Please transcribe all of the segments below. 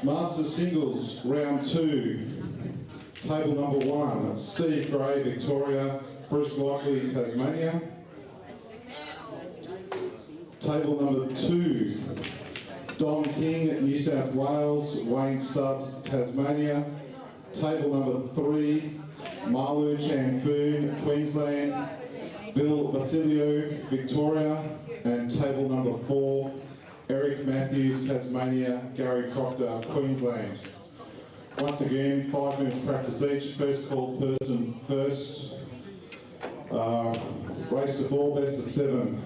Masters Singles, round 2. Table number 1, Steve Gray, Victoria, Bruce Lockley, Tasmania. Table number 2, Don King, New South Wales, Wayne Stubbs, Tasmania. Table number 3, Malu Chanfoon, Queensland, Bill Basilio, Victoria. And table number 4, Eric Matthews, Tasmania, Gary Proctor, Queensland. Once again, 5 minutes practice each. First called person first. Race to 4, best of 7.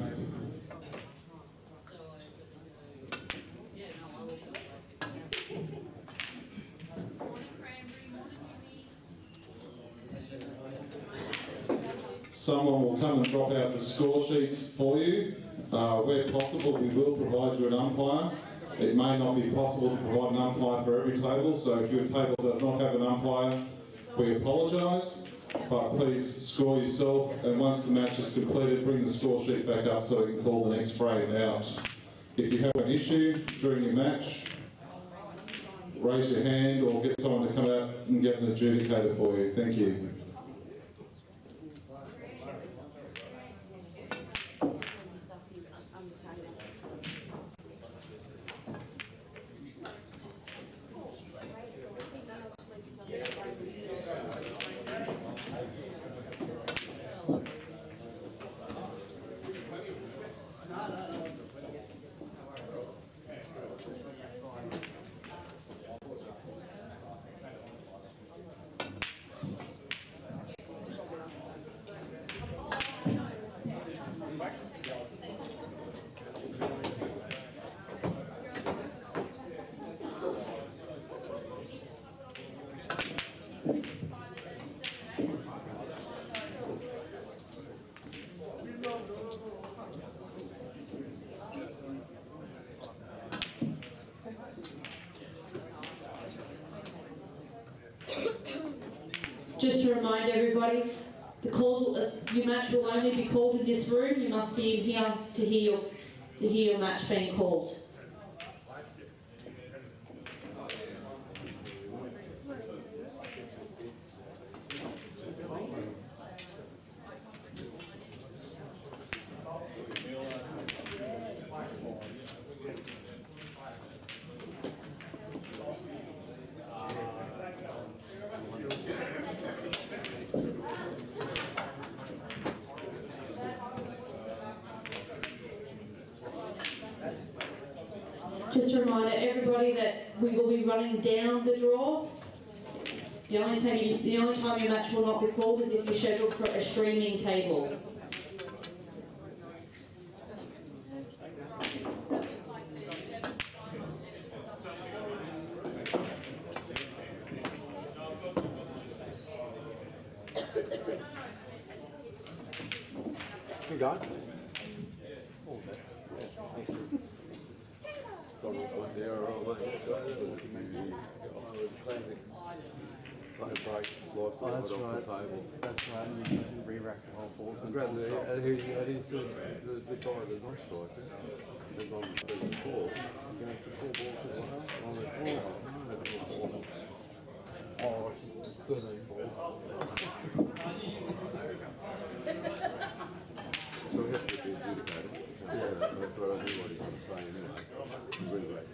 Someone will come and drop out the score sheets for you. Where possible, we will provide you an umpire. It may not be possible to provide an umpire for every table, so if your table does not have an umpire, we apologise, but please score yourself, and once the match is completed, bring the score sheet back up so we can call the next frame out. If you have an issue during your match, raise your hand or get someone to come out and get an adjudicator for you. Thank you. Just to remind everybody, the calls, your match will only be called in this room. You must be in here to hear your match being called. Just a reminder, everybody, that we will be running down the draw. The only time your match will not be called is if you're scheduled for a streaming table. You got it? That's right, you can re-rack the whole force. And he's the guy that's not striker. He's on the 4. You know, for 4 balls as well. I'm like, oh, it's 13 balls. So we have to be adjudicated. But everybody's on the same anyway. Re-rack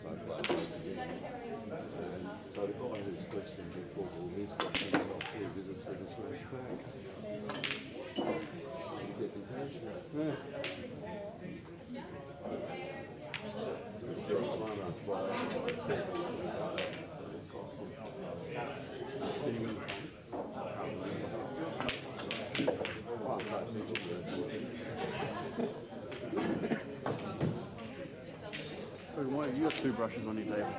so the guy who's questioned before all his questions after he visits with the smash back. You get his hand shot. Yeah. There was one that's why it cost him. Why you got 2 brushes on your table?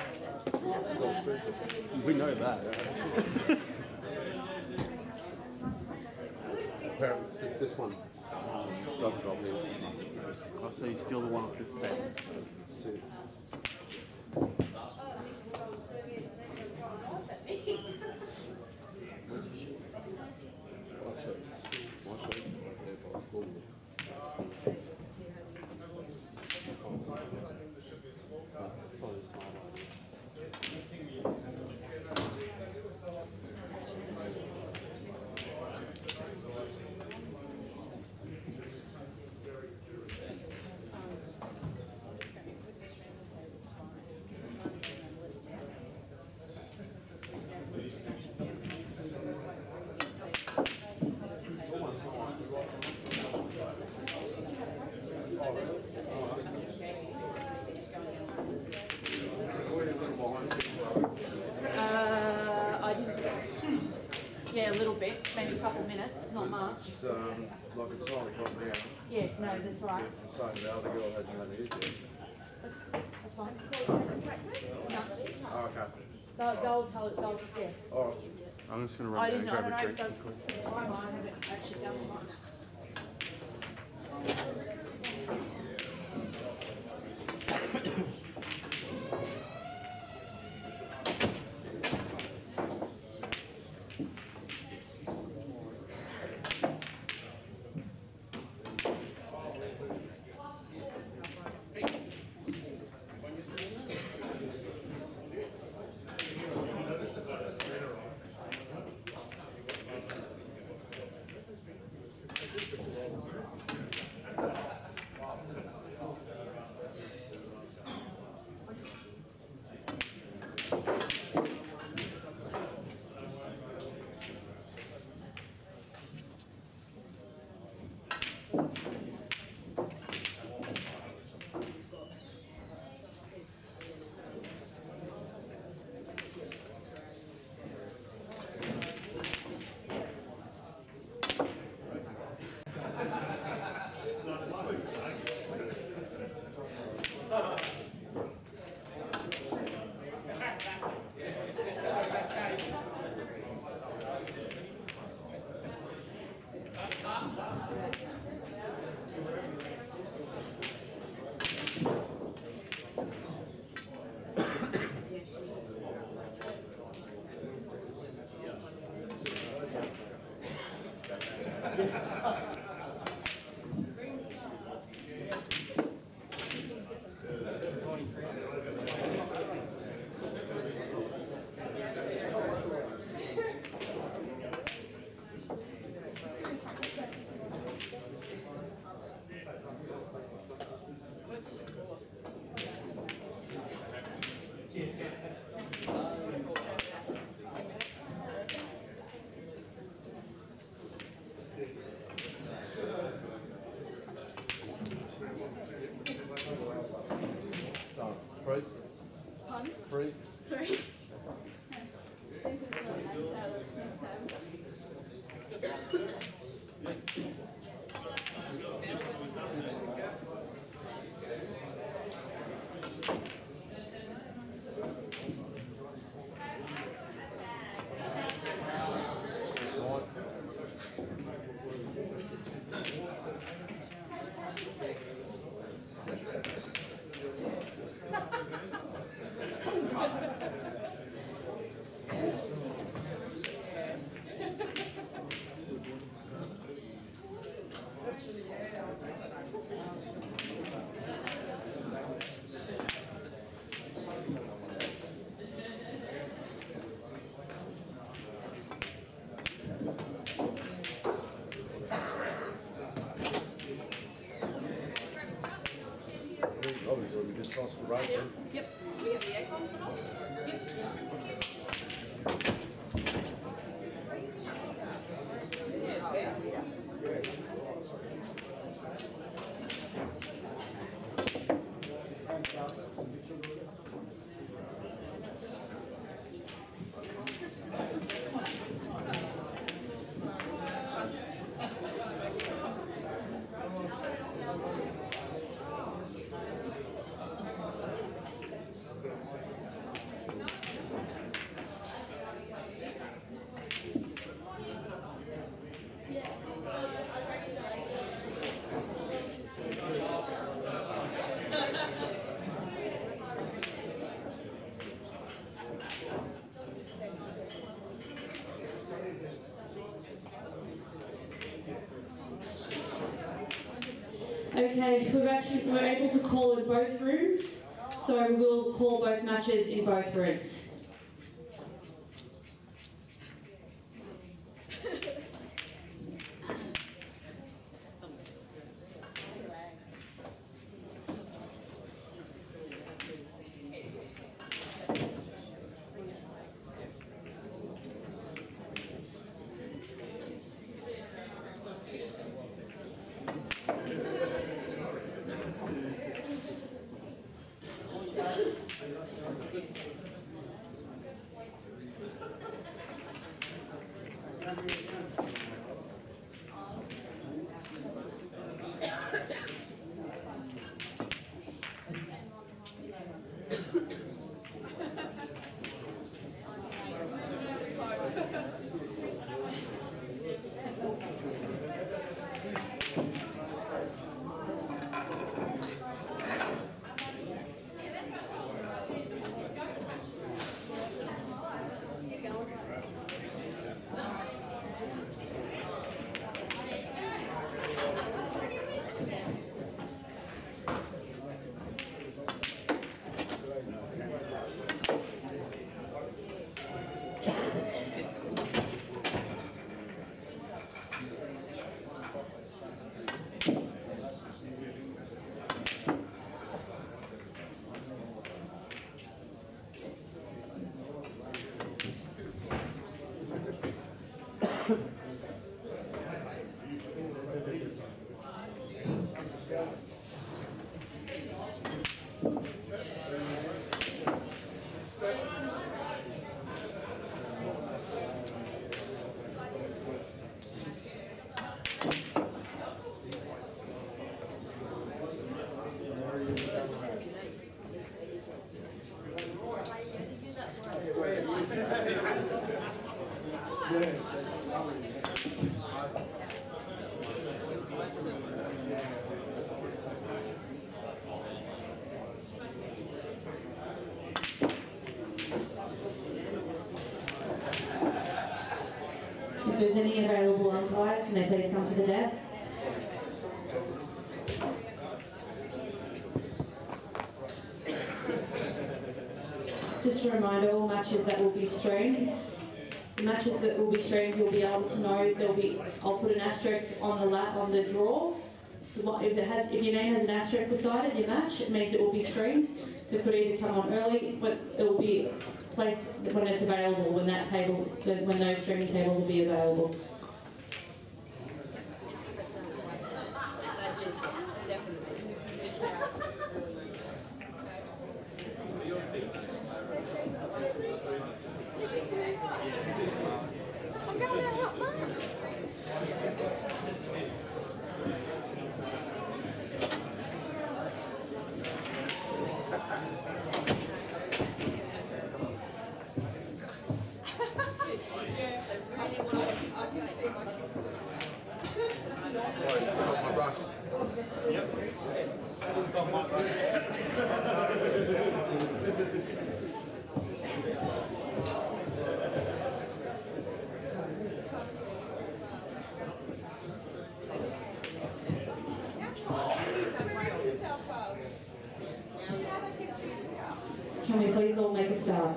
We know that. This one doesn't drop in. I see you steal the one off this table. See. Watch it. Watch it. Probably a smart idea. a couple of minutes, not much. It's like it's 9 o'clock now. Yeah, no, that's right. The same the other girl hasn't had it yet. That's fine. No. Oh, okay. They'll, yeah. All right. I'm just going to I run down didn't and know, grab I a don't know drink if quickly. that's the time, I haven't actually done time. Three. Sorry. Obviously, we just lost the right there. Yep. We have the aircon put on? Okay, we're able to call in both rooms, so we'll call both matches in both rooms. If there's any available umpires, can they please come to the desk? Just a reminder, all matches that will be streamed, the matches that will be streamed, you'll be able to know I'll put an asterisk on the draw. If your name has an asterisk beside it, your match, it means it will be streamed. So it could either come on early, but it will be placed when it's available, when those streaming tables will be available. Can we please all make a start?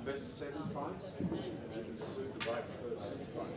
Best 7 points. The right first 7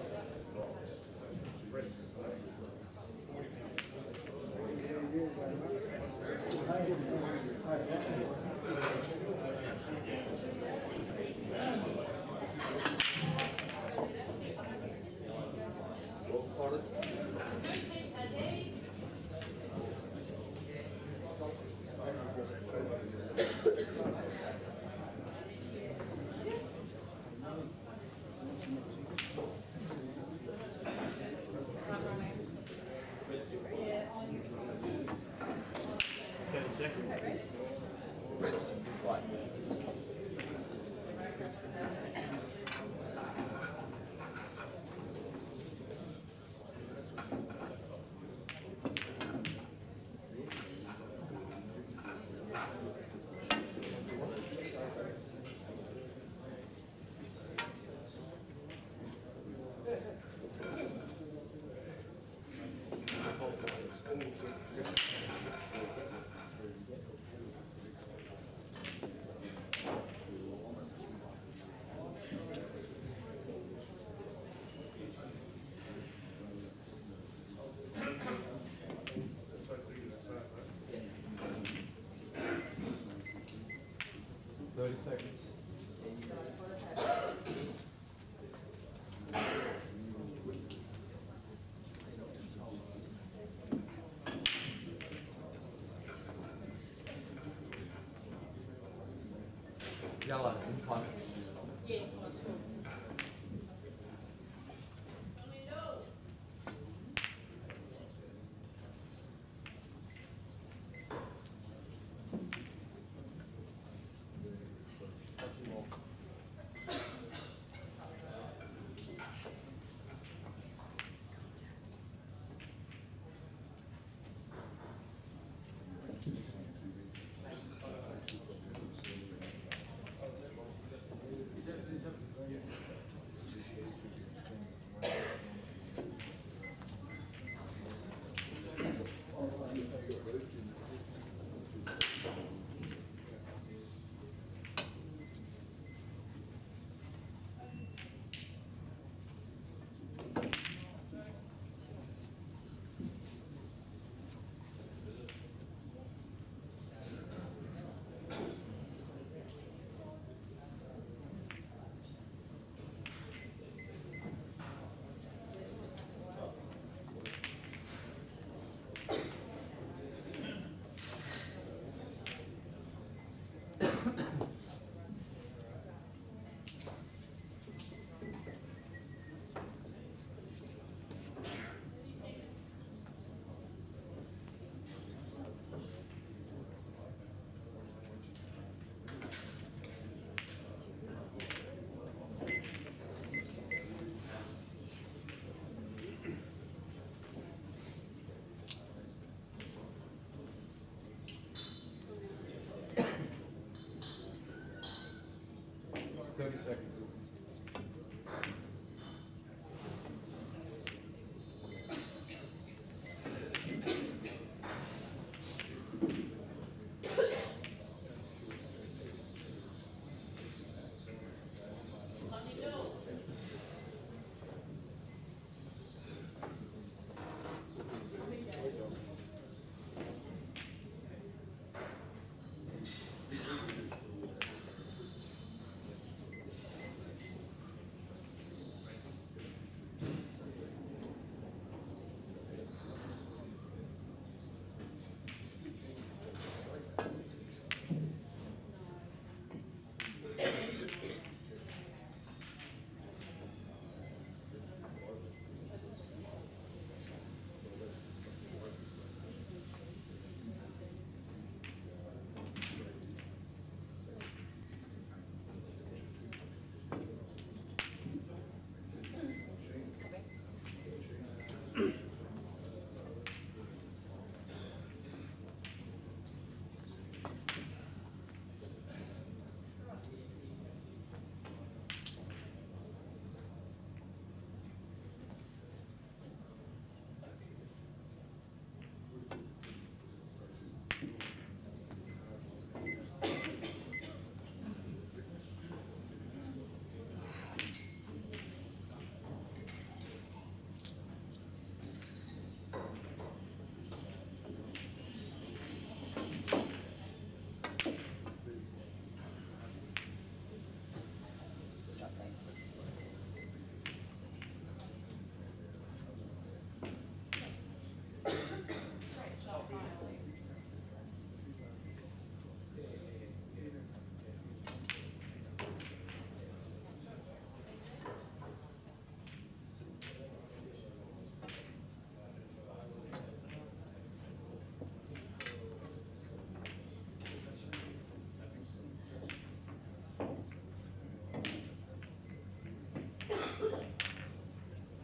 Yellow, in front. Yeah, I saw.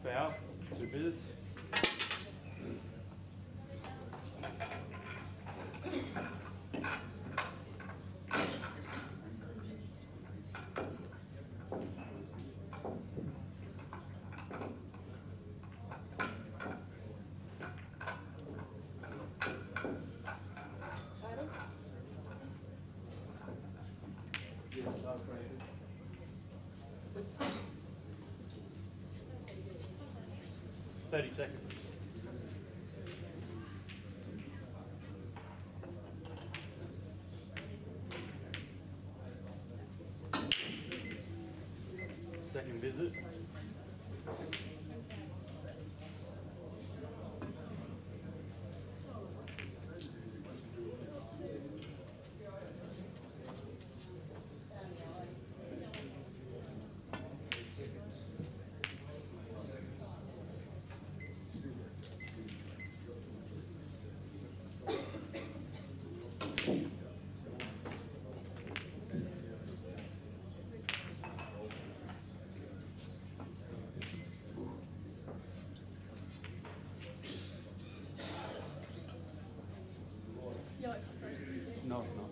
Foul, 2 minutes. Yes, I've graded. 30 seconds. Second visit. No, it's not.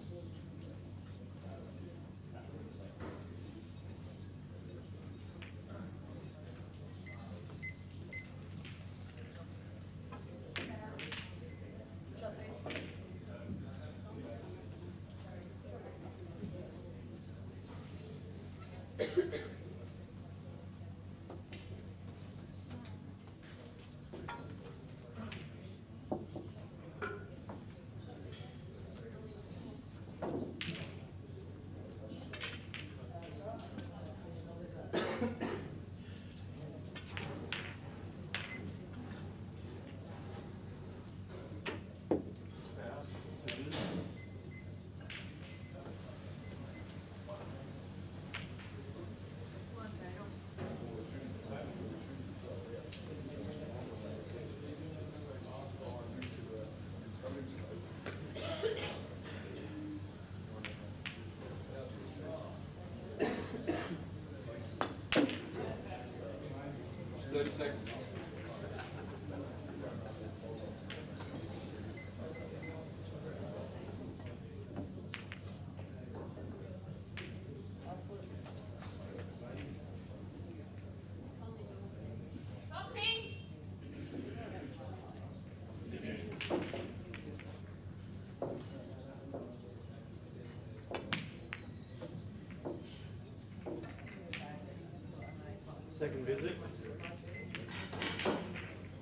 Second visit.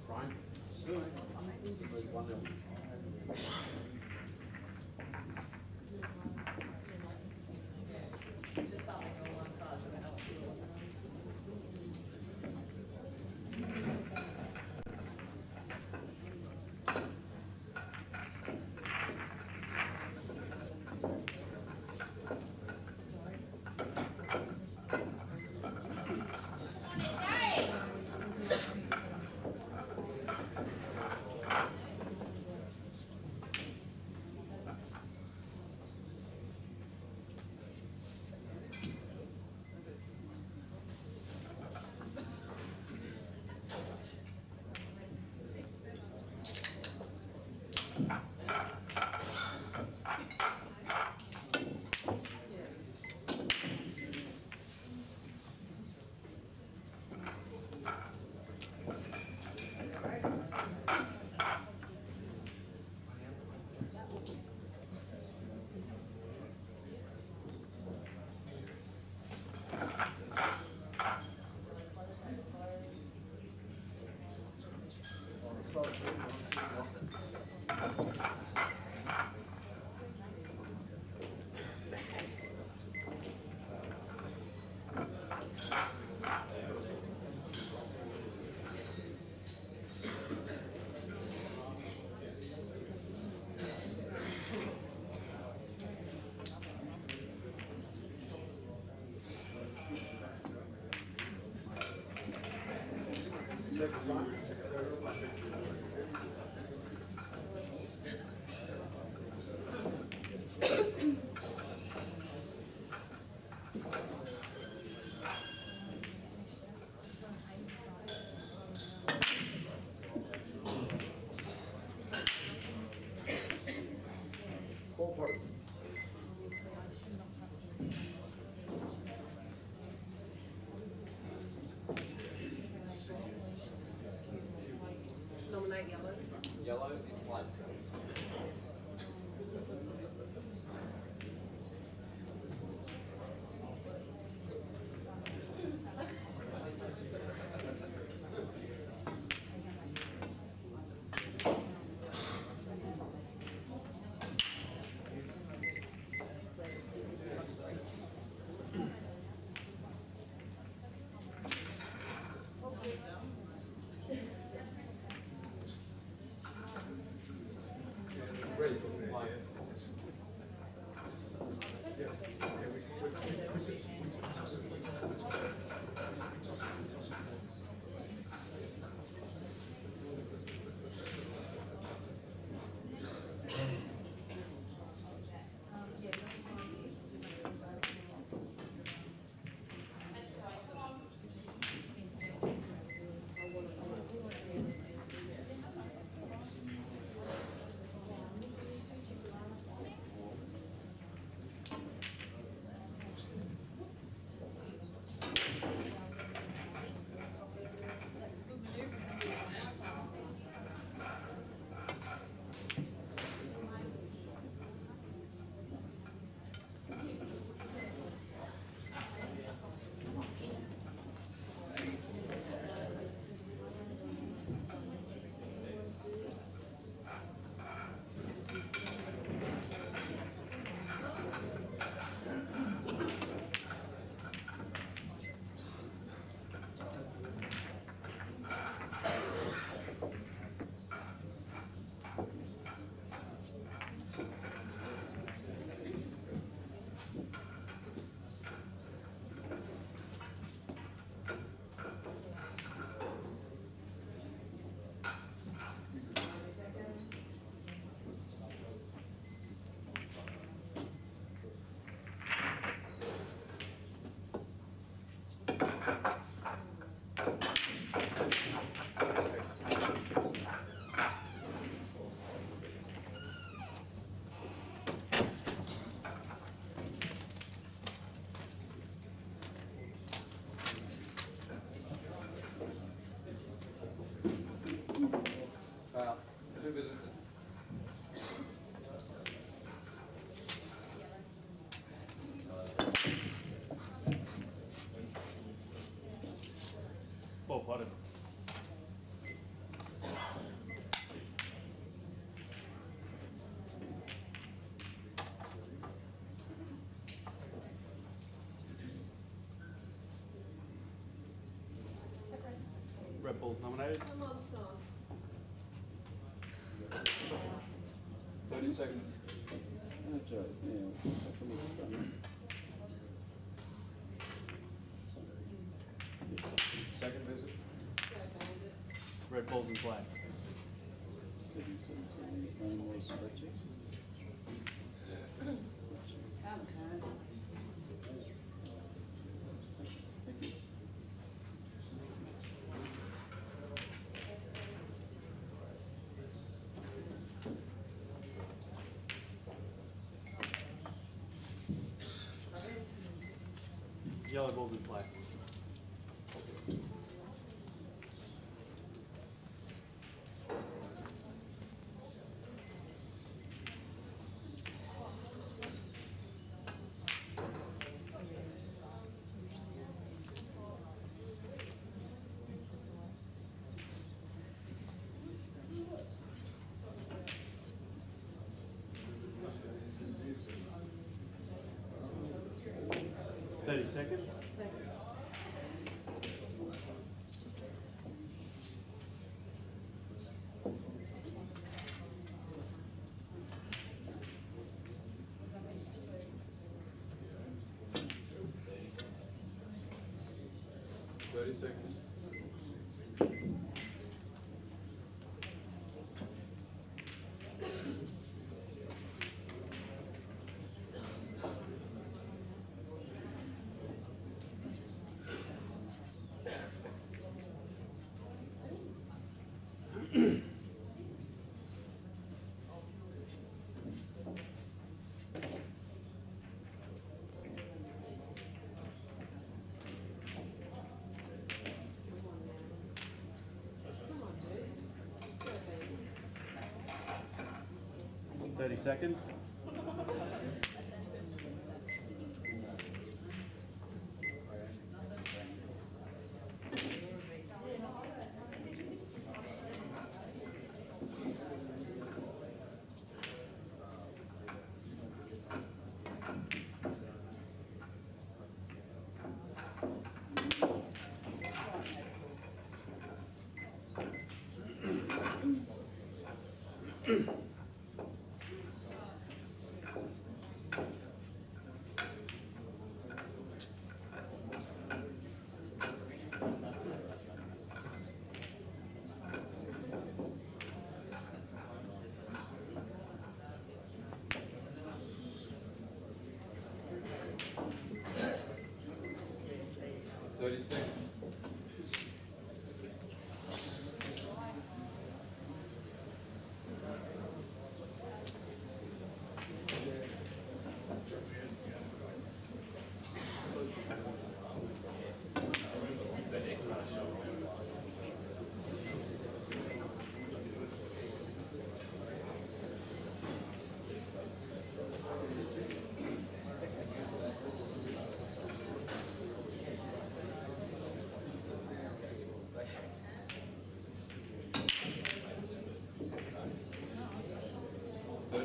Prime. Well potted. Red Bull's nominated. 30 seconds. That's right, yeah. Second visit. Red Bull's in play. 777, his name was Richard. Thank you. Yellow Bull's in play. Seconds. 30 seconds.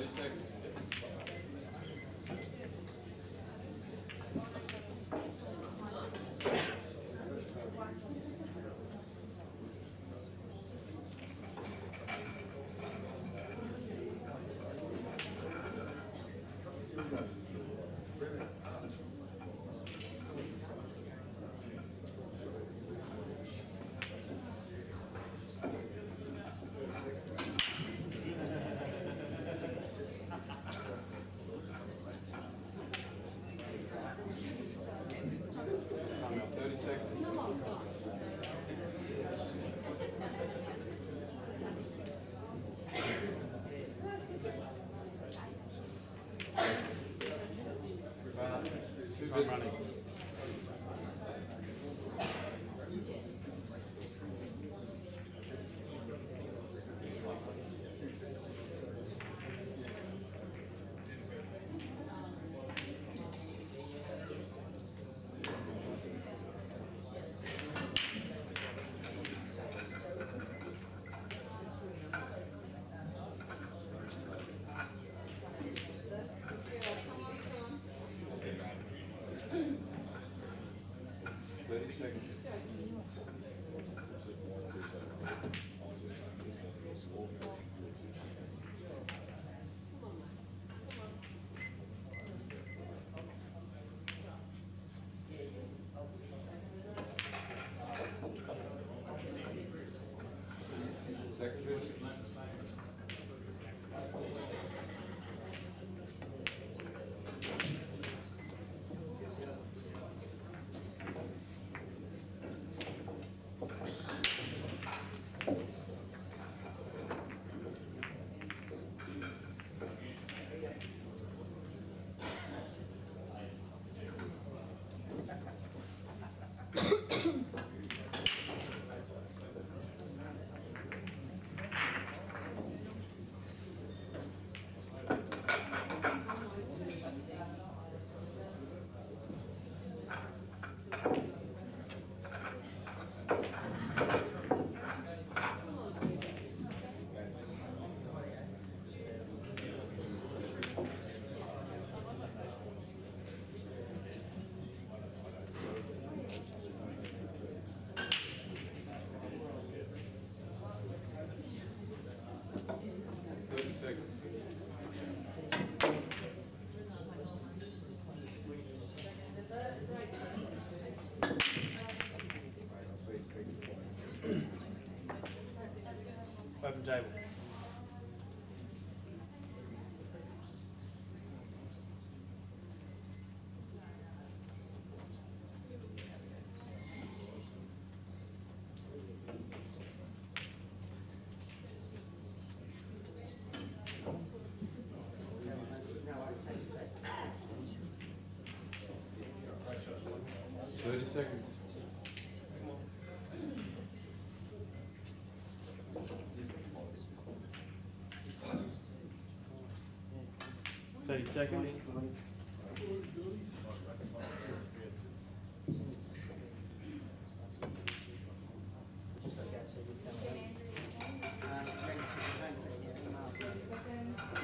Seconds. I'm running. 30 seconds. Open table. Seconds. 30 seconds.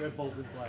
Red ball's in play.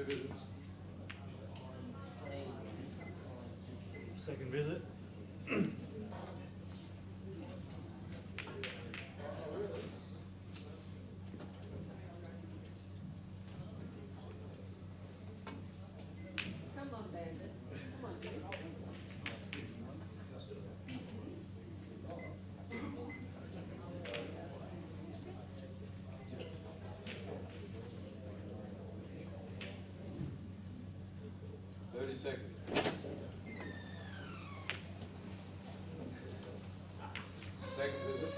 2 visits. Second visit. Come on, Bandit. Come on, dude. 30 seconds. Second visit.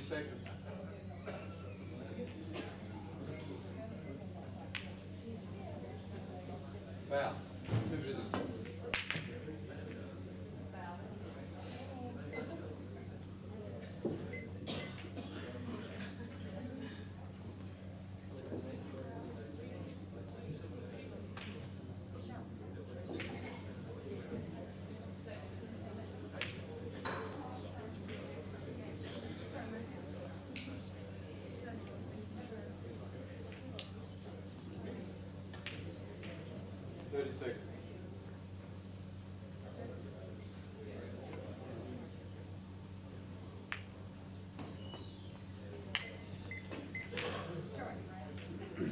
Seconds. Foul. 2 visits. Seconds.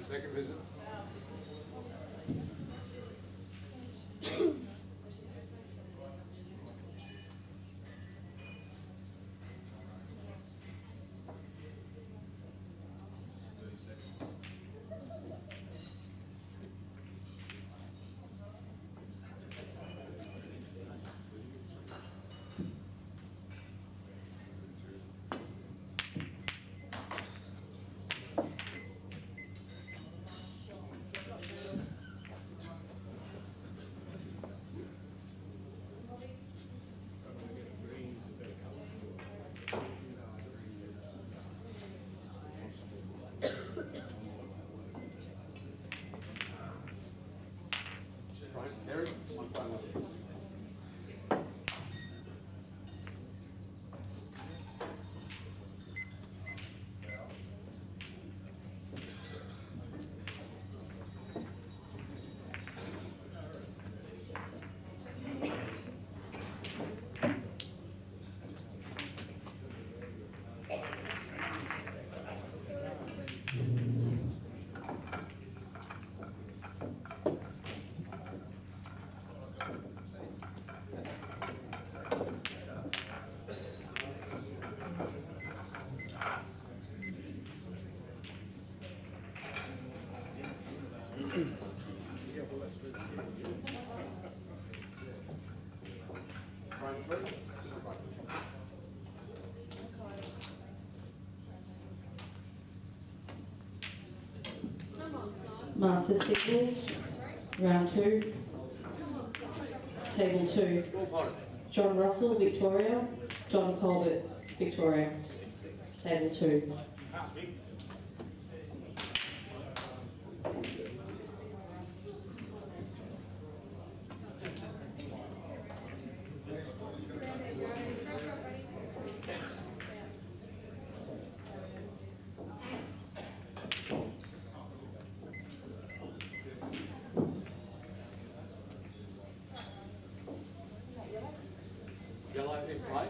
Second visit. Kerri, 1 final. Master Singles, round 2. Table 2. John Russell, Victoria. John Kolbe, Victoria. Table 2. Yellow in play.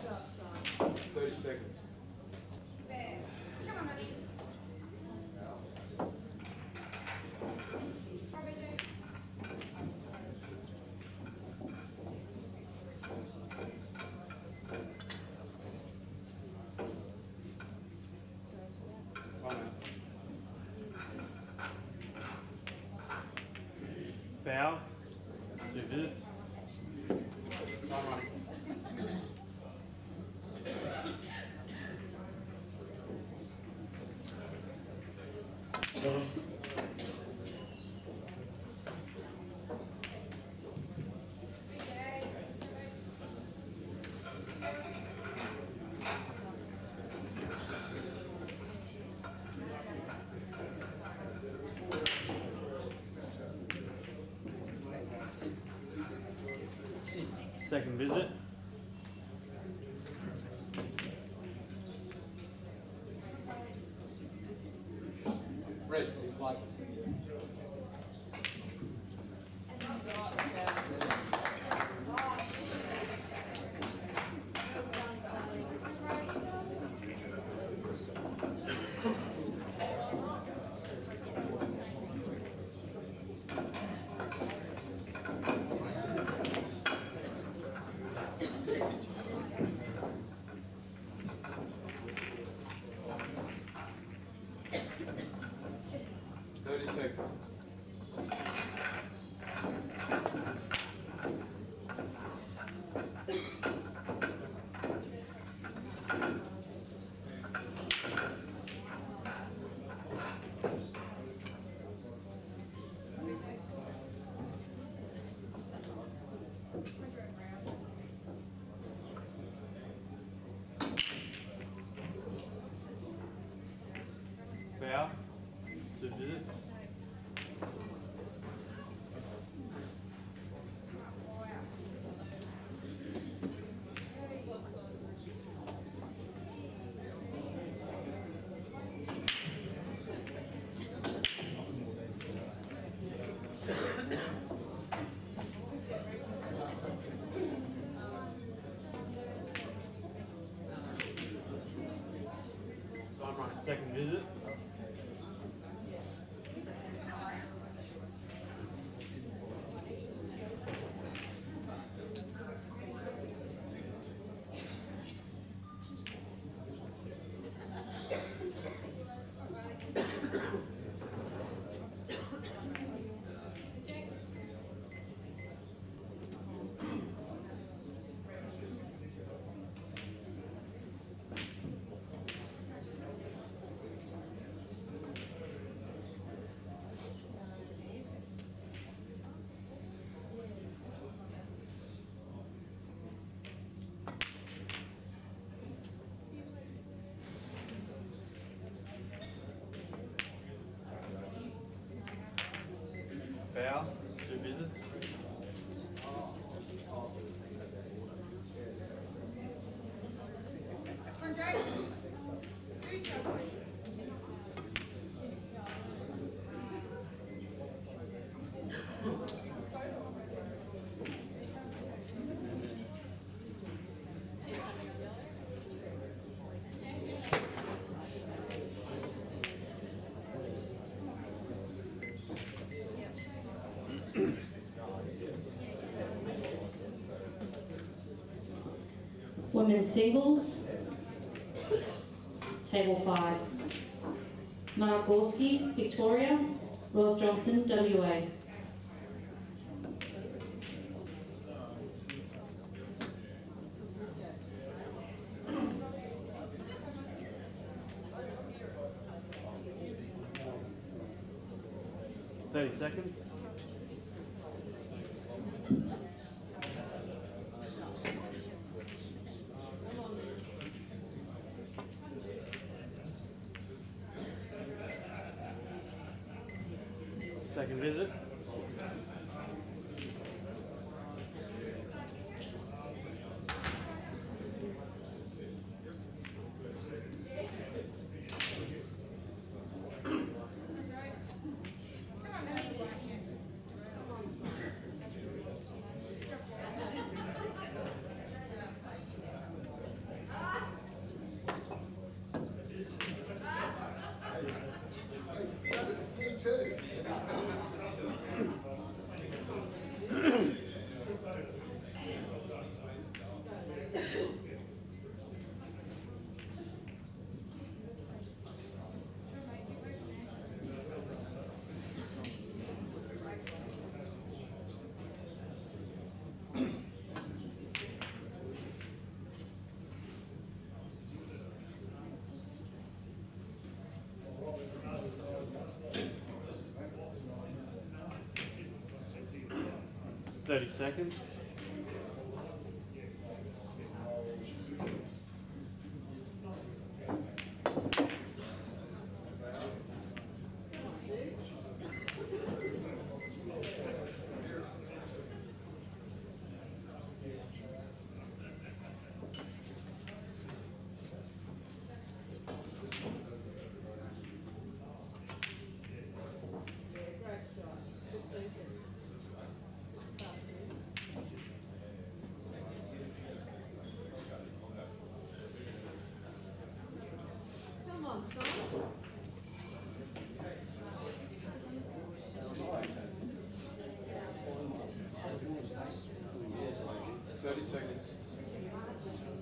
30 seconds. Come on, buddy. Foul. 2 visits. Time running. Second visit. Foul. Two visits. Second visit. Foul. Two visits. Andre, do something. Women's singles, table 5. Marc Gorski, Victoria, Ross Johnson, WA. Seconds. Second visit. 30 seconds. Come on, son. 30 seconds. Come on, Joe.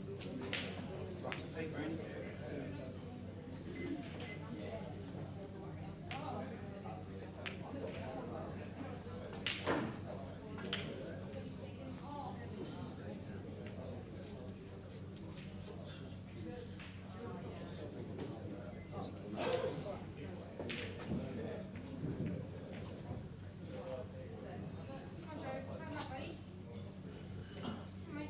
Stand up, buddy. Come on.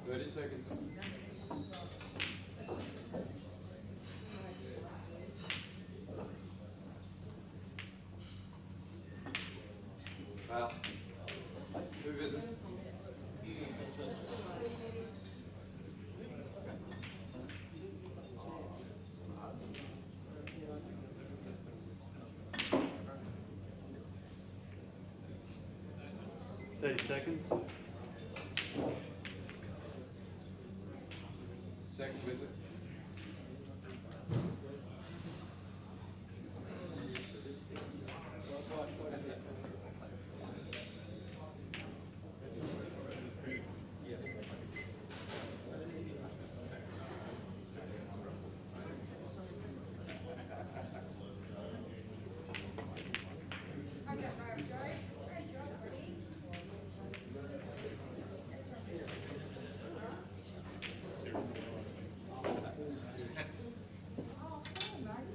30 seconds. Foul. 2 visits. Seconds. Second visit. Hug that Barrett, Joe. Great job, buddy. Oh, sorry, mate.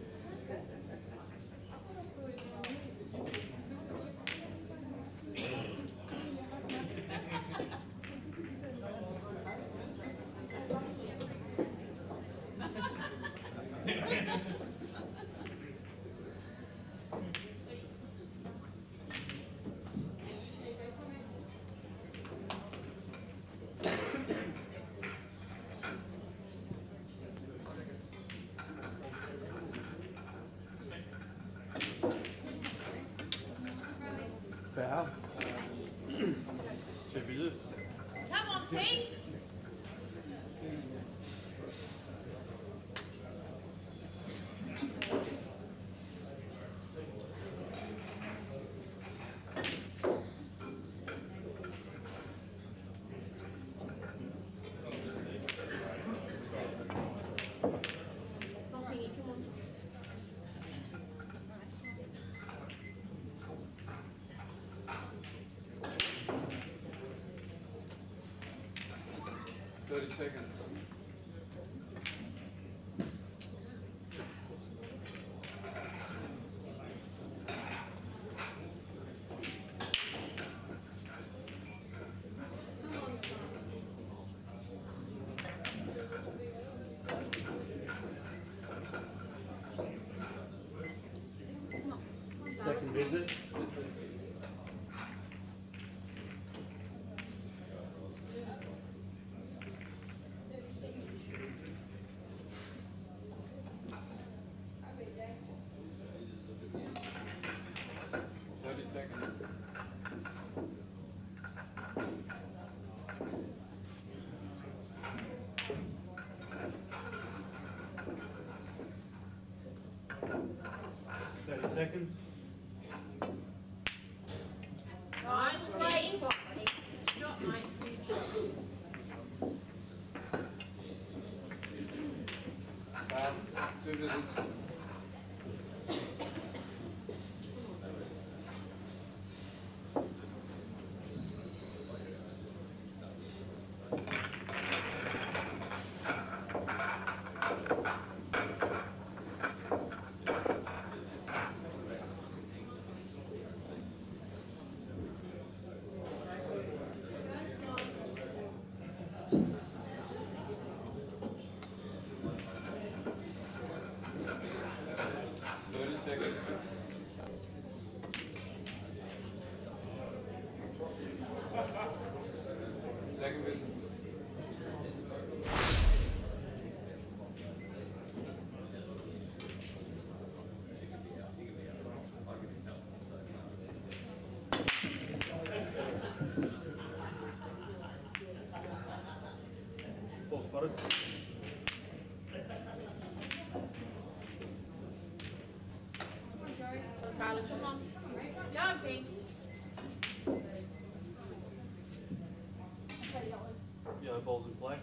I thought I saw you. Foul. 2 visits. Come on, Pete. Come on. 30 seconds. Second visit. Seconds. Seconds. Nice play. Shot, mate. Foul. 2 visits. seconds. Second visit. Ball spotted. Charlie, come on. Yeah, big. Yellow ball's in play.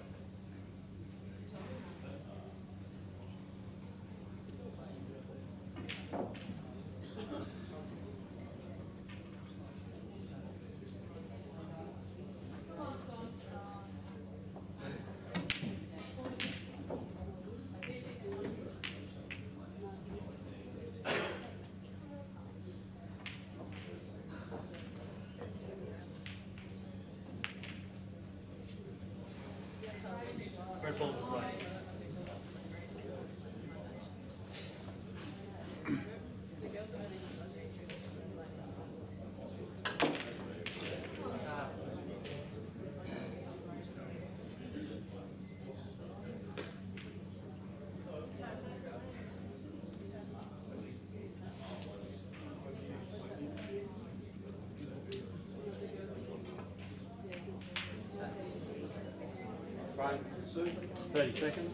Red ball's in play. Right, Sue. 30 seconds.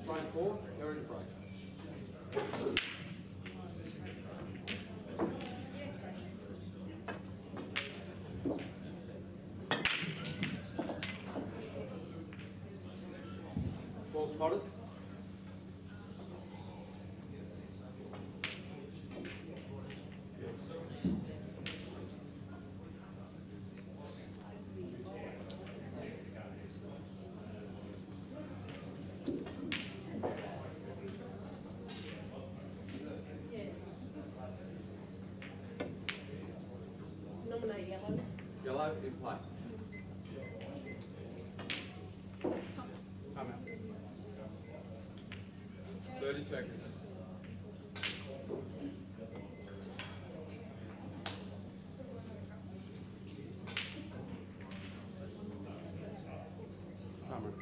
Line 4, carry to break. Ball spotted. Nominate yellows. Yellow in play. Time out. 30 seconds. Summer.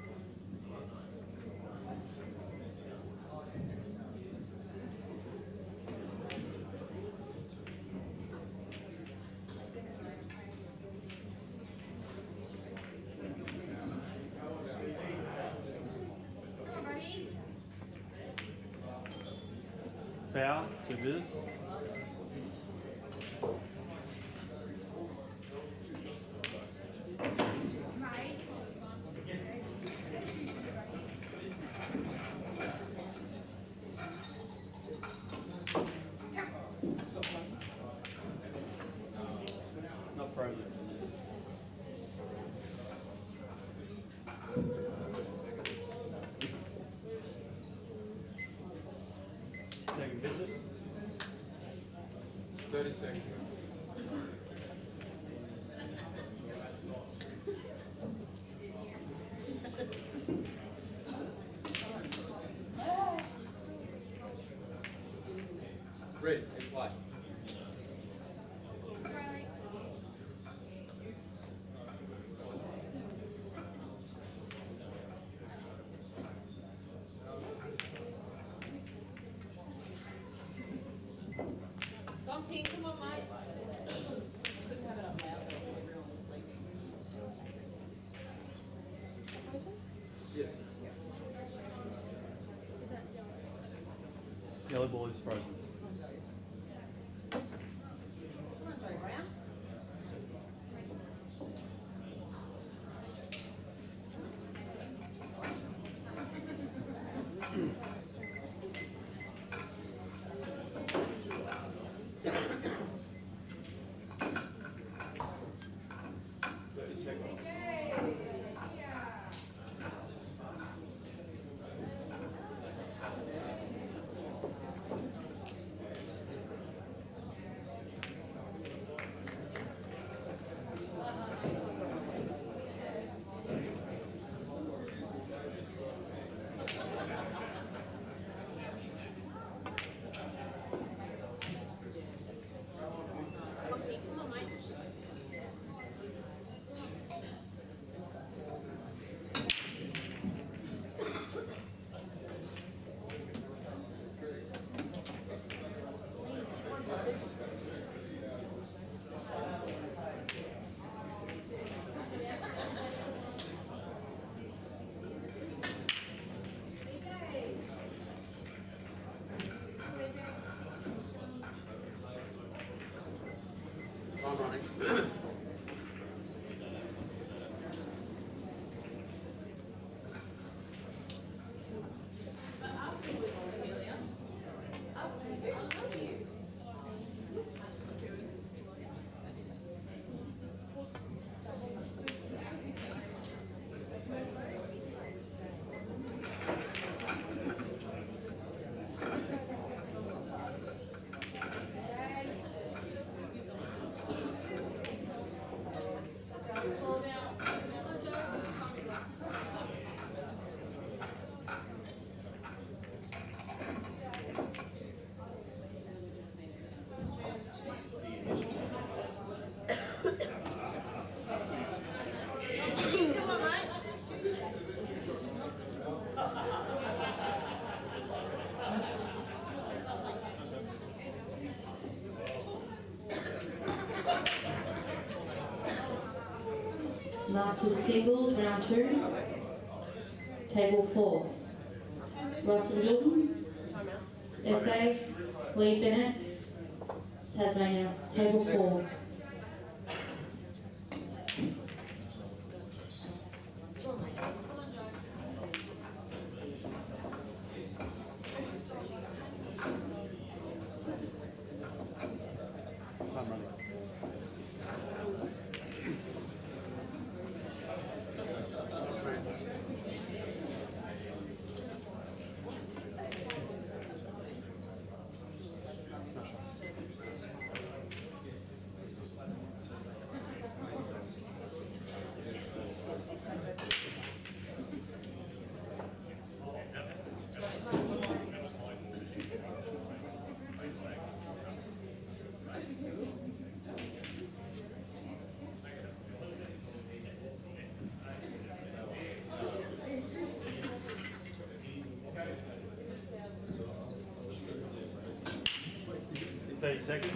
Foul to Viv. Not frozen. Second visit. 30 seconds. Red in play. Come pink, come on, mate. Couldn't have it up loud though, everyone was sleeping. Yes. Is that yellow? Yellow ball is frozen. Time running. Masters singles, round 2. Table 4. Russell Newton, SA, Lee Bennett, Tasmania. Table 4. Time running. Seconds.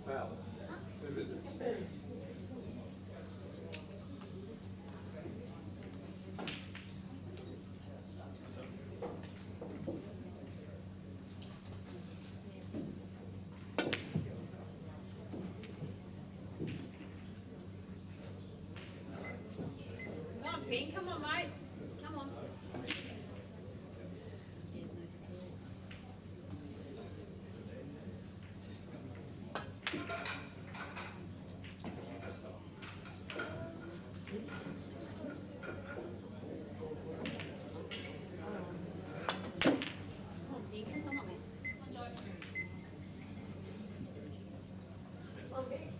Foul. 2 visits. Come on, Pink. Come on, mate. Come on. Come on, Pink. Come on, mate. Come on, mate.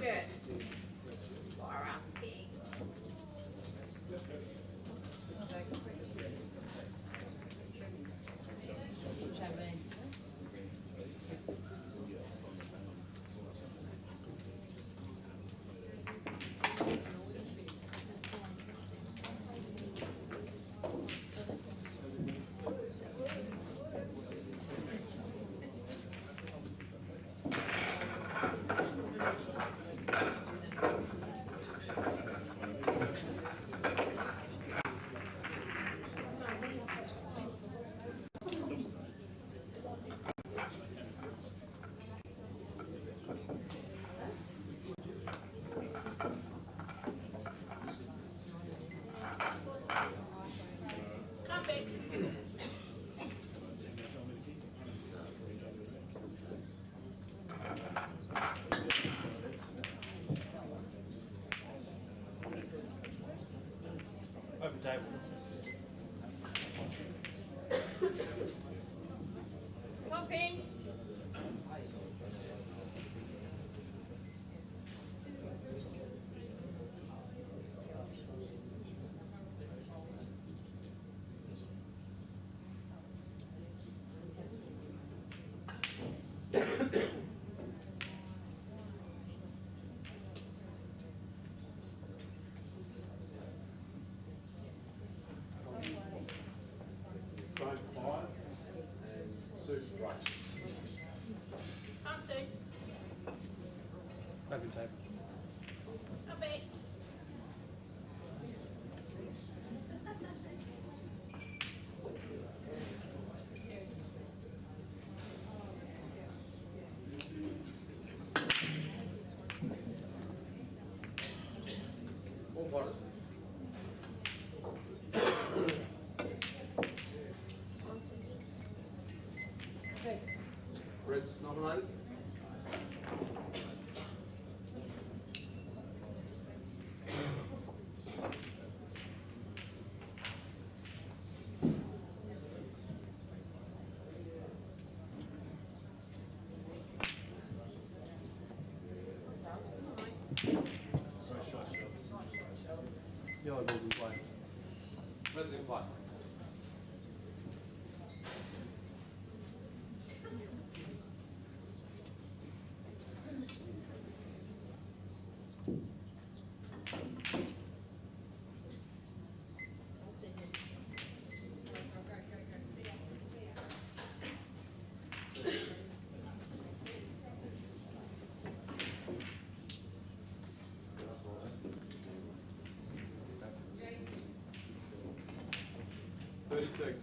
shirt. Laura, big. Open table. Popping. Frame 5 and Sue's right. On Sue. Open table. Up it. All bottom. Red's nominated. Yellow balls in play. Red's in play. Six.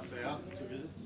Say out. 2 minutes.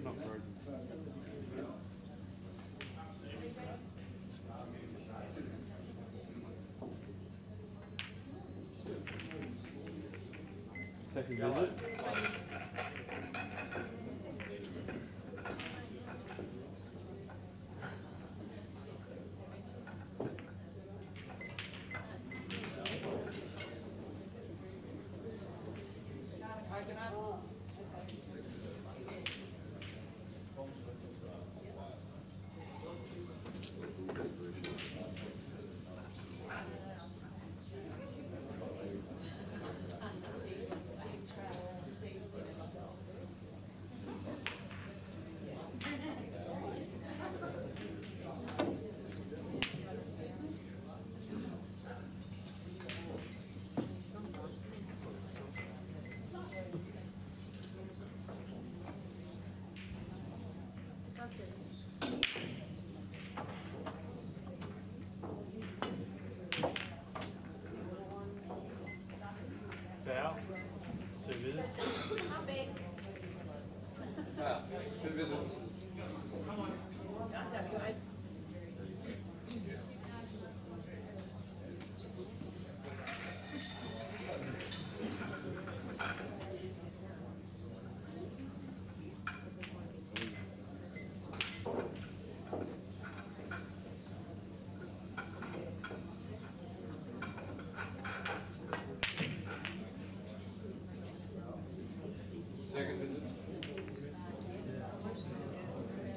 Not frozen. Second visit.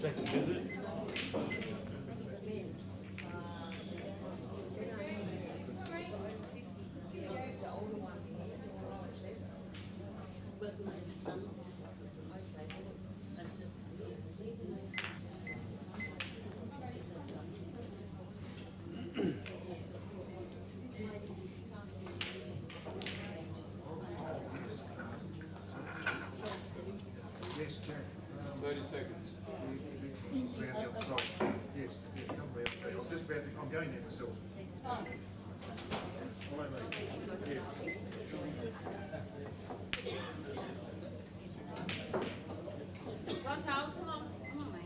second visit. Yes, Jack. 30 seconds. It's around the other side. Yes, come around the street. I'm just about to, I'm going there myself. Follow me. Yes. Come on, Charles, come on. Come on, mate.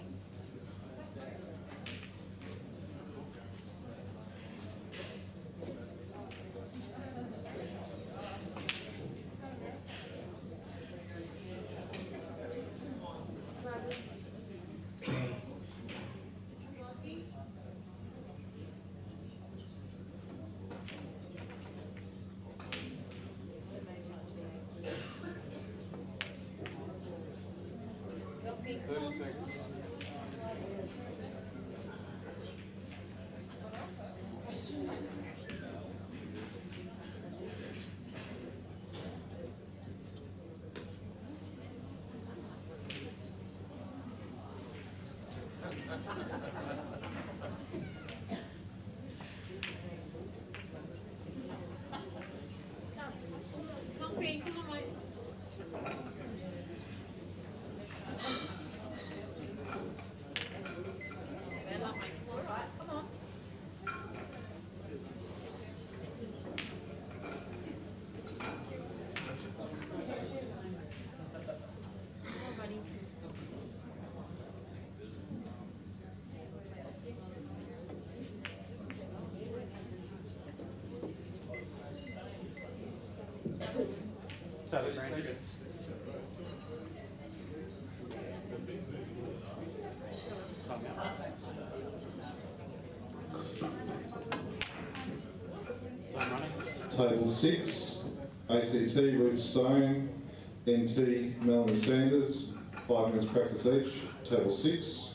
Come on, Queen, come on, mate. Well up, mate. All right, come on. Come on, buddy. 7 seconds. Time running. Table 6, ACT Ruth Stone, NT Melanie Sanders, 5 minutes practice each. Table 6.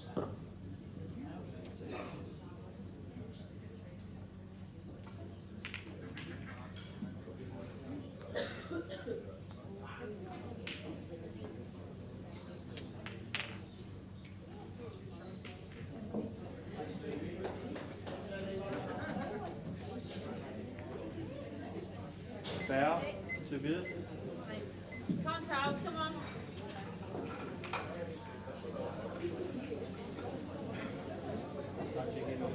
Bow, 2 minutes. Come on, Charles, come on. Punching in on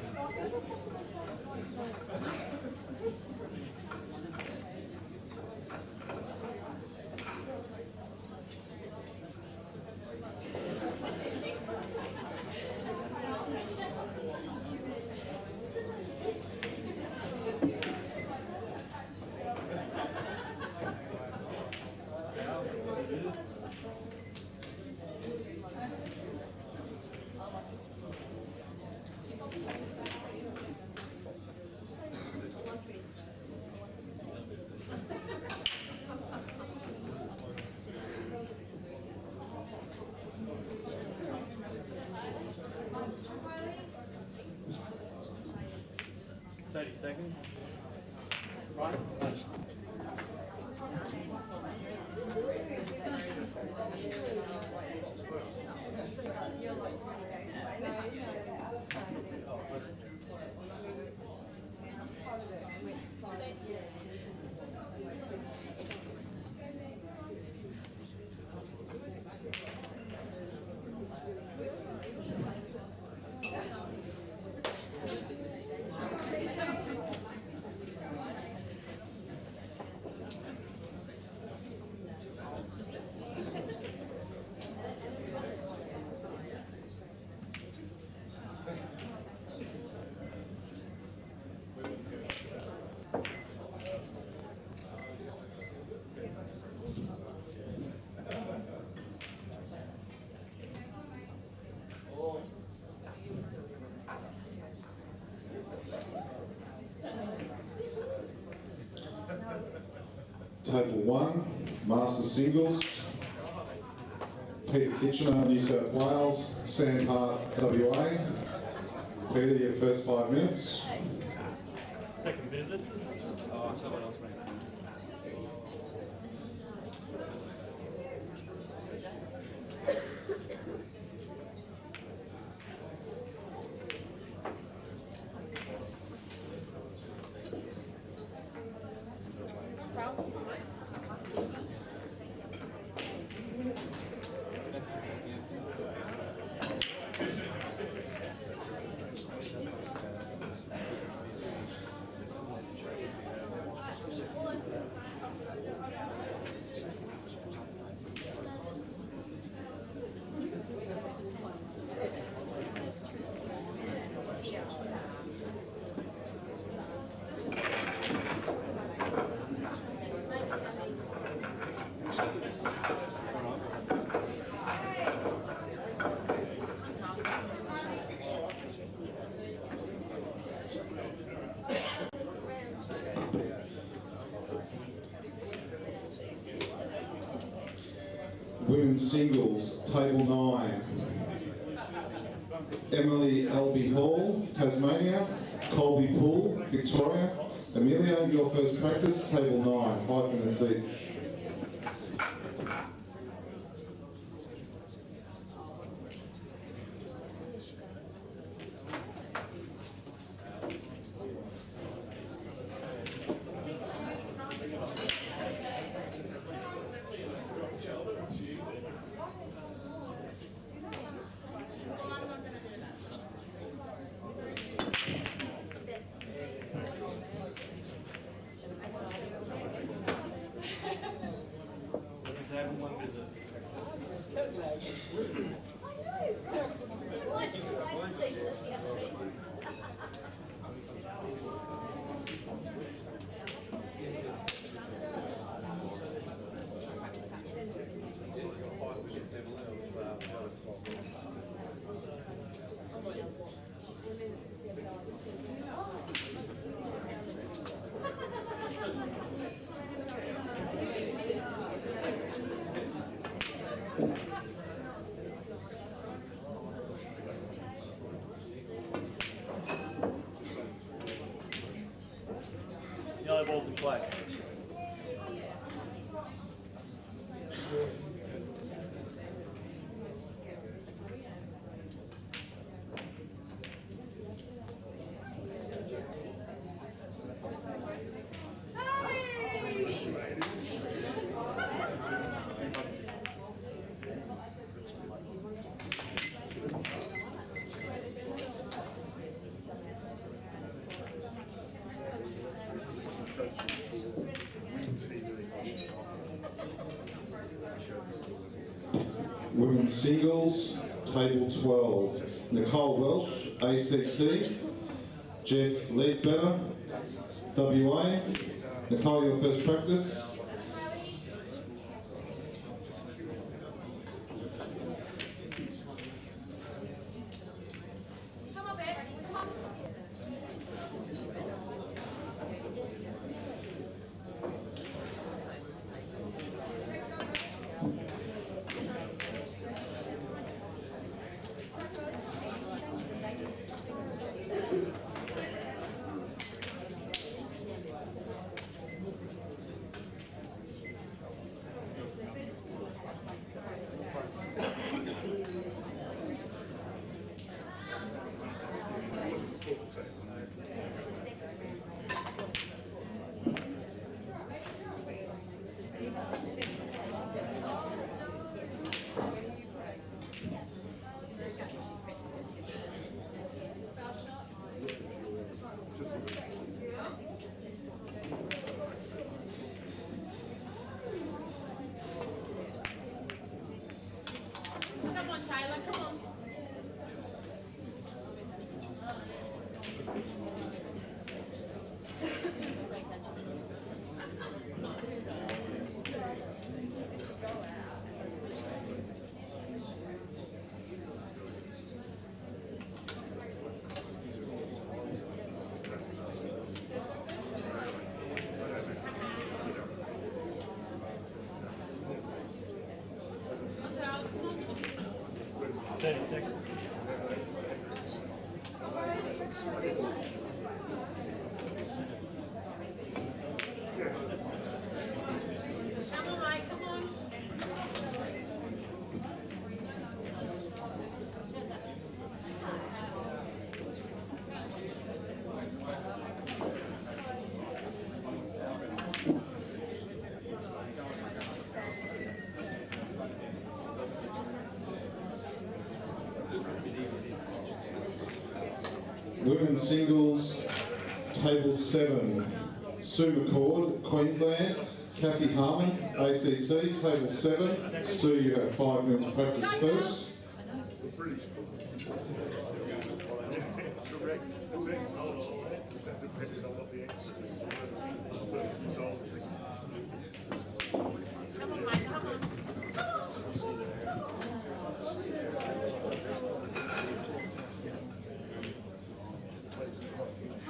seconds. Right. Table 1, Master Singles, Peter Kitchener, New South Wales, Sandhart, WA. Peter, your first 5 minutes. Second visit. Oh, someone else made Women's singles, table 9. Ellaby-Hall, Tasmania. Kolbe, Poole, Victoria. Emelia, your first practice, table 9, 5 minutes each. Yellow balls in play. Women's singles, table 12. Nicole Welsh, ACT. Jess Leadbetter, WA. Nicole, your first practice. Women's singles, table 7, Sue McCord, Queensland. Kathy Harmon, ACT, table 7. Sue, you have 5 minutes practice first. British. Correct. Depending on what the answer is. Come on, Mike, come on.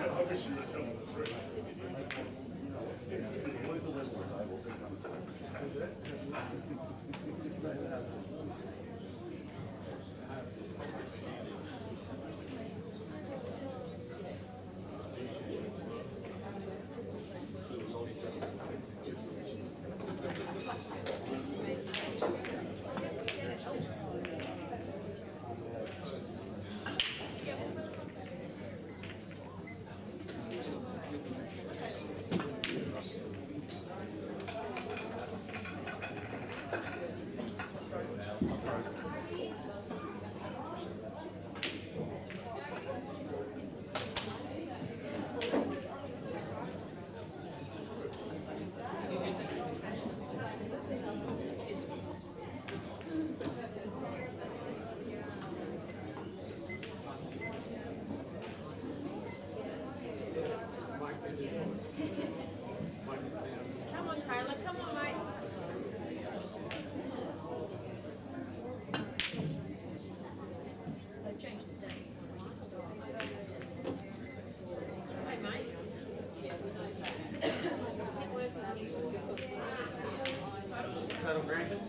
I wish you were telling the truth. Come on, Tyler, come on, Mike. They've changed the date. Hey, Mike. Title granted.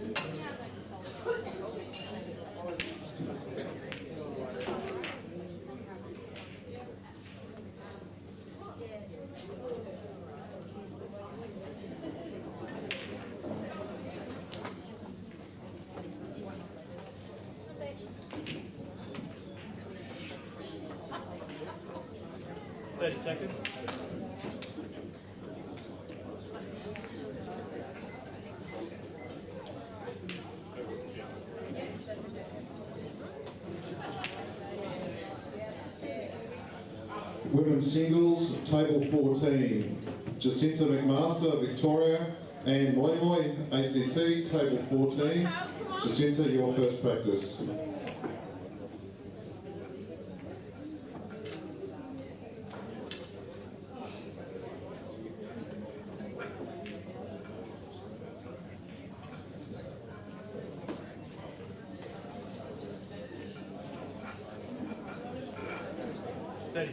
Seconds. Women's singles, table 14, Jacinta McMaster, Victoria, and Moy ACT, table 14. Jacinta, your first practice.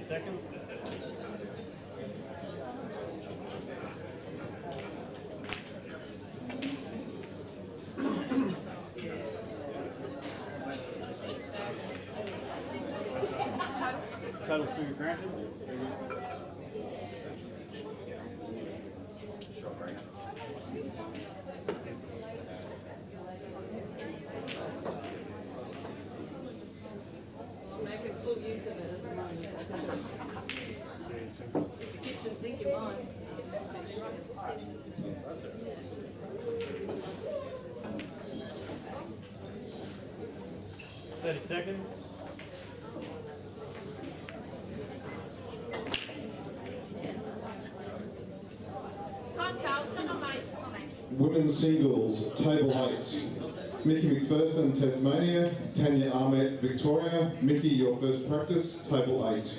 Seconds. Title 3 granted. Making full use of it at the moment. Get your kitchen sink in mind. 30 seconds. Come on, Charles, come on, Mike. Women's singles, table 8, Mickey McPherson, Tasmania, Tanya Ahmed, Victoria. Mickey, your first practice, table 8.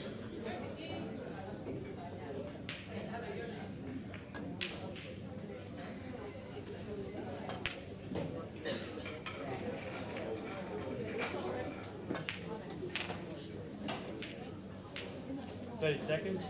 Seconds.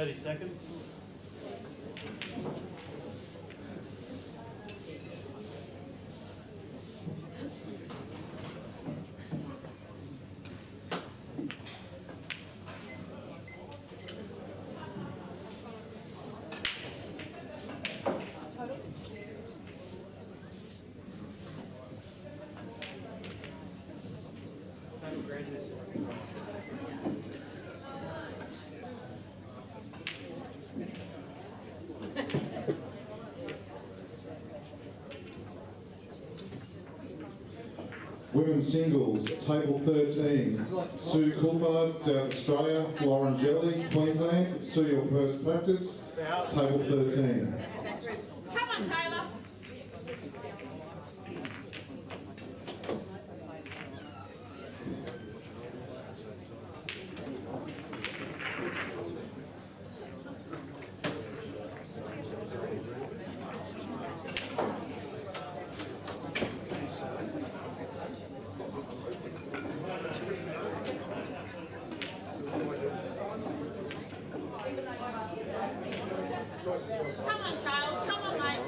30 seconds. Women's singles, table 13. Sue Coulthard, South Australia. Lauren Jelly, Queensland. Sue, your first practice. Table 13. Come on, Taylor. Come on, Charles. Come on, mate.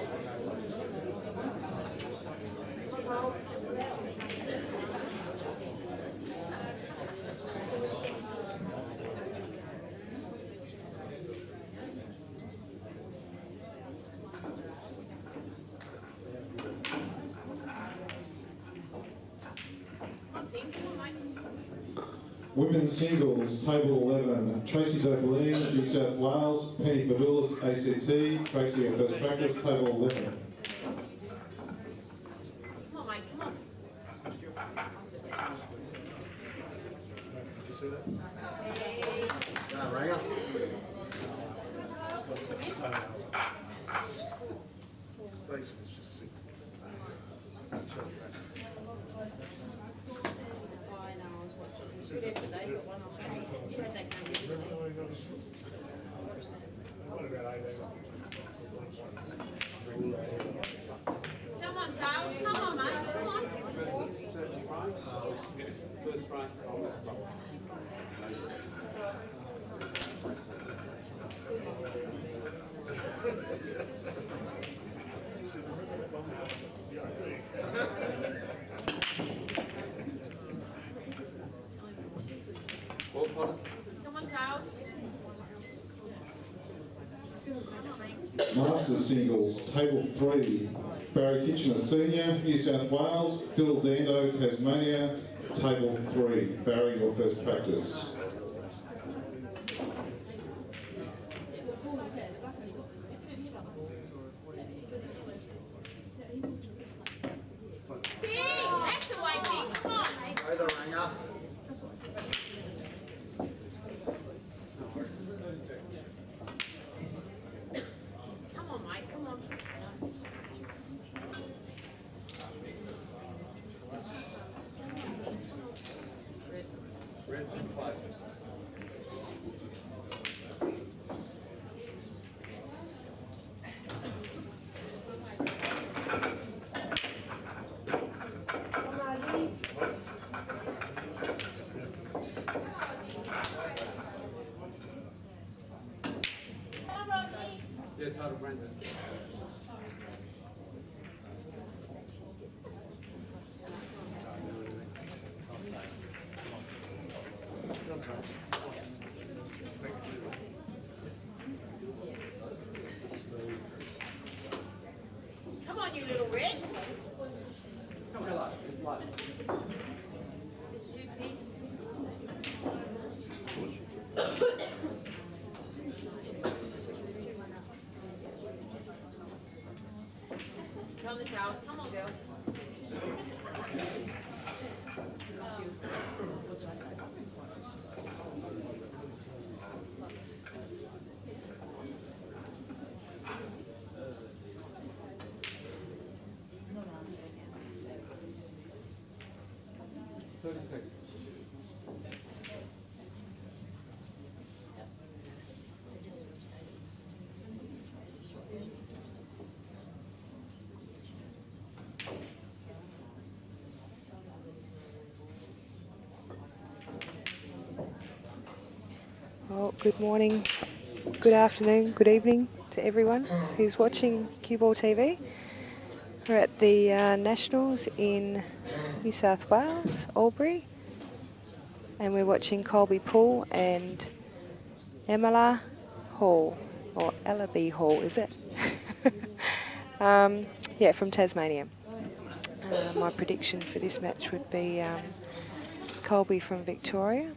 Women's singles, table 11. Tracy Doberlin, New South Wales. Penny Fadulis, ACT. Tracy, your first practice, table 11. Come on, mate. Come on. Did you see that? No, ringer. Stacey was just sick. Come on, Charles. Come on, mate. Come on. Come on, Charles. Masters singles, table 3. Barry Kitchener Senior, New South Wales. Phil Dando, Tasmania. Table 3. Barry, your first practice. Big. That's the way, big. Come on. Hey, the ringer. Come on, mate. Come on. Come on, Rosie. Yeah, title Brandon. Come on, you little red. Come on, the towels. Come on, girl. Oh, good morning. Good afternoon, good evening to everyone who's watching Cue Ball TV. We're at the Nationals in New South Wales, Albury, and we're watching Kolbe Poole and Emelia-Hall, or Ellaby-Hall, is it? Yeah, from Tasmania. My prediction for this match would be Kolbe from Victoria.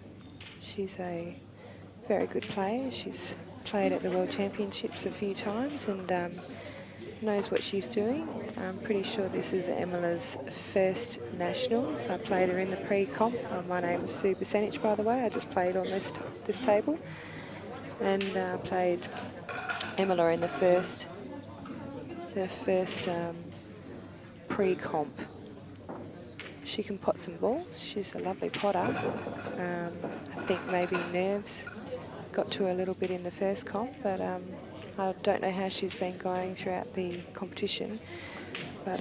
She's a very good player. She's played at the World Championships a few times and knows what she's doing. I'm pretty sure this is Emelia's first Nationals. I played her in the pre-comp. My name is Bussanich, by the way. I just played on this table. And played Emelia in the first pre-comp. She can pot some balls. She's a lovely potter. I think maybe nerves got to her a little bit in the first comp, but I don't know how she's been going throughout the competition. But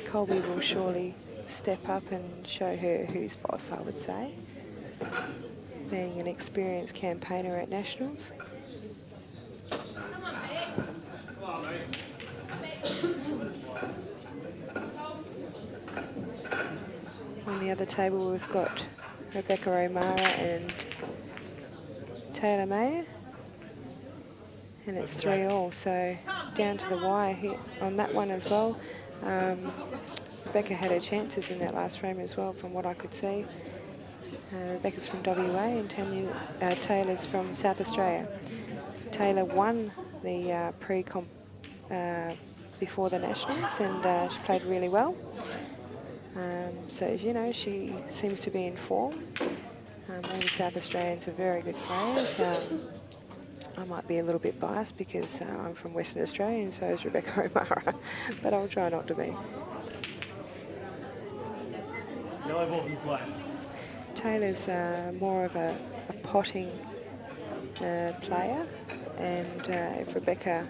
Kolbe will surely step up and show her who's boss, I would say. Being an experienced campaigner at Nationals. On the other table we've got Rebecca O'Mara and Taylor Meyer, and it's 3-all, so down to the wire here on that one as well. Rebecca had her chances in that last frame as well, from what I could see. Rebecca's from WA and Taylor's from South Australia. Taylor won the pre-comp before the Nationals, and she played really well. So, you know, she seems to be in form. All the South Australians are very good players. I might be a little bit biased because I'm from Western Australia and so is Rebecca O'Mara, but I'll try not to be. Yellow ball from play. Taylor's more of a potting player, and if Rebecca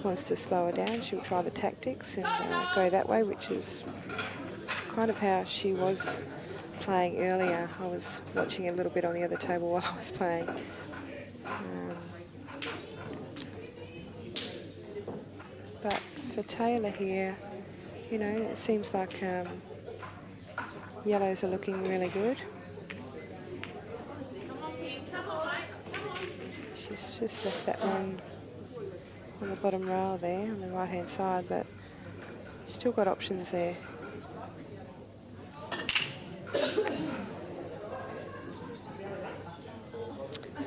wants to slow her down, she'll try the tactics and go that way, which is kind of how she was playing earlier. I was watching a little bit on the other table while I was playing. But for Taylor here, you know, it seems like yellows are looking really good. She's just left that one on the bottom rail there on the right hand side, but still got options there.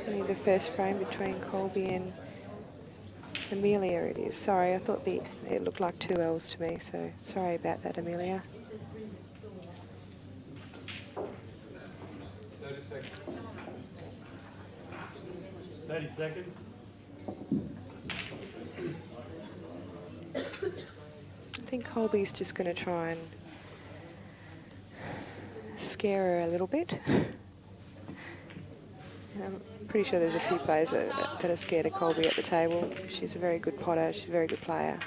Only the first frame between Kolbe and Emelia it is. Sorry, I thought it looked like 2 L's to me, so sorry about that, Emelia. 30 seconds. I think Kolbe's just going to try and scare her a little bit. And I'm pretty sure there's a few players that are scared of Kolbe at the table. She's a very good potter, she's a very good player,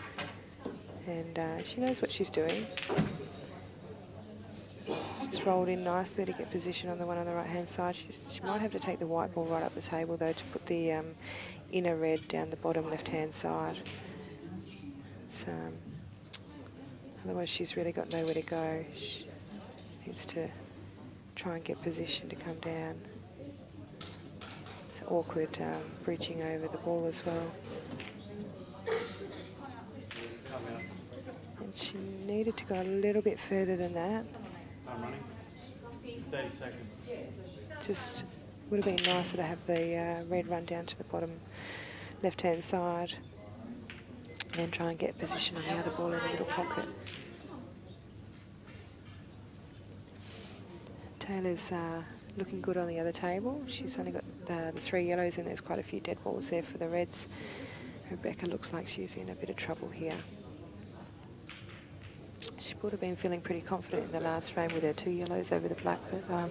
and she knows what she's doing. It's just rolled in nicely to get position on the one on the right hand side. She might have to take the white ball right up the table though to put the inner red down the bottom left hand side. It's, otherwise she's really got nowhere to go. She needs to try and get position to come down. It's awkward bridging over the ball as well. And she needed to go a little bit further than that. I'm running. 30 seconds. Just would have been nicer to have the red run down to the bottom left hand side and try and get position on the other ball in the middle pocket. Taylor's looking good on the other table. She's only got the 3 yellows and there's quite a few dead balls there for the reds. Rebecca looks like she's in a bit of trouble here. She would have been feeling pretty confident in the last frame with her 2 yellows over the black, but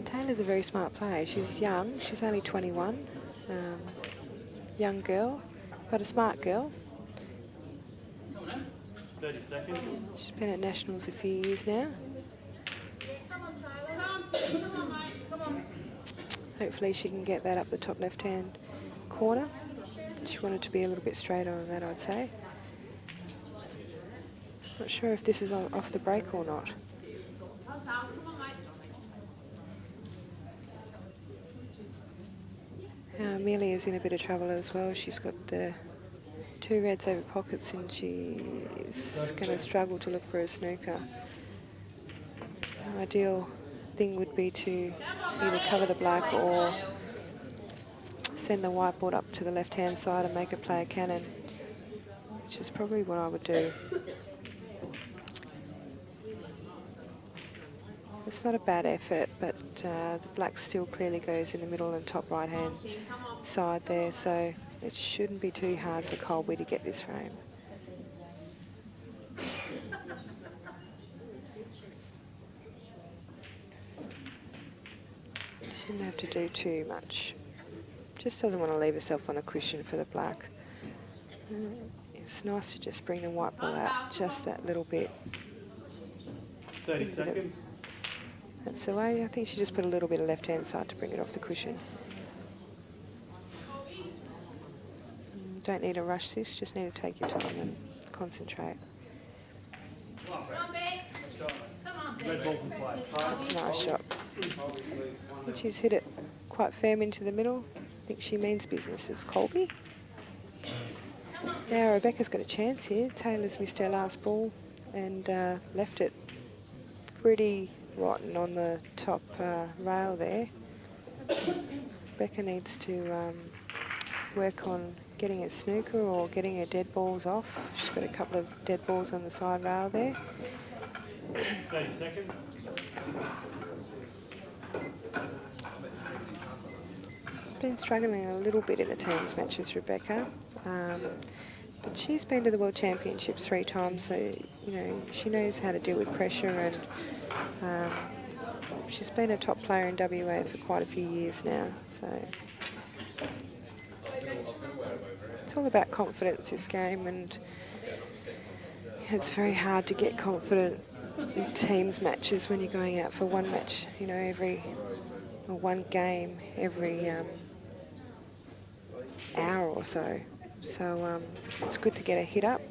Taylor's a very smart player. She's young, she's only 21, young girl, but a smart girl. 30 seconds. She's been at Nationals a few years now. Hopefully she can get that up the top left-hand corner. She wanted to be a little bit straighter on that, I'd say. Not sure if this is off the break or not. Emelia's in a bit of trouble as well. She's got the 2 reds over pockets and she's going to struggle to look for a snooker. The ideal thing would be to either cover the black or send the whiteboard up to the left-hand side and make it play a cannon, which is probably what I would do. It's not a bad effort, but the black still clearly goes in the middle and top right-hand side there, so it shouldn't be too hard for Kolbe to get this frame. Shouldn't have to do too much. Just doesn't want to leave herself on a cushion for the black. It's nice to just bring the white ball out just that little bit. 30 seconds. That's the way. I think she just put a little bit of left-hand side to bring it off the cushion. Don't need to rush this, just need to take your time and concentrate. That's a nice shot. I think she's hit it quite firm into the middle. I think she means business as Kolbe. Now Rebecca's got a chance here. Taylor's missed her last ball and left it pretty rotten on the top rail there. Rebecca needs to work on getting a snooker or getting her dead balls off. She's got a couple of dead balls on the side rail there. 30 seconds. Been struggling a little bit in the teams match with Rebecca, but she's been to the World Championships 3 times, so you know she knows how to deal with pressure, and she's been a top player in WA for quite a few years now. So it's all about confidence this game, and it's very hard to get confident in teams matches when you're going out for one match, you know, one game every hour or so. So it's good to get a hit up.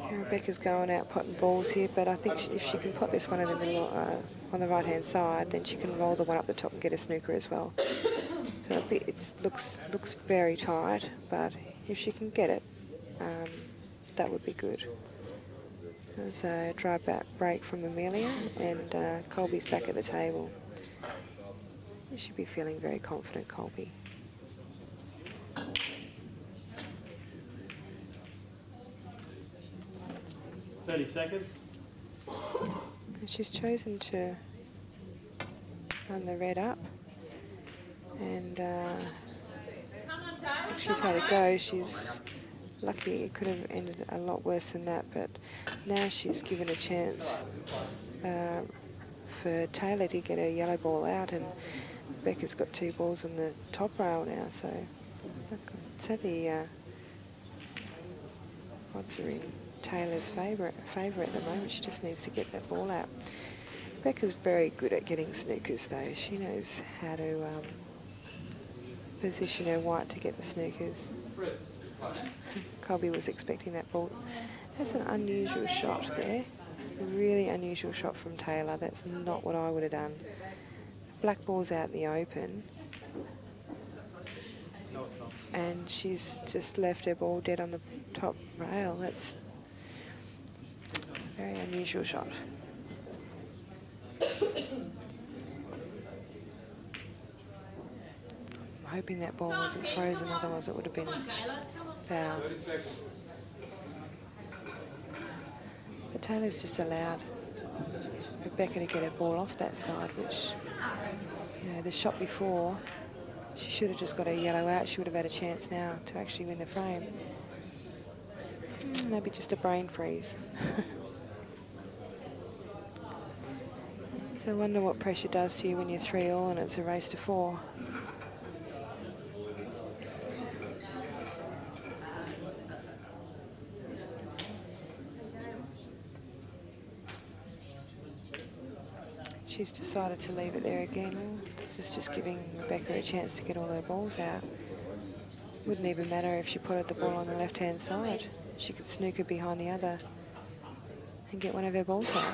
And Rebecca's going out potting balls here, but I think if she can pot this one in the middle on the right-hand side, then she can roll the one up the top and get a snooker as well. So it looks very tight, but if she can get it, that would be good. There's a dry back break from Emelia, and Kolbe's back at the table. You should be feeling very confident, Kolbe. $30 seconds. And she's chosen to run the red up, and if she's had a go, she's lucky. It could have ended a lot worse than that, but now she's given a chance for Thayre to get her yellow ball out, and Rebecca's got 2 balls on the top rail now, so I'd say the odds are in Taylor's favour at the moment. She just needs to get that ball out. Rebecca's very good at getting snookers though. She knows how to position her white to get the snookers. Kolbe was expecting that ball. That's an unusual shot there. A really unusual shot from Thayre. That's not what I would have done. The black ball's out in the open, and she's just left her ball dead on the top rail. That's a very unusual shot. I'm hoping that ball wasn't frozen, otherwise it would have been foul. But Taylor's just allowed Rebecca to get her ball off that side, which, you know, the shot before, she should have just got her yellow out. She would have had a chance now to actually win the frame. Maybe just a brain freeze. So I wonder what pressure does to you when you're 3-all and it's a race to 4. she's decided to leave it there again. This is just giving Rebecca a chance to get all her balls out. Wouldn't even matter if she put the ball on the left-hand side. She could snooker behind the other and get one of her balls out.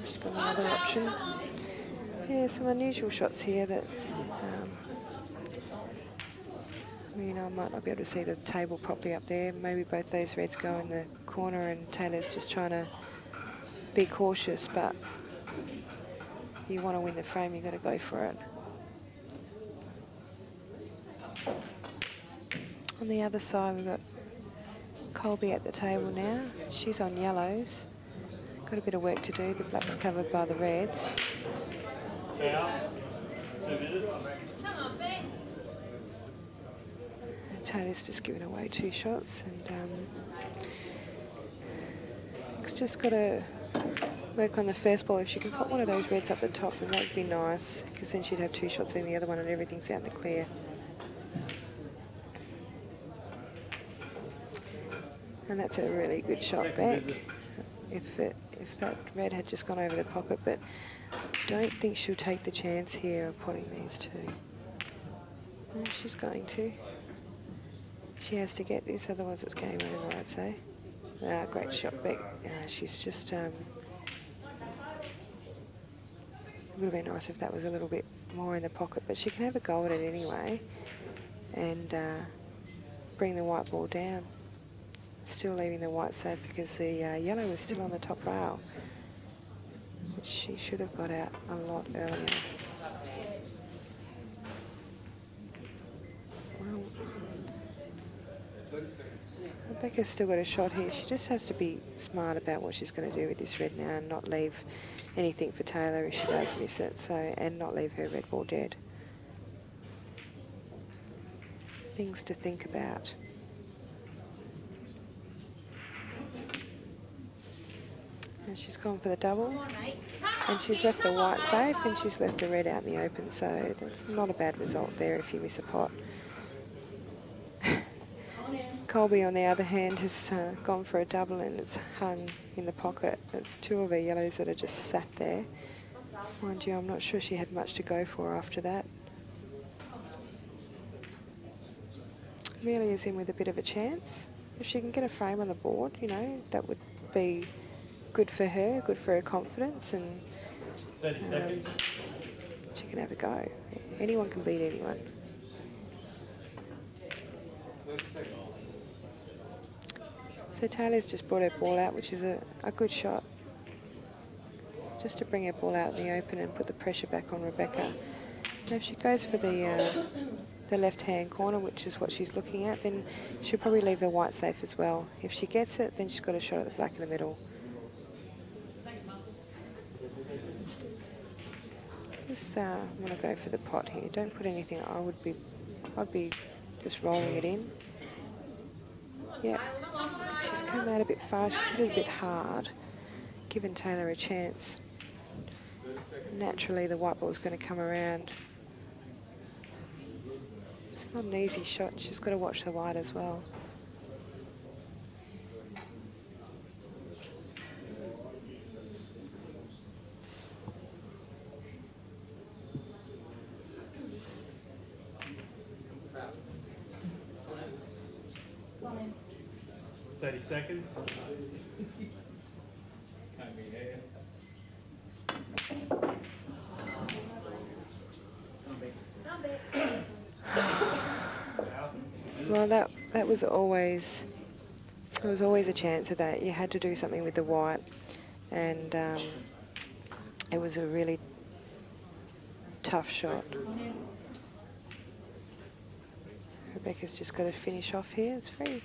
She's got another option. Yeah, some unusual shots here that, I might not be able to see the table properly up there. Maybe both those reds go in the corner and Taylor's just trying to be cautious, but you want to win the frame, you've got to go for it. On the other side, we've got Kolbe at the table now. She's on yellows. Got a bit of work to do. The black's covered by the reds. Taylor's just given away 2 shots, and Nick's just got to work on the first ball. If she can put one of those reds up the top, then that would be nice, because then she'd have 2 shots in the other one and everything's out in the clear. And that's a really good shot back. If that red had just gone over the pocket, but I don't think she'll take the chance here of putting these 2. No, she's going to. She has to get this, otherwise it's game over, I'd say. Great shot back. She's just... it would have been nice if that was a little bit more in the pocket, but she can have a go at it anyway and bring the white ball down. Still leaving the white safe because the yellow is still on the top rail, which she should have got out a lot earlier. Well, Rebecca's still got a shot here. She just has to be smart about what she's going to do with this red now and not leave anything for Taylor if she does miss it, and not leave her red ball dead. Things to think about. And she's gone for the double, and she's left the white safe, and she's left a red out in the open, so that's not a bad result there if you miss a pot. Kolbe, on the other hand, has gone for a double, and it's hung in the pocket. It's 2 of her yellows that are just sat there. Mind you, I'm not sure she had much to go for after that. Emelia's in with a bit of a chance. If she can get a frame on the board, that would be good for her confidence, and she can have a go. Anyone can beat anyone. So Taylor's just brought her ball out, which is a good shot. Just to bring her ball out in the open and put the pressure back on Rebecca. And if she goes for the left-hand corner, which is what she's looking at, then she'll probably leave the white safe as well. If she gets it, then she's got a shot at the black in the middle. Just want to go for the pot here. Don't put anything. I'd be just rolling it in. Yeah, she's come out a bit far. She's hit it a bit hard, giving Taylor a chance. Naturally, the white ball's going to come around. It's not an easy shot. She's got to watch the white as well. Seconds. Well, that was always, there was always a chance of that. You had to do something with the white, and it was a really tough shot. Rebecca's just got to finish off here. It's free.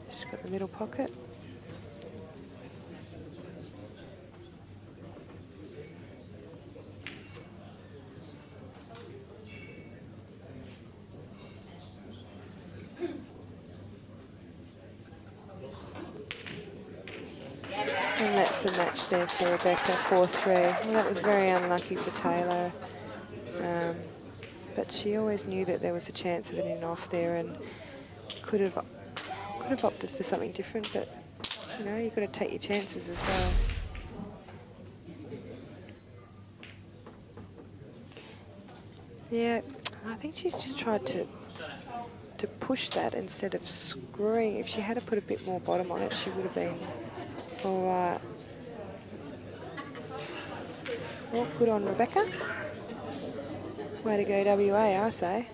She's got the middle pocket. And that's the match there for Rebecca, 4-3. Well, that was very unlucky for Taylor. But she always knew that there was a chance of it in off there, and could have opted for something different, but you know, you've got to take your chances as well. Yeah, I think she's just tried to push that instead of screwing. If she had put a bit more bottom on it, she would have been all right. Well, good on Rebecca. Way to go, WA, I say.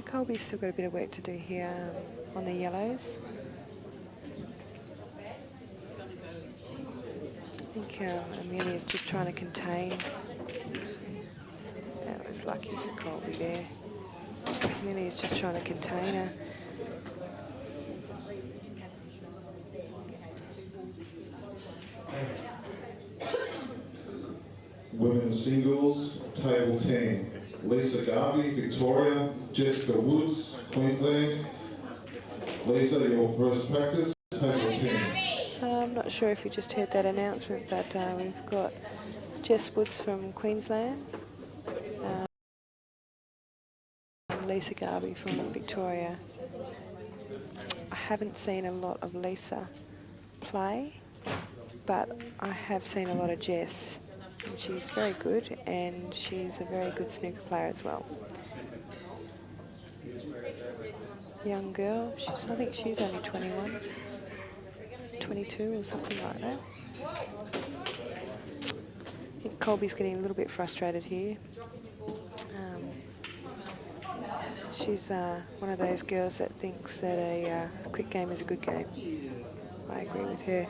Kolbe's still got a bit of work to do here on the yellows. I think Emelia's just trying to contain. That was lucky for Kolbe there. Emelia's just trying to contain her. Women's singles, table 10. Lisa Garvey, Victoria. Jessica Woods, Queensland. Lisa, your first practice, table 10. So I'm not sure if you just heard that announcement, but we've got Jess Woods from Queensland. And Lisa Garvey from Victoria. I haven't seen a lot of Lisa play, but I have seen a lot of Jess. And she's very good, and she's a very good snooker player as well. Young girl, I think she's only 21, 22 or something like that. I think Kolbe's getting a little bit frustrated here. She's one of those girls that thinks that a quick game is a good game. I agree with her.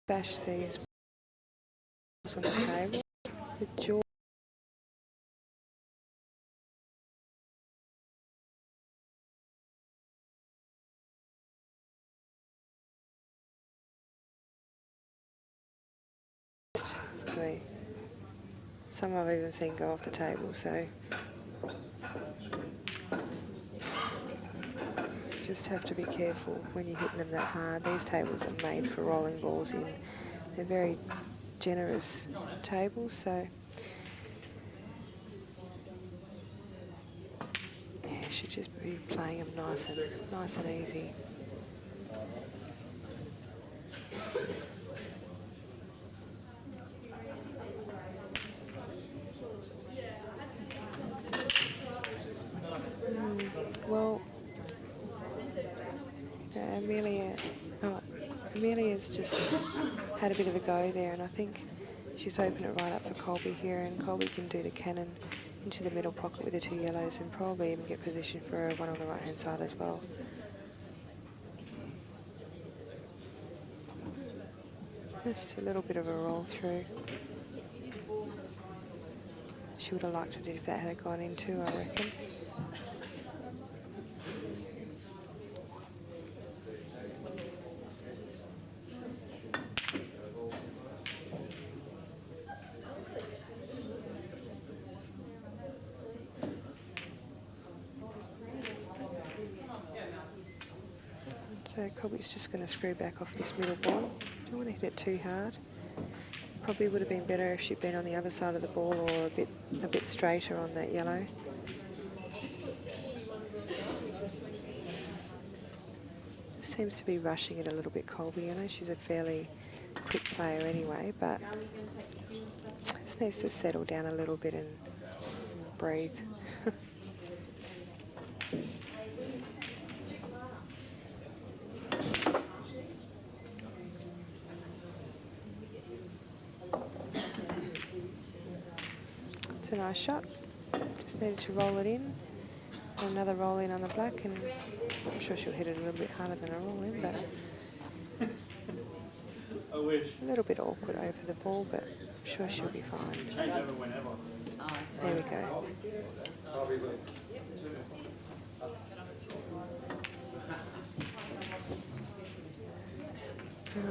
Bash these on the table with jaw. Some I've even seen go off the table, so just have to be careful when you're hitting them that hard. These tables are made for rolling balls in. They're very generous tables, so yeah, should just be playing them nice and easy. Well, Emelia's just had a bit of a go there, and I think she's opened it right up for Kolbe here, and Kolbe can do the cannon into the middle pocket with the two yellows and probably even get position for one on the right hand side as well. Just a little bit of a roll through. She would have liked it if that had gone in too, I reckon. So Kolbe's just going to screw back off this middle ball. Don't want to hit it too hard. Probably would have been better if she'd been on the other side of the ball or a bit straighter on that yellow. Seems to be rushing it a little bit, Kolbe. I know she's a fairly quick player anyway, but just needs to settle down a little bit and breathe. It's a nice shot. Just needed to roll it in. Another roll in on the black, and I'm sure she'll hit it a little bit harder than a roll in, but I wish. a little bit awkward over the ball, but I'm sure she'll be fine. Change over whenever. There we go.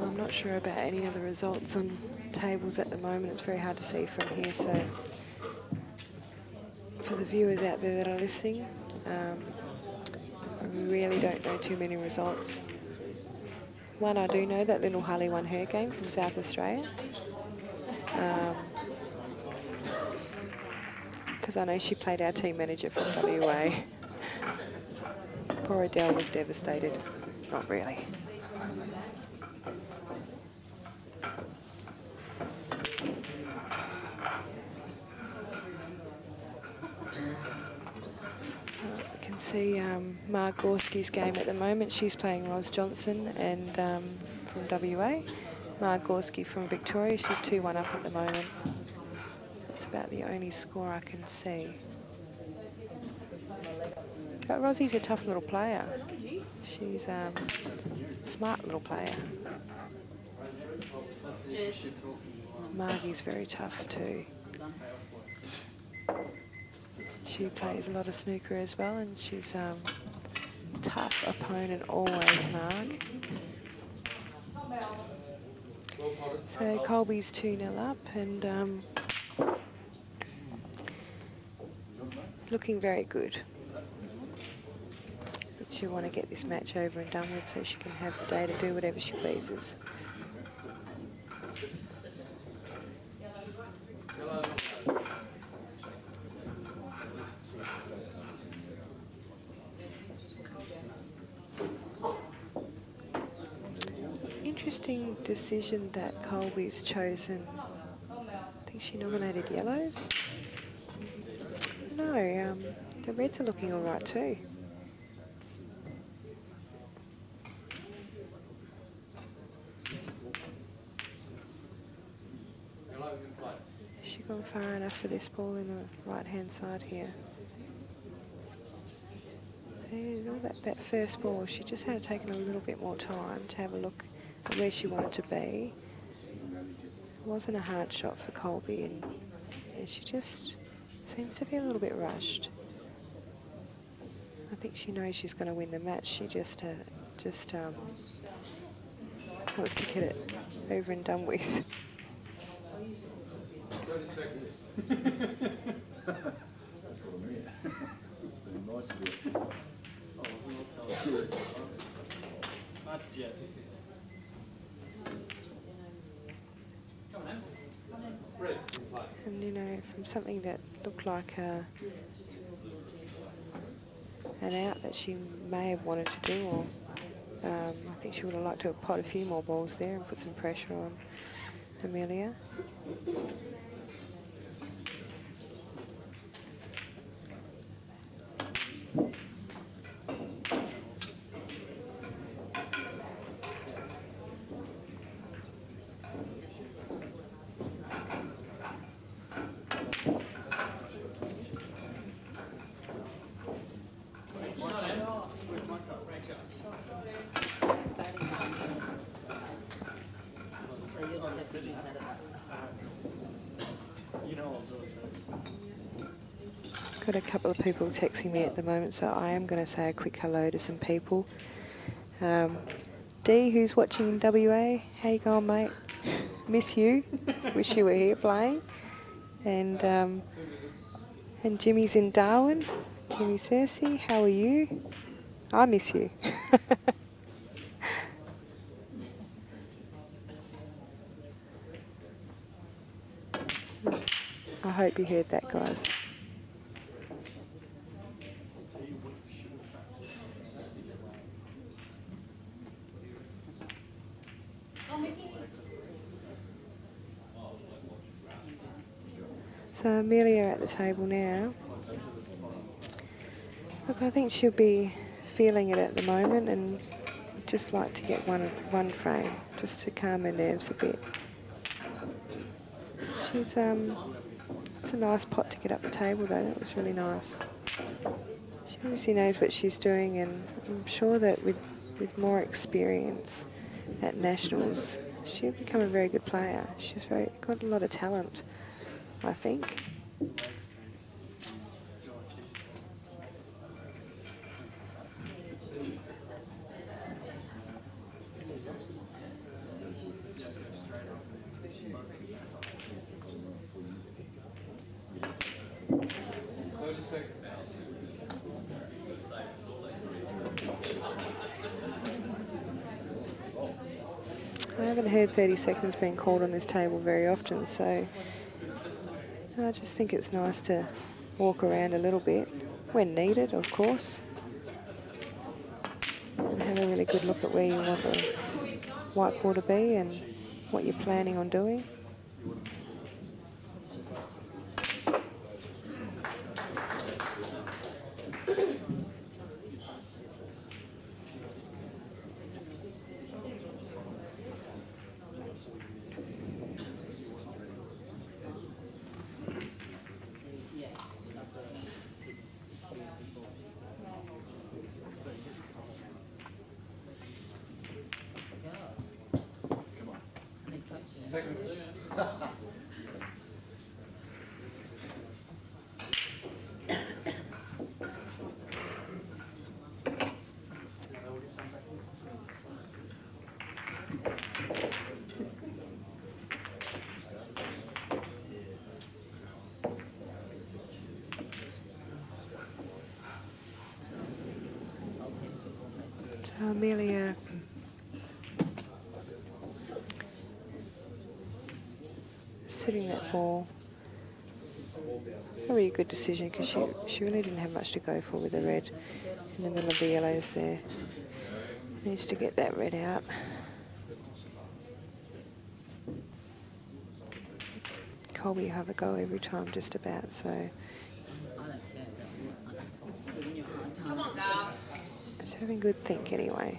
I'm not sure about any of the results on tables at the moment. It's very hard to see from here, so for the viewers out there that are listening, I really don't know too many results. One I do know, that little Harley won her game from South Australia. Because I know she played our team manager from WA. Poor Adele was devastated. Not really. See Marc Gorski's game at the moment. She's playing Ros Johnson and from WA. Marc Gorski from Victoria. She's 2-1 up at the moment. That's about the only score I can see. But Rossie's a tough little player. She's a smart little player. Margie's very tough too. She plays a lot of snooker as well, and she's tough opponent always, Marc. So Kolbe's 2-0 up, and looking very good. But she'll want to get this match over and done with so she can have the day to do whatever she pleases. Interesting decision that Kolbe's chosen. I think she nominated yellows. No, the reds are looking all right too. Has she gone far enough for this ball in the right-hand side here? That first ball, she just had taken a little bit more time to have a look at where she wanted to be. It wasn't a hard shot for Kolbe, and she just seems to be a little bit rushed. I think she knows she's going to win the match. She just wants to get it over and done with. 30 seconds. That's what I mean. It's been nice of you. That's Jess. And you know, from something that looked like an out that she may have wanted to do, or I think she would have liked to have pot a few more balls there and put some pressure on Emelia. Got a couple of people texting me at the moment, so I am going to say a quick hello to some people. D, who's watching in WA, how you going, mate? Miss you. Wish you were here playing. And Jimmy's in Darwin. Jimmy Cersei, how are you? I miss you. I hope you heard that, guys. So Emelia at the table now. Look, I think she'll be feeling it at the moment and just like to get one frame just to calm her nerves a bit. She's it's a nice pot to get up the table though. That was really nice. She obviously knows what she's doing, and I'm sure that with more experience at nationals, she'll become a very good player. She's got a lot of talent, I think. I haven't heard 30 seconds being called on this table very often, so I just think it's nice to walk around a little bit, when needed, of course, and have a really good look at where you want the white ball to be and what you're planning on doing. Emelia sitting that ball. A really good decision because she really didn't have much to go for with the red in the middle of the yellows there. Needs to get that red out. Kolbe have a go every time just about, so it's having a good think anyway.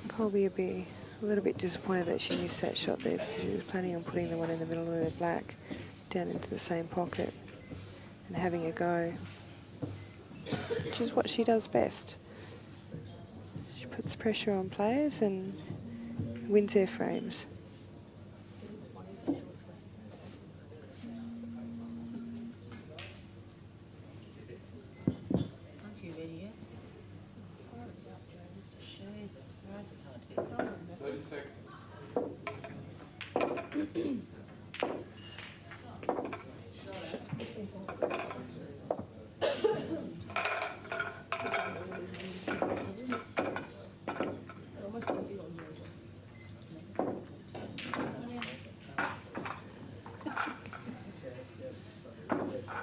Kolbe would be a little bit disappointed that she missed that shot there because she was planning on putting the one in the middle of the black down into the same pocket and having a go, which is what she does best. She puts pressure on players and wins their frames.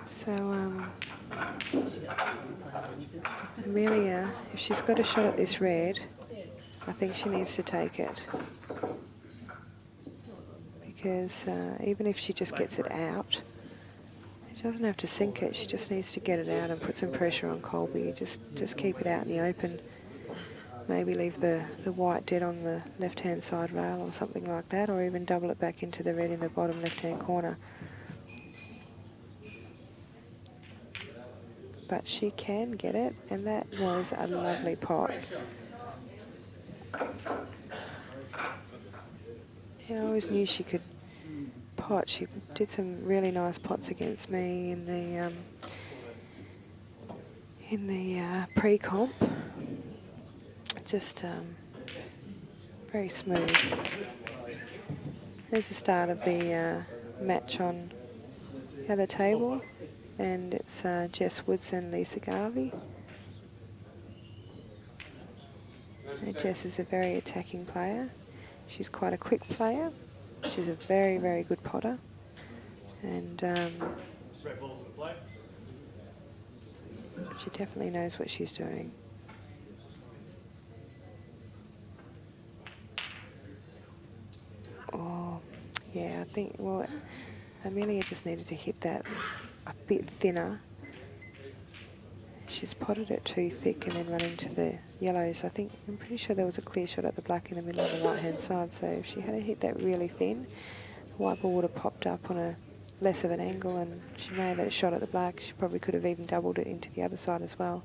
So, Emelia, if she's got a shot at this red, I think she needs to take it. Because even if she just gets it out, she doesn't have to sink it. She just needs to get it out and put some pressure on Kolbe. Just keep it out in the open. Maybe leave the white dead on the left-hand side rail or something like that, or even double it back into the red in the bottom left-hand corner. But she can get it, and that was a lovely pot. Yeah, I always knew she could pot. She did some really nice pots against me in the pre-comp. Just very smooth. There's the start of the match on the other table. And it's Jess Woods and Lisa Garvey. Jess is a very attacking player. She's quite a quick player. She's a very, very good potter. And she definitely knows what she's doing. Oh, yeah, I think, well, Emelia just needed to hit that a bit thinner. She's potted it too thick and then run into the yellows. I'm pretty sure there was a clear shot at the black in the middle on the right-hand side, so if she had hit that really thin, the white ball would have popped up on a less of an angle, and she may have had a shot at the black. She probably could have even doubled it into the other side as well.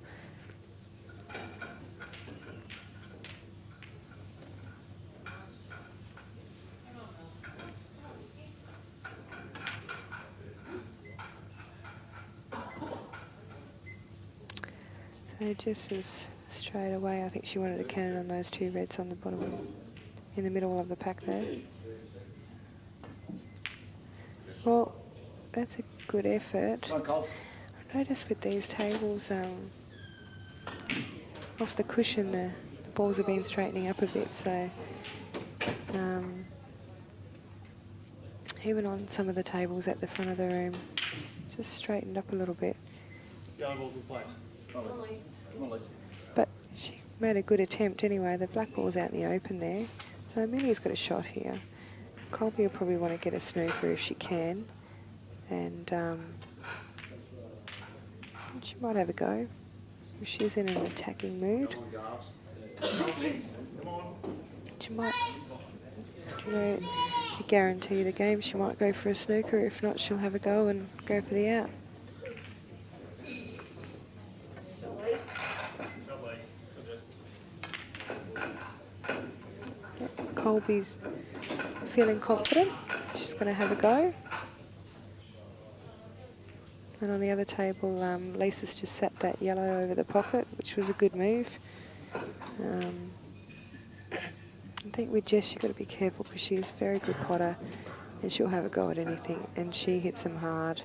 So just as straight away, I think she wanted a cannon on those two reds on the bottom, in the middle of the pack there. Well, that's a good effort. I noticed with these tables, off the cushion, the balls have been straightening up a bit, so even on some of the tables at the front of the room, just straightened up a little bit. Yellow balls in play. But she made a good attempt anyway. The black ball's out in the open there. So Amelia's got a shot here. Kolbe will probably want to get a snooker if she can. And she might have a go if she's in an attacking mood. She might, I guarantee the game she might go for a snooker. If not, she'll have a go and go for the out. Kolbe's feeling confident. She's going to have a go. And on the other table, Lisa's just set that yellow over the pocket, which was a good move. I think with Jess, you've got to be careful because she's a very good potter and she'll have a go at anything, and she hits them hard.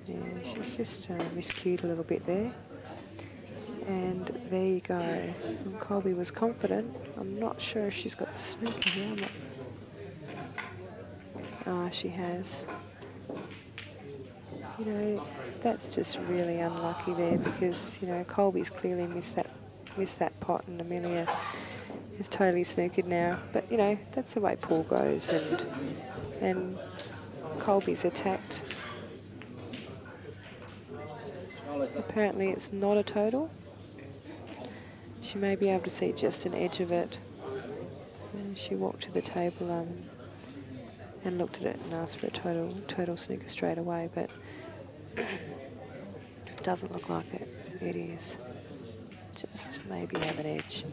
Yeah, she's just miscued a little bit there. And there you go. And Kolbe was confident. I'm not sure if she's got the snooker here. She has. You know, that's just really unlucky there because, you know, Kolbe's clearly missed that pot, and Emelia is totally snookered now. But, you know, that's the way Poole goes, and Kolbe's attacked. Apparently it's not a total. She may be able to see just an edge of it. And she walked to the table and looked at it and asked for a total snooker straight away, but it doesn't look like it. It is. Just maybe have an edge.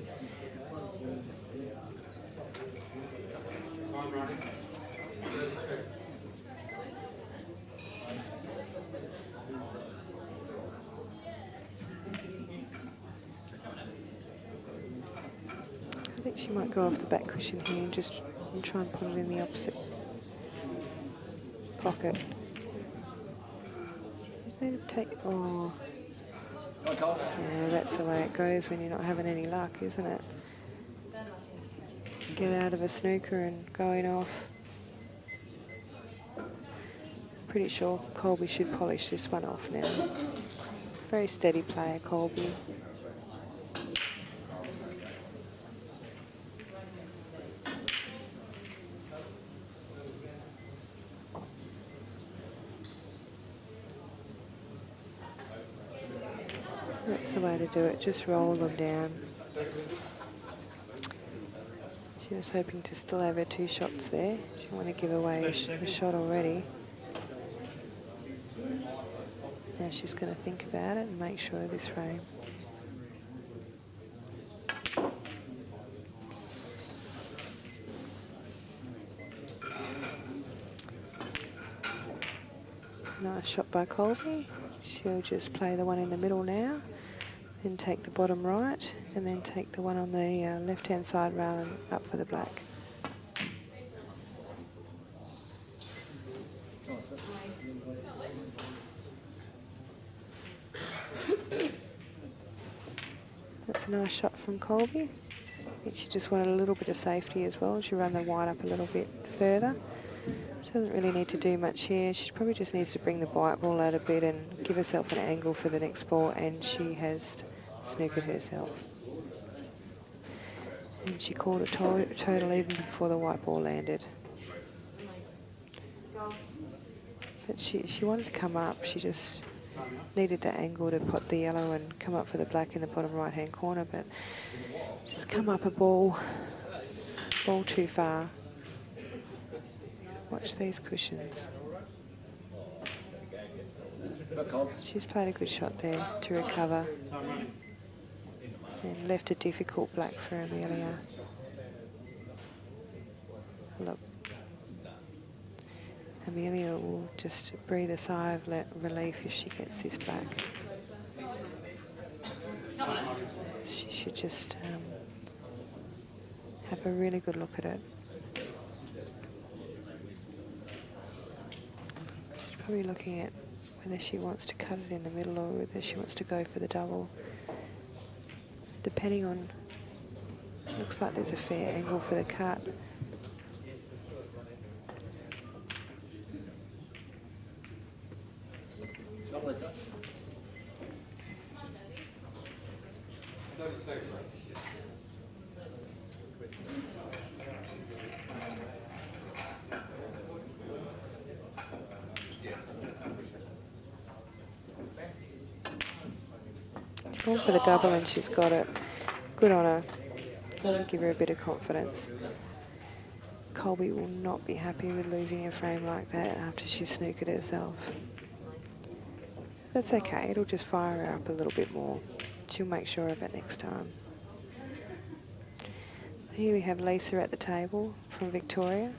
I think she might go off the back cushion here and just try and put it in the opposite pocket. They take, oh. Yeah, that's the way it goes when you're not having any luck, isn't it? Get out of a snooker and going off. Pretty sure Kolbe should polish this one off now. Very steady player, Kolbe. That's the way to do it, just roll them down. She was hoping to still have her 2 shots there. She didn't want to give away a shot already. Now she's going to think about it and make sure of this frame. Nice shot by Kolbe. She'll just play the one in the middle now, then take the bottom right, and then take the one on the left-hand side rather than up for the black. That's a nice shot from Kolbe. I think she just wanted a little bit of safety as well. She ran the white up a little bit further. She doesn't really need to do much here. She probably just needs to bring the white ball out a bit and give herself an angle for the next ball, and she has snookered herself. And she called it total even before the white ball landed. But she wanted to come up. She just needed that angle to put the yellow and come up for the black in the bottom right-hand corner, but she's come up a ball too far. Watch these cushions. She's played a good shot there to recover and left a difficult black for Emelia. Look, Emelia will just breathe a sigh of relief if she gets this black. She should just have a really good look at it. She's probably looking at whether she wants to cut it in the middle or whether she wants to go for the double. Depending on, looks like there's a fair angle for the cut. She's gone for the double and she's got it. Good on her. That'll give her a bit of confidence. Kolbe will not be happy with losing a frame like that after she's snookered herself. That's okay, it'll just fire her up a little bit more. She'll make sure of it next time. Here we have Lisa at the table from Victoria.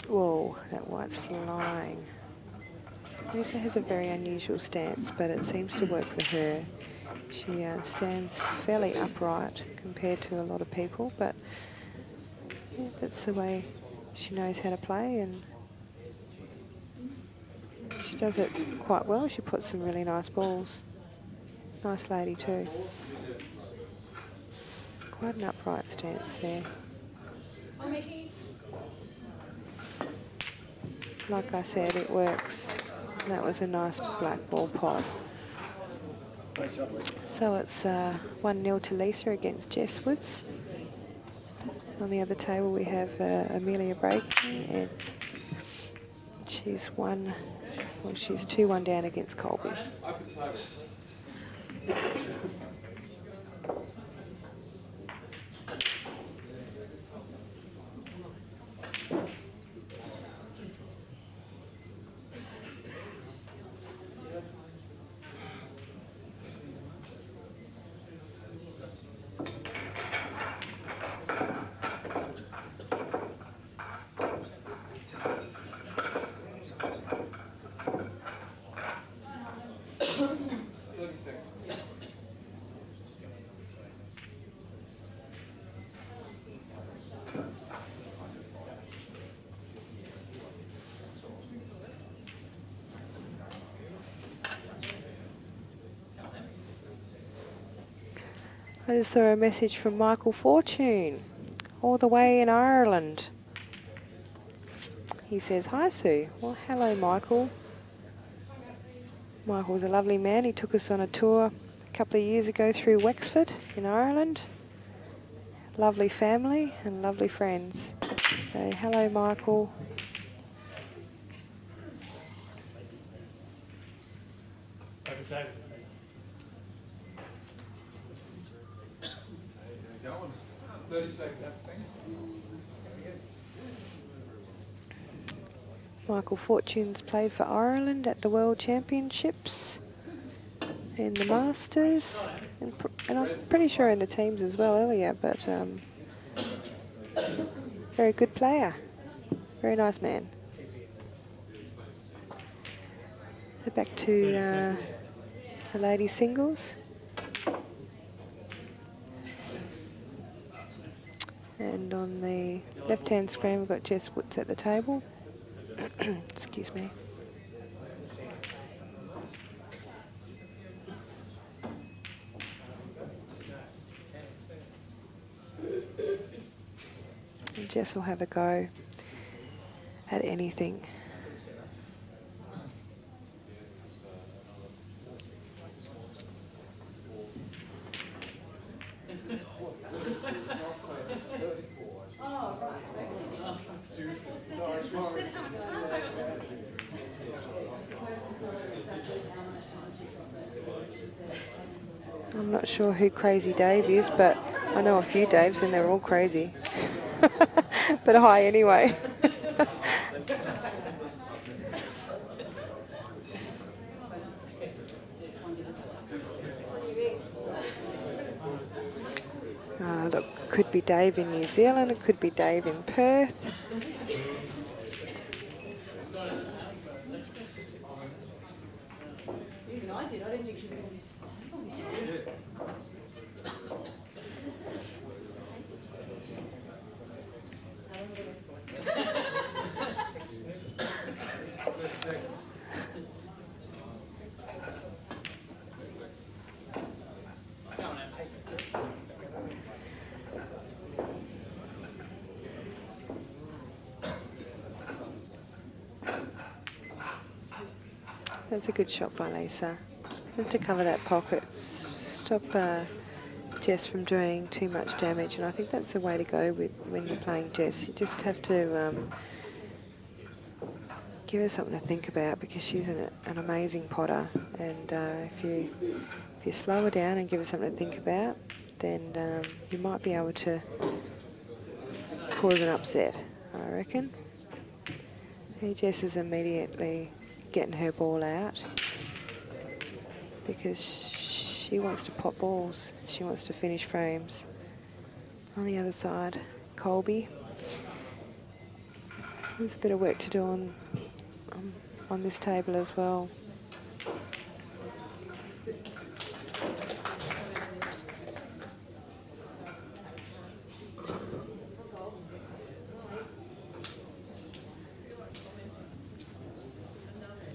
Whoa, that white's flying. Lisa has a very unusual stance, but it seems to work for her. She stands fairly upright compared to a lot of people, but yeah, that's the way she knows how to play, and she does it quite well. She puts some really nice balls. Nice lady too. Quite an upright stance there. Like I said, it works. That was a nice black ball pot. So it's 1-0 to Lisa against Jess Woods. On the other table we have Emelia breaking, and she's 2-1 down against Kolbe. I just saw a message from Michael Fortune, all the way in Ireland. He says, "Hi Sue." Well, hello Michael. Michael's a lovely man. He took us on a tour a couple of years ago through Wexford in Ireland. Lovely family and lovely friends. So, hello Michael. Michael Fortune's played for Ireland at the World Championships and the Masters, and I'm pretty sure in the teams as well earlier, but very good player, very nice man. So back to the ladies singles. And on the left-hand screen, we've got Jess Woods at the table. Excuse me. Jess will have a go at anything. I'm not sure who Crazy Dave is, but I know a few Daves and they're all crazy. But hi anyway. Look, it could be Dave in New Zealand, it could be Dave in Perth. Even I did. I didn't think she was going to be That's a good shot by Lisa. Just to cover that pocket, stop Jess from doing too much damage, and I think that's the way to go with when you're playing Jess. You just have to give her something to think about, because she's an amazing potter, and if you slow her down and give her something to think about, then you might be able to cause an upset, I reckon. Hey, Jess is immediately getting her ball out because she wants to pop balls. She wants to finish frames. On the other side, Kolbe. There's a bit of work to do on this table as well.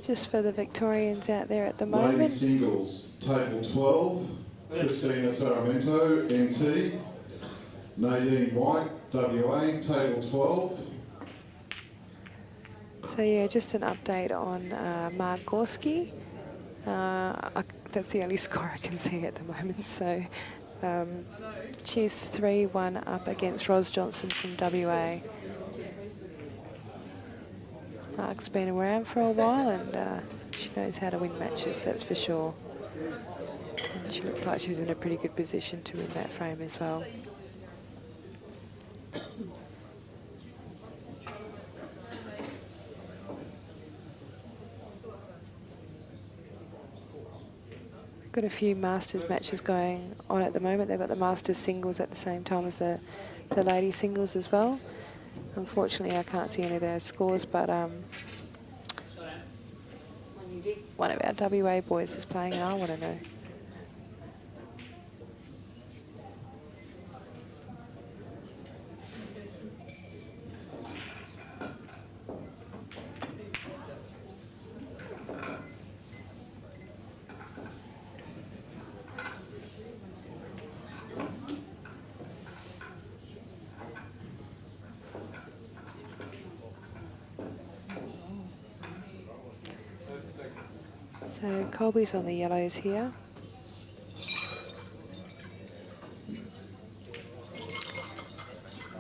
Just for the Victorians out there at the moment. Ladies singles, table 12, Christina Saramento, NT, Nadine White, WA, table 12. So yeah, just an update on Marc Gorski. That's the only score I can see at the moment. So she's 3-1 up against Ros Johnson from WA. Marc's been around for a while, and she knows how to win matches, that's for sure. And she looks like she's in a pretty good position to win that frame as well. Got a few Masters matches going on at the moment. They've got the Masters singles at the same time as the ladies singles as well. Unfortunately, I can't see any of those scores, but one of our WA boys is playing, and I want to know. So Kolbe's on the yellows here.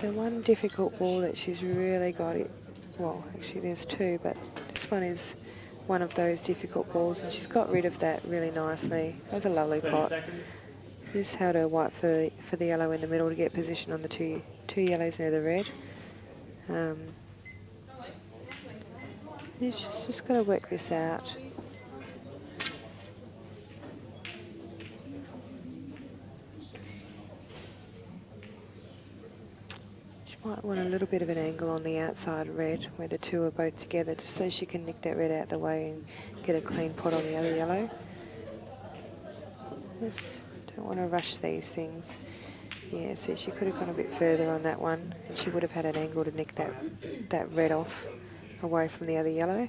The one difficult ball that she's really got it, well, actually there's two, but this one is one of those difficult balls, and she's got rid of that really nicely. That was a lovely pot. Just held her white for the yellow in the middle to get position on the two yellows near the red. She's just got to work this out. Might want a little bit of an angle on the outside red where the two are both together, just so she can nick that red out the way and get a clean pot on the other yellow. Just don't want to rush these things. Yeah, see, she could have gone a bit further on that one, and she would have had an angle to nick that red off away from the other yellow.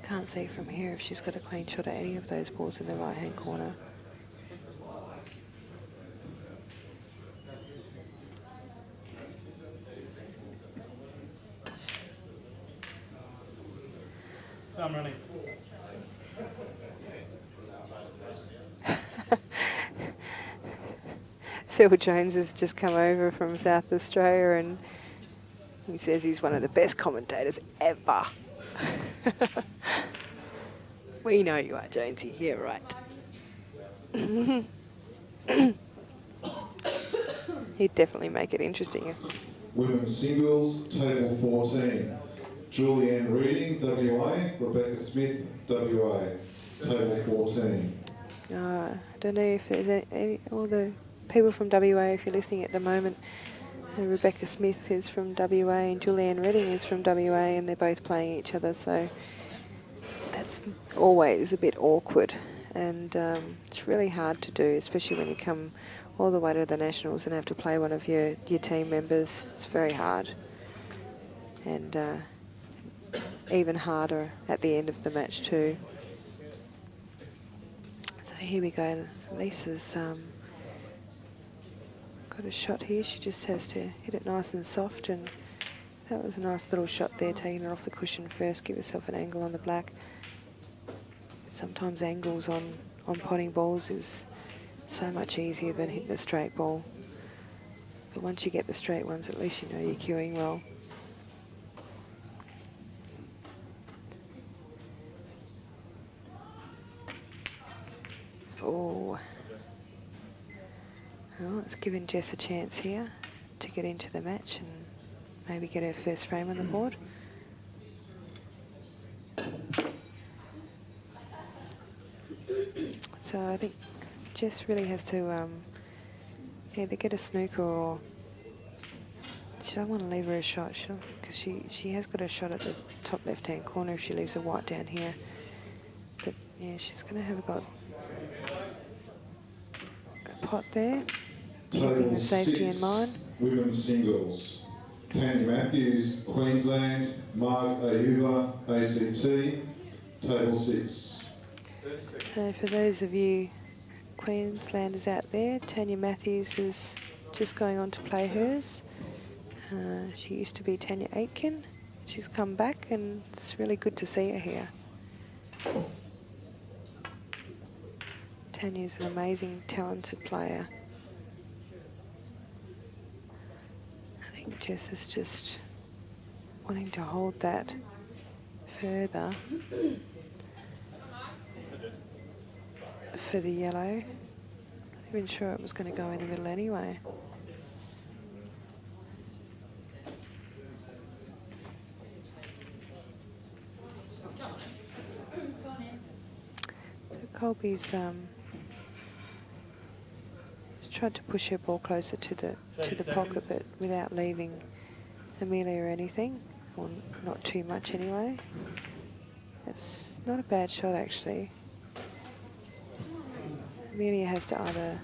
Can't see from here if she's got a clean shot at any of those balls in the right-hand corner. I'm running. Phil Jones has just come over from South Australia and he says he's one of the best commentators ever. We know you are, Jonesy. Yeah, right. He'd definitely make it interesting. Women's singles, table 14. Julianne Reading, WA. Rebecca Smith, WA. Table 14. I don't know if there's all the people from WA, if you're listening at the moment. Rebecca Smith is from WA and Julianne Reading is from WA, and they're both playing each other, so that's always a bit awkward. And it's really hard to do, especially when you come all the way to the Nationals and have to play one of your team members. It's very hard. And even harder at the end of the match too. So here we go. Lisa's got a shot here. She just has to hit it nice and soft, and that was a nice little shot there, taking it off the cushion first, give yourself an angle on the black. Sometimes angles on potting balls is so much easier than hitting a straight ball. But once you get the straight ones, at least you know you're cueing well. Oh. Well, it's given Jess a chance here to get into the match and maybe get her first frame on the board. So I think Jess really has to either get a snooker or she doesn't want to leave her a shot because she has got a shot at the top left-hand corner if she leaves a white down here. But yeah, she's going to have got a pot there, keeping the safety in mind. Women's singles. Tanya Matthews, Queensland. Marc Ayuba, ACT. Table 6. So for those of you Queenslanders out there, Tanya Matthews is just going on to play hers. She used to be Tanya Aitken. She's come back and it's really good to see her here. Tanya's an amazing, talented player. I think Jess is just wanting to hold that further for the yellow. Not even sure it was going to go in the middle anyway. So Kolbe's tried to push her ball closer to the pocket, but without leaving Emelia or anything, or not too much anyway. It's not a bad shot actually. Emelia has to either,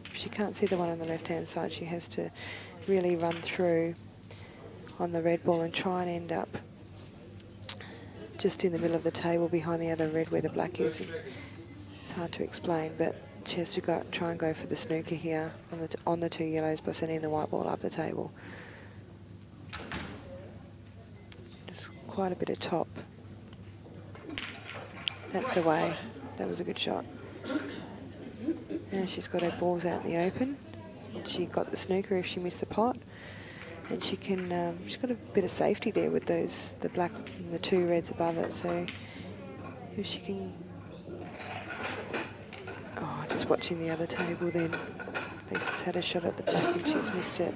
if she can't see the one on the left-hand side, she has to really run through on the red ball and try and end up just in the middle of the table behind the other red where the black is. It's hard to explain, but she has to try and go for the snooker here on the two yellows by sending the white ball up the table. Just quite a bit of top. That's the way. That was a good shot. And she's got her balls out in the open. She got the snooker if she missed the pot. And she can, she's got a bit of safety there with the black and the two reds above it. So if she can, just watching the other table then. Lisa's had a shot at the black and she's missed it.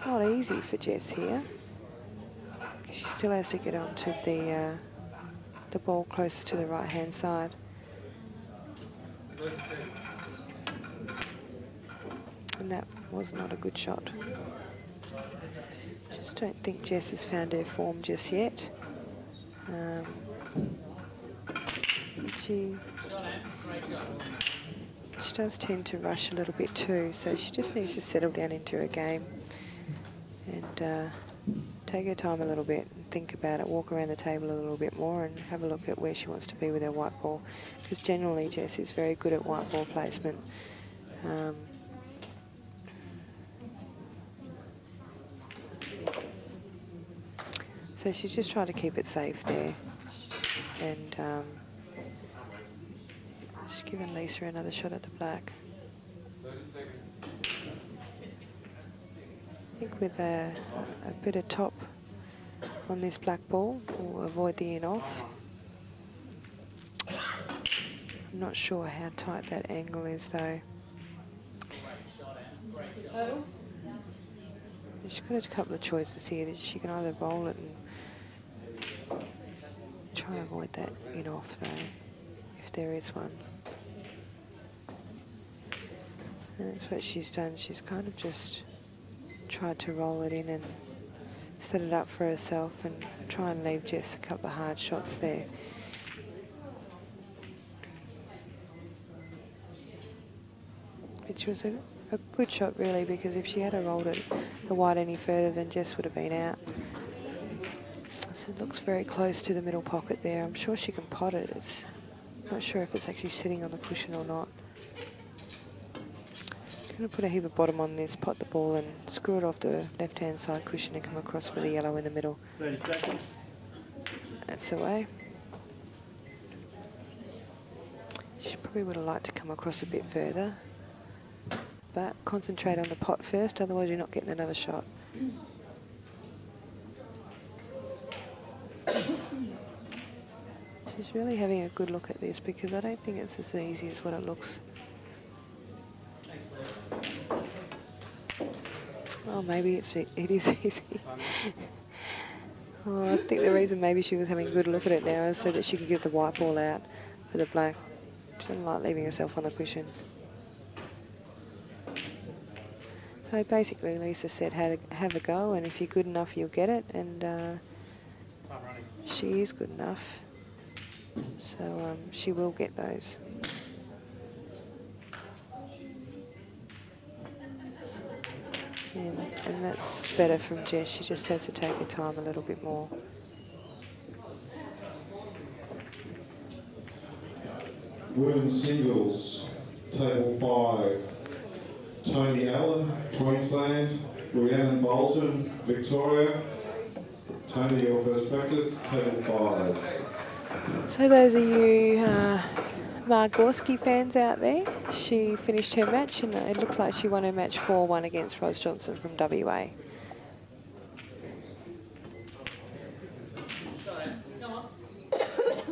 Not easy for Jess here. She still has to get onto the ball closer to the right-hand side. And that was not a good shot. Just don't think Jess has found her form just yet. She does tend to rush a little bit too, so she just needs to settle down into her game and take her time a little bit and think about it, walk around the table a little bit more and have a look at where she wants to be with her white ball, because generally Jess is very good at white ball placement. So she's just trying to keep it safe there. And she's given Lisa another shot at the black. I think with a bit of top on this black ball, we'll avoid the in off. I'm not sure how tight that angle is though. She's got a couple of choices here. She can either roll it and try and avoid that in off though, if there is one. And that's what she's done. She's kind of just tried to roll it in and set it up for herself and try and leave Jess a couple of hard shots there. Which was a good shot really, because if she had rolled it the white any further, then Jess would have been out. So it looks very close to the middle pocket there. I'm sure she can pot it. It's not sure if it's actually sitting on the cushion or not. I'm going to put a heap of bottom on this, pot the ball and screw it off the left-hand side cushion and come across for the yellow in the middle. 30 seconds. That's the way. She probably would have liked to come across a bit further, but concentrate on the pot first, otherwise you're not getting another shot. She's really having a good look at this, because I don't think it's as easy as what it looks. Oh, maybe it is easy. Oh, I think the reason maybe she was having a good look at it now is so that she could get the white ball out for the black. She doesn't like leaving herself on the cushion. So basically Lisa said have a go, and if you're good enough you'll get it, and she is good enough, so she will get those. And that's better from Jess. She just has to take her time a little bit more. Women's singles, table 5. Tony Allen, Queensland. Rhiannon Bolton, Victoria. Tony, your first practice, table 5. So those of you Marc fans out there, she finished her match, and it looks like she won her match 4-1 against Ros Johnson from WA.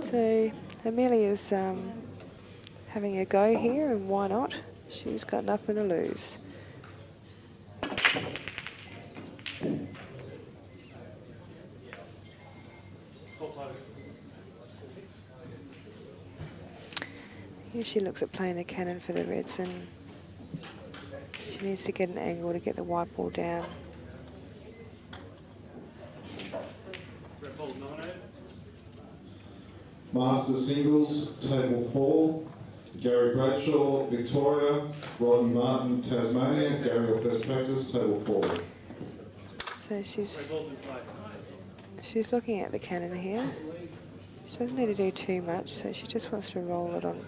So Emelia's having a go here, and why not? She's got nothing to lose. Here she looks at playing the cannon for the Reds, and she needs to get an angle to get the white ball down. Masters singles, table 4. Gary Bradshaw, Victoria. Rodney Martin, Tasmania. Gary, your first practice, table 4. So she's looking at the cannon here. She doesn't need to do too much, so she just wants to roll it on.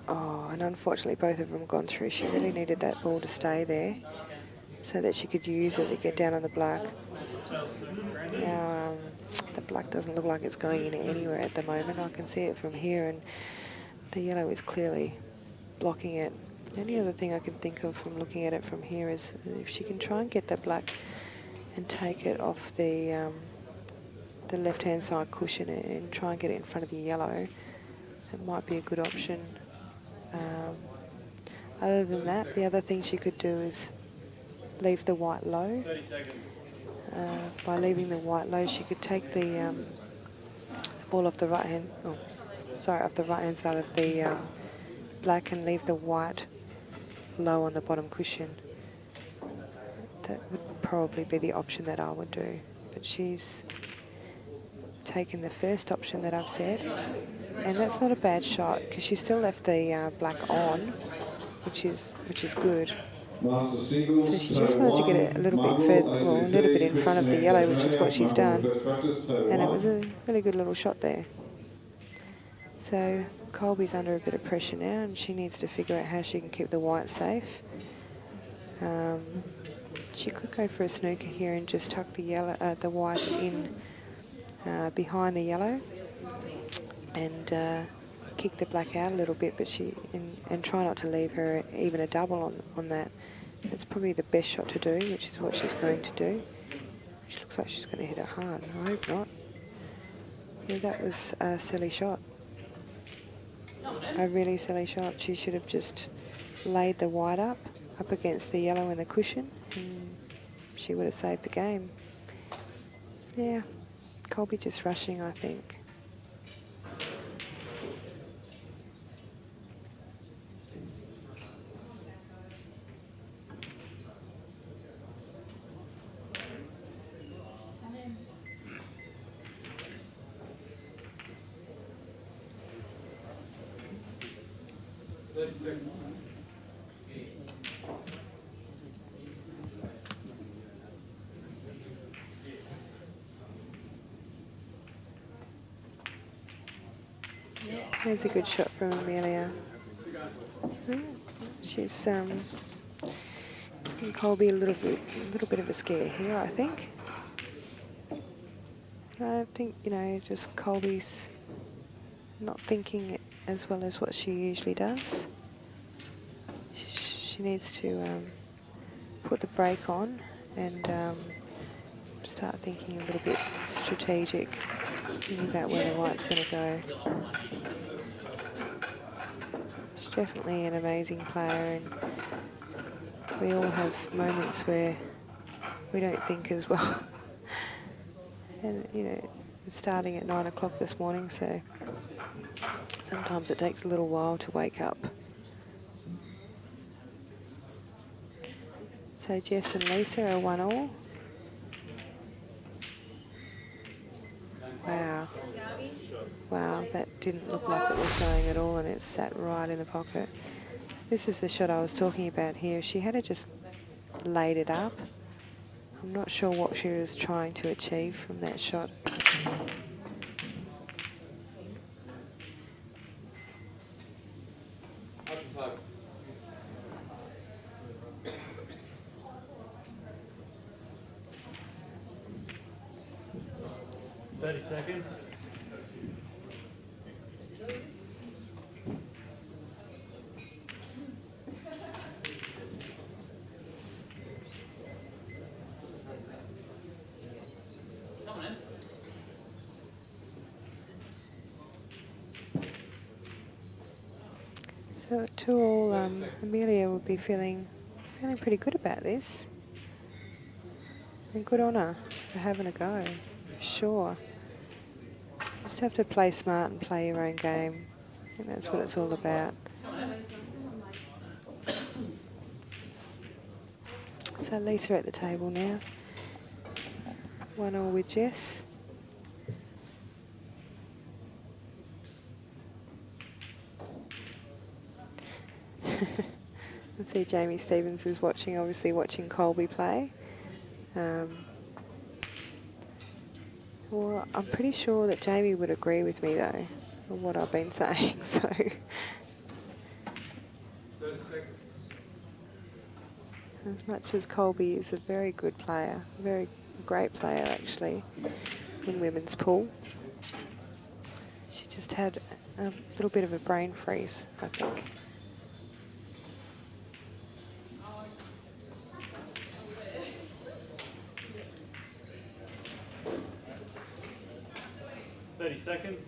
Oh, and unfortunately both of them gone through. She really needed that ball to stay there so that she could use it to get down on the black. Now, the black doesn't look like it's going in anywhere at the moment. I can see it from here, and the yellow is clearly blocking it. The only other thing I can think of from looking at it from here is if she can try and get the black and take it off the left-hand side cushion and try and get it in front of the yellow, that might be a good option. Other than that, the other thing she could do is leave the white low. By leaving the white low, she could take the ball off the right-hand, off the right-hand side of the black and leave the white low on the bottom cushion. That would probably be the option that I would do. But she's taken the first option that I've said, and that's not a bad shot because she still left the black on, which is good. So she just wanted to get it a little bit further, well, a little bit in front of the yellow, which is what she's done, and it was a really good little shot there. So Kolbe's under a bit of pressure now, and she needs to figure out how she can keep the white safe. She could go for a snooker here and just tuck the yellow, the white in behind the yellow and kick the black out a little bit, but and try not to leave her even a double on that. That's probably the best shot to do, which is what she's going to do. She looks like she's going to hit it hard. I hope not. Yeah, that was a silly shot. A really silly shot. She should have just laid the white up against the yellow and the cushion, and she would have saved the game. Yeah, Kolbe just rushing, I think. There's a good shot from Emelia. She's giving Kolbe a little bit of a scare here, I think. I think, you know, just Kolbe's not thinking it as well as what she usually does. She needs to put the brake on and start thinking a little bit strategic, thinking about where the white's going to go. She's definitely an amazing player, and we all have moments where we don't think as well. And, you know, it's starting at 9 o'clock this morning, so sometimes it takes a little while to wake up. So Jess and Lisa are 1-1. Wow. Wow, that didn't look like it was going at all, and it sat right in the pocket. This is the shot I was talking about here. She had just laid it up. I'm not sure what she was trying to achieve from that shot. Open table. 30 seconds. So at 2-all, Emelia would be feeling pretty good about this. And good on her for having a go, for sure. Just have to play smart and play your own game. I think that's what it's all about. So Lisa at the table now. 1-all with Jess. Let's see, Jamie Stevens is watching, obviously watching Kolbe play. Well, I'm pretty sure that Jamie would agree with me though, on what I've been saying, so. 30 seconds. As much as Kolbe is a very good player, a very great player actually, in women's pool, she just had a little bit of a brain freeze, I think. Seconds.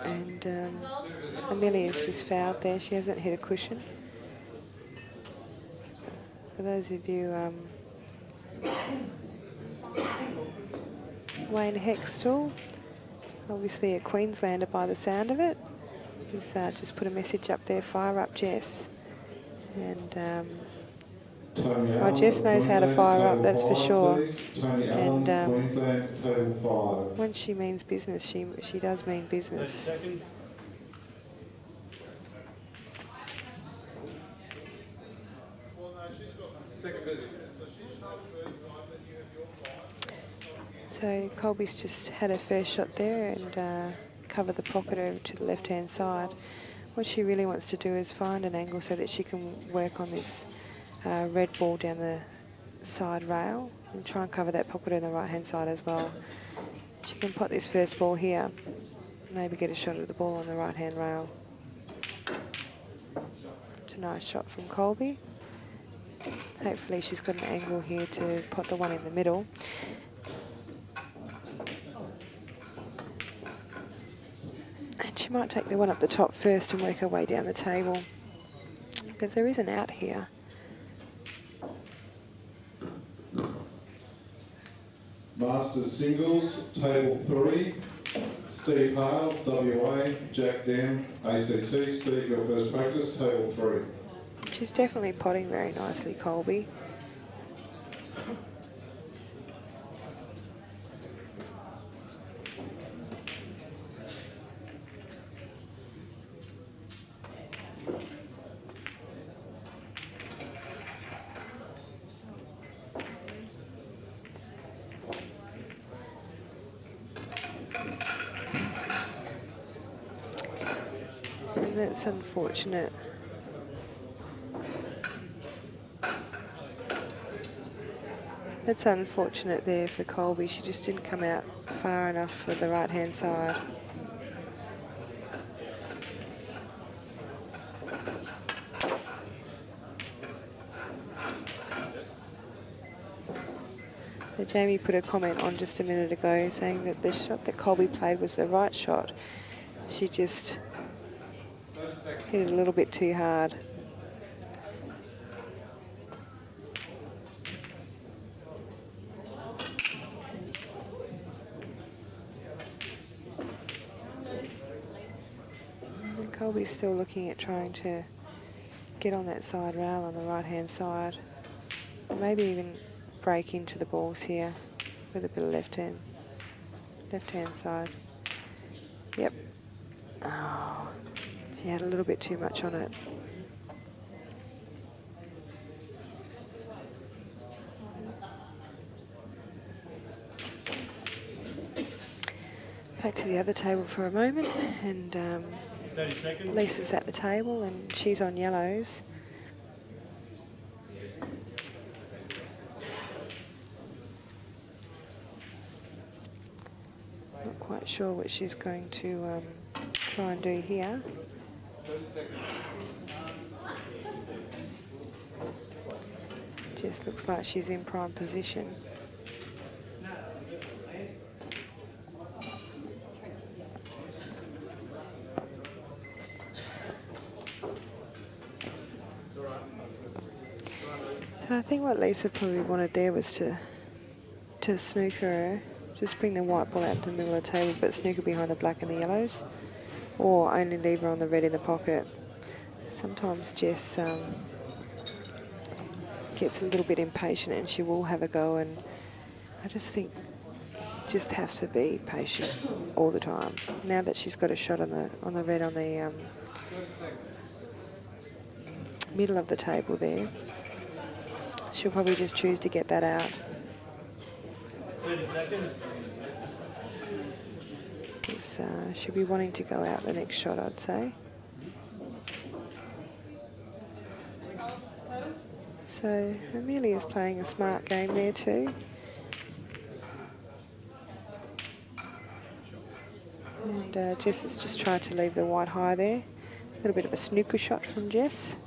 And Emelia's just fouled there. She hasn't hit a cushion. For those of you, Wayne Hextall, obviously a Queenslander by the sound of it. He's just put a message up there, fire up Jess. And Jess knows how to fire up, that's for sure. And when she means business, she does mean business. So Kolbe's just had her first shot there and covered the pocket over to the left-hand side. What she really wants to do is find an angle so that she can work on this red ball down the side rail and try and cover that pocket on the right hand side as well. She can pot this first ball here, maybe get a shot at the ball on the right hand rail. It's a nice shot from Kolbe. Hopefully she's got an angle here to pot the one in the middle. And she might take the one up the top first and work her way down the table, because there is an out here. Masters singles, table 3, Steve Hale, WA, Jack Dam, ACT. Steve, your first practice, table 3. She's definitely potting very nicely, Kolbe. And that's unfortunate. That's unfortunate there for Kolbe. She just didn't come out far enough for the right-hand side. So Jamie put a comment on just a minute ago saying that the shot that Kolbe played was the right shot. She just hit it a little bit too hard. Kolbe's still looking at trying to get on that side rail on the right-hand side. Or maybe even break into the balls here with a bit of left-hand side. Yep. Oh, she had a little bit too much on it. Back to the other table for a moment, and Lisa's at the table and she's on yellows. Not quite sure what she's going to try and do here. Just looks like she's in prime position. I think what Lisa probably wanted there was to snooker her, just bring the white ball out to the middle of the table, but snooker behind the black and the yellows, or only leave her on the red in the pocket. Sometimes Jess gets a little bit impatient and she will have a go, and I just think you just have to be patient all the time. Now that she's got a shot on the red on the middle of the table there, she'll probably just choose to get that out. 30 seconds. She'll be wanting to go out the next shot, I'd say. So Emelia's playing a smart game there too. And Jess has just tried to leave the white high there. A little bit of a snooker shot from Jess.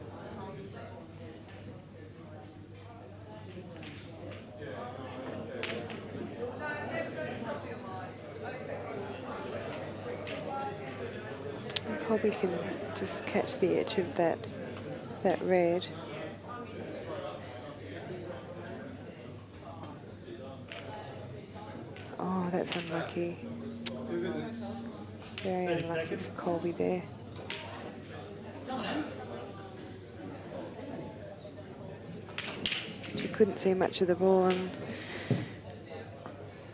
Probably can just catch the edge of that red. Oh, that's unlucky. Very unlucky for Kolbe there. She couldn't see much of the ball, and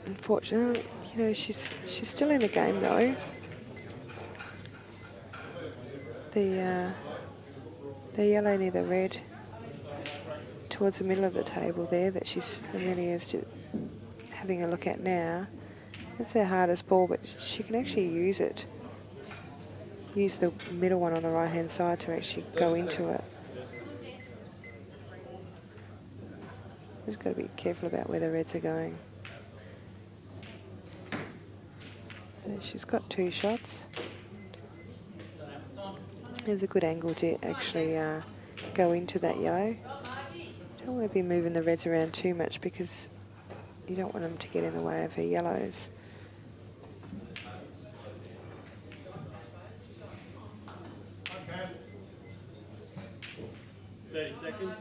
unfortunately, you know, she's still in the game though. The yellow near the red towards the middle of the table there that Emelia's just having a look at now. That's her hardest ball, but she can actually use it. use the middle one on the right-hand side to actually go into it. Just got to be careful about where the reds are going. She's got 2 shots. There's a good angle to actually go into that yellow. Don't want to be moving the reds around too much because you don't want them to get in the way of her yellows. Okay. 30 seconds.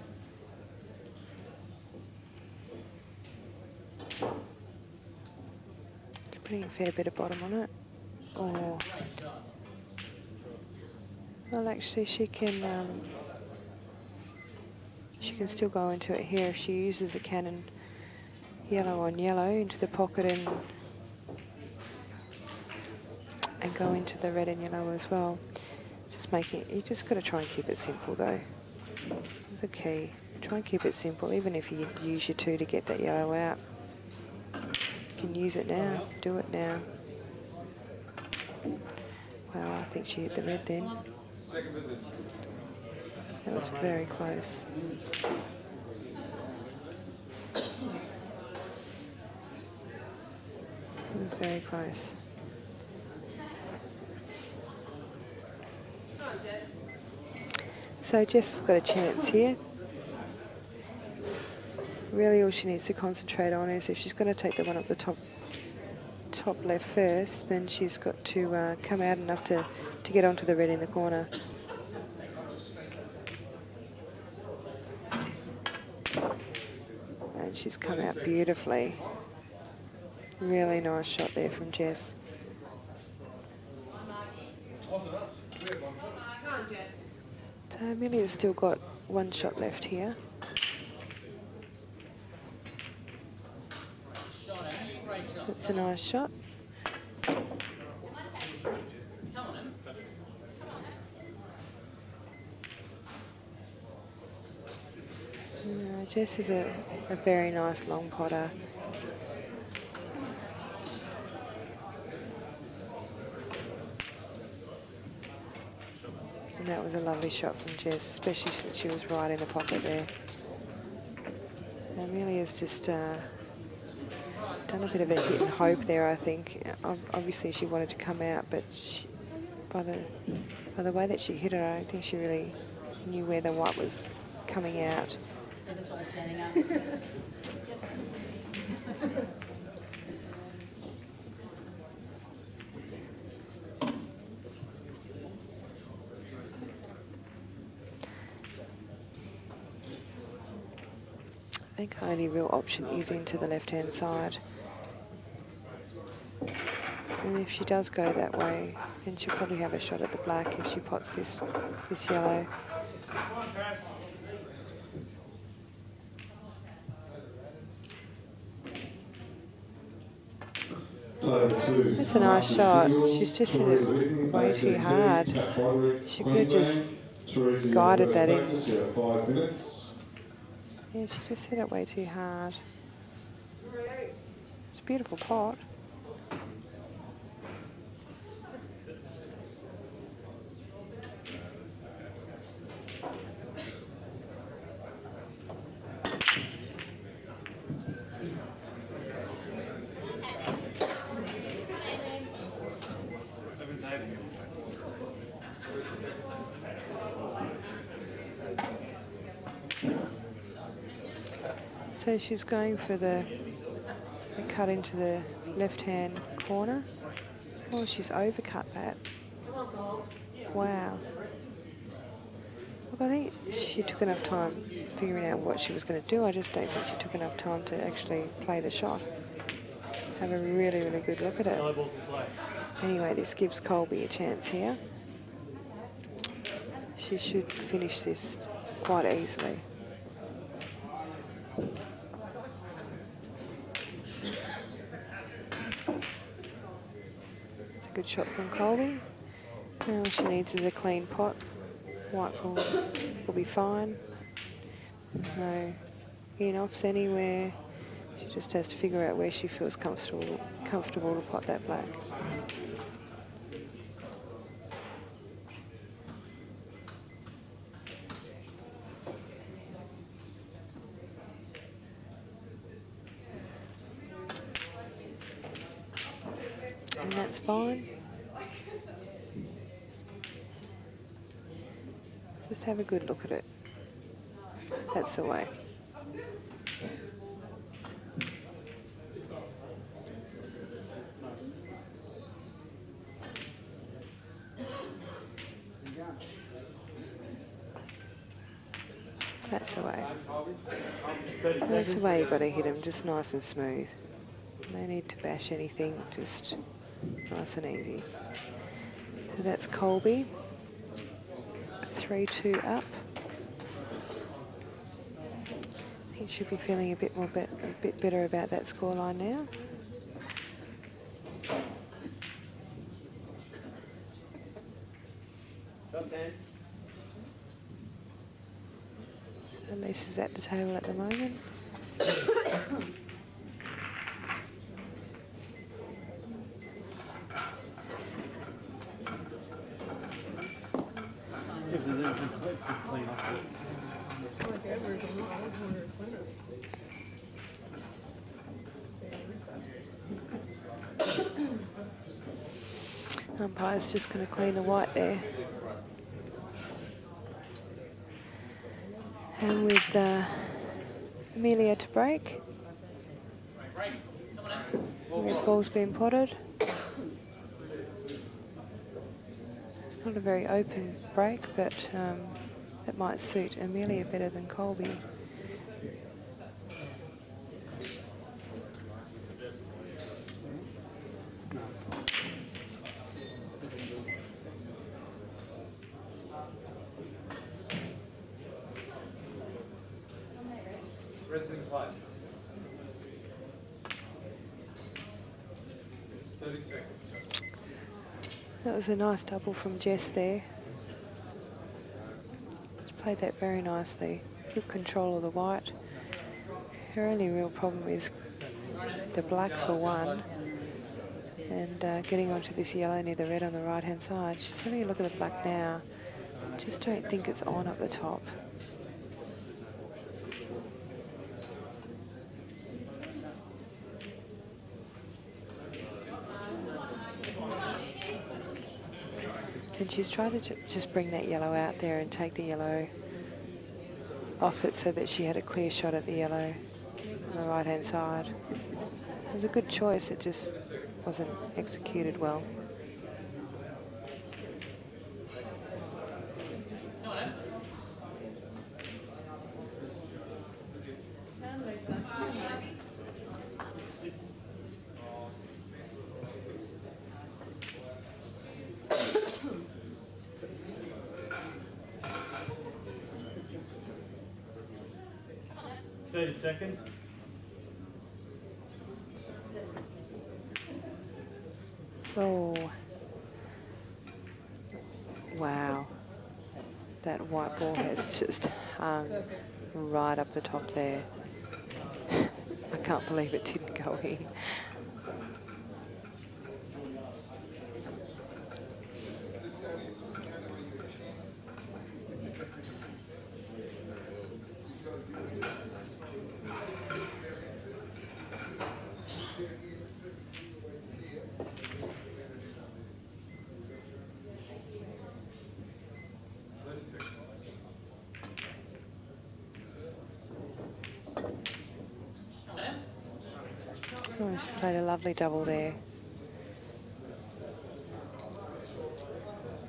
Just putting a fair bit of bottom on it. Or, well, actually, she can still go into it here if she uses the cannon yellow on yellow into the pocket and go into the red and yellow as well. Just making it, you just got to try and keep it simple though. That's the key. Try and keep it simple, even if you use your 2 to get that yellow out. You can use it now, do it now. Wow, I think she hit the red then. That was very close. It was very close. So Jess has got a chance here. Really all she needs to concentrate on is if she's going to take the one up the top left first, then she's got to come out enough to get onto the red in the corner. And she's come out beautifully. Really nice shot there from Jess. So Emelia's still got 1 shot left here. That's a nice shot. Jess is a very nice long potter. And that was a lovely shot from Jess, especially since she was right in the pocket there. Emelia's just done a bit of a hit and hope there, I think. Obviously she wanted to come out, but by the way that she hit it, I don't think she really knew where the white was coming out. That's why I'm standing up. I think her only real option is into the left-hand side. And if she does go that way, then she'll probably have a shot at the black if she pots this yellow. That's a nice shot. She's just hit it way too hard. She could have just guided that in. Yeah, she just hit it way too hard. It's a beautiful pot. So she's going for the cut into the left-hand corner. Oh, she's overcut that. Wow. Look, I think she took enough time figuring out what she was going to do. I just don't think she took enough time to actually play the shot. Have a really, really good look at it. Anyway, this gives Kolbe a chance here. She should finish this quite easily. Good shot from Kolbe. Now all she needs is a clean pot. White will be fine. There's no in-offs anywhere. She just has to figure out where she feels comfortable to pot that black. that's fine. Just have a good look at it. That's the way. That's the way. That's the way you got to hit them, just nice and smooth. No need to bash anything, just nice and easy. So that's Kolbe. 3-2 up. He should be feeling a bit better about that scoreline now. Lisa's at the table at the moment. If there's anything quick, just clean up it. Umpire's just going to clean the white there. And with Emelia to break. Red ball's been potted. It's not a very open break, but it might suit Emelia better than Kolbe. Red's in play. 30 seconds. That was a nice double from Jess there. She played that very nicely. Good control of the white. Her only real problem is the black for one, and getting onto this yellow near the red on the right hand side. She's having a look at the black now. Just don't think it's on up the top. And she's tried to just bring that yellow out there and take the yellow off it so that she had a clear shot at the yellow on the right hand side. It was a good choice, it just wasn't executed well. Seconds. Oh. Wow. That white ball has just hung right up the top there. I can't believe it didn't go in. Oh, she played a lovely double there.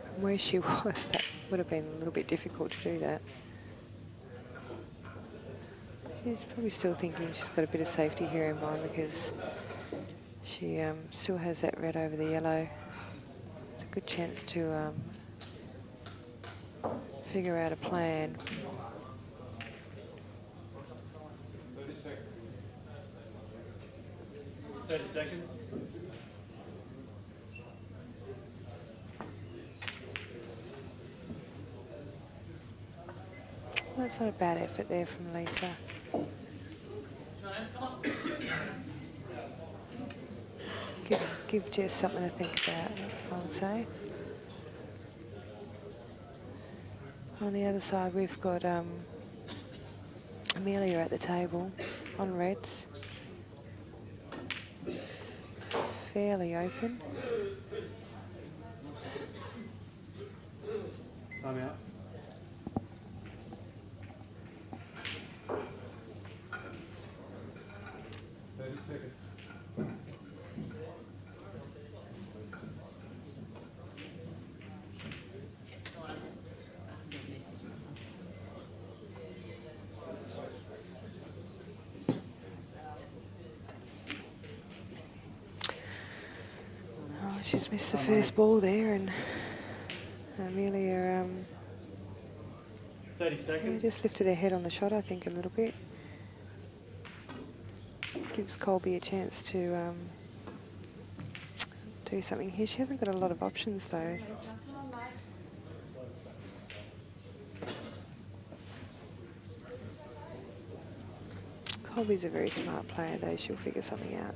From where she was, that would have been a little bit difficult to do that. She's probably still thinking she's got a bit of safety here in mind because she still has that red over the yellow. It's a good chance to figure out a plan. 30 seconds. That's not a bad effort there from Lisa. Give Jess something to think about, I would say. On the other side, we've got Emelia at the table on reds. Fairly open. Time out. 30 seconds. Oh, she's missed the first ball there, and Emelia 30 seconds. just lifted her head on the shot, I think, a little bit. Gives Kolbe a chance to do something here. She hasn't got a lot of options, though. Kolbe's a very smart player, though. She'll figure something out.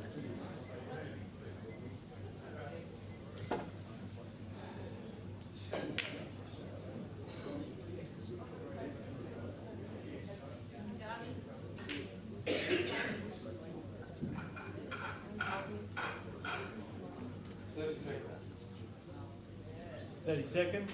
Seconds.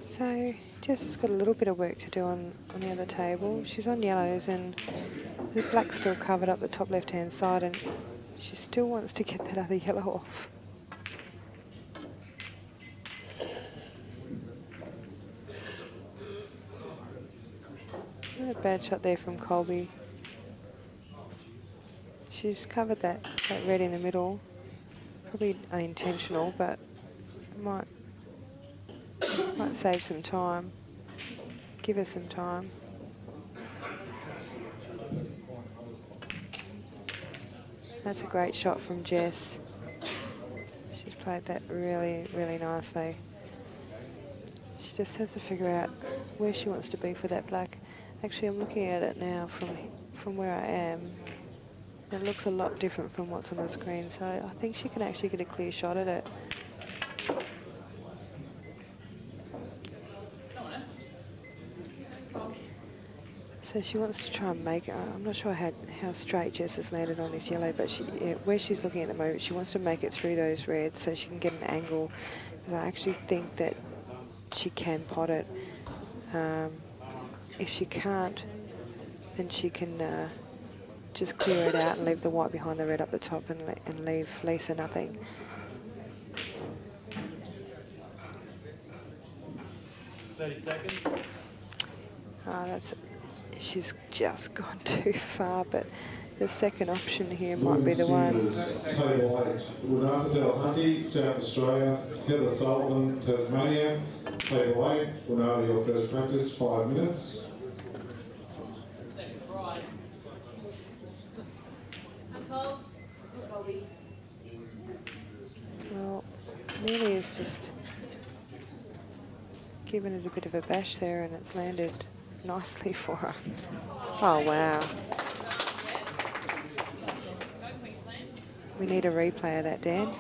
So Jess has got a little bit of work to do on the other table. She's on yellows and the black's still covered up the top left-hand side, and she still wants to get that other yellow off. Not a bad shot there from Kolbe. She's covered that red in the middle. Probably unintentional, but might save some time. Give her some time. That's a great shot from Jess. She's played that really, really nicely. She just has to figure out where she wants to be for that black. Actually, I'm looking at it now from where I am. It looks a lot different from what's on the screen, so I think she can actually get a clear shot at it. So she wants to try and make it. I'm not sure how straight Jess has landed on this yellow, but where she's looking at the moment, she wants to make it through those reds so she can get an angle. Because I actually think that she can pot it. If she can't, then she can just clear it out and leave the white behind the red up the top and leave Lisa nothing. She's just gone too far, but the second option here might be the one. Table 8, Renata Delahunty, South Australia, Heather Sullivan, Tasmania. Table 8, Renata, your first practice, 5 minutes. Well, Amelia's just given it a bit of a bash there, and it's landed nicely for her. Oh, wow. We need a replay of that, Dan.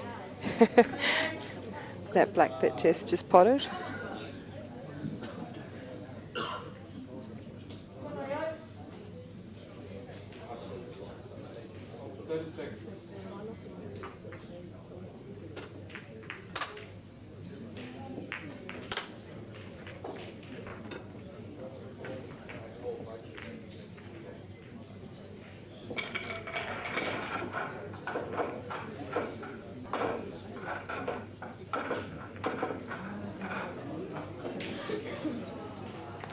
That black that Jess just potted.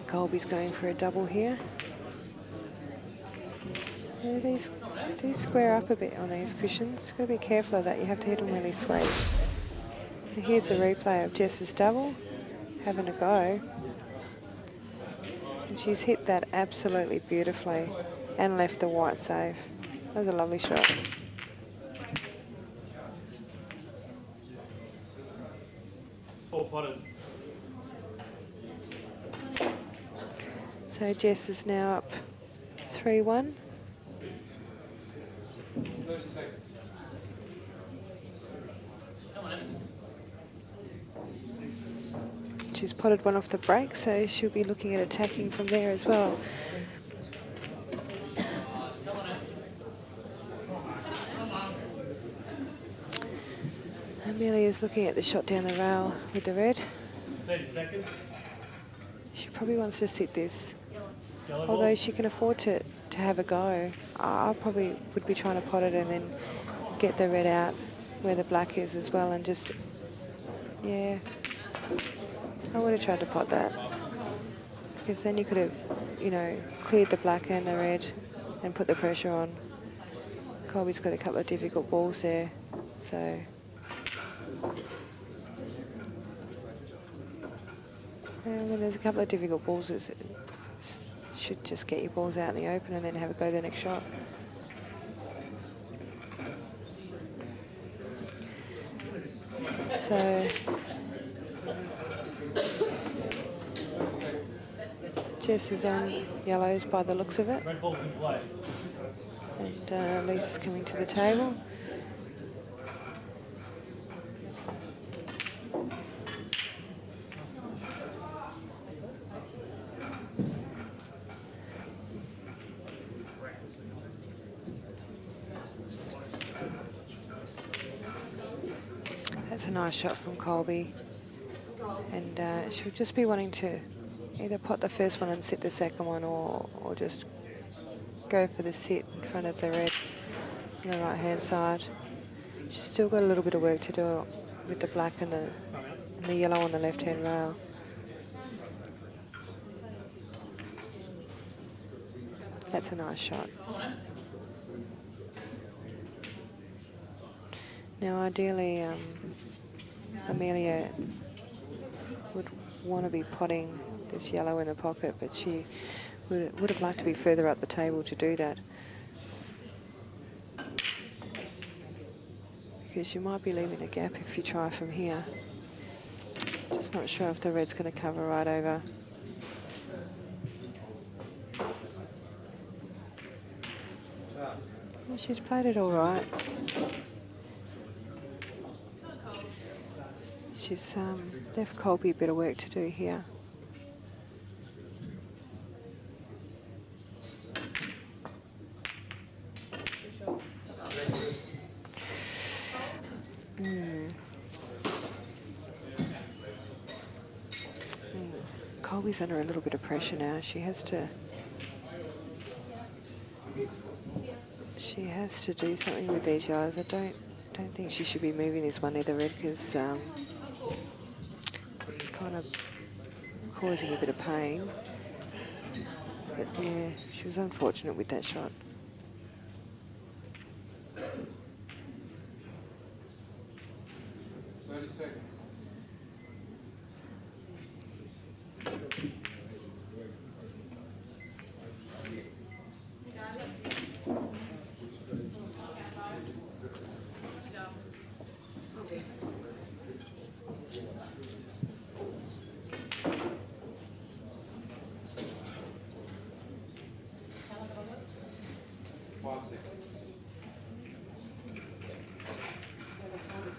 Kolbe's going for a double here. Yeah, these do square up a bit on these cushions. Got to be careful of that. You have to hit them really sweet. And here's the replay of Jess's double, having a go. And she's hit that absolutely beautifully and left the white safe. That was a lovely shot. All potted. So Jess is now up 3-1. 30 seconds. she's potted one off the break, so she'll be looking at attacking from there as well. Emelia's looking at the shot down the rail with the red. 30 seconds. She probably wants to sit this. Yellow Although ball. she can afford to have a go. I probably would be trying to pot it and then get the red out where the black is as well and just, yeah. I would have tried to pot that. Because then you could have, you know, cleared the black and the red and put the pressure on. Kolbe's got a couple of difficult balls there, so. And when there's a couple of difficult balls, it should just get your balls out in the open and then have a go the next shot. So Jess is on yellows by the looks of it. Red ball's in play. And Lisa's coming to the table. That's a nice shot from Kolbe. And she'll just be wanting to either pot the first one and sit the second one or just go for the sit in front of the red on the right hand side. She's still got a little bit of work to do with the black and the yellow on the left hand rail. That's a nice shot. Now ideally Emelia would want to be potting this yellow in the pocket, but she would have liked to be further up the table to do that. Because you might be leaving a gap if you try from here. Just not sure if the red's going to cover right over. Well, she's played it all right. She's left Kolbe a bit of work to do here. Kolbe's under a little bit of pressure now. She has to do something with these yellows. I don't think she should be moving this one either, red, because it's kind of causing a bit of pain. But yeah, she was unfortunate with that shot.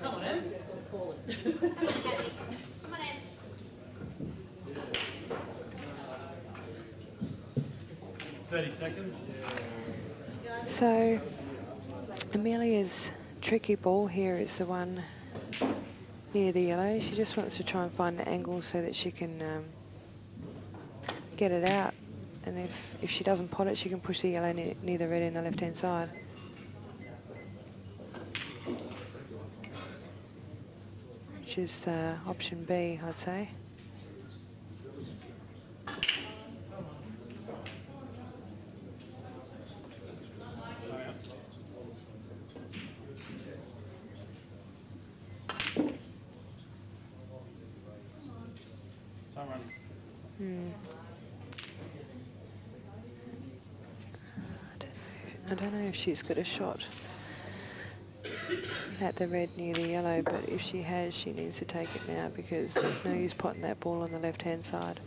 Come on in. 30 seconds. So Emelia's tricky ball here is the one near the yellow. She just wants to try and find an angle so that she can get it out. And if she doesn't pot it, she can push the yellow near the red in the left-hand side. Which is option B, I'd say. I don't know if she's got a shot at the red near the yellow, but if she has, she needs to take it now because there's no use potting that ball on the left-hand side.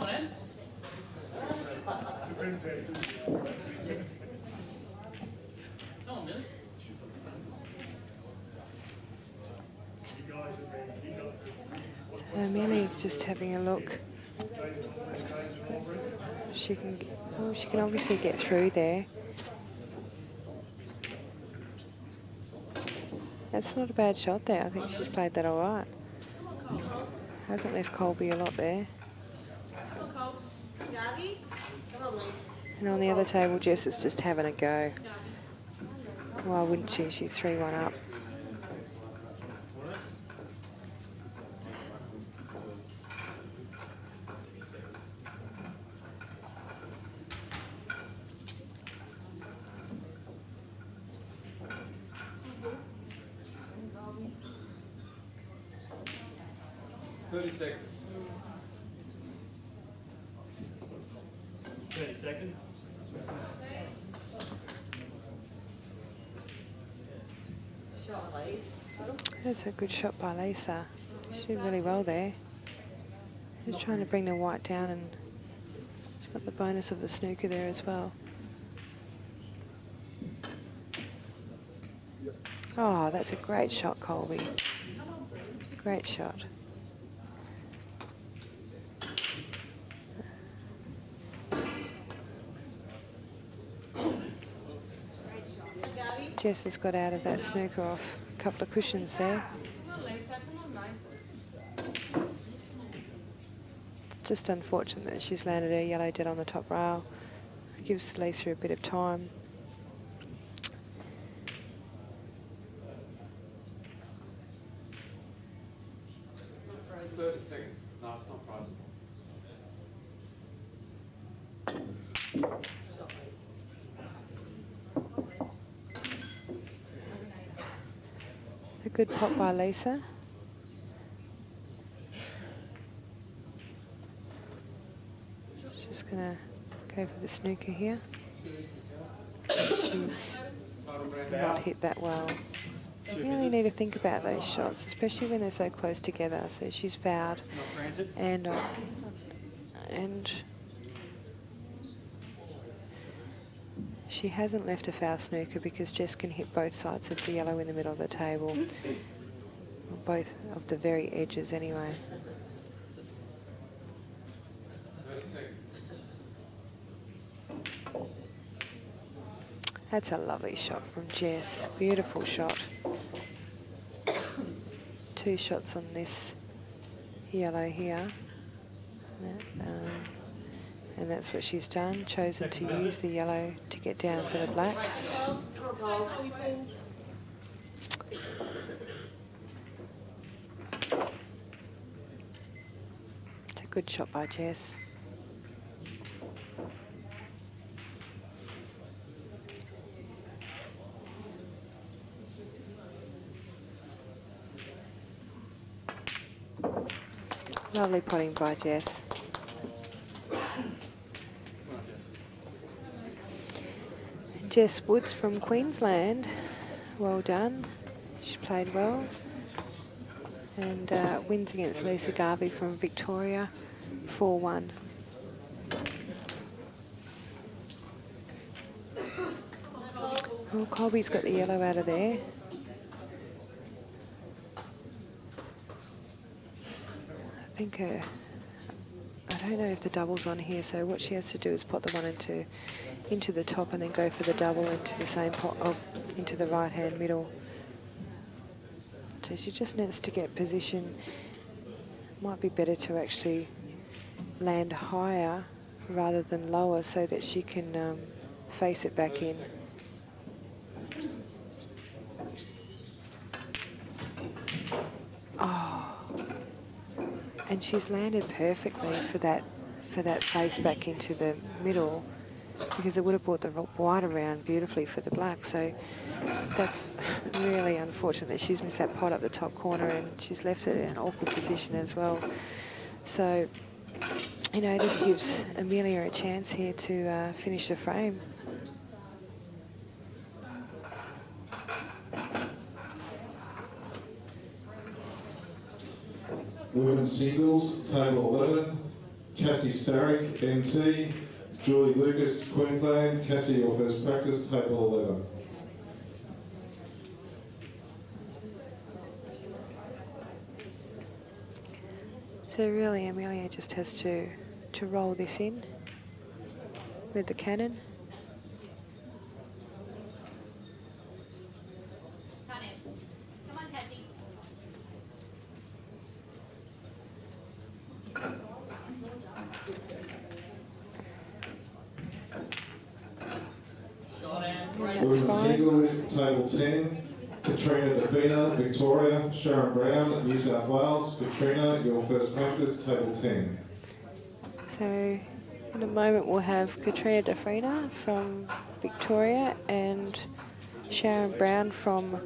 on, Ed. Come on, man. So Amelia's just having a look. She can obviously get through there. That's not a bad shot there. I think she's played that all right. Hasn't left Kolbe a lot there. And on the other table, Jess is just having a go. Why wouldn't she? She's 3-1 up. Seconds. 30 seconds. That's a good shot by Lisa. She did really well there. She's trying to bring the white down, and she's got the bonus of the snooker there as well. Oh, that's a great shot, Kolbe. Great shot. Jess has got out of that snooker off a couple of cushions there. It's just unfortunate that she's landed her yellow dead on the top rail. It gives Lisa a bit of time. A good pop by Lisa. She's going to go for the snooker here. She's not hit that well. You really need to think about those shots, especially when they're so close together. So she's fouled, and she hasn't left a foul snooker because Jess can hit both sides of the yellow in the middle of the table, or both of the very edges anyway. That's a lovely shot from Jess. Beautiful shot. 2 shots on this yellow here. And that's what she's done, chosen to use the yellow to get down for the black. It's a good shot by Jess. Lovely potting by Jess. Jess Woods from Queensland, well done. She played well. And wins against Lisa Garvey from Victoria, 4-1. Oh, Kolbe's got the yellow out of there. I think I don't know if the double's on here, so what she has to do is put the one into the top and then go for the double into the same pot, into the right hand middle. So she just needs to get position. Might be better to actually land higher rather than lower so that she can face it back in. Oh. And she's landed perfectly for that face back into the middle, because it would have brought the white around beautifully for the black. So that's really unfortunate that she's missed that pot up the top corner, and she's left it in an awkward position as well. So, you know, this gives Emelia a chance here to finish the frame. Women's singles, table 11. Cassie Starrick, NT. Julie Lucas, Queensland. Cassie, your first practice, table 11. So really, Emelia just has to roll this in with the cannon. Come on, Cassie. And that's Women's fine. singles, table 10. Katrina Defina, Victoria. Sharon Brown, New South Wales. Katrina, your first practice, table 10. So in a moment we'll have Katrina Defina from Victoria and Sharon Brown from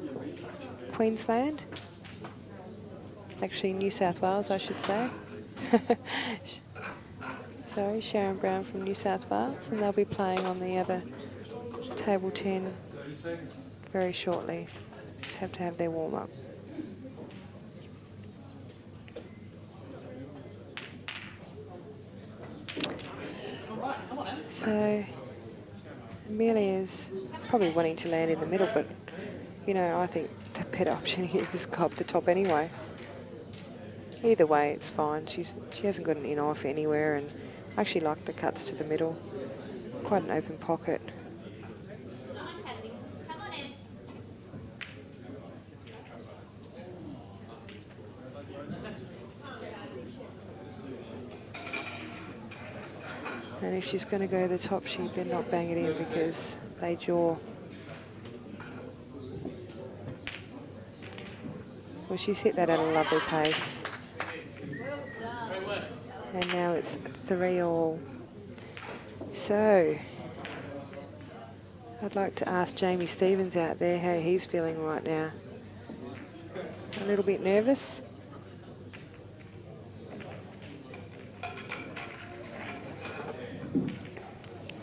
Queensland. Actually New South Wales, I should say. Sorry, Sharon Brown from New South Wales, and they'll be playing on the other table 10 very shortly. Just have to have their warm-up. So Emelia's probably wanting to land in the middle, but you know, I think the better option here is go up the top anyway. Either way, it's fine. She hasn't got an in-off anywhere, and I actually like the cuts to the middle. Quite an open pocket. Come on, Cassie. Come on in. And if she's going to go to the top, she better not bang it in because they jaw. Well, she's hit that at a lovely pace. And now it's 3-all. So, I'd like to ask Jamie Stevens out there how he's feeling right now. A little bit nervous.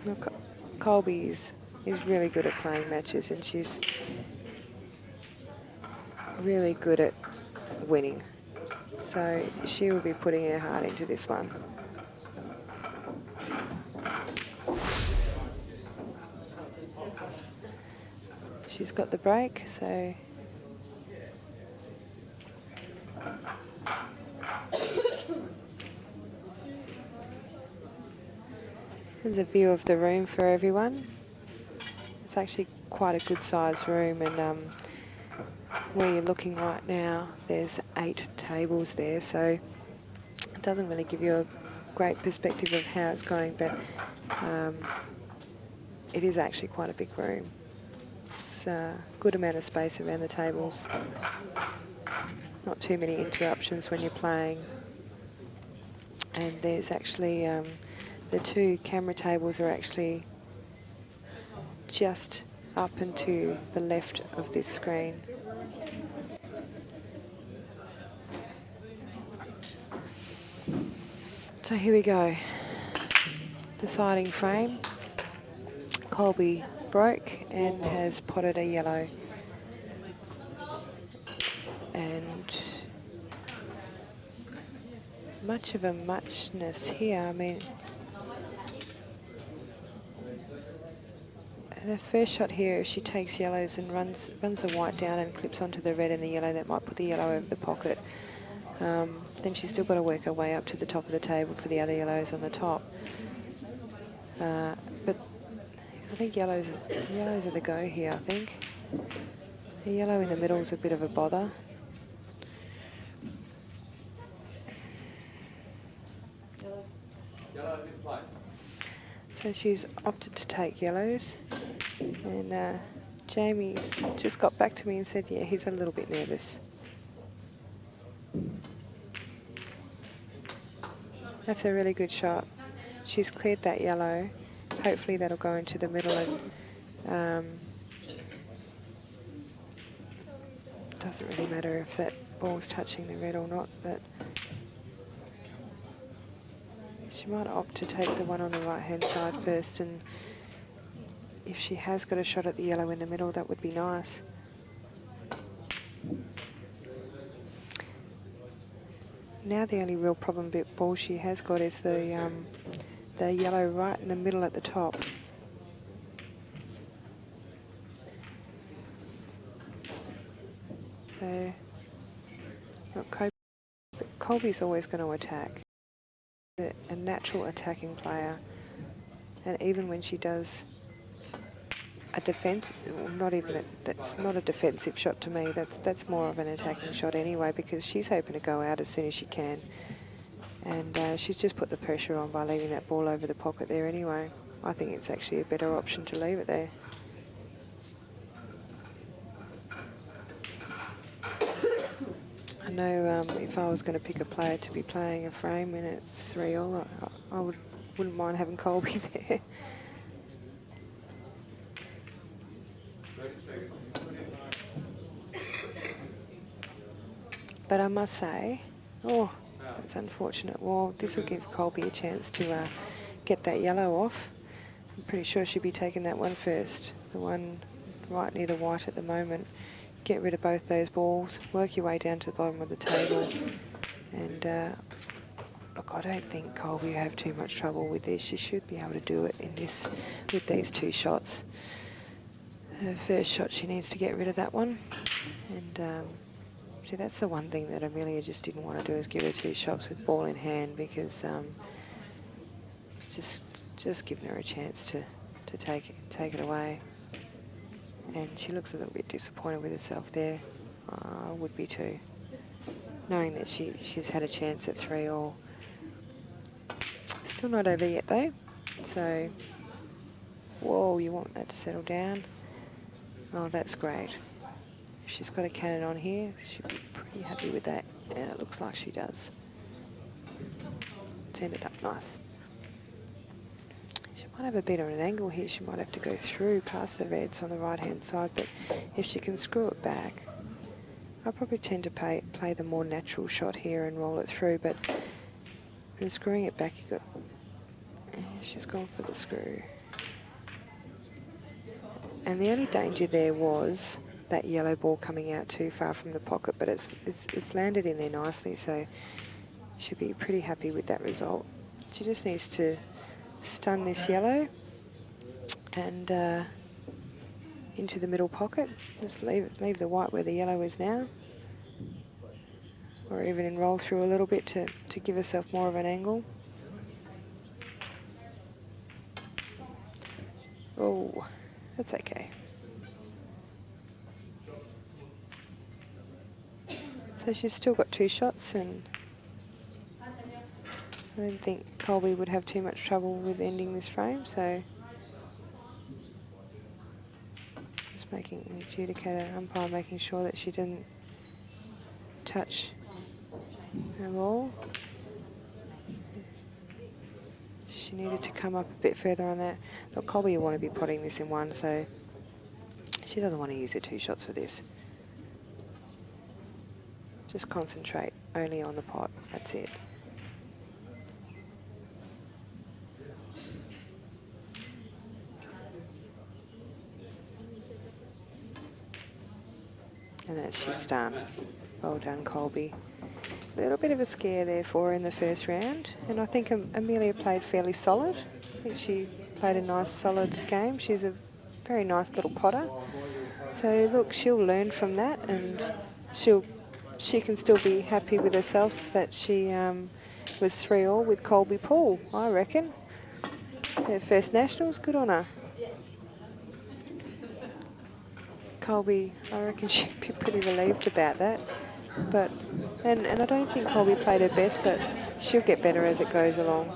Look, Kolbe is really good at playing matches, and she's really good at winning. So she will be putting her heart into this one. She's got the break, so there's a view of the room for everyone. It's actually quite a good sized room, and where you're looking right now, there's 8 tables there, so it doesn't really give you a great perspective of how it's going, but it is actually quite a big room. It's a good amount of space around the tables. Not too many interruptions when you're playing. And there's actually, the 2 camera tables are actually just up and to the left of this screen. So here we go. Deciding frame. Kolbe broke and has potted a yellow. And much of a muchness here. I mean, the first shot here, if she takes yellows and runs the white down and clips onto the red and the yellow, that might put the yellow over the pocket. Then she's still got to work her way up to the top of the table for the other yellows on the top. But I think yellows are the go here, I think. The yellow in the middle is a bit of a bother. So she's opted to take yellows. And Jamie's just got back to me and said, yeah, he's a little bit nervous. That's a really good shot. She's cleared that yellow. Hopefully that'll go into the middle, and doesn't really matter if that ball's touching the red or not, but she might opt to take the one on the right hand side first, and if she has got a shot at the yellow in the middle, that would be nice. Now the only real problem bit ball she has got is the yellow right in the middle at the top. So, look, Kolbe's always going to attack. A natural attacking player, and even when she does a defense, not even that's not a defensive shot to me. That's more of an attacking shot anyway, because she's hoping to go out as soon as she can, and she's just put the pressure on by leaving that ball over the pocket there anyway. I think it's actually a better option to leave it there. I know if I was going to pick a player to be playing a frame when it's 3-all, I wouldn't mind having Kolbe there. But I must say, oh, that's unfortunate. Well, this will give Kolbe a chance to get that yellow off. I'm pretty sure she'll be taking that one first, the one right near the white at the moment. Get rid of both those balls, work your way down to the bottom of the table, and look, I don't think Kolbe will have too much trouble with this. She should be able to do it in this with these two shots. Her first shot, she needs to get rid of that one, and see, that's the one thing that Emelia just didn't want to do, is give her 2 shots with ball in hand, because just giving her a chance to take it away. And she looks a little bit disappointed with herself there. I would be too, knowing that she's had a chance at 3-all. Still not over yet though. So, whoa, you want that to settle down. Oh, that's great. If she's got a cannon on here, she'll be pretty happy with that. And it looks like she does. It's ended up nice. She might have a bit of an angle here. She might have to go through past the reds on the right-hand side, but if she can screw it back, I probably tend to play the more natural shot here and roll it through, but in screwing it back, you got... She's gone for the screw. And the only danger there was that yellow ball coming out too far from the pocket, but it's landed in there nicely, so she'll be pretty happy with that result. She just needs to stun this yellow and into the middle pocket. Just leave the white where the yellow is now, or even roll through a little bit to give herself more of an angle. Oh, that's okay. So she's still got 2 shots, and I don't think Kolbe would have too much trouble with ending this frame, so just making an adjudicator, umpire making sure that she didn't touch her ball. She needed to come up a bit further on that. Look, Kolbe will want to be potting this in 1, so she doesn't want to use her 2 shots for this. Just concentrate only on the pot, that's it. And that's she's done. Well done, Kolbe. A little bit of a scare there for her in the first round, and I think Emelia played fairly solid. I think she played a nice, solid game. She's a very nice little potter. So look, she'll learn from that, and she can still be happy with herself that she was 3-all with Kolbe Poole, I reckon. Her first nationals, good on her. Kolbe, I reckon she'd be pretty relieved about that. But and I don't think Kolbe played her best, but she'll get better as it goes along.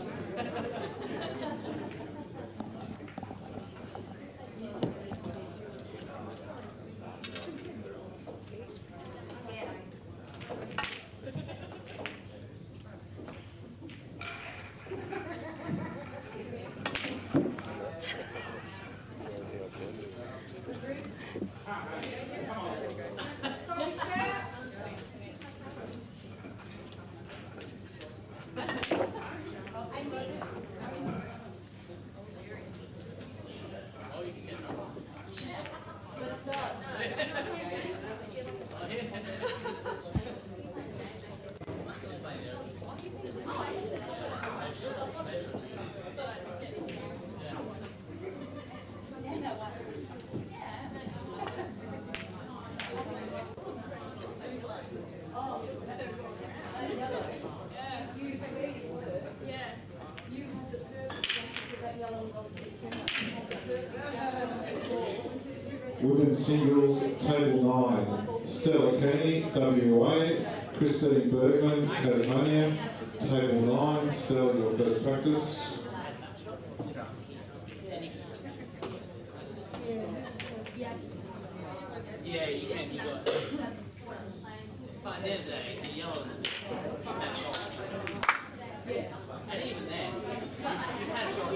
Women's singles, table 9. Stella Kearney, WA. Christen Bergman, Tasmania. Table 9. Stella, your first practice. Yeah, you can. You got. But there's a yellow. Yeah. And even then, you had it on.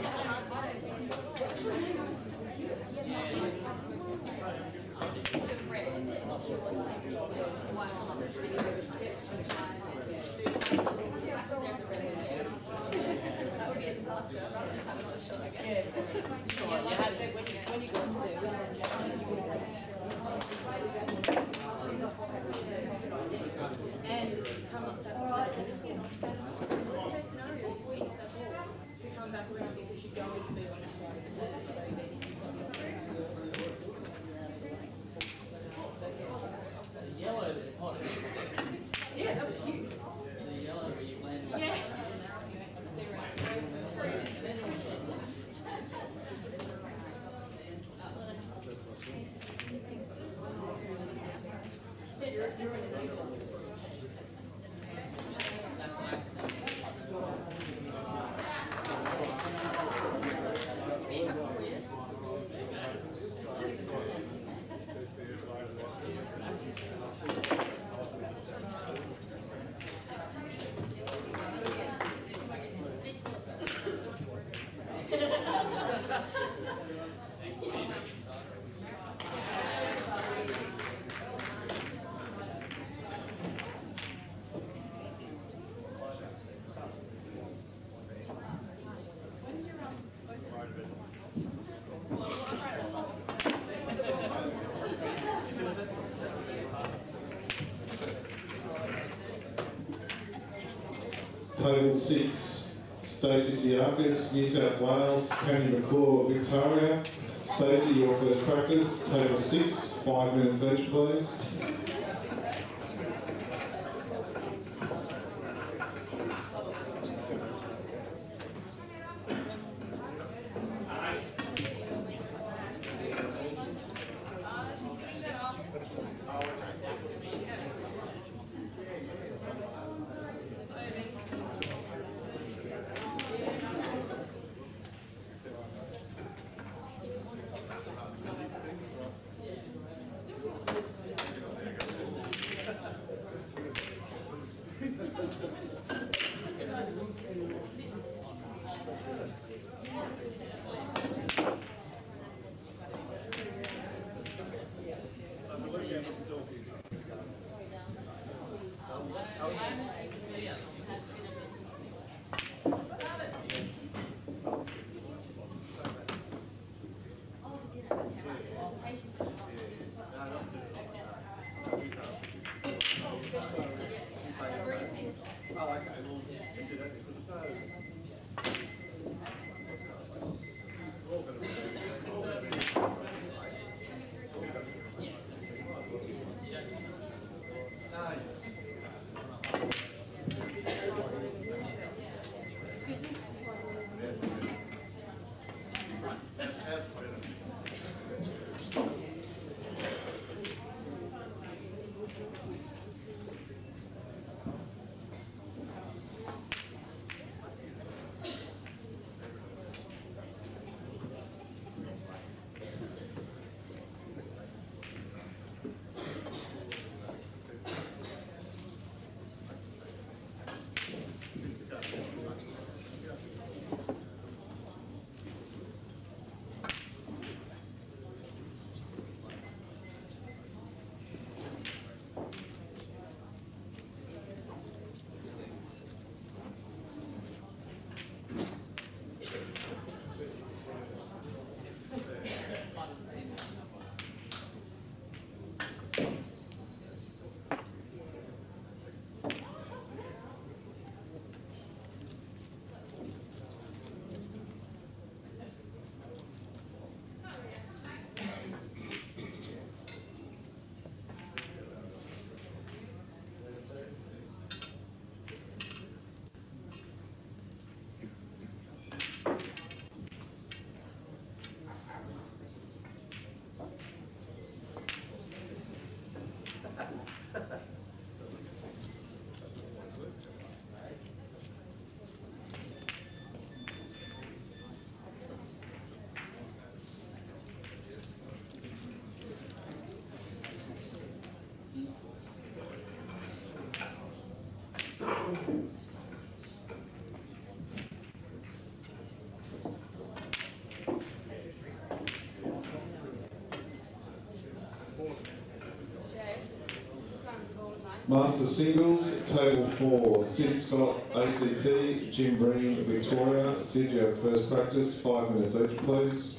That would be a disaster. I'd rather just have another shot, I guess. When you go to do and come up that worst case scenario, you sweep that ball to come back around because you're going to be on the side of the ball, so then you've got the Yellow, yeah, that was huge. the yellow where you landed. Yeah. Table 6, Stacey Siakis, New South Wales. Tony McCaw, Victoria. Stacey, your first practice. Table 6, 5 minutes each, please. Master Singles, Table 4, Sid Scott, ACT, Jim Breen, Victoria. Sid, you have first practice, 5 minutes each, please.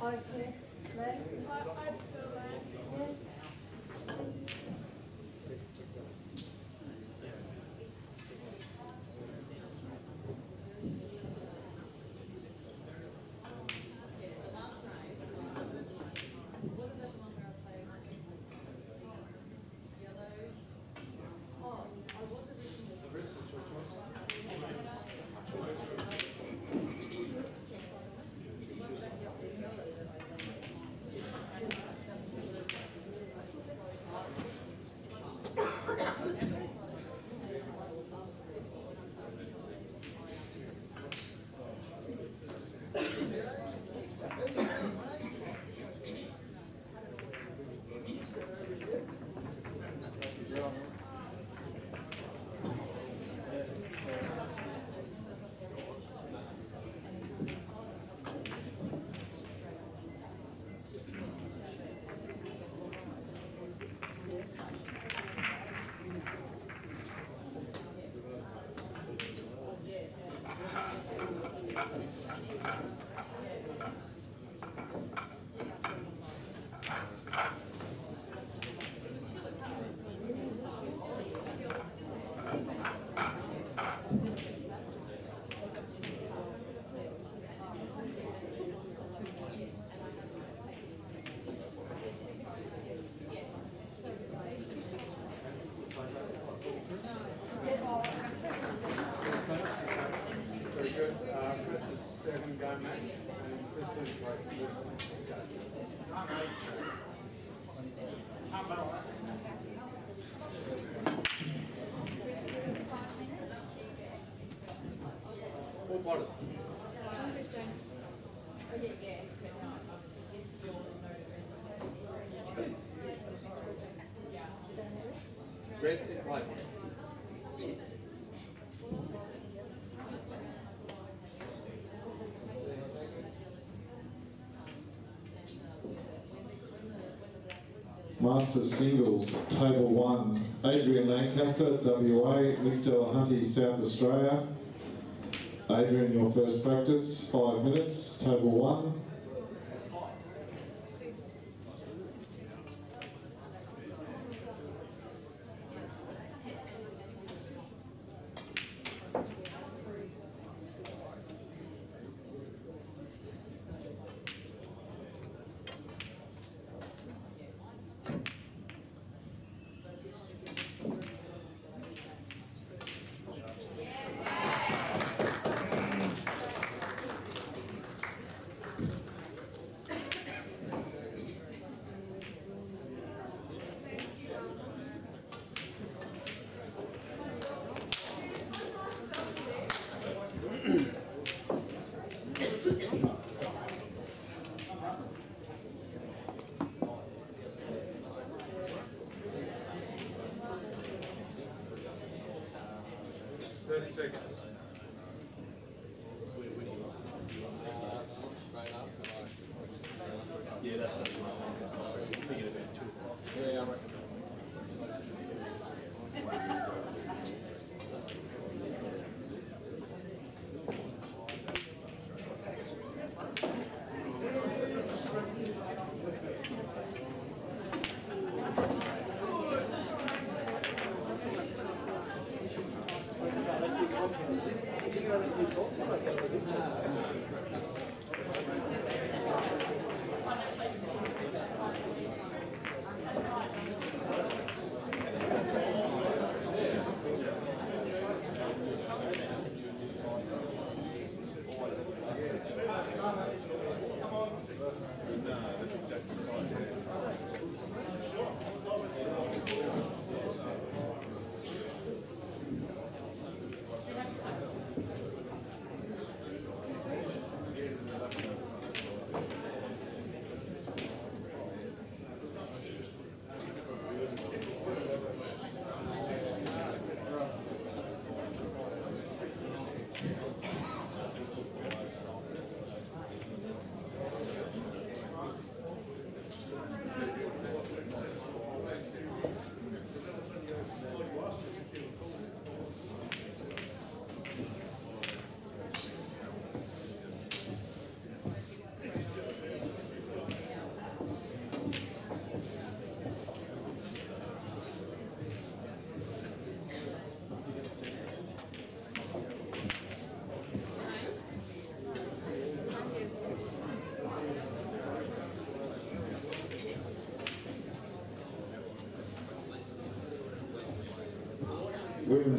Okay. Leg? I prefer leg. Yes. Very good. Christen is 7 go, mate. And Christen is right. All bottom. Red and white. Masters Singles, Table 1, Adrian Lancaster, WA, Nick Delahunty, South Australia. Adrian, your first practice, 5 minutes, Table 1. Seconds. Yeah, that's I'm thinking about it too. Yeah, I reckon.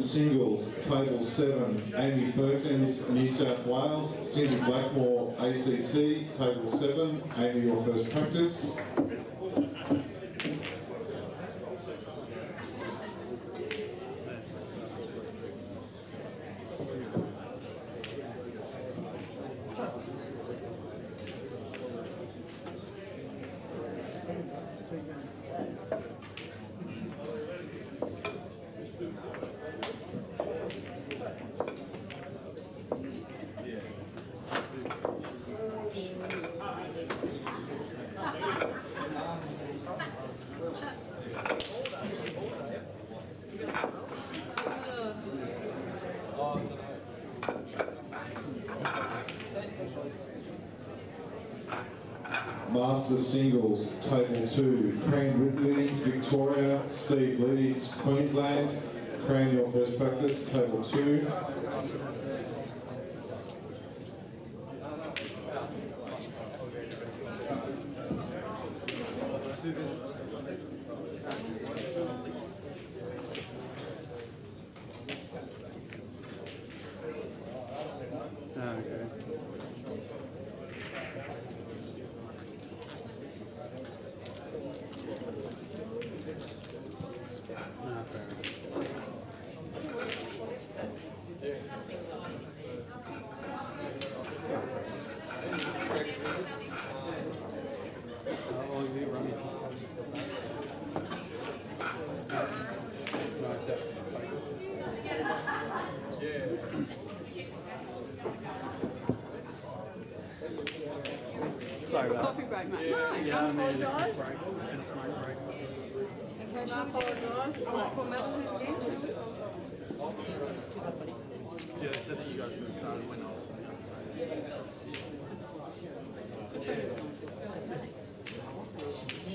women's singles, table 7, Amy Perkins, New South Wales, Cindy Blackmore, ACT, table 7, Amy, your first practice. Masters singles, table 2, Crane Ridley, Victoria, Steve Lees, Queensland. Crane, your first practice, table 2. Sorry about coffee break, mate. Yeah, I apologise. break and a smoke break. Okay, I apologise. Formalities again, shall we? So yeah, they said that you guys were going to start when I was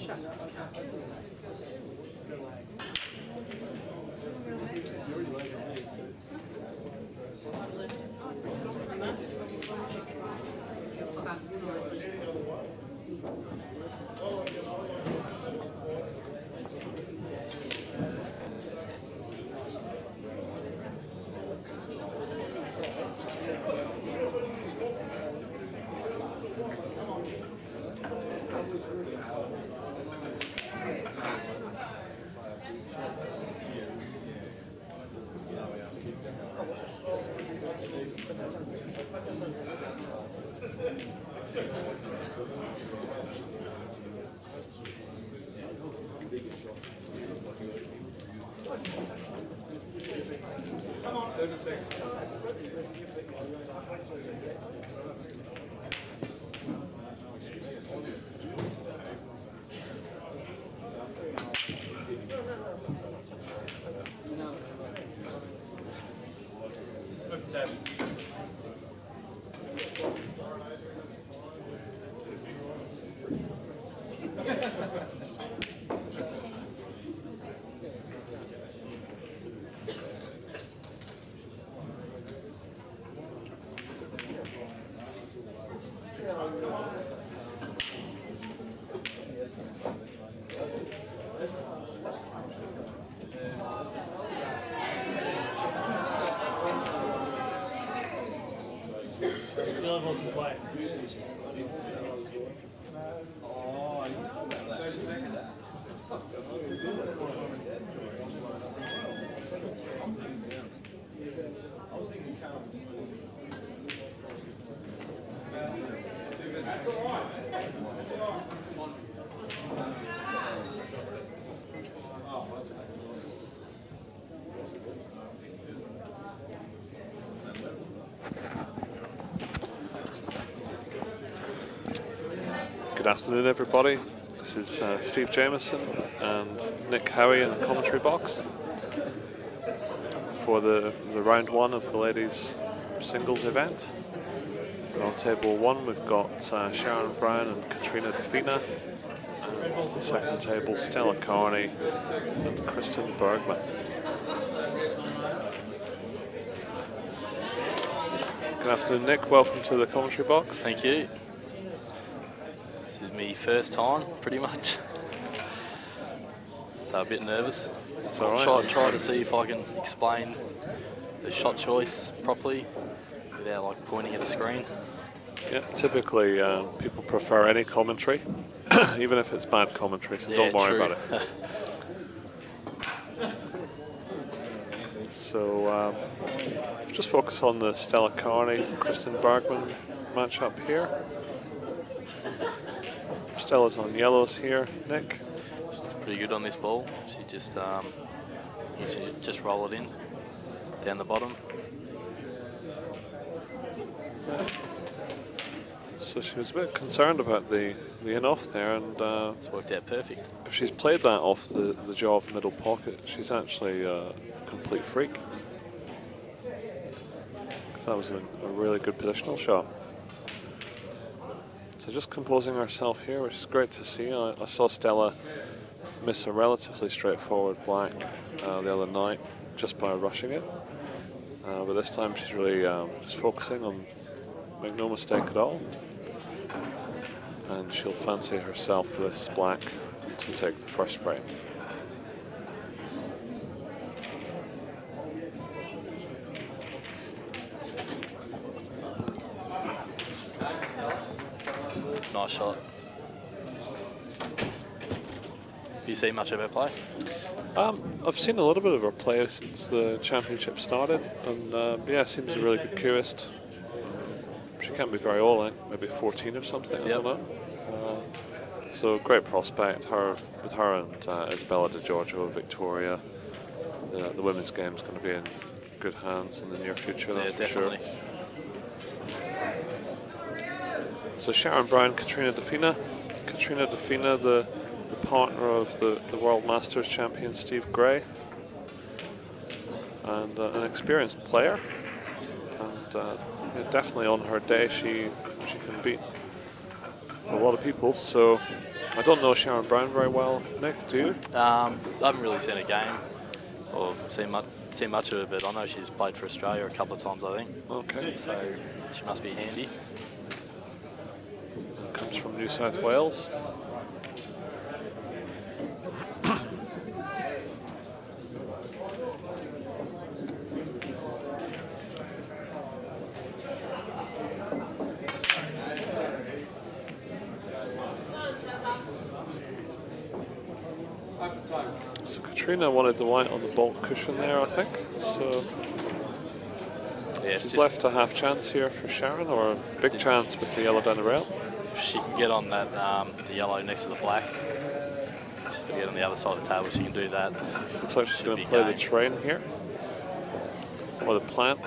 Shut up. Come on, 30 seconds. Wants to play. Oh, 30 seconds. I was thinking that's all right. That's all right. Good afternoon, everybody. This is Steve Jameson and Nick Howie in the commentary box for the round 1 of the ladies singles event. And on table 1 we've got Sharon Brown and Katrina Defina. And the second table, Stella Kearney and Christen Bergman. Good afternoon, Nick. Welcome to the commentary box. Thank you. This is my first time, pretty much. So so a bit nervous. It's all right. Try to see if I can explain the shot choice properly without like pointing at a screen. Yeah, typically people prefer any commentary, even if it's bad commentary, so don't worry about it. So just focus on the Stella Kearney, Christen Bergman matchup here. Stella's on yellows here, Nick. She's pretty good on this ball. She just usually just roll it in down the bottom. So she was a bit concerned about the in-off there, and it's worked out perfect. If she's played that off the jaw of the middle pocket, she's actually a complete freak. That was a really good positional shot. So just composing herself here, which is great to see. I saw Stella miss a relatively straightforward black the other night just by rushing it. But this time she's really just focusing on make no mistake at all. And she'll fancy herself for this black to take the first frame. Nice shot. Have you seen much of her play? I've seen a little bit of her play since the championship started, and yeah, seems a really good cubist. She can't be very old, maybe 14 or something, I don't know. So great prospect, with her and Isabella De Giorgio, Victoria. The women's game is going to be in good hands in the near future, that's for definitely. sure. So Sharon Brown, Katrina Defina. Katrina Defina, the partner of the World Masters champion Steve Gray. And an experienced player. And yeah, definitely on her day she can beat a lot of people. So I don't know Sharon Brown very well. Nick, do you? I haven't really seen a game or seen much of her, but I know she's played for Australia a couple of times, I think. Okay. So she must be handy. Comes from New South Wales. So Katrina wanted the white on the bolt cushion there, I think. So yeah, she's left a half chance here for Sharon, or a big chance with the yellow down the rail. If she can get on that the yellow next to the black, she's going to get on the other side of the table. She can do that. Looks like she's going to play the train here, or the plant.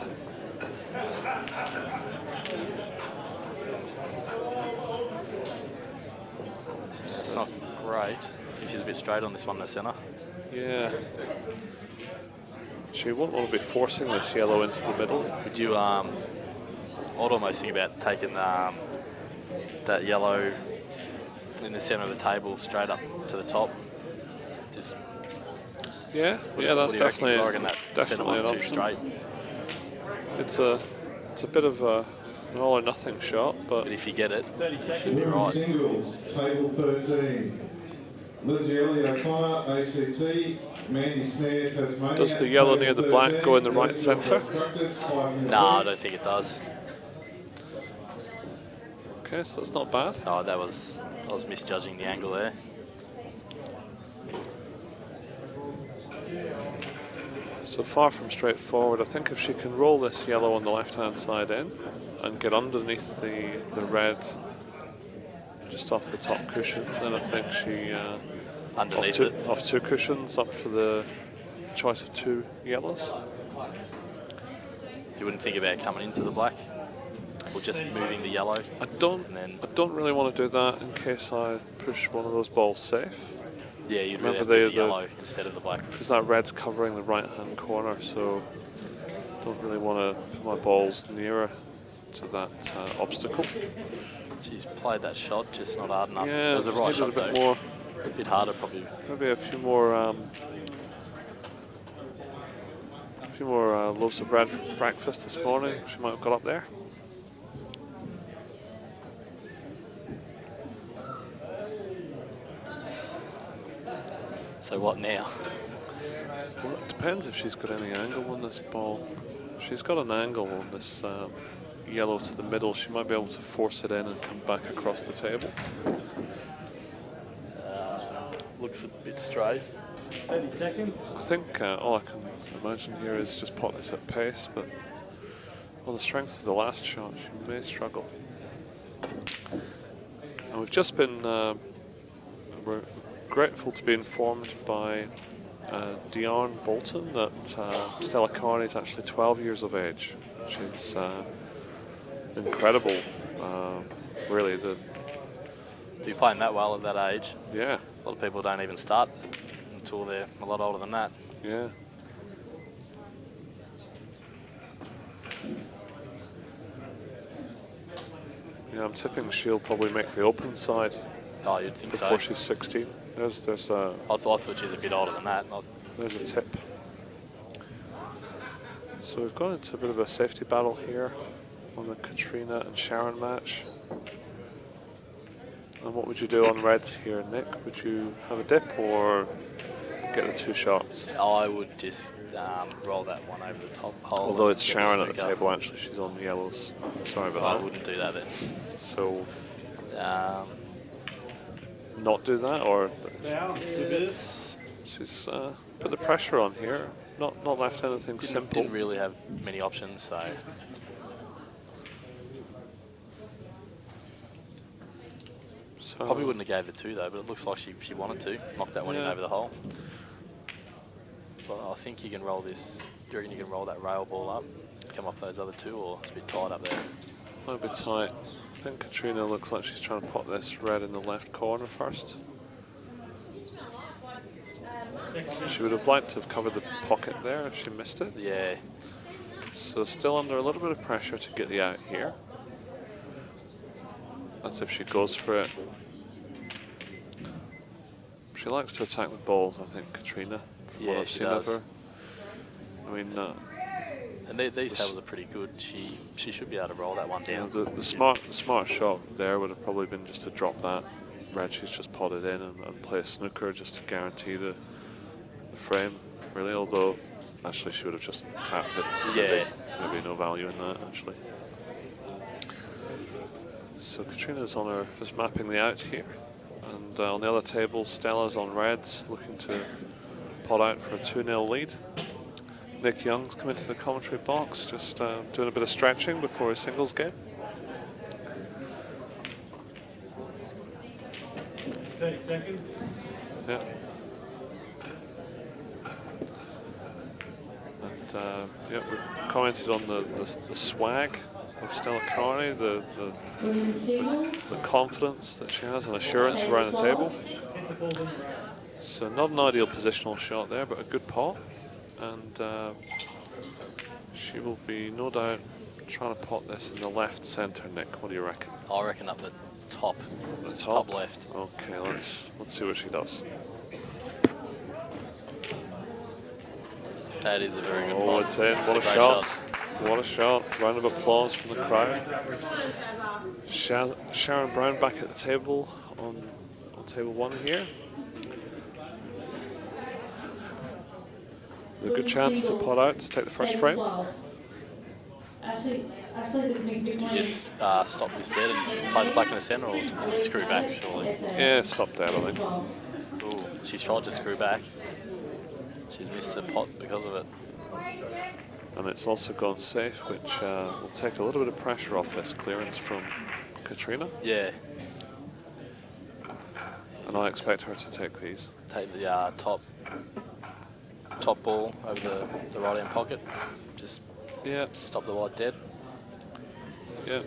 It's not great. I think she's a bit straight on this one in the centre. Yeah. She won't want to be forcing this yellow into the middle. Would you, I'd almost think about taking that yellow in the centre of the table straight up to the top. Just yeah, that's definitely that centre one's too straight. It's a bit of an all or nothing shot, but if you get it, you should be right. Singles, table 13. Lizzie O'Connor, ACT. Mandy Snare, Tasmania. Does the yellow near the black go in the right centre? No, I don't think it does. Okay, so that's not bad. Oh, I was misjudging the angle there. So far from straightforward. I think if she can roll this yellow on the left-hand side in and get underneath the red just off the top cushion, then I think she off two cushions up for the choice of two yellows. You wouldn't think about coming into the black or just moving the yellow? I don't really want to do that in case I push one of those balls safe. Yeah, you'd really have to do the yellow instead of the black. Because that red's covering the right-hand corner, so don't really want to put my balls nearer to that obstacle. She's played that shot, just not hard enough. Yeah, it was a right shot, a bit more. A bit harder, probably. Maybe a few more loaves of bread for breakfast this morning. She might have got up there. So what now? Well, it depends if she's got any angle on this ball. If she's got an angle on this yellow to the middle, she might be able to force it in and come back across the table. Looks a bit straight. 30 seconds. I think all I can imagine here is just pot this at pace, but on the strength of the last shot, she may struggle. And we've just been we're grateful to be informed by Dion Bolton that Stella Kearney is actually 12 years of age, which is incredible. Really, Do you playing that well at that age? Yeah. A lot of people don't even start until they're a lot older than that. Yeah. Yeah, I'm tipping she'll probably make the open side. Oh, you'd think so. Before she's 16. There's a. I thought she was a bit older than that. There's a tip. So we've gone into a bit of a safety battle here on the Katrina and Sharon match. And what would you do on red here, Nick? Would you have a dip or get the 2 shots? I would just roll that one over the top hole. Although it's Sharon at the table, actually, she's on the yellows. Sorry about that. I wouldn't do that then. So, not do that, or she's put the pressure on here. Not left anything simple. Didn't really have many options, so. Probably wouldn't have gave it 2 though, but it looks like she wanted to knock that one in over the hole. But I think you can roll this. Do you reckon you can roll that rail ball up, come off those other 2, or it's a bit tight up there? A little bit tight. I think Katrina looks like she's trying to pot this red in the left corner first. She would have liked to have covered the pocket there if she missed it. Yeah. So still under a little bit of pressure to get the out here. That's if she goes for it. She likes to attack the balls, I think, Katrina, from what I've seen of her. I mean, and these tables are pretty good. She should be able to roll that one down. The smart shot there would have probably been just to drop that red she's just potted in and play a snooker just to guarantee the frame, really. Although, actually, she would have just tapped it. So maybe no value in that, actually. So Katrina's on her, just mapping the out here. And on the other table, Stella's on reds, looking to pot out for a 2-0 lead. Nick Young's come into the commentary box, just doing a bit of stretching before his singles game. 30 seconds. Yeah. And yeah, we've commented on the swag of Stella Kearney, the confidence that she has and assurance around the table. So not an ideal positional shot there, but a good pot. And she will be, no doubt, trying to pot this in the left centre, Nick. What do you reckon? I reckon up the top. The top? Top left. Okay, let's see what she does. That is a very good pot. Oh, it's in. What a shot. What a shot. Round of applause from the crowd. Sharon Brown back at the table on table 1 here. A good chance to pot out to take the first frame. Do you just stop this dead and play the black in the centre, or screw back, surely? Yeah, stop dead, I think. Ooh, she's tried to screw back. She's missed the pot because of it. And it's also gone safe, which will take a little bit of pressure off this clearance from Katrina. Yeah. And I expect her to take these. Take the top ball over the right hand pocket. Just stop the white dead. Yeah.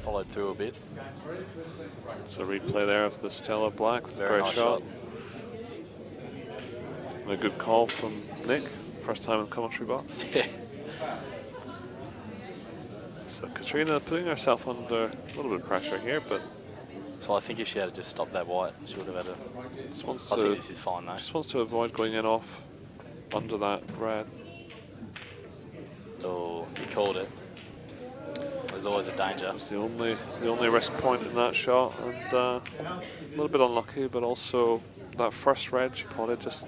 Followed through a bit. It's a replay there of the Stella Black. Very nice shot. And a good call from Nick. First time in the commentary box. Yeah. So Katrina putting herself under a little bit of pressure here, but... So I think if she had just stopped that white, she would have had a... I think this is fine though. Just wants to avoid going in off under that red. Oh, he called it. There's is always a danger. It's the only risk point in that shot, and a little bit unlucky, but also that first red she potted just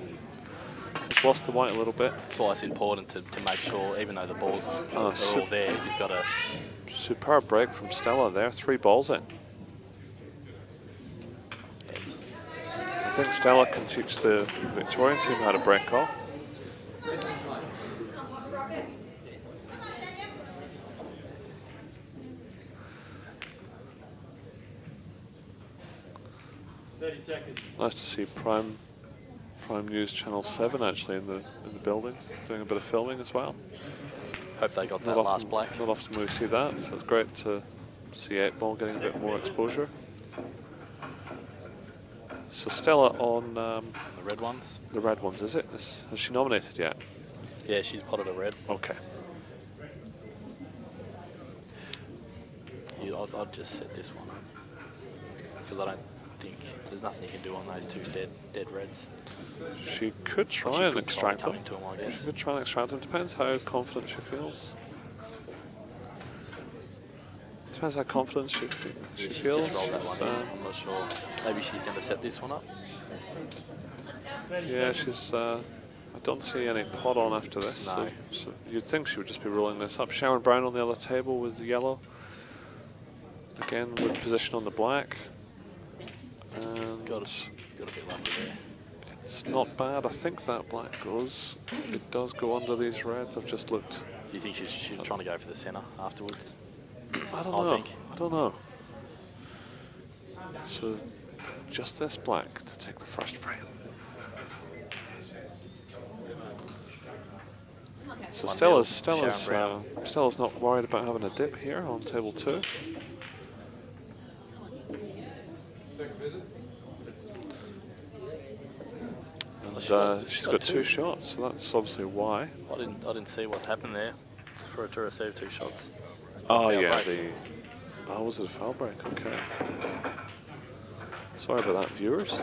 lost the white a little bit. That's why it's important to make sure, even though the balls are all there, you've got to... Superb break from Stella there, 3 balls in. I think Stella can teach the Victorian team how to break off. Nice to see Prime News Channel 7 actually in the building, doing a bit of filming as well. Hope they got that last black. Not often we see that, so it's great to see 8 ball getting a bit more exposure. So Stella on the red ones. The red ones, is it? Has she nominated yet? Yeah, she's potted a red. Okay. I'll just set this one because I don't think there's nothing you can do on those 2 dead reds. She could try and extract them. To them, I guess. She could try and extract them. Depends how confident she feels. Depends how confident she feels. Just rolled that one in. I'm not sure. Maybe she's going to set this one up. Yeah, she's. I don't see any pot on after this. No. So you'd think she would just be rolling this up. Sharon Brown on the other table with the yellow. Again with position on the black. And got a bit lucky there. It's not bad. I think that black goes. It does go under these reds. I've just looked. Do you think she's trying to go for the centre afterwards? I don't know. So just this black to take the first frame. So Stella's not worried about having a dip here on table 2. And she's got 2 shots, so that's obviously why. I didn't see what happened there for her to receive 2 shots. Oh yeah, was it a foul break? Okay. Sorry about that, viewers.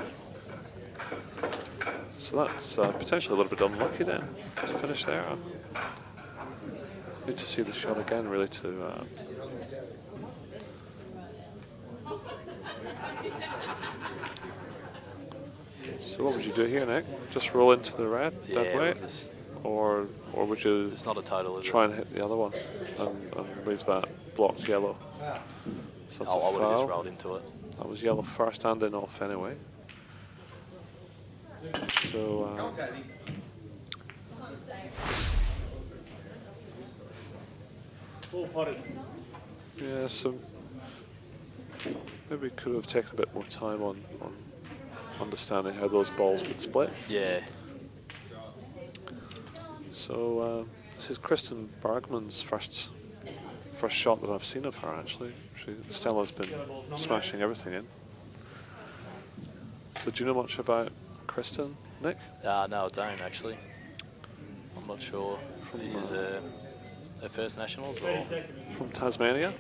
So that's potentially a little bit unlucky then to finish there. Need to see the shot again, really, to. So what would you do here, Nick? Just roll into the red that way, or would you? It's not a total. Try and hit the other one and leave that blocked yellow. So that's a I would have foul. just rolled into it. That was yellow first and then off anyway. So. Full potted. Yeah, so maybe could have taken a bit more time on understanding how those balls would split. Yeah. So this is Christen Bergman's first shot that I've seen of her actually. Stella's been smashing everything in. So do you know much about Christen, Nick? No, I don't actually. I'm not sure if this is her first nationals or from Tasmania.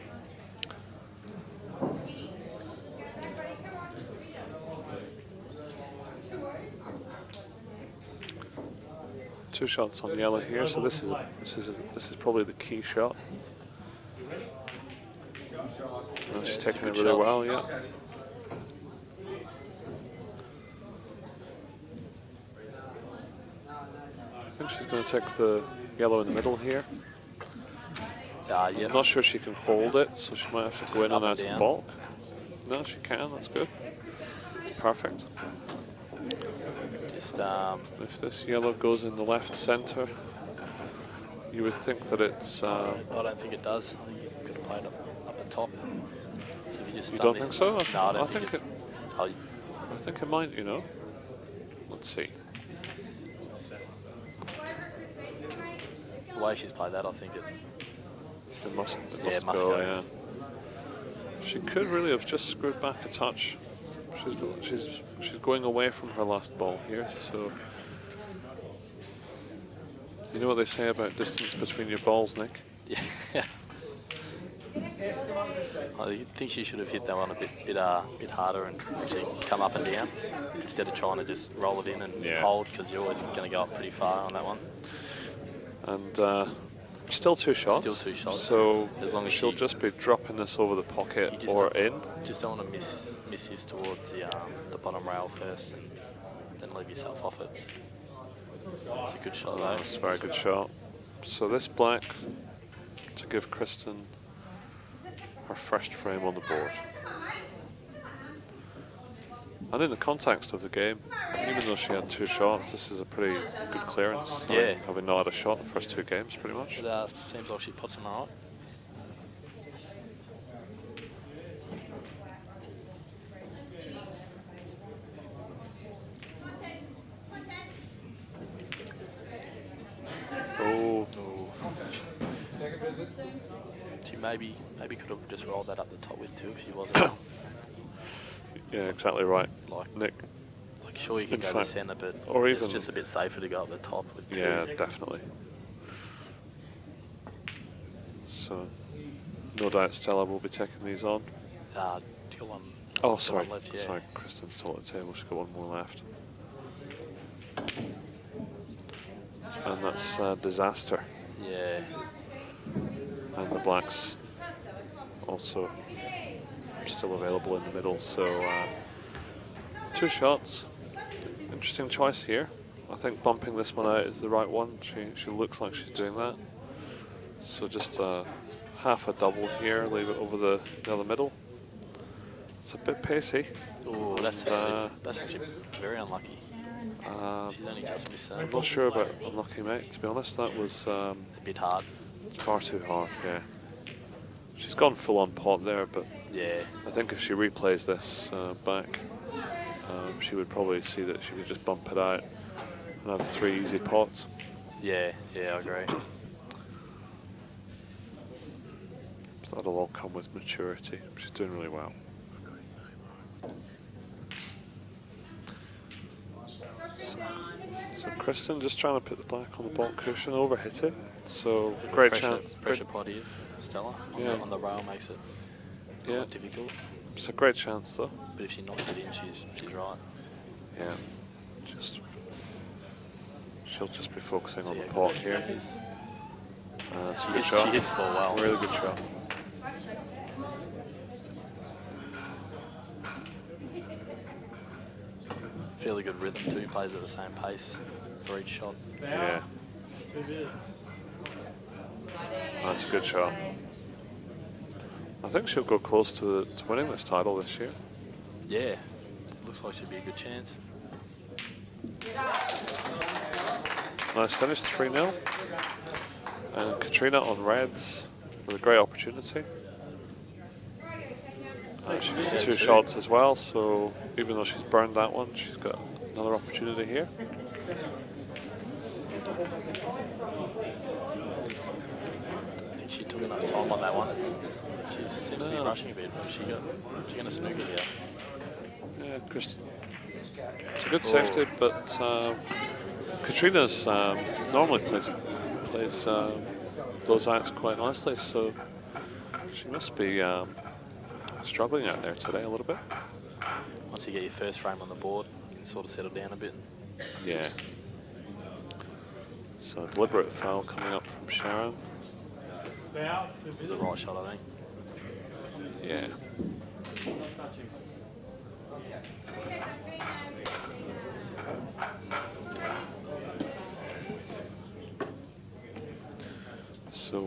Two shots on yellow here, so this is probably the key shot. And she's taking it really well, yeah. I think she's going to take the yellow in the middle here. Yeah. I'm not sure she can hold it, so she might have to go in and out of bulk. No, she can, that's good. Perfect. Just if this yellow goes in the left centre, you would think that it's... I don't think it does. I think you could have played up the top. So if you just don't think so? No, I don't think it... I think it might, you know. Let's see. The way she's played that, I think it must go. Yeah. She could really have just screwed back a touch. She's going away from her last ball here, so you know what they say about distance between your balls, Nick? Yeah. I think she should have hit that one a bit harder and actually come up and down instead of trying to just roll it in and hold, because you're always going to go up pretty far on that one. And Still 2 shots. Still 2 shots. So as long as she'll just be dropping this over the pocket or in. Just don't want to miss this towards the bottom rail first and then leave yourself off it. It's a good shot though. It's a very good shot. So this black to give Christen her first frame on the board. And in the context of the game, even though she had 2 shots, this is a pretty good clearance. Yeah. Having not had a shot the first 2 games, pretty much. It seems like she puts them all right. Oh. She maybe could have just rolled that up the top with 2 if she wasn't. Yeah, exactly right. Like Nick. Like sure you can go to the centre, but or it's even just a bit safer to go up the top with 2. Yeah, definitely. So, no doubt Stella will be taking these on. Still on. Oh, sorry. Left, yeah. Sorry, Kristen's still at the table. She's got 1 more left. And that's Disaster. Yeah. And the blacks also still available in the middle. So 2 shots. Interesting choice here. I think bumping this one out is the right one. She looks like she's doing that. So just half a double here. Leave it over the middle. It's a bit pacey. Oh, that's actually very unlucky. She's only just missed that. I'm not sure about unlucky, mate. To be honest, that was a bit hard. Far too hard. Yeah. She's gone full on pot there, but yeah, I think if she replays this back, she would probably see that she could just bump it out and have 3 easy pots. Yeah, I agree. That'll all come with maturity. She's doing really well. So Christen just trying to put the black on the bottom cushion, overhit it. So great chance. Pressure pot here, Stella. On the rail makes it quite difficult. It's a great chance though. But if she knocks it in, she's right. Yeah. She'll just be focusing on the pot here. She hits the ball well. Really good shot. Fairly good rhythm too. Plays at the same pace for each shot. Yeah. That's a good shot. I think she'll go close to winning this title this year. Yeah. Looks like she'd be a good chance. Nice finish, 3-0. And Katrina on reds with a great opportunity. She gets 2 shots as well, so even though she's burned that one, she's got another opportunity here. I think she took enough time on that one. She seems to be rushing a bit. She's going to snooker here. Yeah, Christen. It's a good safety, but Katrina's normally plays those acts quite nicely, so she must be struggling out there today a little bit. Once you get your first frame on the board, you can sort of settle down a bit. Yeah. So deliberate foul coming up from Sharon. It was a right shot, I think. Yeah. So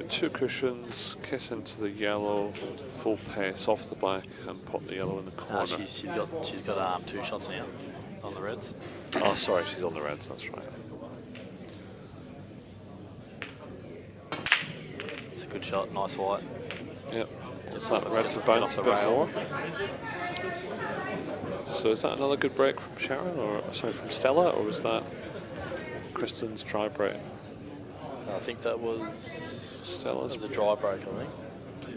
2 cushions, kiss into the yellow, full pace off the black, and pop the yellow in the corner. She's got 2 shots now on the reds. Oh, sorry, she's on the reds. That's right. It's a good shot, nice white. Yep. Just that red to bounce a bit more. So is that another good break from Sharon, or sorry, from Stella, or was that Kristen's dry break? I think that was Stella's. That was a dry break, I think.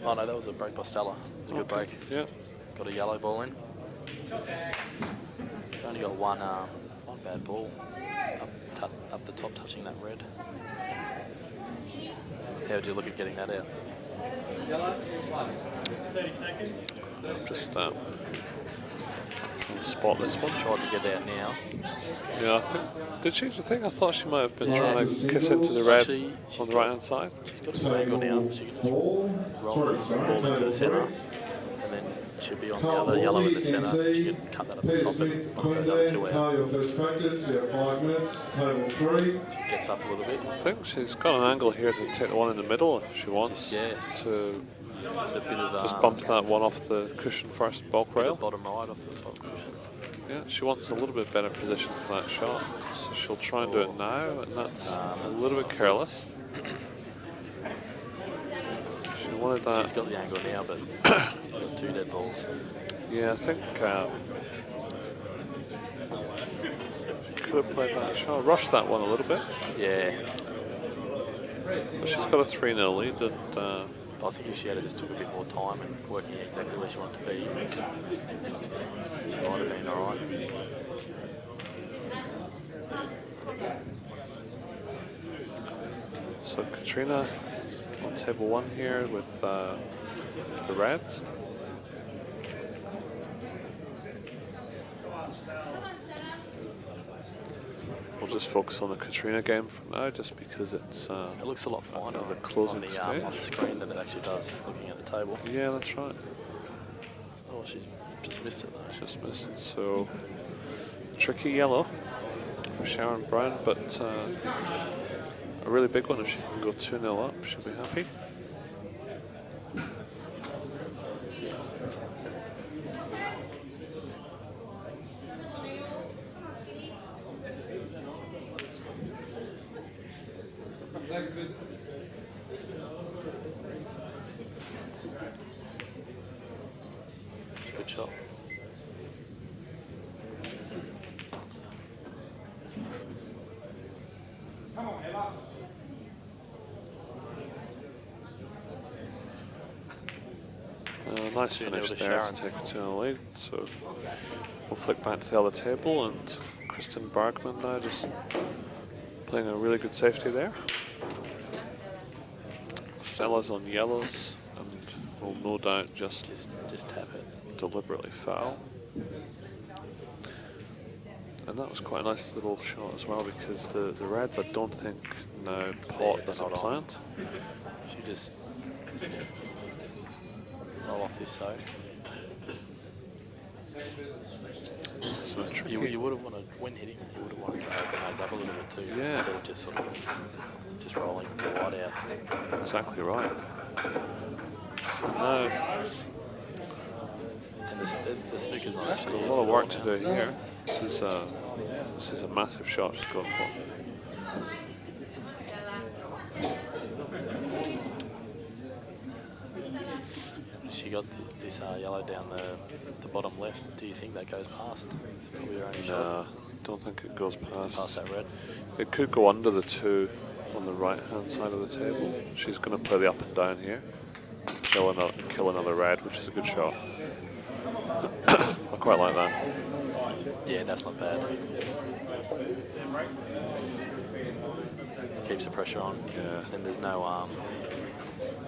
Oh no, that was a break by Stella. It's a good break. Yeah. Got a yellow ball in. Only got one bad ball up the top, touching that red. How would you look at getting that out? 30 seconds. Just Trying to spot this one. She's tried to get out now. Yeah, I think. Did she? Do you think? I thought she might have been trying to kiss into the red on the right hand side. She's got a good angle now. She can just roll this ball into the centre, and then she'll be on the other yellow in the centre. She can cut that up the top and knock those other two out. Your first practice, you have 5 minutes, table 3. She gets up a little bit. I think she's got an angle here to take the one in the middle if she wants. Just, to just a bit of just bump that one off the cushion first, bulk rail. Bottom right off the bottom cushion. Yeah, she wants a little bit better position for that shot, so she'll try and do it now, and that's a little bit careless. She wanted that. She's got the angle now, but she's got 2 dead balls. Yeah, I think could have played that shot, rushed that one a little bit. Yeah. But she's got a 3-0 lead, and I think if she had just took a bit more time and working exactly where she wanted to be, she might have been alright. so Katrina on table 1 here with the reds. We'll just focus on the Katrina game for now, just because it's it looks a lot finer the closing on stage. the screen than it actually does looking at the table. Yeah, that's right. Oh, she's just missed it though. Just missed. So tricky yellow for Sharon Brown, but a really big one. If she can go 2-0 up, she'll be happy. Good shot. Come on, Ella. Nice finish there to take a 2-0 lead. So we'll flick back to the other table, and Christen Bergman now just playing a really good safety there. Stella's on yellows and will no doubt just tap it, deliberately foul. And that was quite a nice little shot as well, because the reds, I don't think now pot as a plant. She just roll off this side. So you would have wanted, when hitting, you would have wanted to open those up a little bit too, yeah, instead of just sort of just rolling wide out. Exactly right. So now, and the snooker's on got actually. a lot of work to do here. This is a massive shot she's going for. She got this yellow down the bottom left. Do you think that goes past? Probably her only shot. Don't think it goes past that red. It could go under the 2 on the right hand side of the table. She's going to play the up and down here, kill another red, which is a good shot. I quite like that. Yeah, that's not bad. Keeps the pressure on. Yeah. And there's no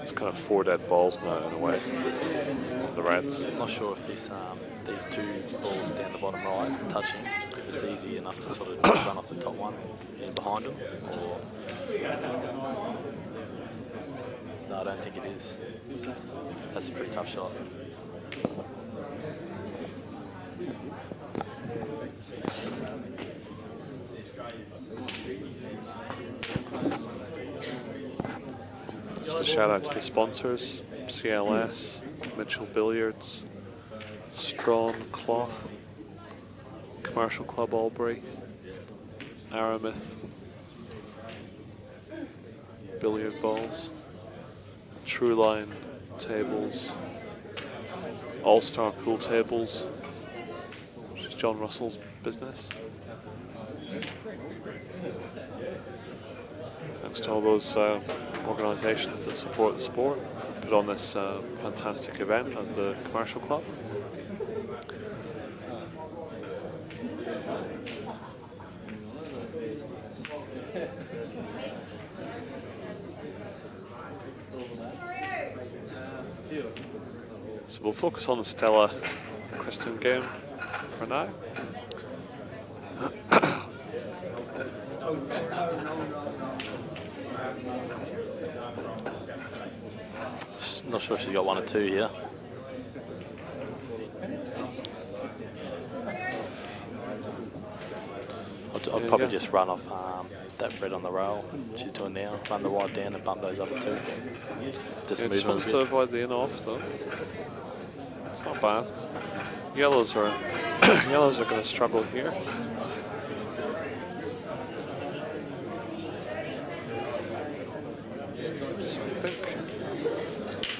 It's kind of 4 dead balls now in a way on the reds. I'm not sure if these 2 balls down the bottom right touching is easy enough to sort of run off the top one in behind them, or no, I don't think it is. That's a pretty tough shot. Just a shout out to the sponsors: CLS, Mitchell Billiards, Strawn Cloth, Commercial Club Albury, Aramith, Billiard Balls, Trueline Tables, All-Star Pool Tables, which is John Russell's business. Thanks to all those organisations that support the sport, put on this fantastic event at the Commercial Club. So we'll focus on the Stella Christen game for now. Not sure if she's got 1 or 2 here. I'd probably just run off that red on the rail she's doing now. Run the wide down and bump those other 2. Just move wants to avoid the in-off though. It's not bad. Yellows are yellows are going to struggle here. So I think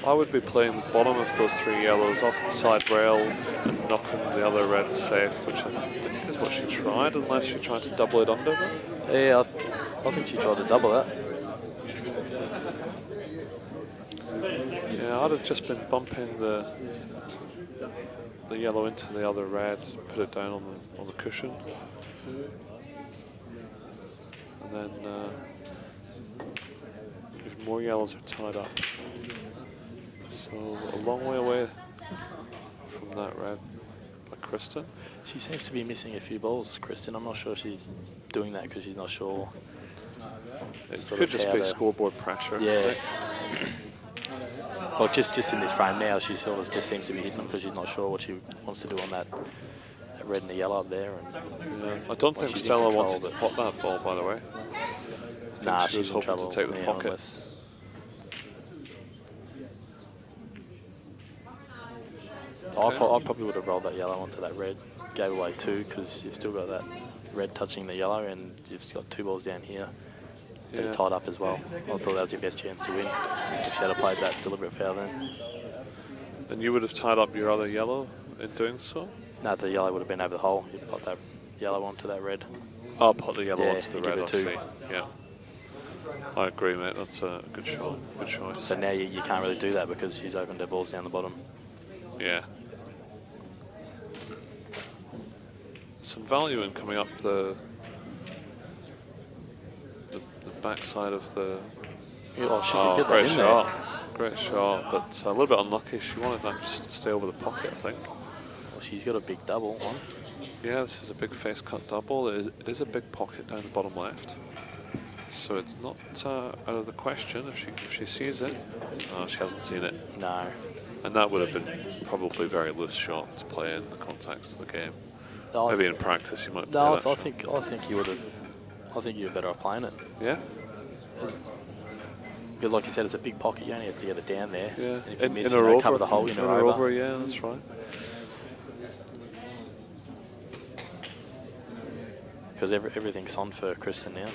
I would be playing the bottom of those 3 yellows off the side rail and knocking the other red safe, which I think is what she tried, unless she tried to double it under them. Yeah, I think she tried to double that. Yeah, I'd have just been bumping the yellow into the other red, put it down on the cushion, and then even more yellows are tied up. So a long way away from that red by Christen. She seems to be missing a few balls, Christen. I'm not sure she's doing that because she's not sure. It could just be scoreboard pressure. Yeah. Well, just in this frame now, she sort of just seems to be hitting them because she's not sure what she wants to do on that red and the yellow up there. And yeah. I don't think Stella wanted to pot that ball, by the way. Nah, she was hoping to take the pocket. I probably would have rolled that yellow onto that red, gave away 2 because you've still got that red touching the yellow and you've got 2 balls down here that are tied up as well. I thought that was your best chance to win if she had played that deliberate foul then. And you would have tied up your other yellow in doing so? No, the yellow would have been over the hole. You put that yellow onto that red. I'll put the yellow onto the red, give it 2. Yeah. I agree, mate. That's a good shot. Good choice. So now you can't really do that because she's opened her balls down the bottom. Yeah. Some value in coming up the backside of the... Great shot. Great shot, but a little bit unlucky. She wanted that just to stay over the pocket, I think. Well, she's got a big double one. Yeah, this is a big face cut double. It is a big pocket down the bottom left. So it's not out of the question if she sees it. No, she hasn't seen it. No. And that would have been probably a very loose shot to play in the context of the game. No, maybe in practice you might play no, that I shot. think you would have. I think you were better off playing it. Yeah. Because like you said, it's a big pocket. You only have to get it down there. Yeah. And if you miss, in a cover the hole in her over. Yeah, that's right. Because everything's on for Christen now.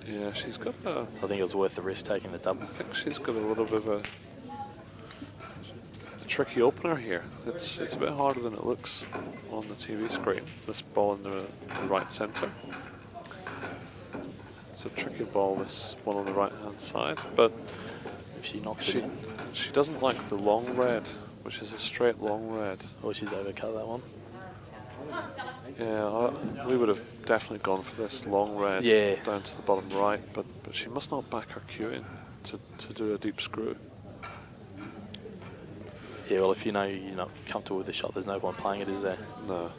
Yeah, she's got a... I think it was worth the risk taking the double. I think she's got a little bit of a tricky opener here. It's a bit harder than it looks on the TV screen. This ball in the right centre. It's a tricky ball, this one on the right hand side, but if she knocks it in. She doesn't like the long red, which is a straight long red. Or she's overcut that one. Yeah, we would have definitely gone for this long red down to the bottom right, but she must not back her cue in to do a deep screw. Yeah, well, if you know you're not comfortable with the shot, there's no point playing it, is there? No.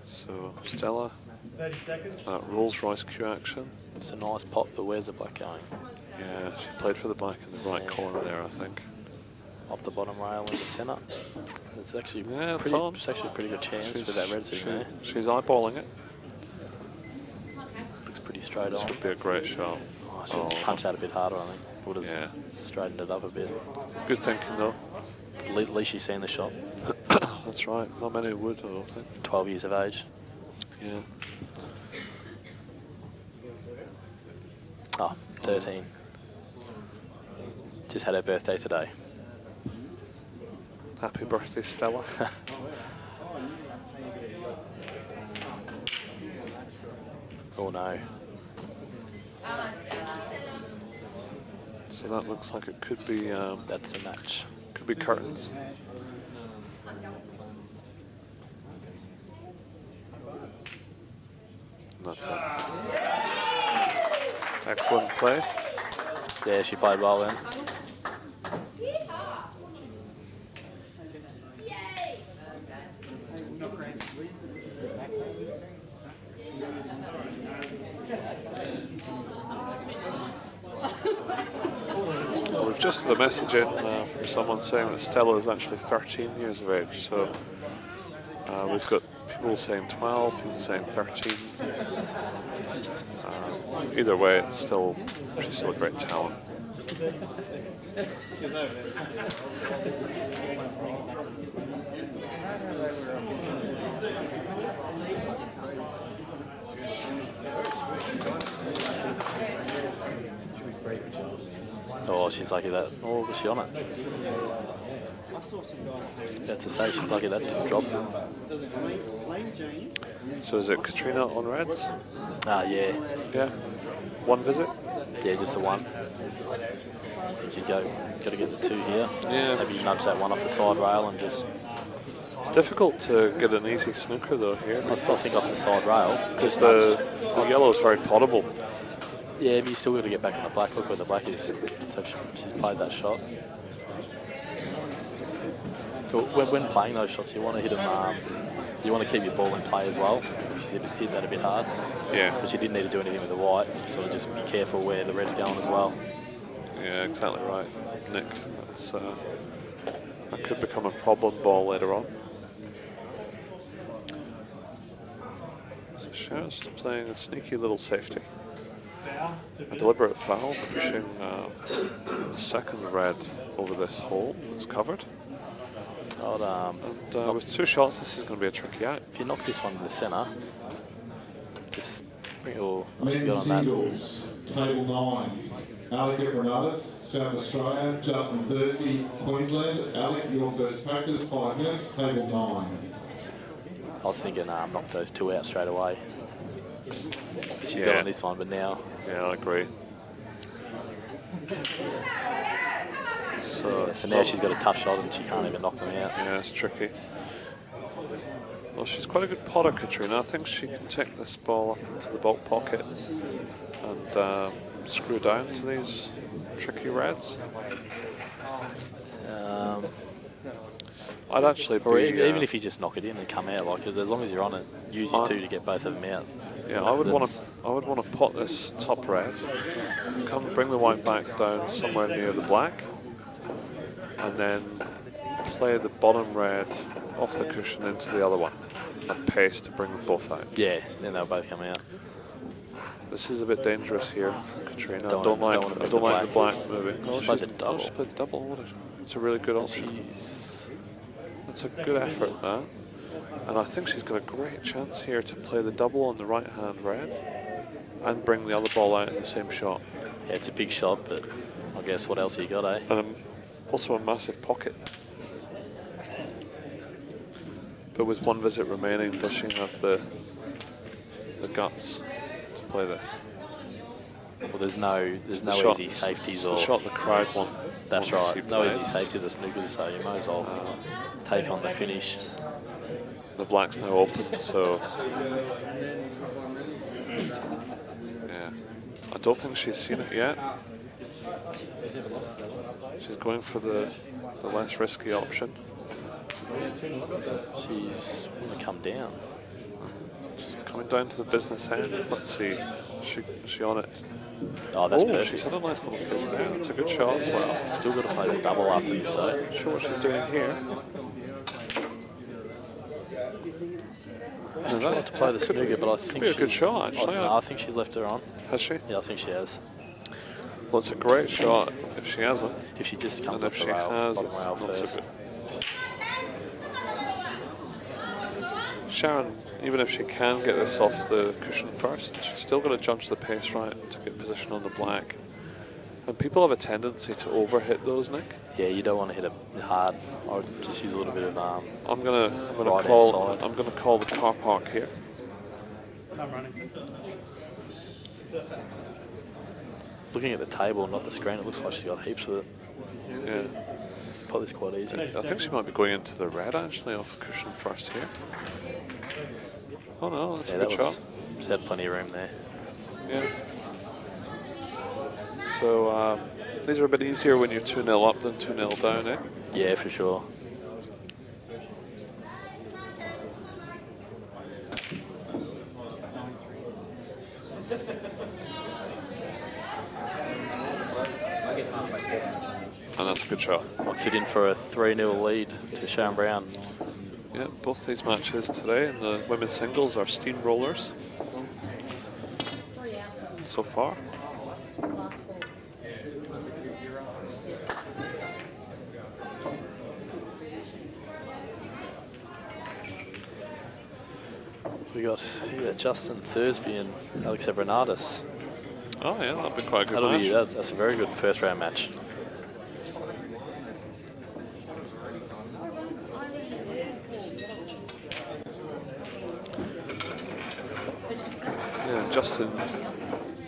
So Stella, 30 seconds. Rolls Royce cue action. It's a nice pop, but where's the black going? Yeah, she played for the black in the right corner there, I think. Off the bottom rail in the centre. It's actually it's actually a pretty good chance with that red sitting there. She's eyeballing it. Looks pretty straight this on. This would be a great shot. Oh, she punched out a bit harder, I think. Would have straightened it up a bit. Good thinking though. At least she's seen the shot. That's right. Not many would, I don't think. 12 years of age. Yeah. Oh, 13. Just had her birthday today. Happy birthday, Stella. Oh no. So that looks like it could be... that's a match. Could be curtains. And that's it. Excellent play. Yeah, she played well then. just had a message in from someone saying that Stella is actually 13 years of age. So we've got people saying 12, people saying 13. Either way, she's still a great talent. Oh, she's lucky that. Oh, was she on it? About to say she's lucky that didn't drop. So is it Katrina on reds? Yeah. Yeah. One visit? Yeah, just the one. I think you got to get the two here. Yeah. Maybe nudge that one off the side rail and just. It's difficult to get an easy snooker though here. I think off the side rail. Because the yellow is very potable. Yeah, but you still got to get back on the black. Look where the black is. So she's played that shot. So when playing those shots, you want to hit them. You want to keep your ball in play as well. She hit that a bit hard. Yeah. But she didn't need to do anything with the white. So just be careful where the red's going as well. Yeah, exactly right, Nick. That could become a problem ball later on. So Sharon's just playing a sneaky little safety. A deliberate foul, pushing a second red over this hole. It's covered. And with two shots, this is going to be a tricky out. If you knock this one to the centre, just bring your Men's singles, table 9. Alec Evreniadis, South Australia. Justin Thursby, Queensland. Alec, your first practice, 5 minutes, table 9. I was thinking knock those two out straight away. She's got on this one, but now. Yeah, I agree. So now she's got a tough shot and she can't even knock them out. Yeah, it's tricky. Well, she's quite a good potter, Katrina. I think she can take this ball up into the back pocket and screw down to these tricky reds. I'd actually be... Or even if you just knock it in and come out, like as long as you're on it, use your two to get both of them out. Yeah, I would want to pot this top red, bring the white back down somewhere near the black, and then play the bottom red off the cushion into the other one at pace to bring them both out. Yeah, then they'll both come out. This is a bit dangerous here from Katrina. I don't like the black moving. She played the double. She played the double. It's a really good option. It's a good effort, that. And I think she's got a great chance here to play the double on the right-hand red and bring the other ball out in the same shot. Yeah, it's a big shot, but I guess what else you got, eh? And also a massive pocket. But with one visit remaining, does she have the guts to play this? Well, there's no easy safeties or... the shot the crowd want. That's right. No easy safeties or snookers, so you might as well take on the finish. The black's now open, so... Yeah. I don't think she's seen it yet. She's going for the less risky option. She's going to come down. She's coming down to the business end. Let's see. Is she on it? Oh, that's perfect. She's had a nice little kiss there. That's a good shot as well. Still got to play the double after this, though. Not sure what she's doing here. She's trying to play the snooker, but I think be a good shot, actually. I think she's left her on. Has she? Yeah, I think she has. Well, it's a great shot if she hasn't. If she just comes and off if the she rail, has, bottom it's rail not first. so good. Sharon, even if she can get this off the cushion first, she's still got to judge the pace right to get position on the black. And people have a tendency to overhit those, Nick. Yeah, you don't want to hit it hard. I would just use a little bit of I'm gonna right call the car park here. I'm running. Looking at the table, not the screen, it looks like she's got heaps with it. Yeah. Probably quite easy. I think she might be going into the red actually off the cushion first here. Oh no, that's a good shot. She had plenty of room there. Yeah. So these are a bit easier when you're 2-0 up than 2-0 down, eh? Yeah, for sure. And that's a good shot. Locks it in for a 3-0 lead to Sharon Brown. Yeah, both these matches today in the women's singles are steamrollers so far. We got Justin Thursby and Alec Evreniadis. Oh yeah, that'll be quite a good match. That's a very good first round match. Yeah, Justin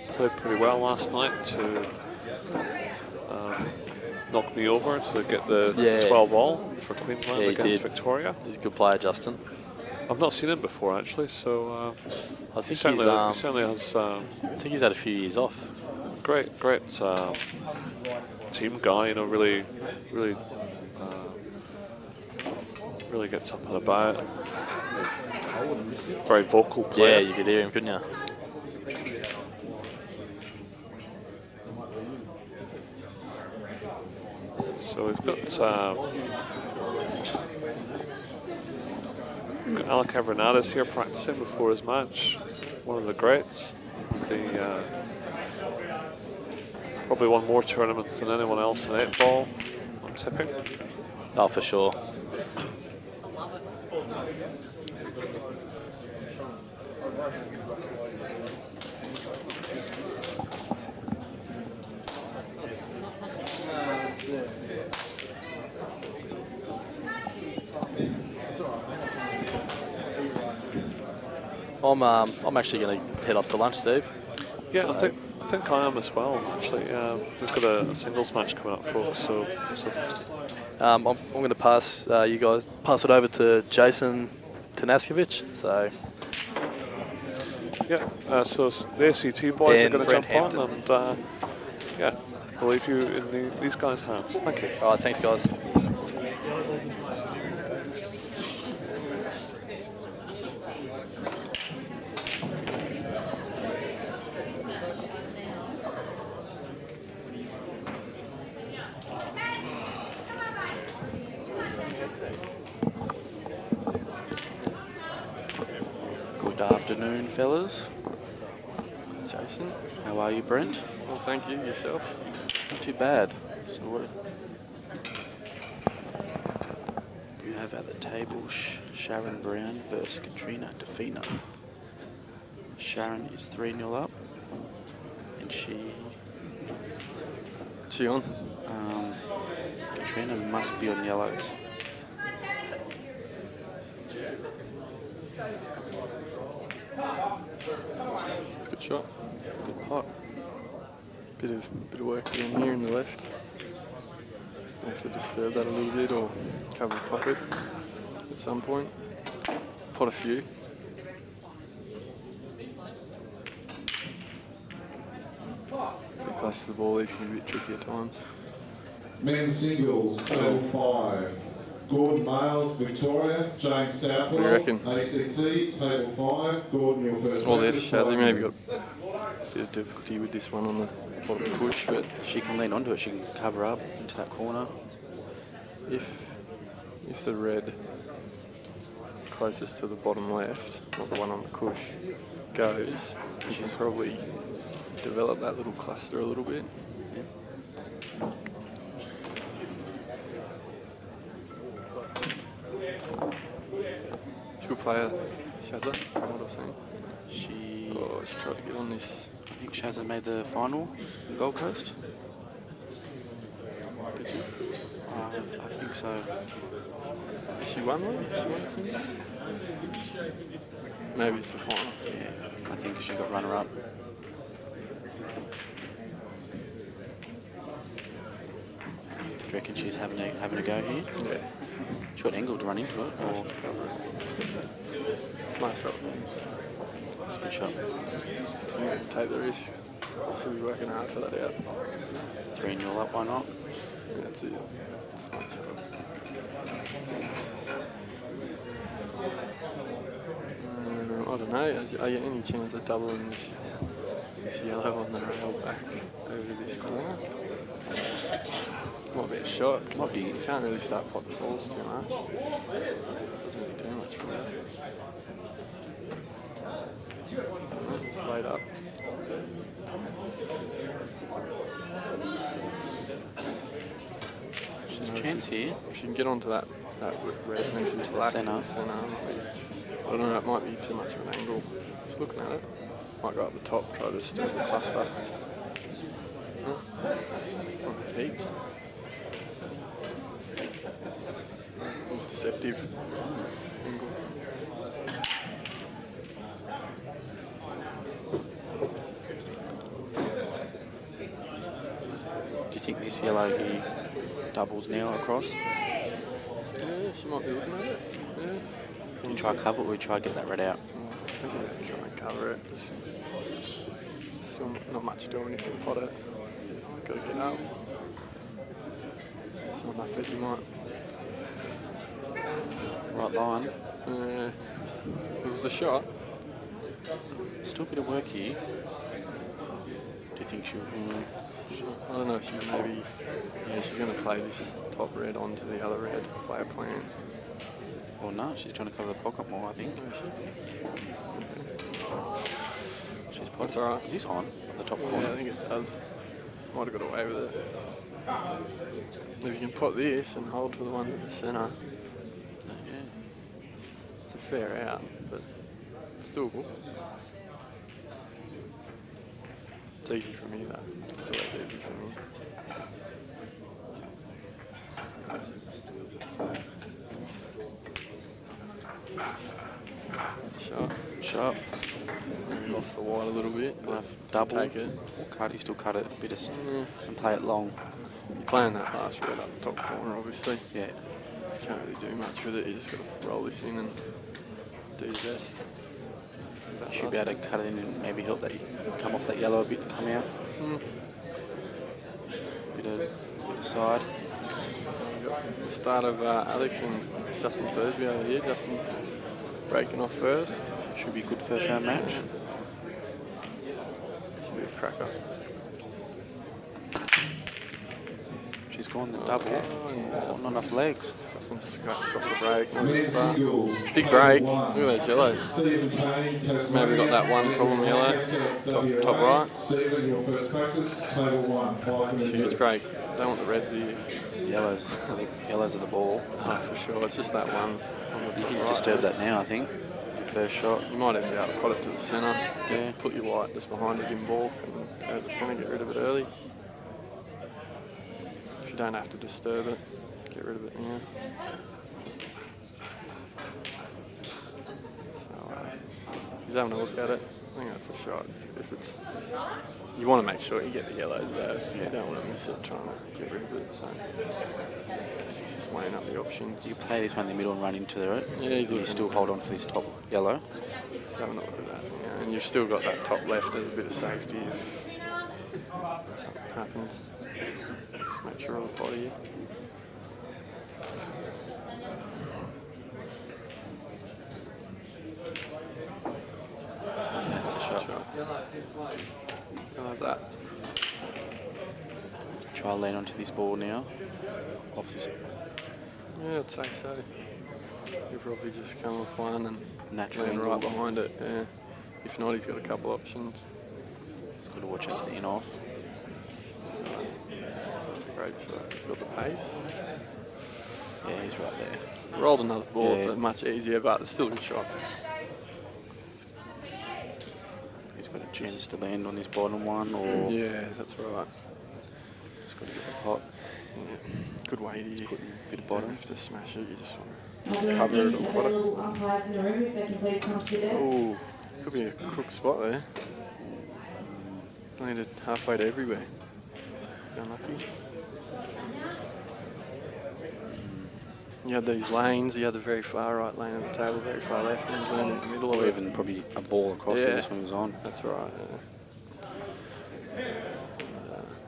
played pretty well last night to knock me over to get the 12-all for Queensland against Victoria. He's a good player, Justin. I've not seen him before actually, so I think he certainly has. I think he's had a few years off. Great team guy. You know, really gets up and about. Very vocal player. Yeah, you could hear him, couldn't you? So we've got Alec Evreniadis here practicing before his match. One of the greats. The probably won more tournaments than anyone else in 8-ball, I'm tipping. Oh, for sure. I'm actually going to head off to lunch, Steve. Yeah, so I think I am as well. Actually, we've got a singles match coming up, folks. So I'm going to pass you guys it over to Jason Tanaskovic. So yeah, so the ACT boys are going to jump on, and yeah, I'll leave you in these guys' hands. Thank you. All right, thanks, guys. Good afternoon, fellas. Jason. How are you, Brent? Well, thank you. Yourself? Not too bad. So what we have at the table Sharon Brown versus Katrina Defina. Sharon is 3-0 up, and she on? Katrina must be on yellows. It's a good shot. Good pot. Bit of work down here in the left. I have to disturb that a little bit or cover the pocket at some point. Pot a few. Bit close to the ball, these can be a bit tricky at times. Men's singles, table 5. Gordon Males, Victoria, James Southwell, What do you reckon? ACT, table 5. Gordon, your first. Well, there's Shazzy, maybe got a bit of difficulty with this one on the bottom push, but she can lean onto it, she can cover up into that corner. If the red closest to the bottom left, not the one on the cush, goes, she can probably develop that little cluster a little bit. She's a good player, Shazza, from what I've seen. She tried to get on this. I think Shazza made the final in Gold Coast. Did she? I think so. She won one? She won the singles? Maybe it's a final. Yeah, I think she got runner-up. Do you reckon she's having a go here? Yeah. She got Engel to run into it, or She's covering. Smart shot. it's a good shot. So you have to take the risk. She'll be working hard for that out. 3-0 up, why not? That's it. Smart shot. I don't know. Are you any chance of doubling this this yellow on the rail back over this corner. Might be a shot. Might be. You can't really start potting balls too much. Doesn't really do much for that. It's laid up. There's a chance here. If she can get onto that red next to the black centre. I don't know, it might be too much of an angle. Just looking at it. Might go up the top, try to stir the cluster. Heaps. It's deceptive. Angle. Do you think this yellow here doubles now across? Yeah, she might be looking at it. Yeah. You try cover it or you try get that red out? I think I'm trying to cover it. Just still not much doing if you pot it. Gotta get up. It's not enough Vegemite. Right line. It was the shot. Still a bit of work here. Do you think she'll... I don't know if she maybe... Yeah, she's going to play this top red onto the other red. Play a plan. Well, no, she's trying to cover the pocket more, I think. She's potted. That's alright. Is this on the top corner? Yeah, I think it does. Might have got away with it. If you can pot this and hold for the one to the centre. Yeah. It's a fair out, but it's doable. It's easy for me, though. It's always easy for me. Sharp. Maybe lost the wide a little bit. But double. Take it. Or cut, you still cut it a bit of and play it long. You're playing that last red up the top corner, obviously. Yeah. You can't really do much with it. You just got to roll this in and do your best. You should be able to cut it in and maybe help that you come off that yellow a bit and come out. Bit of side. The start of Alec and Justin Thursby over here. Justin breaking off first. Should be a good first round match. Should be a cracker. She's gone the double. Not enough legs. Justin scratched off the break. Singles. Big break. Look at those yellows. Maybe got that one problem yellow. Top right. Stephen, your first practice. Table 1. 5 minutes. Huge break. Don't want the reds here. Yellows. I think yellows are the ball. Oh, for sure. It's just that one. You can disturb that now, I think. First shot. You might even be able to pot it to the centre. Yeah. Put your white just behind it in balk and go to the centre, get rid of it early. If you don't have to disturb it, get rid of it now. So he's having a look at it. I think that's a shot. If it's, you want to make sure you get the yellows though. Yeah. You don't want to miss it trying to get rid of it. So I guess he's just weighing up the options. You play this one in the middle and run into it. Yeah, he's you still hold on for this top yellow. Just having a look at that. Yeah, and you've still got that top left as a bit of safety if something happens. Just make sure of the pot here. Yeah, it's a shot. I like that. Try to lean onto this ball now. Off this. Yeah, I'd say so. He'll probably just come off one and natural land right behind it. Yeah. If not, he's got a couple options. He's got to watch out for the in off. That's a great shot. He's got the pace. Yeah, he's right there. Rolled another ball, Yeah. so much easier, but it's still a good shot. He's got a chance to land on this bottom one, or yeah, that's right. He's got to get the pot. Yeah. Good weight here. Put a bit of You bottom. don't have to smash it. You just want I'll to do cover it or anything pot it. available umpires in the room if they can please come to the desk. Oh, could be a crook spot there. It's landed halfway to everywhere. Unlucky. You had these lanes. You had the very far right lane of the table, very far left, and he's landed in the middle of Or it. even probably a ball across it. This one was on. That's right.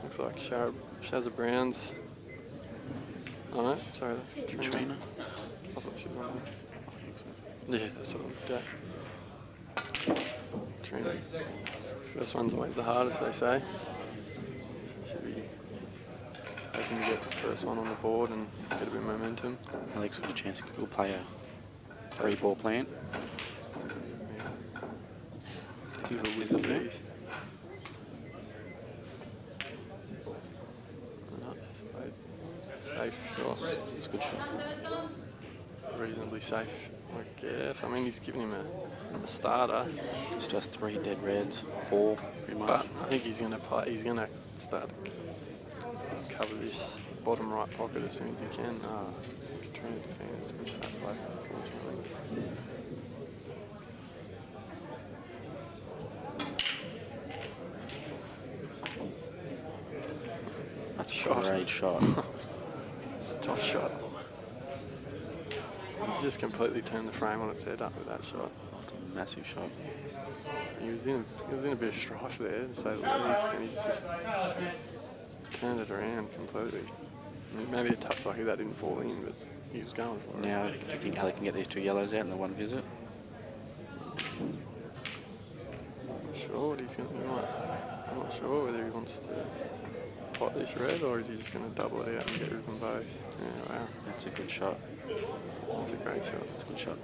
Looks like Shazza Brown's. Oh no, sorry, that's Katrina. I thought she was on there. Yeah, that's what I looked at. Katrina. First one's always the hardest, they say. Should be hoping to get the first one on the board and get a bit of momentum. Alec's got a chance to go play a 3-ball plant. He's a wizard there. No, just played a safe shot. It's a good shot. Reasonably safe, I guess. I mean, he's given him a starter. It's just 3 dead reds, 4 pretty much. But I think he's going to play. He's going to start to cover this bottom right pocket as soon as he can. Katrina Defina's missed that play, unfortunately. That's a Shot. great shot. It's a top shot. He just completely turned the frame on its head up with that shot. That's a massive shot. He was in a bit of strife there, to say the least, and he just turned it around completely. Maybe a touch lucky that didn't fall in, but he was going for it. Now, do you think Alec can get these 2 yellows out in the one visit? I'm not sure what he's going to do. I'm not sure whether he wants to pot this red or is he just going to double it out and get rid of them both. Yeah, wow. That's a good shot. That's a great shot. That's a good shot.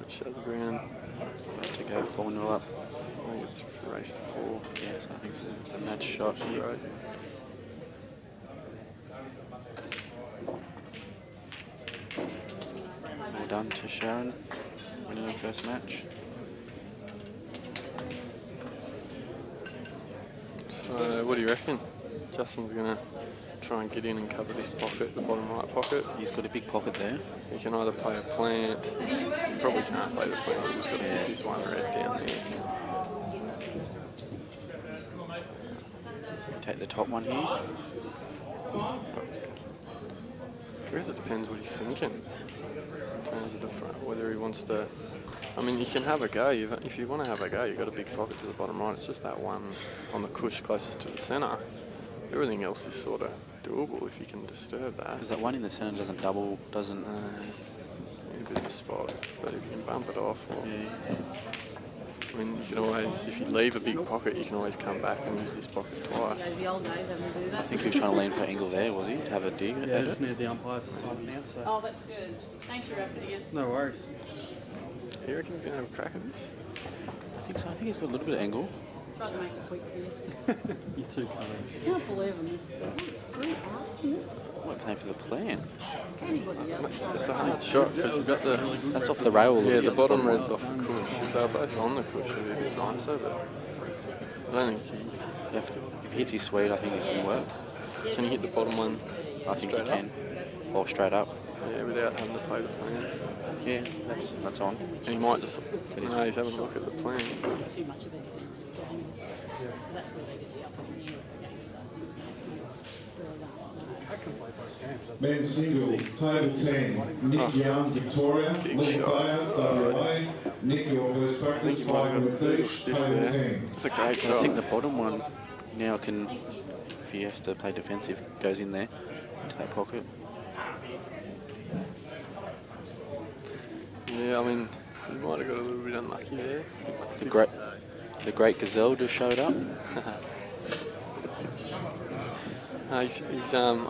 Shaz Brown. About to go 4-0 up. I think it's race to 4. Yes, I think it's a match shot here. Right. Well done to Sharon, winning her first match. So, what do you reckon? Justin's going to try and get in and cover this pocket, the bottom right pocket. He's got a big pocket there. He can either play a plant, he probably can't play the plant, he's got to keep this one red down there. Take the top one here. I guess it depends what he's thinking in terms of the front, whether he wants to. I mean, you can have a go. If you want to have a go, you've got a big pocket to the bottom right. It's just that one on the cush closest to the centre. Everything else is sort of doable if you can disturb that. Because that one in the centre doesn't double, doesn't... It's a bit of a spot, but if you can bump it off... Or, yeah. I mean, you can always, if you leave a big pocket, you can always come back and use this pocket twice. I think he was trying to lean for angle there, was he? To have a dig at Yeah, just it? need the umpires to sign it now. So. Oh, that's good. Thanks for wrapping it. No worries. You reckon he's going to have a crack at this? I think so. I think he's got a little bit of angle. Tried to make it quick for you. You're too kind. I can't believe I'm this. I'm not playing for the plan. Anybody else? It's a hard shot because you've got the... That's off the rail. Yeah, the bottom red's off the cush. If they were both on the cush, it'd be a bit nicer, but I don't think he... If he hits his sweet, I think it can work. Can he hit the bottom one? I think he can. Or straight up. Yeah, without having to play the plan. Yeah, that's on. And he might just... No, he's having a look at the plan. Too much of it. That's where they get the upper hand against us. Men's singles, table 10, Nick Young, Victoria, Lee Thayer, WA, Nick, your first practice, 5 minutes each, table 10. It's a great shot. I think the bottom one now can, if he has to play defensive, goes in there, into that pocket. Yeah, I mean, he might have got a little bit unlucky there. The great Gazelle just showed up. I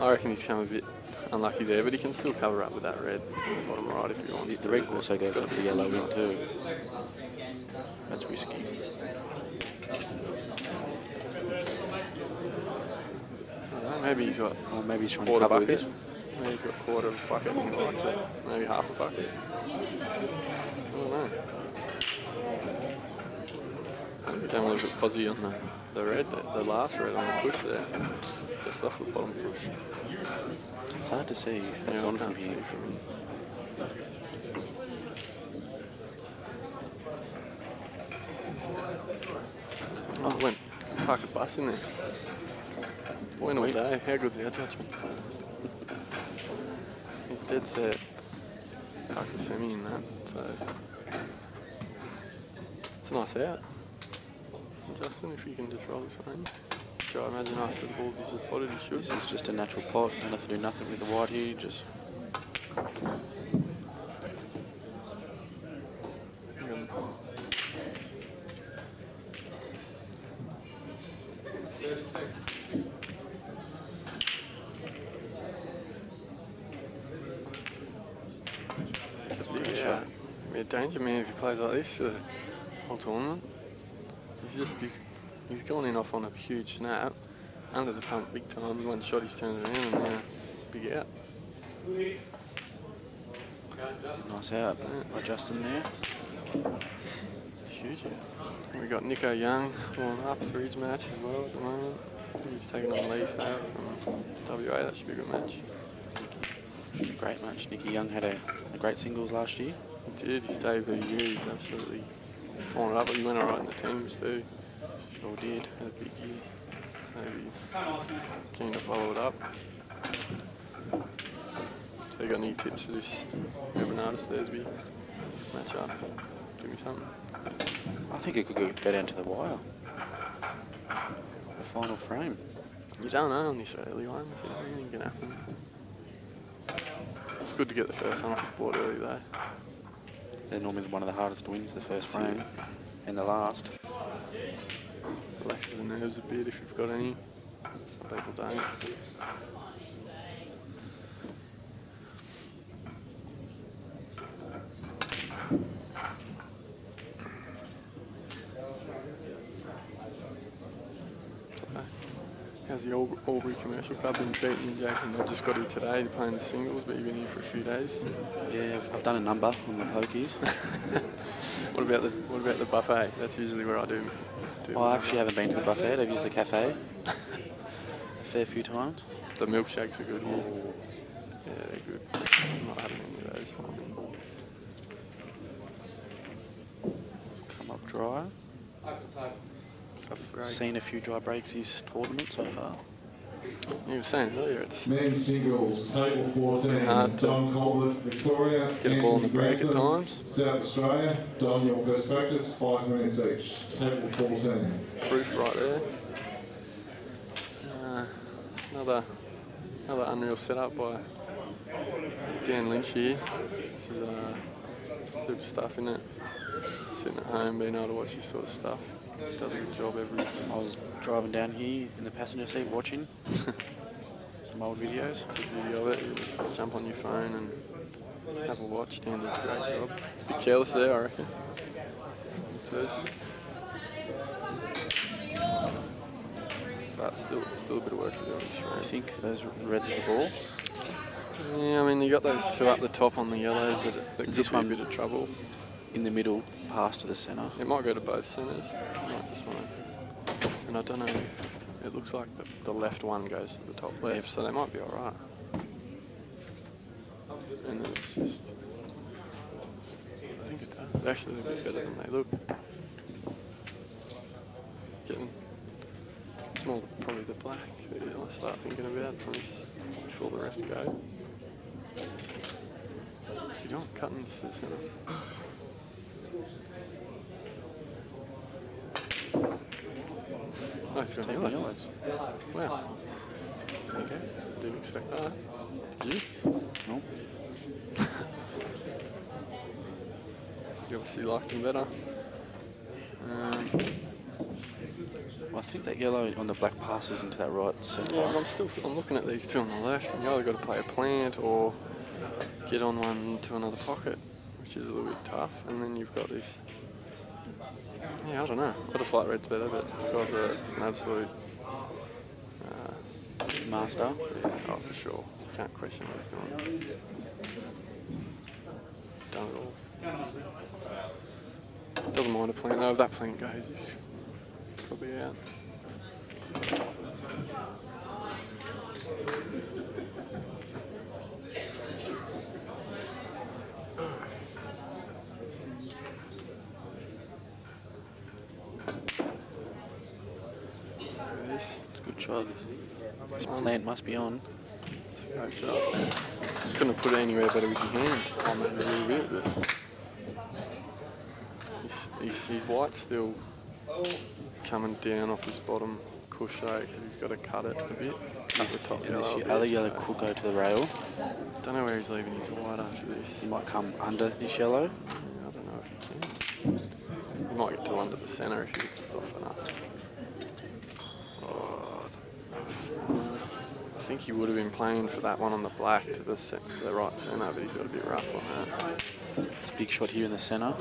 reckon he's come a bit unlucky there, but he can still cover up with that red in the bottom right if he wants to. The red also goes off the yellow in too. That's risky. Maybe he's got. Or maybe he's trying to cover with this. Maybe he's got a quarter of a bucket and he likes it. Maybe half a bucket. I don't know. He's having a little bit posy on the red, the last red on the push there. Just off the bottom push. It's hard to see if that's on from here. Oh, went park a bus in there. Went all day. How good's our judgment? He's dead set. Park a semi in that, so it's a nice out. Justin, if you can just roll this one. shot. Imagine after the balls he's just potted, he should. This is just a natural pot. Don't have to do nothing with the white here. Just It's a big shot. Be a danger man if he plays like this for the whole tournament. He's gone in off on a huge snap, under the pump big time. One shot he's turned around and now big out. nice out by Justin there. It's huge out. We got Nico Young warming up for his match as well at the moment. He's taking on Leaf out from WA. That should be a good match. Should be a great match. Nicky Young had a great singles last year. He did. He stayed for a year. He's absolutely torn it up. But he went all right in the teams too. Sure did. Had a big year. So maybe keen to follow it up. So you got any tips for this Evreniadis Thursby match up? Give me something. I think it could go down to the wire. The final frame. You don't know on this early one. Anything can happen. It's good to get the first one off the board early though. They're normally one of the hardest wins, the first frame and the last. Relaxes the nerves a bit if you've got any. Some people don't. How's the Albury Commercial Club been treating you, Jack? And I just got here today playing the singles, but you've been here for a few days. Yeah, I've done a number on the pokies. What about the buffet? That's usually where I do. I actually haven't been to the buffet. I've used the cafe a fair few times. The milkshakes are good here. Yeah, they're good. I'm not having any of those. Come up dry. I've seen a few dry breaks this tournament so far. You were saying earlier it's men's singles, table 14, hard to Don Kolbe, Victoria, get a ball in the break at times. South Australia, Don, your first practice, 5 minutes each, table 14. Proof right there. Another unreal setup by Dan Lynch here. This is super stuff, isn't it? Sitting at home, being able to watch this sort of stuff. Does a good job every. I was driving down here in the passenger seat watching some old videos. It's a video of it. You just jump on your phone and have a watch. Dan does a great job. It's a bit careless there, I reckon. Thursby. But still a bit of work to do on this round. I think those reds are the ball. Yeah, I mean, you got those two up the top on the yellows that could this be one a bit of trouble. In the middle, pass to the centre. It might go to both centres. Might just want to. And I don't know if it looks like the left one goes to the top left, so they might be alright. And then it's just. I think it does. Actually, they're a bit better than they look. It's more probably the black that I start thinking about before the rest go. So you don't cut into the centre. Oh, he's got yellows. Wow. Okay. Didn't expect that. Did you? No. You obviously liked him better. Well, I think that yellow on the black passes into that right centre. Yeah, but I'm looking at these two on the left, and you either got to play a plant or get on one to another pocket, which is a little bit tough. And then you've got this. Yeah, I don't know. I just like reds better, but this guy's an absolute master. Yeah, oh, for sure. Can't question what he's doing. He's done it all. Doesn't mind a plant though. If that plant goes, he's probably out. It's a good shot. This plant must be on. It's a great shot. Couldn't have put it anywhere better with your hand. I mean, a little bit, but his white's still coming down off his bottom cush though, because he's got to cut it a bit. Cut the top And this yellow a other bit, yellow so- could go to the rail. Don't know where he's leaving his white after this. He might come under this yellow. Yeah, I don't know if he can. He might get to under the centre if he gets it soft enough. Oh, it's enough. I think he would have been playing for that one on the black to the right centre, but he's got a bit rough on that. It's a big shot here in the centre.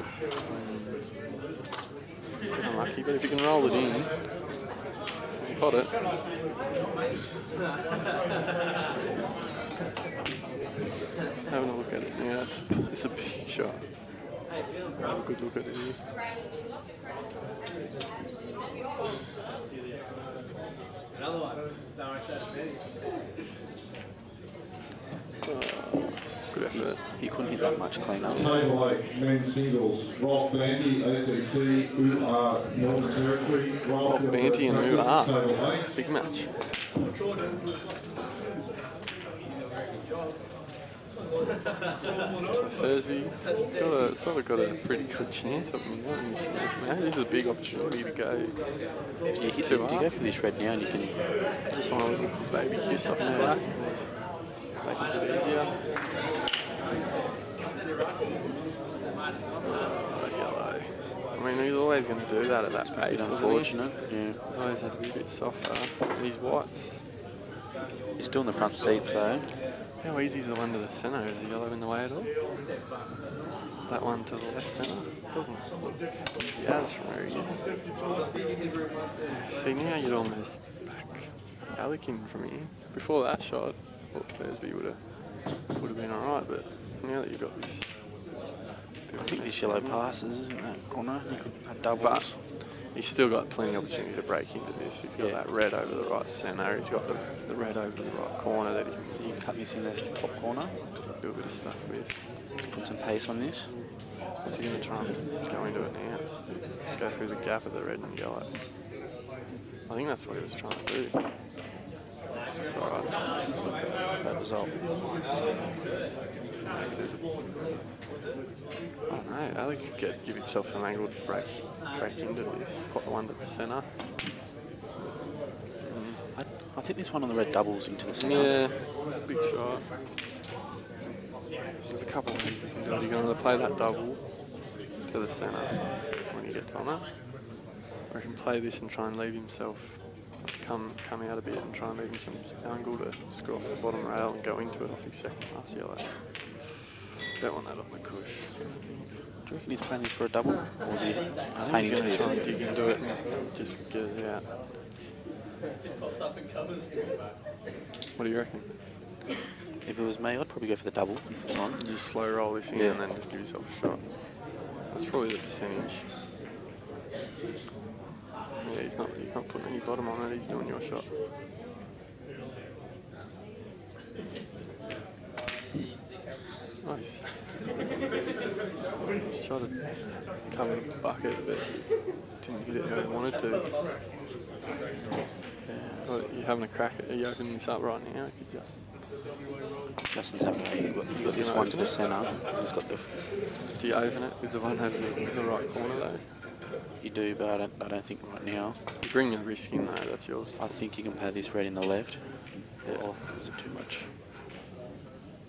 Unlucky, but if you can roll it in, you got it. Having a look at it now, it's a big shot. Have a good look at it here. Another one. No, I said it. Good effort. He couldn't hit that much cleaner. Table 8, men's singles. Rolf Banty, ACT, UR, Northern Territory. Rolf Banty and UR. Table 8. Big match. So Thursby sort of got a pretty good chance of me in this match. This is a big opportunity to go. You hit it, you go for this red now and you can... Just want a little baby kiss off the back. Make it a bit easier. Yellow. I mean, he's always going to do that at that pace. Unfortunate, yeah. He's always had to be a bit softer. These whites. He's still in the front seat though. How easy is the one to the centre? Is the yellow in the way at all? That one to the left centre? Doesn't look easy as from where he is. See, now you'd almost back Alec in from here. Before that shot, I thought Thursby would have been alright, but now that you've got this... I think this yellow passes, isn't that corner? He could have doubles. But he's still got plenty of opportunity to break into this. He's got that red over the right centre. He's got the red over the right corner that he can... So you can cut this in the top corner. Do a bit of stuff with. Let's put some pace on this. What's he going to try and go into it now? Go through the gap of the red and yellow. I think that's what he was trying to do. It's alright. It's not a bad result. I don't know, Alec could give himself some angle to break into this. Put the one to the centre. I think this one on the red doubles into the centre. Yeah, it's a big shot. There's a couple of ways you can do it. You can either play that double to the centre when he gets on it, or he can play this and try and leave himself come out a bit and try and leave him some angle to score off the bottom rail and go into it off his second pass yellow. Don't want that on the cush. Do you reckon he's playing this for a double? Or was he I think playing he's into going to this? try and dig into it and just get it out. What do you reckon? If it was me, I'd probably go for the double if it's on. Just slow roll this in and then just give yourself a shot. That's probably the percentage. Yeah, he's not putting any bottom on it, he's doing your shot. Nice. Just tried to come in the bucket, but didn't hit it how he wanted to. Well, you're having a crack at it. Are you opening this up right now? You just... Justin's having you've got this one to the centre. He's got the... Do you open it with the one over the right corner though? You do, but I don't think right now. You bring the risk in though, that's yours. I think you can play this red in the left. Yeah. Or is it too much?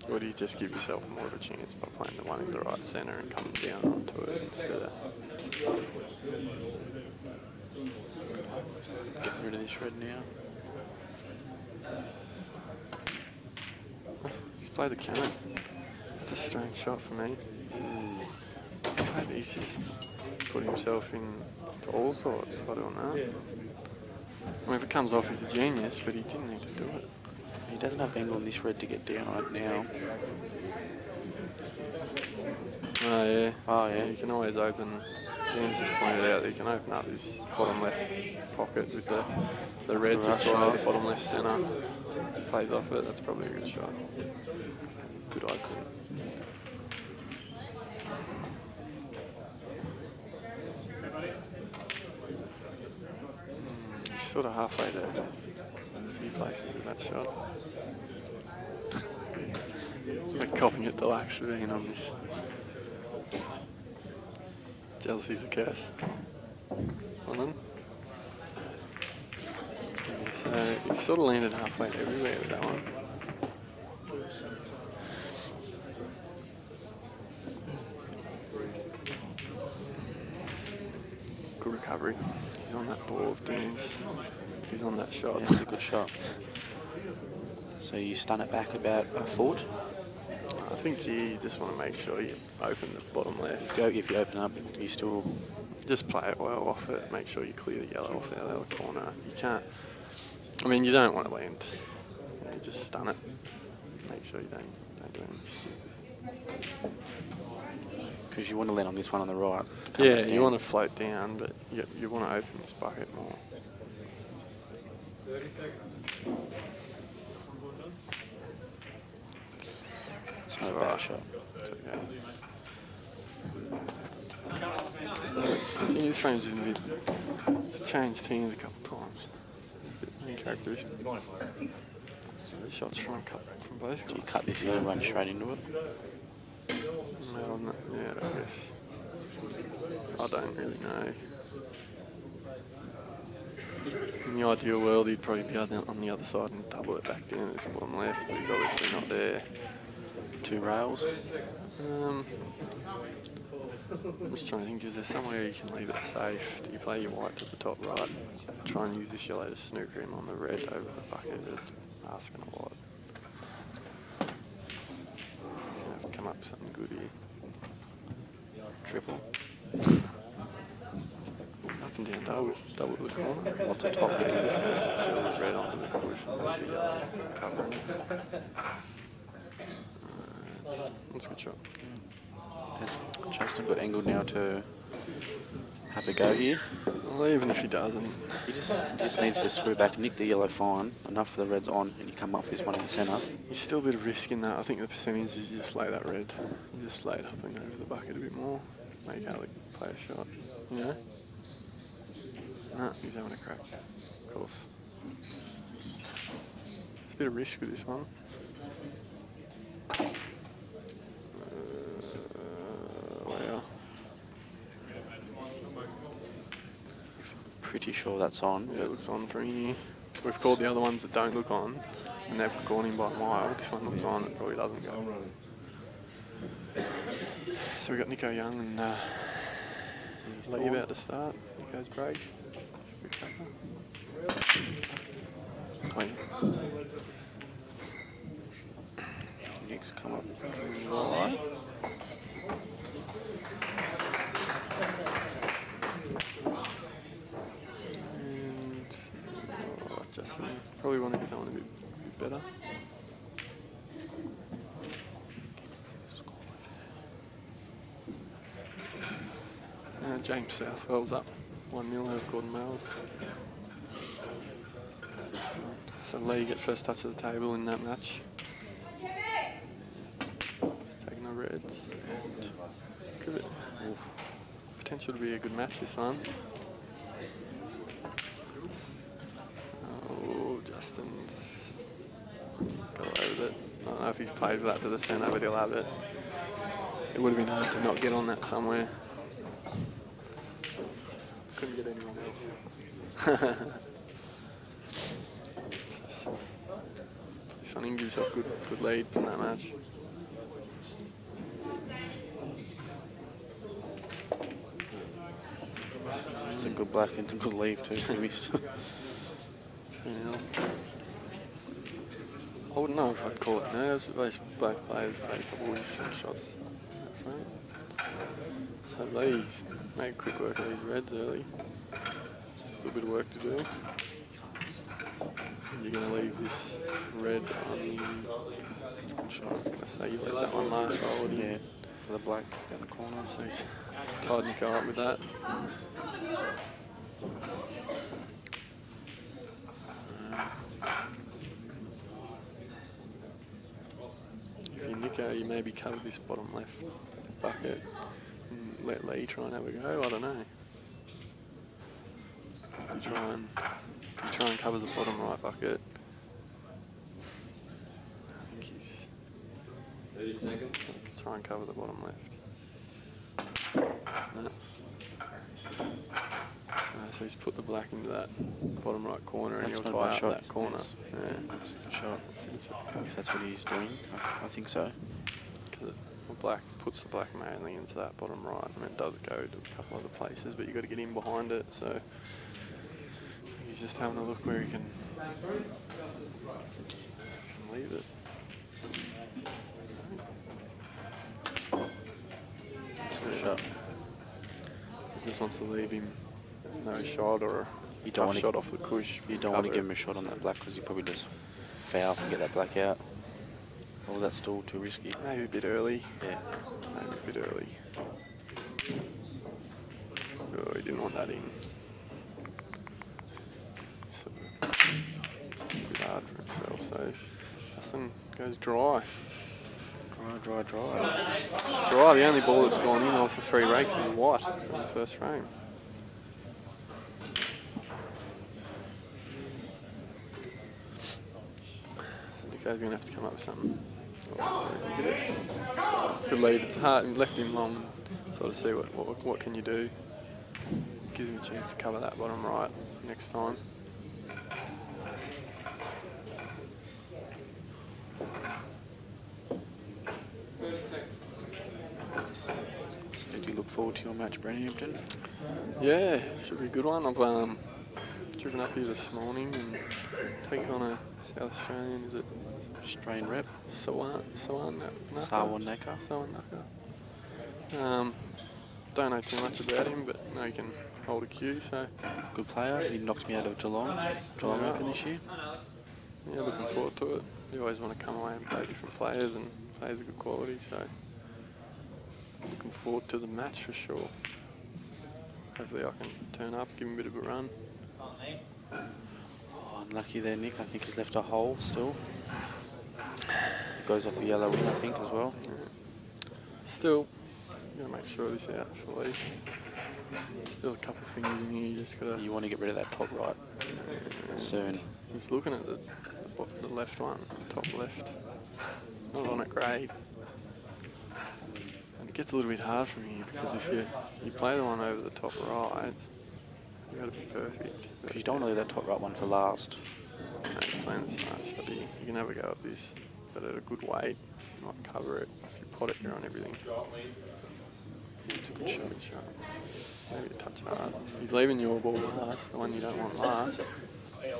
Or do you just give yourself more of a chance by playing the one in the right centre and coming down onto it instead of... Getting rid of this red now. He's played the cannon. That's a strange shot for me. He's just put himself in to all sorts by doing that. I mean, if it comes off, he's a genius, but he didn't need to do it. He doesn't have angle on this red to get down on it now. Oh yeah. Oh yeah. You can always open. Dan's just pointed out that you can open up this bottom left pocket with the red just below the bottom left centre. Plays off it. That's probably a good shot. Good eyes, Dan. He's sort of halfway there. A few places with that shot. Like copping it deluxe for being on this. Jealousy's a curse. Well done. So he sort of landed halfway everywhere with that one. Good recovery. He's on that ball of Dan's. He's on that shot. Yeah, it's a good shot. So you stun it back about a foot? I think you just want to make sure you open the bottom left. If you open up, you still... Just play it well off it. Make sure you clear the yellow off the other corner. You can't... I mean, you don't want to land. You just stun it. Make sure you don't do anything. Because you want to land on this one on the right. Yeah, you want to float down, but you want to open this bucket more. 30 seconds. It's not a bad shot. It's okay. Continuous frames with mid. It's changed teams a couple of times. Uncharacteristic. Shots from both guys. Do you cut this in and run straight into it? No, yeah, I guess. I don't really know. In the ideal world, he'd probably be on the other side and double it back down to this bottom left, but he's obviously not there. 2 rails? I'm just trying to think, is there somewhere you can leave it safe? Do you play your white to the top right? Try and use this yellow to snooker him on the red over the bucket. It's asking a lot. He's going to have to come up with something good here. Triple. Up and down double to the corner. What's the top? Because this guy sort of red onto the bush and maybe covering it. That's a good shot. Has Justin got angled now to have a go here? Well, even if he doesn't. He just needs to screw back, nick the yellow fine, enough for the red's on, and you come off this one in the centre. There's still a bit of risk in that. I think the percentage is you just lay that red. You just lay it up and go over the bucket a bit more. Make Alec play a shot. You know? No, he's having a crack. Of course. There's a bit of risk with this one. Wow. Pretty sure that's on. Yeah, it looks on for you. We've called the other ones that don't look on, and they've gone in by a mile. This one looks on, it probably doesn't go. So we've got Nico Young and Lee about to start. Nico's break. Clean. Nick's come up right. And Justin probably want to get that one a bit better. James Southwell's up 1-0 over Gordon Mills. So Lee gets first touch of the table in that match. Just taking the reds. Give it potential to be a good match this one. Oh, Justin's got away with it. I don't know if he's played that to the centre, but he'll have it. It would have been hard to not get on that somewhere. Couldn't get anyone else. This one gives yourself good lead in that match. It's a good black and a good leave too. He missed. 2-0. I wouldn't know if I'd call it nerves, but both players played a couple of interesting shots up front. So Lee's made quick work of these reds early. Just a little bit of work to do. You're going to leave this red on the shot. I was going to say you let that one last roll. Yeah, for the black down the corner. So he's tied Nico up with that. If you're Nico, you maybe cover this bottom left bucket and let Lee try and have a go. I don't know. You try and cover the bottom right bucket. I think he's 30 seconds. Try and cover the bottom left. No. So he's put the black into that bottom right corner, and That's he'll not a tie bad up shot. that corner. Yes. Yeah. That's a good shot. If that's what he's doing, I think so. Because black puts the black mainly into that bottom right. I mean, it does go to a couple other places, but you've got to get in behind it. So he's just having a look where he can leave it. That's a good shot. He just wants to leave him no shot or You don't want shot off the cush. You don't want to give him a shot on that black because he probably just foul and get that black out. Or was that still too risky? Maybe a bit early. Yeah. Maybe a bit early. Oh, he didn't want that in. So it's a bit hard for himself. So Justin goes dry. Dry. Dry. The only ball that's gone in off the 3 rakes is white in the first frame. Nico's going to have to come up with something. Could leave. It's hard. Left him long. Sort of see what can you do. Gives him a chance to cover that bottom right next time. So do you look forward to your match, Brenhampton? Yeah, should be a good one. I've driven up here this morning and taken on a South Australian, is it? Australian rep? Sawanaka. Don't know too much about him, but know he can hold a cue, so. Good player. He knocked me out of Geelong Open this year. Yeah, looking forward to it. You always want to come away and play different players, and players of good quality, so looking forward to the match for sure. Hopefully I can turn up, give him a bit of a run. Oh, unlucky there, Nick. I think he's left a hole still. Goes off the yellow wing, I think, as well. Yeah. Still, you got to make sure this out for lead. Still a couple of things in here. You just got to. You want to get rid of that top right soon. He's looking at the left one, top left. It's not on a grade. And it gets a little bit hard from here because if you play the one over the top right, you got to be perfect. Because you don't want to leave that top right one for last. No, it's playing the smart shot. You can have a go at this, but at a good weight, you might cover it. If you pot it, you're on everything. It's a good shot. Maybe a touch hard. He's leaving your ball last, the one you don't want last. You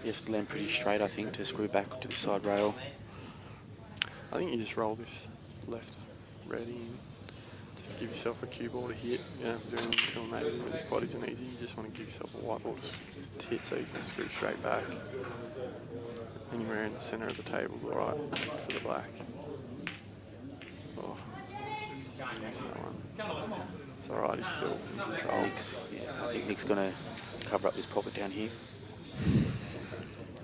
have to land pretty straight, I think, to screw back to the side rail. I think you just roll this left ready in, just to give yourself a cue ball to hit. You don't have to do anything until maybe when this body's an easy. You just want to give yourself a white ball to hit so you can screw straight back. Anywhere in the centre of the table, all right, for the black. Oh, missed that one. It's all right, he's still in control. I think Nick's going to cover up this pocket down here.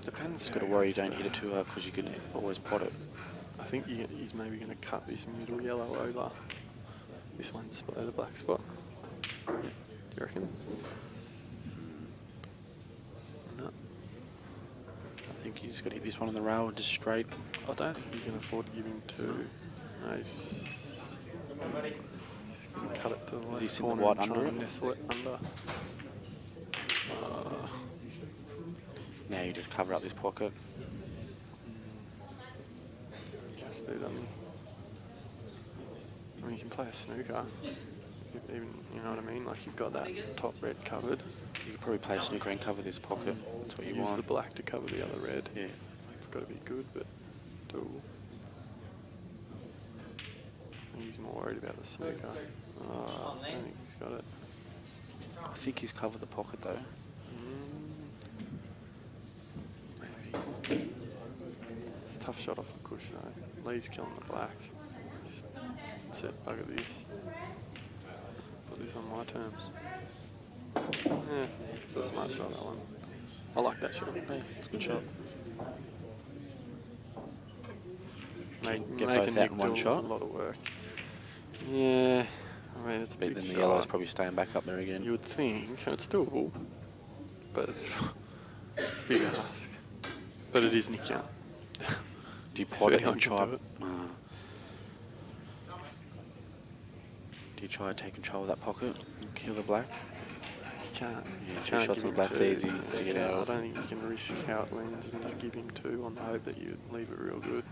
Depends. Just got to worry you don't hit it too hard because you can always pot it. I think he's maybe going to cut this middle yellow over. This one's below the black spot. Yeah. Do you reckon? No. I think you just got to hit this one on the rail just straight. I don't think you can afford to give him two. No, he's cut it to the left He's corner white and try under and it? nestle it under. Now you just cover up this pocket. Just do that. I mean, you can play a snooker. Even, you know what I mean? Like you've got that top red covered. You could probably play a snooker and cover this pocket. That's what you Use want. the black to cover the other red. Yeah. It's got to be good, but doable. I think he's more worried about the snooker. I don't think he's got it. I think he's covered the pocket though. Maybe. It's a tough shot off the cush though. Lee's killing the black. Set bugger this. Put this on my terms. Yeah, it's a smart shot, that one. I like that shot. Yeah, it's a good shot. Making Get both out in one Nick do shot. a lot of work. Yeah, I mean, it's a But big then the shot. yellow's probably staying back up there again. You would think, it's doable, but it's a big ask. But it is Nick Young. Do you pot it Anyone and can try? do it. Do you try to take control of that pocket and kill the black? You can't. Yeah, two can't shots give of him black's two. easy to get I out. don't think you can risk how it lands and just give him 2 on the hope that you leave it real good.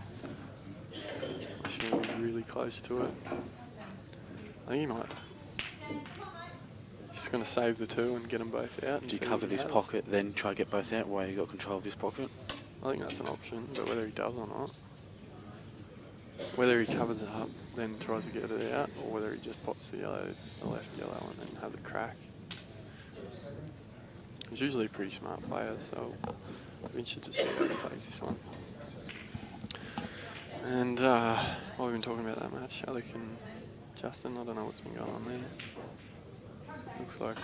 Unless you're going to be really close to it. I think he might. He's just going to save the 2 and get them both out. And Do you see cover what he this has. pocket, then try to get both out while you got control of this pocket? I think that's an option, but whether he does or not. Whether he covers it up, then tries to get it out, or whether he just pots the left yellow, and then has a crack. He's usually a pretty smart player, so I'm interested to see how he plays this one. And while we've been talking about that match, Alec and Justin, I don't know what's been going on there. Looks like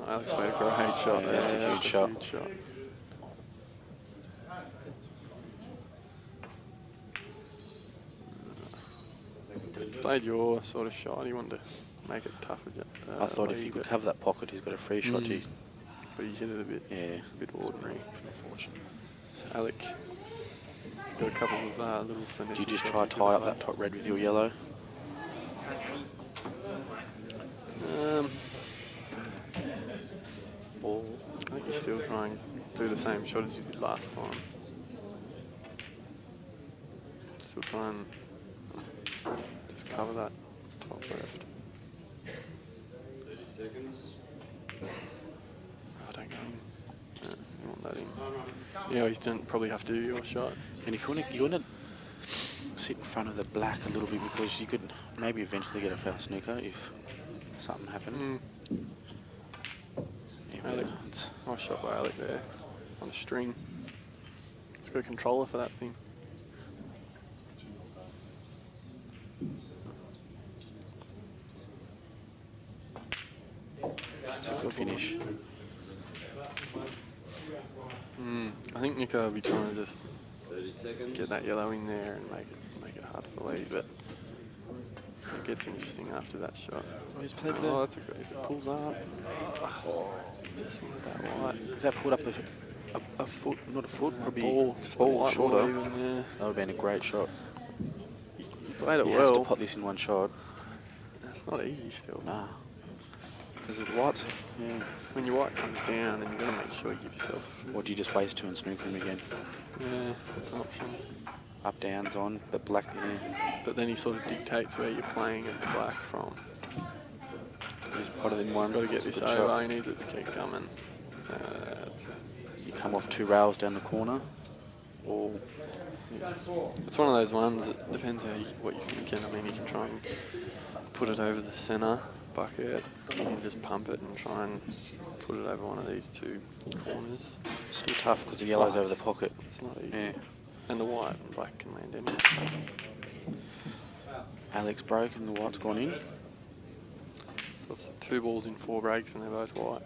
Alec's played a great shot. Yeah, that's a huge shot. Huge shot. Played your sort of shot. He wanted to make it tougher. I thought if he could cover that pocket, he's got a free shot. But he hit it a bit ordinary. Unfortunate. So Alec has got a couple of little finesse. Do you just try to tie up that top red with your yellow? I think he's still trying to do the same shot as he did last time. Still try and just cover that top left. 30 seconds. I don't go in. No, you want that in. Yeah, he's done probably have to do your shot. And if you want to sit in front of the black a little bit, because you could maybe eventually get a foul snooker if something happened. Yeah, Alec, nice shot by Alec there on a string. He's got a controller for that thing. That's a good finish. I think Nico will be trying to just 30 seconds. get that yellow in there and make it hard for Lee, but it gets interesting after that shot. He's played that's a good. If it pulls up, just wanted that white. If that pulled up a foot, not a foot, probably ball, just ball a white shorter, ball even, yeah. that would have been a great shot. He played it He well. has to pot this in one shot. That's not easy still. Nah. Because the whites, yeah. When your white comes down, then you've got to make sure you give yourself. Or do you just waste 2 and snooker him again? Yeah, that's an option. Up, downs, on, but black, yeah. But then he sort of dictates where you're playing at the black from. He's potted in one. He's got to get That's a this good over. shot. He needs it to keep coming. You come off 2 rails down the corner, or It's one of those ones that depends what you're thinking. I mean, you can try and put it over the centre bucket. You can just pump it and try and put it over one of these 2 corners. still tough because the yellow's over the pocket. It's not easy. Yeah. And the white and black can land anywhere. Alec's broke and the white's gone in. So it's 2 balls in 4 breaks and they're both white.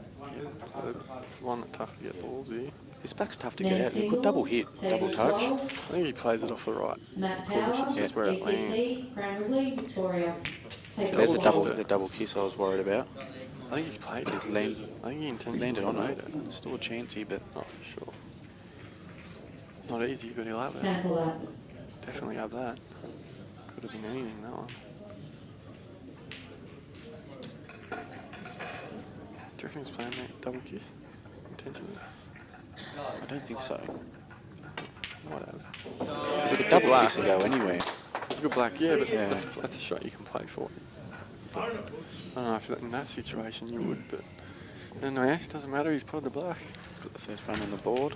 So it's one that's tough to get balls here. This black's tough to get out. You could double hit, double touch. I think he plays it off the right. Push, it's just where it lands. There's the double kiss I was worried about. I think he's played it. He's landed on made it. Still a chancey, but not for sure. Not easy, but he'll have it. Definitely have that. Could have been anything, that one. Do you reckon he's playing that double kiss? Intentionally? I don't think so. Might have. Because it could double kiss and go anywhere. It's a good black, yeah, but that's a shot you can play for. But I don't know if in that situation you would, but anyway, it doesn't matter, he's played the black. He's got the first frame on the board.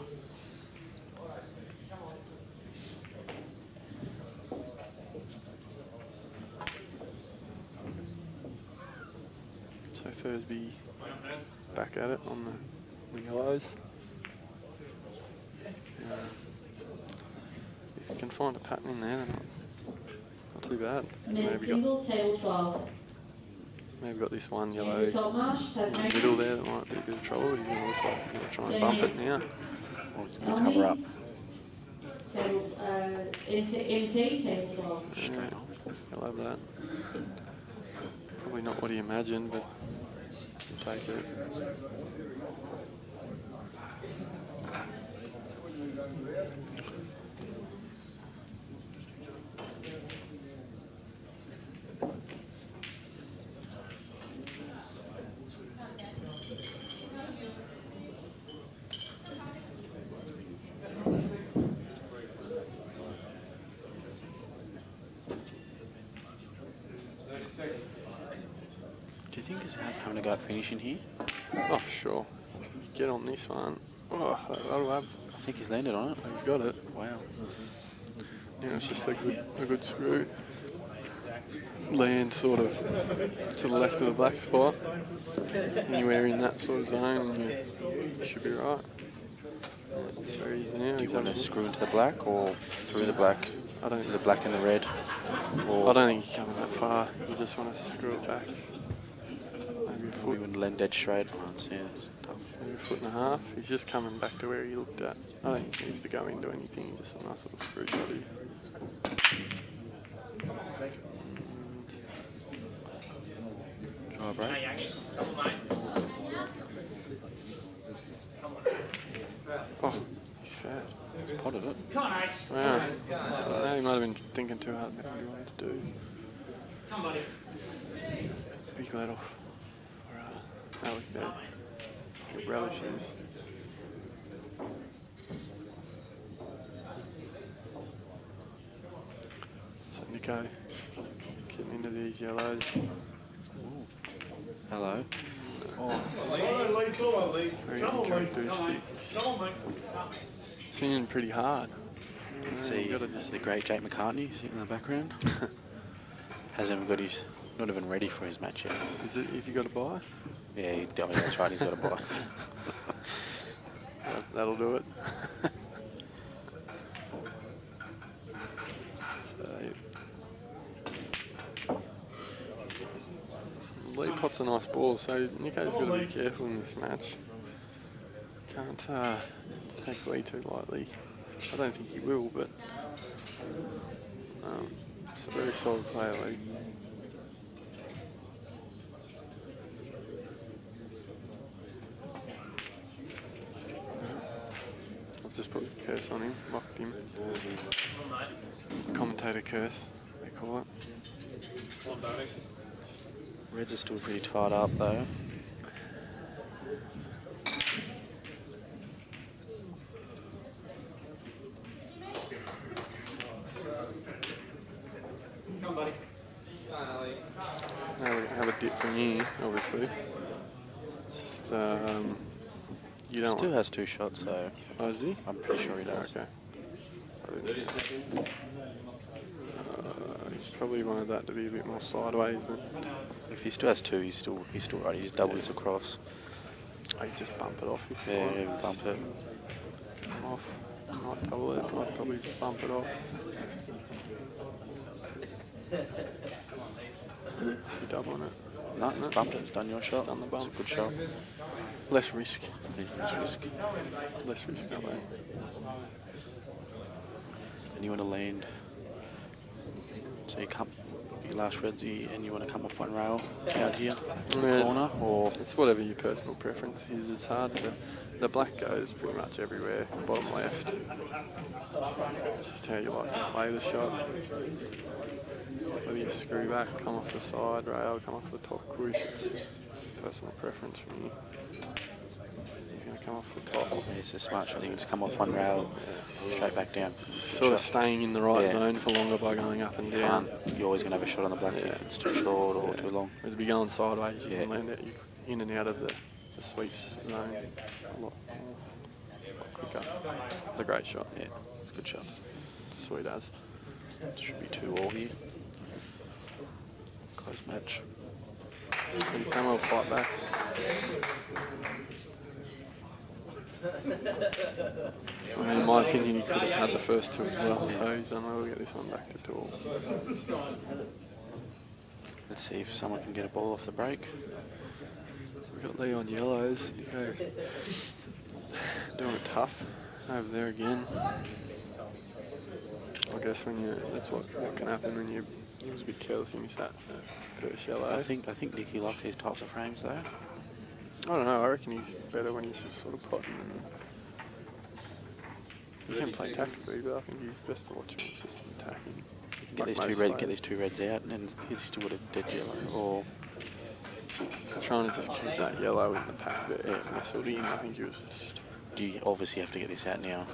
So Thursby back at it on the yellows. If you can find a pattern in there, then not too bad. Maybe got this one yellow in the middle there that might be a bit of trouble. He's going to look like he's going to try and bump it now. Or he's going to cover up. Straight off. He'll have that. Probably not what he imagined, but he'll take it. Do you think he's having a go at finishing here? Oh, for sure. Get on this one. Oh, that'll have. I think he's landed on it. He's got it. Wow. Yeah, it's just a good screw. Land sort of to the left of the black spot. Anywhere in that sort of zone, you should be right. That's where he is now. Do you want to screw into the black or through the black? I don't. The black and the red. Or I don't think he's coming that far. You just want to screw it back. Maybe a foot. We wouldn't land dead straight. Oh, it's tough. Maybe a foot and a half. He's just coming back to where he looked at. I don't think he needs to go into anything. Just a nice little screw shot here. Try break. Oh, he's fast. He's potted it. Wow. He might have been thinking too hard about what he wanted to do. Big let off for Alec there. He'll relish this. So Nico getting into these yellows. Ooh. Hello. Oh. Very uncharacteristic. Singing pretty hard. You can see the great Jake McCartney sitting in the background. Hasn't got his, not even ready for his match yet. Is he got a buy? Yeah, that's right, he's got a buy. That'll do it. Lee Pot's a nice ball, so Nico's got to be careful in this match. Can't take Lee too lightly. I don't think he will, but it's a very solid player, Lee. I've just put a curse on him, mocked him. Commentator curse, they call it. Reds are still pretty tied up though. Come, buddy. Now we have a dip from here, obviously. It's just, you don't Still has 2 shots, so. Oh, is he? I'm pretty sure he does. Okay. He's probably wanted that to be a bit more sideways. If he still has 2, he's still right. He just doubles across. Oh, you just bump it off if you yeah, want. Yeah, bump it. Come off. Not double it. I'd probably just bump it off. Must be doubling it. No, it's bumped it. It's done your shot. Done the bump. It's a good shot. Less risk. Yeah, less risk. Less risk that way. And you want to land. So you come, your last redsy, and you want to come off one rail out here to the corner, or it's whatever your personal preference is. It's hard to. The black goes pretty much everywhere, bottom left. It's just how you like to play the shot. Whether you screw back, come off the side rail, come off the top push. It's just personal preference for me. He's going to come off the top. Yeah, it's a smart shot. You can just come off one rail, straight back down. Sort of staying in the right zone for longer by going up and down. You're always going to have a shot on the black if it's too short or too long. Whereas if you're going sideways, you can land it in and out of the sweets zone a lot quicker. It's a great shot. Yeah, it's a good shot. Sweet as. Should be 2-all here. Close match. Can Samuel fight back? I mean, in my opinion, he could have had the first 2 as well, so he's done well to get this one back to 2-all. Let's see if someone can get a ball off the break. We've got Lee on yellows. Nico doing it tough over there again. I guess that's what can happen when you was a bit careless. You miss that first yellow. I think Nicky likes these types of frames though. I don't know. I reckon he's better when he's just sort of potting. He can play tactically, but I think he's best to watch when he's just attacking. You can get these two reds out, and then he's still got a dead yellow. Or he's trying to just keep that yellow in the pack there, nestled in. I think he was just. Do you obviously have to get this out now?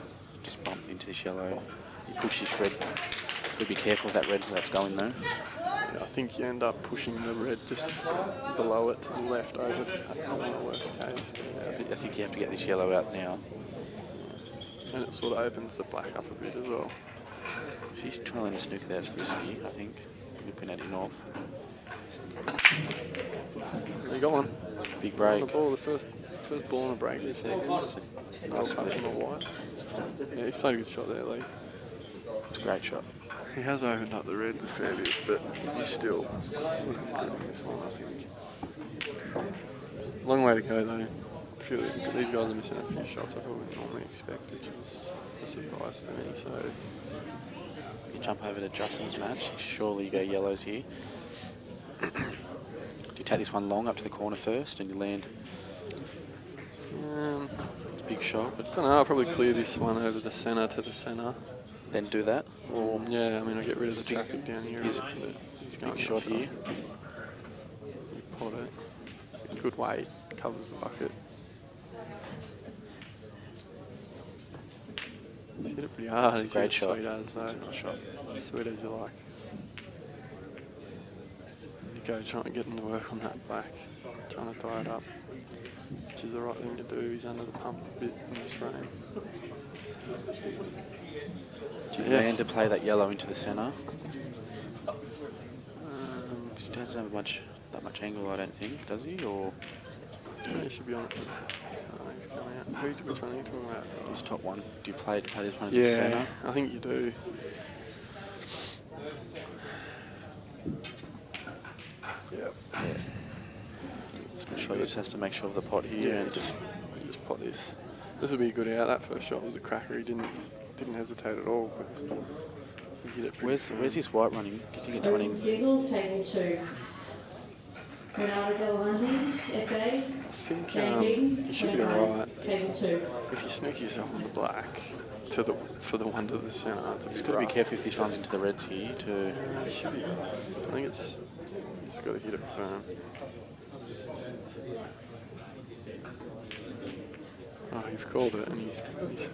Just bump into this yellow. You push this red. But be careful with that red that's going though. Yeah, I think you end up pushing the red just below it to the left over to that corner, worst case. Yeah. I think you have to get this yellow out now. And it sort of opens the black up a bit as well. She's trying to snooker that's risky, I think. Looking at it off. You got one. Big break. The ball, the first ball on a break this year. Nice cut from the white. Yeah, he's played a good shot there, Lee. It's a great shot. He has opened up the reds a fair bit, but he's still looking good on this one, I think. Long way to go though. These guys are missing a few shots I wouldn't normally expect, which is a surprise to me. So You jump over to Justin's match. Surely you go yellows here. Do you take this one long up to the corner first and you land? It's a big shot. I don't know, I'll probably clear this one over the centre to the centre. Then do that? Or yeah, I mean, I'll get rid of the traffic down here. He's going big shot here. You pot it. Good weight, covers the bucket. He's hit it pretty hard. It's a great shot. Sweet as, though. It's a nice shot. Sweet as you like. You go trying to get him to work on that back, trying to tie it up, which is the right thing to do. He's under the pump a bit in this frame. Do you land to play that yellow into the centre? He doesn't have that much angle, I don't think, does he? Or he should be on it. He's coming out. Which one are you talking about? This top one. Do you play this one into the centre? Yeah, I think you do. Yep. It's a good shot. He just has to make sure of the pot here and just pot this. This would be a good out. That first shot was a cracker. He didn't hesitate at all. He hit it pretty Where's his white running? Do you think it's running? Singles, table 2. Delahunty, SA. I think he should be alright. Table 2. If you sneak yourself on the black for the one to the centre, he's got to be careful if this runs into the reds here too. He should be. I think it's just got to hit it firm. Oh, you've called it, and he's hit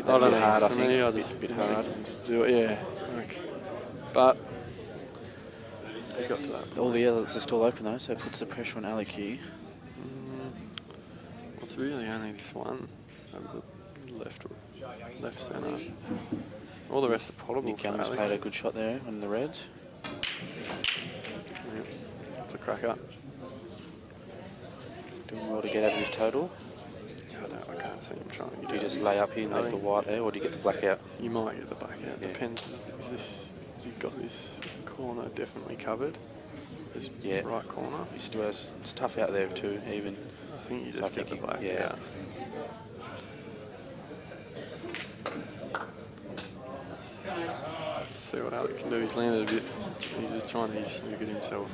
that a bit hard, I think. I just a bit hard to do it, yeah. Okay. But he got to that. All the others are still open though, so it puts the pressure on Alec here. It's really only this one over the left centre. All the rest are potable. Nick Young's played a good shot there on the reds. Yep. It's a cracker. Doing well to get out of his total. I can't see him trying to get Do you just lay up here and leave the white there, or do you get the black out? You might get the black out. Yeah. Depends. Has he got this corner definitely covered? This right corner? He still has. It's tough out there too, even. I think you just get the black out. Let's see what Alec can do. He's landed a bit. He's just trying to snooker himself.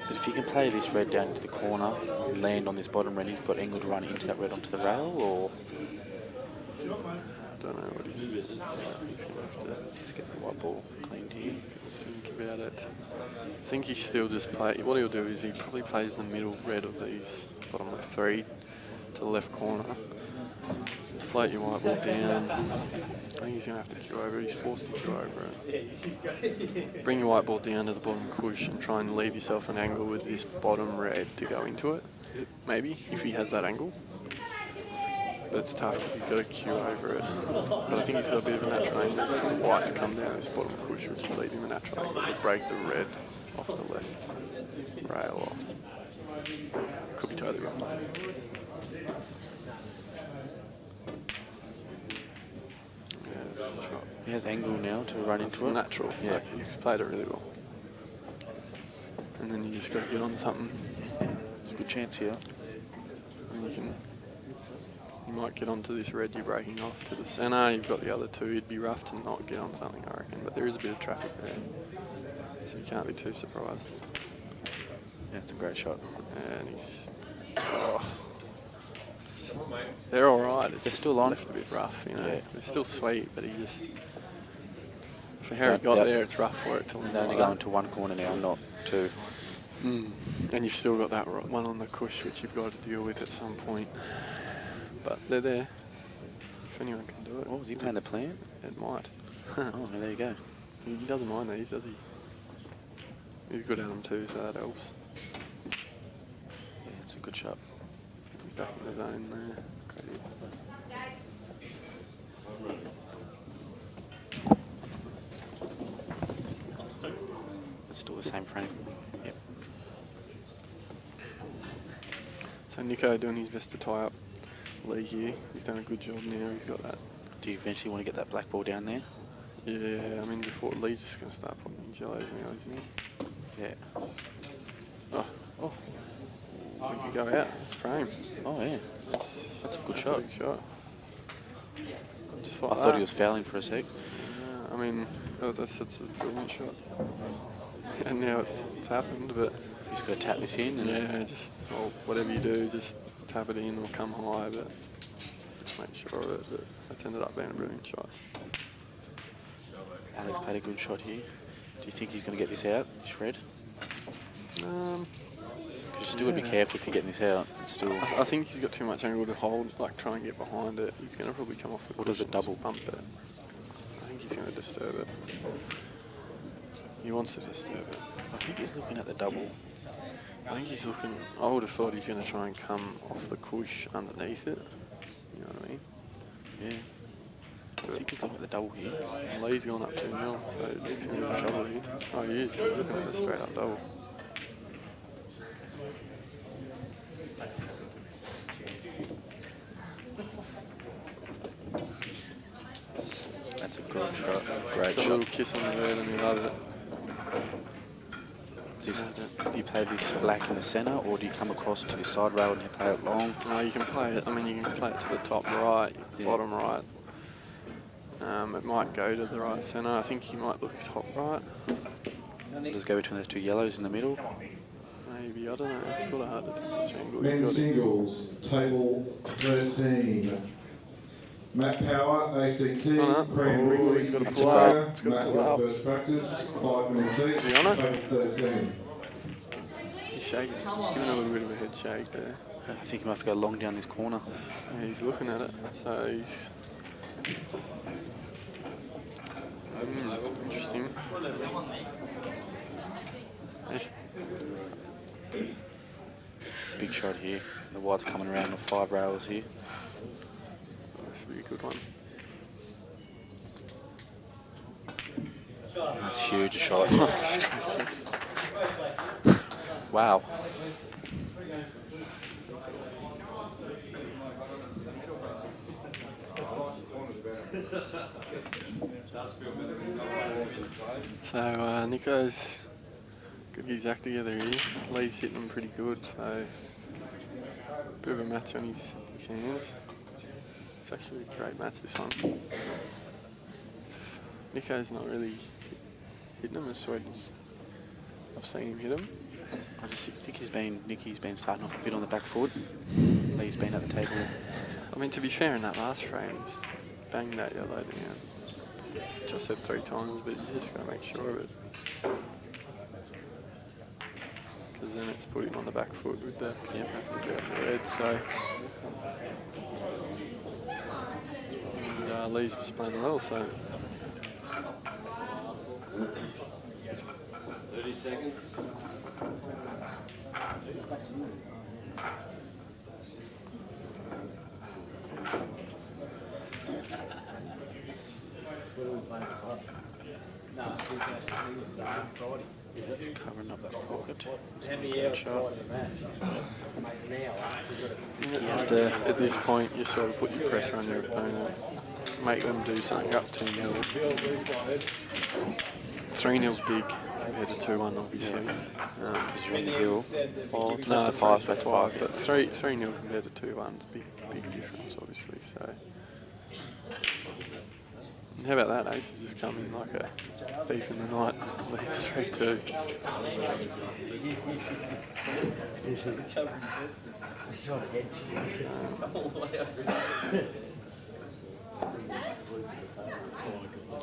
But if he can play this red down into the corner, land on this bottom red, he's got angle to run into that red onto the rail, or? I don't know what he's going to have to. Let's get the white ball cleaned here. Think about it. I think he still just play. What he'll do is he probably plays the middle red of these bottom left 3 to the left corner. Float your white ball down. I think he's going to have to queue over it. He's forced to queue over it. Bring your white ball down to the bottom cush and try and leave yourself an angle with this bottom red to go into it. Maybe, if he has that angle. But it's tough because he's got to queue over it. But I think he's got a bit of a natural angle for the white to come down this bottom cush, which will leave him a natural angle to break the red off the left rail off. Could be totally wrong. He has angle now to run into it. It's natural. Yeah. Like, he's played it really well. And then you just got to get on something. It's a good chance here. And you might get onto this red you're breaking off to the centre. You've got the other 2. It'd be rough to not get on something, I reckon. But there is a bit of traffic there. So you can't be too surprised. Yeah, it's a great shot. And he's... they're all right. They're still on. Left a bit rough, you know. Yeah. They're still sweet, but he just... For how he got there, it's rough for it to They're only going to one corner now, not 2. And you've still got that one on the cush, which you've got to deal with at some point. But they're there. If anyone can do it. What was he playing the plan? It might. Oh, there you go. He doesn't mind these, does he? He's good at them too, so that helps. Yeah, it's a good shot. Back in the zone there. Crazy. It's still the same frame. Yep. So Nico doing his best to tie up Lee here. He's done a good job now. He's got that. Do you eventually want to get that black ball down there? Yeah, I mean, before Lee's just going to start putting in yellows now, isn't he? Yeah. Oh. We could go out. It's frame. Oh, yeah. That's a good that's shot. A big shot. Just like I thought he was fouling for a sec. I mean, that's a brilliant shot. And now it's happened, but... You just got to tap this in? And yeah, just, well, whatever you do, just tap it in or come high, but make sure of it. But that's ended up being a brilliant shot. Alex played a good shot here. Do you think he's going to get this out, Shred? You still got to be careful if you're getting this out. It's still. I think he's got too much angle to hold, like try and get behind it. He's going to probably come off the. Or does it double pump it? I think he's going to disturb it. He wants to disturb it. I think he's looking at the double. I think he's looking. I would have thought he's going to try and come off the cush underneath it. You know what I mean? Yeah. I think he's looking at the double here. Lee's gone up 2-0, so he's going to be in trouble here. Oh, he is. He's looking at the straight up double. That's a good shot. Great got shot. A little kiss on the bird and he loved it. Do you play this black in the centre, or do you come across to the side rail and you play it long? No, you can play it. I mean, you can play it to the top right, bottom right. It might go to the right centre. I think he might look top right. Does it go between those two yellows in the middle? Maybe, I don't know. It's sort of hard to tell which angle. Men's singles, table 13. Matt Power, ACT, Cran Wrigley, he's got a Matt pull got up. first practice, 5 minutes each, Is he on it? table 13. He's shaking. He's giving a little bit of a head shake there. I think he might have to go long down this corner. Yeah, he's looking at it. So he's... interesting. It's a big shot here. The white's coming around with 5 rails here. This will be a good one. That's huge a shot. Wow. So Nico's got his act together here. Lee's hitting him pretty good, so bit of a match on his hands. It's actually a great match, this one. Nico's not really hitting him as sweet as I've seen him hit him. I just think Nicky's been starting off a bit on the back foot. Lee's been at the table. I mean, to be fair, in that last frame, he's banged that yellow down. Which I said 3 times, but you just got to make sure of it. Because then it's put him on the back foot with the have to be off the red, so... And Lee's was playing well, so... 30 seconds. He's covering up that pocket. Good shot. You have to, at this point, you sort of put your pressure on your opponent, make them do something up 2-0. 3-0's big compared to 2-1, obviously. You're on the hill. Well, It's no, best of it's five, best of best of 5, five. but 3-0 compared to 2-1's big difference, obviously. So, and how about that? Ace has just come in like a thief in the night, leads 3-2.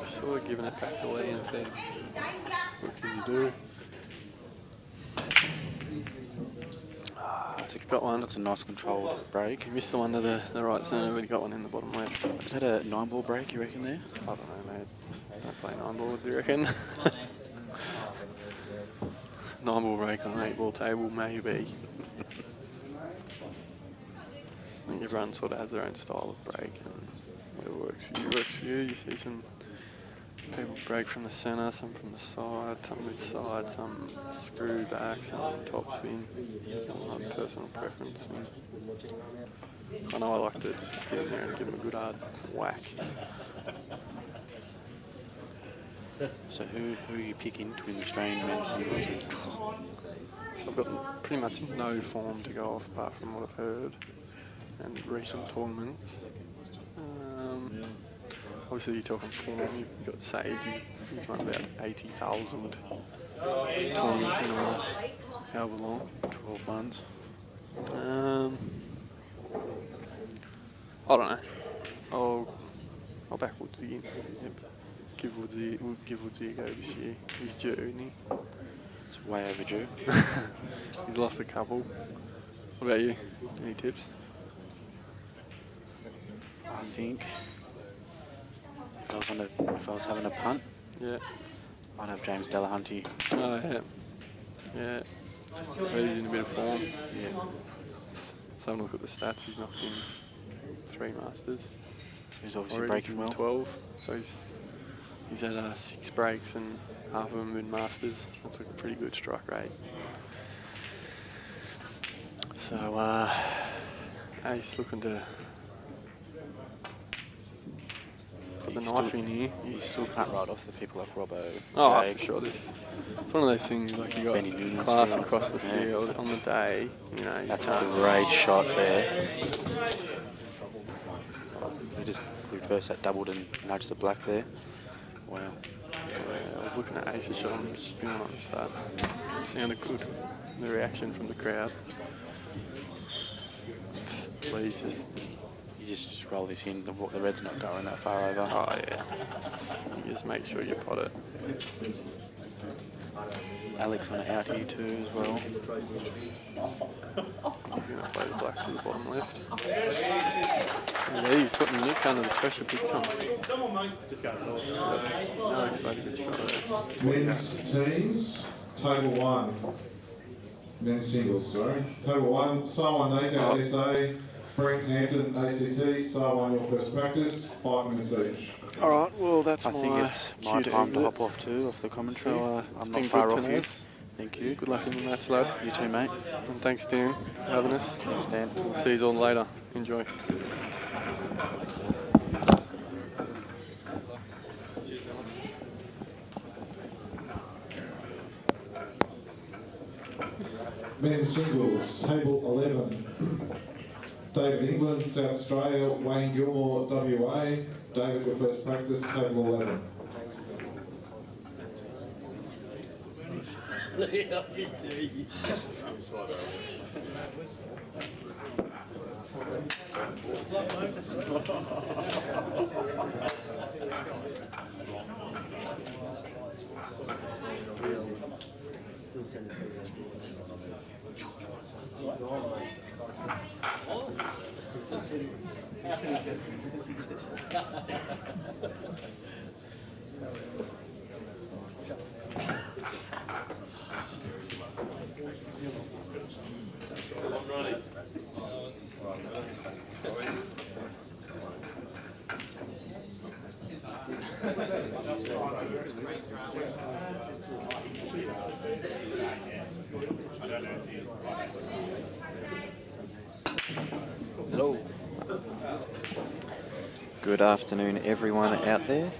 Sort of giving it back to Lee and said, what can you do? It's got one. That's a nice controlled break. He missed the one to the right centre, but he got one in the bottom left. Is that a 9-ball break, you reckon, there? I don't know, mate. play 9 balls, do you reckon? 9 ball break on an 8 ball table, maybe. I think everyone sort of has their own style of break, and whatever works for you works for you. You see some people break from the centre, some from the side, some mid side, some screw back, some top spin. It's not my personal preference. I know I like to just get in there and give them a good hard whack. So who are you picking to win the Australian men's singles? So I've got pretty much no form to go off apart from what I've heard and recent tournaments. Obviously you're talking form, you've got Sage, he's won about 80,000 tournaments in the last however long. 12 months. I don't know. I'll back Woodsy. Yep. We'll give Woodsy a go this year. He's due, isn't he? It's way overdue. He's lost a couple. What about you? Any tips? I think if I was having a punt, yeah, I'd have James Delahunty. Oh yeah, yeah. But he's in a bit of form. Yeah. So have a look at the stats. He's knocked in 3 Masters. He's obviously already breaking well. 12. So he's had 6 breaks and half of them in Masters. That's like a pretty good strike rate. So Ace looking to put the knife in here. You still can't write off the people like Robbo. Oh, Jake. for sure. It's one of those things like you got Nunan class still. across the field on the day. You know, That's a great shot there. We reversed that doubled and nudged the black there. Wow. Yeah, I was looking at Ace's shot and spinning on the start. It sounded good. The reaction from the crowd. Please just... You just roll this in. The red's not going that far over. Oh, yeah. You just make sure you pot it. Alec's going to out here too as well. He's going to play the black to the bottom left. Yeah, he's putting Nick under the pressure big time. Come on, mate. Just go to Alex made a good shot there. Men's teams, table 1. Men's singles, sorry. Table 1, Sarwan Nako, SA, Brent Hampton, ACT, Sarwan, your first practice, 5 minutes each. All right, well, that's I think it's my time to hop off too, off the commentary. So, I'm not far off you. tonight. Thank you. Good luck in the match, lad. You too, mate. And thanks, Dan, for having us. Thanks, Dan. We'll see you all later. Enjoy. Men's singles, table 11. David England, South Australia, Wayne Gilmore, WA. David, your first practice, table 11. Hello. Good afternoon, everyone out there.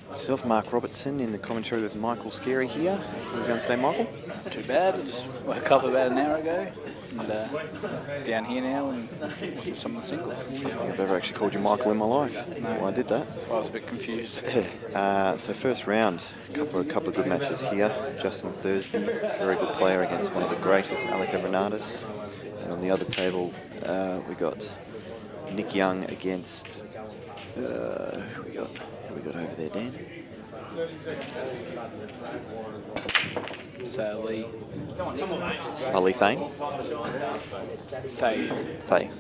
Myself, Marc Robertson, in the commentary with Michael Scary here. How are you going today, Michael? Not too bad. I just woke up about an hour ago and down here now and watching some of the singles. I've never actually called you Michael in my life. No. Well, I did that. That's why I was a bit confused. So first round, a couple of good matches here. Justin Thursby, very good player against one of the greatest, Alec Evreniadis. And on the other table, we got Nick Young against who we got over there, Dan? So Lee. Ali Thayne? Thayre.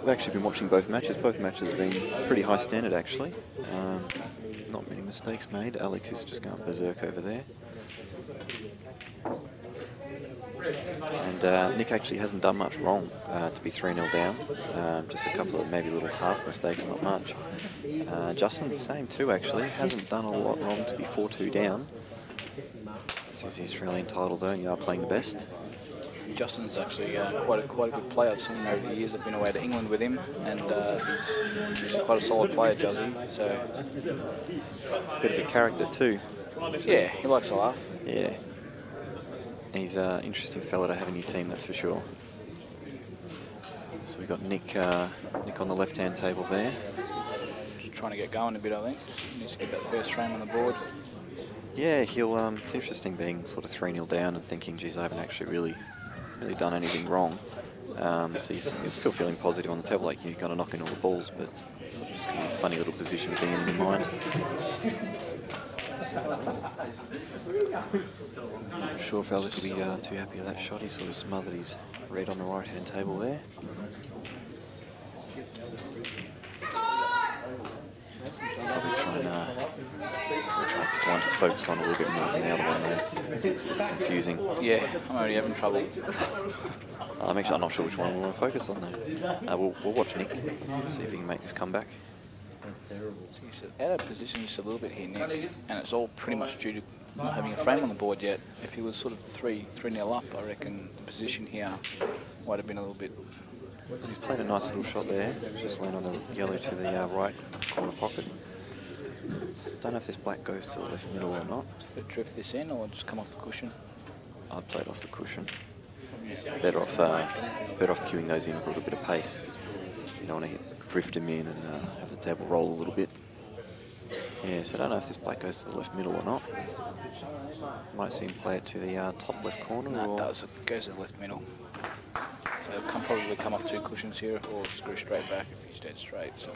We've actually been watching both matches. Both matches have been pretty high standard, actually. Not many mistakes made. Alec is just going berserk over there. And Nick actually hasn't done much wrong to be 3-0 down. Just a couple of maybe little half mistakes, not much. Justin, the same too, actually. Hasn't done a lot wrong to be 4-2 down. This is the Australian title, though, and you are playing the best. Justin's actually quite a good player. I've seen him over the years. I've been away to England with him, and he's quite a solid player, Juzzy. So bit of a character too. Yeah, he likes a laugh. Yeah, he's an interesting fella to have in your team, that's for sure. So we got Nick on the left-hand table there. Just trying to get going a bit, I think. Just needs to get that first frame on the board. Yeah, he'll. It's interesting being sort of 3-0 down and thinking, geez, I haven't actually really done anything wrong. So he's still feeling positive on the table, like you've got to knock in all the balls, but it's just going to be a funny little position to be in your mind. Not sure if Alec will be too happy with that shot. He sort of smothered his red on the right-hand table there. Probably try and pick one to focus on a little bit more than the other one there. It's confusing. Yeah, I'm already having trouble. I'm not sure which one we want to focus on though. We'll watch Nick, see if he can make this comeback. So he's out of position just a little bit here, Nick, and it's all pretty much due to not having a frame on the board yet. If he was sort of 3-0 up, I reckon the position here might have been a little bit. He's played a nice little shot there. Just land on the yellow to the right corner pocket. Don't know if this black goes to the left middle or not. But drift this in or just come off the cushion? I'd play it off the cushion. Better off queuing those in with a little bit of pace. You don't want to drift them in and have the table roll a little bit. Yeah, so I don't know if this black goes to the left middle or not. Might see him play it to the top left corner. No, it does. It goes to the left middle. So it'll probably come off 2 cushions here or screw straight back if he's dead straight. So.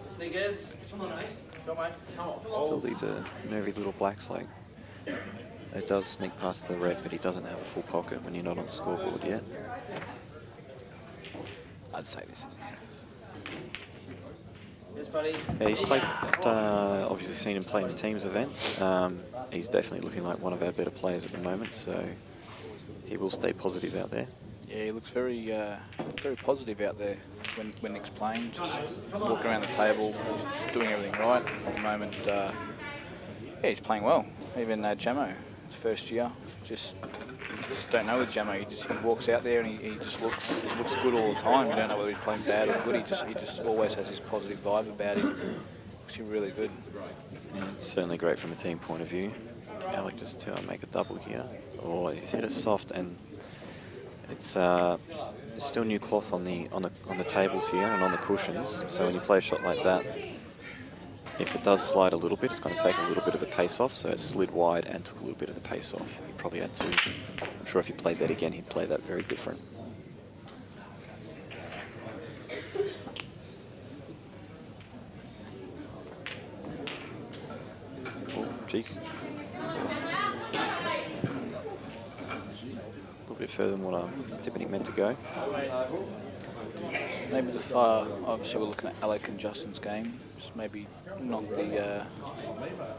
Sneakers, come on, Ace. Come on, Still, these are nervy little blacks. Like, it does sneak past the red, but he doesn't have a full pocket when you're not on the scoreboard yet. I'd say this is it. Yes, buddy. Yeah, he's played, obviously seen him play in the teams event. He's definitely looking like one of our better players at the moment, so he will stay positive out there. Yeah, he looks very positive out there when Nick's playing. Just walking around the table, just doing everything right at the moment. Yeah, he's playing well. Even Jamo, his first year, just don't know with Jamo. He walks out there and he just looks good all the time. You don't know whether he's playing bad or good. He just always has this positive vibe about him. Looks really good. Yeah, certainly great from a team point of view. Alec just to make a double here. Oh, he's hit it soft, and it's still new cloth on the tables here and on the cushions. So when you play a shot like that, if it does slide a little bit, it's going to take a little bit of the pace off. So it slid wide and took a little bit of the pace off. He probably had to. I'm sure if he played that again, he'd play that very different. Oh, gee. A bit further than what I'm tipping meant to go. Maybe the far, obviously we're looking at Alec and Justin's game. Just maybe knock the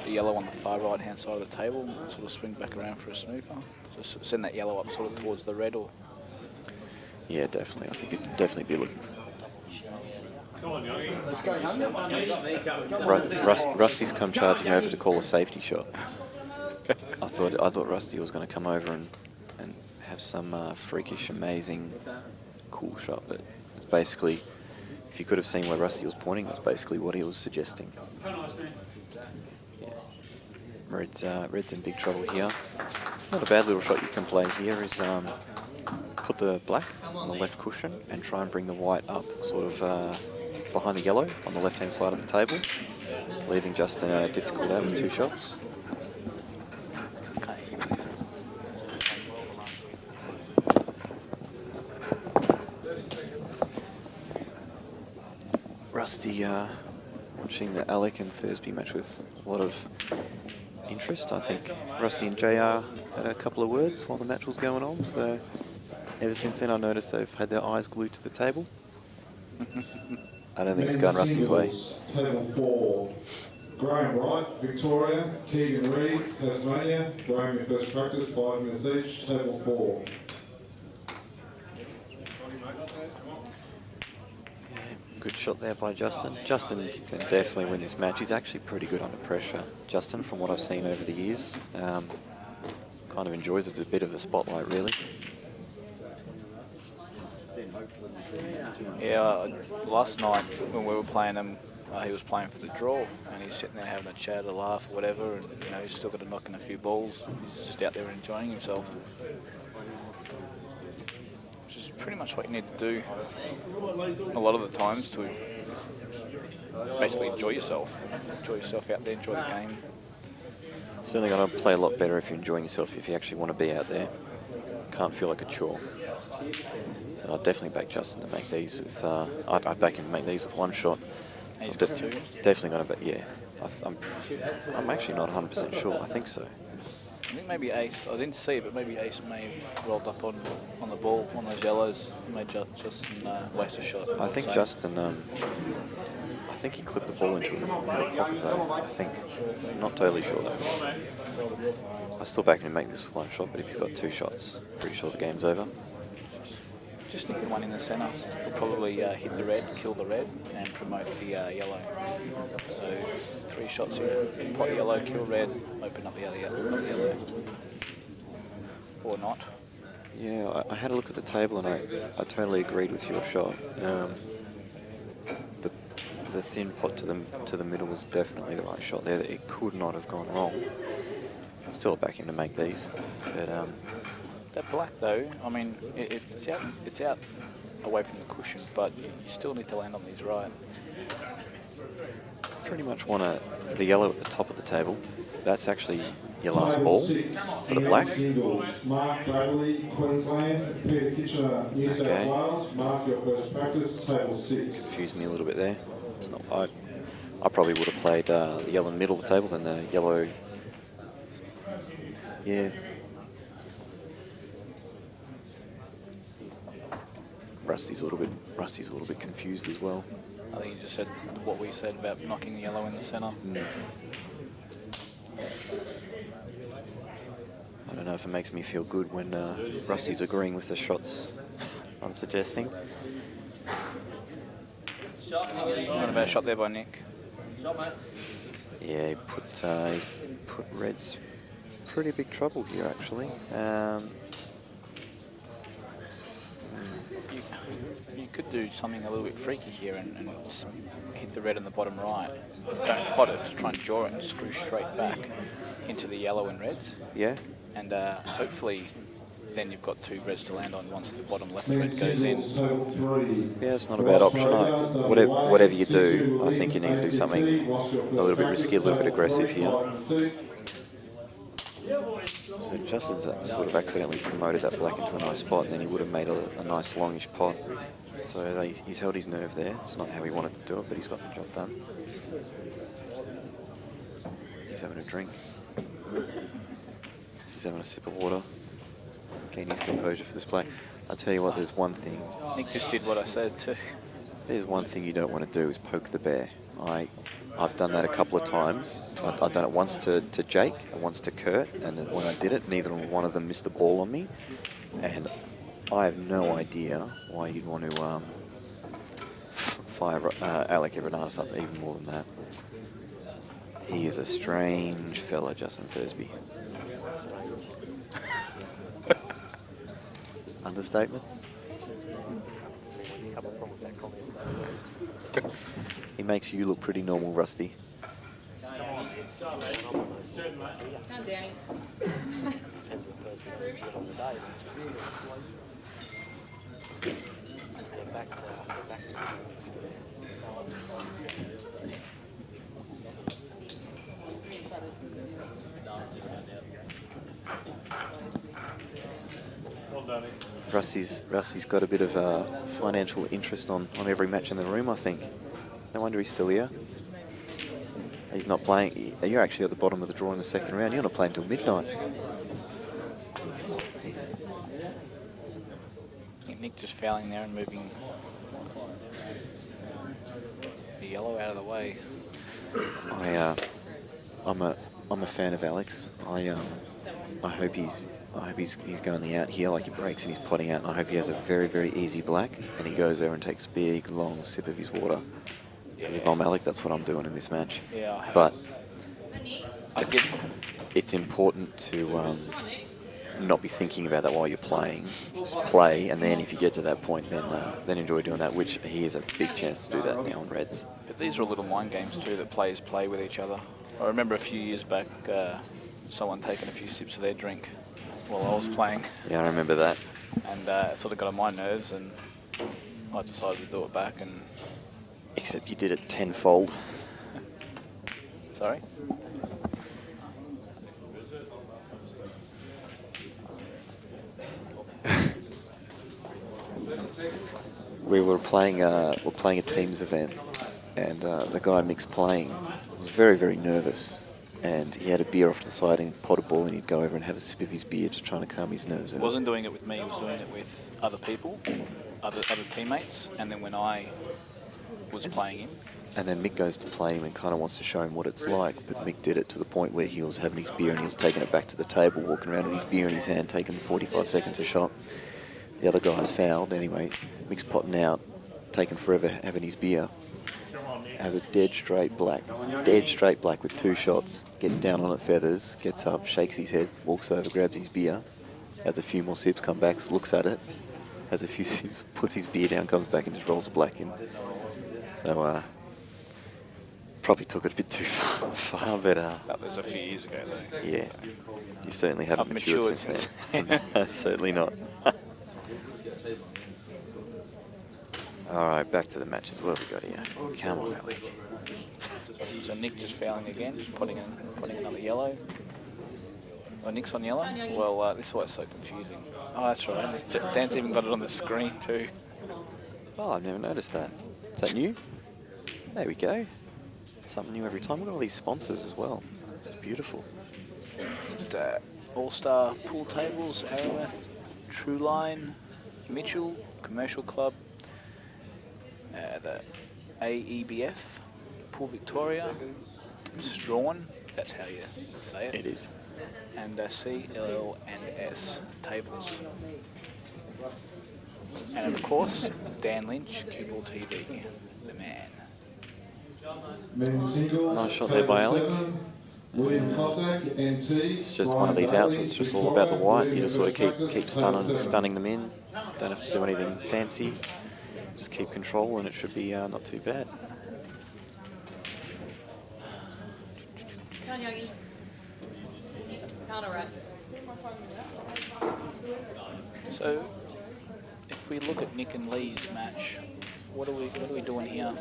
yellow on the far right hand side of the table and sort of swing back around for a snooker. Just send that yellow up sort of towards the red. Or yeah, definitely. I think it'd definitely be looking for Rusty's come charging over to call a safety shot. I thought Rusty was going to come over and have some freakish, amazing, cool shot, but it's basically, if you could have seen where Rusty was pointing, that's basically what he was suggesting. Yeah. Red's in big trouble here. Not a bad little shot you can play here is put the black on the left cushion and try and bring the white up, sort of behind the yellow on the left-hand side of the table, leaving Justin difficult out with 2 shots. Rusty watching the Alec and Thursby match with a lot of interest. I think Rusty and JR had a couple of words while the match was going on, so ever since then I noticed they've had their eyes glued to the table. I don't think it's gone Rusty's way. Table 4, Graham Wright, Victoria. Keegan Reid, Tasmania. Graham, your first practice, 5 minutes each. Table 4. Good shot there by Justin. Justin can definitely win this match. He's actually pretty good under pressure, Justin, from what I've seen over the years. Kind of enjoys a bit of the spotlight, really. Yeah, last night when we were playing him, he was playing for the draw, and he's sitting there having a chat, a laugh, or whatever, and you know he's still got to knock in a few balls. He's just out there enjoying himself, which is pretty much what you need to do a lot of the times to basically enjoy yourself out there, enjoy the game. Certainly going to play a lot better if you're enjoying yourself, if you actually want to be out there. Can't feel like a chore. So I'd definitely back Justin to make these with, I'd back him to make these with one shot. So He's got two? Definitely going to bet, yeah. I'm actually not 100% sure, I think so. I think maybe Ace, I didn't see it, but maybe Ace may have rolled up on the ball, on those yellows, and made Justin waste a shot. I think Justin, I think he clipped the ball into a pocket though, I think. I'm not totally sure though. I still back him to make this with one shot, but if he's got two shots, pretty sure the game's over. Just nick the one in the centre. He'll probably hit the red, kill the red, and promote the yellow. So 3 shots here. Pot yellow, kill red, open up the other yellow. Or not. Yeah, I had a look at the table and I totally agreed with your shot. The thin pot to the middle was definitely the right shot there. It could not have gone wrong. Still back him to make these, but that black though, I mean, it's out away from the cushion, but you still need to land on these right. Pretty much want the yellow at the top of the table. That's actually your last ball for the black. Marc, Queensland. Peter Kitchener, New South Wales. Marc, your first practice, table 6. Confused me a little bit there. It's not. I probably would have played the yellow in the middle of the table than the yellow. Yeah. Rusty's a little bit confused as well. I think you just said what we said about knocking the yellow in the centre. I don't know if it makes me feel good when Rusty's agreeing with the shots I'm suggesting. Not a bad shot there by Nick. Yeah, he put Red's pretty big trouble here actually. You could do something a little bit freaky here and hit the red in the bottom right. Don't pot it, just try and jaw it and screw straight back into the yellow and reds. Yeah. And hopefully then you've got 2 reds to land on once the bottom left red goes in. Yeah, it's not a bad option. Whatever you do, I think you need to do something a little bit risky, a little bit aggressive here. So Justin's sort of accidentally promoted that black into a nice spot, and then he would have made a nice longish pot. So he's held his nerve there. It's not how he wanted to do it, but he's got the job done. He's having a drink. He's having a sip of water. Gaining his composure for this play. I'll tell you what, there's one thing. Nick just did what I said too. There's one thing you don't want to do is poke the bear. I've done that a couple of times. I've done it once to Jake and once to Kurt, and when I did it, neither one of them missed the ball on me. And I have no idea why you'd want to fire Alec Evreniadis up even more than that. He is a strange fella, Justin Thursby. Understatement? He makes you look pretty normal, Rusty. Come on, Danny. Depends what person you get on the day. They're back to Rusty's got a bit of financial interest on every match in the room, I think. No wonder he's still here. He's not playing. You're actually at the bottom of the draw in the second round. You're not playing till midnight. I think Nick just fouling there and moving the yellow out of the way. I'm a fan of Alex. I hope he's going the out here like he breaks and he's potting out, and I hope he has a very, very easy black and he goes there and takes a big, long sip of his water. Because if I'm Alec, that's what I'm doing in this match. Yeah, but it's important to not be thinking about that while you're playing. Just play, and then if you get to that point, then enjoy doing that, which he has a big chance to do that now on Reds. But these are little mind games too that players play with each other. I remember a few years back, someone taking a few sips of their drink while I was playing. Yeah, I remember that. And it sort of got on my nerves, and I decided to do it back. And except you did it tenfold. Sorry? We were playing a teams event, and the guy Mick's playing was very, very nervous, and he had a beer off to the side and he'd pot a ball and he'd go over and have a sip of his beer, just trying to calm his nerves. He wasn't doing it with me, he was doing it with other people, other teammates, and then when I was playing him. And then Mick goes to play him and kind of wants to show him what it's like, but Mick did it to the point where he was having his beer and he was taking it back to the table, walking around with his beer in his hand, taking 45 seconds a shot. The other guy's fouled anyway. Mick's potting out, taking forever, having his beer. Has a dead straight black with 2 shots, gets down on it, feathers, gets up, shakes his head, walks over, grabs his beer, has a few more sips, comes back, looks at it, has a few sips, puts his beer down, comes back and just rolls the black in. So, probably took it a bit too far, but... that was a few years ago though. Yeah, you certainly haven't matured since then. Certainly not. All right, back to the matches. What have we got here? Come on, Alec. So Nick just fouling again, just putting another yellow. Oh, Nick's on yellow? Well, this is why it's so confusing. Oh, that's right. Dan's even got it on the screen too. Oh, I've never noticed that. Is that new? There we go. Something new every time. We've got all these sponsors as well. This is beautiful. All-Star Pool Tables, Arroweth, True Line, Mitchell, Commercial Club, the AEBF, Pool Victoria, Strawn, if that's how you say it. It is. And CL and S Tables. And of course, Dan Lynch, Cuball TV, the man. Men's singles, nice shot there by Alec. William Cossack, NT. It's just one of these outs where it's just all about the white. You just sort of keep stunning them in. Don't have to do anything fancy. Just keep control and it should be not too bad. Come on, Yogi. Counter So, if we look at Nick and Lee's match, what are we doing here?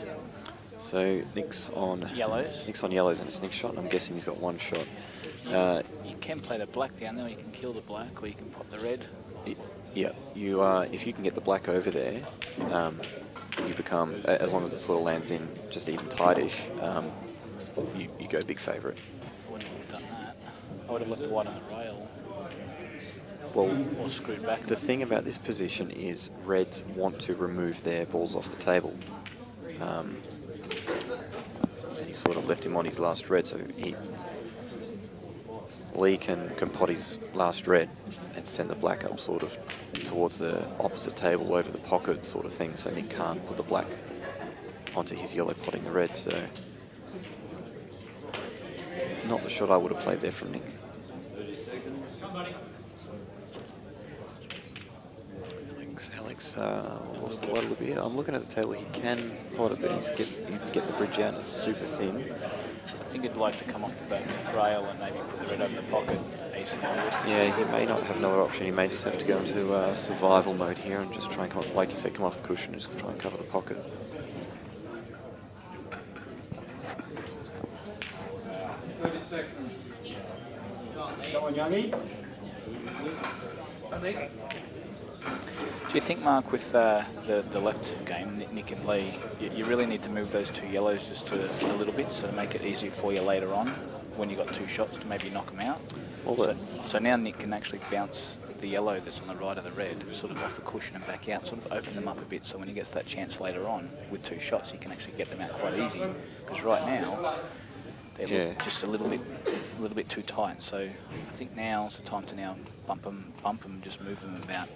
So Nick's on yellows. Nick's on yellows and it's Nick's shot. And I'm guessing he's got 1 shot. You can play the black down there, or you can kill the black, or you can pop the red. Yeah, you if you can get the black over there, you become, as long as it sort of lands in just even tightish, you go big favourite. I wouldn't have done that. I would have left the white on the rail. Well, or screwed back. The thing about this position is Reds want to remove their balls off the table. And he sort of left him on his last red, so Lee can pot his last red and send the black up sort of towards the opposite table over the pocket sort of thing, so Nick can't put the black onto his yellow potting the red, so not the shot I would have played there from Nick. Alex lost the white a little bit. I'm looking at the table, he can pot it, but he can get the bridge out, it's super thin. I think he'd like to come off the back rail and maybe put the red over the pocket. Yeah, he may not have another option. He may just have to go into survival mode here and just try and, like you said, come off the cushion and just try and cover the pocket. Come on, Youngie. Do you think, Mark, with the left game, Nick and Lee, you really need to move those 2 yellows just a little bit, so to make it easier for you later on when you've got 2 shots to maybe knock them out? Well, so now Nick can actually bounce the yellow that's on the right of the red, sort of off the cushion and back out, sort of open them up a bit, so when he gets that chance later on with 2 shots, he can actually get them out quite easy. Because right now, They look just a little bit too tight. So I think now's the time to now bump them, and just move them about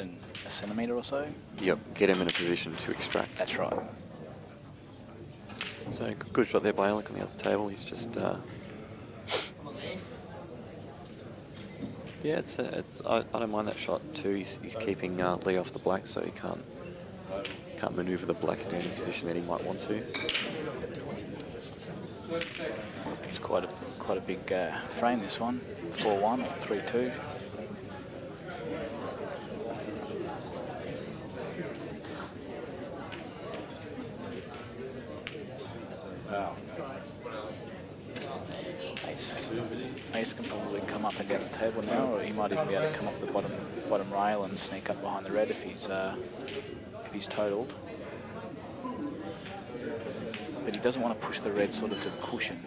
a centimetre or so. Yep, get him in a position to extract. That's right. So good shot there by Alec on the other table. He's just yeah, I don't mind that shot too. He's keeping Lee off the black, so he can't manoeuvre the black into any position that he might want to. It's quite a big frame, this one. 4-1 or 3-2. Ace can probably come up and down the table now, or he might even be able to come off the bottom rail and sneak up behind the red if he's totaled. But he doesn't want to push the red sort of to the cushion.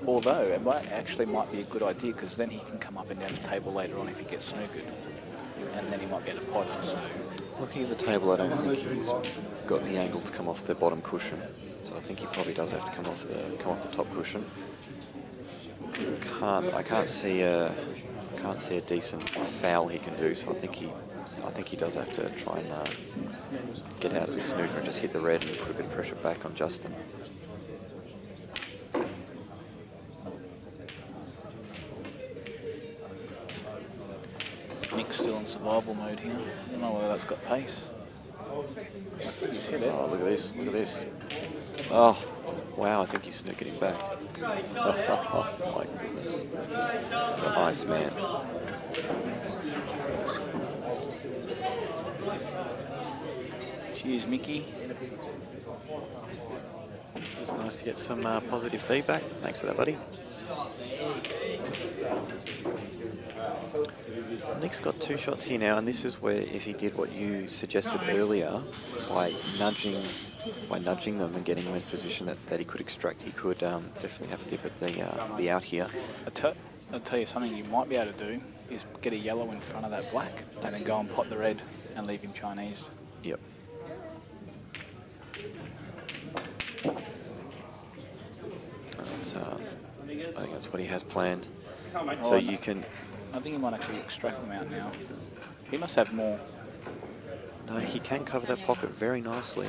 Although it might be a good idea, because then he can come up and down the table later on if he gets snookered, and then he might be able to pot it. So. Looking at the table, I don't think he's got the angle to come off the bottom cushion. So I think he probably does have to come off the top cushion. I can't see a decent foul he can do. So I think he does have to try and get out of the snooker and just hit the red and put a bit of pressure back on Justin. Nick's still in survival mode here. I don't know whether that's got pace. He's hit it. Oh, look at this, look at this. Oh, wow, I think he snookered him back. Oh, my goodness. The ice man. Cheers, Mickey. It was nice to get some positive feedback. Thanks for that, buddy. Nick's got 2 shots here now, and this is where, if he did what you suggested earlier, by nudging them and getting them in a position that he could extract, he could definitely have a dip at the out here. I'll tell you something you might be able to do is get a yellow in front of that black, and then go and pot the red and leave him Chinese. Yep. I think that's what he has planned. So you can... I think he might actually extract them out now. He must have more. No, he can cover that pocket very nicely.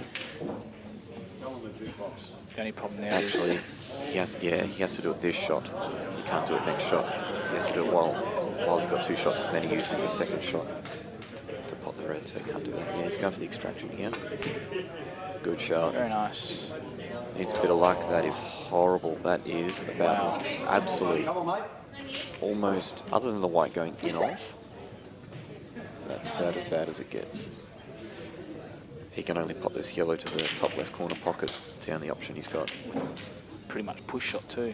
The only problem there actually, he has to do it this shot. He can't do it next shot. He has to do it while he's got 2 shots, because then he uses his second shot to pot the red, so he can't do that. Yeah, he's going for the extraction here. Good shot. Very nice. Needs a bit of luck. That is horrible. That is about absolute, almost, other than the white going in off, that's about as bad as it gets. He can only pop this yellow to the top left corner pocket. It's the only option he's got. With a pretty much push shot too.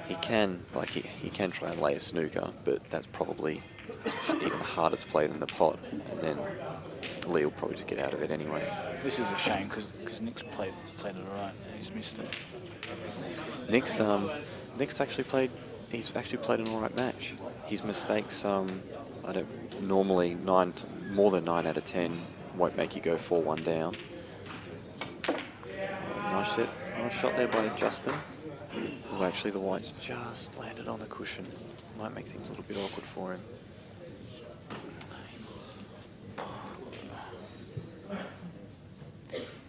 He can, he can try and lay a snooker, but that's probably even harder to play than the pot. And then Lee will probably just get out of it anyway. This is a shame, because Nick's played it alright. He's missed it. Nick's actually played. He's actually played an alright match. His mistakes, normally more than 9 out of 10 won't make you go 4-1 down. Nice shot there by Justin. Who actually the whites just landed on the cushion. Might make things a little bit awkward for him.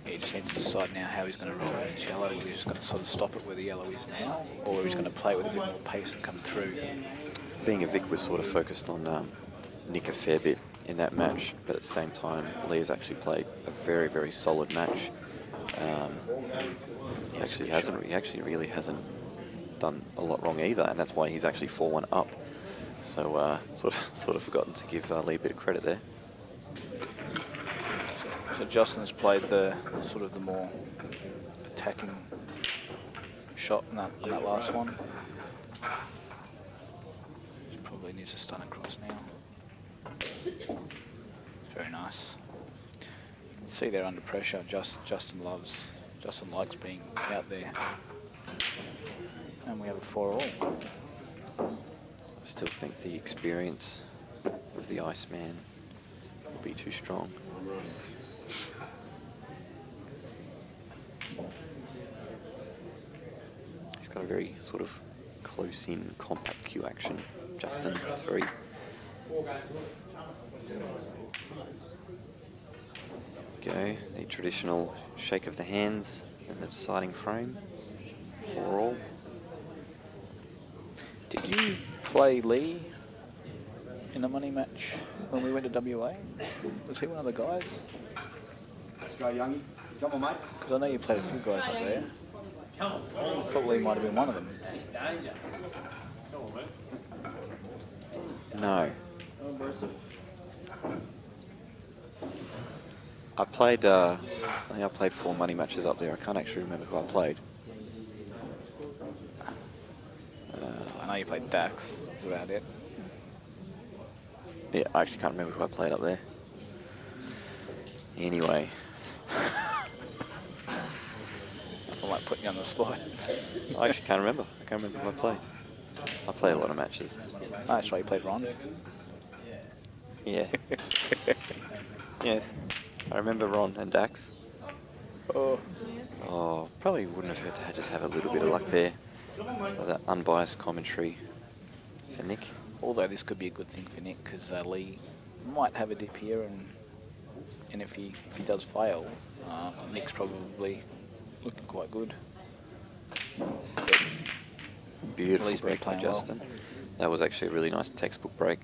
He just needs to decide now how he's going to roll it in yellow. He's just going to sort of stop it where the yellow is now, or he's going to play with a bit more pace and come through. Being a Vic was sort of focused on Nick a fair bit in that match, but at the same time, Lee has actually played a very, very solid match. He actually really hasn't done a lot wrong either, and that's why he's actually 4-1 up. So sort of forgotten to give Lee a bit of credit there. So Justin's played the sort of the more attacking shot in that last one. He probably needs to stun across now. Very nice. You can see they're under pressure. Justin likes being out there. And we have a 4-all. I still think the experience of the Iceman will be too strong. He's got a very sort of close-in, compact cue action. Justin, very... Go, the traditional shake of the hands and the deciding frame for all. Did you play Lee in a money match when we went to WA? Was he one of the guys? Let's go, Youngie. Come on, mate. Because I know you played a few guys up there. I thought Lee might have been one of them. No. I played, I think I played 4 money matches up there. I can't actually remember who I played. I know you played Dax. That's about it. Yeah, I actually can't remember who I played up there. Anyway. I might put you on the spot. I actually can't remember. I can't remember who I played. I played a lot of matches. Oh, that's right, you played Ron. Yeah. Yes. I remember Ron and Dax. Oh, probably wouldn't have hurt to just have a little bit of luck there. That unbiased commentary for Nick. Although this could be a good thing for Nick, because Lee might have a dip here, and if he does fail, Nick's probably looking quite good. Beautiful break by Justin. Well. That was actually a really nice textbook break.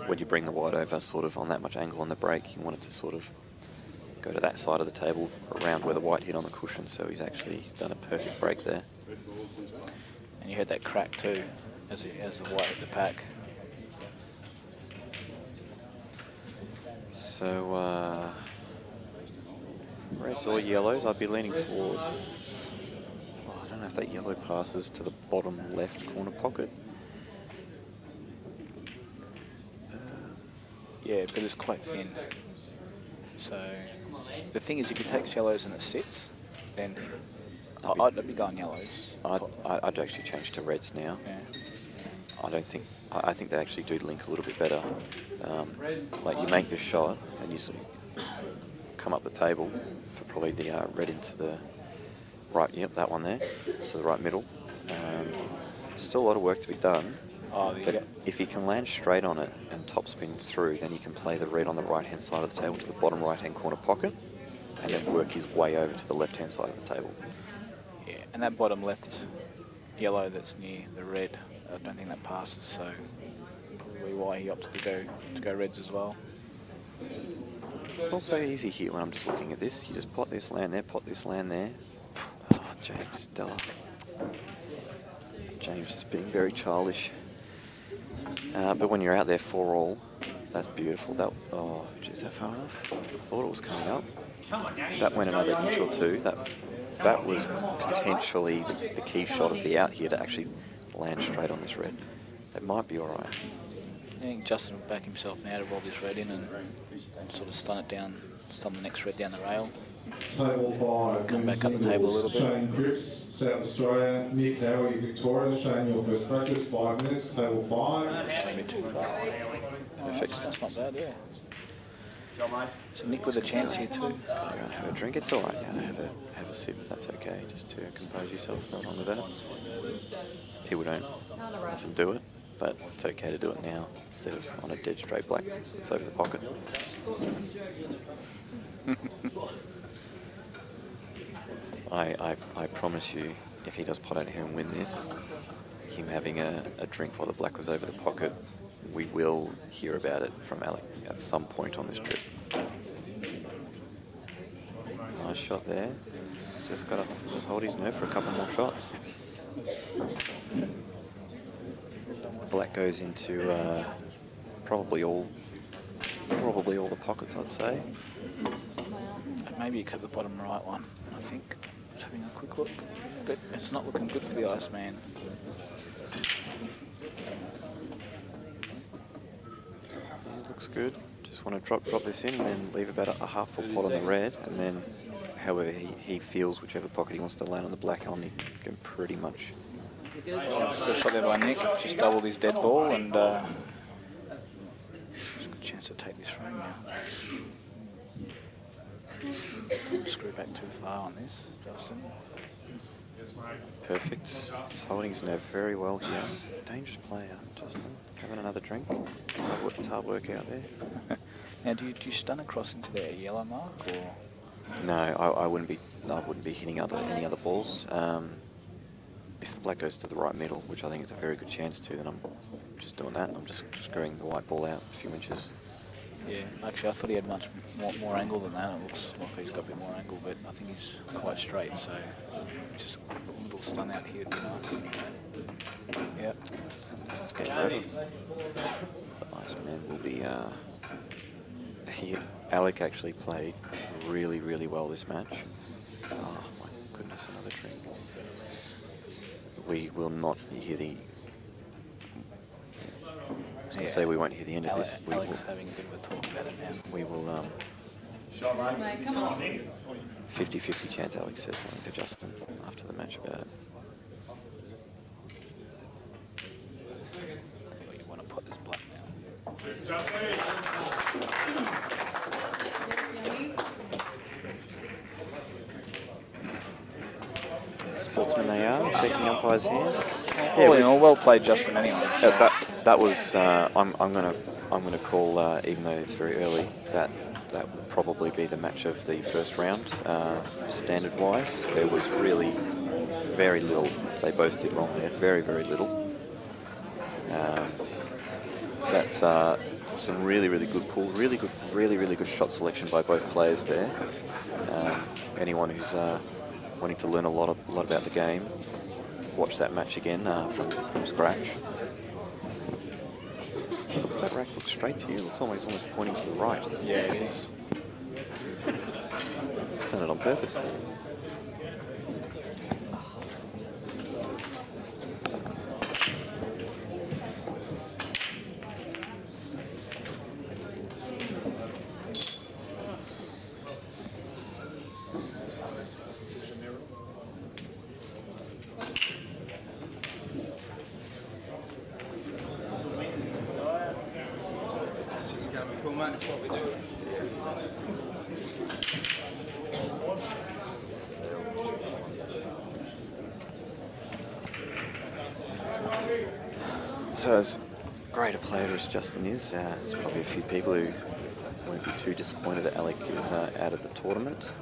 When you bring the white over sort of on that much angle on the break, you want it to sort of go to that side of the table around where the white hit on the cushion, so he's done a perfect break there. And you heard that crack too, as the white hit the pack. So, reds or yellows, I'd be leaning towards... Oh, I don't know if that yellow passes to the bottom left corner pocket. Yeah, but it's quite thin. So, the thing is, if he takes yellows and it sits, then I'd be going yellows. I'd actually change to reds now. Yeah. I think they actually do link a little bit better. Like you make this shot and you sort of come up the table for probably the red into the right, yep, that one there, to the right middle. Still a lot of work to be done. But if he can land straight on it and topspin through, then he can play the red on the right-hand side of the table to the bottom right-hand corner pocket and then work his way over to the left-hand side of the table. Yeah, and that bottom left yellow that's near the red, I don't think that passes, so probably why he opted to go reds as well. It's also easy here when I'm just looking at this. You just pot this land there, pot this land there. Oh, James, Stella. James is being very childish. But when you're out there 4-all, that's beautiful. Oh, geez, that far enough? I thought it was coming up. If that went another inch or two, that was potentially the key shot of the out here to actually land straight on this red. That might be all right. I think Justin will back himself now to roll this red in and sort of stun the next red down the rail. Table 5. Come back up the table a little bit. Shane Cripps, South Australia. Nick, how are you, Victoria? Shane, your first practice, 5 minutes. Table 5. It's maybe too far. Perfect. That's not bad, yeah. So Nick with a chance here too. Go and have a drink. It's all right. Go and have a sip. That's okay. Just to compose yourself. Not wrong with that. People don't often do it, but it's okay to do it now instead of on a dead straight black. It's over the pocket. I promise you, if he does pot out here and win this, him having a drink while the black was over the pocket, we will hear about it from Alec at some point on this trip. Nice shot there. Just got to just hold his nerve for a couple more shots. The black goes into probably all the pockets, I'd say. Maybe except the bottom right one, I think. Just having a quick look. But it's not looking good for the Iceman. Yeah, looks good. Just want to drop this in and then leave about a half full pot on the red, and then however he feels, whichever pocket he wants to land on the black on, he can pretty much... Good shot there by Nick. Just doubled his dead ball and just a good chance to take this frame now. Screw back too far on this, Justin. Perfect. He's holding his nerve very well here. Dangerous player, Justin. Having another drink. It's hard work out there. Now, do you stun across into their yellow mark, or? No, I wouldn't be hitting any other balls. If the black goes to the right middle, which I think is a very good chance to, then I'm just doing that. I'm just screwing the white ball out a few inches. Yeah, actually I thought he had much more angle than that. It looks like he's got a bit more angle, but I think he's quite straight, so just a little stun out here would be nice. Yep. Let's get over. The ice man will be... Alec actually played really, really well this match. Oh my goodness, another drink. We will not hear the... I was going to say we won't hear the end of this. Alec's having a bit of a talk about it now. We will... 50-50 chance Alex says something to Justin after the match about it. You want to put this black now. Sportsman they are, shaking the umpire's hand. Yeah, well played, Justin. Anyway, so. That was. I'm gonna call, even though it's very early, that would probably be the match of the first round. Standard wise, there was really very little. They both did wrong there. Very, very little. That's some really, really good pool. Really good shot selection by both players there. Anyone who's wanting to learn a lot about the game, watch that match again from scratch. Does that rack look straight to you? It looks almost pointing to the right. Yeah, it is. It's done it on purpose. So as great a player as Justin is, there's probably a few people who won't be too disappointed that Alec is out of the tournament.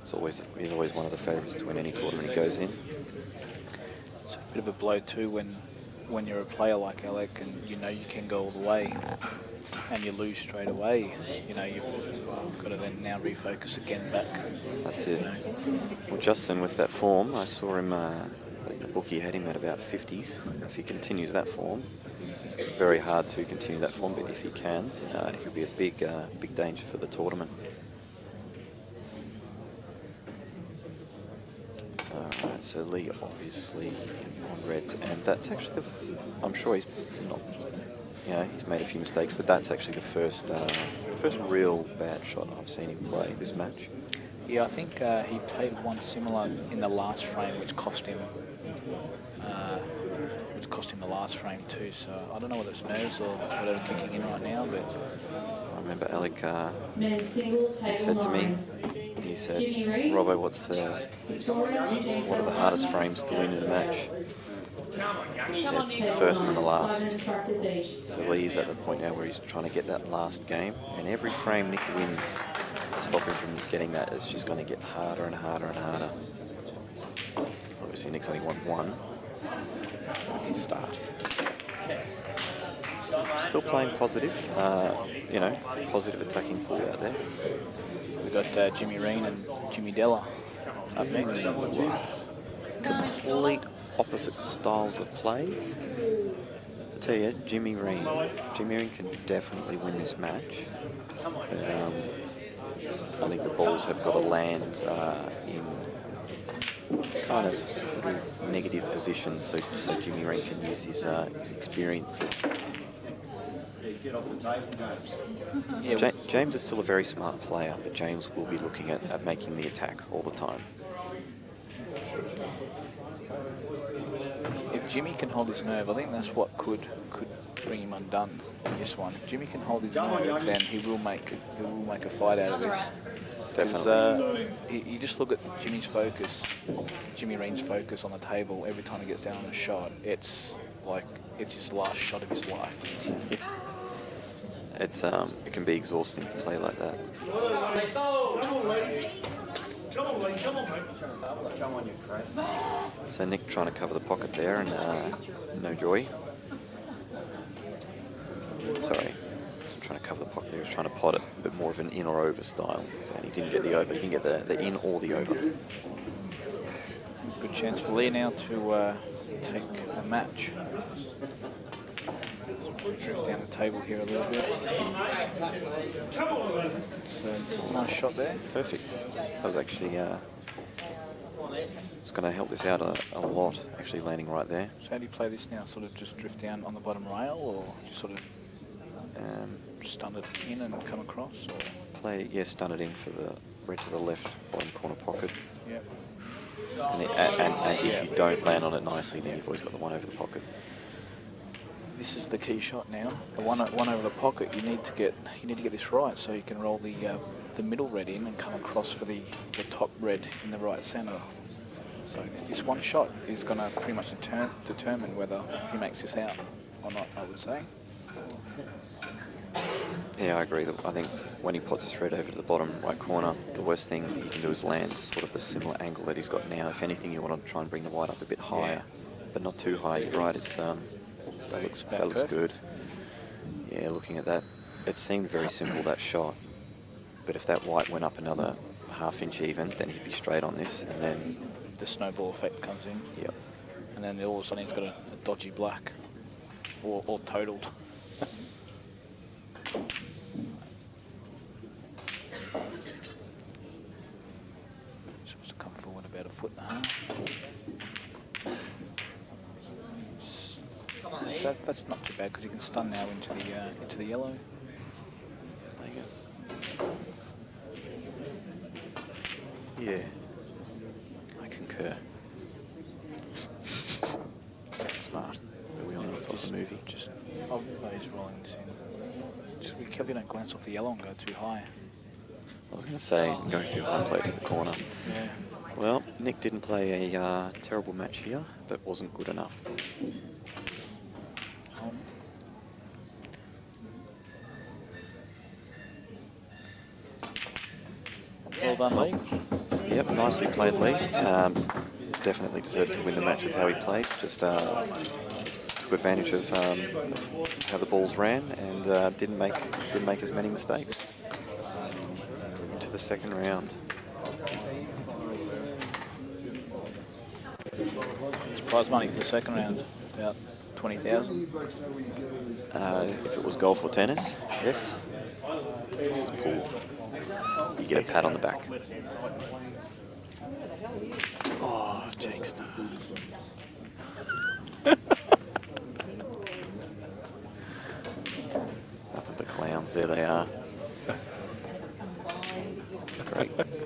He's always one of the favourites to win any tournament he goes in. It's a bit of a blow too when you're a player like Alec and you know you can go all the way and you lose straight away. You know, you've got to then now refocus again back. That's it. Well, Justin, with that form, I saw him, the bookie had him at about 50s. If he continues that form, very hard to continue that form, but if he can, he'll be a big danger for the tournament. Alright, so Lee obviously on reds, and that's actually I'm sure he's not, he's made a few mistakes, but that's actually the first real bad shot I've seen him play this match. Yeah, I think he played one similar in the last frame, which cost him the last frame too. So I don't know whether it's nerves or whatever kicking in right now, but I remember Alec. He said to me, he said, "Robbo, what are the hardest frames to win in a match?" He said first and the last. So Lee's at the point now where he's trying to get that last game, and every frame Nick wins to stop him from getting that, it's just going to get harder and harder and harder. Obviously Nick's only won one. That's a start. Still playing positive, positive attacking pool out there. We've got Jimmy Rene and Jimmy Della up next. Complete opposite styles of play. I tell you, Jimmy Rene can definitely win this match. I think the balls have got to land in kind of little negative positions, so Jimmy Rene can use his experience of. Get off the table, James. James is still a very smart player, but James will be looking at making the attack all the time. If Jimmy can hold his nerve, I think that's what could bring him undone in this one. If Jimmy can hold his nerve, then he will make a fight out of this. Because you just look at Jimmy's focus, Jimmy Reen's focus on the table every time he gets down on a shot. It's like it's his last shot of his life. It's it can be exhausting to play like that. Come on, mate. Come on, you crap. So Nick trying to cover the pocket there, and no joy. Sorry, trying to cover the pocket there. He was trying to pot it a bit more of an in or over style. So he didn't get the over. He didn't get the in or the over. Good chance for Lee now to take a match. Drift down the table here a little bit. So nice shot there. Perfect. That was actually it's going to help this out a lot. Actually landing right there. So how do you play this now? Sort of just drift down on the bottom rail, or just sort of stun it in and come across? Or? Stun it in for the red to the left bottom corner pocket. Yep. And if you don't land on it nicely, then you've always got the one over the pocket. This is the key shot now. The one over the pocket. You need to get this right, so you can roll the middle red in and come across for the top red in the right centre. So this one shot is going to pretty much determine whether he makes this out or not, I would say. Yeah, I agree. I think when he puts his red over to the bottom right corner, the worst thing he can do is land sort of the similar angle that he's got now. If anything, you want to try and bring the white up a bit higher, but not too high. You're right. It's that looks good. Yeah, looking at that, it seemed very simple, that shot. But if that white went up another ½ inch even, then he'd be straight on this, and then the snowball effect comes in. Yep. And then all of a sudden he's got a dodgy black, or totaled. Supposed to come forward about 1.5 feet. So that's not too bad because he can stun now into the yellow. There you go. Yeah, I concur. Smart, but we all know it's off the movie. Just he's rolling this in. Just be careful you don't glance off the yellow and go too high. I was going to say going too high, play it to the corner. Yeah. Well, Nick didn't play a terrible match here, but wasn't good enough. Well done, Lee. Yep, nicely played, Lee. Definitely deserved to win the match with how he played. Just took advantage of how the balls ran and didn't make as many mistakes. Into the second round. Prize money for the second round, about 20,000. If it was golf or tennis, yes. This is Poole. You get a pat on the back. Oh, Jakester. Nothing but clowns, there they are.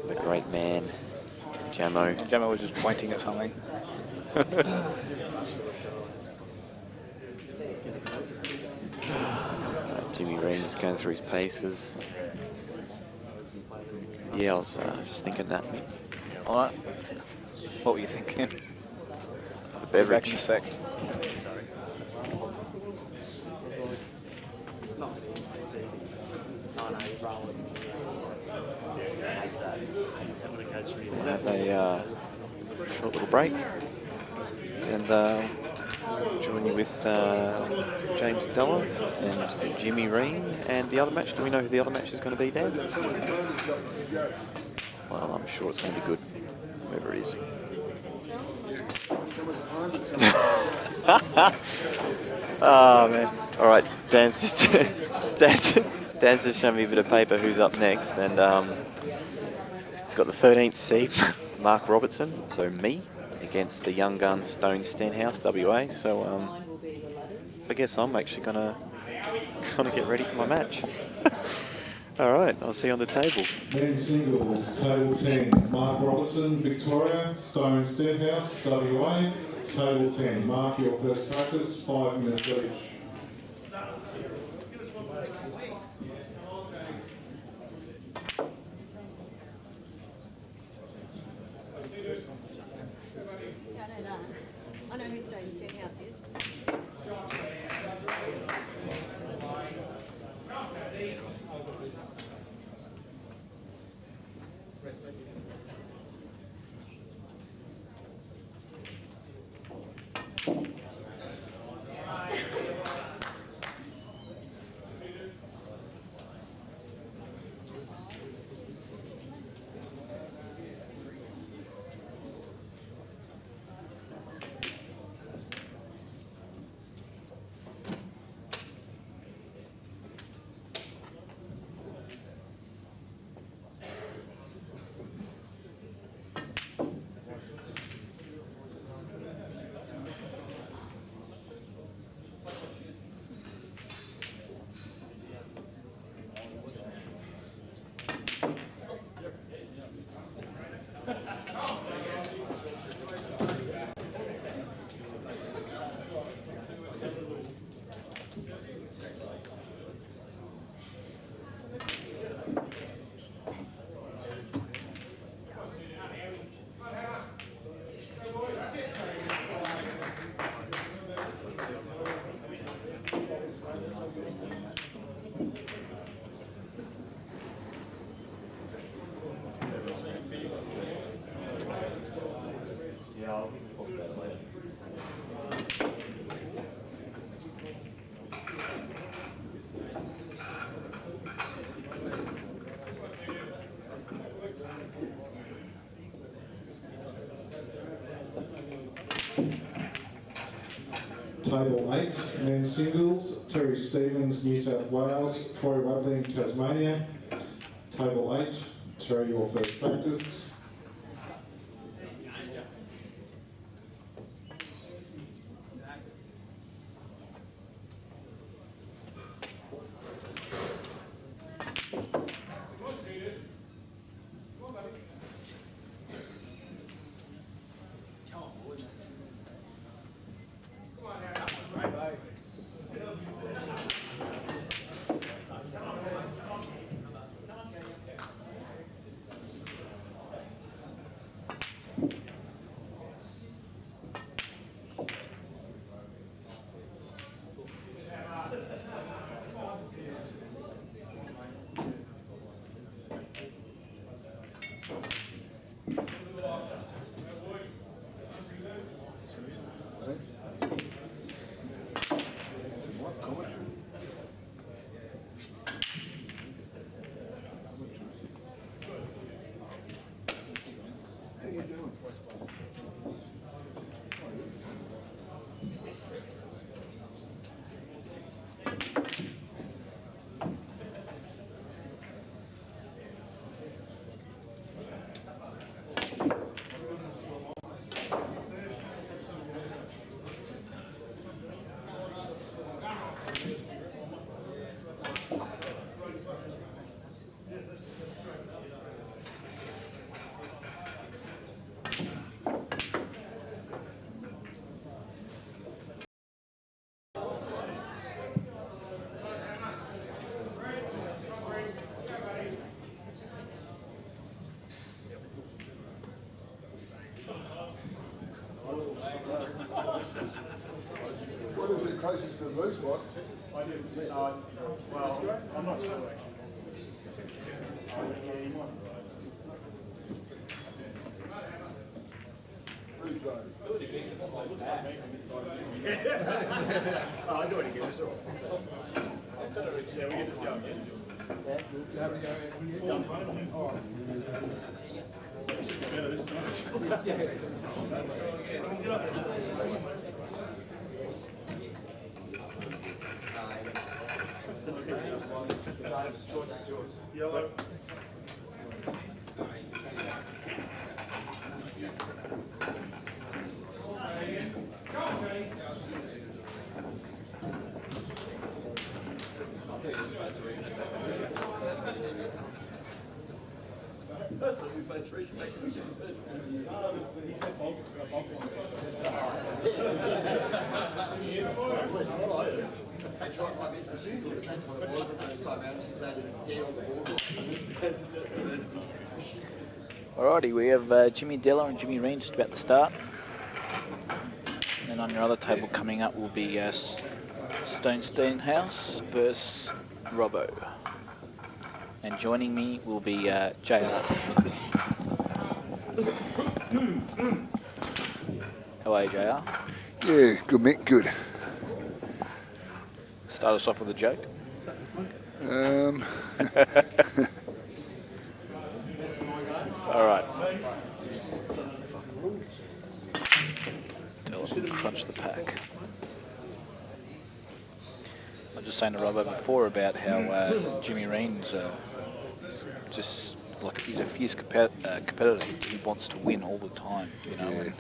The great man, Jamo. Jamo was just pointing at something. Jimmy Reen is going through his paces. Yeah, I was just thinking that. All right. What were you thinking? The beverage. Back in a sec. We'll have a short little break and join you with James Della and Jimmy Reen and the other match. Do we know who the other match is going to be, Dan? Well, I'm sure it's going to be good, whoever it is. Oh, man. All right, Dan's just showing me a bit of paper who's up next, and it's got the 13th seed, Marc Robertson, so me, against the young gun Stone Stenhouse, WA. So I guess I'm actually gonna get ready for my match. All right, I'll see you on the table. Men's singles, table 10, Marc Robertson, Victoria, Stone Stenhouse, WA. Table 10, Marc, your first practice, 5 minutes each. Table 8, men's singles, Terry Stevens, New South Wales, Troy Wadling, Tasmania. Table 8, Terry, your first practice. What is it closest to the blue spot? I just, well, I'm not sure. Oh, I do it again, sure. Yeah, we can just go again. Better this time. Yellow. I tried my best to shoot her, but that's what it was the first time out. She's landed dead on the board. Alrighty, we have Jimmy Della and Jimmy Rene just about to start. And on your other table coming up will be Stenhouse versus Robbo. And joining me will be JR. How are you, JR? Yeah, good, Mick, good. Start us off with a joke. All right. Tell him crunch the pack. I was just saying to Robbo before about how Jimmy Rene's just like he's a fierce competitor. He wants to win all the time, you know. Yeah.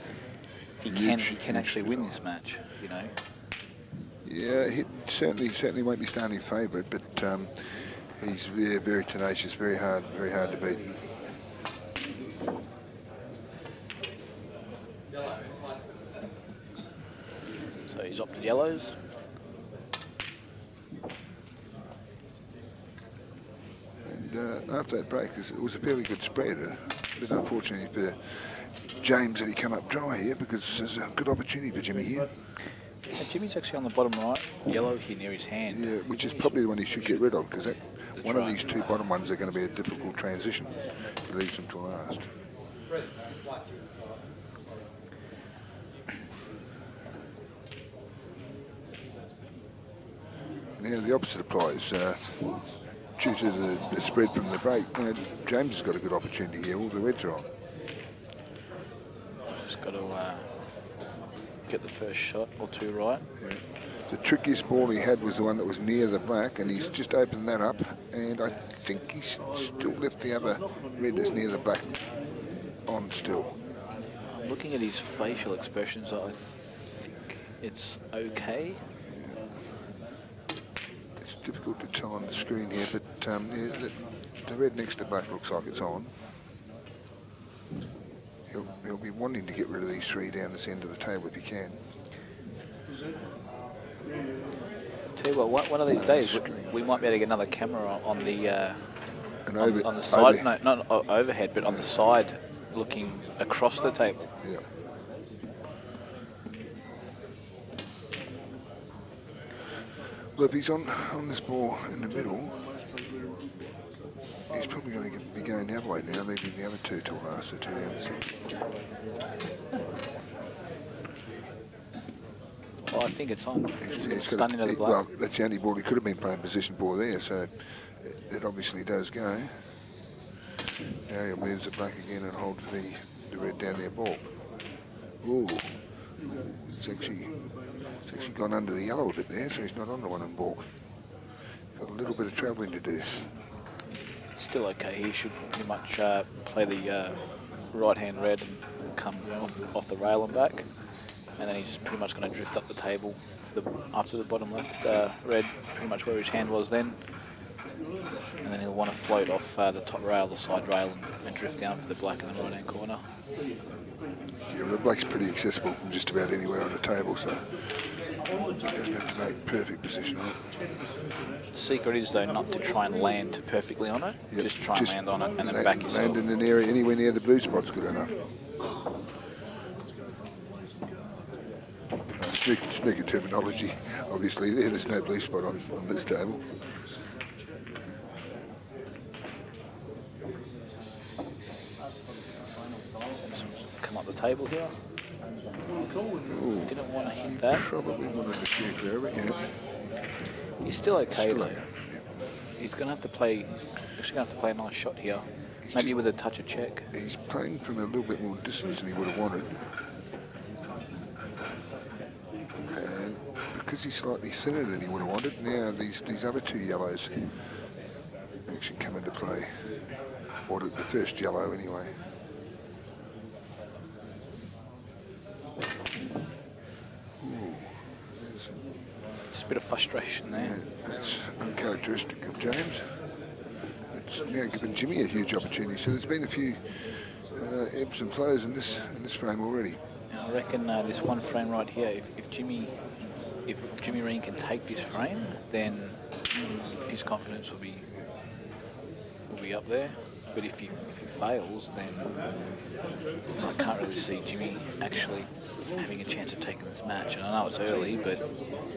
And he can actually win this match, you know. Yeah, he certainly won't be starting favourite, but he's very tenacious, very hard to beat. So he's opted yellows. And after that break, it was a fairly good spread. A bit unfortunate for James that he come up dry here, because there's a good opportunity for Jimmy here. So Jimmy's actually on the bottom right, yellow here near his hand. Yeah, which is probably the one he should get rid of, because one of these two bottom ones are going to be a difficult transition. He leaves them till last. Now the opposite applies. Due to the spread from the break, James has got a good opportunity here. All the reds are on. Just got to get the first shot or two right. Yeah. The trickiest ball he had was the one that was near the black, and he's just opened that up, and I think he's still left the other red that's near the black on still. I'm looking at his facial expressions, I think it's okay. Yeah. It's difficult to tell on the screen here, but yeah, the red next to black looks like it's on. He'll be wanting to get rid of these three down this end of the table if he can. Tell you what, one of these days we might be able to get another camera on the on the side, overhead. no, not overhead, but on the side, looking across the table. Yeah. Well, if he's on this ball in the middle, he's probably going to be going the other way now, leaving the other two till last, the two down the centre. Well, I think it's on. He's Stunning of the black. Well, that's the only ball he could have been playing position ball there, so it obviously does go. Now he'll move the black again and hold for the red down there ball. Ooh, it's actually gone under the yellow a bit there, so he's not on the one and balk. Got a little bit of travelling to do. Still okay. He should pretty much play the right-hand red and come off the rail and back. And then he's pretty much going to drift up the table after the bottom left red, pretty much where his hand was then. And then he'll want to float off the top rail, the side rail, and drift down for the black in the right-hand corner. Yeah, well, the black's pretty accessible from just about anywhere on the table, so he doesn't have to make perfect position on it. The secret is, though, not to try and land perfectly on it. Yep. Just try and land on it and then back yourself. Land in an area anywhere near the blue spot's good enough. Snooker terminology, obviously there's no blue spot on this table. Come up the table here. Ooh, didn't want to hit that. Probably wanted to steer clear of it, yeah. He's still okay though. Yeah. He's going to have to play. He's going to have to play a nice shot here. Maybe with a touch of check. He's playing from a little bit more distance than he would have wanted. And because he's slightly thinner than he would have wanted, now these other two yellows actually come into play. Or the first yellow anyway. Ooh, Just a bit of frustration there. Yeah, that's uncharacteristic of James. It's now given Jimmy a huge opportunity. So there's been a few ebbs and flows in this frame already. I reckon this one frame right here, if Jimmy Rene can take this frame, then his confidence will be up there. But if he fails, then I can't really see Jimmy actually having a chance of taking this match. And I know it's early, but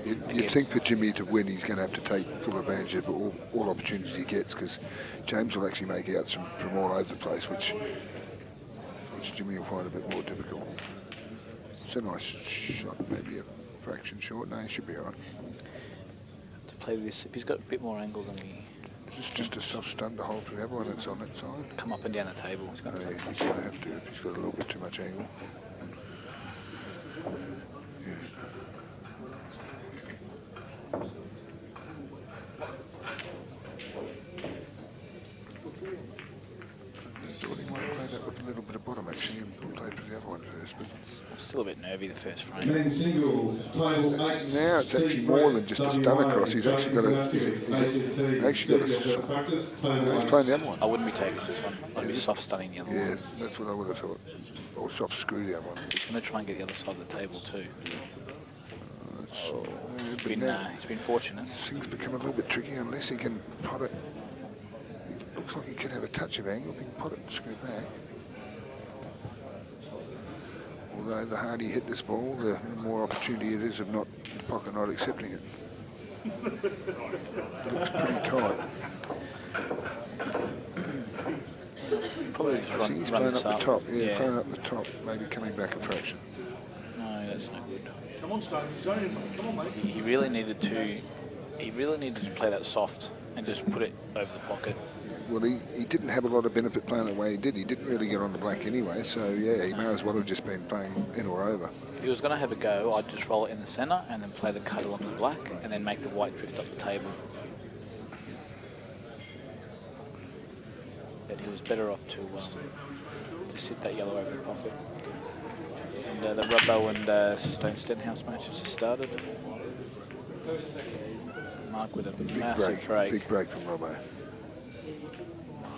you'd think for Jimmy to win, he's going to have to take full advantage of all opportunities he gets, because James will actually make outs from all over the place, which Jimmy will find a bit more difficult. It's a nice shot, maybe a fraction short. No, he should be all right. To play this, if he's got a bit more angle than we... Is this just a soft stun to hold for the other one that's on that side? Come up and down the table. He's going to have to. He's got a little bit too much angle. Yeah. I thought he might play that with a little bit of bottom actually and play for the other one first, but still a bit nervy the first frame. Men's singles, table 8. Now it's actually more than just a stun across. He's actually got a. He's playing the other one. I wouldn't be taking this one. I'd be soft stunning the other one. Yeah, that's what I would have thought. Or soft screw the other one. He's going to try and get the other side of the table too. He's been fortunate. Things become a little bit tricky unless he can pot it. Looks like he could have a touch of angle if he can pot it and screw back. Although the harder you hit this ball, the more opportunity it is of the pocket not accepting it. Looks pretty tight. Probably just I think he's playing up the top. Yeah, playing up the top, maybe coming back a fraction. No, that's no good. Come on, Stone. Come on, mate. He really needed to play that soft and just put it over the pocket. Well, he didn't have a lot of benefit playing the way he did. He didn't really get on the black anyway, so yeah, he may as well have just been playing in or over. If he was going to have a go, I'd just roll it in the centre and then play the cut along the black and then make the white drift up the table. But he was better off to sit that yellow over the pocket. And the Robbo and Stenhouse match has just started. Marc with a massive break. Big break from Robbo.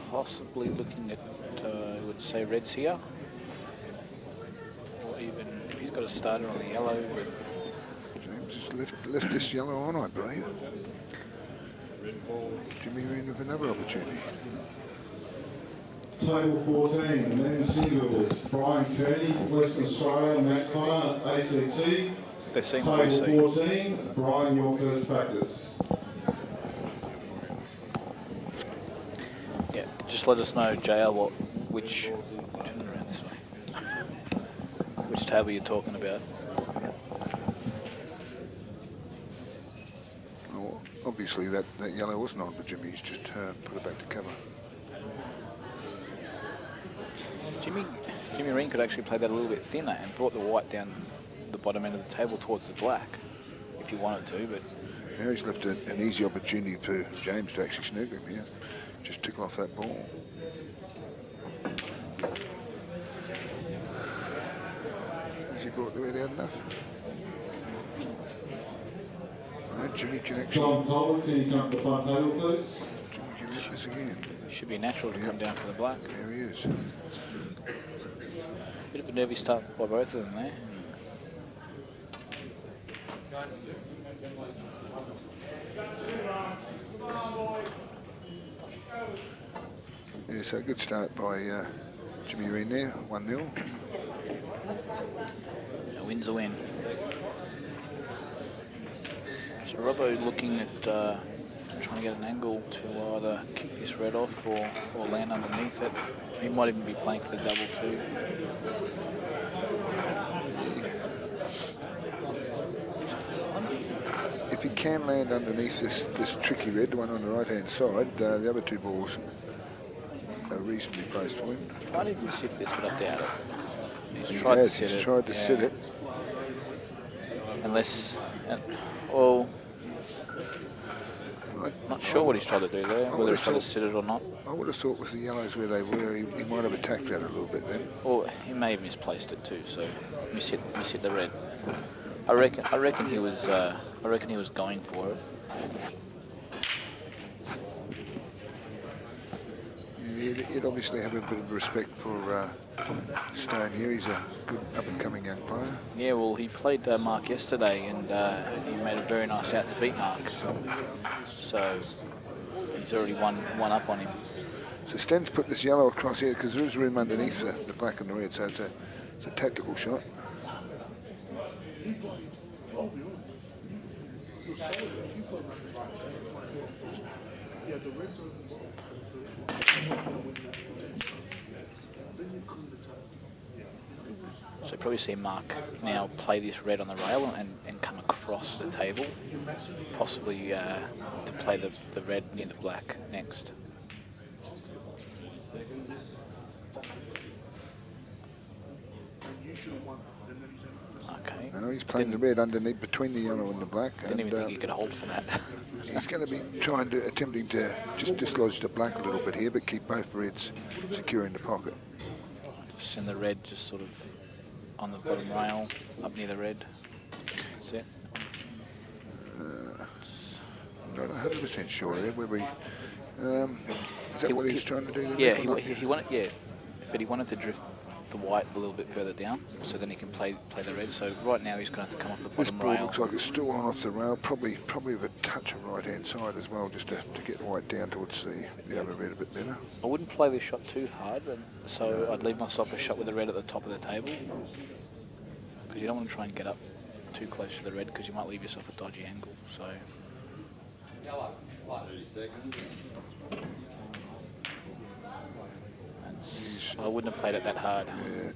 Possibly looking at, I would say, reds here. Or even if he's got a starter on the yellow. But James just left this yellow on, I believe. Jimmy Rene with another opportunity. Table 14, men's singles. Brian Kearney, Western Australia, Matt Connor, ACT. Table 14, Brian, your first practice. yeah, just let us know, JL, which table you're talking about. Well, obviously that yellow wasn't on, but Jimmy's just put it back to cover. Jimmy Rene could actually play that a little bit thinner and brought the white down the bottom end of the table towards the black, if he wanted to, but... Now he's left an easy opportunity for James to actually snooker him here. Just tickle off that ball. Has he brought the red out enough? No, Jimmy can actually... John Kolbe, can you come to the front table, please? Jimmy can hit this again. Should be natural to come down for the black. There he is. Bit of a nervy start by both of them there. Yeah, so a good start by Jimmy Rene there, 1-0. A win's a win. So Robbo looking at trying to get an angle to either kick this red off or land underneath it. He might even be playing for the double too. If he can land underneath this tricky red, the one on the right-hand side, the other two balls are reasonably placed for him. He might even sit this, but I doubt it. He's tried to sit it. Unless, well, not sure what he's trying to do there, whether he's trying to sit it or not. I would have thought with the yellows where they were, he might have attacked that a little bit then. Or he may have misplaced it too, so miss hit the red. I reckon he was going for it. He'd obviously have a bit of respect for Stone here. He's a good up-and-coming young player. Yeah, well, he played Marc yesterday, and he made a very nice out to beat Marc. So he's already one up on him. So Sten's put this yellow across here because there is room underneath the black and the red, so it's a tactical shot. So probably see Marc now play this red on the rail and come across the table, possibly to play the red near the black next. Okay. No, he's playing the red underneath between the yellow and the black. Didn't even think he could hold for that. He's going to be attempting to just dislodge the black a little bit here, but keep both reds secure in the pocket. Just send the red just sort of on the bottom rail, up near the red. That's it. I'm not 100% sure there. Whether he, is that what he's trying to do? Yeah, he wanted. Yeah, but he wanted to drift the white a little bit further down, so then he can play the red. So right now he's going to have to come off the bottom rail. This ball looks like it's still on off the rail, probably with a touch of right-hand side as well, just to get the white down towards the other red a bit better. I wouldn't play this shot too hard, so I'd leave myself a shot with the red at the top of the table, because you don't want to try and get up too close to the red, because you might leave yourself a dodgy angle. So. I wouldn't have played it that hard. Yeah.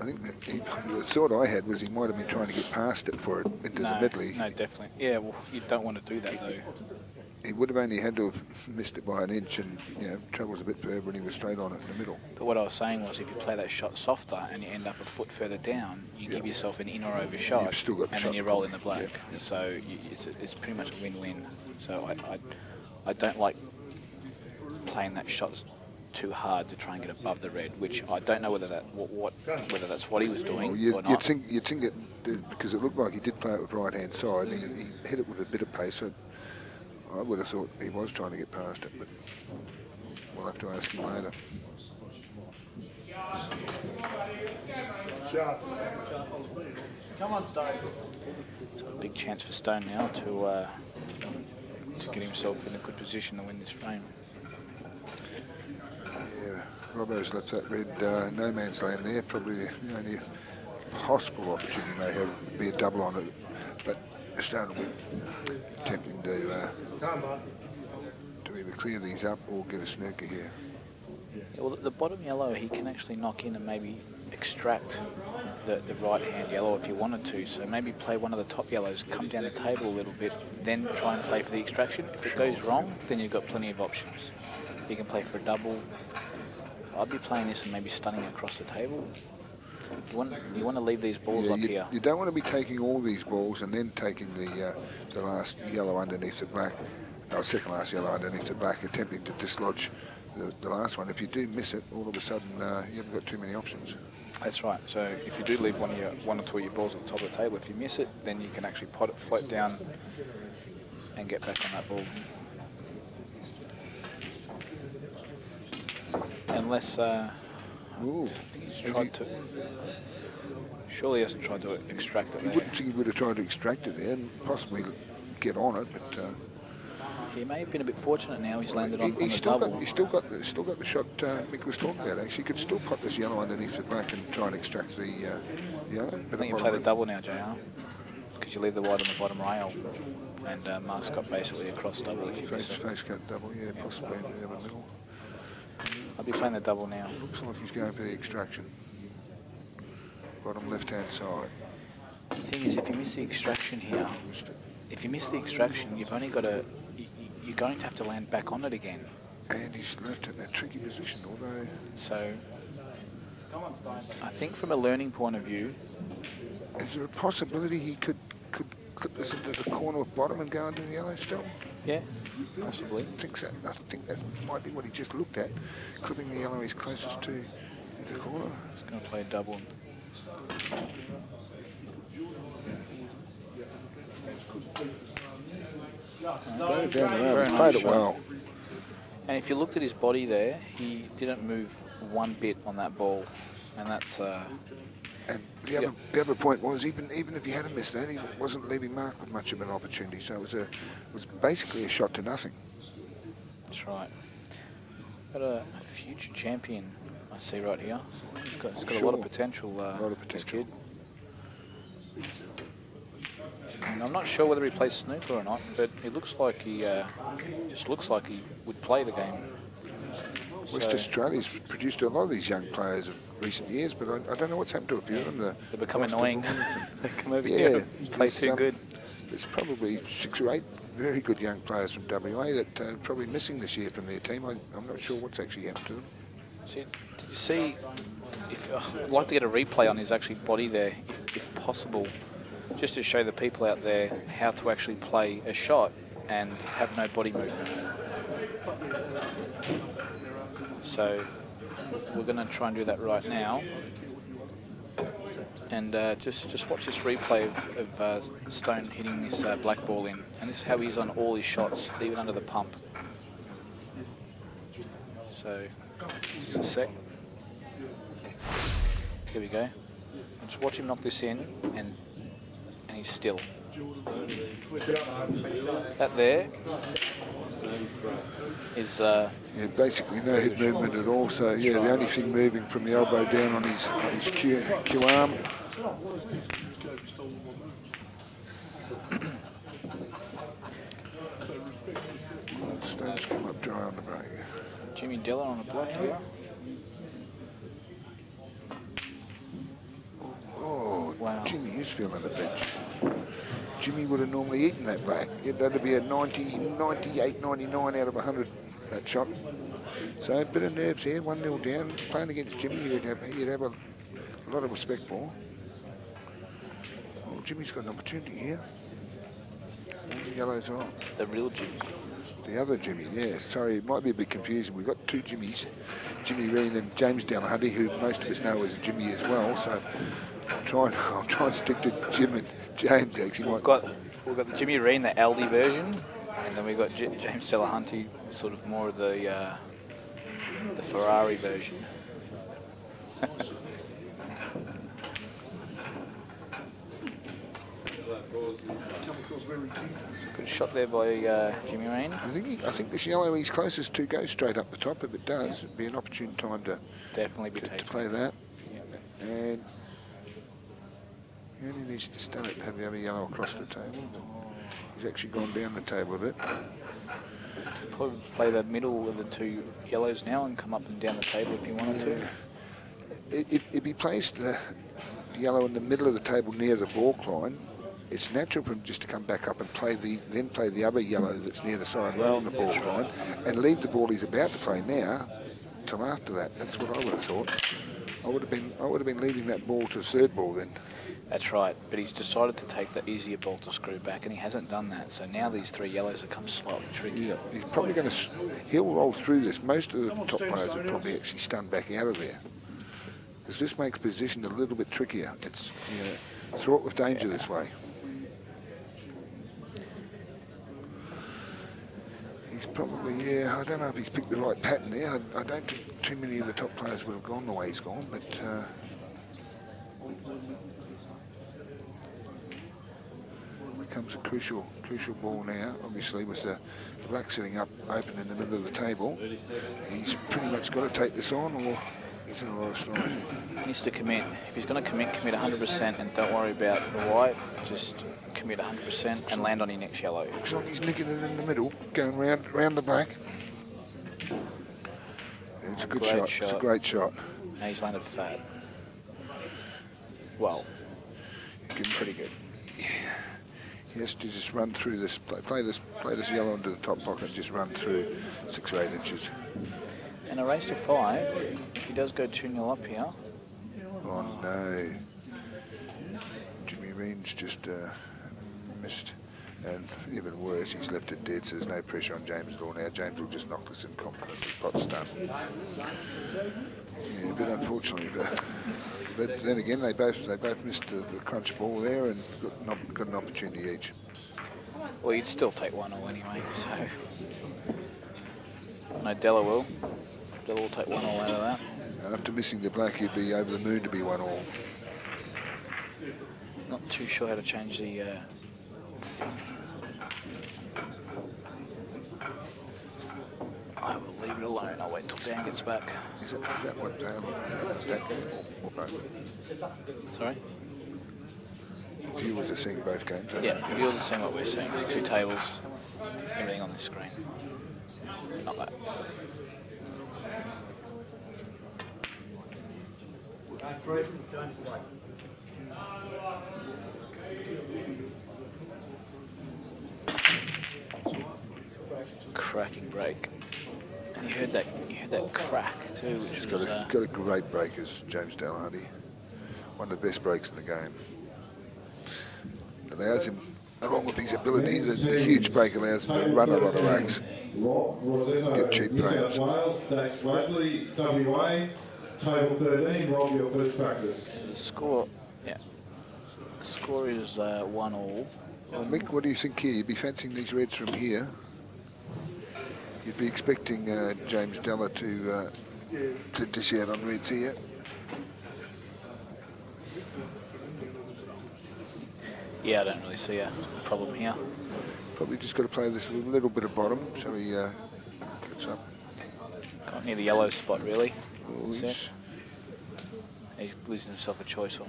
I think that the thought I had was he might have been trying to get past it for it into the middle. No, definitely. Yeah, well, you don't want to do that though. he would have only had to have missed it by an inch, and travels a bit further, and he was straight on it in the middle. But what I was saying was, if you play that shot softer and you end up a foot further down, you give yourself an in or over shot, You've still got the and shot then you roll in the black. So it's pretty much a win-win. So I don't like playing that shot too hard to try and get above the red, which I don't know whether whether that's what he was doing or not. You'd think that because it looked like he did play it with right hand side, and he hit it with a bit of pace. So I would have thought he was trying to get past it, but we'll have to ask him later. Come on, Stone. So a big chance for Stone now to get himself in a good position to win this frame. Yeah, Robbo's left that red no man's land there. Probably the only possible opportunity he may have would be a double on it, but Stone will be attempting to either clear these up or get a snooker here. Yeah, well, the bottom yellow he can actually knock in and maybe extract the right hand yellow if you wanted to. So maybe play one of the top yellows, come down the table a little bit, then try and play for the extraction. If it goes wrong, then you've got plenty of options. You can play for a double. I'd be playing this and maybe stunning across the table. You want to leave these balls up here. You don't want to be taking all these balls and then taking the last yellow underneath the black, or second last yellow underneath the black, attempting to dislodge the last one. If you do miss it, all of a sudden you haven't got too many options. That's right. So if you do leave one or two of your balls at the top of the table, if you miss it, then you can actually pot it, float down, and get back on that ball. Unless he's tried to. Surely he hasn't tried to extract it. You wouldn't think he would have tried to extract it there and possibly get on it, but he may have been a bit fortunate now. He's landed on the double. He's still got the shot Mick was talking about. Actually, he could still pot this yellow underneath the black and try and extract the yellow. I think you play the double now, JR, because you leave the white on the bottom rail, and Marc's got basically a cross double if you miss it. Face cut double, yeah, possibly in the middle. I'll be playing the double now. Looks like he's going for the extraction. Bottom left-hand side. The thing is, if you miss the extraction here, you've only got you're going to have to land back on it again. And he's left in that tricky position, although... So, I think from a learning point of view... Is there a possibility he could clip this into the corner of bottom and go into the yellow still? Yeah, possibly. I think so. I think that might be what he just looked at, clipping the yellow he's closest to in the corner. He's going to play a double. Played it down the road. He's played it well. And if you looked at his body there, he didn't move one bit on that ball, and that's. And the other point was, even if he hadn't missed that, he wasn't leaving Marc with much of an opportunity. So it was basically a shot to nothing. That's right. Got a future champion, I see right here. He's got a lot of potential. This kid. And I'm not sure whether he plays snooker or not, but it looks like he just looks like he would play the game. West Australia's produced a lot of these young players of recent years, but I don't know what's happened to a few of them. They become annoying. They come over here and play too good. There's probably 6 or 8 very good young players from WA that are probably missing this year from their team. I'm not sure what's actually happened to them. See, did you see? I'd like to get a replay on his actually body there, if possible, just to show the people out there how to actually play a shot and have no body movement. So we're going to try and do that right now, and just watch this replay of Stone hitting this black ball in, and this is how he's on all his shots, even under the pump. So just a sec. Here we go. Just watch him knock this in, and he's still. That there is yeah, basically no head movement at all. So yeah, the only thing moving from the elbow down on his Q arm. Stone's come up dry on the break. Jimmy Della on the block here. Oh, wow. Jimmy is feeling the bench. Jimmy would have normally eaten that black. That'd be a 90, 98, 99 out of 100, that shot. So a bit of nerves here, 1-0 down. Playing against Jimmy, you'd have a lot of respect for. Oh, Jimmy's got an opportunity here. The yellows are on. The real Jimmy. The other Jimmy, yeah. Sorry, it might be a bit confusing. We've got two Jimmys, Jimmy Rene and James Delahunty, who most of us know as Jimmy as well. So I'll try and stick to Jim and James. Actually, we've got the Jimmy Rene, the Aldi version, and then we've got James Delahunty, sort of more of the Ferrari version. Good shot there by Jimmy Rene. I think this yellow he's closest to goes straight up the top. If it does, it'd be an opportune time to definitely to play that. Yeah. And he only needs to stun it and have the other yellow across the table. He's actually gone down the table a bit. Probably play the middle of the two yellows now and come up and down the table if you wanted to. If he plays the yellow in the middle of the table near the balk line, it's natural for him just to come back up and play the other yellow that's near the side rail on the balk line and leave the ball he's about to play now till after that. That's what I would have thought. I would have been leaving that ball to the third ball then. That's right, but he's decided to take the easier ball to screw back, and he hasn't done that. So now these three yellows have come slightly tricky. Yeah, he's probably going to. He'll roll through this. Most of the top players will probably actually stun back out of there, because this makes position a little bit trickier. It's fraught with danger this way. He's probably, I don't know if he's picked the right pattern there. I don't think too many of the top players would have gone the way he's gone, but. Comes a crucial ball now, obviously, with the black sitting up open in the middle of the table. He's pretty much got to take this on, or he's in a lot of strife. He needs to commit. If he's going to commit 100% and don't worry about the white. Just commit 100% and land on your next yellow. Looks like he's nicking it in the middle, going round the black. It's a good shot. It's a great shot. Now he's landed fat. Well, pretty good. He has to just run through this, play this yellow into the top pocket and just run through 6 or 8 inches. And a race to 5, if he does go 2-0 up here. Oh no. Jimmy Rene's just missed. And even worse, he's left it dead, so there's no pressure on James at all now. James will just knock this incompetently pot stun. Yeah, a bit unfortunately, but then again, they both missed the crunch ball there and got an opportunity each. Well, you'd still take 1-0 anyway, so no, Della will. Della will take 1-0 out of that. After missing the black, he'd be over the moon to be 1-1. Not too sure how to change the thing. I will leave it alone. I'll wait till Dan gets back. Is that what that game or both? Sorry? Viewers are seeing both games. Yeah, viewers are seeing what we're seeing. 2 tables, everything on this screen. Not that. Cracking break. And you heard that crack too. Which He's got a great break as James Delahunty. One of the best breaks in the game. Allows him, along with his ability, the huge break allows him to run a lot of racks. Get cheap frames. Dax Wesley, WA, table 13. Rob, your first practice. The score, yeah. The score is 1-1. Well, Mick, what do you think here? You'd be fancying these reds from here. You'd be expecting James Della to dish out on reds here. Yeah, I don't really see a problem here. Probably just got to play this with a little bit of bottom so he gets up. Got near the yellow spot, really. Oh, he's losing himself a choice on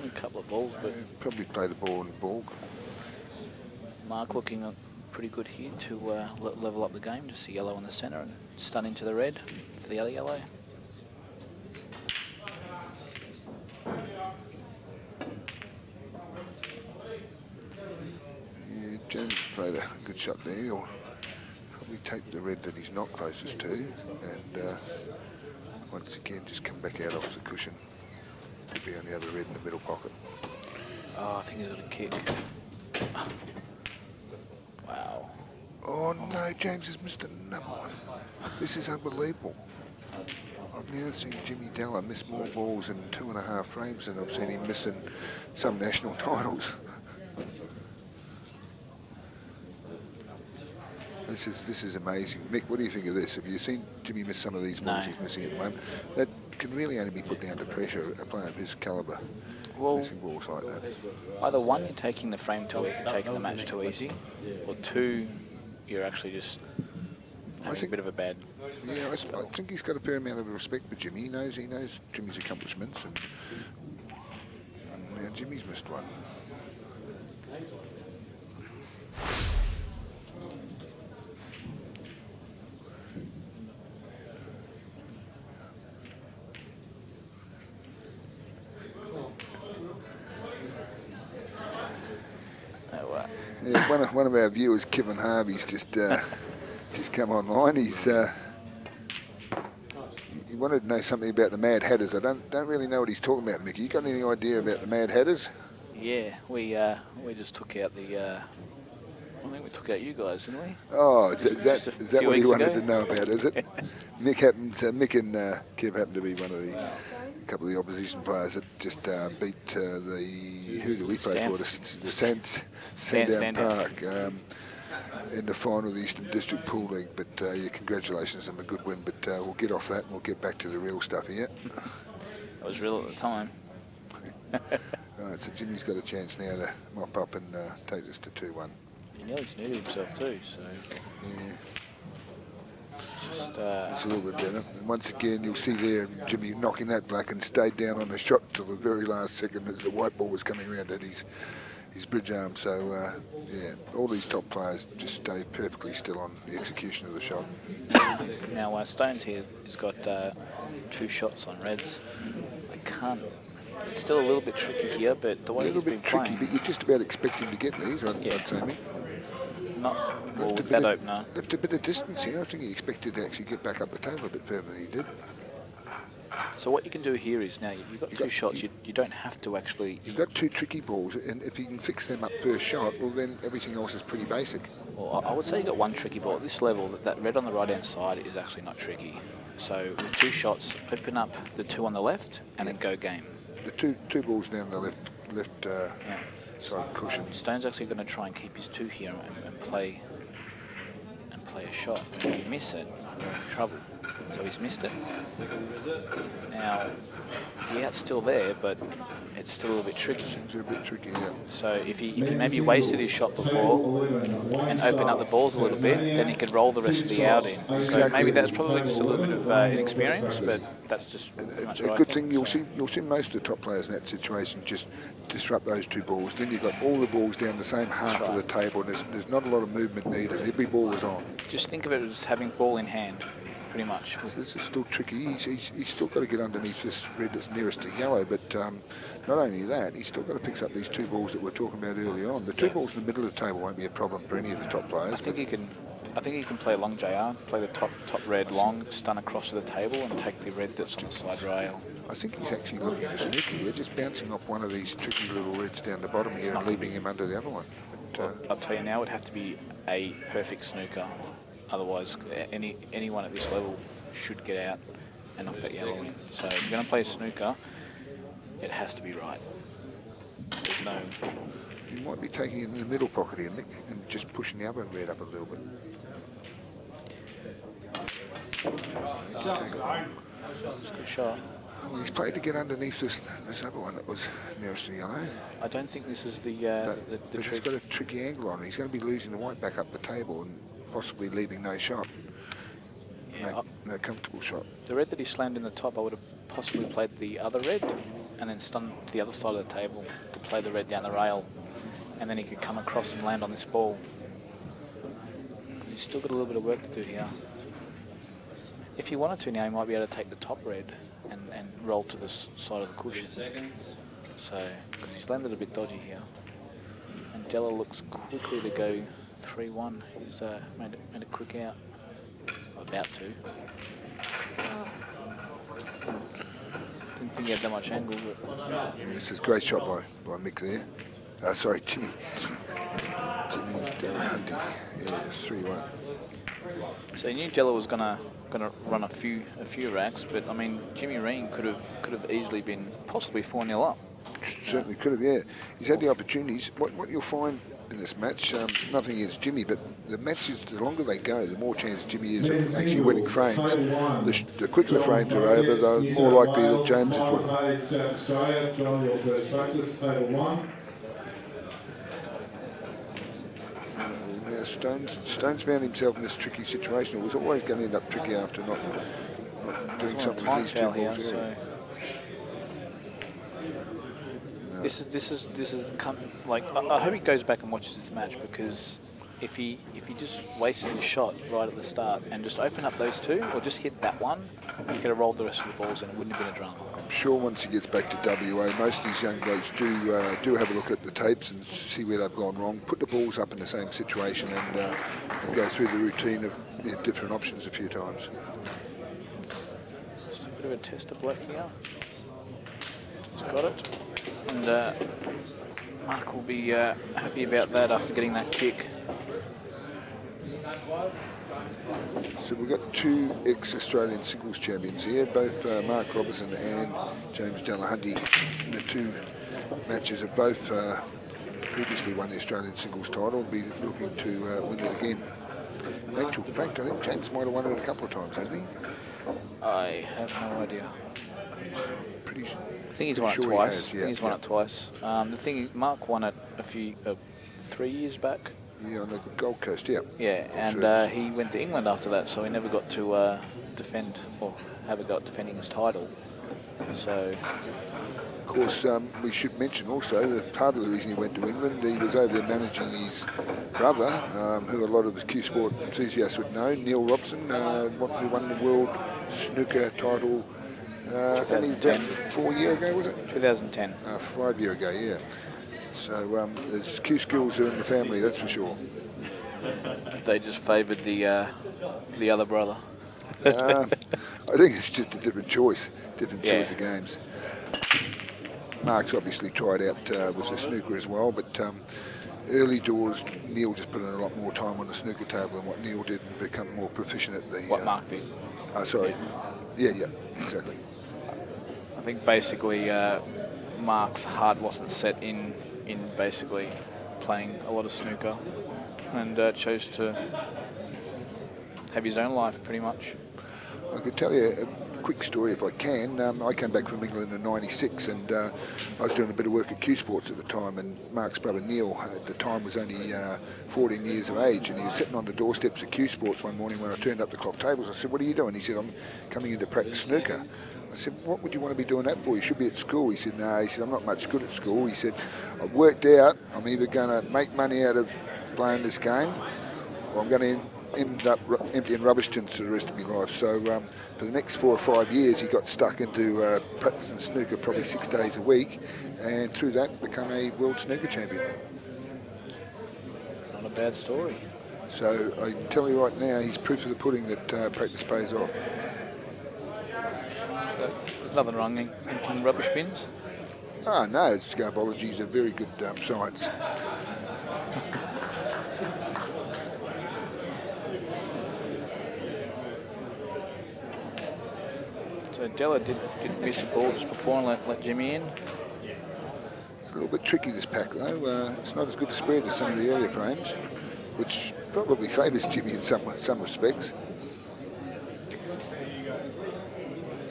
a couple of balls, but probably play the ball in the balk. Marc looking pretty good here to level up the game. Just the yellow in the centre and stun into the red for the other yellow. a good shot there. He'll probably take the red that he's not closest to, and once again just come back out off the cushion to be on the other red in the middle pocket. Oh, I think he's got a kick. Wow. Oh no, James has missed another one. This is unbelievable. I've now seen Jimmy Della miss more balls in 2.5 frames than I've seen him miss in some national titles. This is amazing. Mick, what do you think of this? Have you seen Jimmy miss some of these balls he's missing at the moment? That can really only be put down to pressure, a player of his calibre, missing balls like that. Either one, you're taking the frame taking the match too easy, or two, you're actually just having a bit of a bad... Yeah, I think he's got a fair amount of respect for Jimmy. He knows Jimmy's accomplishments, and now Jimmy's missed one. Yeah, one of our viewers, Kevin Harvey's just come online. He's he wanted to know something about the Mad Hatters. I don't really know what he's talking about, Mickey. You got any idea about the Mad Hatters? Yeah, we just took out the. I think we took out you guys, didn't we? Oh, is that what he wanted to know about? Is it? Mick and Kev happened to be one of a couple of the opposition players that just beat who do we play for? The Sandown Park in the final of the Eastern District Pool League. But yeah, congratulations on a good win. But we'll get off that and we'll get back to the real stuff here. It was real at the time. Right, so Jimmy's got a chance now to mop up and take this to 2-1. He nearly snooted himself too, so... Yeah. Just, it's a little bit better. And once again, you'll see there Jimmy knocking that black and stayed down on the shot till the very last second as the white ball was coming around at his bridge arm. So, yeah, all these top players just stay perfectly still on the execution of the shot. Now, Stones here has got 2 shots on reds. I can't... It's still a little bit tricky here, but the way he's been playing... A little bit tricky, but you just about expect him to get these, I'd say, Mick. Not well with that opener. Left a bit of distance here. I think he expected to actually get back up the table a bit further than he did. So what you can do here is now you've got 2 shots. You don't have to actually... You've got 2 tricky balls, and if you can fix them up first shot, well then everything else is pretty basic. Well, I would say you've got 1 tricky ball. At this level, that red on the right-hand side is actually not tricky. So with 2 shots, open up the 2 on the left, and then go game. The two balls down the left side cushion. Stone's actually going to try and keep his 2 here and play a shot. And if you miss it, you're in trouble. So he's missed it. Now, the out's still there, but it's still a little bit tricky. Seems a bit tricky, yeah. So if he maybe wasted his shot before and open up the balls a little bit, then he could roll the rest of the out in. Exactly. So maybe that's probably just a little bit of inexperience, but that's just pretty much a right. good thing. You'll see most of the top players in that situation just disrupt those 2 balls. Then you've got all the balls down the same half of the table, and there's not a lot of movement needed. Every ball is on. Just think of it as having ball in hand. Pretty much. So this is still tricky. He's still got to get underneath this red that's nearest to yellow, but not only that, he's still got to pick up these 2 balls that we were talking about early on. The 2 balls in the middle of the table won't be a problem for any of the top players. I think he can play long JR, play the top red long, stun across to the table and take the red that's on the side rail. I think he's actually looking at a snooker here, just bouncing off one of these tricky little reds down the bottom here and leaving him under the other one. But, I'll tell you now, it would have to be a perfect snooker. Otherwise, anyone at this level should get out and knock that yellow in. So if you're going to play a snooker, it has to be right. There's no... You might be taking it in the middle pocket here, Nick, and just pushing the other red up a little bit. That's a good shot. Well, he's played to get underneath this other one that was nearest to the yellow. I don't think this is the but he's got a tricky angle on it. He's going to be losing the white back up the table and possibly leaving no shot. Yeah, no comfortable shot. The red that he slammed in the top, I would have possibly played the other red and then stunned to the other side of the table to play the red down the rail, and then he could come across and land on this ball. He's still got a little bit of work to do here. If he wanted to now, he might be able to take the top red and roll to the side of the cushion. So, because he's landed a bit dodgy here. And Della looks quickly to go 3-1. He's made a quick out. About to. Didn't think he had that much angle, but... Yeah, this is a great shot by Mick there. Sorry, Jimmy. Jimmy Delahunty. Yeah, 3-1. So you knew Della was gonna run a few racks, but I mean Jimmy Rene could have easily been possibly 4-0 up. Certainly could have, yeah. He's had the opportunities. What you'll find in this match, nothing against Jimmy, but the matches, the longer they go, the more chance Jimmy is of actually winning frames. The quicker the frames are over, the more likely that James is winning. John, your first practice, table 1. Now Stone's found himself in this tricky situation. It was always going to end up tricky after not doing something with these two balls. This is like I hope he goes back and watches this match, because if he just wasted his shot right at the start and just opened up those two or just hit that one, he could have rolled the rest of the balls and it wouldn't have been a drama. I'm sure once he gets back to WA, most of these young blokes do have a look at the tapes and see where they've gone wrong, put the balls up in the same situation and go through the routine of different options a few times. Just a bit of a test of Black here. He's got it. And Marc will be happy about that after getting that kick. So we've got two ex-Australian singles champions here, both Marc Robertson and James Delahunty. In the two matches have both previously won the Australian singles title and be looking to win it again. In actual fact, I think James might have won it a couple of times, hasn't he? I have no idea. Pretty sure. I think he's won it twice. I think he's won it twice. The thing is, Marc won it 3 years back. Yeah, on the Gold Coast, yeah. Yeah, and he went to England after that, so he never got to defend or have a go at defending his title. So, of course, we should mention also that part of the reason he went to England, he was over there managing his brother, who a lot of the Q Sport enthusiasts would know, Neil Robson, who won the World Snooker title only about 4 years ago, was it? 2010. 5 years ago, yeah. So there's Q skills are in the family, that's for sure. They just favoured the other brother. I think it's just a different choice of games. Marc's obviously tried out with the snooker as well, but early doors, Neil just put in a lot more time on the snooker table than what Neil did and become more proficient at the... What Marc did? Sorry. Yeah, exactly. I think basically Marc's heart wasn't set in basically playing a lot of snooker and chose to have his own life pretty much. I could tell you a quick story if I can. I came back from England in '96 and I was doing a bit of work at Q Sports at the time, and Marc's brother Neil at the time was only 14 years of age, and he was sitting on the doorsteps at Q Sports one morning when I turned up the clock tables. I said, "What are you doing?" He said, "I'm coming in to practice snooker." I said, "What would you want to be doing that for? You should be at school." He said, "No," he said, "I'm not much good at school." He said, "I've worked out I'm either going to make money out of playing this game or I'm going to end up emptying rubbish tins for the rest of my life." So for the next 4 or 5 years he got stuck into practicing snooker probably 6 days a week, and through that become a world snooker champion. Not a bad story. So I can tell you right now, he's proof of the pudding that practice pays off. There's nothing wrong in emptying rubbish bins? No, scarbology is a very good science. So Della did miss a ball just before and let Jimmy in. It's a little bit tricky, this pack, though. It's not as good a spread as some of the earlier frames, which probably favours Jimmy in some respects.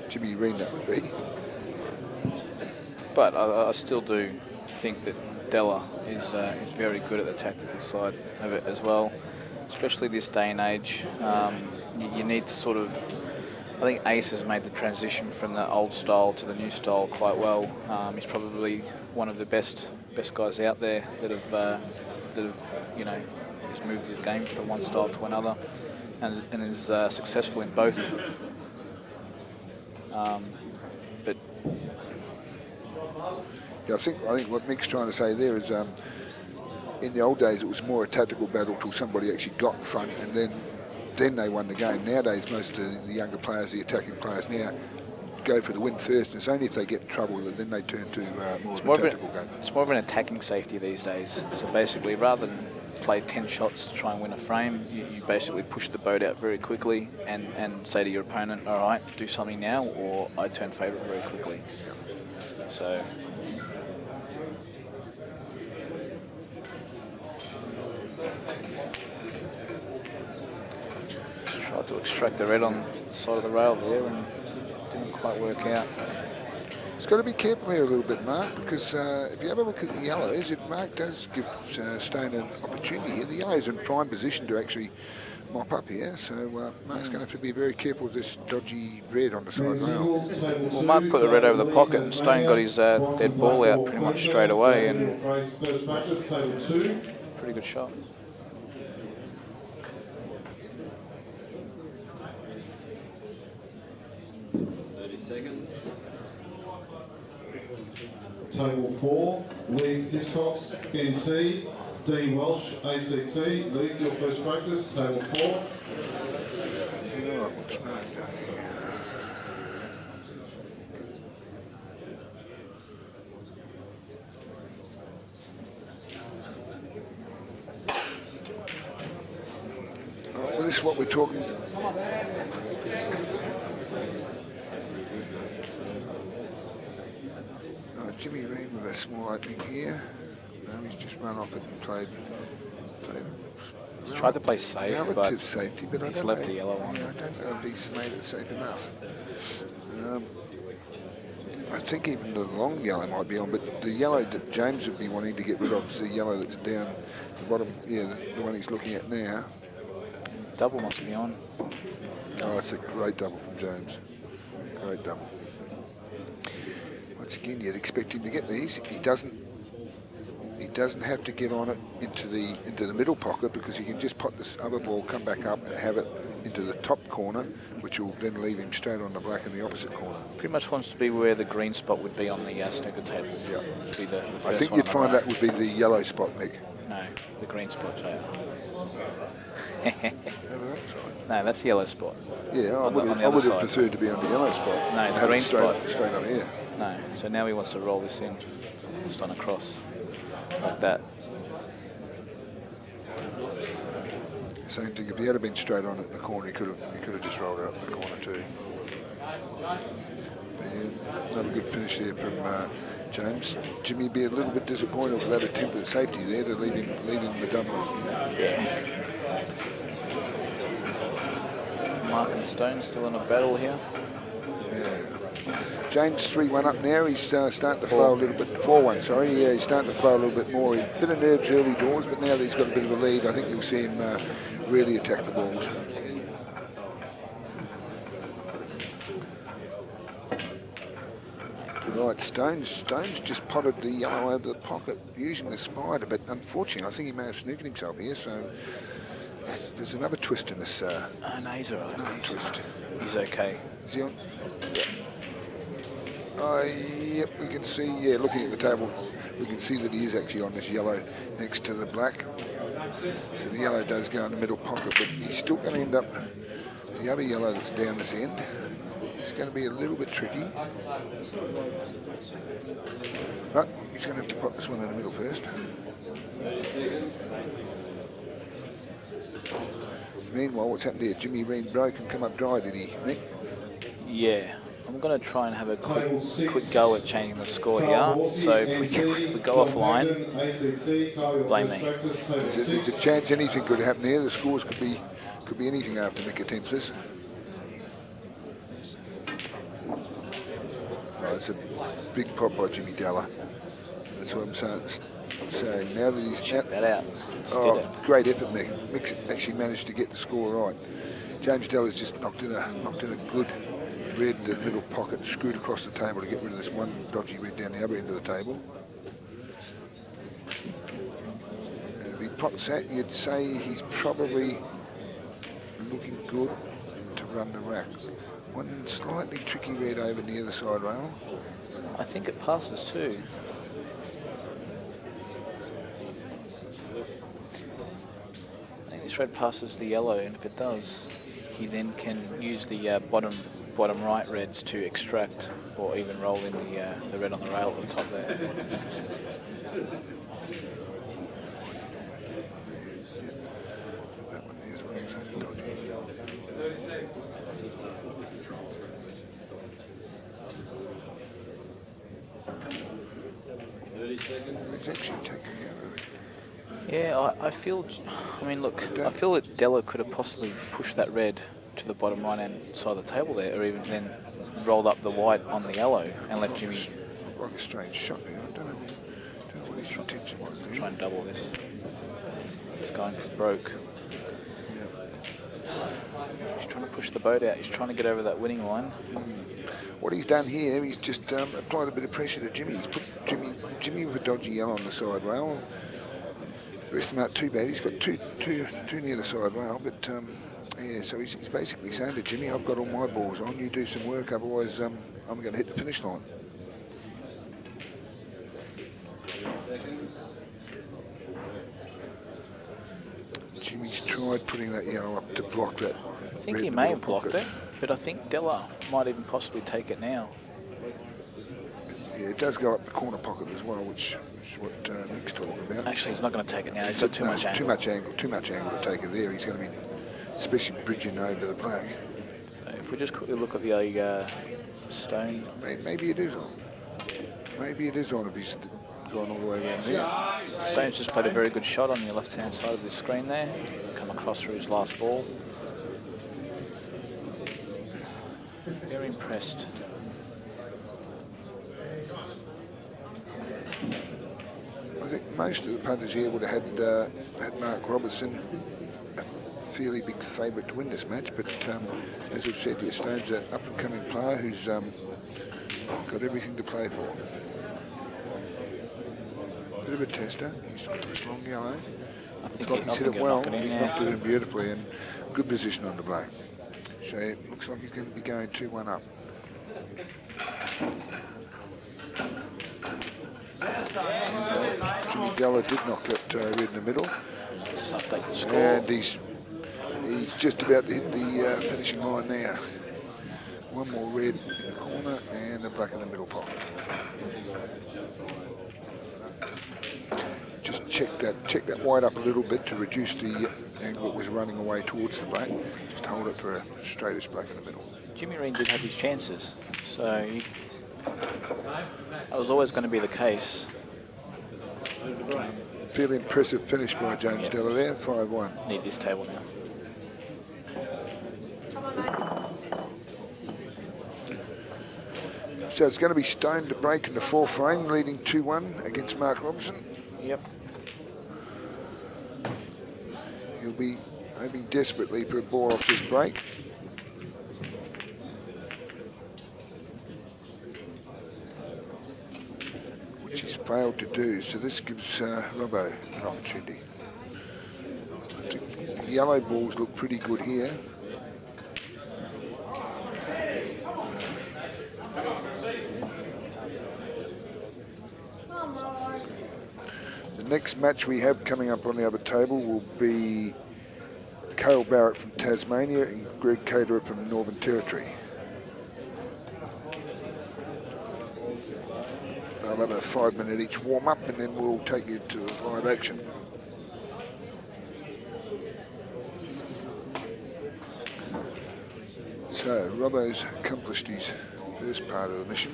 Jimmy Rene, that would be. But I still do think that Della is very good at the tactical side of it as well, especially this day and age. You need to sort of... I think Ace has made the transition from the old style to the new style quite well. He's probably one of the best guys out there that have has moved his game from one style to another, and is successful in both. But yeah, I think what Mick's trying to say there is in the old days, it was more a tactical battle till somebody actually got in front, and then they won the game. Nowadays, most of the younger players, the attacking players now, go for the win first, and it's only if they get in trouble that then they turn to more of a tactical game. It's more of an attacking safety these days. So basically, rather than play 10 shots to try and win a frame, you basically push the boat out very quickly and say to your opponent, all right, do something now, or I turn favourite very quickly. Yeah. So... just tried to extract the red on the side of the rail there and didn't quite work out. It's got to be careful here a little bit, Marc, because if you have a look at the yellows, if Marc does give Stone an opportunity here, the yellow's in prime position to actually mop up here, so Marc's going to have to be very careful with this dodgy red on the side rail. Well, Marc put the red over the pocket and Stone got his dead ball out pretty much straight away, and pretty good shot. Table 4, Leith Hiscox, NT, Dean Welsh, ACT. Leith, your first practice, table 4. What's Marc done here? Oh, well, this is what we're talking about. Jimmy Rene with a small opening here. No, he's just run off it and played He's tried to play safe, but safety, but he's left the yellow one. Yeah, I don't know if he's made it safe enough. I think even the long yellow might be on, but the yellow that James would be wanting to get rid of is the yellow that's down the bottom. Yeah, the one he's looking at now. Double must be on. Oh, it's a great double from James. Great double. Once again, you'd expect him to get these. He doesn't have to get on it into the middle pocket, because he can just pop this other ball, come back up and have it into the top corner, which will then leave him straight on the black in the opposite corner. Pretty much wants to be where the green spot would be on the snooker table. Yeah. Be the I think you'd find that would be the yellow spot, Nick. No, the green spot, Jay. No, that's the yellow spot. Yeah, I would have preferred to be on the yellow spot. No, the green spot. Straight up here. No, so now he wants to roll this in, just on a cross, like that. Same thing, if he had been straight on it in the corner, he could have just rolled it up in the corner too. But yeah, another good finish there from James. Jimmy be a little bit disappointed with that attempt at safety there to leave him the double. Yeah. Marc and Stone still in a battle here. Yeah. James 3-1 up now. He's starting to throw a little bit. 4-1, sorry. Yeah, he's starting to throw a little bit more. A bit of nerves early doors, but now that he's got a bit of a lead, I think you'll see him really attack the balls. Right, Stone's just potted the yellow over the pocket using the spider, but unfortunately, I think he may have snooked himself here, so there's another twist in this. No, he's all right. Another twist. He's okay. Is he on? Yeah. Yep, we can see, yeah, looking at the table, we can see that he is actually on this yellow next to the black. So the yellow does go in the middle pocket, but he's still going to end up, the other yellow that's down this end, it's going to be a little bit tricky. But he's going to have to pop this one in the middle first. Meanwhile, what's happened here? Jimmy Rene broke and come up dry, did he, Nick? Yeah. I'm going to try and have a quick go at changing the score here. So if we go offline, blame me. There's a chance anything could happen here. The scores could be anything after Mick attempts this. Right, it's a big pop by Jimmy Della. That's what I'm saying. Now that he's check that out. Great effort, Mick. Mick's actually managed to get the score right. James Della's just knocked in a good red in the middle pocket, screwed across the table to get rid of this one dodgy red down the other end of the table. And if he pots that, you'd say he's probably looking good to run the rack. One slightly tricky red over near the side rail. I think it passes too. this red passes the yellow, and if it does, he then can use the bottom right reds to extract or even roll in the red on the rail at the top there. It's actually taking out. Yeah, I feel, I mean, look, I feel that Della could have possibly pushed that red to the bottom right-hand side of the table there, or even then rolled up the white on the yellow and left Jimmy. Like a strange shot there. I don't know what his intention was there. Try and double this. He's going for broke. He's trying to push the boat out. He's trying to get over that winning line. What he's done here, he's just applied a bit of pressure to Jimmy. He's put Jimmy with a dodgy yellow on the side rail. The rest of them aren't too bad. He's got two near the side rail, but yeah, so he's basically saying to Jimmy, I've got all my balls on, you do some work, otherwise I'm going to hit the finish line. Jimmy's tried putting that yellow up to block that. I think he may have blocked it, but I think Della might even possibly take it now. Yeah, it does go up the corner pocket as well, which is what Nick's talking about. Actually, he's not going to take it now. He's got too much angle. Too much angle to take it there. He's going to be, especially bridging over the black. So if we just quickly look at the stone. Maybe it is on. Maybe it is on if he's gone all the way around there. Stone's just played a very good shot on the left-hand side of the screen there. Come across for his last ball. Very impressed. I think most of the punters here would have had Marc Robertson, a fairly big favourite to win this match, but as we've said here, Stone's an up-and-coming player who's got everything to play for. Bit of a tester. He's got this long yellow. He's hit it well. He's knocked it in beautifully and good position on the black. So it looks like he's going to be going 2-1 up. Jimmy Della did knock that red in the middle. And he's just about to hit the finishing line now. One more red in the corner and a black in the middle pocket. Just check that white up a little bit to reduce the angle it was running away towards the black. Just hold it for a straightish black in the middle. Jimmy Rene did have his chances, so that was always going to be the case. Fairly impressive finish by James Della there, 5-1. Need this table now. So it's going to be Stone to break in the fourth frame, leading 2-1 against Marc Robertson. Yep. He'll be hoping desperately for a ball off this break. Which he's failed to do, so this gives Robbo an opportunity. I think the yellow balls look pretty good here. The next match we have coming up on the other table will be Cale Barrett from Tasmania and Greg Caterer from Northern Territory. They'll have a 5-minute each warm-up and then we'll take you to live action. So Robbo's accomplished his first part of the mission.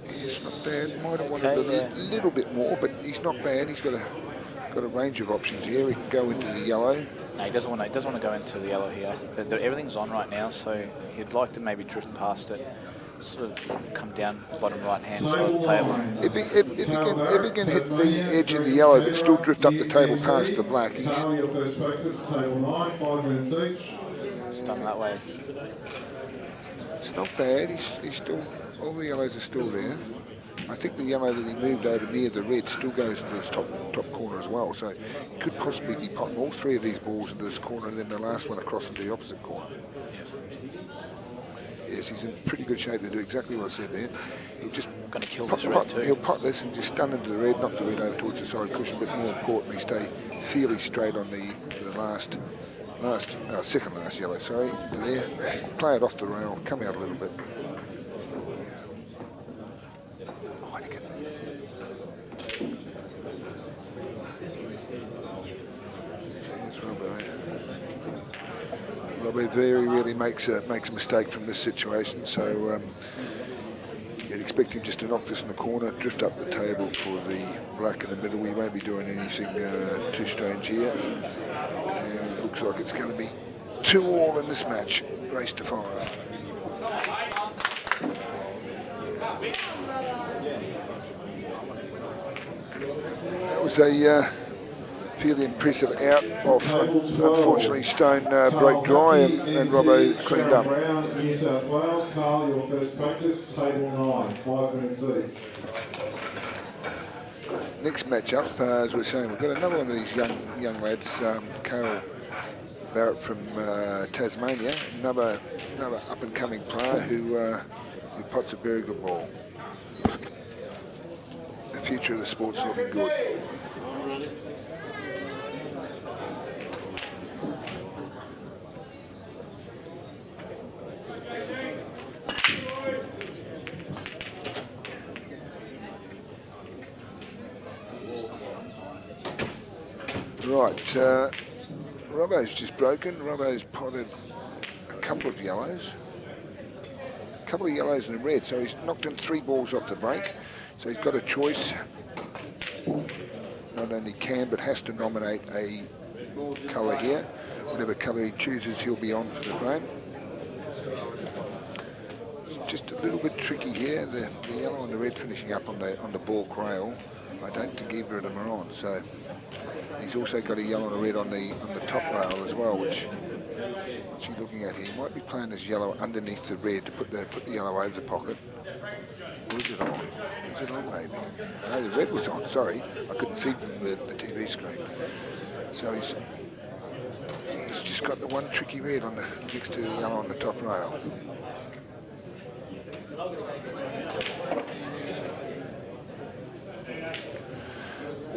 It's not bad. Might have wanted a little bit more, but he's not bad. He's got a range of options here. He can go into the yellow. No, he doesn't want to go into the yellow here. Everything's on right now, so he'd like to maybe drift past it, sort of come down bottom right hand side of the table. If he can hit the edge of the yellow but still drift up the table past the black, he's done that way. It's not bad. He's still, all the yellows are still there. I think the yellow that he moved over near the red still goes into this top corner as well. So he could possibly be potting all three of these balls into this corner and then the last one across into the opposite corner. Yes, he's in pretty good shape to do exactly what I said there. He'll just going to kill this red too. He'll pot this and just stun into the red, knock the red over towards the side cushion, but more importantly, stay fairly straight on the second last yellow, sorry, there. Just play it off the rail, come out a little bit. Robbie very rarely makes a mistake from this situation, so you'd expect him just to knock this in the corner, drift up the table for the black in the middle. We won't be doing anything too strange here. And it looks like it's going to be 2-all in this match, race to 5. That was a fairly impressive out off. Unfortunately, Stone broke dry and Robbo cleaned up. New South Wales, Cale, your first practice, table 9, 5 minutes each. Next matchup, as we're saying, we've got another one of these young lads, Cale Barrett from Tasmania, another up-and-coming player who pots a very good ball. The future of the sport's looking good. Right, Robbo's just broken. Robbo's potted a couple of yellows. A couple of yellows and a red, so he's knocked in 3 balls off the break. So he's got a choice. Not only can, but has to nominate a colour here. Whatever colour he chooses, he'll be on for the frame. It's just a little bit tricky here. The yellow and the red finishing up on the balk rail. I don't think either of them are on, so he's also got a yellow and a red on the top rail as well, which what's he looking at here? He might be playing this yellow underneath the red to put the yellow over the pocket. Or is it on? Is it on maybe? No, the red was on, sorry. I couldn't see from the TV screen. So he's just got the one tricky red on next to the yellow on the top rail.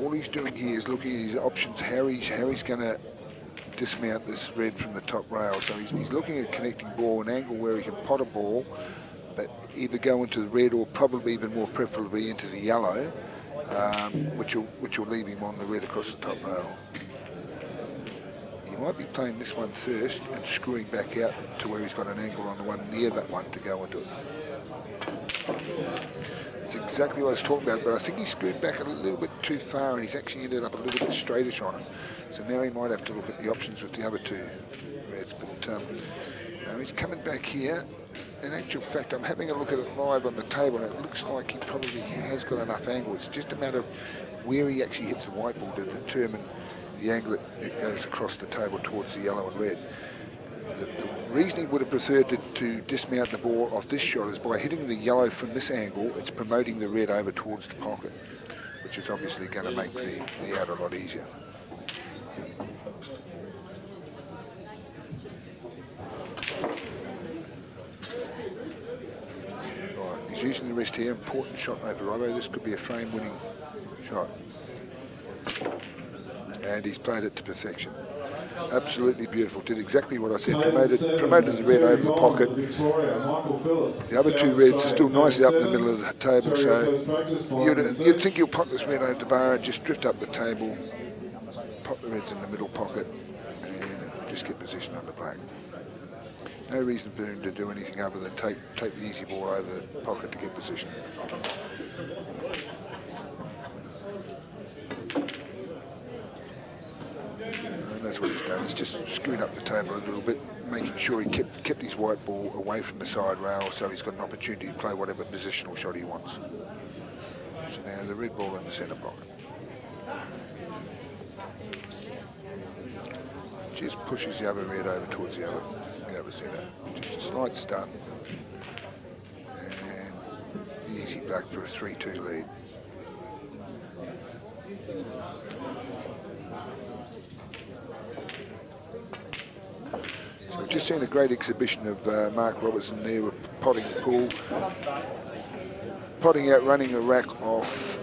All he's doing here is looking at his options. Harry's going to dismount this red from the top rail. So he's looking at connecting ball, an angle where he can pot a ball, but either go into the red or probably even more preferably into the yellow, which will leave him on the red across the top rail. He might be playing this one first and screwing back out to where he's got an angle on the one near that one to go into it. It's exactly what I was talking about, but I think he screwed back a little bit too far and he's actually ended up a little bit straightish on it. So now he might have to look at the options with the other 2 reds. But he's coming back here. In actual fact, I'm having a look at it live on the table and it looks like he probably has got enough angle. It's just a matter of where he actually hits the white ball to determine the angle it goes across the table towards the yellow and red. The reason he would have preferred to dismount the ball off this shot is by hitting the yellow from this angle, it's promoting the red over towards the pocket, which is obviously going to make the out a lot easier. Right, he's using the wrist here, important shot over Robbo. This could be a frame-winning shot. And he's played it to perfection. Absolutely beautiful. Did exactly what I said. Promoted the red over the pocket. The other 2 reds are still nicely up in the middle of the table, so you'd think you'll pot this red over the bar and just drift up the table, pop the reds in the middle pocket, and just get position on the black. No reason for him to do anything other than take the easy ball over the pocket to get position. That's what he's done. He's just screwed up the table a little bit, making sure he kept his white ball away from the side rail so he's got an opportunity to play whatever positional shot he wants. So now the red ball in the centre pocket. Just pushes the other red over towards the other centre. Just a slight stun. And easy black for a 3-2 lead. So we've just seen a great exhibition of Marc Robertson there with potting Poole. potting out, running a rack off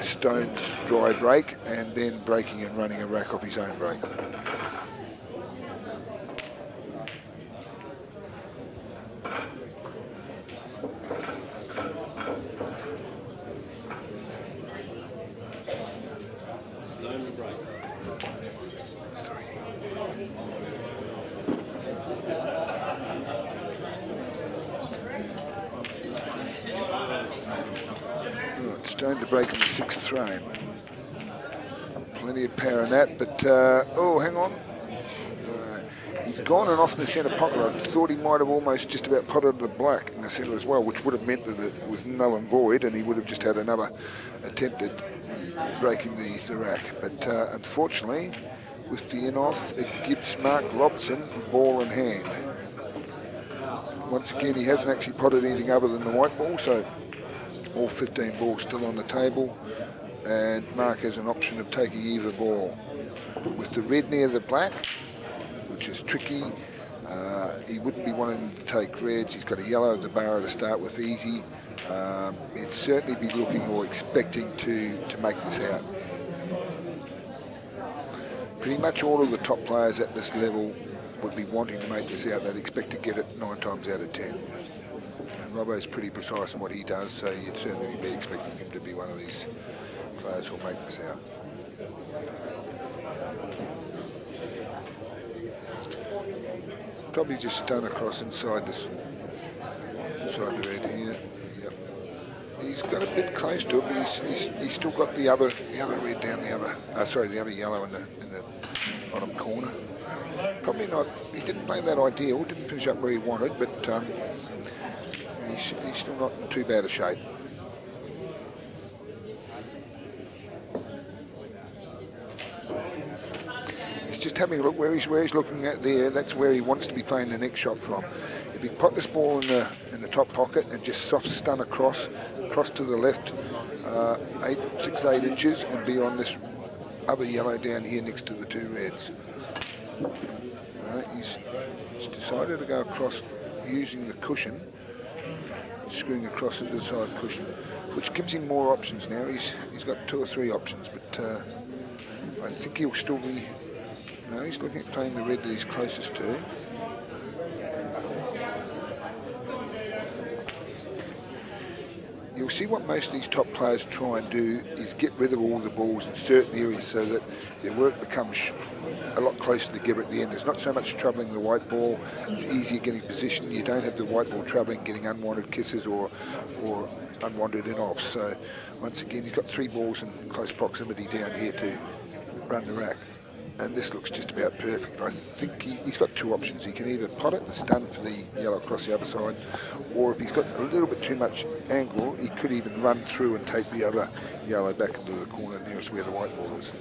Stone's dry break, and then breaking and running a rack off his own break. Stone to break in the 6th frame. Plenty of power in that, but oh, hang on. He's gone and off in the centre pocket. I thought he might have almost just about potted the black in the centre as well, which would have meant that it was null and void, and he would have just had another attempt at breaking the rack. But unfortunately, with the in off, it gives Marc Robertson ball in hand. Once again, he hasn't actually potted anything other than the white ball, so all 15 balls still on the table, and Marc has an option of taking either ball. With the red near the black, which is tricky, he wouldn't be wanting to take reds. He's got a yellow at the barrow to start with, easy. He'd certainly be looking or expecting to make this out. Pretty much all of the top players at this level would be wanting to make this out. They'd expect to get it 9 times out of 10. Robbo's pretty precise in what he does, so you'd certainly be expecting him to be one of these players who'll make this out. Probably just stun across inside the red here. Yep. He's got a bit close to it, but he's still got the other red down the other yellow in the bottom corner. Probably not. He didn't play that ideal. Didn't finish up where he wanted, but. He's still not in too bad a shape. He's just having a look where he's looking at there. That's where he wants to be playing the next shot from. If he pot this ball in the top pocket and just soft stun across to the left, 6 to 8 inches, and be on this other yellow down here next to the 2 reds. He's decided to go across using the cushion, screwing across into the side cushion, which gives him more options now. He's got 2 or 3 options, but I think he'll still be. No, he's looking at playing the red that he's closest to. You'll see what most of these top players try and do is get rid of all the balls in certain areas so that their work becomes a lot closer together at the end. There's not so much troubling the white ball. It's easier getting position. You don't have the white ball troubling getting unwanted kisses or unwanted in-offs. So once again, he's got 3 balls in close proximity down here to run the rack. And this looks just about perfect. I think he's got 2 options. He can either pot it and stun for the yellow across the other side, or if he's got a little bit too much angle, he could even run through and take the other yellow back into the corner nearest where the white ball is.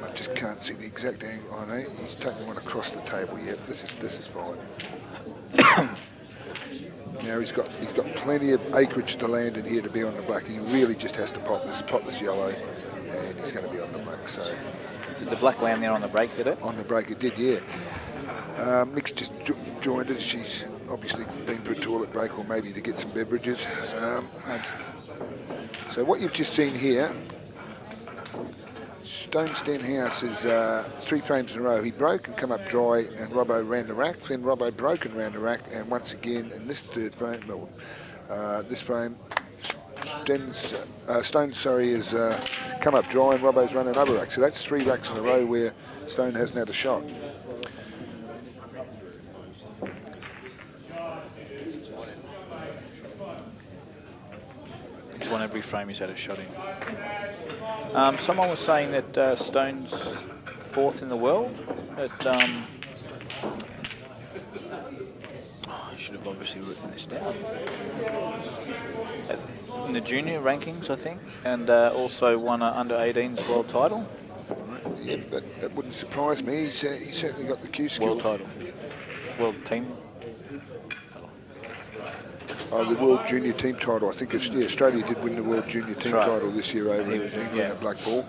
I just can't see the exact angle. I know he's taking one across the table yet. This is fine. Now he's got plenty of acreage to land in here to be on the black. He really just has to pot this yellow, and he's going to be on the black. So. Did the black land there on the break, did it? On the break, it did, yeah. Mick's just joined us. She's obviously been for a toilet break or maybe to get some beverages. So what you've just seen here, Stenhouse is 3 frames in a row. He broke and come up dry, and Robbo ran the rack. Then Robbo broke and ran the rack, and once again in this 3rd frame, this frame, Stone has come up dry, and Robbo's run another rack. So that's 3 racks in a row where Stone hasn't had a shot. He's won every frame he's had a shot in. Someone was saying that Stone's 4th in the world at I should have obviously written this down. In the junior rankings, I think, and also won an under-18s world title. Yeah, that wouldn't surprise me. He's certainly got the Q skills. World title. World team. Oh, the World Junior Team title. I think Australia did win the World Junior Team title this year over in England at Blackpool,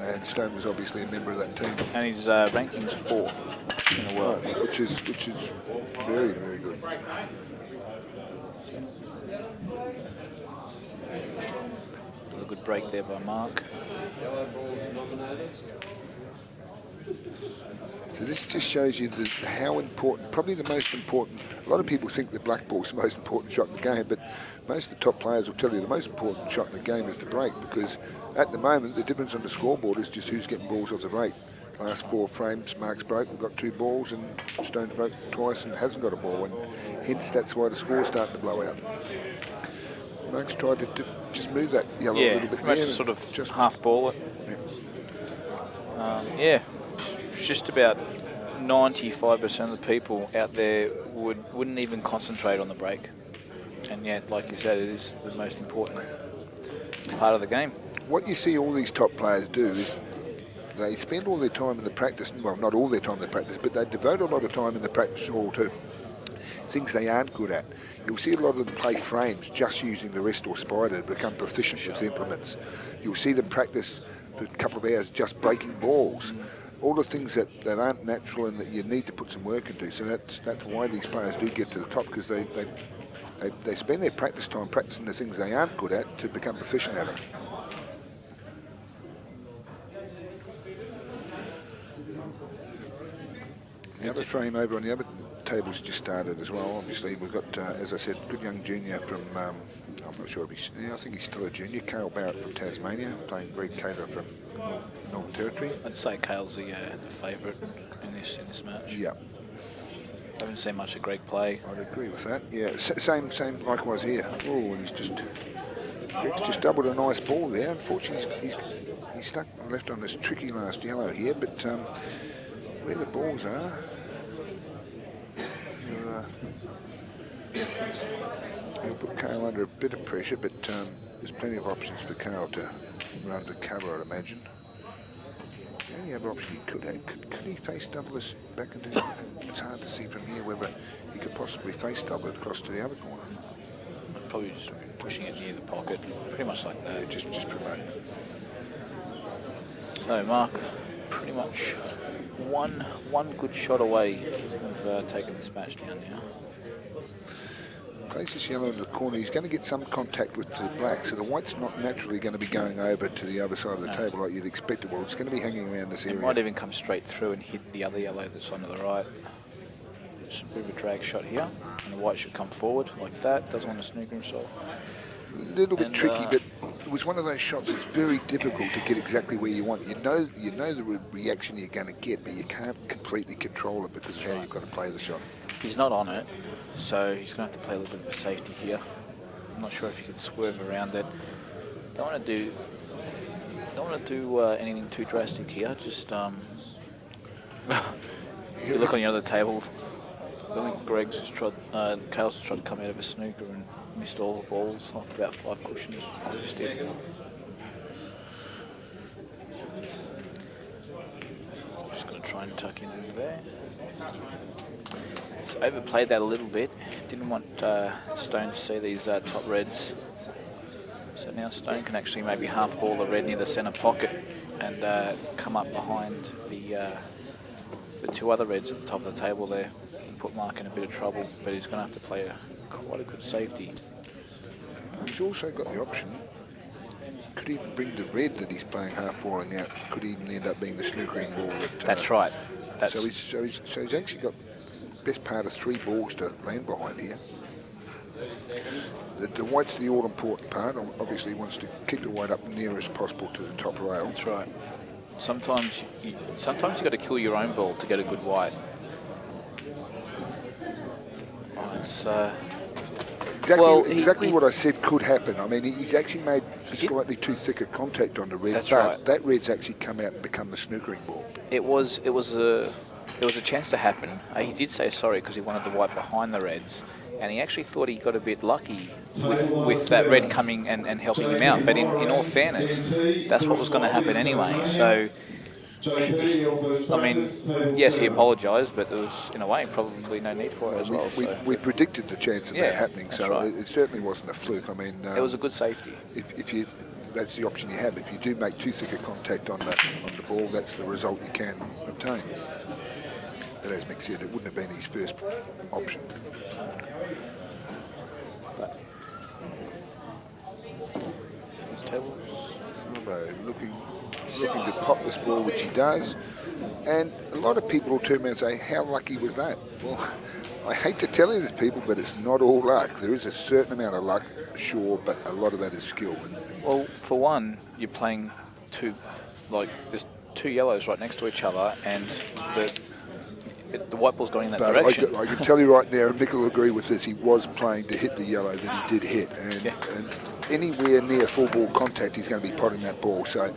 and Stone was obviously a member of that team. And his ranking's 4th in the world, which is very, very good. good break there by Marc. So this just shows you how important, probably the most important, a lot of people think the black ball's the most important shot in the game, but most of the top players will tell you the most important shot in the game is the break, because at the moment the difference on the scoreboard is just who's getting balls off the break. Last 4 frames, Marc's broke and got 2 balls, and Stone's broke twice and hasn't got a ball, and hence that's why the score's starting to blow out. Marc's tried to just move that yellow a little bit there. Sort of just half ball it. Just about 95% of the people out there wouldn't even concentrate on the break, and yet, like you said, it is the most important part of the game. What you see all these top players do is they spend all their time in the practice, well, not all their time in the practice, but they devote a lot of time in the practice hall to things they aren't good at. You'll see a lot of them play frames just using the wrist or spider to become proficient with implements. You'll see them practice for a couple of hours just breaking balls. All the things that aren't natural and that you need to put some work into. So that's why these players do get to the top, because they spend their practice time practicing the things they aren't good at to become proficient at them. The other frame over on the other table's just started as well. Obviously, we've got, as I said, good young junior from, I'm not sure if he's, I think he's still a junior, Cale Barrett from Tasmania, playing Greg Caterer from Northern Territory. I'd say Cale's the favourite in this match. Yeah. Haven't seen much of Greg play. I'd agree with that. Yeah, same likewise here. Oh, and Greg's just doubled a nice ball there. Unfortunately, he's stuck left on this tricky last yellow here, but where the balls are, you'll put Cale under a bit of pressure, but there's plenty of options for Cale to run to cover, I'd imagine. The only other option he could have, could he face double this back into, it's hard to see from here whether he could possibly face double it across to the other corner. Probably just pushing it near the pocket, pretty much like that. Yeah, just promoting it. So Marc, pretty much one good shot away of taking this match down now. Places this yellow in the corner, he's going to get some contact with the black, so the white's not naturally going to be going over to the other side of the table like you'd expect it will. It's going to be hanging around this area. It might even come straight through and hit the other yellow that's on to the right. Just a bit of a drag shot here, and the white should come forward like that. Doesn't want to snooker himself. A little bit tricky, but it was one of those shots that's very difficult to get exactly where you want. You know the reaction you're going to get, but you can't completely control it because of how you've got to play the shot. He's not on it, so he's going to have to play a little bit of a safety here. I'm not sure if he can swerve around it. Don't want to do anything too drastic here. Just if you look on the other table, I think Cale's just tried to come out of a snooker and missed all the balls off about 5 cushions. Just going to try and tuck in over there. He's overplayed that a little bit. Didn't want Stone to see these top reds. So now Stone can actually maybe half ball the red near the centre pocket and come up behind the 2 other reds at the top of the table there and put Marc in a bit of trouble. But he's going to have to play quite a good safety. He's also got the option. Could even bring the red that he's playing half balling out. Could even end up being the snookering ball. That's right. So he's actually got best part of 3 balls to land behind here. The white's the all-important part. Obviously, he wants to keep the white up near as possible to the top rail. That's right. Sometimes you got to kill your own ball to get a good white. Exactly what I said could happen. I mean, he's actually made slightly too thick a contact on the red, that red's actually come out and become the snookering ball. It was a chance to happen. He did say sorry because he wanted the white behind the reds, and he actually thought he got a bit lucky with that red coming and helping him out. But in all fairness, that's what was going to happen anyway. So, I mean, yes, he apologised, but there was, in a way, probably no need for it as well. We predicted the chance of that happening, so right. It certainly wasn't a fluke. I mean, it was a good safety. That's the option you have. If you do make too thick a contact on the ball, that's the result you can obtain. But as Mick said, it wouldn't have been his first option. He's tables. Robbo looking to pop this ball, which he does. And a lot of people will turn around and say, how lucky was that? Well, I hate to tell you this, people, but it's not all luck. There is a certain amount of luck, sure, but a lot of that is skill. Well, for one, you're playing there's two yellows right next to each other, and the white ball's going in that direction. I can tell you right now, and Mick will agree with this, he was playing to hit the yellow that he did hit. And anywhere near full ball contact, he's going to be potting that ball. So,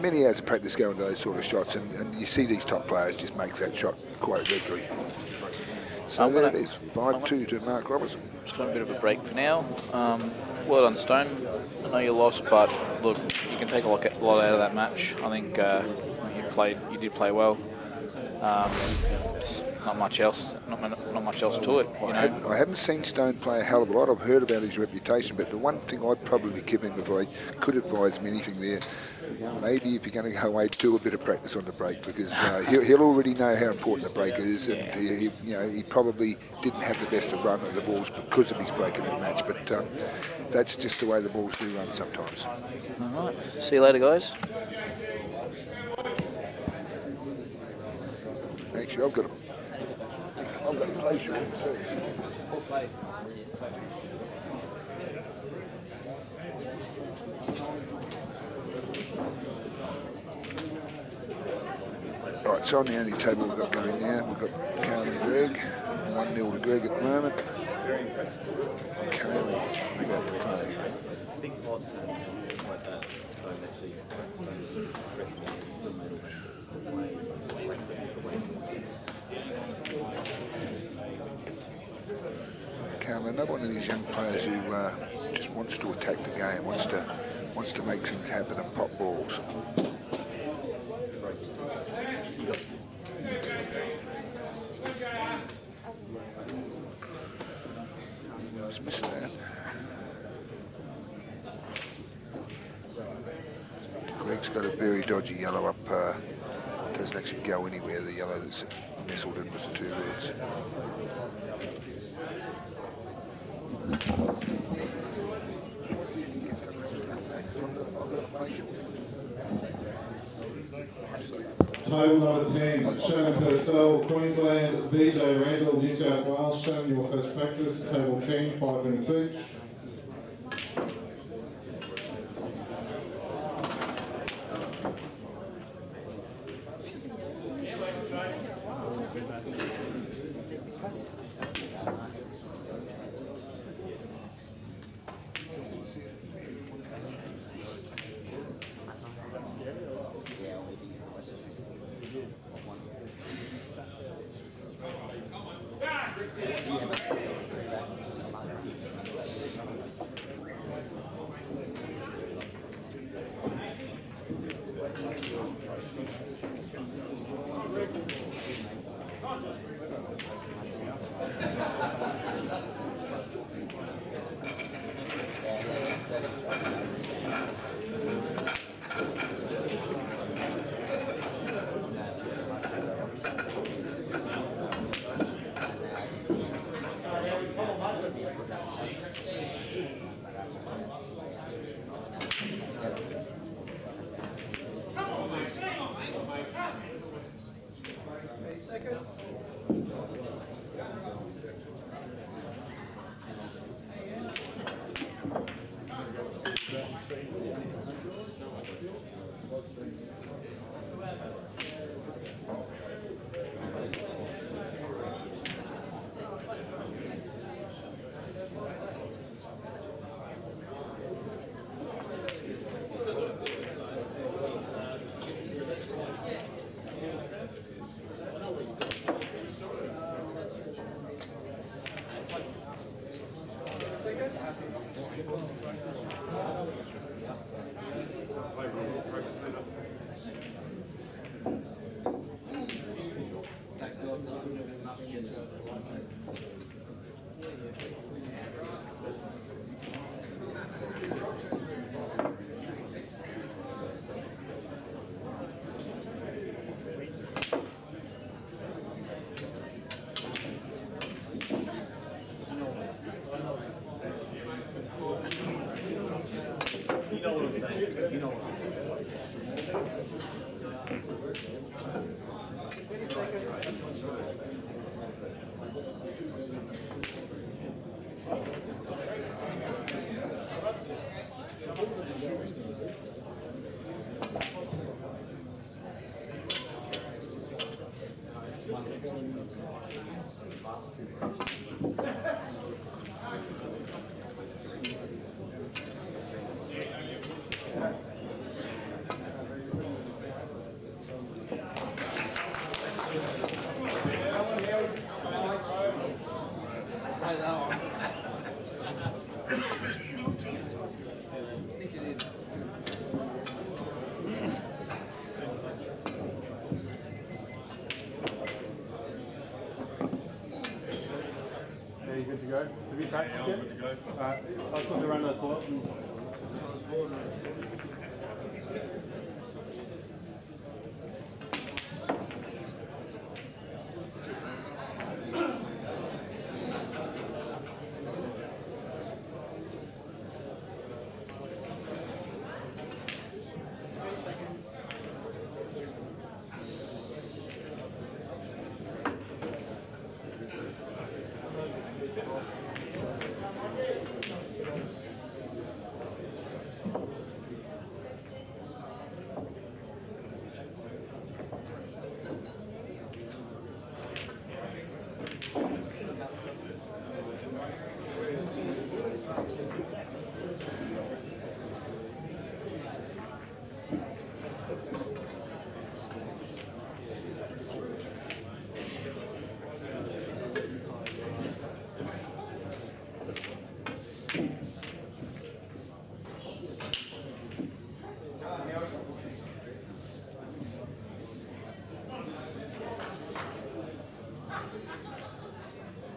many hours of practice go into those sort of shots, and you see these top players just make that shot quite regularly. So there it is, 5-2 to Marc Robertson. Just got a bit of a break for now. Well done, Stone. I know you lost, but look, you can take a lot out of that match. I think you did play well. There's not much else to it. I haven't seen Stone play a hell of a lot. I've heard about his reputation, but the one thing I'd probably give him, if I could advise him anything there, maybe if you're going to go away, do a bit of practice on the break, because he'll already know how important the break is, and he probably didn't have the best of run of the balls because of his break in that match. But that's just the way the balls do run sometimes. All right. See you later, guys. Actually, I've got a play short too. Right, so on the only table we've got going now, we've got Cale and Greg. 1-0 to Greg at the moment. Cale about to play. Cale, another one of these young players who just wants to attack the game, wants to make things happen and pop balls. Just missed that. Greg's got a very dodgy yellow up. Doesn't actually go anywhere, the yellow that's nestled in with the two reds. Table number 10, Shannon, Purcell, Queensland, Vijay, Randall, New South Wales. Shannon, your first practice. Table 10, 5 minutes each. saying. You know what Are you good to go? Have you practiced yet? Good to go. Alright, I was going to run that thought.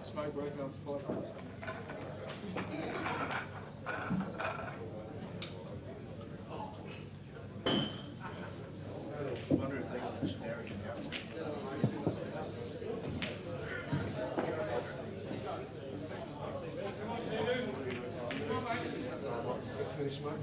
Smoke break after 5 minutes. I wonder if they got a generic account. Finish, mate.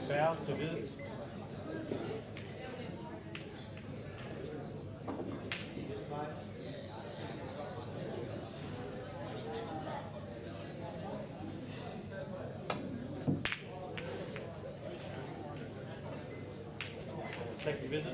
Foul to visit. Second visit.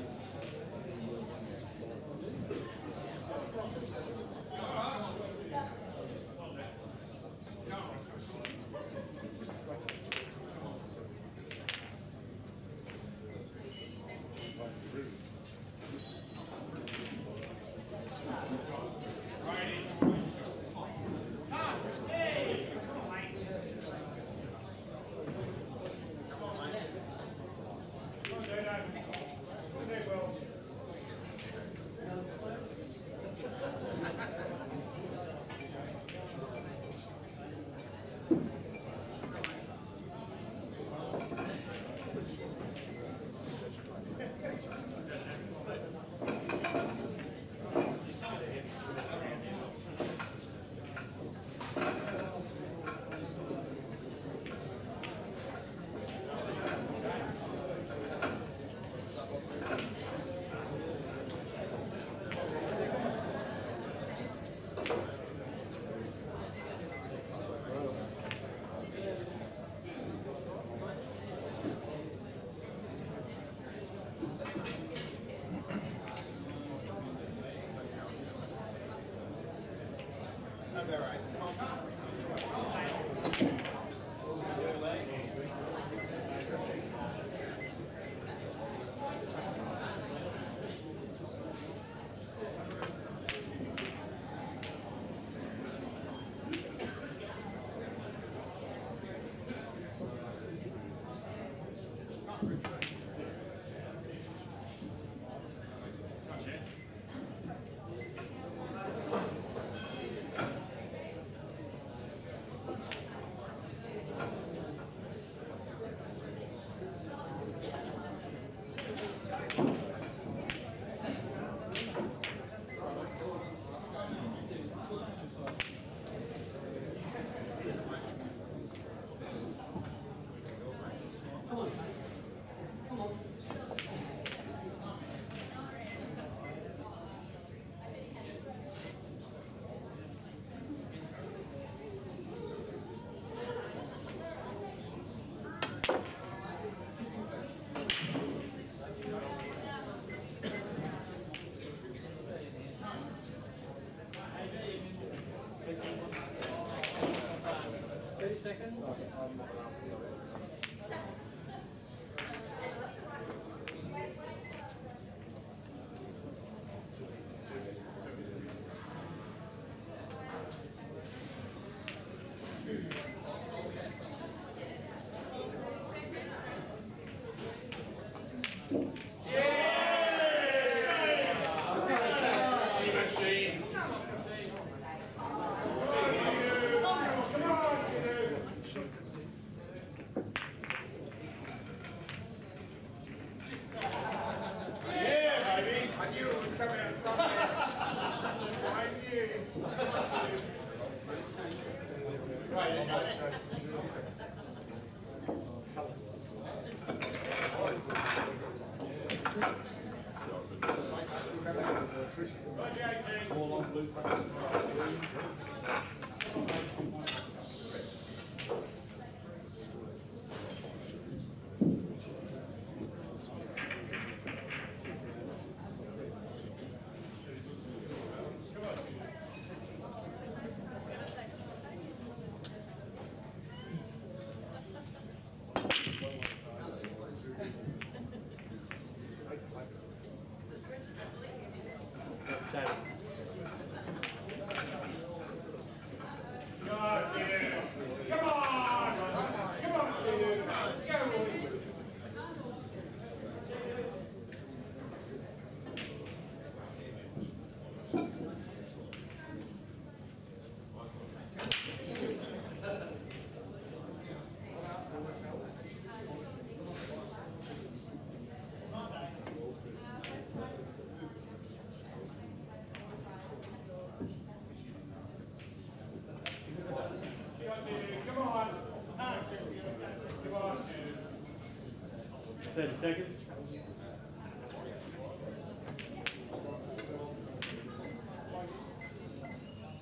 Seconds.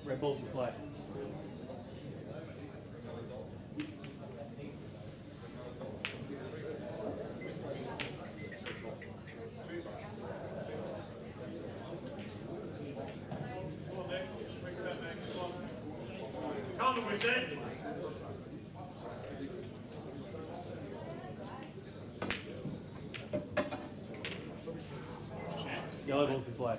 Red balls in play. Come on, we said. Yellow balls in play.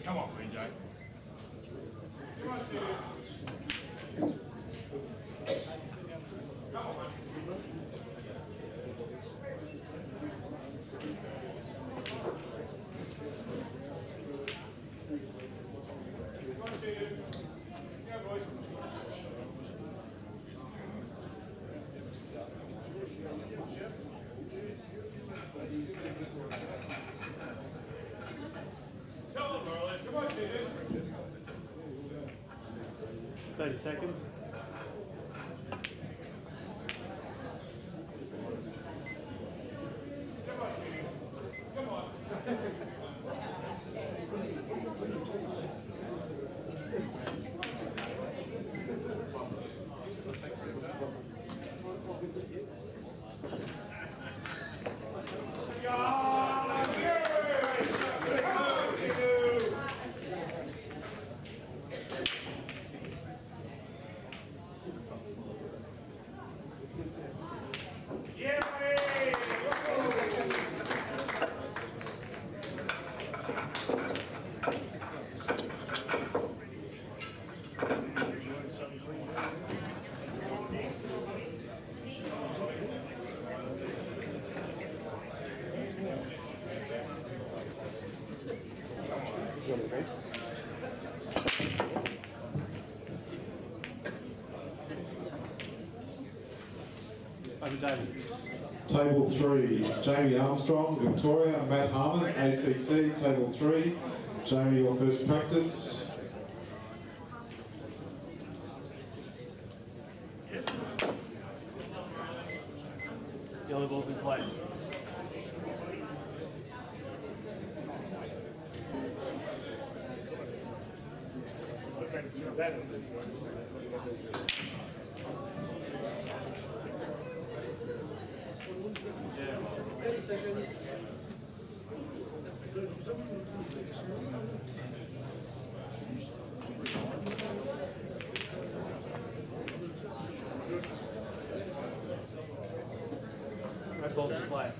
Come on, Vijay. Come on, Steve. Come on. Come on, Steve. Yeah, boys. Come on, Barrett. Come on, Steve. 30 seconds. Come on, Steve. Come on. Open table. Table 3, Jamie Armstrong, Victoria. Matt Harmon, ACT. Table 3, Jamie, your first practice. Yellow balls in play. Red balls in play.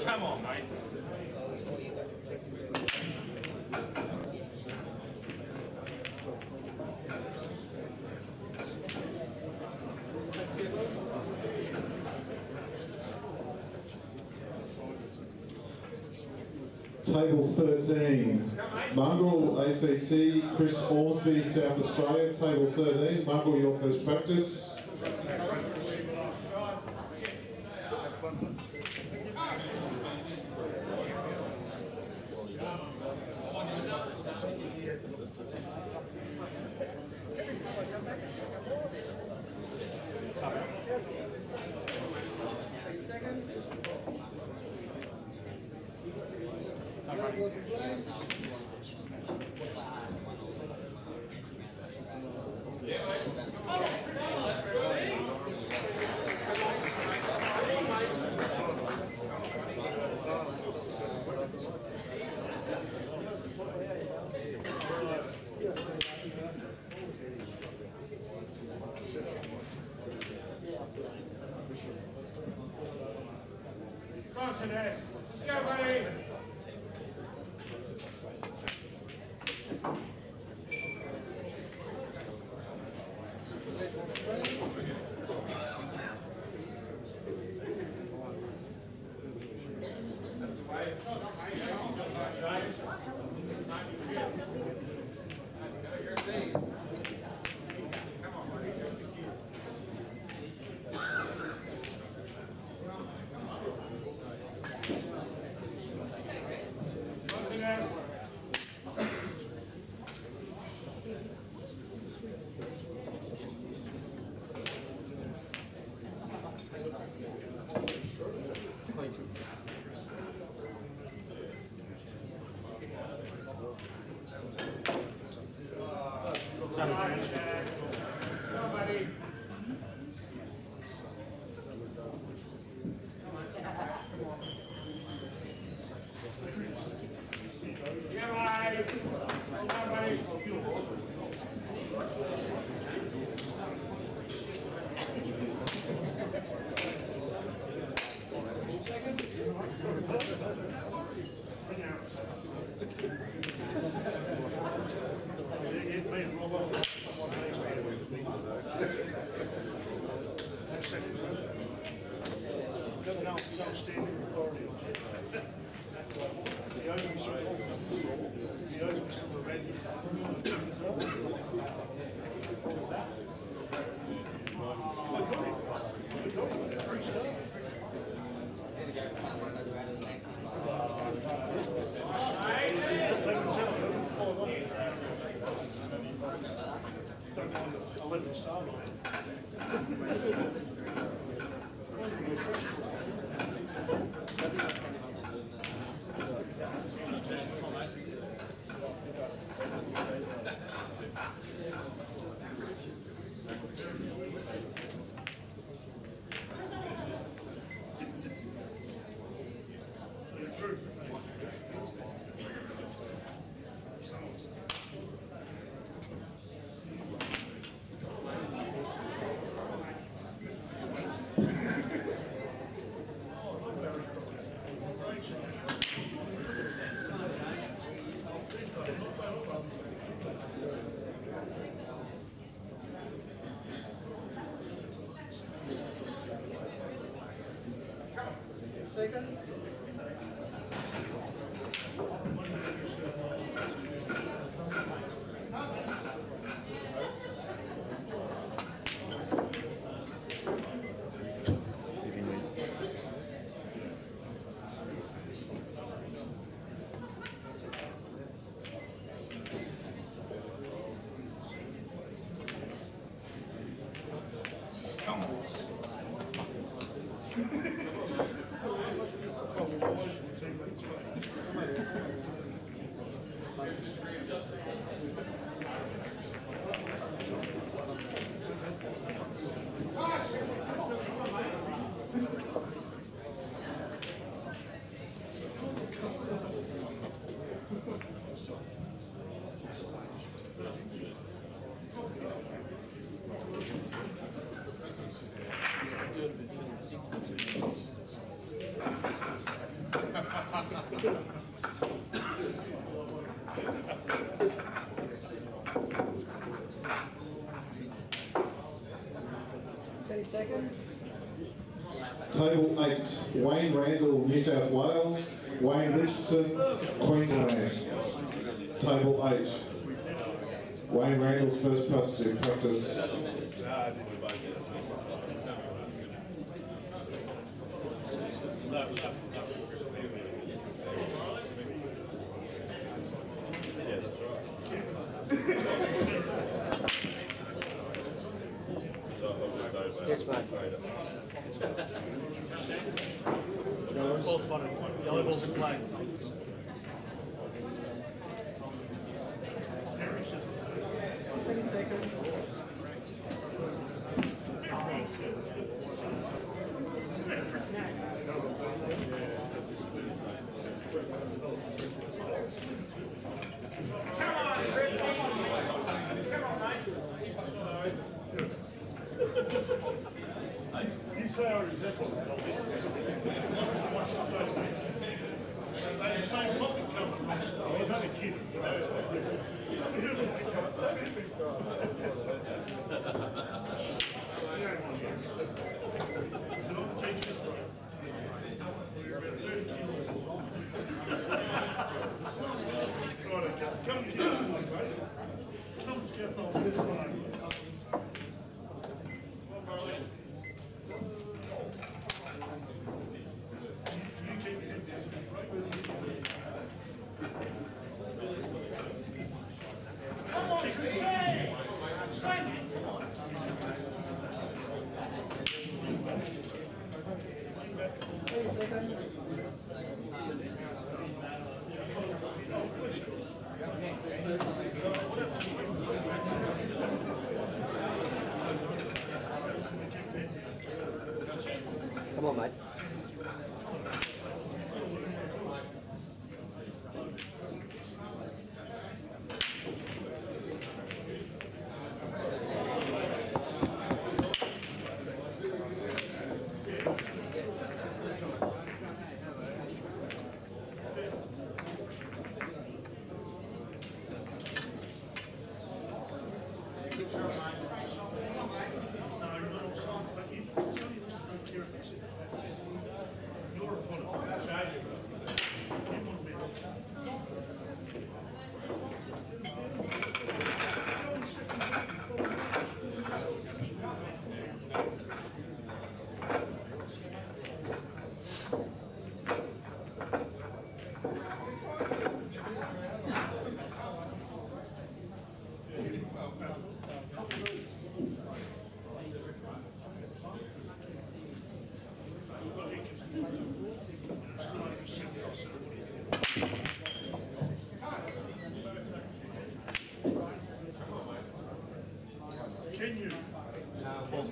Come on, mate. Table 13, Mongrel, ACT, Chris Horsby, South Australia. Table 13, Mongrel, your first practice. Let's go, buddy. I'll let them start on Table 8, Wayne Randall, New South Wales, Wayne Richardson, Queensland. Table 8, Wayne Randall's first practice. Yes, mate. Yellow balls in play. You say I resemble that. I was only kidding. Come here. Come scaffold this one. Come on, mate.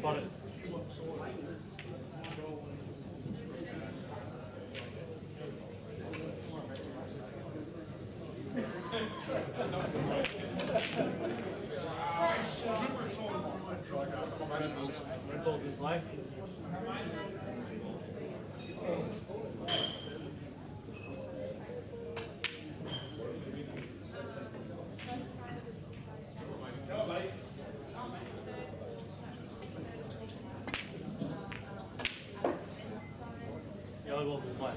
Spotted. Red ball's in play. Yellow ball's in play.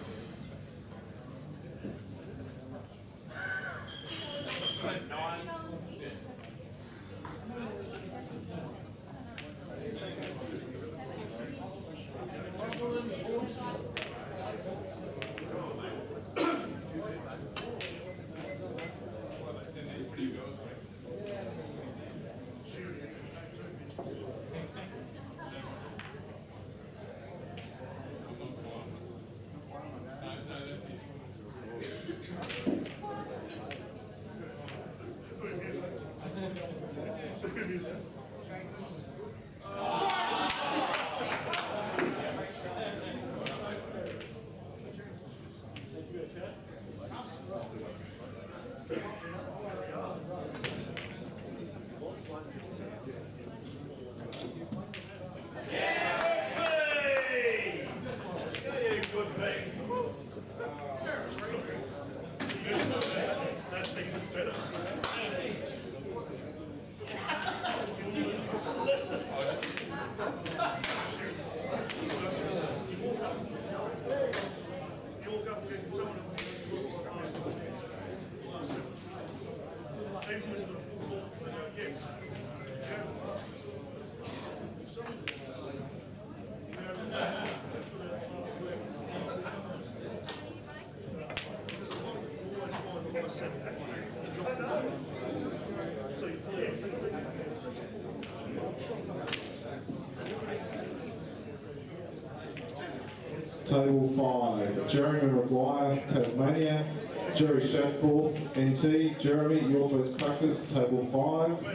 Table 5, Jeremy Maguire, Tasmania, Jerry Shadforth, NT. Jeremy, your first practice, table 5.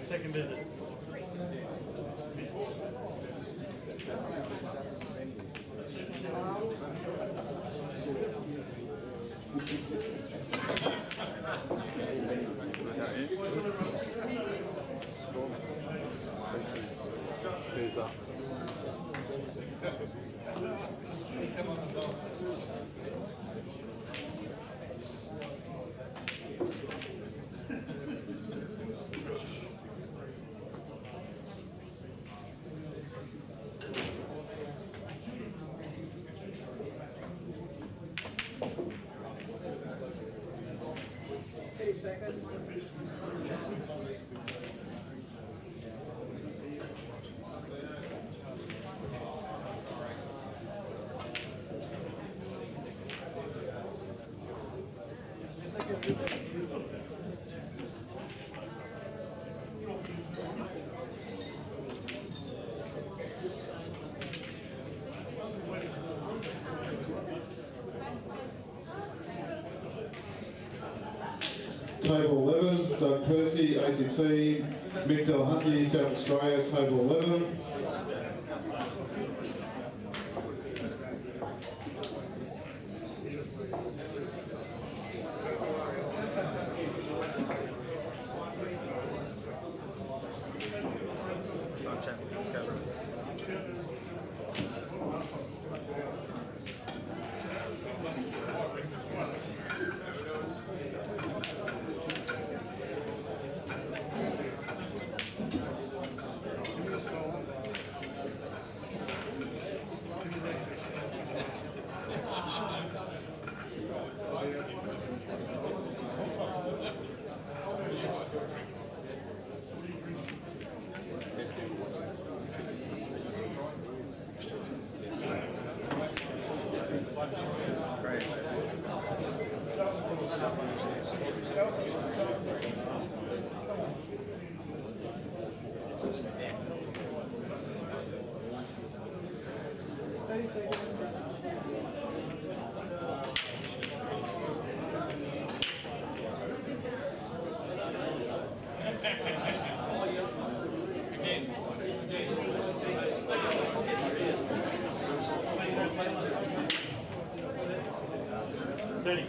Second visit. Who's up? Table 11, Doug Percy, ACT, Mick Delahunty, South Australia, Table 11.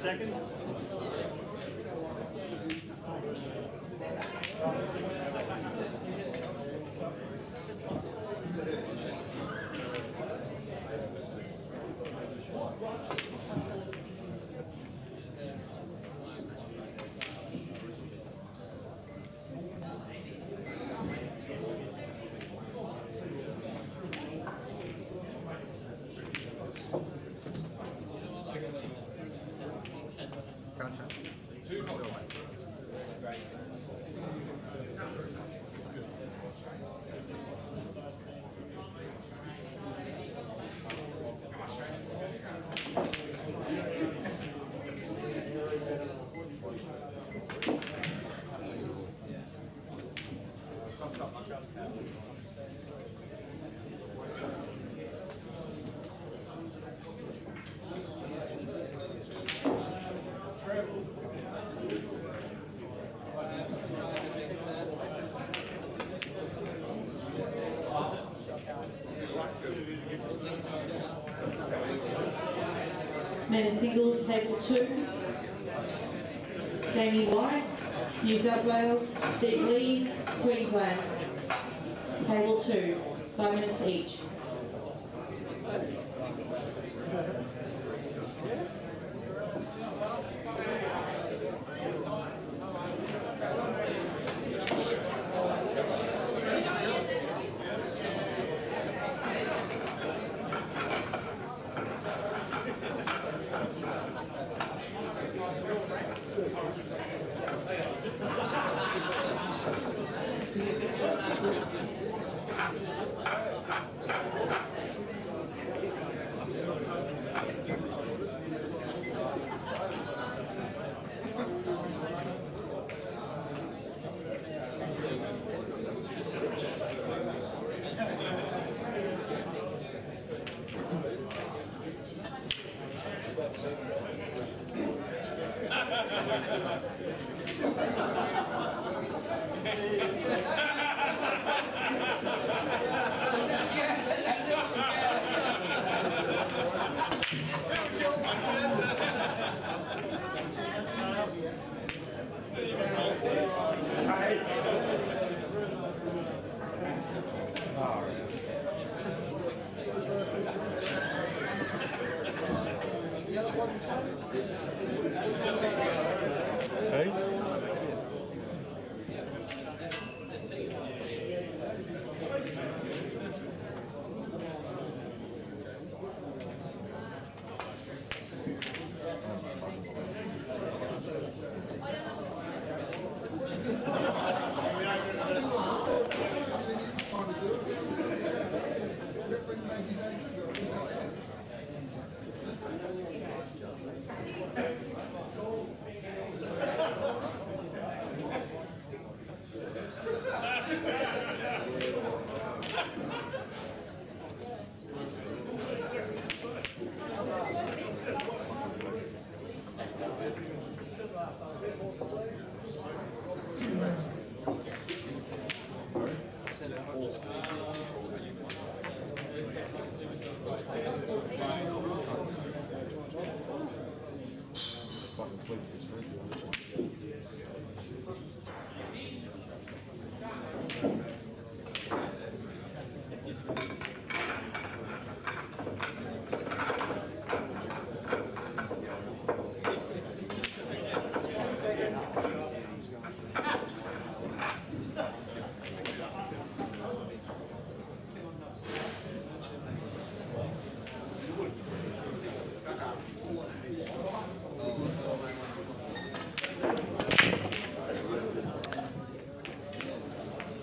Seconds. Men's singles, table 2. Jamie White, New South Wales, Steve Lees, Queensland. Table 2, 5 minutes each.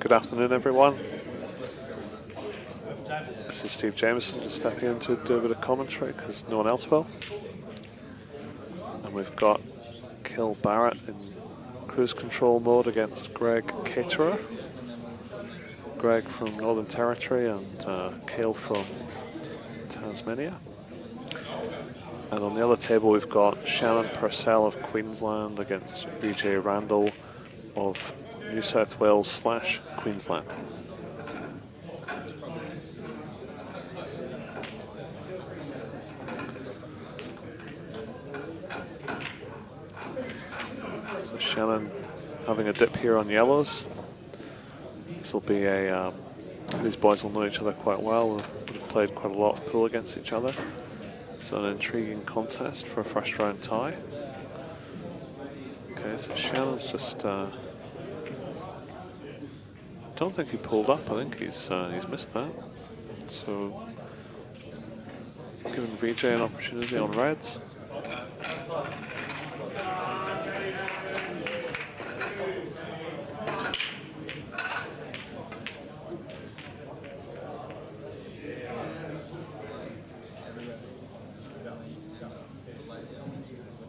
Good afternoon, everyone. This is Steve Jameson just stepping in to do a bit of commentary because no one else will. And we've got Cale Barrett in cruise control mode against Greg Caterer. Greg from Northern Territory and Cale from Tasmania. And on the other table we've got Shannon Purcell of Queensland against Vijay Randall of New South Wales / Queensland. So Shannon having a dip here on yellows. This will be a, these boys will know each other quite well. We've played quite a lot of pool against each other. So an intriguing contest for a first round tie. Okay, so Shannon's just, don't think he pulled up. I think he's missed that. So giving Vijay an opportunity on reds.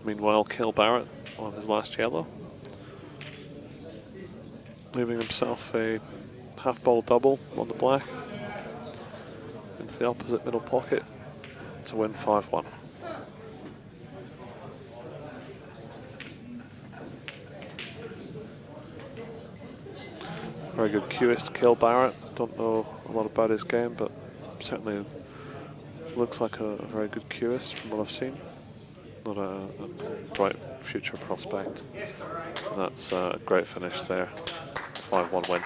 Meanwhile, Cale Barrett on his last yellow, leaving himself a half ball double on the black into the opposite middle pocket to win 5-1. Very good cueist, Cale Barrett. Don't know a lot about his game, but certainly looks like a very good cueist from what I've seen. Not a bright future prospect. And that's a great finish there. 5-1 win.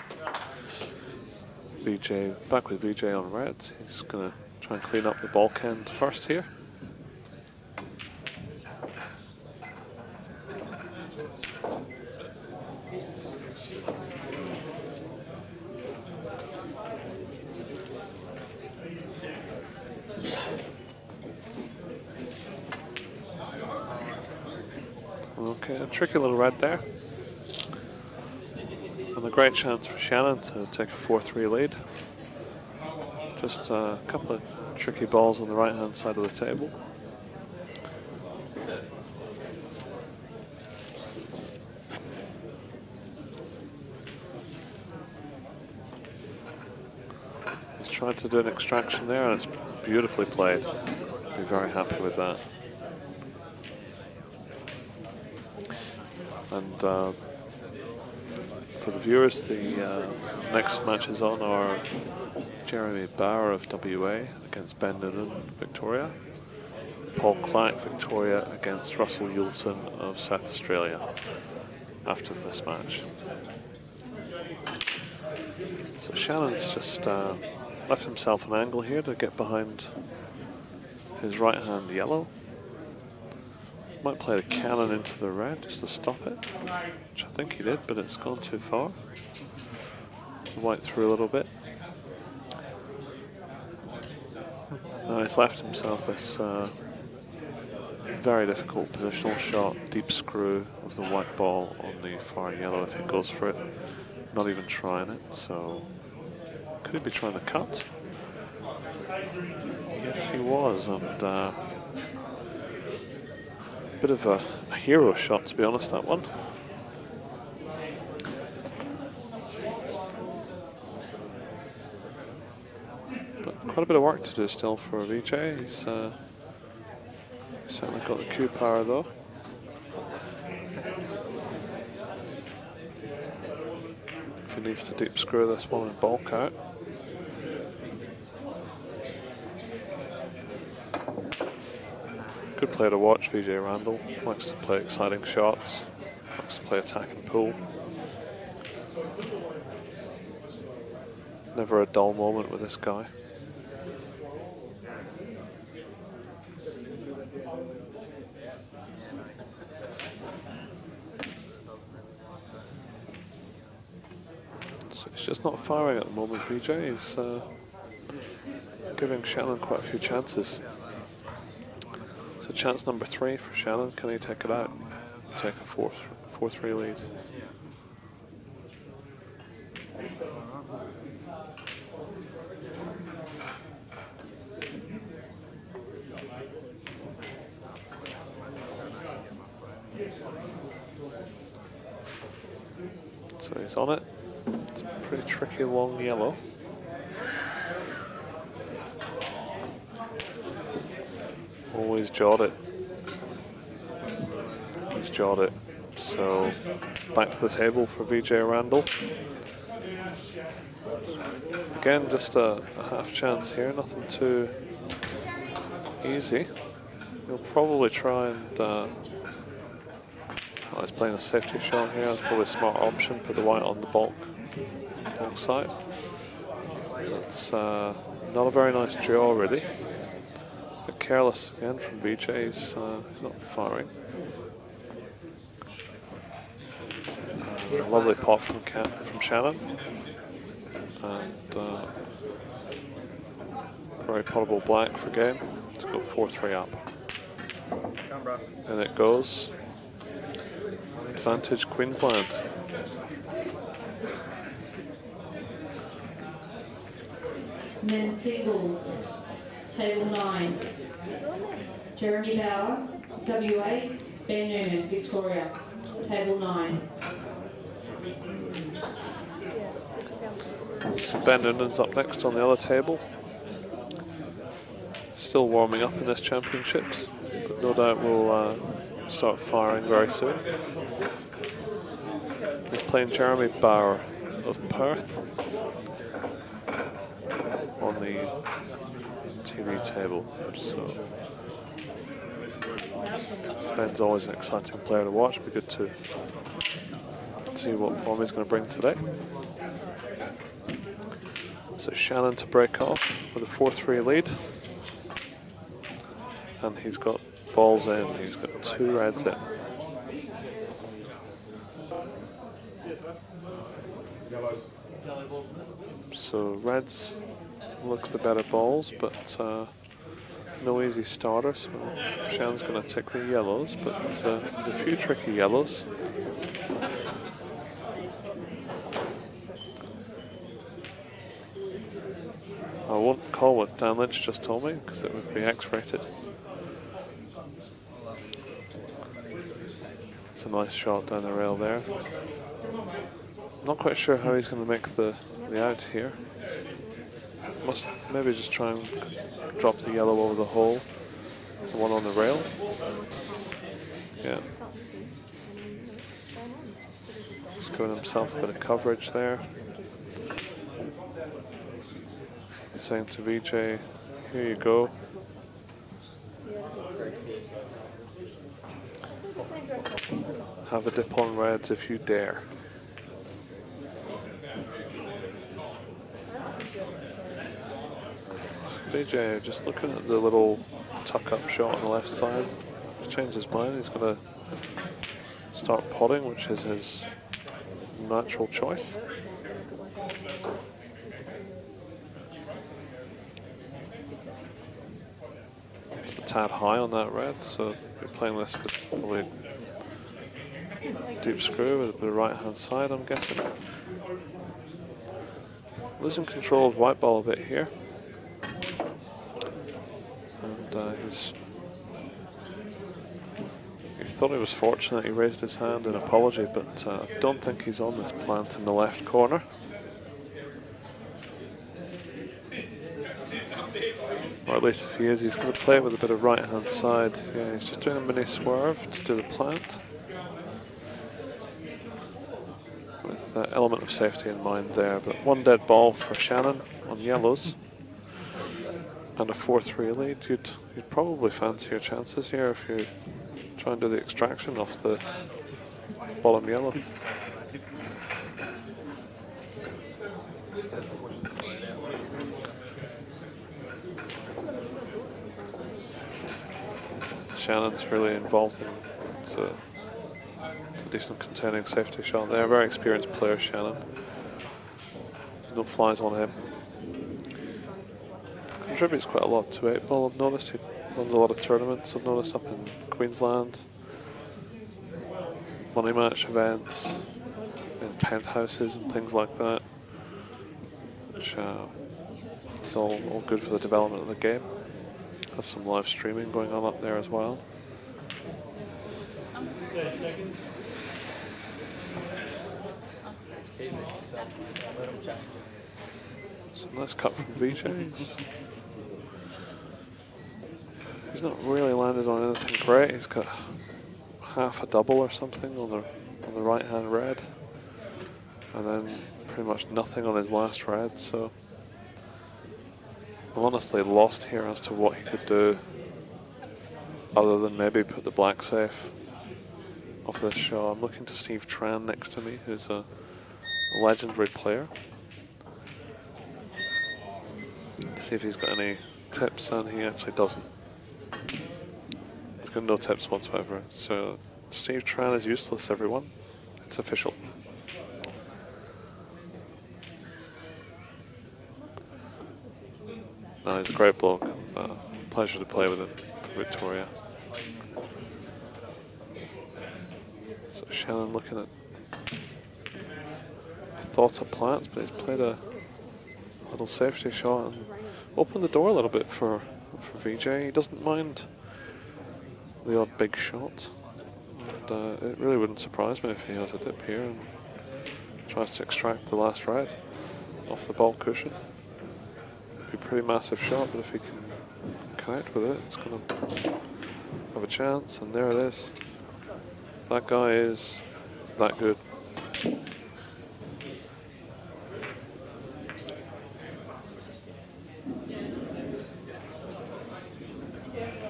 Vijay, back with Vijay on reds. He's going to try and clean up the bulk end first here. Okay, a tricky little red there. And a great chance for Shannon to take a 4-3 lead. Just a couple of tricky balls on the right hand side of the table. He's tried to do an extraction there and it's beautifully played. Be very happy with that. And for the viewers, the next matches on are Jeremy Bauer of WA against Ben Nunan, Victoria. Paul Clark, Victoria against Russell Yulton of South Australia after this match. So Shannon's just left himself an angle here to get behind his right hand yellow. Might play the cannon into the red just to stop it, which I think he did, but it's gone too far. The white through a little bit. Now he's left himself this very difficult positional shot, deep screw of the white ball on the far yellow if he goes for it. Not even trying it, so could he be trying to cut? Yes, he was, and bit of a hero shot, to be honest, that one. But quite a bit of work to do still for Vijay. He's certainly got the cue power though. If he needs to deep screw this one and bulk out. Good player to watch, Vijay Randall. Likes to play exciting shots, likes to play attack and pull. Never a dull moment with this guy. So he's just not firing at the moment, Vijay. He's giving Shannon quite a few chances. So chance number 3 for Shannon. Can he take it out? Take a 4-3 lead. So he's on it. It's a pretty tricky long yellow. Always jawed it. He's jawed it. So back to the table for Vijay Randall. Again, just a half chance here, nothing too easy. He'll probably try and well, he's playing a safety shot here. That's probably a smart option. Put the white on the bulk side. That's not a very nice draw, really. But careless again from Vijay. He's not firing. A lovely pot from Shannon. And very potable black for game to go 4-3 up. And it goes. Advantage Queensland. Men's singles, table 9. Jeremy Bauer, WA, Ben Nunan, Victoria, table 9. So Ben Nunan's up next on the other table. Still warming up in this championships, but no doubt will start firing very soon. He's playing Jeremy Bauer of Perth on the TV table. So Ben's always an exciting player to watch. It'll be good to see what form he's going to bring today. So Shannon to break off with a 4-3 lead. And he's got balls in, he's got 2 reds in. So reds look the better balls, but no easy starter, so Shannon's going to take the yellows, but there's a few tricky yellows. I won't call what Dan Lynch just told me, because it would be X-rated. It's a nice shot down the rail there. Not quite sure how he's going to make the out here. Must maybe just try and drop the yellow over the hole. The one on the rail. Yeah. Just giving himself a bit of coverage there. Saying to Vijay, here you go. Have a dip on reds if you dare. So Vijay just looking at the little tuck-up shot on the left side. He's changed his mind. He's going to start potting, which is his natural choice. It's a tad high on that red, so you're playing this with probably deep screw with the right-hand side, I'm guessing. Losing control of white ball a bit here. And he thought he was fortunate he raised his hand in apology, but I don't think he's on this plant in the left corner. Or at least if he is, he's going to play it with a bit of right-hand side. Yeah, he's just doing a mini swerve to do the plant. With the element of safety in mind there. But one dead ball for Shannon on yellows. And a 4-3 lead. You'd probably fancy your chances here if you try and do the extraction off the bottom yellow. Shannon's really involved in it's a decent containing safety shot there. Very experienced player, Shannon. There's no flies on him. Contributes quite a lot to 8-ball, I've noticed. He runs a lot of tournaments, I've noticed, up in Queensland. Money match events, in penthouses and things like that. Which is all good for the development of the game. Has some live streaming going on up there as well. So nice cut from Vijay. He's not really landed on anything great. He's got half a double or something on the right hand red, and then pretty much nothing on his last red. So I'm honestly lost here as to what he could do other than maybe put the black safe off this shot. I'm looking to Steve Tran next to me, who's a legendary player, to see if he's got any tips, and he actually doesn't. He's got no tips whatsoever. So Steve Tran is useless, everyone. It's official. No, he's a great bloke. Pleasure to play with him for Victoria. So Shannon looking at thoughts of plants, but he's played a little safety shot and opened the door a little bit for Vijay. He doesn't mind the odd big shot. And it really wouldn't surprise me if he has a dip here and tries to extract the last red off the ball cushion. Be a pretty massive shot, but if he can connect with it, it's going to have a chance. And there it is. That guy is that good.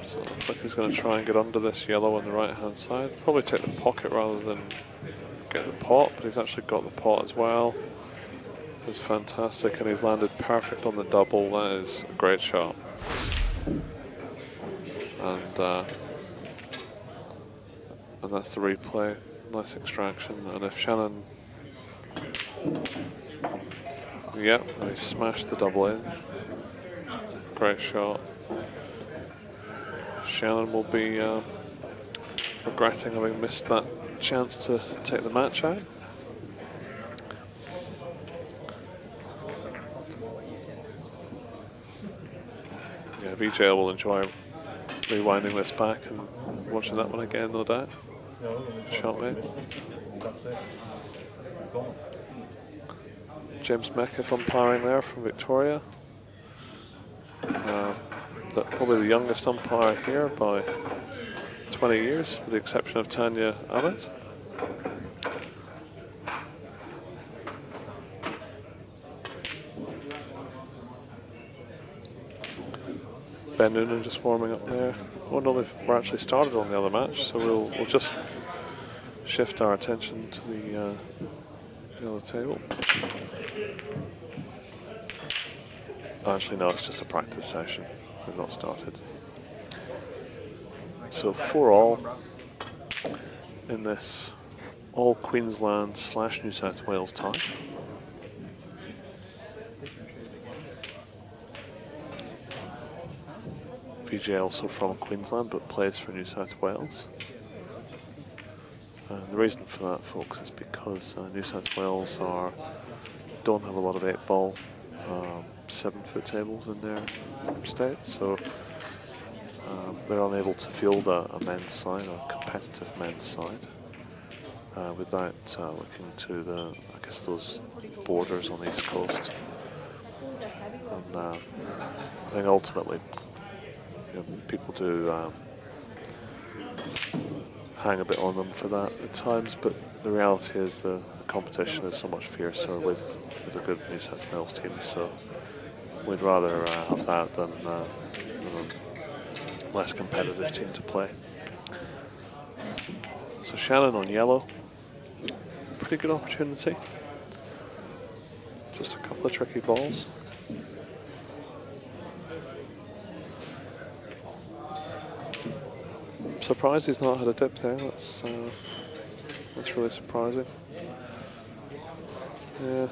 So it looks like he's going to try and get under this yellow on the right hand side. Probably take the pocket rather than get the pot, but he's actually got the pot as well. It's fantastic, and he's landed perfect on the double. That is a great shot. And that's the replay. Nice extraction. And if Shannon, yep, and he smashed the double in. Great shot. Shannon will be regretting having missed that chance to take the match out. Yeah, Vijay will enjoy rewinding this back and watching that one again, no doubt. Shot mate. James Meckiff umpiring there from Victoria. Probably the youngest umpire here by 20 years, with the exception of Tanya Abbott. Ben Nunan just warming up there. Oh no, we're actually started on the other match, so we'll just shift our attention to the other table. Actually, no, it's just a practice session. We've not started. So 4-all in this all Queensland / New South Wales tie. Vijay also from Queensland but plays for New South Wales. And the reason for that, folks, is because New South Wales don't have a lot of 8-ball 7-foot tables in their state, so they're unable to field a men's side, a competitive men's side, without looking to those borders on the East Coast. And I think ultimately, people do hang a bit on them for that at times, but the reality is the competition is so much fiercer with a good New South Wales team, so we'd rather have that than a less competitive team to play. So Shannon on yellow, pretty good opportunity. Just a couple of tricky balls. I'm surprised he's not had a dip there. That's really surprising. Yeah.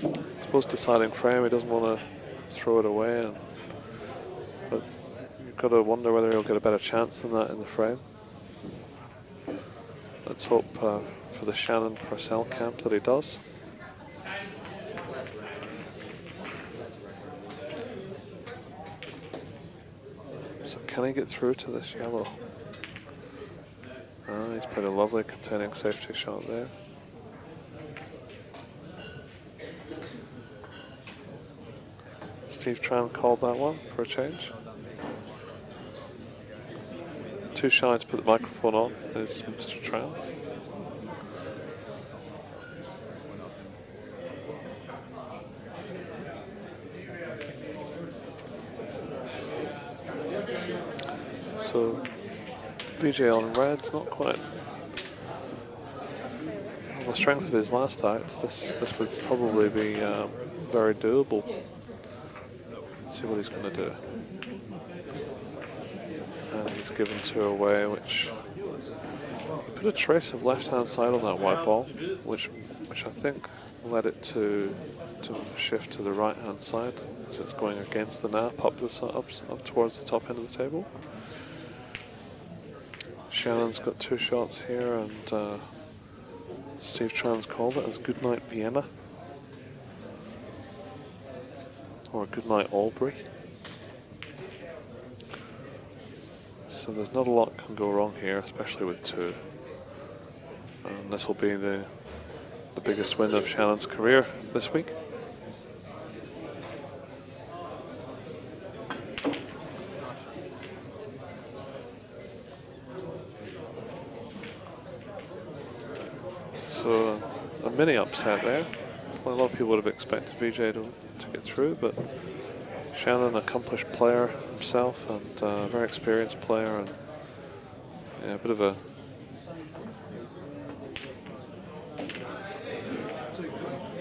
I suppose deciding frame, he doesn't want to throw it away, but you've got to wonder whether he'll get a better chance than that in the frame. Let's hope for the Shannon Purcell camp that he does. So can he get through to this yellow? He's played a lovely containing safety shot there. Steve Tran called that one for a change. Too shy to put the microphone on is Mr. Tran. So Vijay on red's not quite on the strength of his last act. This would probably be very doable. Let's see what he's going to do. And he's given 2 away, which he put a trace of left-hand side on that white ball, which I think led it to shift to the right-hand side as it's going against the nap up towards the top end of the table. Shannon's got 2 shots here, and Steve Tran's called it as Goodnight Vienna, or Goodnight Albury. So there's not a lot can go wrong here, especially with 2. And this will be the biggest win of Shannon's career this week. So a mini upset there. Well, a lot of people would have expected Vijay to get through, but Shannon, accomplished player himself, and a very experienced player, and yeah, a bit of a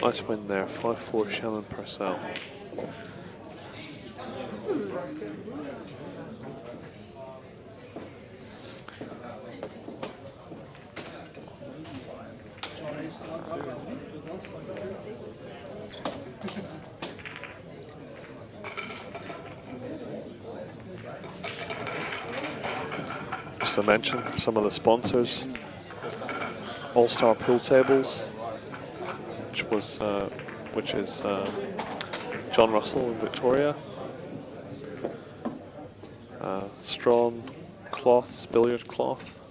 nice win there. 5-4 Shannon Purcell. Just a mention for some of the sponsors: All-Star Pool Tables, which is John Russell in Victoria. Strong Cloths, billiard cloth.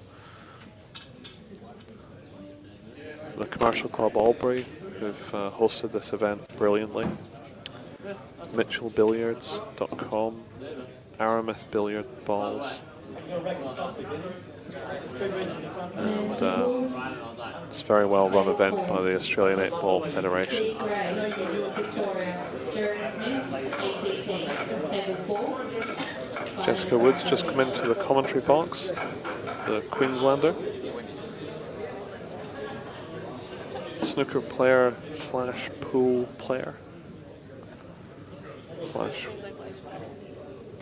The Commercial Club Albury, who've hosted this event brilliantly. MitchellBilliards.com, Aramis Billiard Balls, And it's a very well run event by the Australian 8-Ball Federation. Jessica Woods just come into the commentary box, the Queenslander. Snooker player slash pool player slash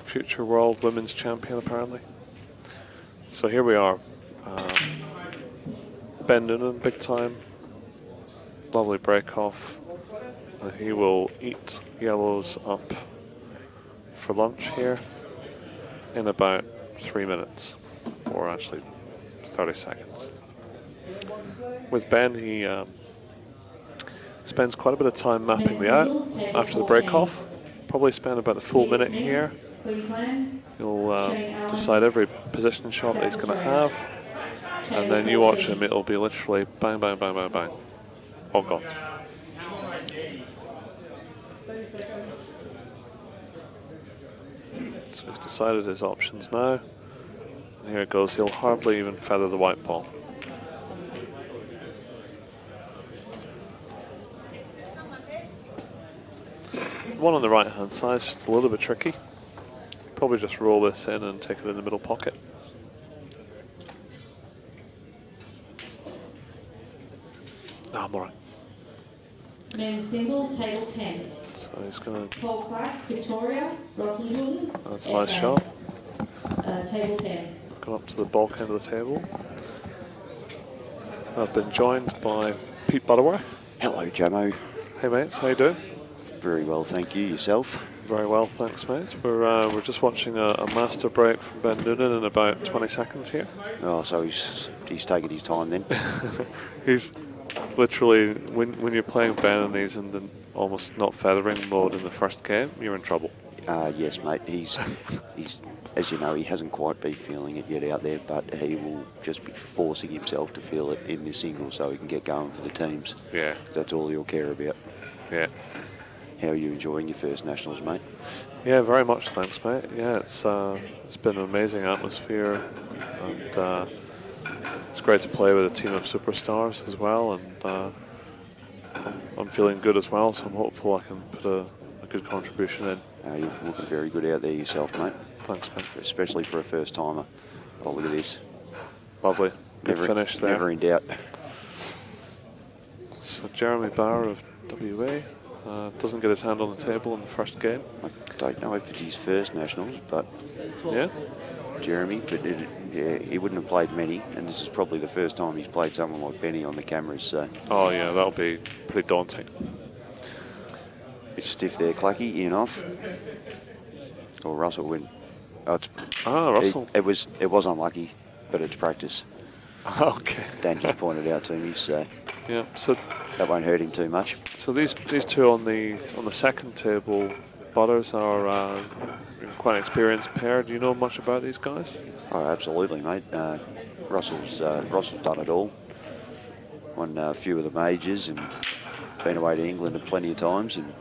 future world women's champion apparently. So here we are. Ben Nunan, big time. Lovely break off. He will eat yellows up for lunch here in about 3 minutes, or actually 30 seconds. With Ben, he spends quite a bit of time mapping the out after the break off. Probably spend about a full minute here. He'll decide every position shot that he's going to have, and then you watch him, it'll be literally bang, bang, bang, bang, bang. All gone. So he's decided his options now. And here it goes, he'll hardly even feather the white ball. The one on the right hand side is just a little bit tricky. Probably just roll this in and take it in the middle pocket. No, I'm alright. Men's singles, table 10. So he's going to... Paul Clark, Victoria, Roslyn. That's a nice shot. Table 10. Gone up to the bulk end of the table. I've been joined by Pete Butterworth. Hello, Jamo. Hey mates, how you doing? Very well, thank you. Yourself? Very well, thanks, mate. We're just watching a master break from Ben Nunan in about 20 seconds here. Oh, so he's taking his time then. He's literally, when you're playing Ben and he's in the almost not feathering mode in the first game, you're in trouble. Yes, mate. He's as you know, he hasn't quite been feeling it yet out there, but he will just be forcing himself to feel it in the singles so he can get going for the teams. Yeah. That's all he'll care about. Yeah. How are you enjoying your first nationals, mate? Yeah, very much, thanks, mate. Yeah, it's been an amazing atmosphere, and it's great to play with a team of superstars as well, and I'm feeling good as well, so I'm hopeful I can put a good contribution in. You're looking very good out there yourself, mate. Thanks, mate. Especially for a first timer. Oh, look at this. Lovely. Good finish there. Never in doubt. So Jeremy Bauer of WA doesn't get his hand on the table in the first game. I don't know if it's his first nationals, but yeah, Jeremy, but yeah, he wouldn't have played many, and this is probably the first time he's played someone like Benny on the cameras. So. Oh yeah, that'll be pretty daunting. Bit stiff there, Clacky, in off. Or Russell win. Oh, Russell. It was unlucky, but it's practice. Okay. Dan just pointed out to me, so yeah, so that won't hurt him too much. So these two on the second table, Butters, are quite an experienced pair. Do you know much about these guys? Oh, absolutely, mate. Russell's done it all. Won a few of the majors and been away to England plenty of times, and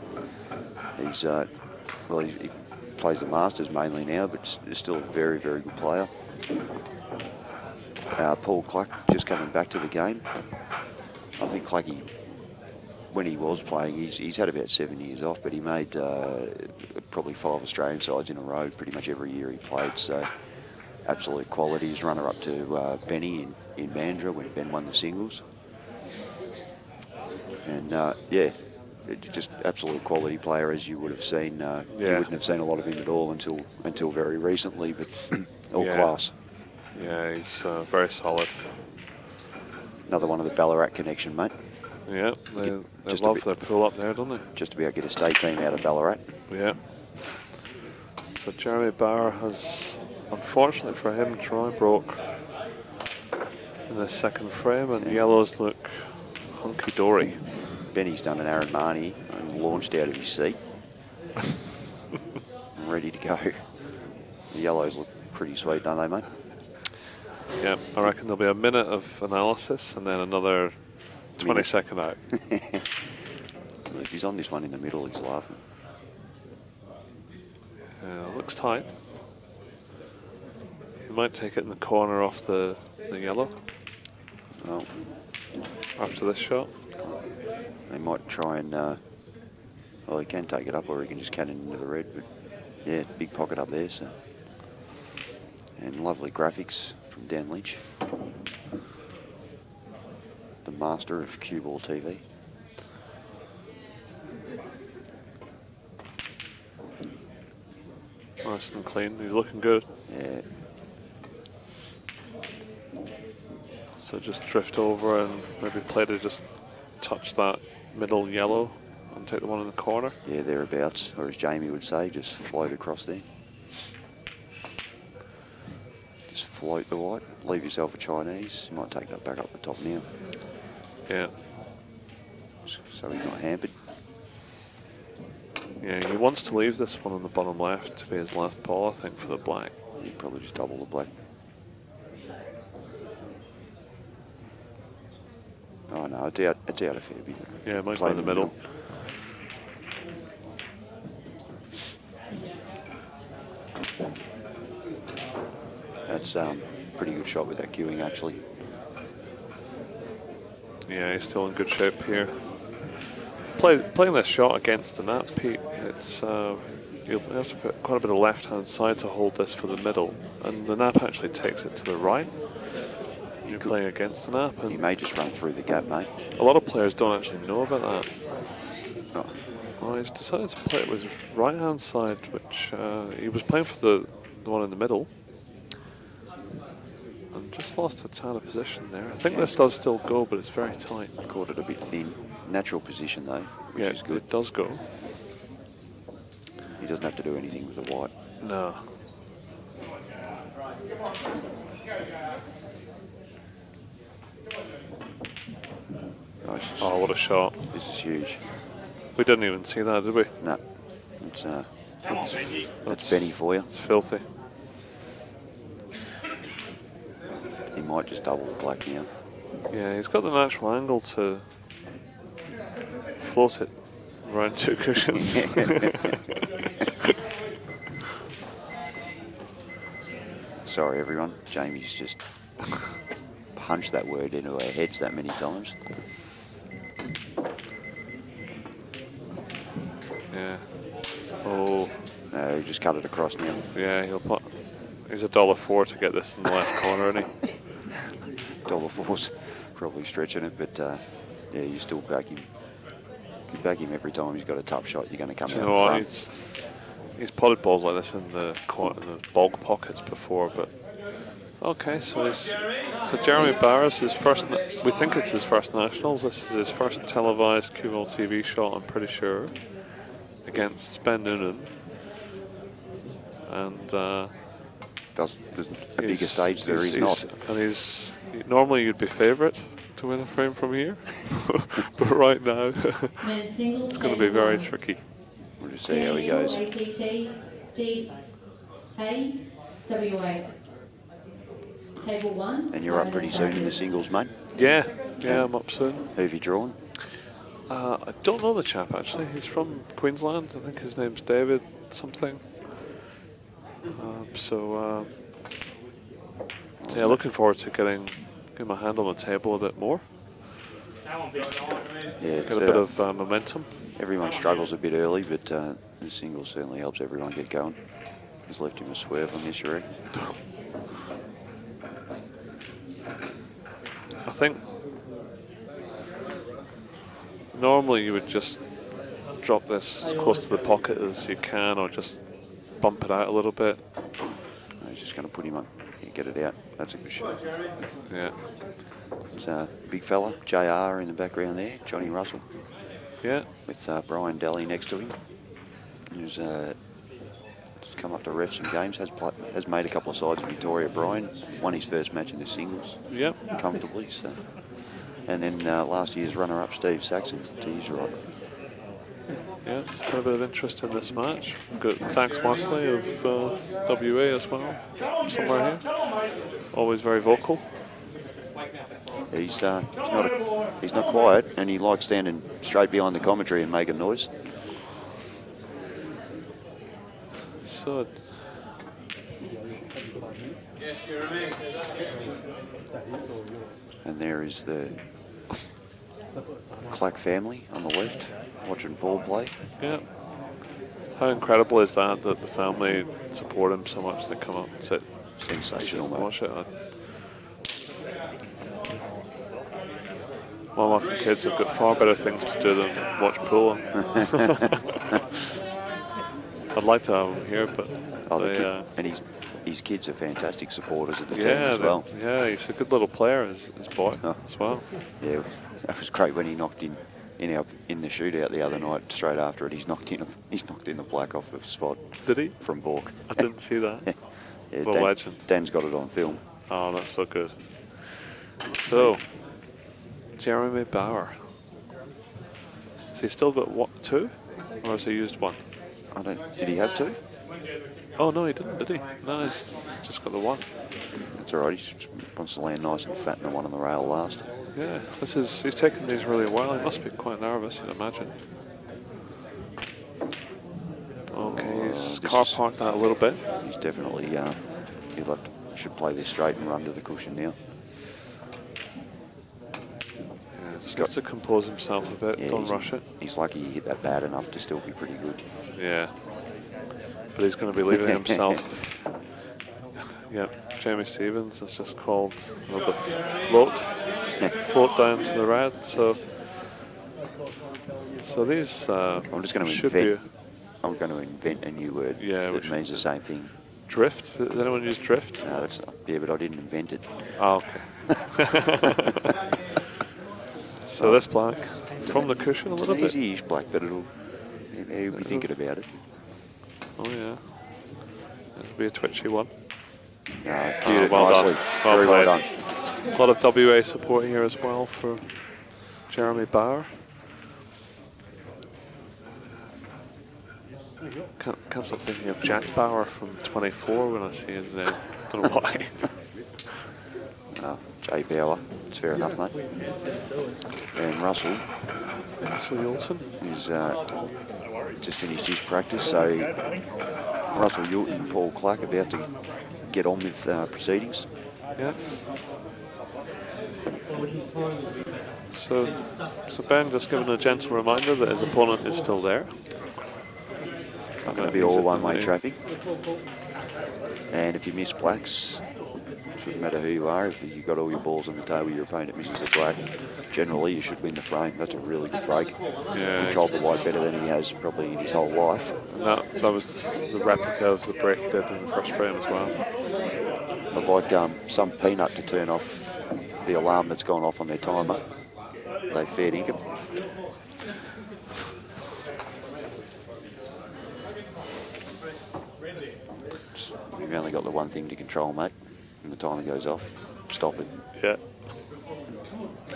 he's he plays the Masters mainly now, but he's still a very, very good player. Paul Clark just coming back to the game. I think Clacky, when he was playing, he's had about 7 years off, but he made probably 5 Australian sides in a row pretty much every year he played. So absolute quality. He's runner up to Benny in Mandurah when Ben won the singles. And yeah, just absolute quality player, as you would have seen. You wouldn't have seen a lot of him at all until very recently, but all class. Yeah, he's very solid. Another one of the Ballarat connection, mate. Yeah, they love their pool up there, don't they? Just about get a state team out of Ballarat. Yeah. So Jeremy Bauer has, unfortunately for him, try broke in the second frame, and yellows look hunky-dory. Benny's done an Aaron Marnie and launched out of his seat. Ready to go. The yellows look pretty sweet, don't they, mate? Yeah, I reckon there'll be a minute of analysis and then another 20-second out. If he's on this one in the middle, he's laughing. Looks tight. He might take it in the corner off the yellow. Well, after this shot. They might try and, well, he can take it up or he can just cut it into the red, but yeah, big pocket up there, so. And lovely graphics from Dan Lynch, the master of cue ball TV. Nice and clean, he's looking good. Yeah. So just drift over and maybe play to just touch that middle yellow and take the one in the corner. Yeah, thereabouts, or as Jamie would say, just float across there. Just float the white, leave yourself a Chinese. You might take that back up the top now. Yeah. So he's not hampered. Yeah, he wants to leave this one on the bottom left to be his last ball, I think, for the black. He'd probably just double the black. Oh no, it's out a fair bit. Yeah, it might go in the middle. That's pretty good shot with that queuing actually. Yeah, he's still in good shape here. Playing this shot against the nap, Pete, it's you'll have to put quite a bit of left-hand side to hold this for the middle, and the nap actually takes it to the right. You're playing against the nap, and you may just run through the gap, mate. A lot of players don't actually know about that. Oh. Well, he's decided to play it with his right-hand side, which he was playing for the one in the middle, and just lost a tad of position there. I think this does still go, but it's very tight. I caught it a bit thin. Natural position though, which is good. It does go. He doesn't have to do anything with the white. No. Oh, what a shot. This is huge. We didn't even see that, did we? No. It's that's Benny for you. It's filthy. He might just double the black now. Yeah, he's got the natural angle to float it around two cushions. Sorry everyone, Jamie's just punched that word into our heads that many times. Yeah. Oh. No, he just cut it across now. Yeah, he's $1.04 to get this in the left corner, isn't he? $1.04's probably stretching it, but yeah, you still back him. You back him every time he's got a tough shot. You're going to come out in front. He's potted balls like this in the bulk pockets before, but okay. So Jeremy Barras, his first. We think it's his first nationals. This is his first televised QL TV shot. I'm pretty sure against Ben Nunan, and there's a bigger stage there. He's not, and normally you'd be favourite to win a frame from here, but right now it's going to be very tricky. We'll just see how he goes. Steve A, WA. Table 1. And you're up pretty soon in the singles, mate? Yeah, I'm up soon. Who have you drawn? I don't know the chap actually. He's from Queensland. I think his name's David something. Yeah, looking forward to getting my hand on the table a bit more. Yeah, get a bit of momentum. Everyone struggles a bit early, but the singles certainly helps everyone get going. He's left him a swerve on this, you reckon? I think normally you would just drop this as close to the pocket as you can, or just bump it out a little bit. No, he's just going to put him on. Get it out. That's a good shot. Yeah. It's a big fella, JR in the background there, Johnny Russell. Yeah. With Brian Daly next to him, who's come up to ref some games, has made a couple of sides in Victoria. Brian won his first match in the singles. Yep. Comfortably. So. And then last year's runner-up, Steve Saxon, to his right. Yeah, quite a bit of interest in this match. We've got Dax Wesley of WA as well, somewhere here. Always very vocal. He's not quiet, and he likes standing straight behind the commentary and making noise. So And there is the Clack family on the left, watching Poole play. Yeah. How incredible is that the family support him so much? They come up and sit. Sensational, mate. Watch it. Well, my kids have got far better things to do than watch Poole. I'd like to have him here, but and his kids are fantastic supporters of the team as well. Yeah, he's a good little player, his boy, as well. Yeah, that was great when he knocked in the shootout the other night. Straight after it, he's knocked in the black off the spot. Did he? From Bork. I didn't see that. Yeah, what a legend. Dan's got it on film. Oh, that's so good. So, Jeremy Bauer. Has he still got what, 2? Or has he used 1? Did he have 2? Oh, no, he didn't, did he? No, he's just got the 1. That's all right. He wants to land nice and fat in the one on the rail last. Yeah, he's taking these really well. He must be quite nervous, you'd imagine. Okay, he's car parked that a little bit. He's definitely, should play this straight and run to the cushion now. Yeah, just got to compose himself a bit, don't rush it. He's lucky he hit that bad enough to still be pretty good. Yeah, but he's going to be leaving himself. Yeah, Jamie Stevens has just called the float down to the red. So these I'm just going to invent. I'm going to invent a new word. Yeah, that means the same thing. Drift. Does anyone use drift? No, but I didn't invent it. Oh, okay. So this black from the cushion a little bit. Easy-ish black, but he'll be thinking about it. Oh yeah, it'll be a twitchy one. Well nicely. Done. Very well done. A lot of WA support here as well for Jeremy Bauer. Can't stop thinking of Jack Bauer from 24 when I see his name. Don't know why. Jay Bauer. It's fair enough, mate. And Russell Yulton is just finished his practice. So Russell Yulton and Paul Clark about to get on with proceedings. Yeah. So Ben just giving a gentle reminder that his opponent is still there. Not going to be all one-way traffic. And if you miss blacks, shouldn't matter who you are. If you've got all your balls on the table, your opponent misses a black. Generally, you should win the frame. That's a really good break. Yeah. Controlled the white better than he has probably in his whole life. No, that was the replica of the break he did in the first frame as well. I'd like some peanut to turn off the alarm that's gone off on their timer. They fair dinkum. You've only got the one thing to control, mate. When the timer goes off, stop it. Yeah.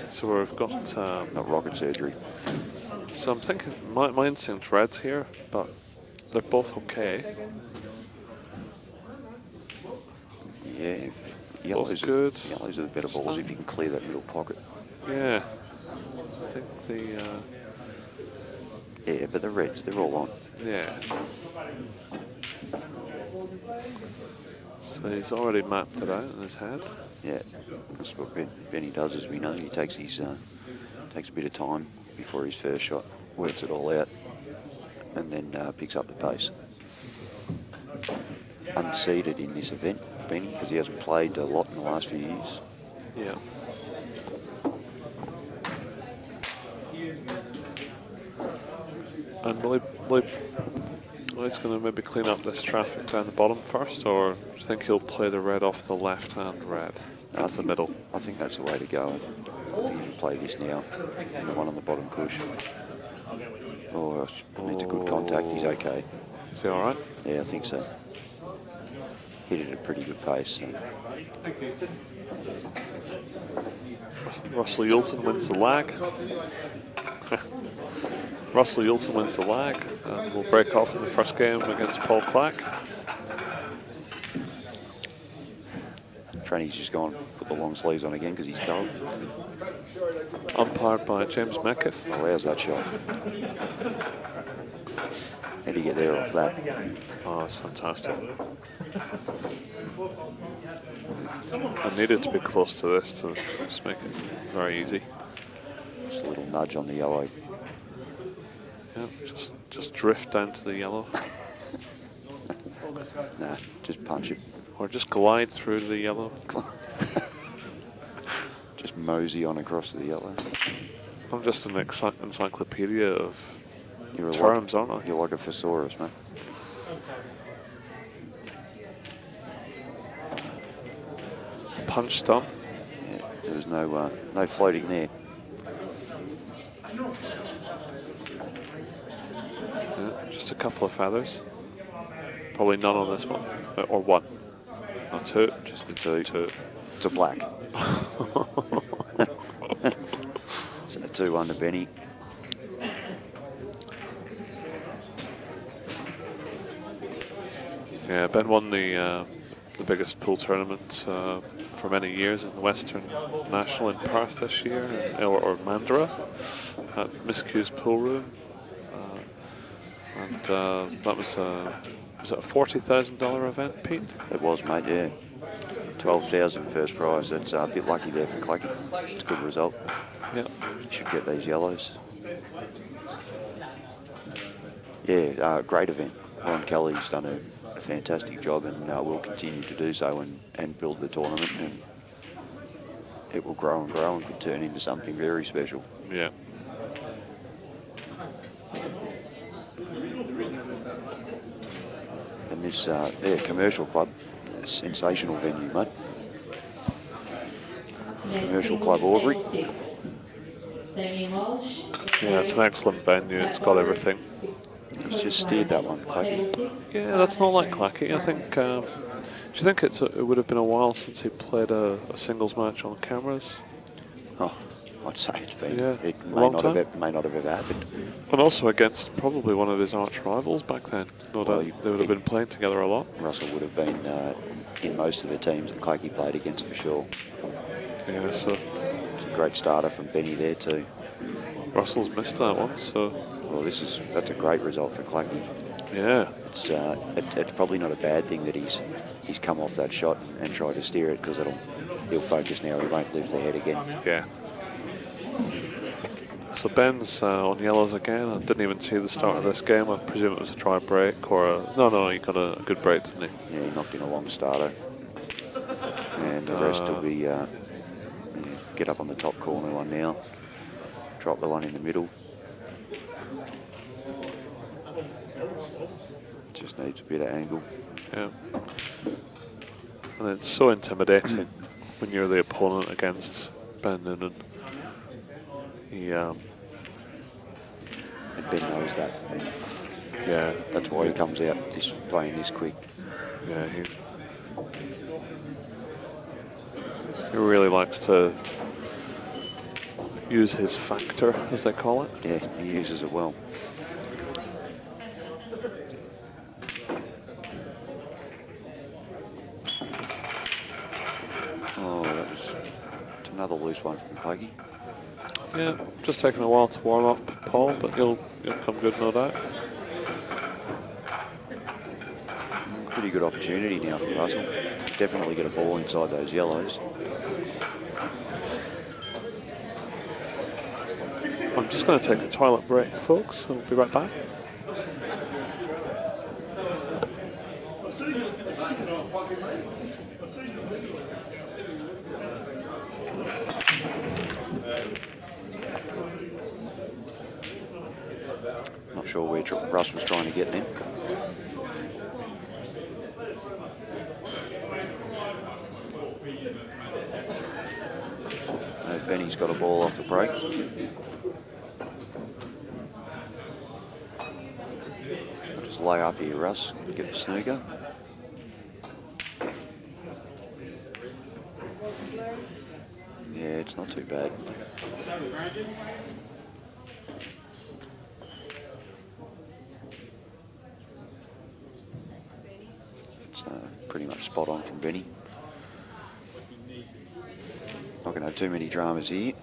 So we've got... not rocket surgery. So I'm thinking, my instinct red's here, but they're both okay. Yeah, yellows good. Yellows are the better balls if you can clear that middle pocket. Yeah. I think the... Yeah, but the reds, they're all on. Yeah. So he's already mapped it out in his head. Yeah, that's what Benny does, as we know. He takes his takes a bit of time before his first shot, works it all out, and then picks up the pace. Unseeded in this event, Benny, because he hasn't played a lot in the last few years. Yeah. And he's going to maybe clean up this traffic down the bottom first, or do you think he'll play the red off the left-hand red into the middle? I think that's the way to go. I think he'll play this now, and the one on the bottom cush. Oh, it's a good contact. He's okay. Is he all right? Yeah, I think so. Hit it at a pretty good pace. So. Russell Yulton wins the lag. Russell Yulton wins the lag and will break off in the first game against Paul Clack. Trainy's just gone, put the long sleeves on again because he's cold. Umpired by James Metcalf. Allows that shot. How do you get there off that? Oh, that's fantastic. I needed to be close to this to just make it very easy. Just a little nudge on the yellow. Yeah, just drift down to the yellow. Nah, just punch it. Or just glide through to the yellow. Just mosey on across to the yellow. I'm just an encyclopedia of You're terms, aren't I? You're like a thesaurus, man. Punch done. Yeah, there was no floating there. Yeah, just a couple of feathers. Probably none on this one. Or one. Or two. Just the two. Two. It's a black. So 2-1 to Benny. Yeah, Ben won the biggest pool tournament for many years in the Western National in Perth this year, or Mandurah, at Miscue's pool room. And that was it a $40,000 event, Pete? It was, mate, yeah. 12,000 first prize. That's a bit lucky there for Clacky. It's a good result. Yeah. Should get these yellows. Yeah, great event. Ron Kelly's done a fantastic job and will continue to do so and build the tournament, and it will grow and grow and could turn into something very special. Yeah. And this commercial club, a sensational venue, mate. Commercial Club Aubrey. Yeah, it's an excellent venue. It's got everything. He's just steered that one, Clacky. Yeah, that's not like Clacky. I think. Do you think it would have been a while since he played a singles match on cameras? Oh, I'd say it's been. Yeah, It a may long not time. have ever happened. And also against probably one of his arch rivals back then. No doubt they would have been playing together a lot. Russell would have been in most of the teams that Clacky played against for sure. Yeah, so it's a great starter from Benny there too. Russell's missed that one, so. Well, that's a great result for Clacky. Yeah. It's probably not a bad thing that he's come off that shot and tried to steer it, because he'll focus now. He won't lift the head again. Yeah. So Ben's on yellows again. I didn't even see the start of this game. I presume it was a try break or no, he got a good break, didn't he? Yeah, he knocked in a long starter. And the rest will be get up on the top corner one now. Drop the one in the middle. Just needs a bit of angle. Yeah. And it's so intimidating when you're the opponent against Ben Nunan. And Ben knows that. Yeah. That's why he comes out playing this quick. Yeah, he really likes to use his factor, as they call it. Yeah, he uses it well. Oh, it's another loose one from Clacky. Yeah, just taking a while to warm up, Paul, but he'll come good, no doubt. Pretty good opportunity now for Russell. Definitely get a ball inside those yellows. I'm just going to take a toilet break, folks. I'll be right back. Not sure where Russ was trying to get them. Benny's got a ball off the break. Just lay up here, Russ, and get the snooker. Yeah, it's not too bad. It's pretty much spot on from Benny. Not going to have too many dramas here.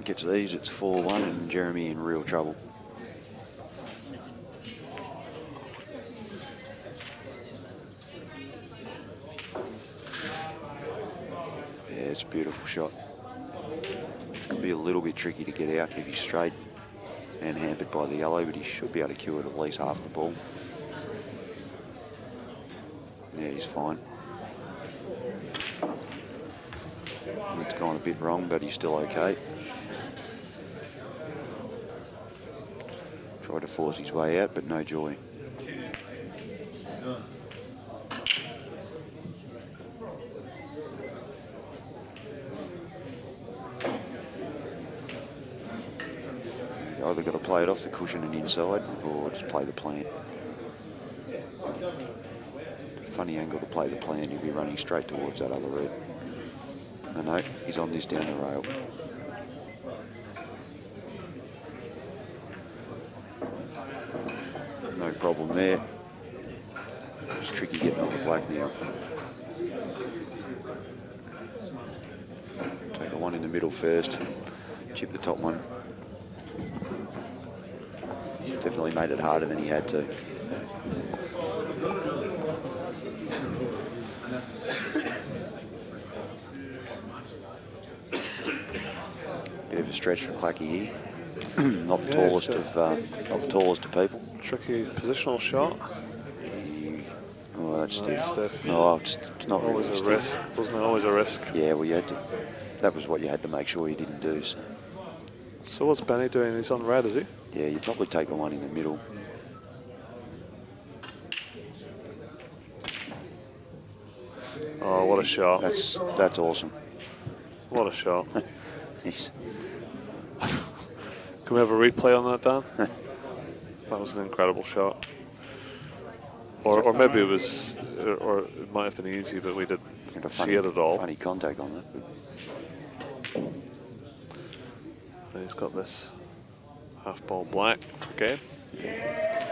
Gets these, it's 4-1, and Jeremy in real trouble. it's a beautiful shot. It's going to be a little bit tricky to get out if he's straight and hampered by the yellow, but he should be able to cue it at least half the ball. Yeah, he's fine. It's gone a bit wrong, but he's still okay. Tried to force his way out, but no joy. You either got to play it off the cushion and inside, or just play the plant. Funny angle to play the plant, you'll be running straight towards that other red. No, he's on this down the rail. No problem there. It's tricky getting on the black now. Take the one in the middle first, chip the top one. Definitely made it harder than he had to. Bit of a stretch for Clacky here. Not the tallest of people. Tricky positional shot. Oh, that's stiff. Stiff. No, it's not always really a stiff. risk. Wasn't it always a risk? Yeah, well, you had to. That was what you had to make sure you didn't do. So what's Benny doing? He's on red, is he? Yeah, you probably take the one in the middle. Oh, what a shot! That's awesome. What a shot! Yes. Can we have a replay on that, Dan? That was an incredible shot. Or maybe it was, or it might have been easy, but we didn't see it at all. Funny contact on that. And he's got this half ball black for game.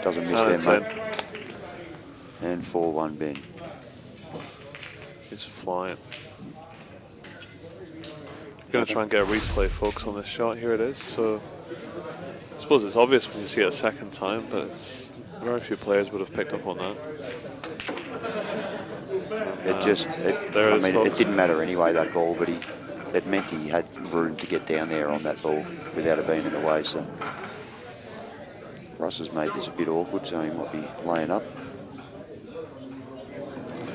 Doesn't miss them, mate. And 4-1 Ben. He's flying. Going to try and get a replay, folks, on this shot. Here it is. So I suppose it's obvious when you see it a second time, but it's very few players would have picked up on that. It didn't matter anyway, that ball, but it meant he had room to get down there on that ball without it being in the way. So Russ has made this a bit awkward, so he might be laying up.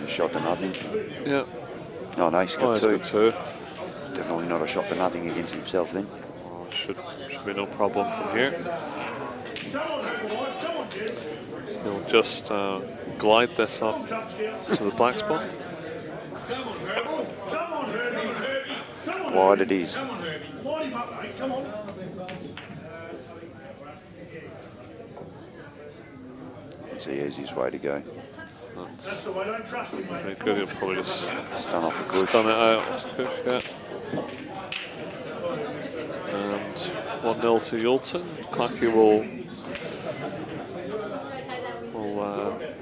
Shot to nothing. Yeah. Oh no, he's got two. Got two. Definitely not a shot to nothing against himself then. Oh, should be no problem from here. He'll just glide this up to the black spot. Glide it is. That's the easiest way to go. That's the way, don't trust me, mate. Very good, he'll probably just stun off the cush. Stun it out off the cush, yeah. And 1-0 to Yulton. Clacky will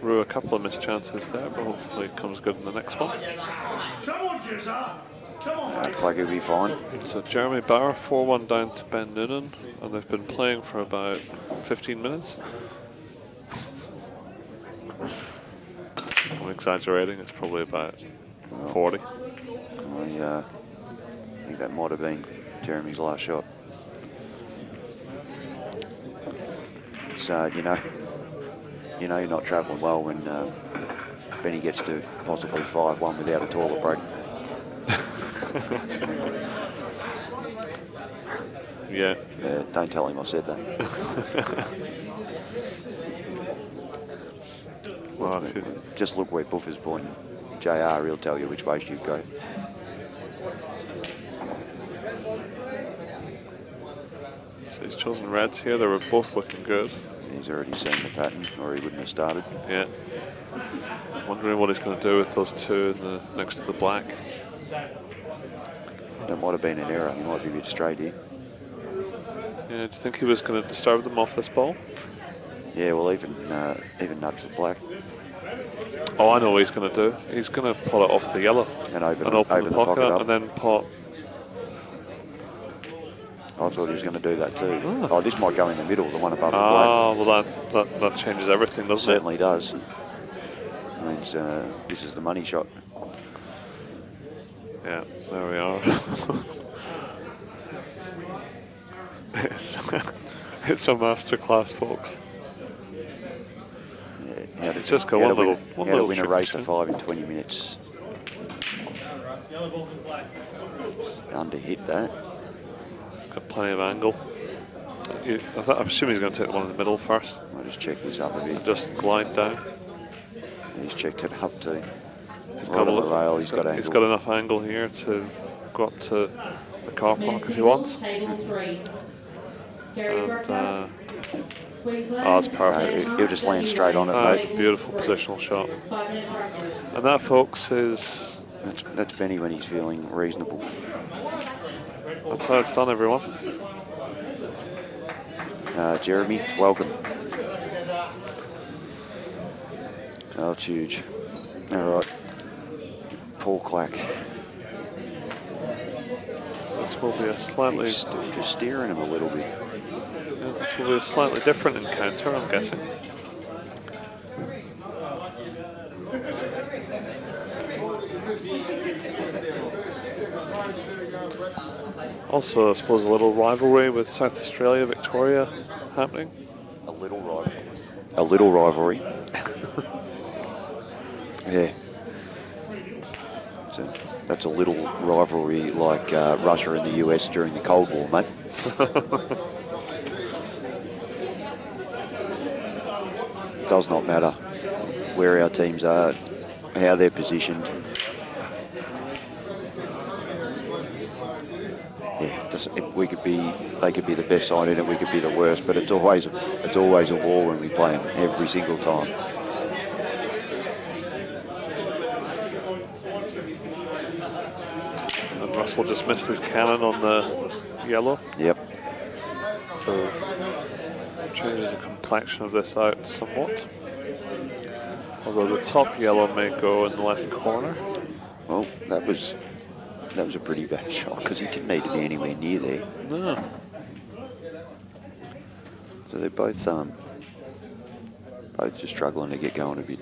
rue a couple of missed chances there, but hopefully it comes good in the next one. Come on, Jezza. Come on. Clacky will be fine. So Jeremy Barr, 4-1 down to Ben Nunan, and they've been playing for about 15 minutes. I'm exaggerating, it's probably about 40. I think that might have been Jeremy's last shot. So, you know you're not travelling well when Benny gets to possibly 5-1 without a toilet break. Yeah. Don't tell him I said that. Well, just look where Buffer's pointing. JR, he'll tell you which way you go. So he's chosen reds here. They were both looking good. He's already seen the pattern, or he wouldn't have started. Yeah. Wondering what he's going to do with those two in the, next to the black. That might have been an error. He might be a bit straight here. Yeah. Do you think he was going to disturb them off this ball? Yeah. Well, even nudge the black. Oh, I know what he's going to do. He's going to pull it off the yellow and open the pocket up. And then pot. I thought he was going to do that too. Oh, this might go in the middle, the one above the black. Oh, well that changes everything, doesn't it? Certainly does. Means this is the money shot. Yeah, there we are. It's a masterclass, folks. Yeah, It's just got one little how to win a trick race to thing. 5 in 20 minutes. Underhit that. Got plenty of angle. I'm assuming he's going to take the one in the middle first. I'll just check this up a bit. Just glide down. He's checked it up too. He's Right on the rail, he's got angle. He's got enough angle here to go up to the car park if he wants. Table 3. And, oh, it's perfect. He'll just land straight on it, That's a mate. beautiful positional shot. And that, folks, is... That's Benny when he's feeling reasonable. That's how it's done, everyone. Jeremy, welcome. Oh, it's huge. All right. Paul Clack. This will be a slightly... He's still just steering him a little bit. Yeah, this will be a slightly different encounter, I'm guessing. Also, I suppose a little rivalry with South Australia, Victoria happening. A little rivalry. A little rivalry. Yeah. So that's a little rivalry like Russia and the US during the Cold War, mate. Does not matter where our teams are, how they're positioned. Yeah, we could be, they could be the best side in it, we could be the worst, but it's always a war when we play them every single time. And Russell just missed his cannon on the yellow. Yep. So changes the complexion of this out somewhat. Although the top yellow may go in the left corner. Well, that was a pretty bad shot because he didn't need to be anywhere near there. No. So they're both just struggling to get going a bit.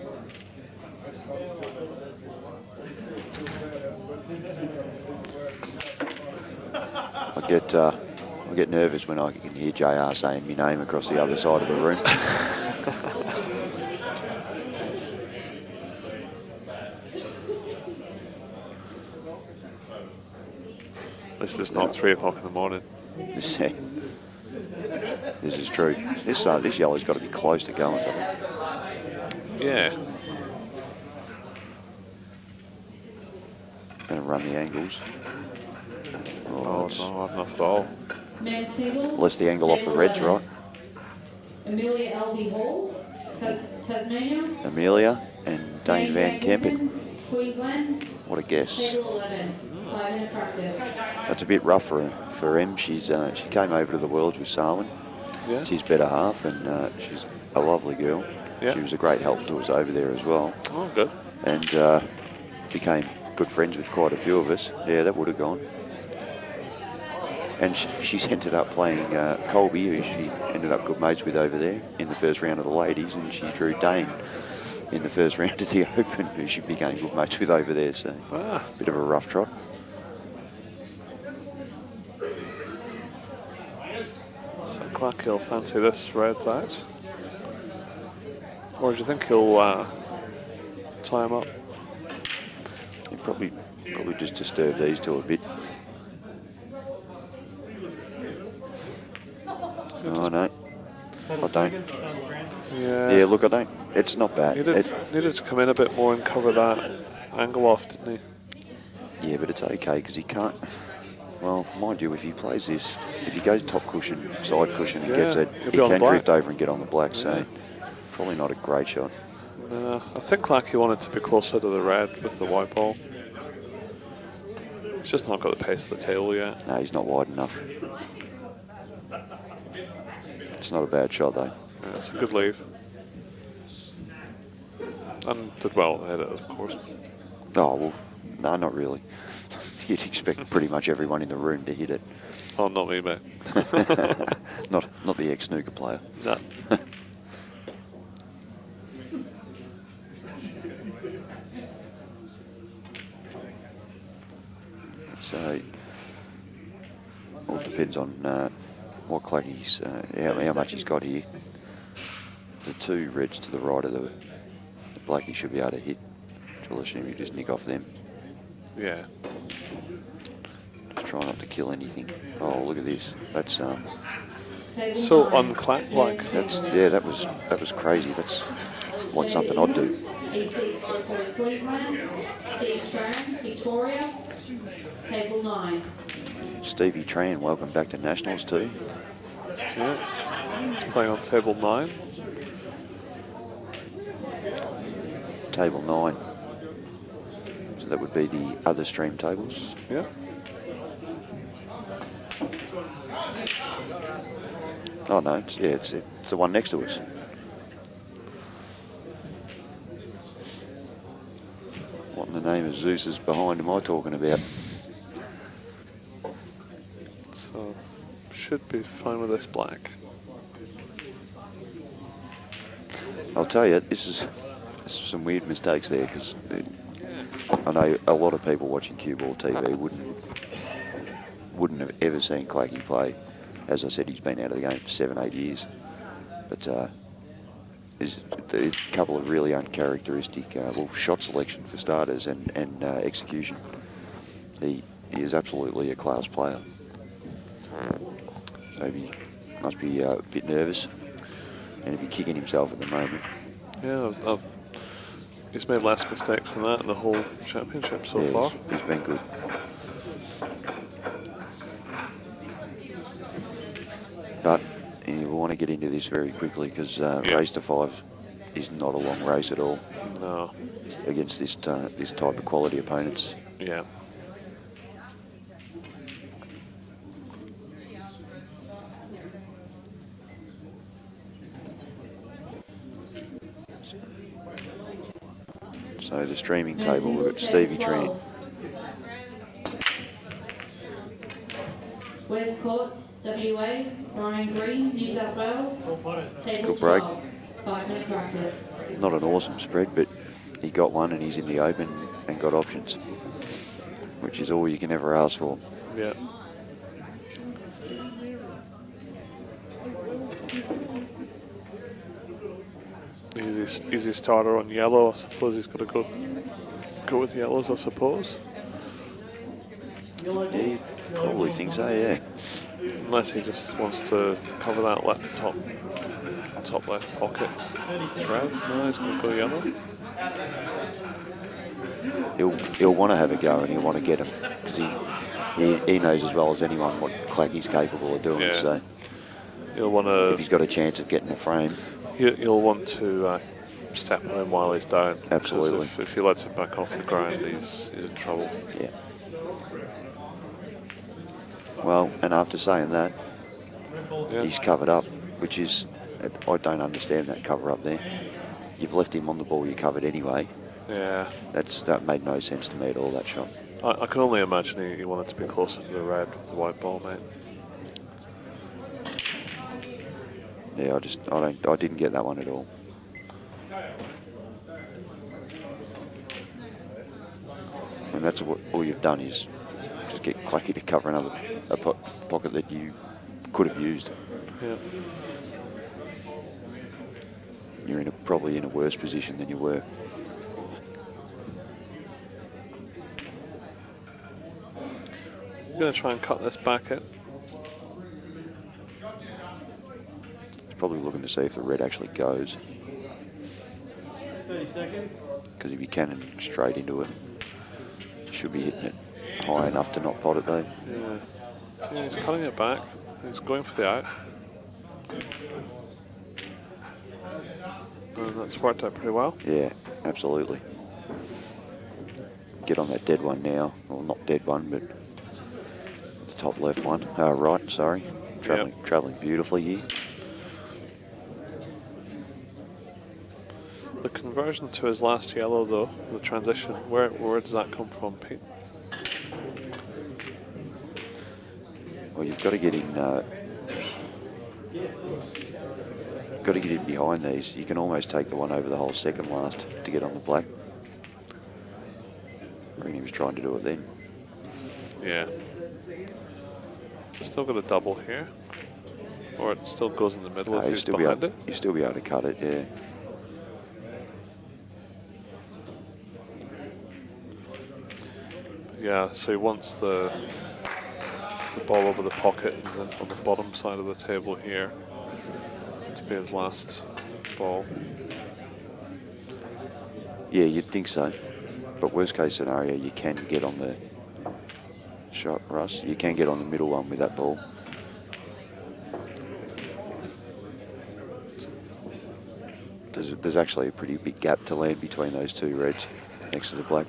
I get nervous when I can hear JR saying my name across the other side of the room. This is not 3 o'clock in the morning. This is true. This yellow's got to be close to going, doesn't it? Yeah. Going to run the angles. Oh, no, enough at all. Men's singles. Less the angle off the reds, right? Emelia-Hall, Tasmania. Amelia and Dane Van Kempen. Queensland. What a guess. Table 11. 5-minute practice. That's a bit rough for Em. She came over to the Worlds with Sarwin. Yeah. She's better half, and she's a lovely girl. Yeah. She was a great help to us over there as well. Oh, good. And became good friends with quite a few of us. Yeah, that would have gone. And she's ended up playing Kolbe, who she ended up good mates with over there in the first round of the ladies, and she drew Dane in the first round of the Open, who she became good mates with over there. So bit of a rough trot. So Clark, he'll fancy this reds out. Or do you think he'll tie him up? He'll probably just disturb these two a bit. Oh, no. I don't. Yeah, look, I don't. It's not bad. Needed to come in a bit more and cover that angle off, didn't he? Yeah, but it's okay because he can't. Well, mind you, if he plays this, if he goes top cushion, side cushion and gets it, he can drift over and get on the black, so probably not a great shot. No, I think like he wanted to be closer to the red with the white ball. He's just not got the pace of the tail yet. No, he's not wide enough. It's not a bad shot, though. Yeah, it's a good leave. And did well to hit it, of course. Oh, well, no, not really. You'd expect pretty much everyone in the room to hit it. Oh, not me, mate. not the ex-snooker player. No. So, all depends on what Clacky's, how much he's got here. The two reds to the right of the black he should be able to hit. I'll assume you just nick off them. Yeah. Just try not to kill anything. Oh, look at this. That's so unclapped like. That's that was crazy. That's like something I'd do. Victoria, table 9. Stevie Tran, welcome back to Nationals too. Yeah, he's playing on table 9. Table 9. So that would be the other stream tables. Yeah. Oh no, it's the one next to us. What in the name of Zeus is behind am I talking about? So, should be fine with this black. I'll tell you, this is some weird mistakes there, because I know a lot of people watching cue ball TV wouldn't have ever seen Clacky play. As I said, he's been out of the game for 7-8 years. But there's a couple of really uncharacteristic, shot selection for starters and execution. He is absolutely a class player. So he must be a bit nervous, and he'll be kicking himself at the moment. Yeah, he's made less mistakes than that in the whole championship so far. He's been good. But we want to get into this very quickly, because race to 5 is not a long race at all. No. Against this type of quality opponents. Yeah. So the streaming table, we've got Stevie Tran. West Courts, WA, Ryan Green, New South Wales, table Good break. 12, 5 minute practice. Not an awesome spread, but he got one and he's in the open and got options, which is all you can ever ask for. Yeah. Easy starter on yellow. I suppose he's got to go with yellows, I suppose. Yeah, you probably think so, yeah. Unless he just wants to cover that top left pocket. Threads. No, he's going to go yellow. He'll want to have a go and he'll want to get him, because he knows as well as anyone what Clacky's capable of doing. Yeah. So he'll want to. If he's got a chance of getting a frame, he'll want to step on him while he's down. Absolutely. If he lets him back off the ground, he's in trouble. Yeah. Well, and after saying that, he's covered up, which is, I don't understand that cover up there. You've left him on the ball you covered anyway. Yeah. That made no sense to me at all, that shot. I can only imagine he wanted to be closer to the red with the white ball, mate. Yeah, I didn't get that one at all. And that's what all you've done is just get Clacky to cover a pocket that you could have used. Yeah. You're probably in a worse position than you were. I'm going to try and cut this back in. He's probably looking to see if the red actually goes. 30 seconds. Because if he can straight into it, should be hitting it high enough to not pot it though. Yeah, he's cutting it back. He's going for the out. And that's worked out pretty well. Yeah, absolutely. Get on that dead one now. Well, not dead one, but the top left one. Right, sorry. Travelling beautifully here. The conversion to his last yellow, though, the transition, where does that come from, Pete? Well, you've got to get in. Got to get in behind these. You can almost take the one over the whole second last to get on the black. I reckon he was trying to do it then. Yeah. Still got a double here. Or it still goes in the middle if he's behind it. You'll still be able to cut it, yeah. Yeah, so he wants the ball over the pocket and then on the bottom side of the table here to be his last ball. Yeah, you'd think so. But worst case scenario, you can get on the shot, Russ. You can get on the middle one with that ball. There's actually a pretty big gap to land between those two reds next to the black.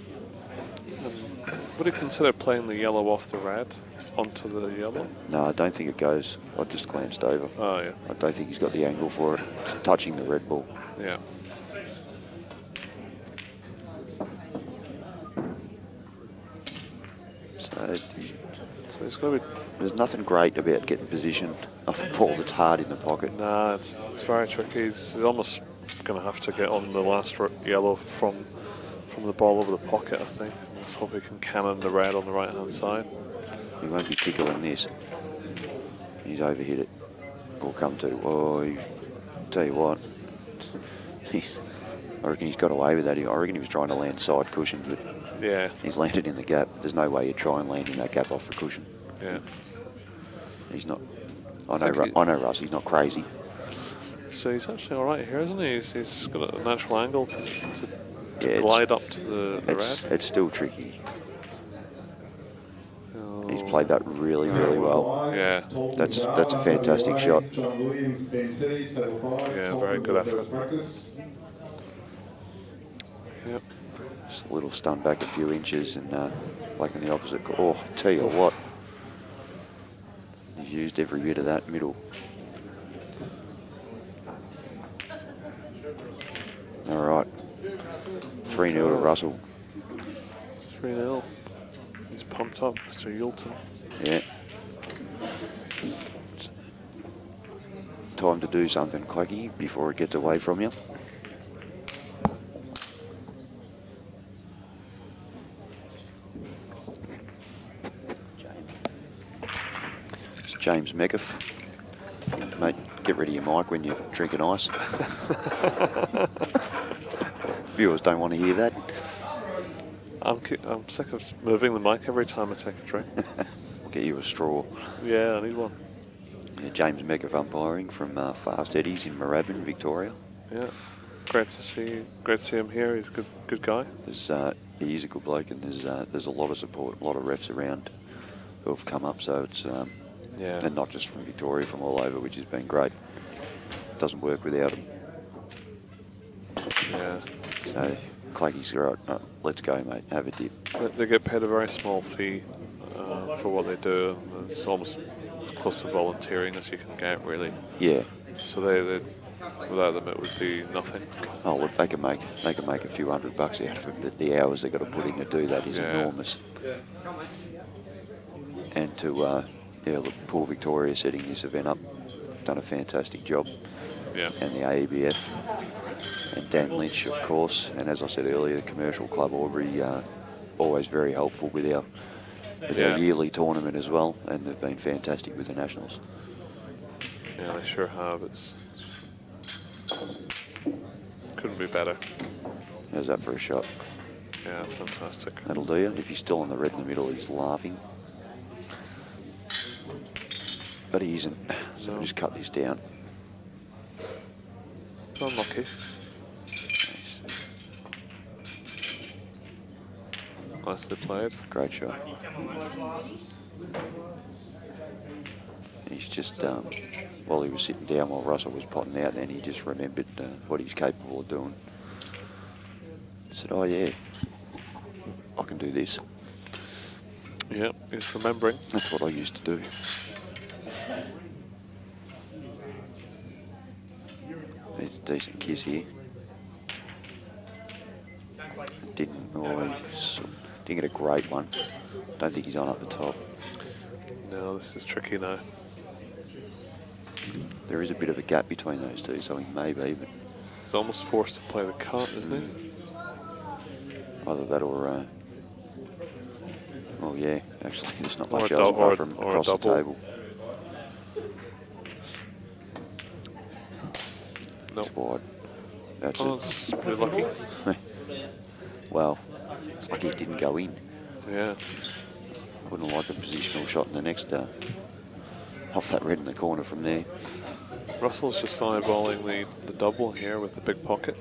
Would he consider playing the yellow off the red onto the yellow? No, I don't think it goes. I just glanced over. Oh, yeah. I don't think he's got the angle for it. It's touching the red ball. Yeah. So he's got to be... There's nothing great about getting position off a ball that's hard in the pocket. Nah, it's very tricky. He's almost going to have to get on the last yellow from the ball over the pocket, I think. Let's hope he can cannon the red on the right-hand side. He won't be tickling this. He's overhit it. Or come to. Oh, tell you what. I reckon he's got away with that. I reckon he was trying to land side cushion, but yeah, he's landed in the gap. There's no way you'd try and land in that gap off the cushion. Yeah. He's not. I know Russ. He's not crazy. So he's actually all right here, isn't he? He's got a natural angle to glide up to the red. It's still tricky. He's played that really, really well. Yeah. That's a fantastic shot. Yeah, very good effort. Yep. Just a little stun back a few inches and like in the opposite. Oh, tell you what. He's used every bit of that middle. All right. 3-0 to Russell. 3-0. He's pumped up, Mr. Yulton. Yeah. Time to do something, Clacky, before it gets away from you. It's James Metcalf. Mate, get rid of your mic when you're drinking ice. Viewers don't want to hear that. I'm sick of moving the mic every time I take a drink. We'll get you a straw. Yeah, I need one. Yeah, James Metcalf umpiring from Fast Eddies in Moorabbin, Victoria. Yeah, great to see him here. He's a good guy. He is a good bloke, and there's a lot of support, a lot of refs around who have come up. So it's yeah, and not just from Victoria, from all over, which has been great. It doesn't work without them. Yeah. So Clacky's right. Let's go, mate. Have a dip. They get paid a very small fee for what they do. It's almost as close to volunteering as you can get, really. Yeah. So they without them, it would be nothing. Oh, look, they can make a few $100 out of it, but the hours they've got to put in to do that is enormous. And to look, Poole Victoria setting this event up, done a fantastic job. Yeah. And the AEBF and Dan Lynch, of course, and as I said earlier, the Commercial Club Albury, always very helpful with our yearly tournament as well, and they've been fantastic with the Nationals. Yeah, they sure have. Couldn't be better. How's that for a shot? Yeah, fantastic. That'll do you. If he's still on the red in the middle, he's laughing. But he isn't, so we'll just cut this down. Unlucky. Nice. Nicely played. Great shot. He's just, while he was sitting down while Russell was potting out, then he just remembered what he's capable of doing. He said, oh yeah, I can do this. Yeah, he's remembering. That's what I used to do. There's a decent kiss here. Didn't get a great one. Don't think he's on at the top. No, this is tricky now. There is a bit of a gap between those two, so he may be, but he's almost forced to play the cut, isn't he? Either that or, oh yeah, Yeah, actually, there's not Or much a else dou- apart or- from or a across the double. table. Nope. It's wide. That's Oh, it. it's pretty lucky. Well, it's lucky it didn't go in. Yeah. Wouldn't have liked a positional shot in the next, off that red in the corner from there. Russell's just eyeballing the double here with the big pocket.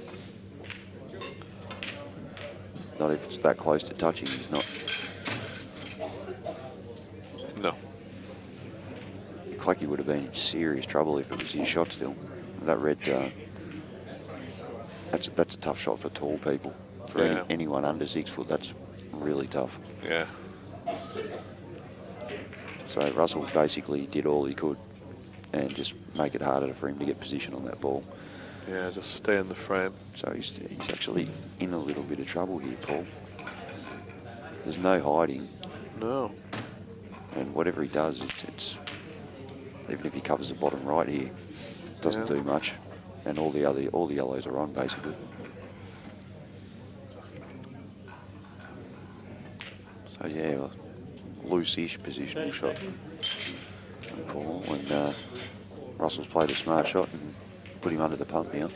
Not if it's that close to touching, he's not. No. Clucky would have been in serious trouble if it was his shot still. That red, that's a tough shot for tall people. For Yeah. anyone under 6 foot, that's really tough. Yeah. So Russell basically did all he could and just make it harder for him to get position on that ball. Yeah, just stay in the frame. So he's actually in a little bit of trouble here, Paul. There's no hiding. No. And whatever he does, it's even if he covers the bottom right here, it doesn't do much. And all the yellows are on basically. So yeah, a loose-ish positional shot from Paul, and Russell's played a smart shot and put him under the pump now.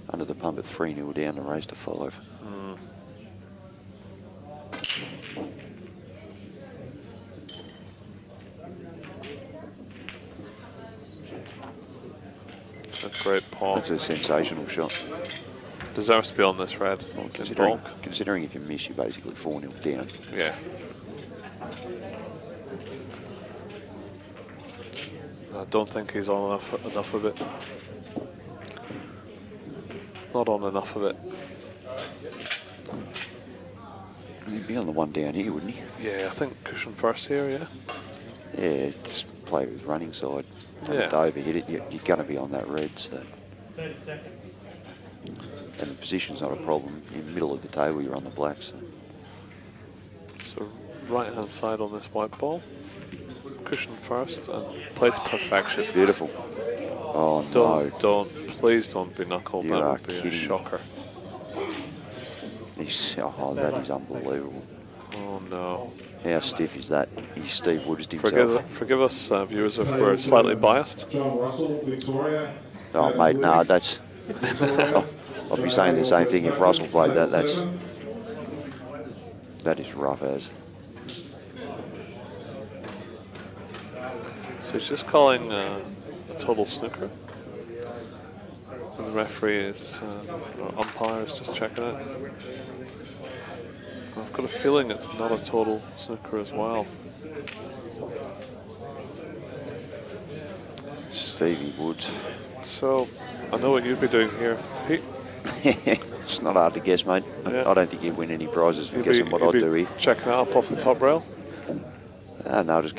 Under the pump at 3-0 down to race to 5. That's a great paw. That's a sensational shot. Deserves to be on this red. Well, In bulk. considering if you miss, you're basically 4-0 down. Yeah. I don't think he's on enough of it. Not on enough of it. He'd be on the one down here, wouldn't he? Yeah, I think cushion first here, yeah. Yeah, just play with running side. Yeah. To overhit it, you're going to be on that red, so. 30 seconds. And the position's not a problem. In the middle of the table, you're on the black, so. So right-hand side on this white ball. Cushion first and play to perfection. Beautiful. Oh, no. Please don't be knuckled. You That are would be a kidding. shocker. That is unbelievable. Oh, no. How stiff is that? He's Steve Woods himself. Forgive us, viewers, if we're slightly biased. John Russell, Victoria. Oh, mate, no, that's... I'd be saying the same thing if Russell played that. That is rough as. So he's just calling a total snooker. And the referee is, or umpire is just checking it. I've got a feeling it's not a total snooker as well. Stevie Woods. So, I know what you'd be doing here, Pete. It's not hard to guess, mate. Yeah. I don't think you'd win any prizes for guessing what I'd do here. Checking it up off the top rail? No, I'll just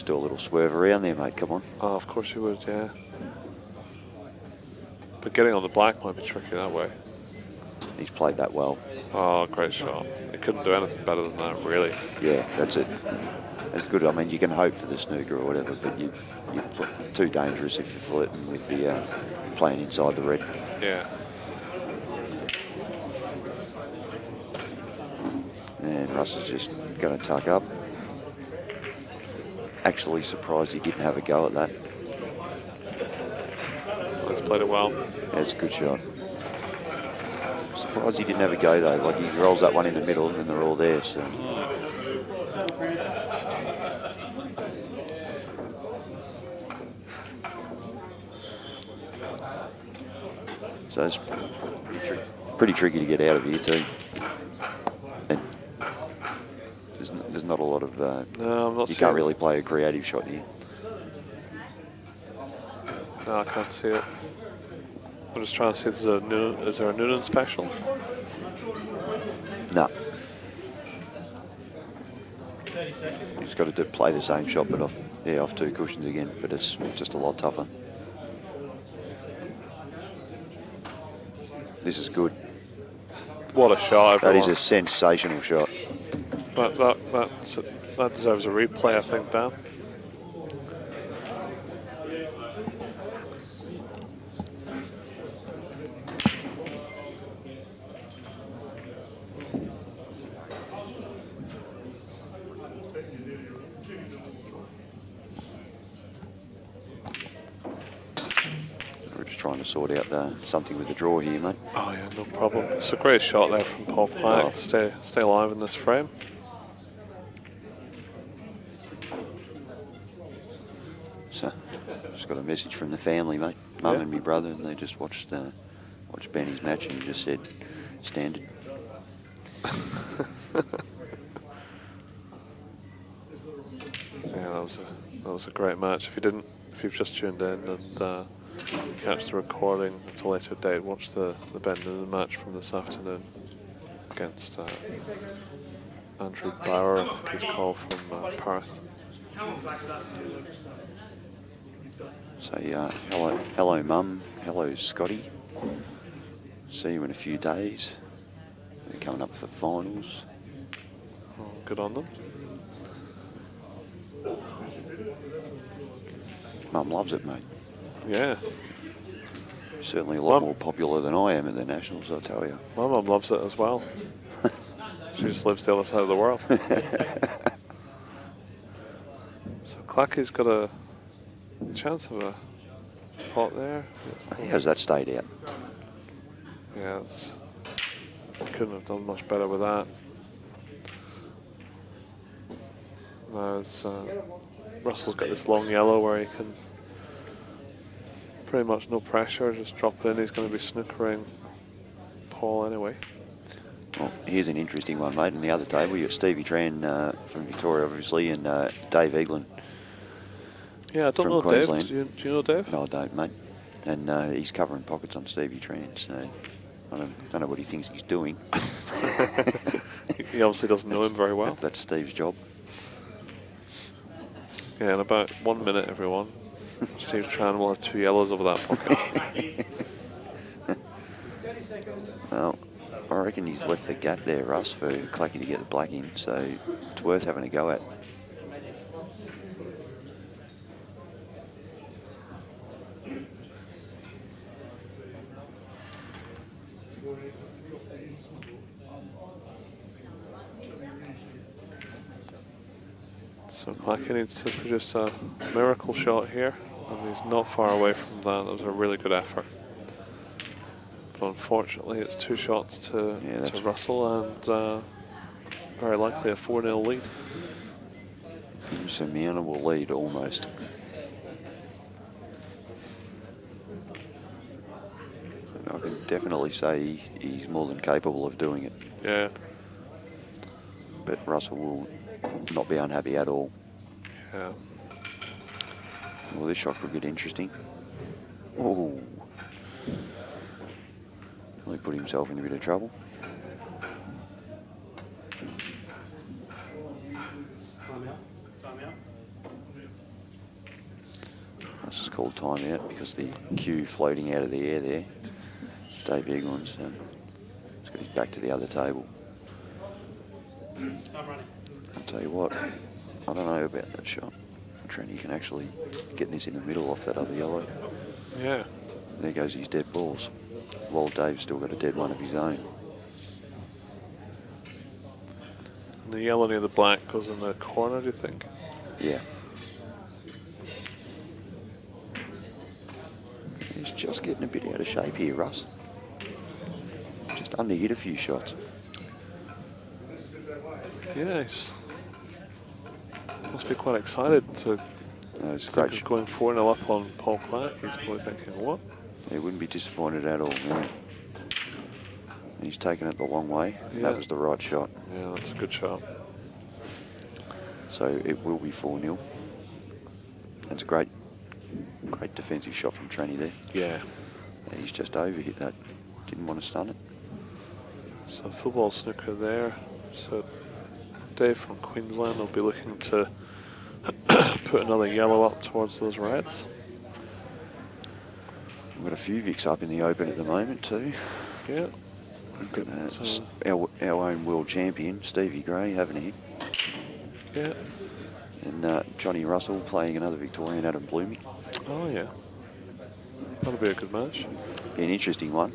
do a little swerve around there, mate. Come on. Oh, of course you would, yeah. But getting on the black might be tricky that way. He's played that well. Oh, great shot. He couldn't do anything better than that, really. Yeah, that's it. That's good. I mean, you can hope for the snooker or whatever, but you're too dangerous if you're flirting with the playing inside the red. Yeah. And Russ is just going to tuck up. Actually surprised he didn't have a go at that. He's played it well. That's a good shot. Surprised he didn't have a go though. Like he rolls that one in the middle and they're all there. So. So it's pretty tricky to get out of here too. And there's not a lot of. No, I'm not. You can't really play a creative shot here. No, I can't see it. I'm just trying to see if is there a Nunan special? No. He's got to play the same shot, but off two cushions again. But it's just a lot tougher. This is good. What a shot! That Everyone. is a sensational shot. That deserves a replay, I think, Dan. trying to sort out something with the draw here, mate. Oh yeah, no problem. It's a great shot there from Paul Clark to stay alive in this frame. So, just got a message from the family, mate. Mum and me brother, and they just watched Benny's match and just said, standard. Yeah, that was a great match. If you've just tuned in and catch the recording at a later date, watch the Ben Nunan match from this afternoon against Andrew Bauer, I think he's called, from Perth. So hello Mum, hello Scotty. See you in a few days. They're coming up for the finals. Oh, good on them. Mum loves it, mate. Yeah. Certainly a lot more popular than I am at the Nationals, I'll tell you. My mum loves it as well. She just lives the other side of the world. So Clacky's got a chance of a pot there. How's that stayed out? Yeah, couldn't have done much better with that. Now it's Russell's got this long yellow where he can pretty much no pressure, just drop it in. He's going to be snookering Paul anyway. Well, here's an interesting one, mate. On the other table, you've got Stevie Tran from Victoria, obviously, and Dave Eglin. Yeah, I don't know Queensland. Dave. Do you know Dave? No, I don't, mate. And he's covering pockets on Stevie Tran, so I don't know what he thinks he's doing. He obviously doesn't know him very well. That's Steve's job. Yeah, in about 1 minute, everyone, Steve Tran will have 2 yellows over that pocket. Well, I reckon he's left the gap there, Russ, for Clacky to get the black in, so it's worth having a go at. So Clacky needs to produce a miracle shot here, and he's not far away from that. That was a really good effort. But unfortunately, it's 2 shots to Russell, and very likely a 4-0 lead. Insurmountable lead, almost. I can definitely say he's more than capable of doing it. Yeah. But Russell will not be unhappy at all. Yeah. Well, this shot could get interesting. Oh. Really put himself in a bit of trouble. This is called timeout because the cue floating out of the air there. Dave Eglin's he's got his back to the other table. I'll tell you what, I don't know about that shot. Trenny can actually get this in the middle off that other yellow. Yeah. There goes his dead balls. While Dave's still got a dead one of his own. And the yellow near the black goes in the corner, do you think? Yeah. He's just getting a bit out of shape here, Russ. Just under-hit a few shots. Yeah, he's must be quite excited to think of going 4-0 up on Paul Clark. He's probably thinking, what? He wouldn't be disappointed at all, no. He's taken it the long way. Yeah. That was the right shot. Yeah, that's a good shot. So it will be 4-0. That's a great defensive shot from Trenny there. Yeah. He's just overhit that. Didn't want to stun it. So football snooker there. So Dave from Queensland will be looking to put another yellow up towards those reds. We've got a few Vicks up in the open at the moment too. Yeah. We've got our own world champion, Stevie Gray, having a hit. Yeah. And Johnny Russell playing another Victorian, Adam Blooming. Oh, yeah. That'll be a good match. Be an interesting one.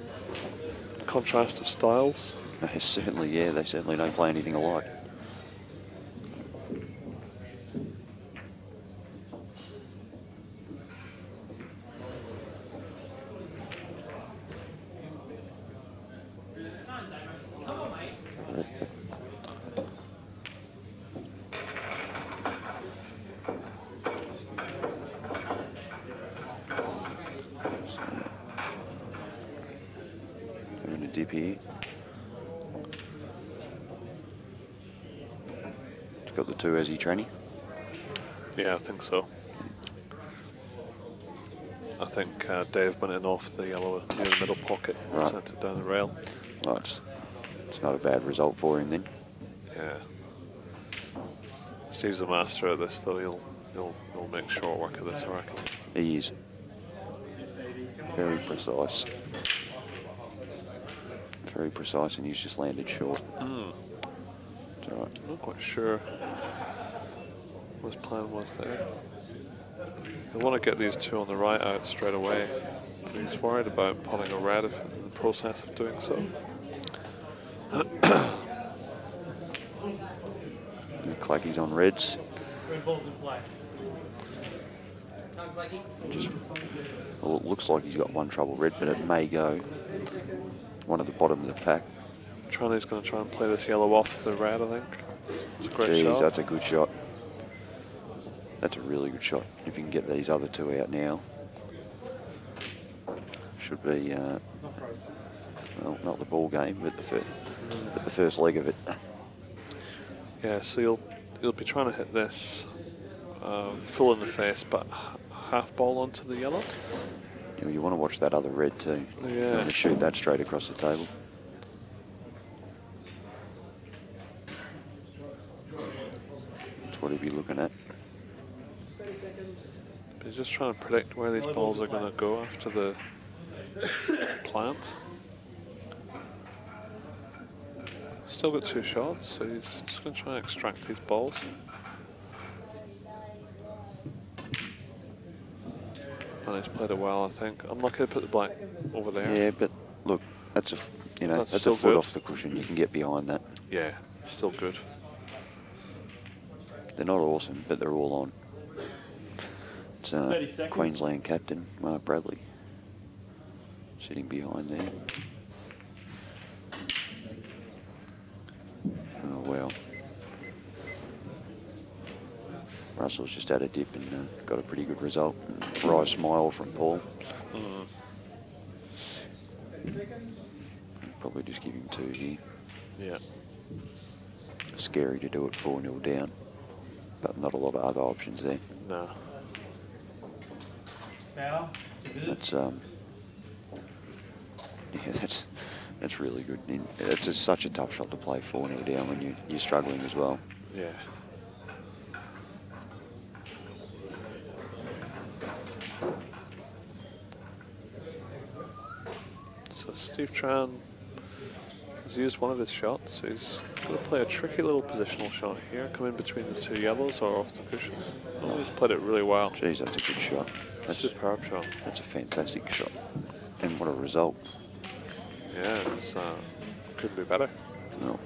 Contrast of styles. Certainly, yeah. They certainly don't play anything alike. dip here. He's got the 2, has he, Trenny? Yeah, I think so. I think Dave went in off the yellow near the middle pocket and Right. sent it down the rail. Well, it's not a bad result for him then. Yeah. Steve's a master at this, though. He'll make short work of this, I reckon. He is. Very precise. Very precise, and he's just landed short. It's all right. I'm not quite sure what his plan was there. They want to get these 2 on the right out straight away, but he's worried about putting a red if in the process of doing so. Looks like he's on reds. Red balls in play. Well, it looks like he's got one trouble red, but it may go. One at the bottom of the pack. Tranny's going to try and play this yellow off the red, I think. It's a great Jeez, shot. that's a good shot. That's a really good shot. If you can get these other 2 out now. Should be, well, not the ball game, but the first leg of it. Yeah, so you'll be trying to hit this full in the face, but half ball onto the yellow. You want to watch that other red too. Yeah. You want to shoot that straight across the table. That's what he'd be looking at. But he's just trying to predict where these balls are going to go after the plant. Still got 2 shots, so he's just going to try and extract these balls. And he's played it well, I think. I'm not going to put the black over there. Yeah, but look, that's a that's a still foot good. off the cushion. You can get behind that. Yeah, still good. They're not awesome, but they're all on. It's Queensland captain Marc Bradley sitting behind there. Oh well. Russell's just had a dip and got a pretty good result. Wry smile from Poole. Probably just give him 2 here. Yeah. Scary to do it 4-0 down, but not a lot of other options there. No. That's yeah, that's really good. It's just such a tough shot to play 4-0 down when you're struggling as well. Yeah. So Steve Tran has used one of his shots. He's going to play a tricky little positional shot here, come in between the 2 yellows or off the cushion. Oh, he's played it really well. Jeez, that's a good shot. That's a superb shot. That's a fantastic shot. And what a result. Yeah, it's couldn't be better. Well,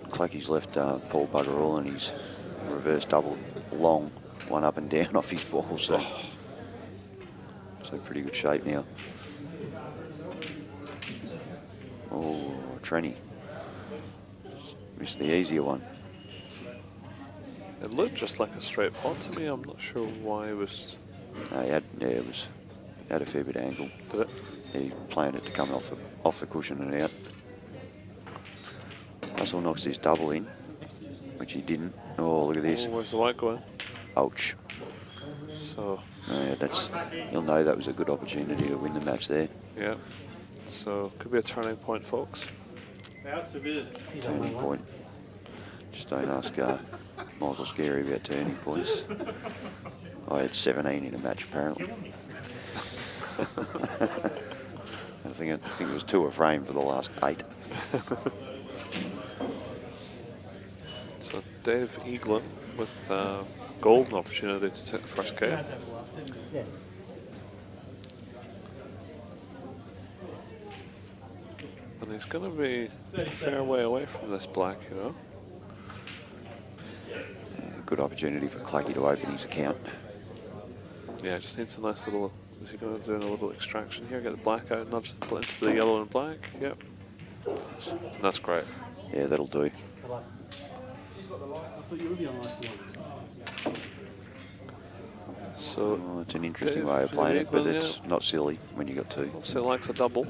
Clacky's left Paul bugger all and he's reverse double long, 1 up and down off his ball. So, so pretty good shape now. Oh, Trenny. Missed the easier one. It looked just like a straight pot to me. I'm not sure why it was. It had a fair bit of angle. Did it? He planned it to come off the cushion and out. Russell knocks his double in, which he didn't. Oh, look at this. Oh, where's the white going? Ouch. So. You'll know that was a good opportunity to win the match there. Yeah. So could be a turning point, folks. Turning point. Just don't ask Michael Scary about turning points. I had 17 in a match apparently. I think it was 2 a frame for the last 8. So Dave Eaglin with golden opportunity to take the first game. And he's going to be a fair way away from this black, you know. Good opportunity for Clacky to open his account. Yeah, just needs a nice little. Is he going to do a little extraction here? Get the black out, nudge into the yellow and black. Yep. That's great. Yeah, that'll do. So it's an interesting way of playing it, but it's not silly when you got 2. Obviously likes a double.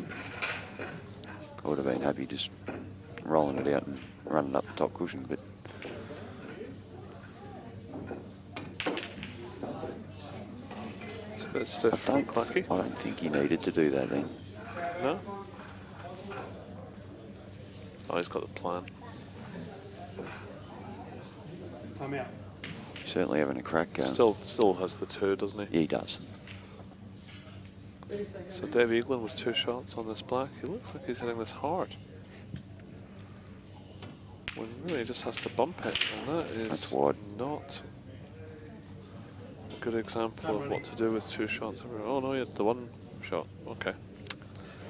I would have been happy just rolling it out and running up the top cushion, but It's a bit stiff. I don't think he needed to do that then. No? Oh, he's got the plan. Time out. Certainly having a crack. Still has the 2, doesn't he? Yeah, he does. So Dave Eaglin with 2 shots on this black. He looks like he's hitting this hard. When really just has to bump it, and that is not a good example of what to do with 2 shots. Oh no, he had the 1 shot. Okay.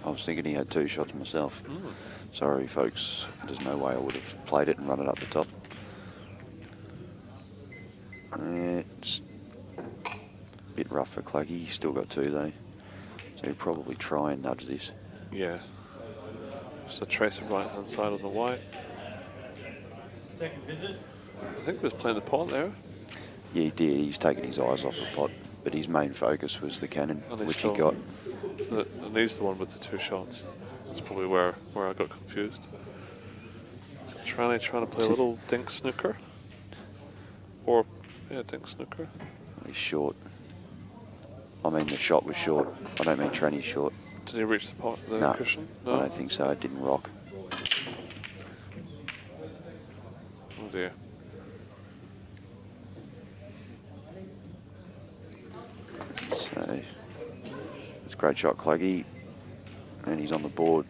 I was thinking he had 2 shots myself. Sorry, folks. There's no way I would have played it and run it up the top. It's a bit rough for Cluggy. He's still got 2 though. So he'll probably try and nudge this. Yeah. Just a trace of right hand side on the white. Second visit. I think he was playing the pot there. Yeah, he did. He's taken his eyes off the pot, but his main focus was the cannon, which he got. And he's the one with the 2 shots. That's probably where I got confused. So trying to play a little dink snooker. Or, yeah, dink snooker. He's short. I mean, the shot was short. I don't mean Tranny's short. Did he reach the pot, the No, cushion? I don't think so. It didn't rock. Oh dear. So, it's a great shot, Cluggy. And he's on the board.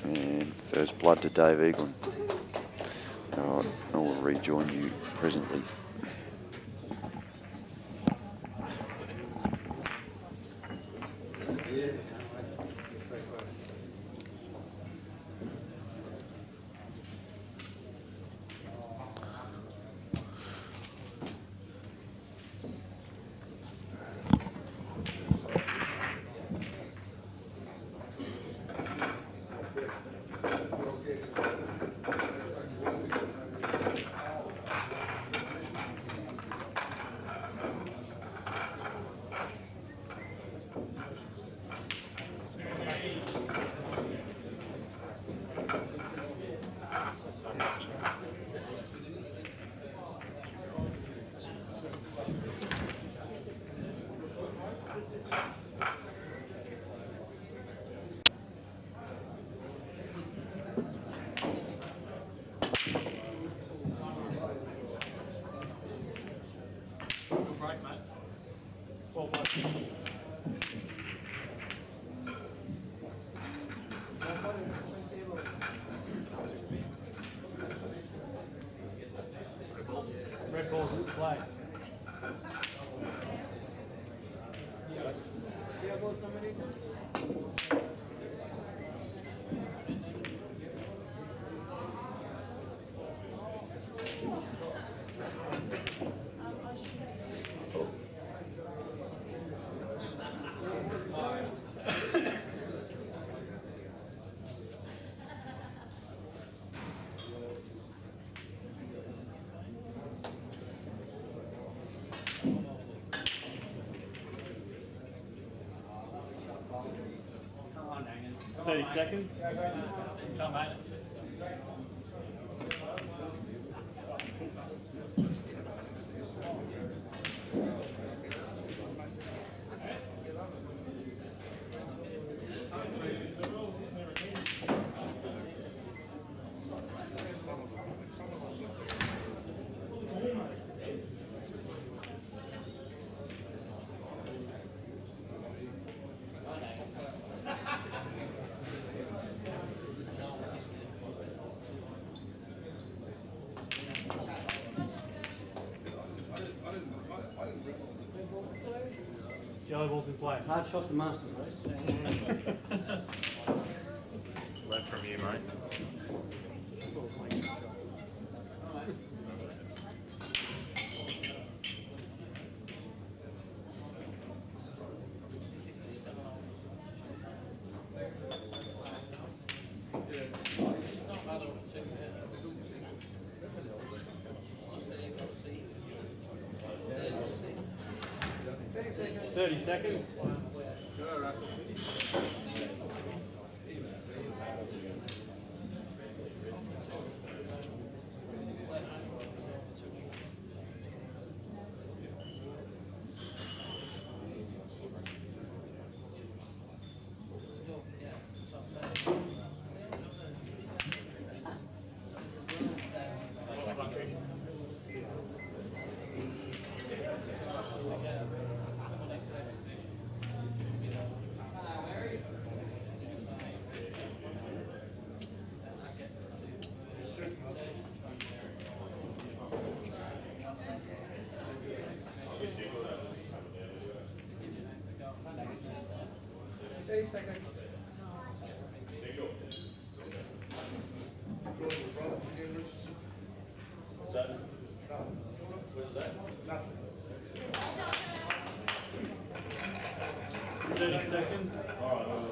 And first blood to Dave Eaglin. All right, I will rejoin you presently. Red ball's in play. Seconds. Come, mate. Yellow ball's in play. Hard shot to Masters, mate. Learn from you, mate. seconds. Where's that? Nothing. 30 seconds. All right.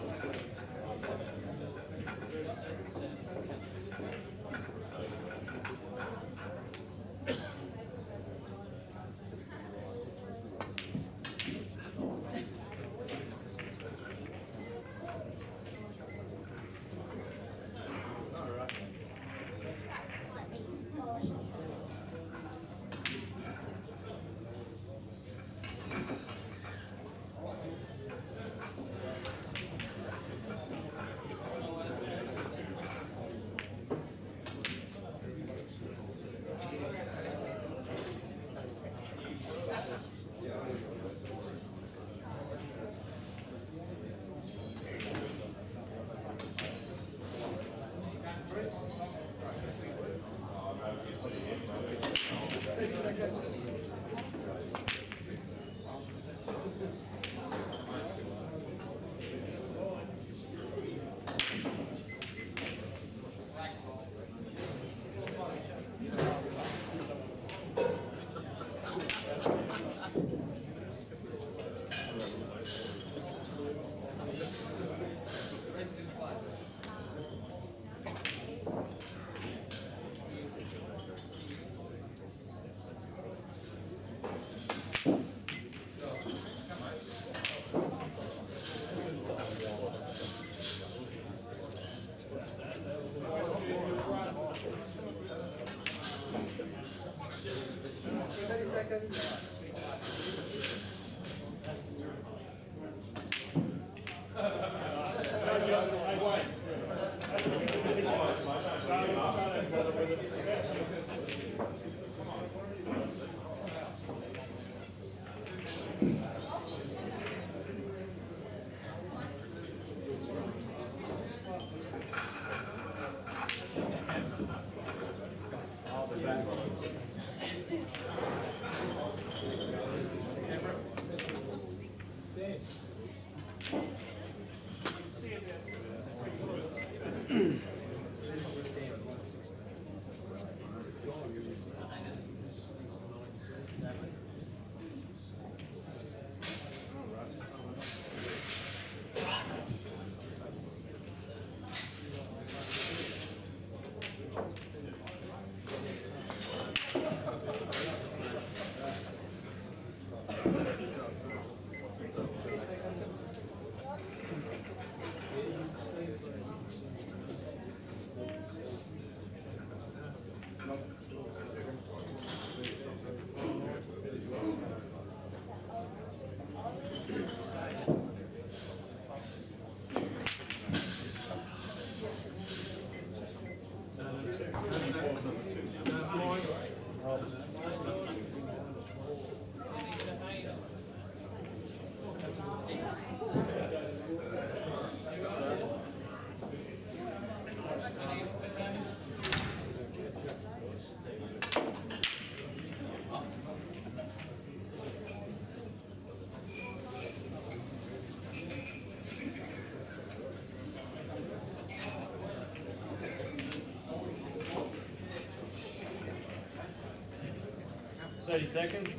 Thirty seconds.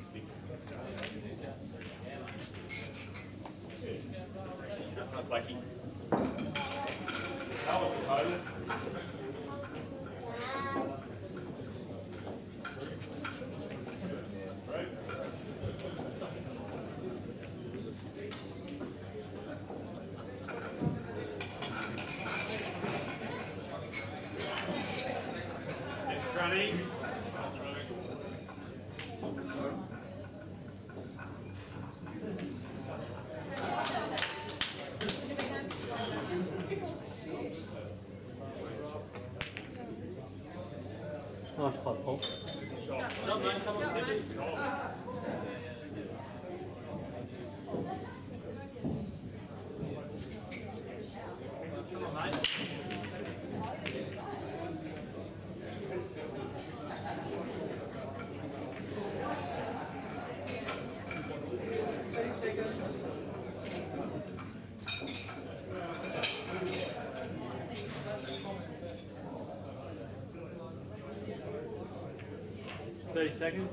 Blackie. That was the total. Next running. Nice putt, Paul. Shot, mate. Come on, Timmy. Come on, mate. 30 seconds.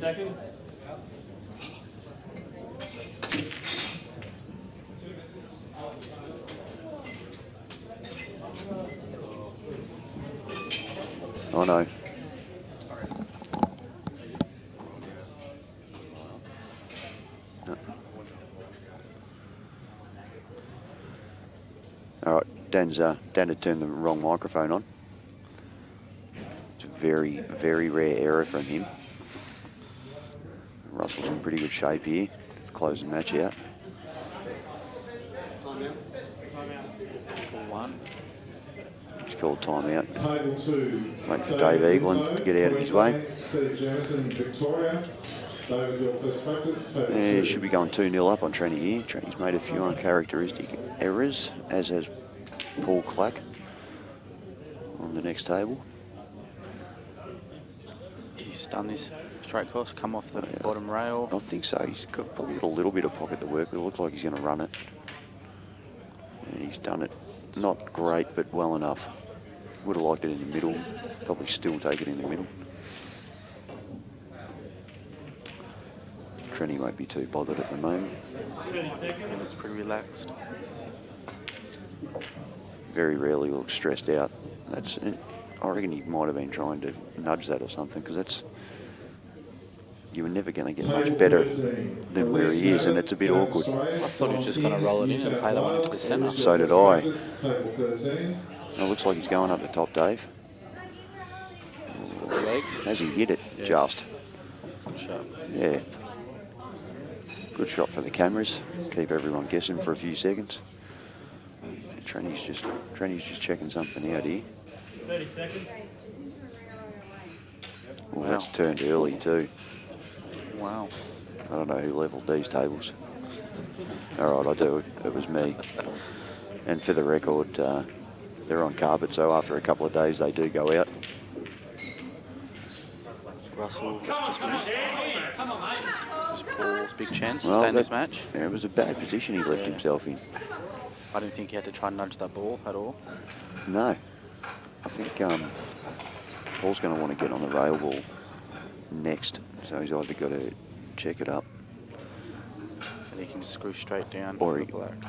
Seconds. Oh no. All right, Dan had turned the wrong microphone on. It's a very, very rare error from him. Russell's in pretty good shape here to close the match out. He's called timeout. Table 2. Waiting for Dave Eaglin to get out of his way. Steve Jamison, Victoria. David, your first practice. He should be going 2-0 up on Trenny here. Trenny's made a few uncharacteristic errors, as has Paul Clack on the next table. He's done this straight cross, come off the bottom rail. I think so. He's probably got a little bit of pocket to work with. It looks like he's going to run it. And he's done it. Not great, but well enough. Would have liked it in the middle. Probably still take it in the middle. Trenny won't be too bothered at the moment. He looks pretty relaxed. Very rarely looks stressed out. That's. I reckon he might have been trying to nudge that or something, because that's. You were never going to get much better than where he is, and it's a bit awkward. I thought he was just going to roll it in and play that one into the centre. So did I. It looks like he's going up the top, Dave. Legs. Has he hit it? Yes. Just. Good shot. Yeah. Good shot for the cameras. Keep everyone guessing for a few seconds. Trenny's just checking something out here. 30 seconds. Well, that's turned early too. Wow. I don't know who levelled these tables. All right, I do. It was me. And for the record, they're on carpet, so after a couple of days they do go out. Russell just missed. Just Paul's big chance to Well, stay in this match. Yeah, it was a bad position he left himself in. I didn't think he had to try and nudge that ball at all. No. I think Paul's going to want to get on the rail ball next, so he's either got to check it up. And he can screw straight down Or for the black.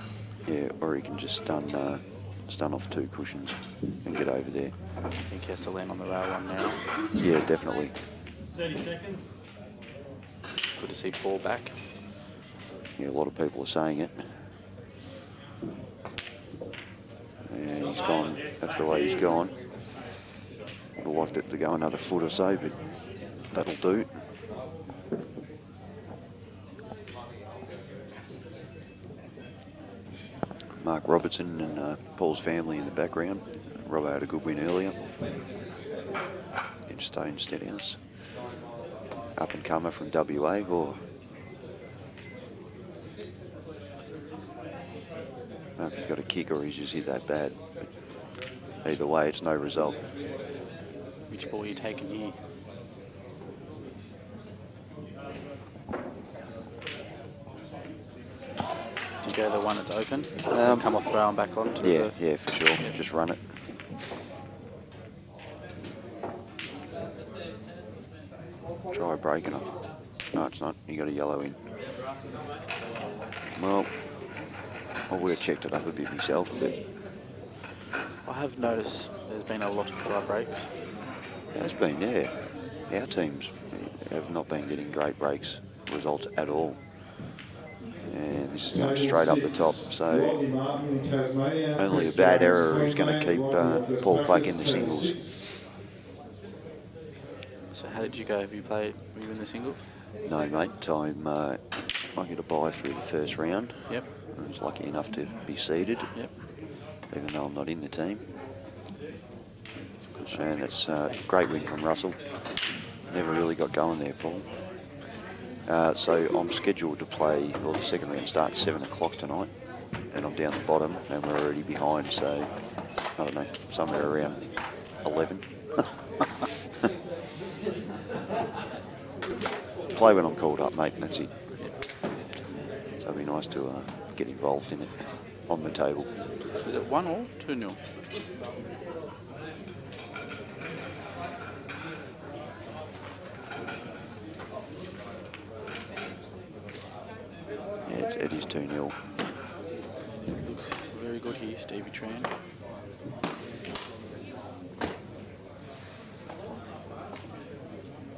Yeah, or he can just stun off 2 cushions and get over there. I think he has to land on the rail one now. Yeah, definitely. 30 seconds. It's good to see Paul back. Yeah, a lot of people are saying it. And he's gone. That's the way he's gone. Would have liked it to go another foot or so, but that'll do. Marc Robertson and Paul's family in the background. Robbo had a good win earlier in Stone Stenhouse. Up and comer from WA. Oh. I don't know if he's got a kick or he's just hit that bad. But either way, it's no result. Which ball are you taking here? Do you go the one that's open? Come off the rail and back on? Yeah, for sure. Yeah. Just run it. Try breaking it. No, it's not. You got a yellow in. Well, I would have checked it up a bit myself, but I have noticed there's been a lot of dry breaks. There has been, yeah. Our teams have not been getting great breaks results at all. And this is going straight up the top, so only a bad error is going to keep Paul Clack in the singles. So how did you go? Were you in the singles? No, mate. I get a bye through the first round. Yep. I was lucky enough to be seeded. Yep. Even though I'm not in the team. And it's a great win from Russell. Never really got going there, Paul. So I'm scheduled to play, well, the second round starts 7 o'clock tonight, and I'm down the bottom, and we're already behind, so, I don't know, somewhere around 11. Play when I'm called up, mate, and that's it. So it'd be nice to get involved in it on the table. Is it 1 or 2-0? Yeah, it is 2-0. It looks very good here, Stevie Tran.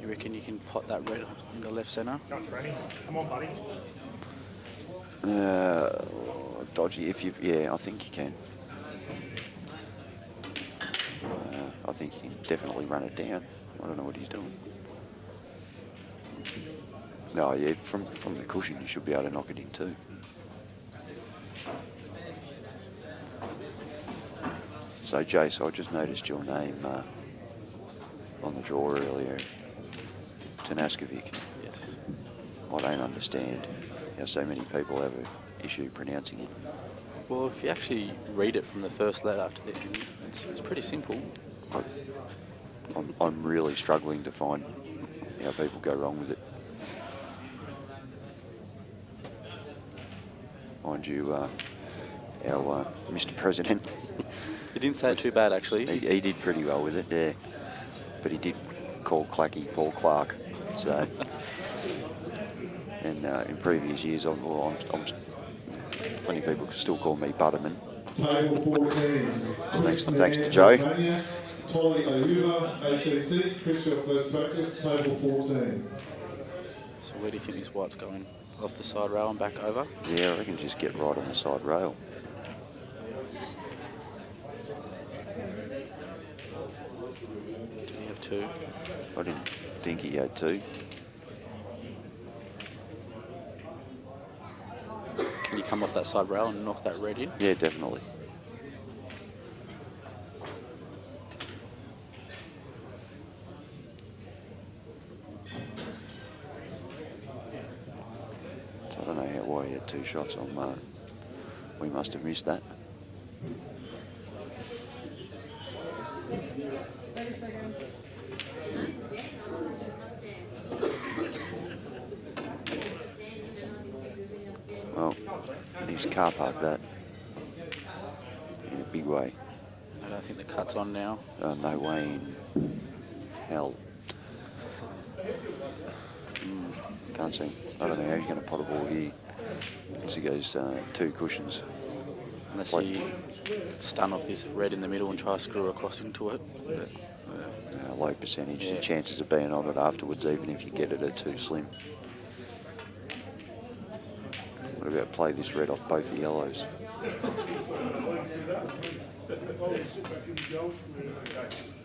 You reckon you can pot that red in the left centre? Come on, buddy. Dodgy, yeah, I think you can. I think you can definitely run it down. I don't know what he's doing. No, yeah, from the cushion you should be able to knock it in too. So Jace, I just noticed your name on the draw earlier. Tanaskovic. Yes. I don't understand how so many people have an issue pronouncing it. Well, if you actually read it from the first letter to the end, it's pretty simple. I'm really struggling to find how people go wrong with it. Mind you, our Mr. President. He didn't say it too bad, actually. He did pretty well with it, yeah. But he did call Clacky Paul Clark. So, and in previous years, plenty of people still call me Butterman. Table 14. Thanks to Joe. Tolly Ayuba, ACT, Purcell first practice, table 14. So where do you think this white's going? Off the side rail and back over? Yeah, I reckon just get right on the side rail. Did he have 2? I didn't think he had 2. Can you come off that side rail and knock that red in? Yeah, definitely. So I don't know why he had 2 shots on Marc. We must have missed that. Well, he's car parked that in a big way. I don't think the cut's on now. No way in hell. Can't see. I don't know how he's going to pot a ball here. As he goes 2 cushions. Unless he stun off this red in the middle and try to screw across into it. But, low percentage. The chances of being on it afterwards, even if you get it, are too slim. What about play this red off both the yellows?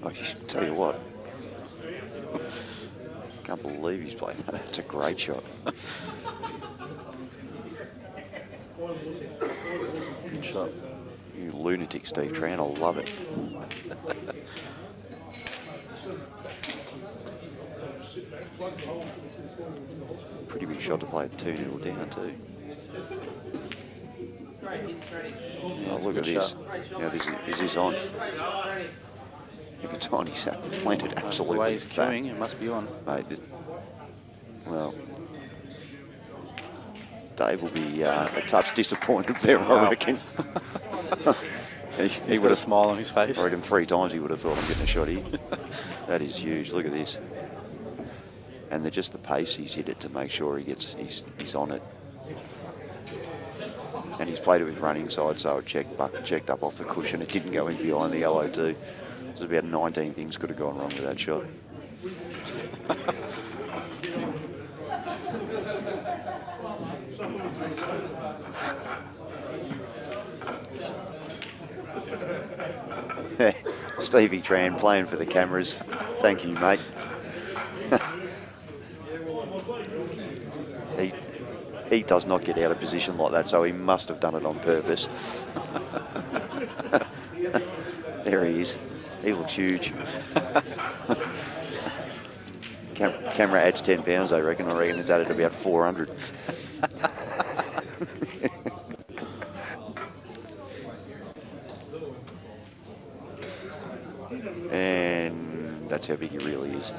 I just tell you what. Can't believe he's played that. That's a great shot. Good shot. You lunatic, Steve Tran. I love it. Pretty big shot to play at 2-0 down too. Oh, look at this. Now is this on? If it's on, he's planted absolutely the way he's fat. queuing, it must be on. Mate, well, Dave will be a touch disappointed there, I reckon. He would have smiled on his face. I reckon 3 times he would have thought I'm getting a shot here. That is huge. Look at this. And just the pace he's hit it to make sure he's on it. And he's played it with running side, so it checked up off the cushion. It didn't go in behind the yellow too. There's about 19 things could have gone wrong with that shot. Stevie Tran playing for the cameras. Thank you, mate. He does not get out of position like that, so he must have done it on purpose. There he is. He looks huge. Camera adds 10 pounds, I reckon. I reckon it's added about 400. And that's how big he really is.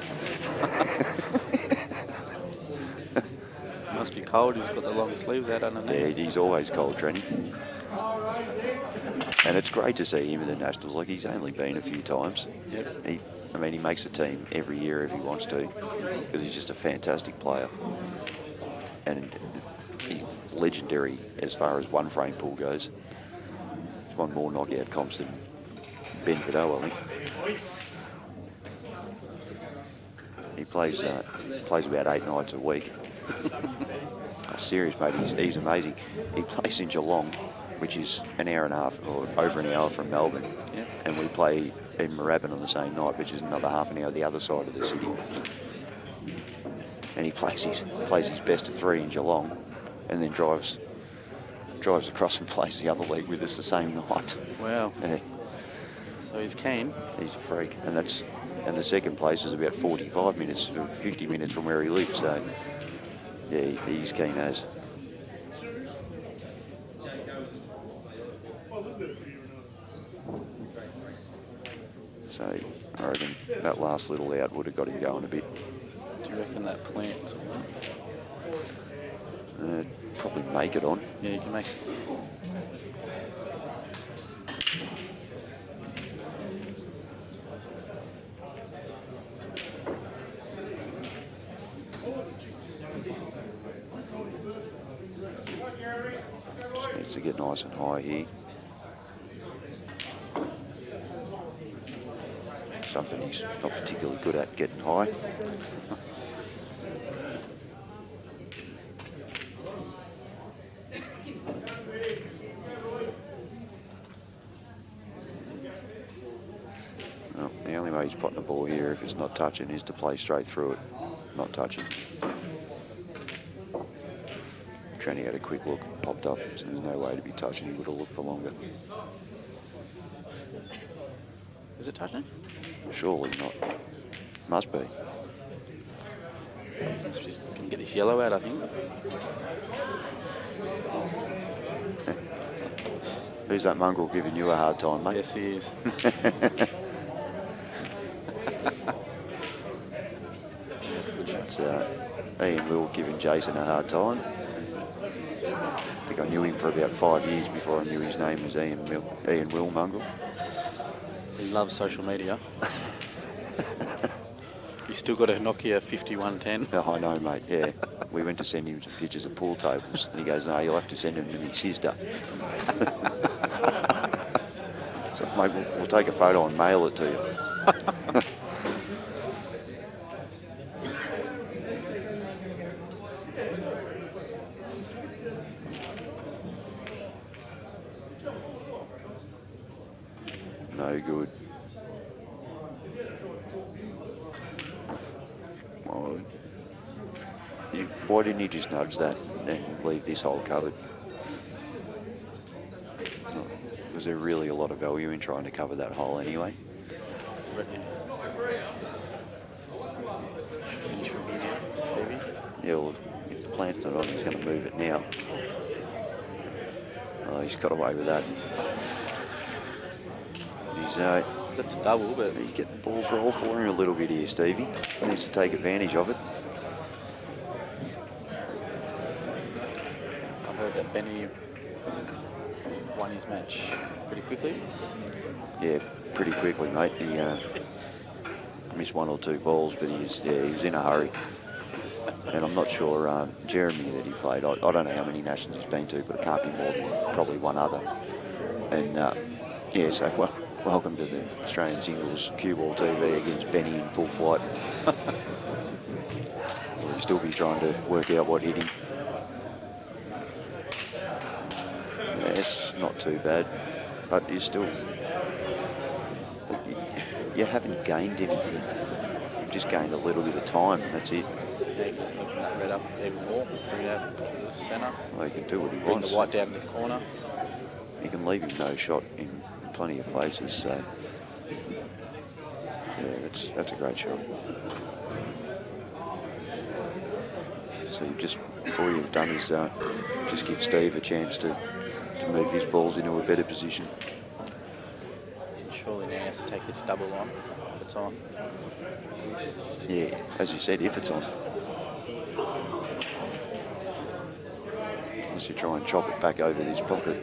Must be cold. He's got the long sleeves out underneath. Yeah, he's always cold, Trenny. And it's great to see him in the Nationals. Like, he's only been a few times. Yep. He makes the team every year if he wants to, because he's just a fantastic player. And he's legendary as far as one frame pool goes. He's won more knockout comps than Ben Cadeau, I think. He plays about 8 nights a week. Serious, mate. He's amazing. He plays in Geelong, which is an hour and a half or over an hour from Melbourne. Yep. And we play in Moorabbin on the same night, which is another half an hour the other side of the city. And he plays his best of 3 in Geelong, and then drives across and plays the other league with us the same night. Wow. Yeah. So he's keen. He's a freak, and the second place is about 45 minutes, 50 minutes from where he lives. So yeah, he's keen as. So I reckon that last little out would have got him going a bit. Do you reckon that plant's on? Probably make it on. Yeah, you can make it. Just needs to get nice and high here. Something he's not particularly good at, getting high. Well, the only way he's potting the ball here, if it's not touching, is to play straight through it, not touching. Tranny had a quick look, popped up, so there's no way to be touching. He would have looked for longer. Is it touching? Surely not. Must be. Just gonna get this yellow out, I think. Who's that mongrel giving you a hard time, mate? Yes, he is. It's Ian Will giving Jason a hard time. I think I knew him for about 5 years before I knew his name was Ian Will Mongrel. He loves social media. He's still got a Nokia 5110. Oh, I know, mate, yeah. We went to send him some pictures of pool tables, and he goes, no, you'll have to send them to my sister. So, mate, we'll take a photo and mail it to you. No good. Well, why didn't you just nudge that and leave this hole covered? Was there really a lot of value in trying to cover that hole anyway? Should finish from here, Stevie. Yeah, well, if the plant's not on, he's going to move it now. Oh, he's got away with that. He's left a double, but he's getting the balls roll for him a little bit here, Stevie. Needs to take advantage of it. I heard that Benny won his match pretty quickly. Yeah, pretty quickly, mate. He missed 1 or 2 balls, but he was in a hurry. And I'm not sure Jeremy that he played. I don't know how many nationals he's been to, but it can't be more than probably one other. And yeah, so Welcome to the Australian Singles Cue Ball TV against Benny in full flight. We'll still be trying to work out what hit him. Yeah, it's not too bad, but you still... You haven't gained anything. You've just gained a little bit of time, and that's it. Yeah, you just open that red up even more, bring it out to the centre. Well, he can do what he Bring wants. the white down in this corner. You can leave him no shot in plenty of places, so... Yeah, that's a great shot. So you just, all you've done is just give Steve a chance to move his balls into a better position. Surely now he has to take this double on, if it's on. Yeah, as you said, if it's on. Unless you try and chop it back over this pocket.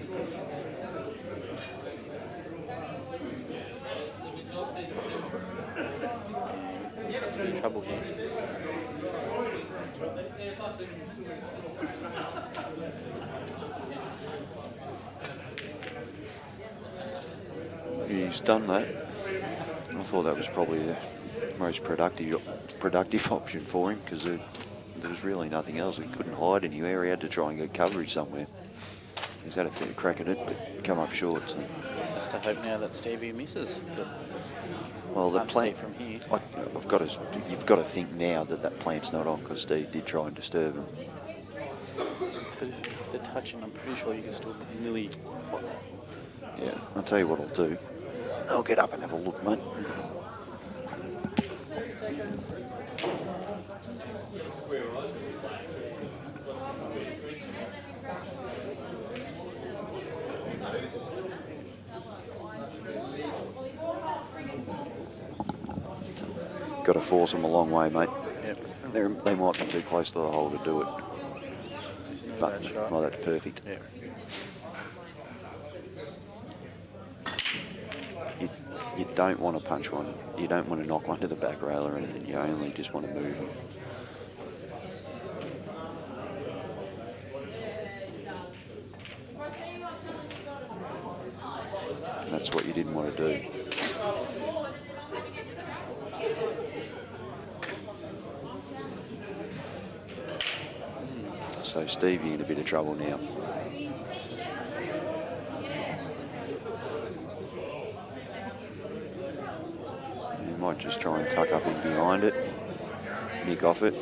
He's in trouble here. He's done that. I thought that was probably the most productive option for him, because there was really nothing else. He couldn't hide anywhere. He had to try and get coverage somewhere. He's had a fair crack at it, but come up short. So. Just to hope now that Stevie misses. Well, the plant from here. You've got to think now that plant's not on, because Steve did try and disturb him. But if they're touching, I'm pretty sure you can still nearly block that. Yeah, I'll tell you what I'll do. I'll get up and have a look, mate. Got to force them a long way, mate. Yep. They might be too close to the hole to do it. But, shot. well, that's perfect. Yeah. You don't want to punch one. You don't want to knock one to the back rail or anything. You only just want to move them. That's what you didn't want to do. So Stevie in a bit of trouble now. You might just try and tuck up in behind it, nick off it.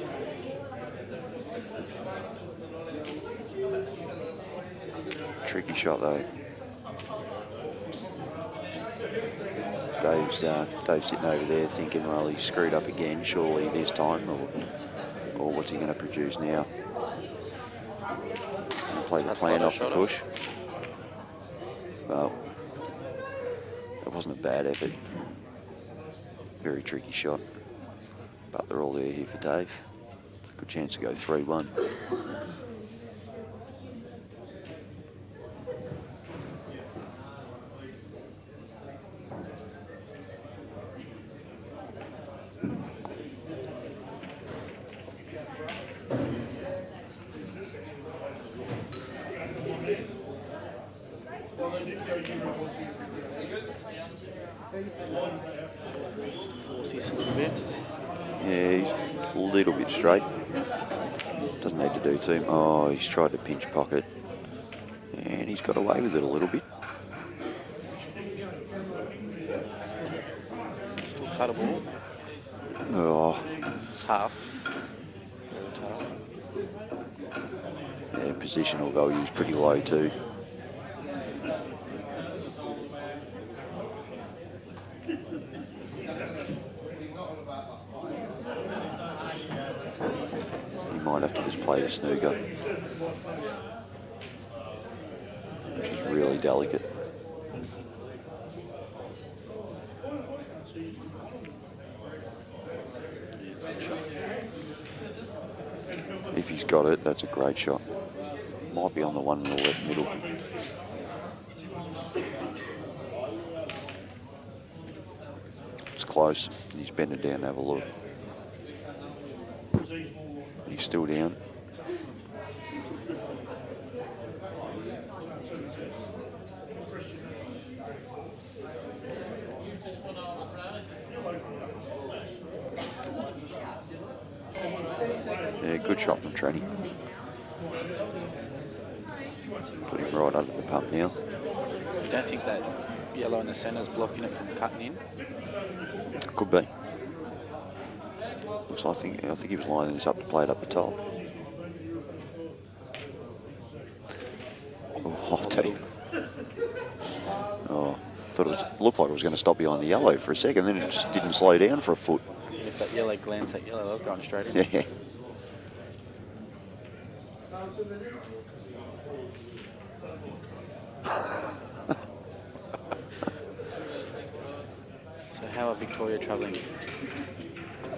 Tricky shot though. Dave's sitting over there thinking, well, he's screwed up again, surely this time, or what's he going to produce now? Play the plan off the push. Well, it wasn't a bad effort. Very tricky shot. But they're all there here for Dave. Good chance to go 3-1. Just to force this a little bit. Yeah, he's a little bit straight. Doesn't need to do too much. Oh, he's tried to pinch pocket. And he's got away with it a little bit. Still cuttable. Oh. It's tough. Very tough. Yeah, positional value is pretty low too. Might have to just play the snooker, which is really delicate. If he's got it, that's a great shot. Might be on the one in the left middle. It's close. He's bending down to have a look. He's still down. Yeah, good shot from Trenny. Put him right under the pump now. I don't think that yellow in the centre's blocking it from cutting in. Could be. Looks like I think he was lining this up to play it up the top. Oh, I'll tell you. Oh, thought it looked like it was going to stop behind the yellow for a second, then it just didn't slow down for a foot. If that yellow glanced that yellow, that was going straight in. Yeah. So how are Victoria travelling?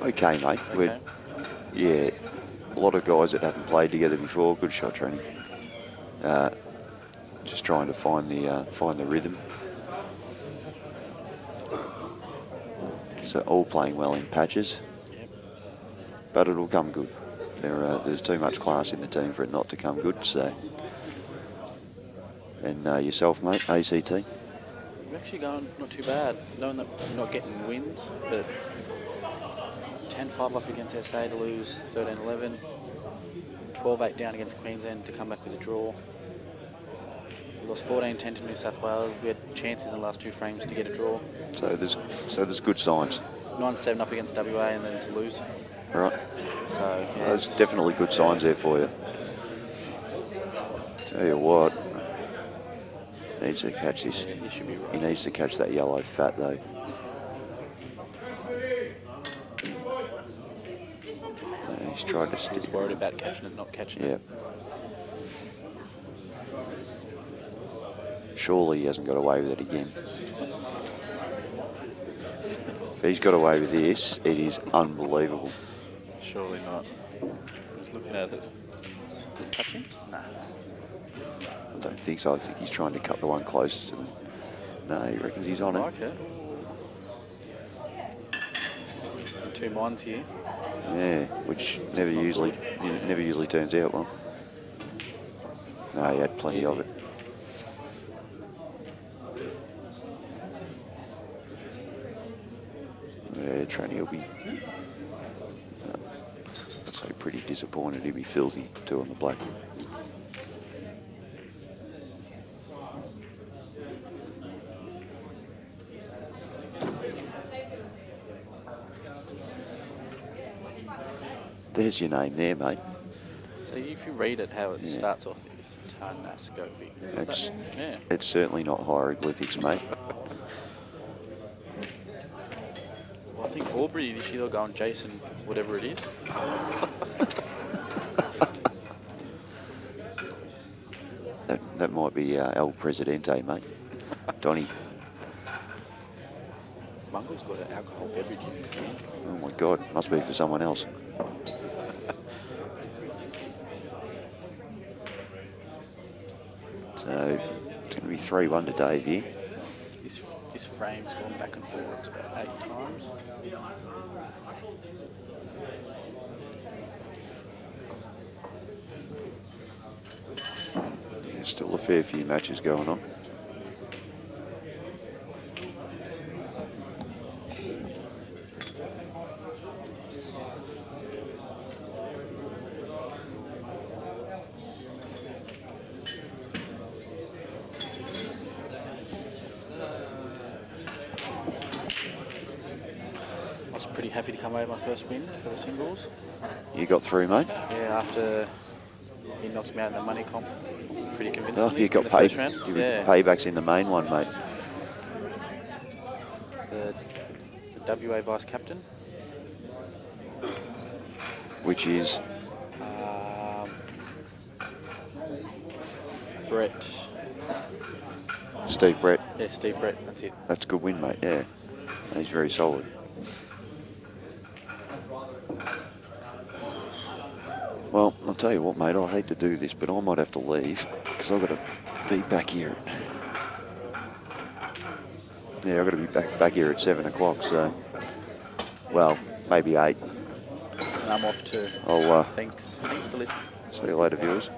Okay, mate. Okay. Yeah, a lot of guys that haven't played together before. Good shot training. Just trying to find the rhythm. So all playing well in patches. Yep. But it'll come good. There's too much class in the team for it not to come good. So. And yourself, mate, ACT? We're actually going not too bad. Knowing that we're not getting wins, but 10-5 up against SA to lose 13-11. 12-8 down against Queensland to come back with a draw. We lost 14-10 to New South Wales. We had chances in the last two frames to get a draw. So there's good signs. 9-7 up against WA and then to lose. All right. So yeah, there's definitely good signs there for you. Tell you what, needs to catch this. He should be right. He needs to catch that yellow fat though. He's tried to stick. He's worried about catching it, not catching it. Surely he hasn't got away with it again. If he's got away with this, it is unbelievable. Surely not. Just looking at it. Touching? No. I don't think so. I think he's trying to cut the one closest to him. No, he reckons he's on it. Okay. Two minds here. Yeah, which never usually turns out well. No, he had plenty of it. Yeah, Tranny will be, I'd say, pretty disappointed. He'll be filthy, 2 on the black. There's your name there, mate. So if you read it, how it starts off with Tarnascovic. It's certainly not hieroglyphics, mate. Well, I think Aubrey this year they'll go on Jason, whatever it is. that might be El Presidente, mate. Donny. Mungle's got an alcohol beverage in his hand. Oh my God, must be for someone else. So it's going to be 3-1 to Dave here. This frame's gone back and forwards about 8 times. There's still a fair few matches going on. Happy to come away with my first win for the singles. You got through, mate? Yeah, after he knocked me out in the money comp pretty convincingly. Oh, you got in the paid. first round. Yeah. Paybacks in the main one, mate. The WA vice captain. Which is? Brett. Steve Brett. Yeah, Steve Brett, that's it. That's a good win, mate, yeah. He's very solid. Well, I'll tell you what, mate, I hate to do this, but I might have to leave because I've got to be back here. Yeah, I've got to be back here at 7 o'clock, so, well, maybe 8. And I'm off too. Thanks for listening. See you later, viewers.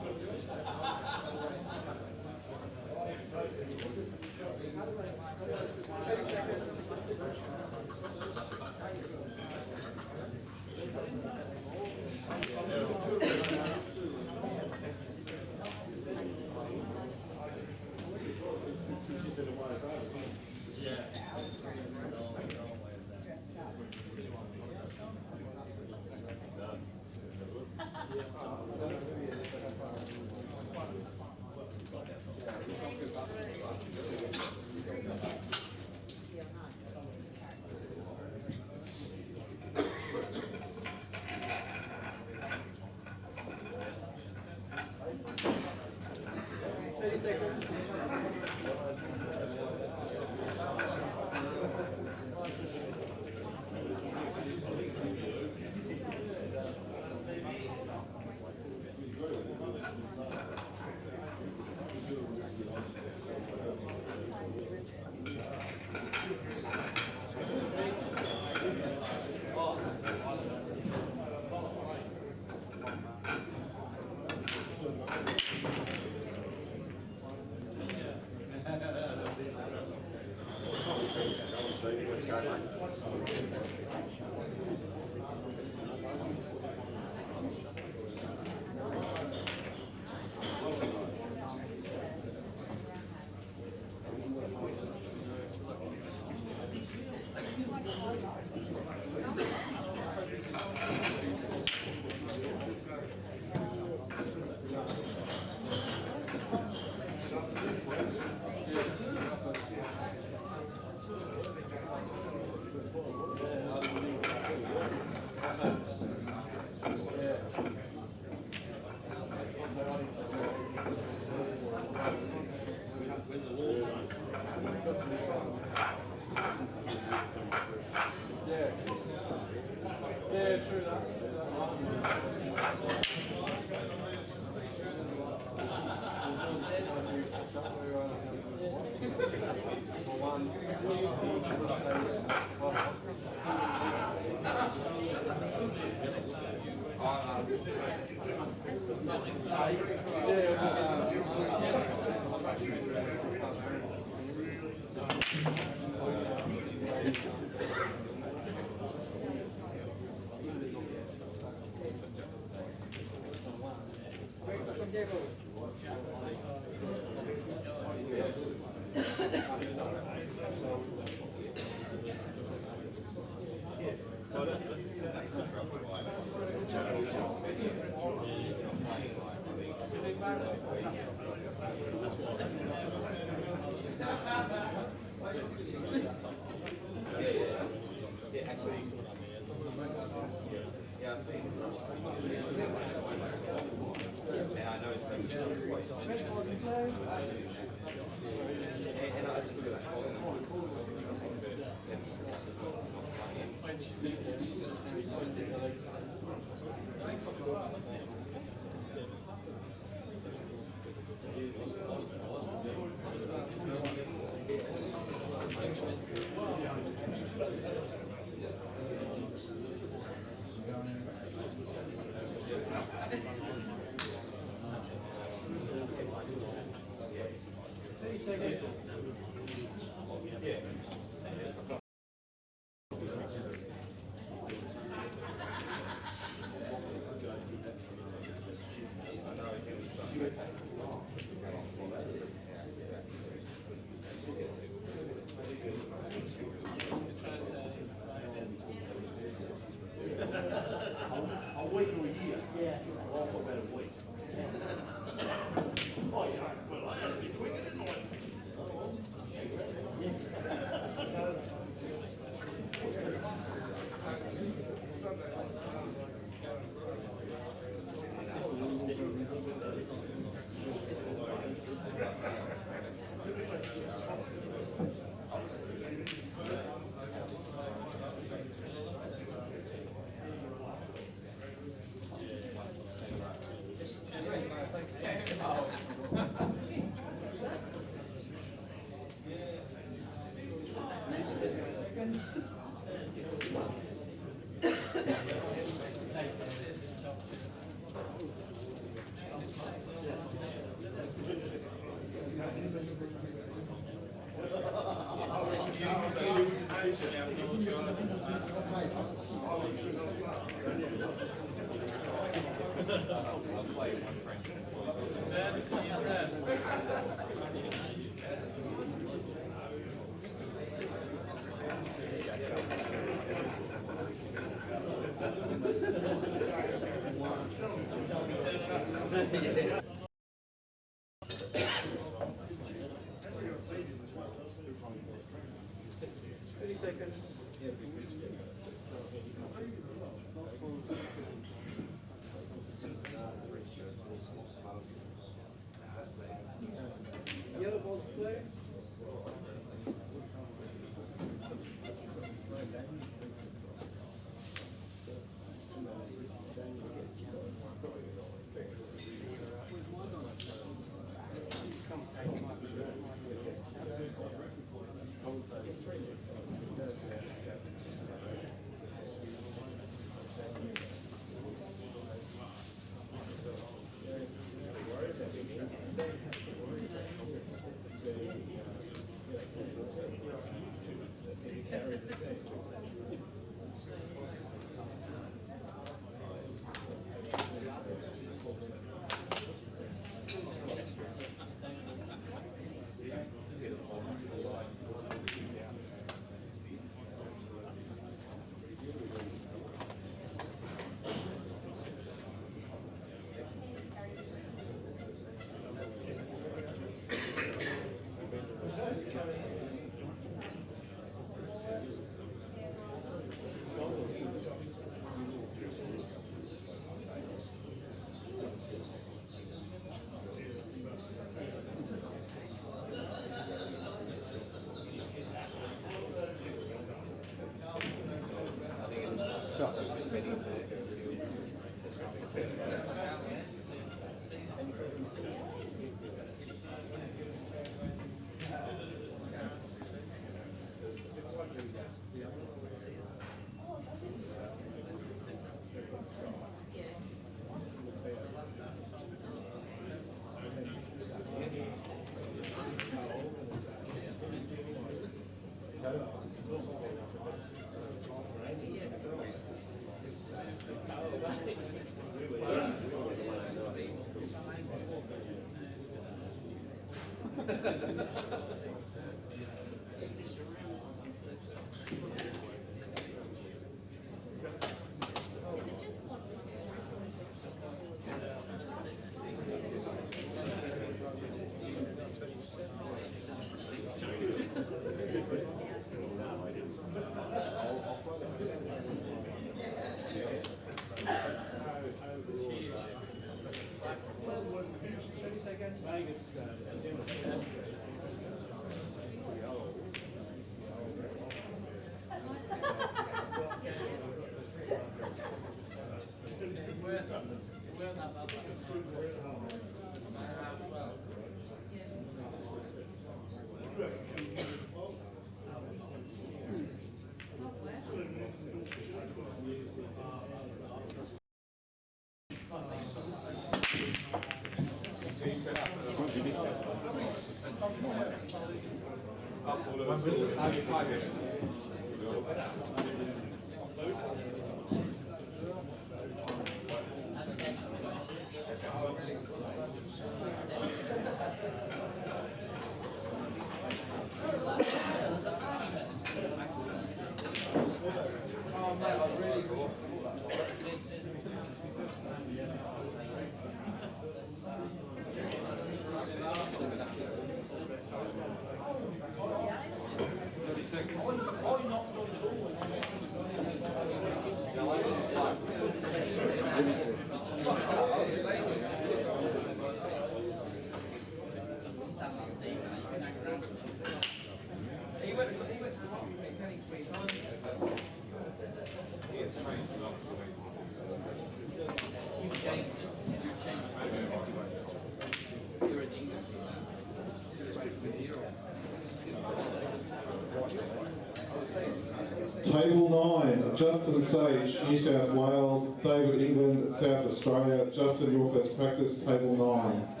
Table 9, Justin Sage, New South Wales, David England, South Australia. Justin, your first practice, table 9.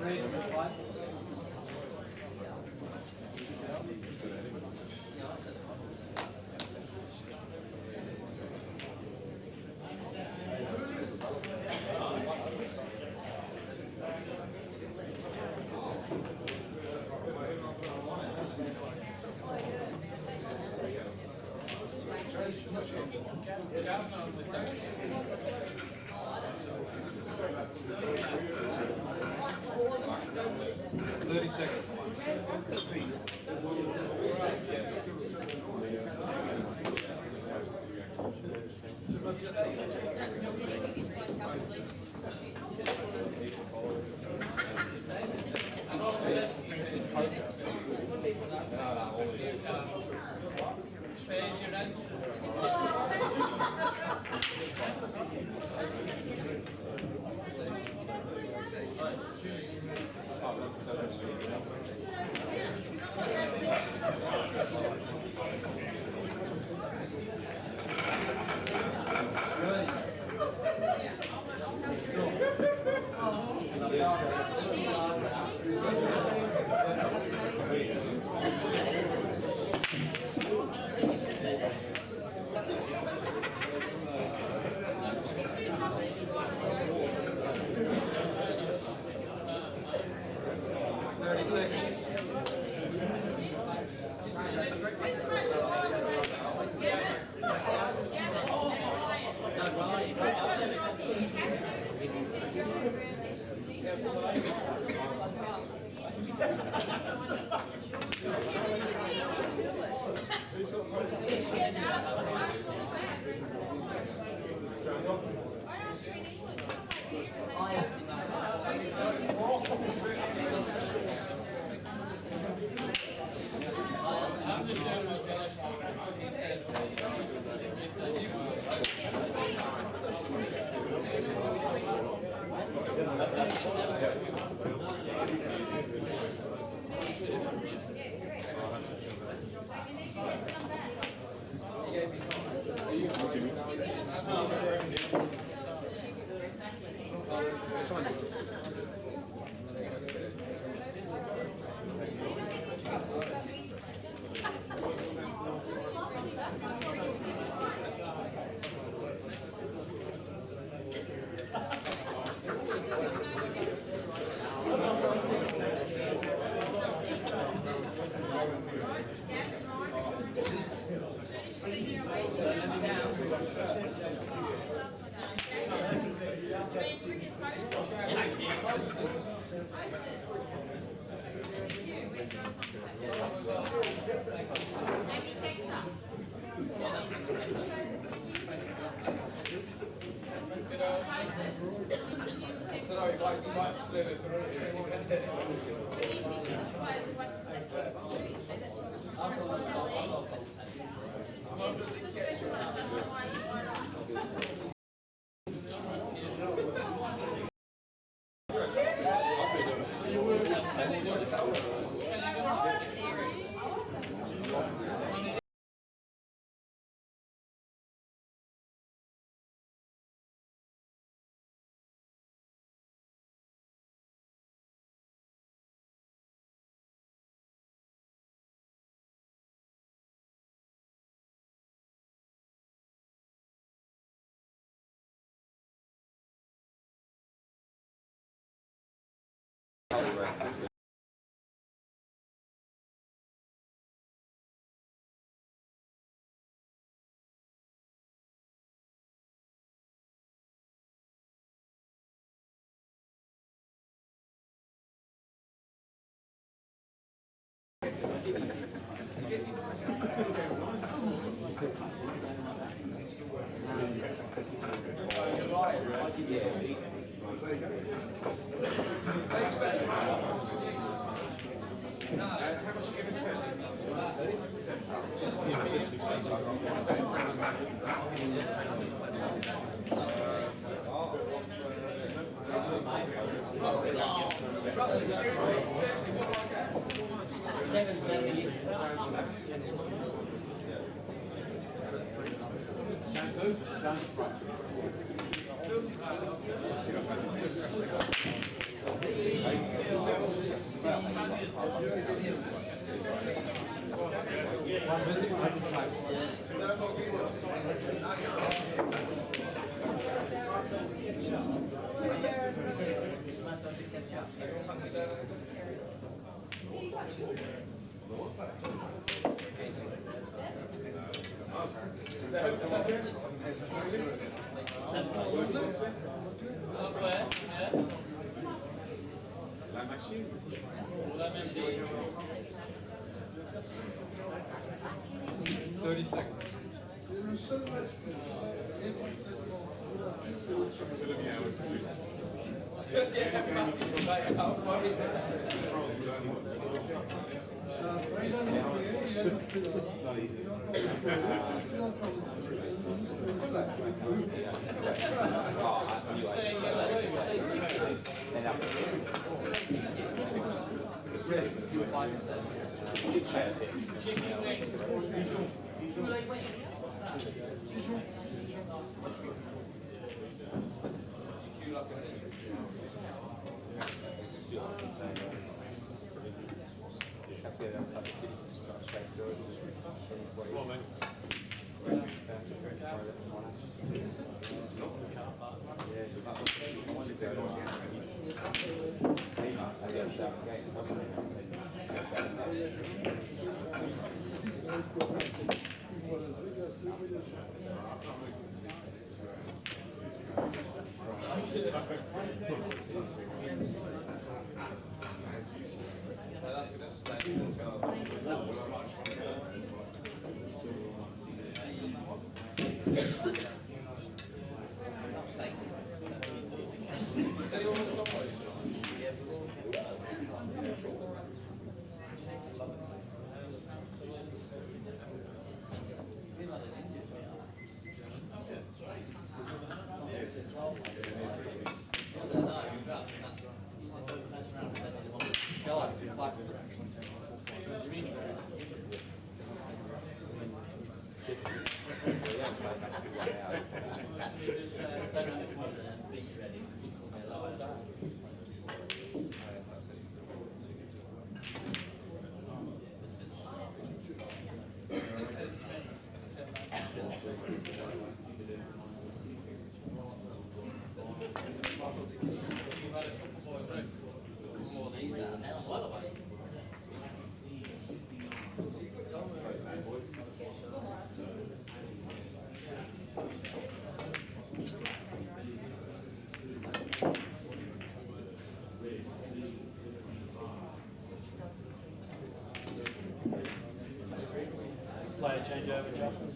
Player changeover, Justin.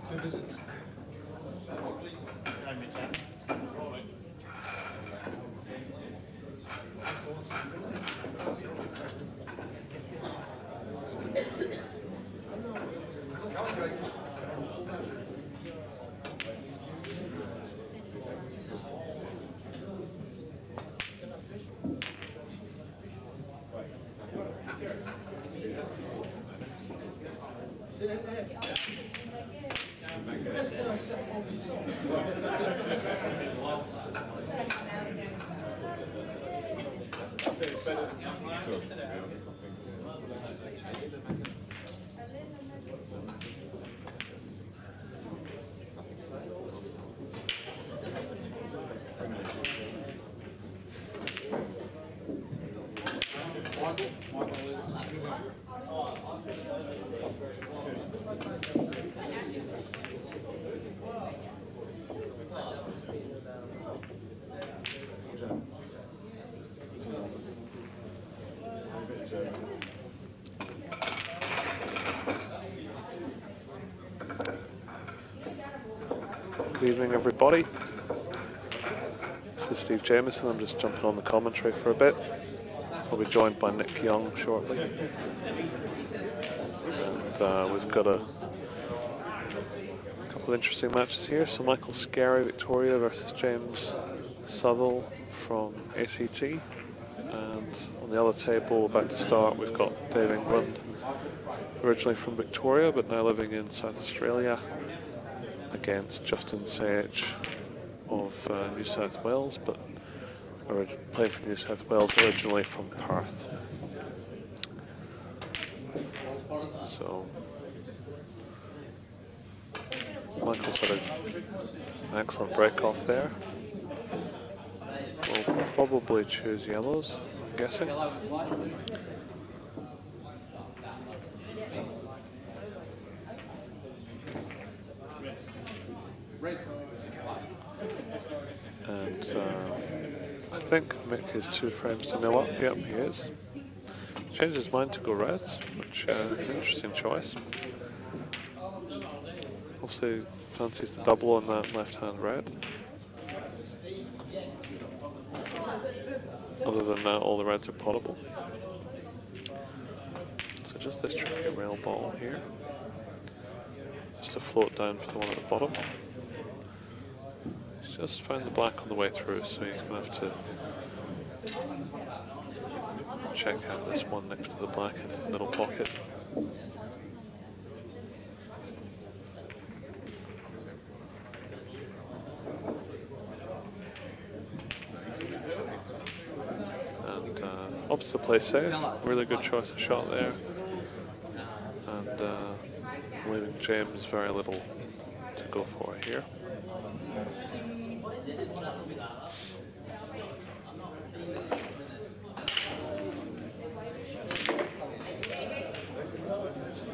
Two visits. difficult, to be honest, I think. Good evening, everybody. This is Steve Jameson. I'm just jumping on the commentary for a bit. I'll be joined by Nick Young shortly. And we've got a couple of interesting matches here. So Michael Scarry, Victoria versus James Southall from ACT. And on the other table, about to start, we've got Dave England, originally from Victoria, but now living in South Australia, against Justin Sage of New South Wales, but playing for New South Wales, originally from Perth. So Michael's had an excellent break off there. We'll probably choose yellows, I'm guessing. And I think Mick is 2 frames to nil up. Yep, he is. Changed his mind to go reds, which is an interesting choice. Obviously fancies the double on that left-hand red. Other than that, all the reds are potable. So just this tricky rail ball here. Just to float down for the one at the bottom. He's just found the black on the way through, so he's going to have to check out this one next to the black into the middle pocket. And opts to play safe. Really good choice of shot there. And leaving James very little to go for here.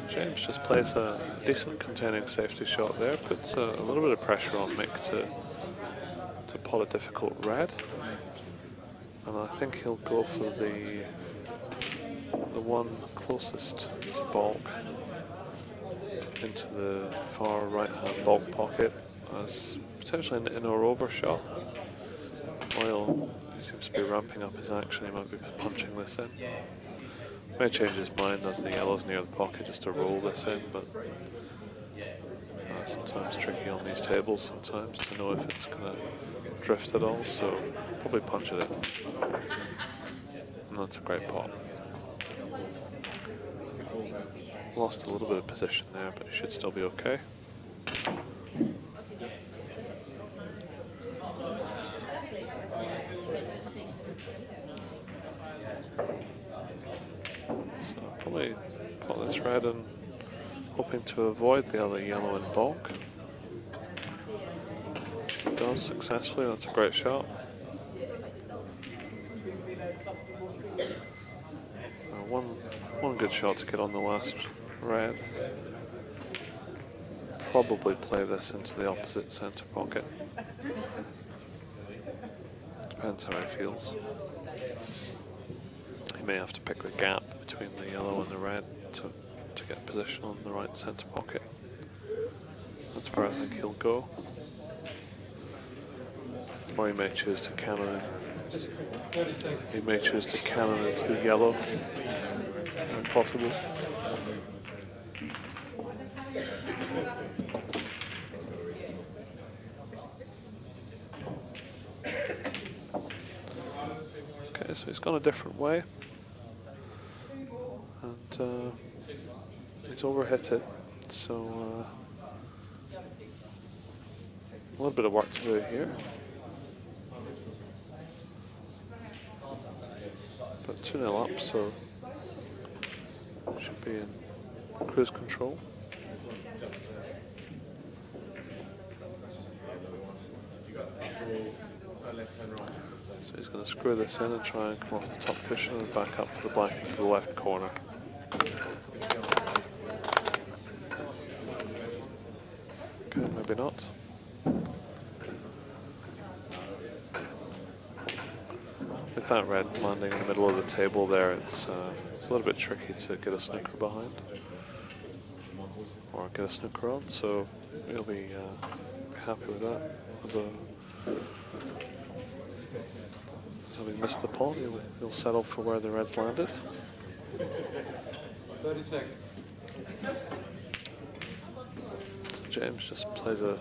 James just plays a decent containing safety shot there, puts a little bit of pressure on Mick to pot a difficult red, and I think he'll go for the one closest to bulk into the far right hand bulk pocket as potentially an in or over shot. While he seems to be ramping up his action, he might be punching this in. May change his mind as the yellow's near the pocket just to roll this in, but sometimes tricky on these tables sometimes to know if it's going to drift at all, so probably punch it in. And that's a great pot. Lost a little bit of position there, but it should still be okay. Probably plot this red and hoping to avoid the other yellow in bulk. It does successfully, that's a great shot. One good shot to get on the last red. Probably play this into the opposite centre pocket. Depends how he feels. He may have to pick the gap between the yellow and the red to get position on the right centre pocket. That's where I think he'll go. Or he may choose to cannon. He may choose to cannon into the yellow, when possible. Okay, so he's gone a different way. And he's overhit it, so a little bit of work to do here. But 2-0 up, so should be in cruise control. So he's going to screw this in and try and come off the top cushion and back up for the black to the left corner. Okay, maybe not. With that red landing in the middle of the table there, it's a little bit tricky to get a snooker behind or get a snooker on, so we'll be happy with that. As having missed the pot, he'll settle for where the reds landed. 30 seconds. So James just plays a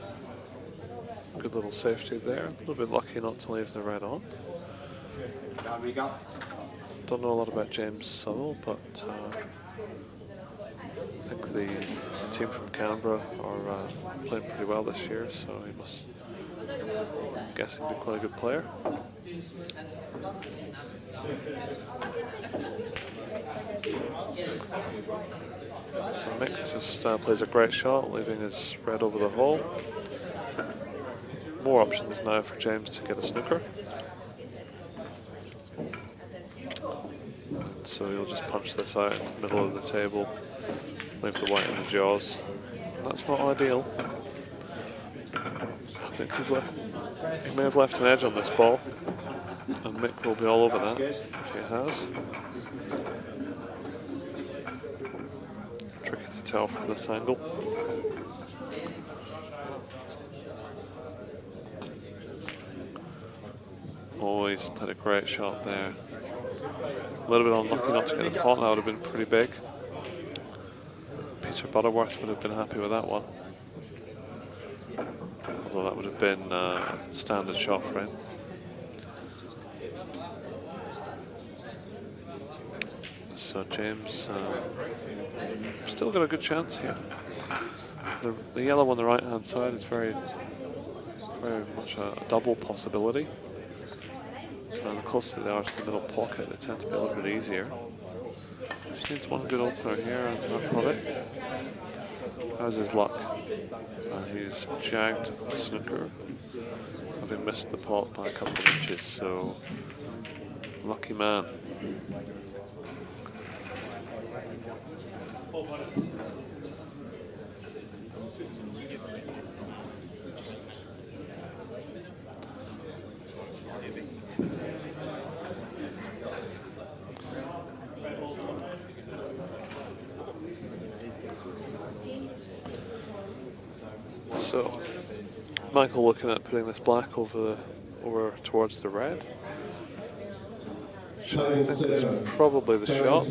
good little safety there. A little bit lucky not to leave the red on. Don't know a lot about James Southall, but I think the team from Canberra are playing pretty well this year, so he must, I'm guessing, be quite a good player. So Mick just plays a great shot, leaving his red over the hole. More options now for James to get a snooker. And so he'll just punch this out into the middle of the table, leave the white in the jaws. That's not ideal. I think he may have left an edge on this ball, and Mick will be all over that if he has. Tricky to tell from this angle. Oh, he's played a great shot there. A little bit unlucky not to get the pot, that would have been pretty big. Peter Butterworth would have been happy with that one. Although that would have been a standard shot for him. So James still got a good chance here. The yellow on the right hand side is very much a double possibility. So the closer they are to the middle pocket, they tend to be a little bit easier. Just needs one good opener here, and that's not it. How's his luck? He's jagged the snooker, having missed the pot by a couple of inches, so lucky man. So, Michael looking at putting this black over towards the red. Which I think is probably the shot.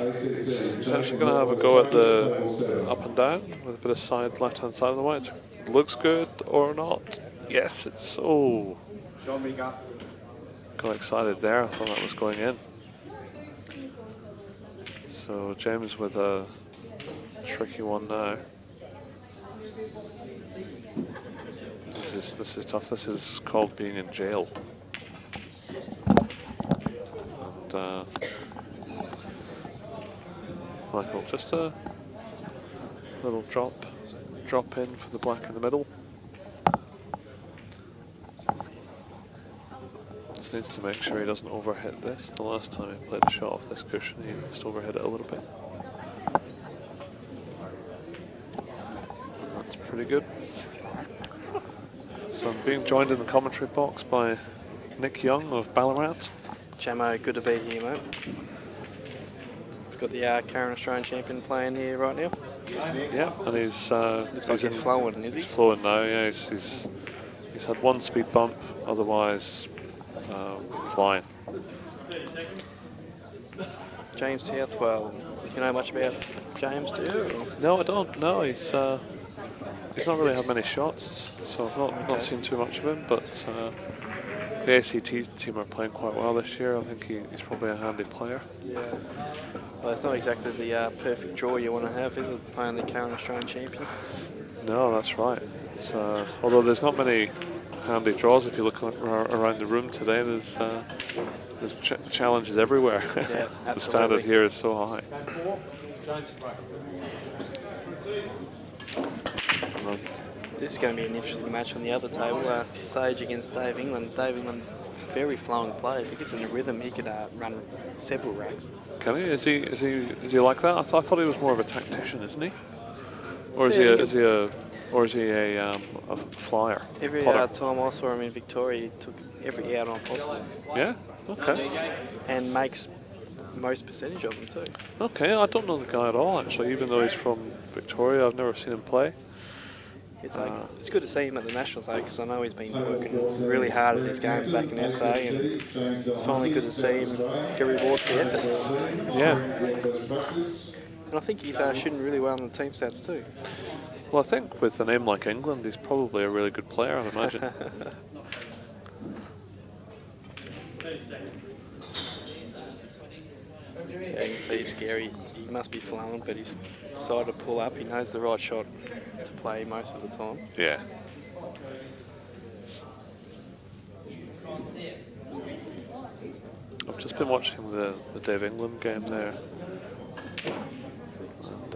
He's actually going to have a go at the up and down with a bit of side, left hand side of the white. Looks good or not? Yes, it's. Oh. Got excited there. I thought that was going in. So James with a tricky one now. This is tough. This is called being in jail. And Michael, just a little drop in for the black in the middle. Just needs to make sure he doesn't overhit this. The last time he played a shot off this cushion, he just overhit it a little bit. And that's pretty good. So I'm being joined in the commentary box by Nick Young of Ballarat. Chamo, good to be here, mate. We've got the current Australian champion playing here right now. Yeah, and he's looks like he's flowing, is he? He's flowing now. Yeah, he's had one speed bump, otherwise flying. James Southwell. You know much about James, do you? No, I don't. No, he's not really had many shots, so I've not seen too much of him. But the ACT team are playing quite well this year. I think he's probably a handy player. Yeah. Well, it's not exactly the perfect draw you want to have, is it? Playing the current Australian champion. No, that's right. It's, although there's not many handy draws if you look around the room today, there's challenges everywhere. Yeah, the standard here is so high. This is going to be an interesting match on the other table. Sage against Dave England. Dave England, very flowing play. If he gets in the rhythm, he could run several racks. Can he? Is he like that? I thought he was more of a tactician, isn't he? Or is he a flyer? Every time I saw him in Victoria, he took every out on possible. Yeah. Okay. And makes most percentage of them too. Okay, I don't know the guy at all actually. Even though he's from Victoria, I've never seen him play. It's like it's good to see him at the Nationals though, because I know he's been working really hard at his game back in SA, and it's finally good to see him get rewards for effort. Yeah. And I think he's shooting really well on the team stats too. Well, I think with a name like England, he's probably a really good player, I'd imagine. Yeah, you can see he's scary. He must be flowing, but he's decided to pull up. He knows the right shot to play most of the time. Yeah. I've just been watching the Dave England game there. And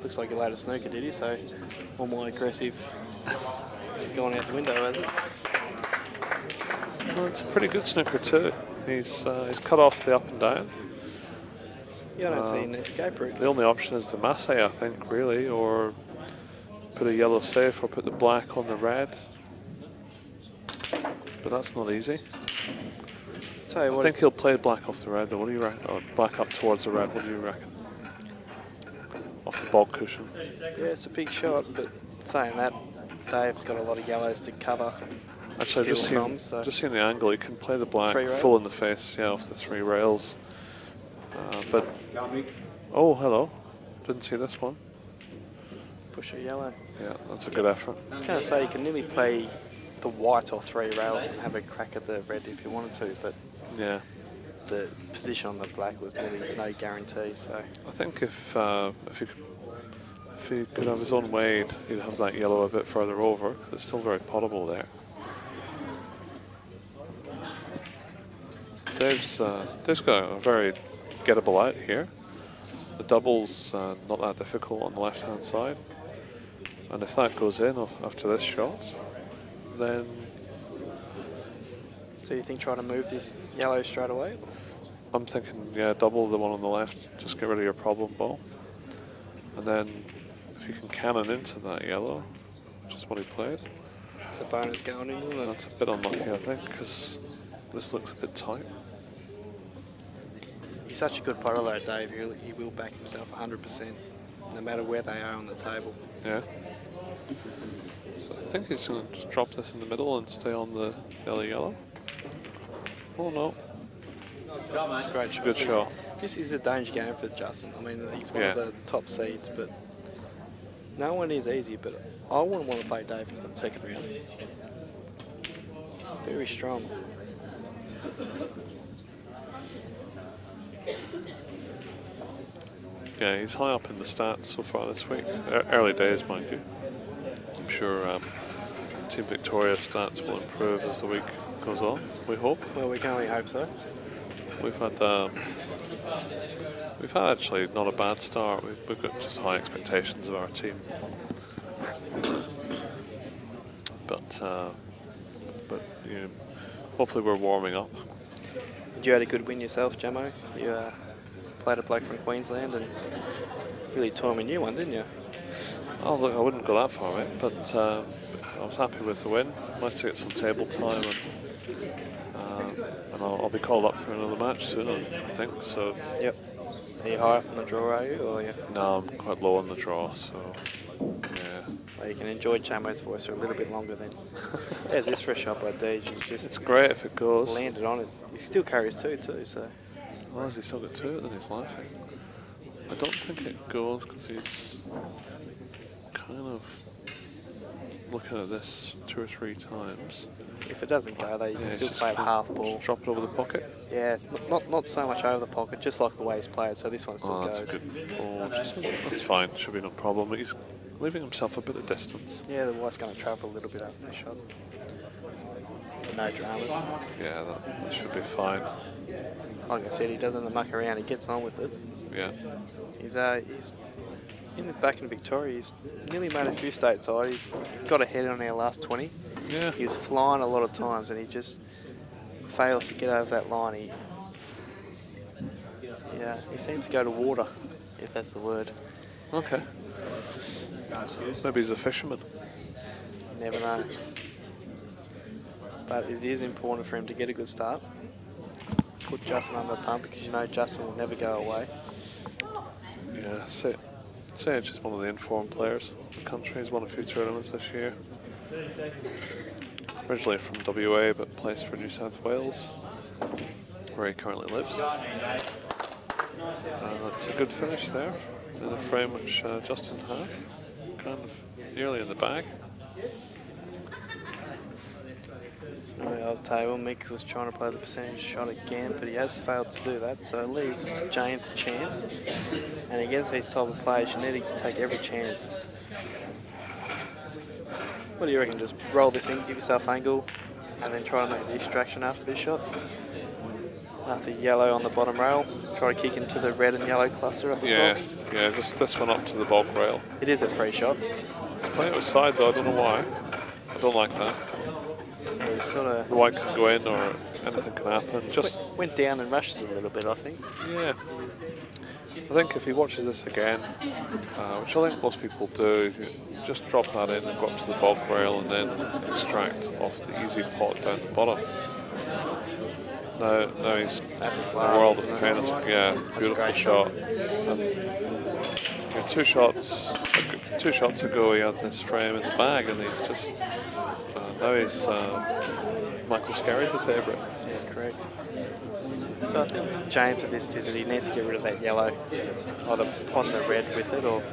looks like he laid a snooker, did he? So all my aggressive has gone out the window, hasn't it? Well, it's a pretty good snooker too. He's cut off the up and down. Yeah, I don't see an escape route. The only option is the masse, I think, really, or put a yellow safe or put the black on the red. But that's not easy. Tell you I think he'll play black off the red, though. What do you reckon? Or black up towards the red, what do you reckon? Off the bog cushion. Yeah, it's a big shot, but saying that, Dave's got a lot of yellows to cover. Actually, just seeing the angle, he can play the black full in the face, yeah, off the 3 rails. But oh, hello! Didn't see this one. Push a yellow. Yeah, that's a good effort. I was going to say you can nearly play the white or 3 rails and have a crack at the red if you wanted to, but yeah, the position on the black was nearly no guarantee. So I think if he could have his own weight, he'd have that yellow a bit further over, because it's still very potable there. Dave's got a very gettable out here. The double's not that difficult on the left-hand side. And if that goes in after this shot, then... So you think try to move this yellow straight away? I'm thinking, yeah, double the one on the left, just get rid of your problem ball. And then if you can cannon into that yellow, which is what he played. It's a bonus going in, isn't it? That's a bit unlucky, I think, because this looks a bit tight. He's such a good putter though, Dave. He will back himself 100%, no matter where they are on the table. Yeah. So I think he's going to just drop this in the middle and stay on the yellow. Oh no. Great shot. Good shot. This is a danger game for Justin. I mean, he's one of the top seeds, but no one is easy. But I wouldn't want to play Dave in the second round. Very strong. Yeah, he's high up in the stats so far this week. Early days, mind you. I'm sure Team Victoria's stats will improve as the week goes on, we hope. Well, we can only hope so. We've had actually not a bad start. We've got just high expectations of our team. But you know, hopefully we're warming up. You had a good win yourself, Jamo. You played a bloke from Queensland and really tore him a new one, didn't you? Oh, look, I wouldn't go that far, mate, but I was happy with the win. Nice to get some table time, and I'll be called up for another match soon, I think. So. Yep. Are you high up on the draw, are you? Or you? No, I'm quite low on the draw, so yeah. Well, you can enjoy Chamo's voice for a little bit longer then. There's this for a shot by Deej. It's great if it goes. Landed on it. He still carries 2 too, so. Oh, has he still got 2? Then he's laughing. I don't think it goes because he's kind of looking at this 2 or 3 times. If it doesn't go, though, you can it's still just play it gonna half ball. just drop it over the pocket. Yeah, not so much over the pocket, just like the way he's played. So this one still That's goes. a good ball. That's fine. Should be no problem. He's leaving himself a bit of distance. Yeah, the white's going to travel a little bit after the shot. But no dramas. Yeah, that should be fine. Like I said, he doesn't muck around. He gets on with it. Yeah. He's back in Victoria. He's nearly made a few stateside. He's got ahead on our last 20. Yeah. He was flying a lot of times, and he just fails to get over that line. He seems to go to water, if that's the word. Okay. Maybe he's a fisherman. Never know. But it is important for him to get a good start. Put Justin under the pump, because you know Justin will never go away. Yeah, Sage is one of the informed players in the country. He's won a few tournaments this year. Originally from WA, but plays for New South Wales, where he currently lives. That's a good finish there, in a frame which Justin had, kind of nearly in the bag. I'll tell you, Mick was trying to play the percentage shot again, but he has failed to do that, so it leaves James a chance. And against these type of players, you need to take every chance. What do you reckon? Just roll this in, give yourself angle, and then try to make the extraction after this shot? After yellow on the bottom rail, try to kick into the red and yellow cluster up the top. Yeah, just this one up to the bulk rail. It is a free shot. He's playing it with side though, I don't know why. I don't like that. Yeah, he's sort of... The white can go in or anything can happen. Just went down and rushed it a little bit, I think. Yeah. I think if he watches this again, which I think most people do, just drop that in and go up to the bulk rail and then extract off the easy pot down the bottom. Now he's that's a in class, the world isn't of it? pain. Beautiful shot. Two shots ago he had this frame in the bag, and he's just now he's Michael Scarry's a favourite. Yeah, correct. So I think James at this visit, he needs to get rid of that yellow, either pot the red with it, or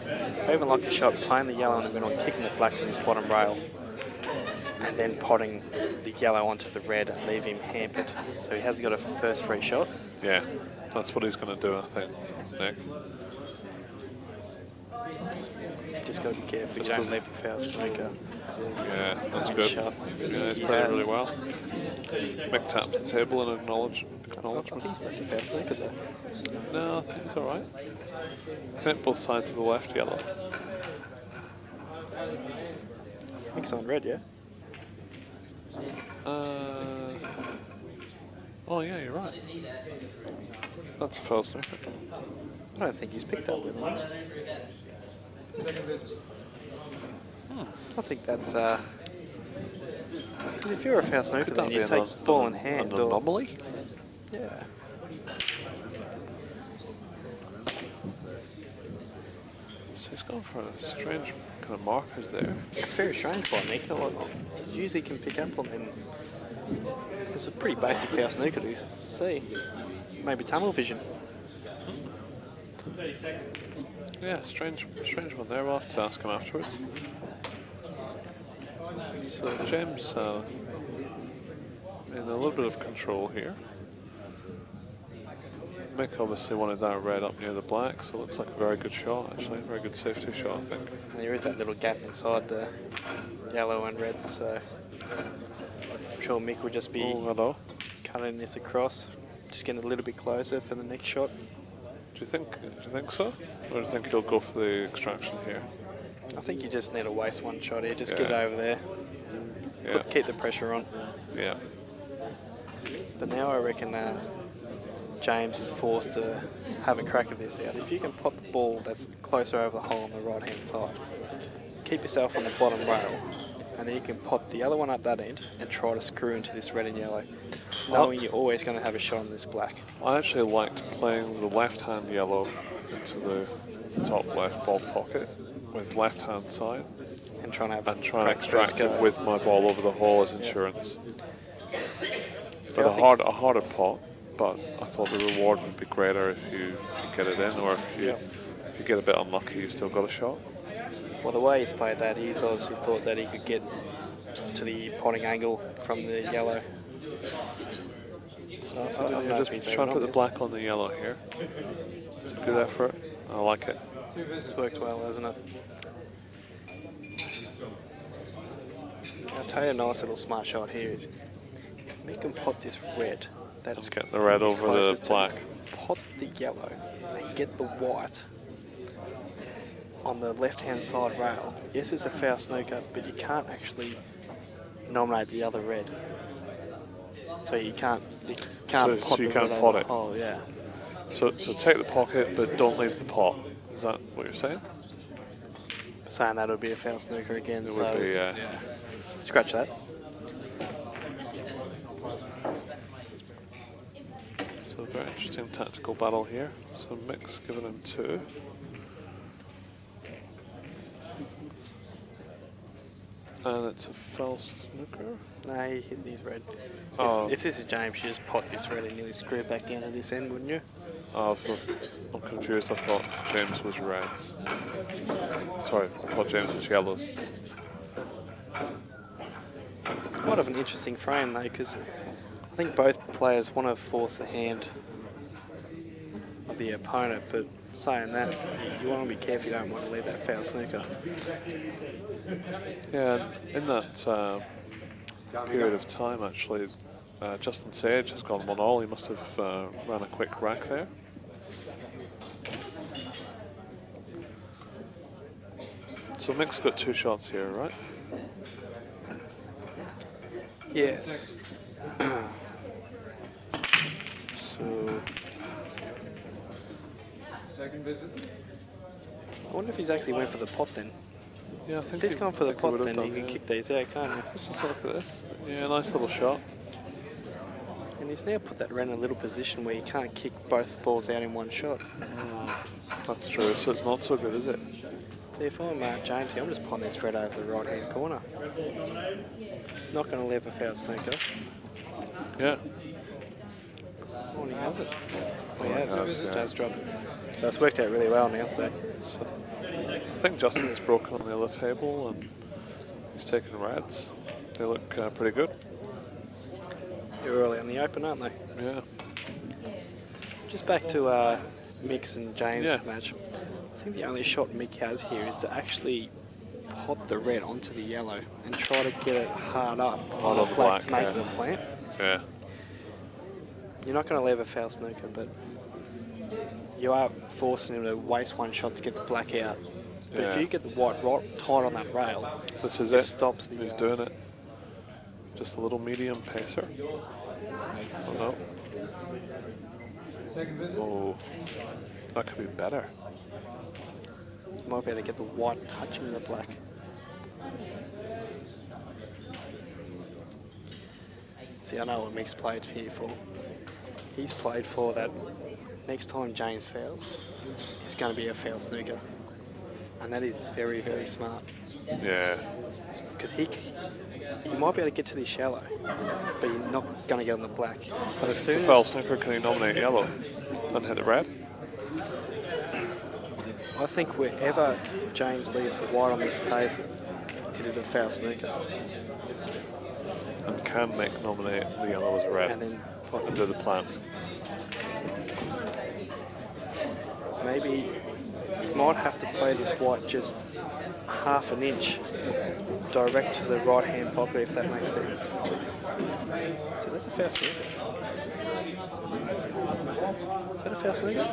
even like the shot, playing the yellow in the middle and kicking the black to his bottom rail, and then potting the yellow onto the red and leave him hampered. So he hasn't got a first free shot. Yeah, that's what he's going to do, I think, Nick. Just got to be careful you don't leave the foul snooker. Yeah, that's good. Yeah, he's playing really well. Mick taps the table in acknowledgement. He's left the foul snooker there. No, I think he's alright. Can hit both sides of the left yellow. Mick's on red, yeah? Oh yeah, you're right. That's a foul snooker. I don't think he's picked up with him. I think that's because if you're a foul snooker, then you take the ball in hand. An anomaly? Yeah. So he's gone for a strange kind of markers there. It's very strange by Nick. Usually can pick up on them. It's a pretty basic foul snooker to see. Maybe tunnel vision. Yeah, strange one there. We'll have to ask him afterwards. So James in a little bit of control here. Mick obviously wanted that red up near the black, so it looks like a very good shot, actually. A very good safety shot, I think. And there is that little gap inside the yellow and red, so I'm sure Mick will just be cutting this across, just getting a little bit closer for the next shot. Do you think so? Or do you think he'll go for the extraction here? I think you just need to waste one shot here, just get it over there. Yeah. Keep the pressure on. Yeah. But now I reckon James is forced to have a crack at this out. If you can pop the ball that's closer over the hole on the right-hand side, keep yourself on the bottom rail, and then you can pop the other one up that end and try to screw into this red and yellow, knowing you're always going to have a shot on this black. I actually liked playing the left-hand yellow into the top left ball pocket with left-hand side. And trying to extract it with my ball over the hole as insurance. But a harder pot, but I thought the reward would be greater if you get it in, or if you get a bit unlucky, you've still got a shot. Well, the way he's played that, he's obviously thought that he could get to the potting angle from the yellow. So I'm just trying to put the black on the yellow here. It's a good effort. I like it. It's worked well, hasn't it? I'll tell you a nice little smart shot here is if we can pot this red, Let's get the red over the black. Pot the yellow and get the white on the left-hand side rail. Yes, it's a foul snooker, but you can't actually nominate the other red. So you can't pot so you the can't red pot over it. the hole, yeah. So take the pocket, but don't leave the pot. Is that what you're saying? Saying that would be a foul snooker again. It so would be, yeah. Scratch that. So a very interesting tactical battle here. So Mick's giving him 2. And it's a foul snooker. No, he hit these red. Oh. If this is James, you just pot this red and nearly screw it back down to this end, wouldn't you? Oh, I'm confused. I thought James was reds. Sorry, I thought James was yellows. It's quite of an interesting frame though, because I think both players want to force the hand of the opponent, but saying that, you want to be careful, you don't want to leave that foul snooker. Yeah, in that period of time, actually, Justin Sage has gone 1-all. He must have ran a quick rack there. So Mick's got 2 shots here, right? Yes. So Second visit. I wonder if he's actually went for the pot then. Yeah, I think if he's gone for the pot, then done, he can kick these out, can't he? Let's just look at this. Yeah, nice little shot. And he's now put that red in a little position where you can't kick both balls out in one shot. That's true, so it's not so good, is it? So if I'm James here, I'm just potting this red over the right-hand corner. Not going to leave a foul snooker. Yeah. Oh, and he has it. Oh, he has. Yeah. Does drop. So it's worked out really well now, so. I think Justin's broken on the other table and he's taking reds. They look pretty good. They're early on the open, aren't they? Yeah. Just back to Mick's and James' match. I think the only shot Mick has here is to actually pot the red onto the yellow and try to get it hard up on the black to make it a plant. Yeah. You're not going to leave a foul snooker, but you are forcing him to waste one shot to get the black out. But if you get the white right tight on that rail, this is it stops the... He's doing it. Just a little medium pacer. Oh no. Second visit. Oh, that could be better. You might be able to get the white touching the black. See, I know what Mick's played here for. He's played for that next time James fouls, it's going to be a foul snooker. And that is very, very smart. Yeah. Because he might be able to get to the shallow, but you're not going to get on the black. But if it's a foul snooker, can he nominate yellow and hit the red? I think wherever James leaves the white on this table, it is a foul snooker. And can Mick nominate the yellow as a red and then do the plant? Maybe you might have to play this white just half an inch direct to the right hand pocket, if that makes sense. So that's a foul snooker. Is that a foul snooker?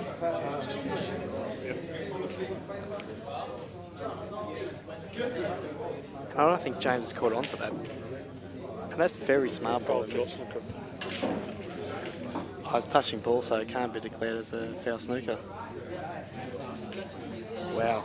And I don't think James has caught on to that. And that's very smart, probably. I was touching ball, so it can't be declared as a foul snooker. Wow.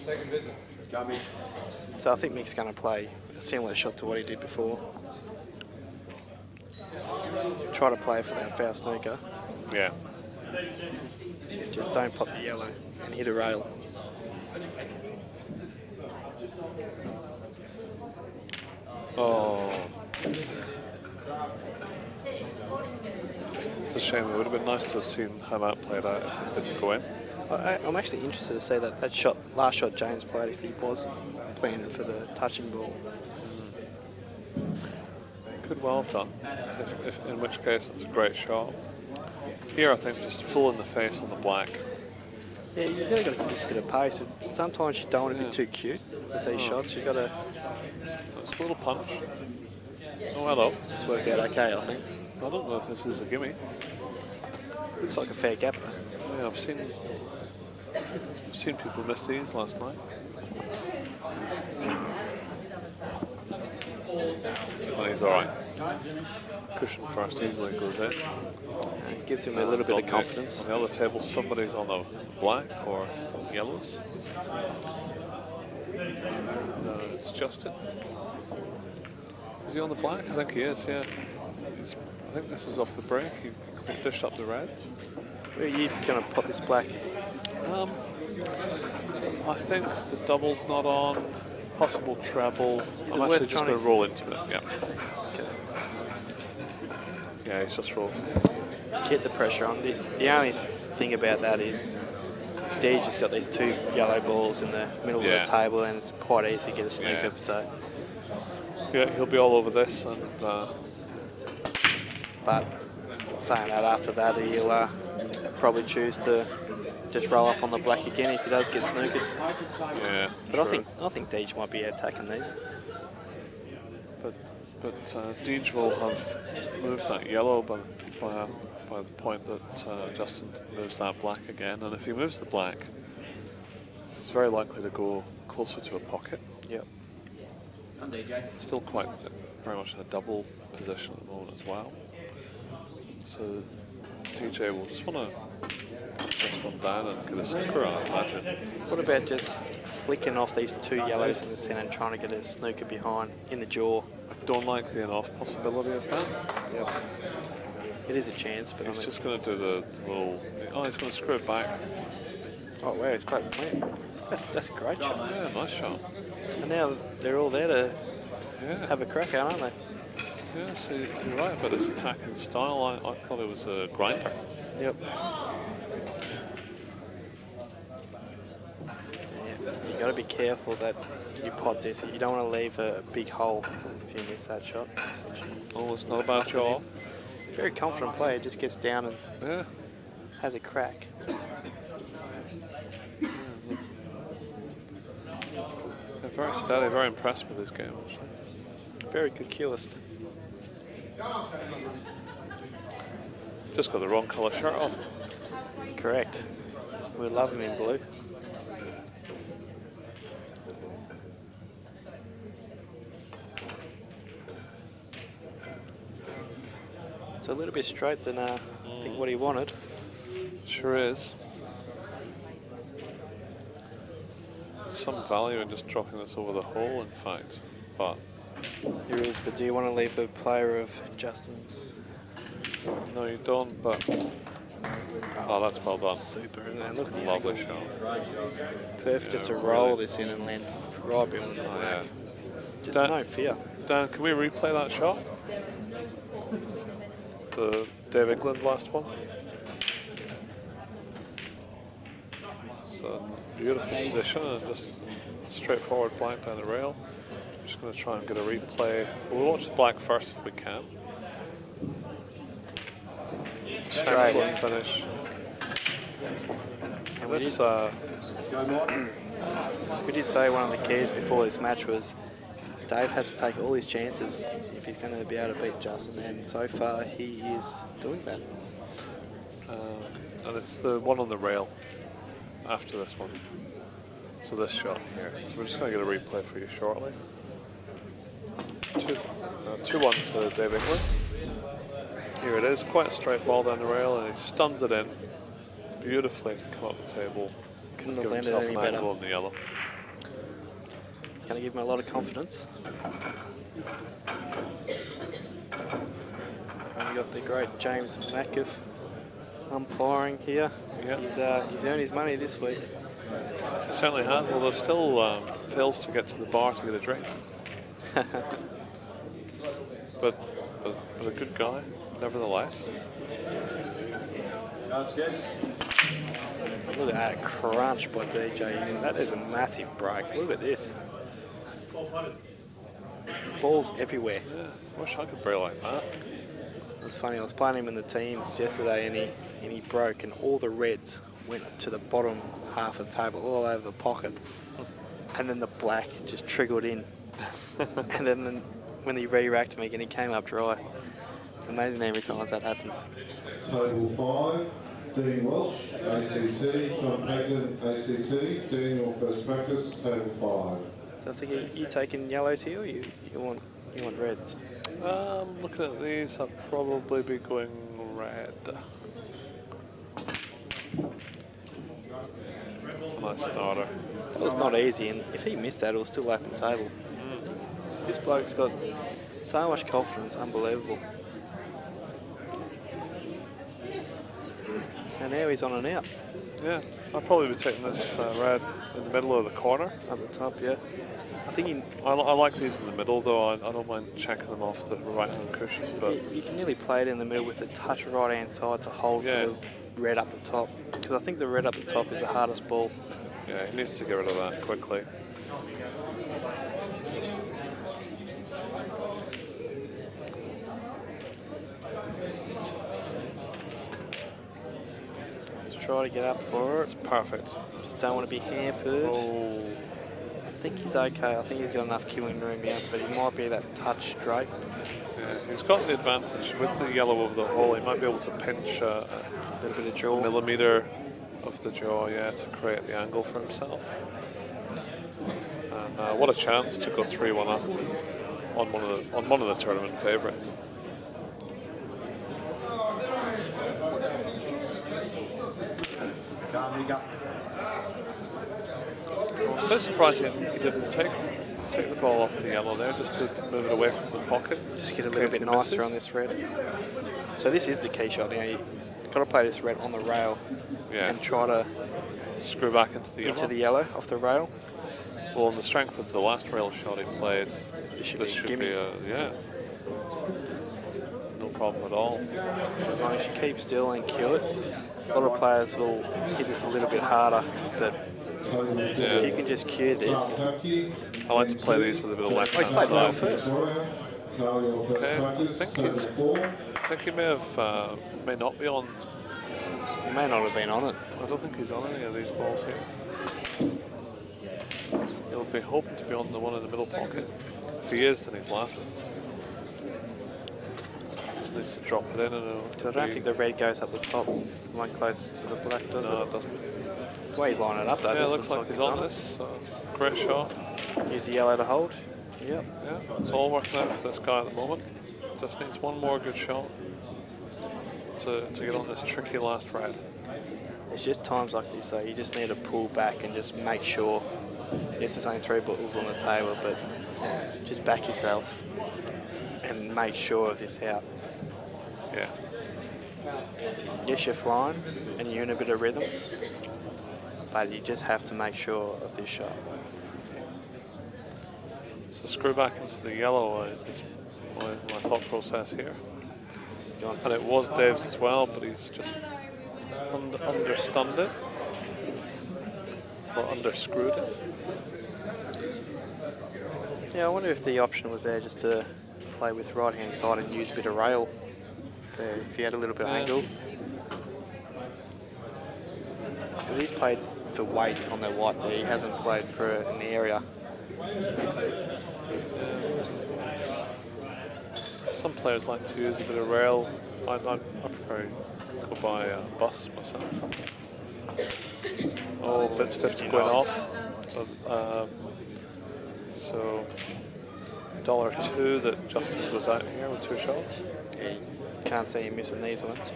Second visit. So I think Mick's going to play a similar shot to what he did before. Try to play for that foul snooker. Yeah. Just don't pop the yellow and hit a rail. Oh. It's a shame. It would have been nice to have seen how that played out if it didn't go in. I'm actually interested to see that shot, last shot James played, if he was planning for the touching ball. Could well have done, in which case it's a great shot. Here I think just full in the face on the black. Yeah, you've really got to give this a bit of pace. Sometimes you don't want to be too cute with these shots. You've got to... It's a little punch. Oh, hello. It's worked out okay, I think. I don't know if this is a gimme. Looks like a fair gap though. Yeah, I've seen people miss these last night. Well, he's alright. Cushion first easily goes in. It gives him a little bit of confidence. On the other table, somebody's on the black or yellows. No, it's Justin. Is he on the black? I think he is, yeah. I think this is off the break. He dished up the reds. Where are you going to pop this black? I think the double's not on. Possible treble. Is I'm it actually worth just trying going to to roll into it, yeah. Okay. Yeah, he's just rolling. Get the pressure on. The only thing about that is Deej has got these two yellow balls in the middle of the table, and it's quite easy to get a snooker. So yeah, he'll be all over this, and but saying that, after that he'll probably choose to just roll up on the black again if he does get snookered. Yeah, but true. I think Deej might be attacking these. But Deej will have moved that yellow by the point that Justin moves that black again, and if he moves the black, it's very likely to go closer to a pocket. Yep. Still quite very much in a double position at the moment as well. So DJ will just want to push this one down and get a snooker on, I imagine. What about just flicking off these two yellows in the centre and trying to get a snooker behind in the jaw? I don't like the in-off possibility of that. Yep. It is a chance, but he's just going to do the little... Oh, he's going to screw it back. Oh, wow, he's played plenty. That's a great shot. Yeah, nice shot. And now they're all there to have a crack at, aren't they? Yeah, so you're right about his attacking style. I thought it was a grinder. Yep. You got to be careful that you pot this. You don't want to leave a big hole if you miss that shot. Oh, it's not about jaw. Very confident player, just gets down and has a crack. They're very steady, very impressed with this game, actually. Very good cueist. Just got the wrong colour shirt on. Correct. We love him in blue. It's a little bit straight than I think what he wanted. Sure is. Some value in just dropping this over the hole, in fact, but... There is, but do you want to leave a player of Justin's? No, you don't, but... Oh, that's well done. Super, isn't it? Look at the lovely shot. Perfect, just to roll this in and land right behind the black. Just Dan, no fear. Dan, can we replay that shot? The Dave England last one. So beautiful position and just straightforward blank down the rail. I'm just going to try and get a replay. We'll watch the black first if we can. Excellent finish. And this, we did say one of the keys before this match was Dave has to take all his chances if he's going to be able to beat Justin, and so far he is doing that. And it's the one on the rail after this one. So this shot here. So we're just going to get a replay for you shortly. 2-1 to Dave England. Here it is, quite a straight ball down the rail, and he stuns it in beautifully to come up the table. Couldn't have give landed himself any an better. angle on the yellow. It's going to give him a lot of confidence. And we got the great James Mack of umpiring here. Yeah. He's earned his money this week. He certainly has, although still fails to get to the bar to get a drink. but a good guy, nevertheless. Look at that crunch by DJ. That is a massive break. Look at this. Balls everywhere. Yeah, I wish I could break like that. It was funny, I was playing him in the teams yesterday and he broke and all the reds went to the bottom half of the table, all over the pocket. And then the black just trickled in. And then when he re-racked me again, he came up dry. It's amazing how many times that happens. Table 5, Dean Welsh, ACT, John Pagden, ACT. Dean, your first practice, table 5. So I think you taking yellows here, or you want reds? Looking at these, I'd probably be going red. It's a nice starter. That was not easy, and if he missed that, it was still open table. This bloke's got so much confidence, unbelievable. And now he's on and out. Yeah, I'd probably be taking this red in the middle of the corner. Up the top, yeah. I think I like these in the middle, though. I don't mind checking them off the right-hand cushion. But you can nearly play it in the middle with a touch of right-hand side to hold for the red up the top. Because I think the red up the top is the hardest ball. Yeah, he needs to get rid of that quickly. Just try to get up for it. It's perfect. Just don't want to be hampered. Oh. I think he's okay. I think he's got enough queuing room here, but he might be that touch straight. Yeah, he's got the advantage with the yellow over the hole. He might be able to pinch a little bit of jaw, millimetre of the jaw, yeah, to create the angle for himself. And what a chance to go 3-1 up on one of the tournament favourites. I'm a bit surprised he didn't take the ball off the yellow there, just to move it away from the pocket. Just get a little bit nicer on this red. So this is the key shot now. You've got to play this red on the rail and try to screw back into the yellow off the rail. Well, on the strength of the last rail shot he played, this should be no problem at all. As long as you keep still and cue it. A lot of players will hit this a little bit harder, but if you can just cue this. I like to play these with a bit of left hand side. Well first. Okay, I think he may not be on. He may not have been on it. I don't think he's on any of these balls here. He'll be hoping to be on the one in the middle pocket. If he is, then he's laughing. Just needs to drop it in, and I don't think the red goes up the top. The one closest to the black does. No, it doesn't. The way he's lining it up, though. Yeah, it looks like he's on this. Great shot. Use the yellow to hold. Yep. Yeah, it's all working out for this guy at the moment. Just needs one more good shot to get on this tricky last red. It's just times like this, though. You just need to pull back and just make sure. Yes, there's only 3 balls on the table, but just back yourself and make sure of this out. Yeah. Yes, you're flying and you're in a bit of rhythm, but you just have to make sure of this shot. So screw back into the yellow is my thought process here. And it was Dave's as well, but he's just understunned it. Or underscrewed it. Yeah, I wonder if the option was there just to play with right hand side and use a bit of rail there, if he had a little bit of angle. Because he's played for weight on the white there, he hasn't played for an area. Some players like to use a bit of rail. I prefer to go by bus myself. Oh, a bit stiff to going off. So $2 that Justin goes out here with 2 shots. Yeah, you can't see him missing these ones.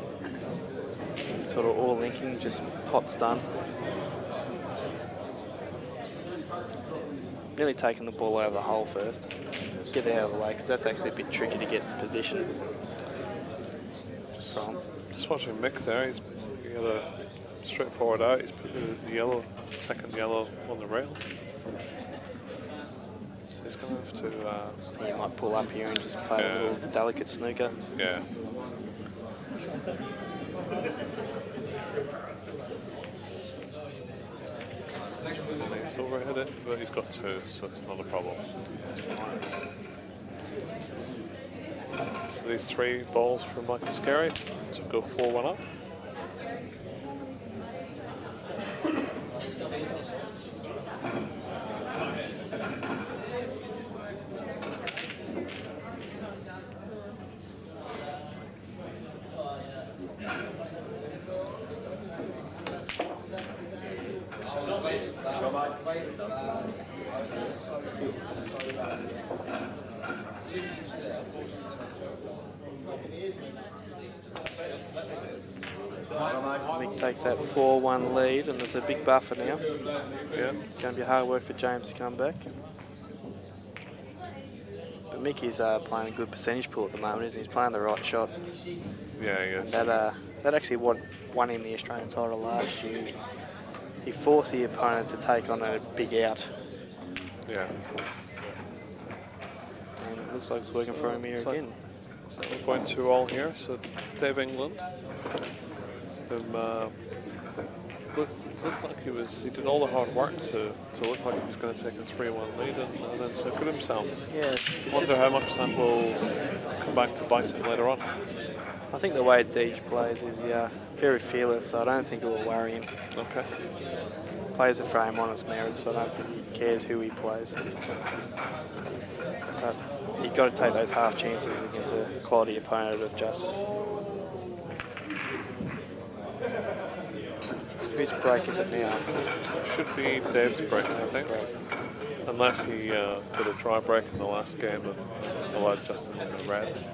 Sort of all linking, just pot stun. Nearly taking the ball over the hole first. Get that out of the way, because that's actually a bit tricky to get in position from. Just watching Mick there, he's get a straightforward out. He's put the yellow, second yellow on the rail. So he's going to have to... he might pull up here and just play a little delicate snooker. Yeah. He's overhit it, but he's got 2, so it's not a problem. So these 3 balls for Michael Kerri to go 4-1 up. Mick takes that 4-1 lead, and there's a big buffer now. Yeah. It's going to be hard work for James to come back. But Mick is playing a good percentage pool at the moment, isn't he? He's playing the right shot. Yeah, he is. And that actually won him the Australian title last year. He forced the opponent to take on a big out. Yeah. And it looks like it's working for him here again. So we're going 2-all here, so Dave England. Looked like he did all the hard work to look like he was going to take a 3-1 lead and then second himself. Yeah. Wonder how much that will come back to bite him later on. I think the way Deej plays is very fearless, so I don't think it will worry him. Okay. Plays the frame on its merits, so I don't think he cares who he plays. But you've got to take those half chances against a quality opponent of Justin. Whose break is it now? Should be Dave's break, I think. Unless he did a dry break in the last game and allowed Justin in the reds.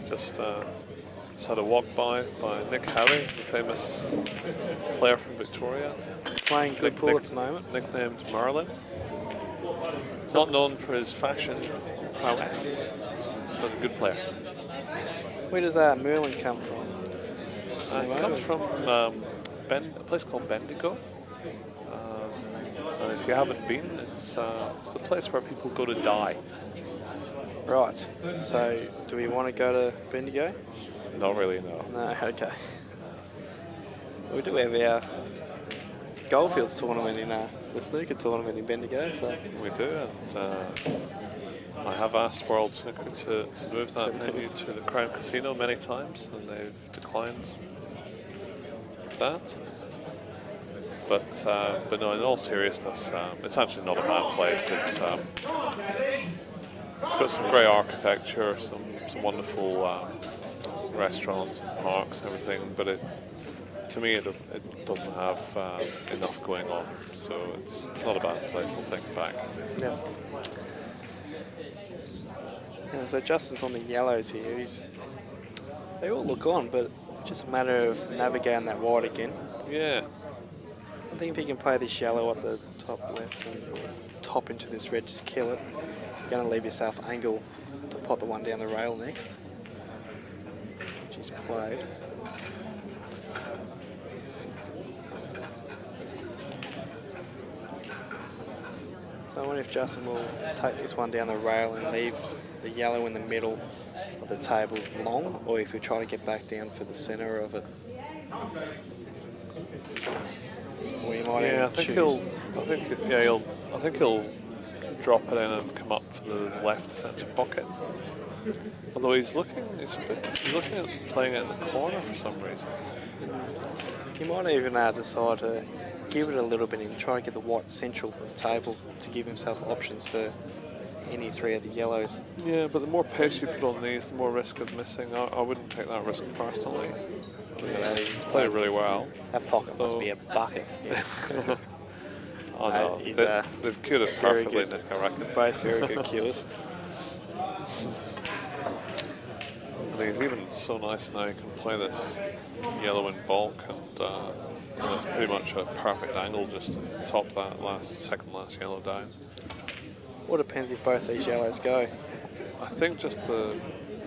Just had a walk by Nick Howie, the famous player from Victoria. Playing good pool at the moment. Nicknamed Merlin. Not known for his fashion prowess, but a good player. Where does Merlin come from? It comes from a place called Bendigo. And if you haven't been, it's the place where people go to die. Right. So, do we want to go to Bendigo? Not really, no. No, okay. We do have our Goldfields tournament in the snooker tournament in Bendigo, so... We do, and I have asked World Snooker to move that venue to the Crown Casino many times, and they've declined that. But no, in all seriousness, it's actually not a bad place. It's got some great architecture, some wonderful restaurants and parks and everything, but to me it doesn't have enough going on, so it's not a bad place. I'll take it back. Yeah. So Justin's on the yellows here. They all look on, but just a matter of navigating that wide again. Yeah. I think if you can play this yellow up the top left and top into this red, just kill it. You're going to leave yourself angle to pot the one down the rail next, which is played. So I wonder if Justin will take this one down the rail and leave the yellow in the middle of the table long, or if we try to get back down for the centre of it. Or you might Yeah, I think he'll drop it in and come up for the left centre pocket. Although he's looking at playing it in the corner for some reason. He might even decide to give it a little bit and try to get the white central of the table to give himself options for any three of the yellows. Yeah, but the more pace you put on these, the more risk of missing. I wouldn't take that risk personally. He's played it really well. That pocket must be a bucket. I know. They've cued it perfectly, Nick, I reckon. Both very good cueist. And he's even so nice now, he can play this yellow in bulk, and it's pretty much a perfect angle just to top that second last yellow down. What depends if both these yellows go? I think just the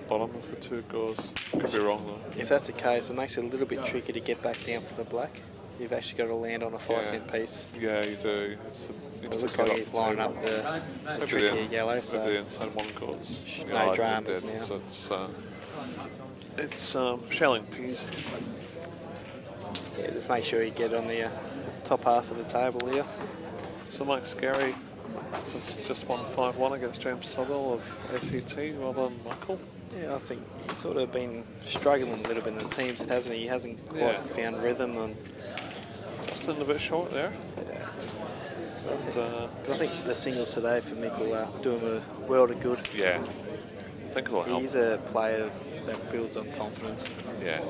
bottom of the two goes. Could be wrong though. If that's the case, it makes it a little bit tricky to get back down for the black. You've actually got to land on a 5-cent piece. Yeah, you do. It looks like he's lining up the trickier yellow, so the inside one goes. no dramas now. So it's shelling peas. Yeah, just make sure you get on the top half of the table here. So Mike Scary has just won 5-1 against James Sobel of ACT. Well done, Michael. Yeah, I think he's sort of been struggling a little bit in the teams, hasn't he? He hasn't quite found rhythm. And Justin a bit short there. Yeah. But I think the singles today for Mick will do him a world of good. Yeah. I think it'll help. He's a player that builds on confidence. Yeah.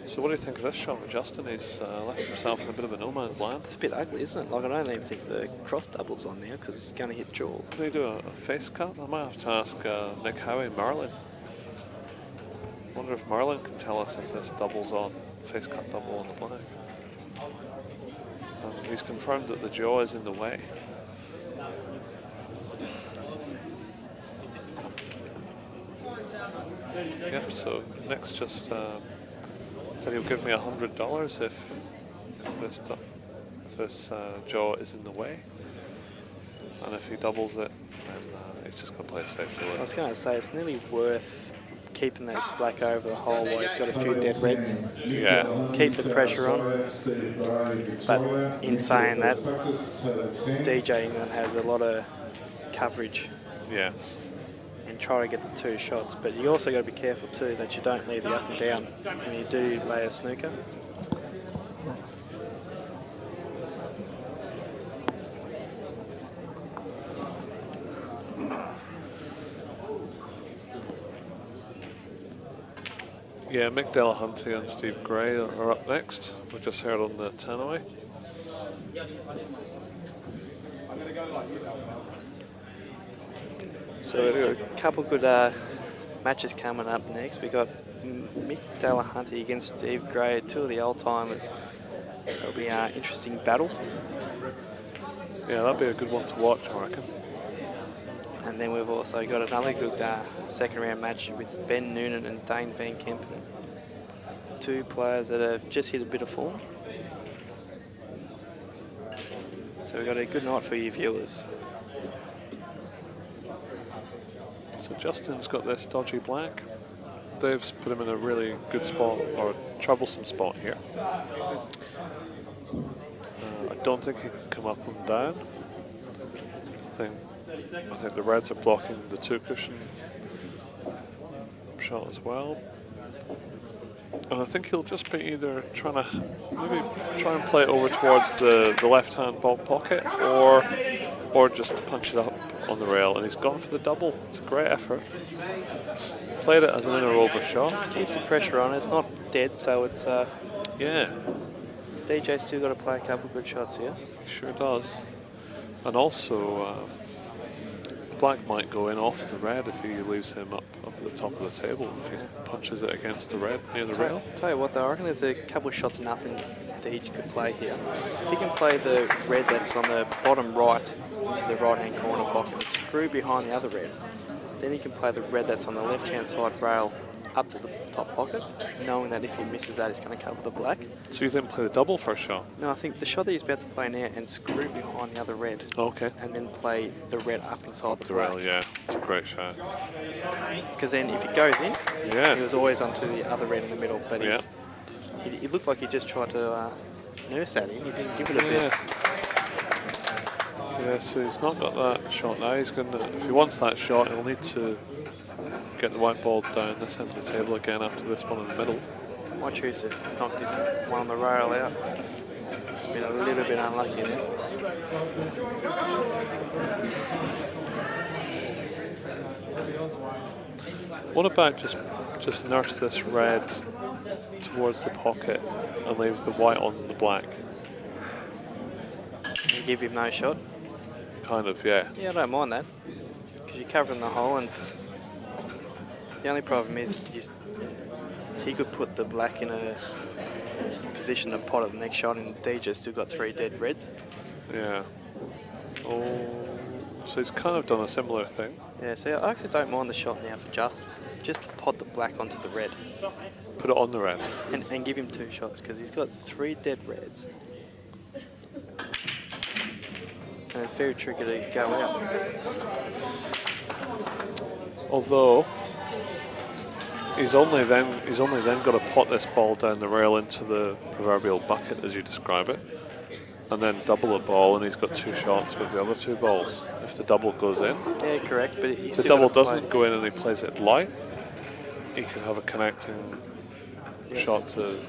So what do you think of this shot with Justin? He's left himself in a bit of a no man's land. It's a bit ugly, isn't it? Like, I don't even think the cross double's on now because he's going to hit jaw. Can he do a face cut? I might have to ask Nick Howie, Marlin. I wonder if Marlin can tell us if this double's on, face cut double on the black. He's confirmed that the jaw is in the way. Yep, so Nick's just said he'll give me $100 if this jaw is in the way, and if he doubles it, then he's just going to play it safely. I was going to say it's nearly worth keeping that black over the hole while he's got a few dead reds. Yeah. Keep the pressure on. But in saying that, DJ England has a lot of coverage. Yeah. And try to get the two shots, but you also got to be careful too that you don't leave the up and down when you do lay a snooker. Yeah, Mick Delahunty and Steve Gray are up next. We just heard on the 10-away. So we've got a couple good matches coming up next. We've got Mick Delahunty against Steve Gray, two of the old timers. It'll be an interesting battle. Yeah, that'll be a good one to watch, I reckon. And then we've also got another good second round match with Ben Nunan and Dane Van Kempen. Two players that have just hit a bit of form. So we've got a good night for you viewers. So Justin's got this dodgy black. Dave's put him in a really good spot, or a troublesome spot here. I don't think he can come up and down. I think the reds are blocking the two cushion shot as well. And I think he'll just be either trying to maybe try and play it over towards the left-hand bulk pocket, or just punch it up on the rail. And he's gone for the double. It's a great effort. Played it as an inner over shot. Keeps the pressure on. It's not dead, so it's yeah. DJ's still got to play a couple of good shots here. He sure does. And also, black might go in off the red if he leaves him up at the top of the table, if he punches it against the red near the rail. Tell you what though, I reckon there's a couple of shots of nothing that each could play here. If he can play the red that's on the bottom right into the right hand corner pocket and screw behind the other red, then he can play the red that's on the left hand side rail up to the top pocket, knowing that if he misses that, he's going to cover the black. So you then play the double first shot? No, I think the shot that he's about to play now and screw behind the other red. Okay. And then play the red up inside the black. rail, yeah. It's a great shot. Because then if it goes in, yeah, he was always onto the other red in the middle, but he looked like he just tried to nurse that in. He didn't give it a bit. Yeah, so he's not got that shot now. He's going to, if he wants that shot, he'll need to get the white ball down this end of the table again after this one in the middle. Might choose to knock this one on the rail out. It's been a little bit unlucky there. What about just nurse this red towards the pocket and leave the white on the black? You give him no shot? Kind of, yeah. Yeah, I don't mind that. Because you're covering the hole and The only problem is he could put the black in a position to pot at the next shot, and DJ's still got 3 dead reds. Yeah. Oh, so he's kind of done a similar thing. Yeah, so I actually don't mind the shot now for Justin, just to pot the black onto the red. Put it on the red. And give him 2 shots, because he's got 3 dead reds. And it's very tricky to go out. Although he's only then got to pot this ball down the rail into the proverbial bucket, as you describe it, and then double a ball, and he's got 2 shots with the other 2 balls. If the double goes in, yeah, correct. But if the double doesn't go in and he plays it light, he can have a connecting shot to.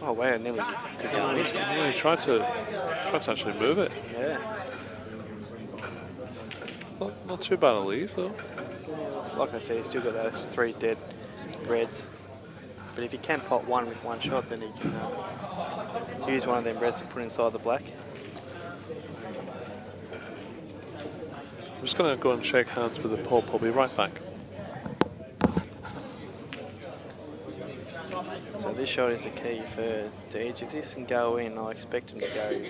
Oh wow! Nearly to Garvey. Yeah, he tried to actually move it. Yeah. Not too bad a leave though. Like I said, he's still got those 3 dead reds. But if he can pot 1 with 1 shot, then he can use one of them reds to put inside the black. I'm just going to go and shake hands with the Poole. I'll be right back. So this shot is the key for Deej. If this can go in, I expect him to go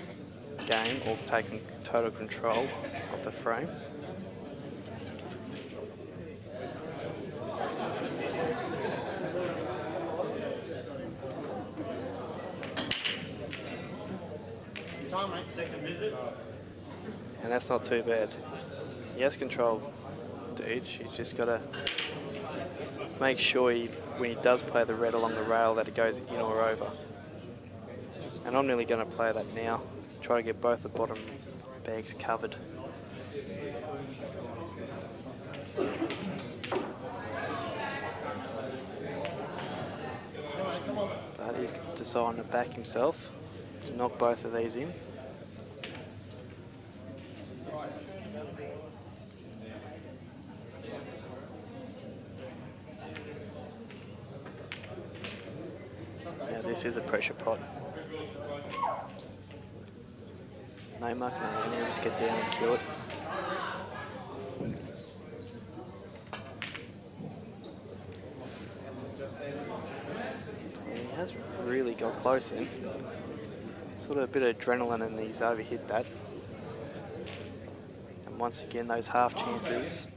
game or take total control of the frame. And that's not too bad. He has control, Deej. He's just got to make sure when he does play the red along the rail that it goes in or over. And I'm nearly going to play that now. Try to get both the bottom bags covered. But he's deciding to back himself to knock both of these in. Now this is a pressure pot. No Marc, no Rene, just get down and kill it. Yeah, he has really got close then. Sort of a bit of adrenaline and he's overhit that. And once again, those half chances,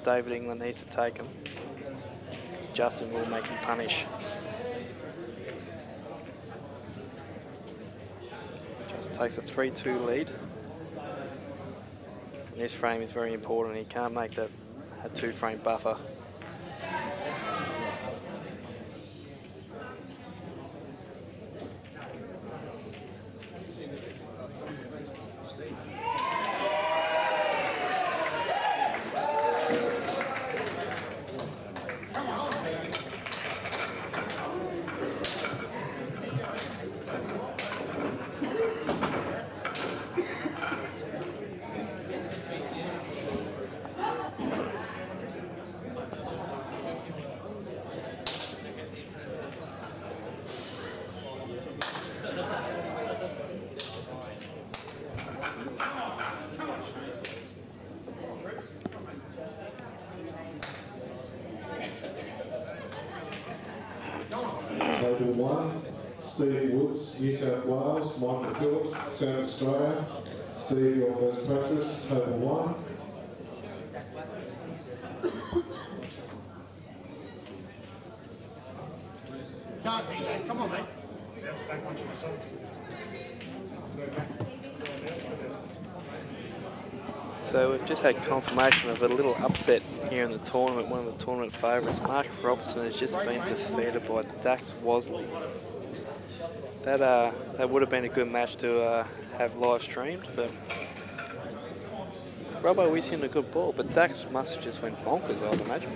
David England needs to take them. Because Justin will make him punish. Justin takes a 3-2 lead. And this frame is very important. He can't make that a 2-frame buffer. Table 1, Steve Woods, New South Wales, Michael Phillips, South Australia. Steve, your first practice, table 1. Can't, DJ. Come on, mate. So we've just had confirmation of a little upset here in the tournament. One of the tournament favourites, Marc Robertson, has just been defeated by Dax Wasley. That would have been a good match to have live streamed, but Robbo is hitting a good ball, but Dax must have just went bonkers, I'd imagine.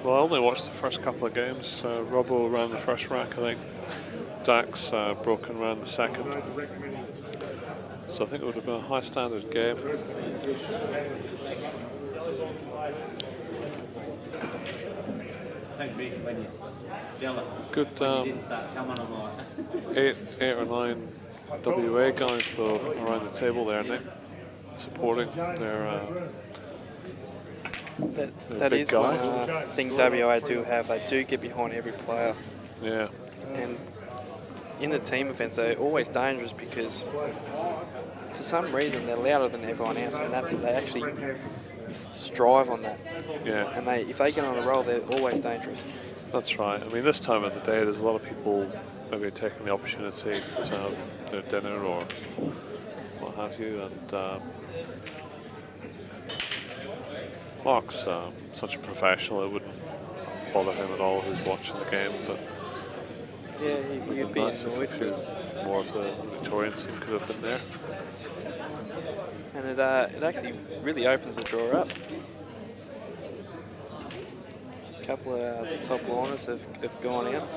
Well, I only watched the first couple of games. Robbo ran the first rack, I think. Dax broken ran the second. So I think it would have been a high standard game. Good 8 or 9 WA guys though around the table there, Nick, supporting their That big is guy. one thing WA do have. They do get behind every player. Yeah. And in the team events, they're always dangerous because for some reason they're louder than everyone else, and that they actually strive on that. Yeah. And if they get on a roll, they're always dangerous. That's right. I mean, this time of the day, there's a lot of people maybe taking the opportunity to have their dinner or what have you. And Marc's such a professional, it wouldn't bother him at all who's watching the game. But yeah, you'd be nice annoyed. if more of the Victorian team could have been there. And it actually really opens the draw up. A couple of top liners have gone out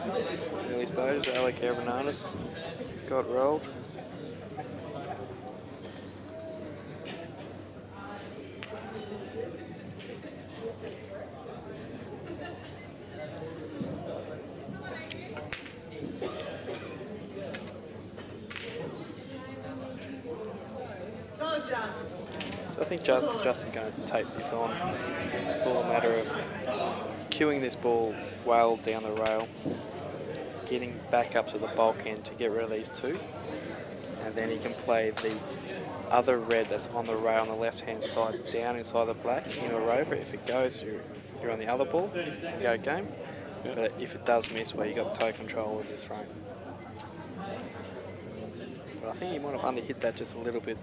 early stages. Alec Evreniadis got rolled. So I think Justin's going to take this on. It's all a matter of cueing this ball well down the rail, getting back up to the bulk end to get rid of these two, and then he can play the other red that's on the rail on the left-hand side down inside the black in a rover. If it goes, you're on the other ball, go game. Yep. But if it does miss, well, you got toe control of this frame. But I think you might have underhit that just a little bit.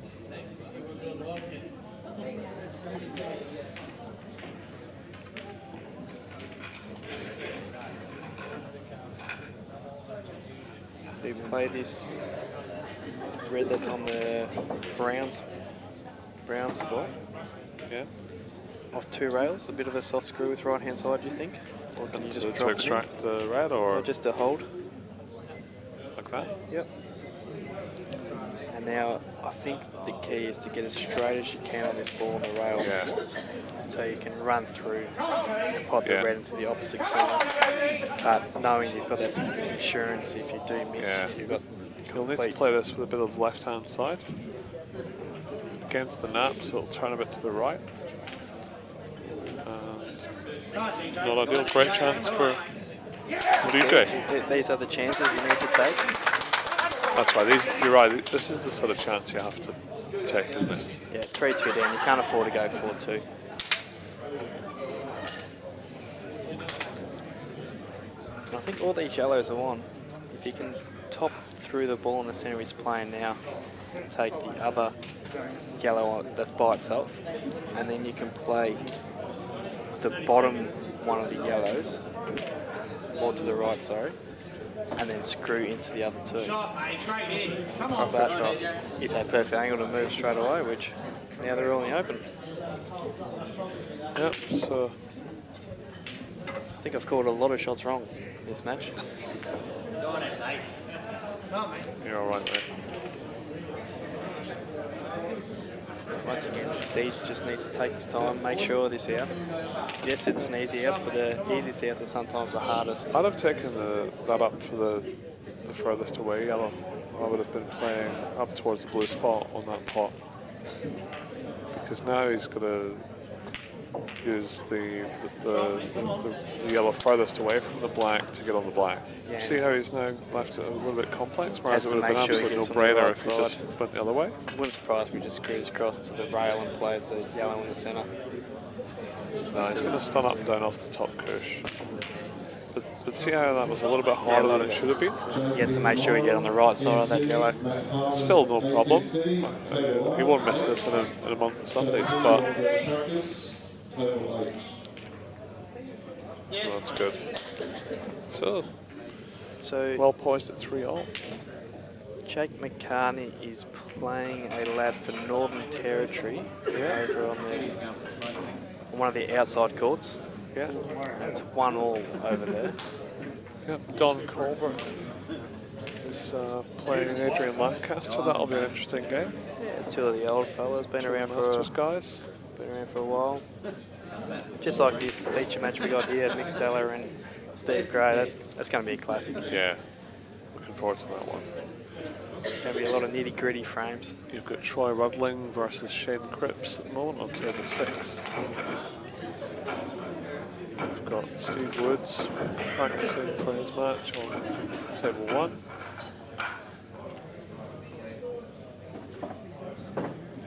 So you play this red that's on the brown spot. Yeah. Off two rails, a bit of a soft screw with right hand side, do you think? Or can you just to drop extract the red, or just to hold? Like that? Yep. And now I think the key is to get as straight as you can on this ball on the rail. Yeah. So you can run through and pop the red into the opposite corner. But knowing you've got that insurance, if you do miss, you've got You'll need to play this with a bit of left-hand side against the nap, so it'll turn a bit to the right. Not ideal. Great chance for Vijay. These are the chances he needs to take. That's right. You're right. This is the sort of chance you have to take, isn't it? Yeah, 3-2 down. You can't afford to go 4-2. I think all these yellows are on. If you can top through the ball in the centre he's playing now, take the other yellow that's by itself, and then you can play the bottom one of the yellows, or to the right, sorry, and then screw into the other two. But he's had perfect angle to move straight away, which now they're all in the open. Yep, so I think I've called a lot of shots wrong this match. You're all right, mate. Once again, Deej just needs to take his time, make sure this out. Yes, it's an easy out, but the easiest outs are sometimes the hardest. I'd have taken that up for the furthest away yellow. I would have been playing up towards the blue spot on that pot. Because now he's going to use the yellow furthest away from the black to get on the black. Yeah. See how he's now left it a little bit complex, whereas it would have been Sure absolute no-brainer if he just went the other way. Wouldn't surprise me, just screws across to the rail and plays the yellow in the centre. No, he's going to stun up and down off the top cush. But see how that was a little bit harder than it should have been? You had to make sure you get on the right side of that yellow. Still no problem. He won't miss this in a month of Sundays, but that's good. So well poised at 3-all. Jake McCartney is playing a lad for Northern Territory over on one of the outside courts. Yeah. And it's 1-all over there. Yep, Don Kolbe is playing Adrian Lancaster. That'll be an interesting game. Yeah, two of the old fellas, been around for a while. Just like this feature match we got here, Nick Stella and Steve Gray, that's going to be a classic. Yeah, looking forward to that one. Going to be a lot of nitty-gritty frames. You've got Troy Rudling versus Shane Cripps at the moment on table 6. We've got Steve Woods practicing for his match on table 1.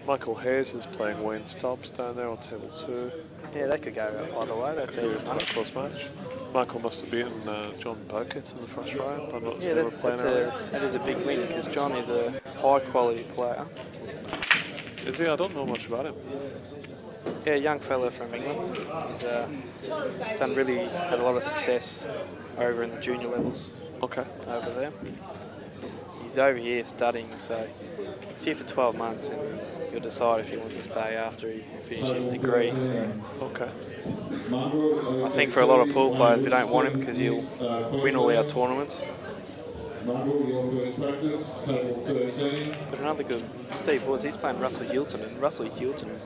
Michael Hayes is playing Wayne Stubbs down there on table 2. Yeah, that could go either way. That's a close match. Michael must have beaten John Burkett in the first round. I'm not sure they were playing that is a big win because John is a high quality player. Is he? I don't know much about him. Yeah, young fella from England. He's had a lot of success over in the junior levels. Okay. Over there. He's over here studying, so he's here for 12 months and he'll decide if he wants to stay after he finishes his degree. So. Okay. I think for a lot of pool players, we don't want him because he'll win all our tournaments. But another good, Steve Woods, he's playing Russell Hilton, and Russell Hilton,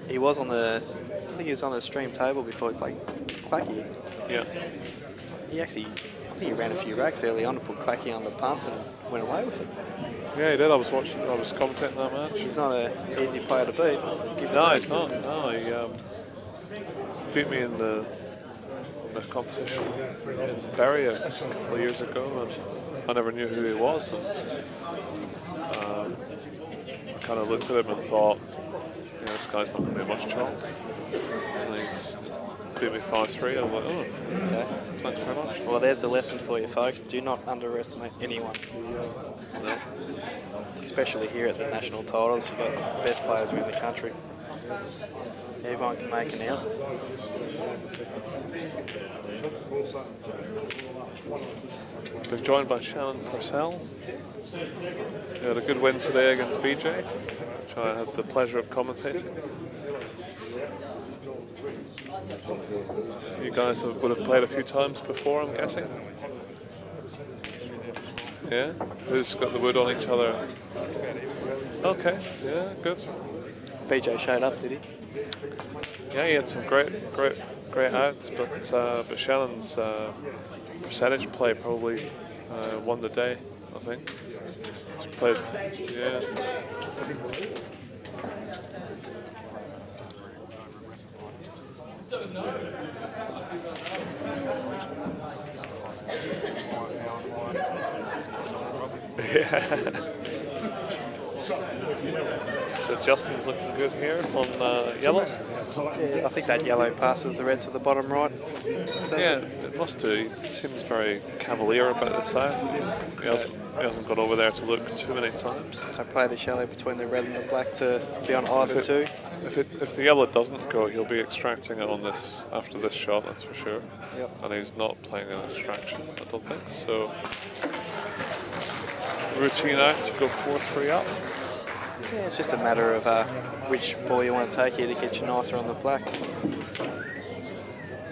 he was on the, I think he was on the stream table before he played Clacky. Yeah. He actually, I think he ran a few racks early on to put Clacky on the pump and went away with it. Yeah, he did. I was commentating that match. He's not an easy player to beat. No, he's not. No, he beat me in the competition in Bury a couple of years ago, and I never knew who he was. And, I kind of looked at him and thought, this guy's not going to be much chalk. And he's beat me 5-3. I'm like, oh, okay. Thanks very much. Well, there's a lesson for you, folks. Do not underestimate anyone. No. Especially here at the national titles, you've got the best players around the country. Everyone can make it now. Been joined by Shannon Purcell. He had a good win today against Vijay, which I had the pleasure of commentating. You guys would have played a few times before, I'm guessing? Yeah? Who's got the wood on each other? Okay, yeah, good. Vijay showed up, did he? Yeah, he had some great outs, but Shannon's percentage play probably won the day, I think. He's played, yeah. Yeah. So Justin's looking good here on yellows. Yeah, I think that yellow passes the red to the bottom right. Yeah, it must do. He seems very cavalier about this side. He hasn't got over there to look too many times. I play the yellow between the red and the black to be on either two. If the yellow doesn't go, he'll be extracting it on this after this shot, that's for sure. Yep. And he's not playing an extraction, I don't think. So routine out to go 4-3 up. Yeah, it's just a matter of which ball you want to take here to get you nicer on the black.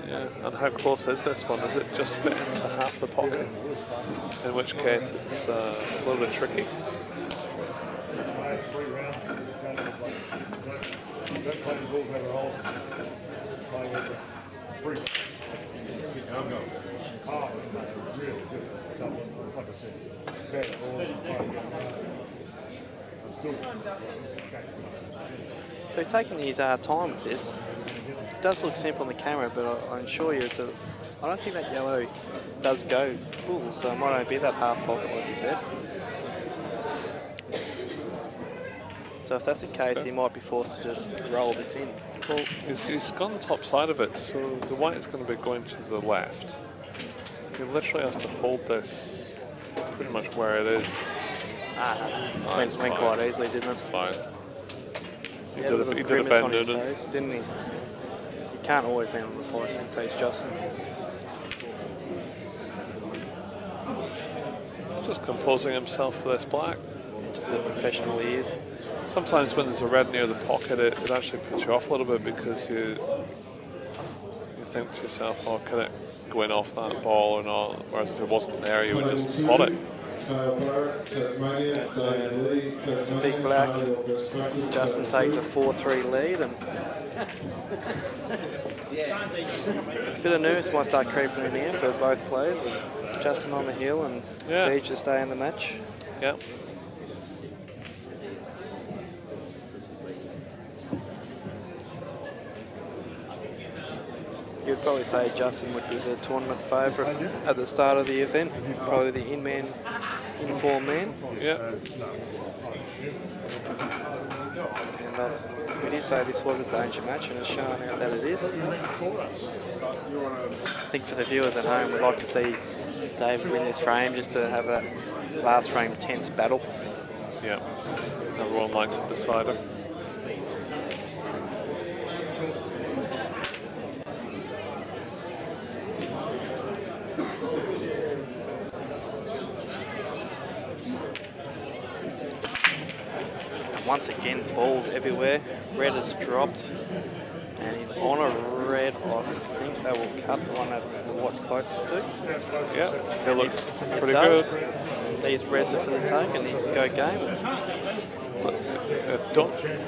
Yeah, and how close is this one? Is it just fit into half the pocket? In which case it's a little bit tricky. So he's taking his time with this. It does look simple on the camera, but I assure you, I don't think that yellow does go full, so it might only be that half pocket like you said. So if that's the case, he might be forced to just roll this in. Well, he's gone top side of it, so the white is going to be going to the left. He literally has to hold this pretty much where it is. Went quite easily, didn't it? Fine. He did a bend on his Nunan. face, didn't he? You can't always land on the 5-cent face, Justin. Just composing himself for this black. Just the professional he is. Sometimes when there's a red near the pocket, it actually puts you off a little bit because you think to yourself, oh, can it go in off that ball or not? Whereas if it wasn't there, you would just pot it. It's a big black. Justin takes a 4-3 lead, and a bit of nerves might start creeping in here for both players. Justin on the hill and Deej to stay in the match. Yeah. probably say Justin would be the tournament favourite at the start of the event. Probably the in-form man. Yeah. And we did say this was a danger match, and it's shown out that it is. I think for the viewers at home, we'd like to see David win this frame just to have that last frame tense battle. Yeah. Everyone likes a decider. Once again, balls everywhere. Red has dropped, and he's on a red. I think they will cut the one that the white's closest to. Yeah, they look pretty does, good. These reds are for the take, and then go game.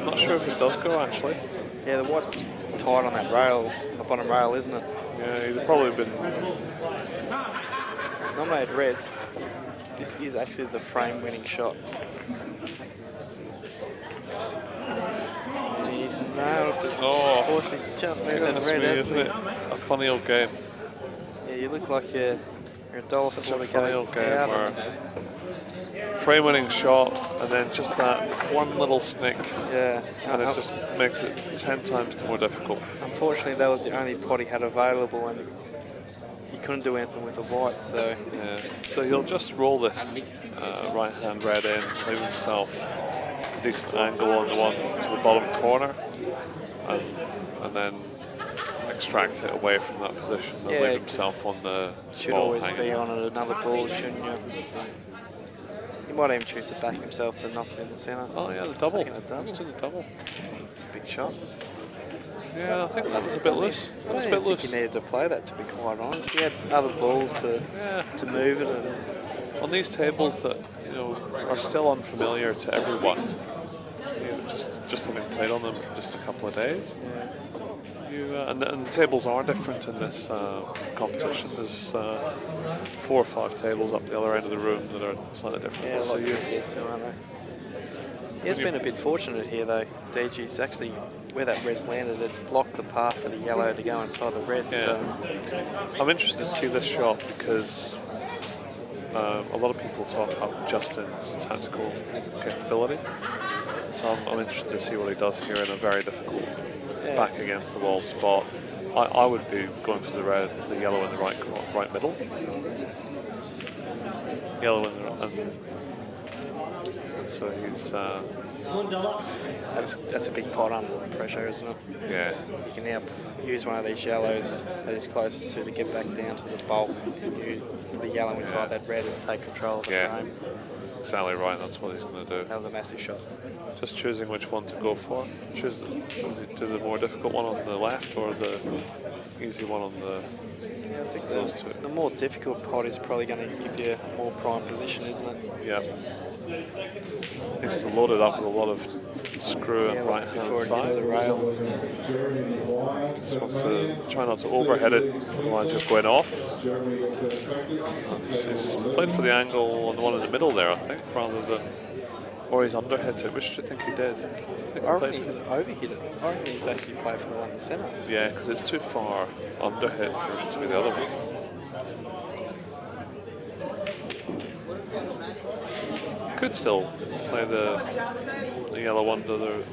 Not sure if it does go actually. Yeah, the white's tight on that rail, on the bottom rail, isn't it? Yeah, he's probably been. He's nominated reds. This is actually the frame-winning shot. He's nailed it. Oh, unfortunately, just moved that red, isn't it? A funny old game. Yeah, you look like you're a dollar Such for a funny old game where frame-winning shot and then just that one little snick. Yeah, and it just makes it 10 times more difficult. Unfortunately, that was the only pot he had available, and he couldn't do anything with the white. So yeah, so he'll just roll this right-hand red in, leave himself a decent angle on the one to the bottom corner, and then extract it away from that position and leave himself on the should ball always hanging. be on another ball, shouldn't you? He might even choose to back himself to knock it in the centre. Oh yeah, the double. Let's do the double. Big shot. Yeah, I think that was a bit loose. I don't think he needed to play that, to be quite honest. He had other balls to move it. And on these tables that are still unfamiliar to everyone, just having played on them for just a couple of days. And the tables are different in this competition. There's 4 or 5 tables up the other end of the room that are slightly different. yeah, like too, aren't they? He has been a bit fortunate here though. DG's actually, where that red's landed, it's blocked the path for the yellow to go inside the red. Yeah. So I'm interested to see this shot because a lot of people talk about Justin's tactical capability. So I'm interested to see what he does here in a very difficult back against the wall spot. I would be going for the yellow in the right middle. Yellow in the and so he's that's a big pot under pressure, isn't it? Yeah. You can now use one of these yellows that he's closest to get back down to the bulk. You put the yellow inside that red and take control of the frame. Exactly right, that's what he's going to do. That was a massive shot. Just choosing which one to go for. Choose the more difficult one on the left or the easy one on the... Yeah, I think those two. The more difficult pot is probably going to give you a more prime position, isn't it? Yeah. Needs to load it up with a lot of screw and right hand side. The rail. Just wants to try not to overhead it, otherwise you're going off. He's played for the angle on the one in the middle there, I think, rather than... Or he's underhit it. Which do you think he did? I reckon he's overhit it. I reckon he's actually played for the one in the centre. Yeah, because it's too far underhit for it to be the other one. Could still play the yellow under the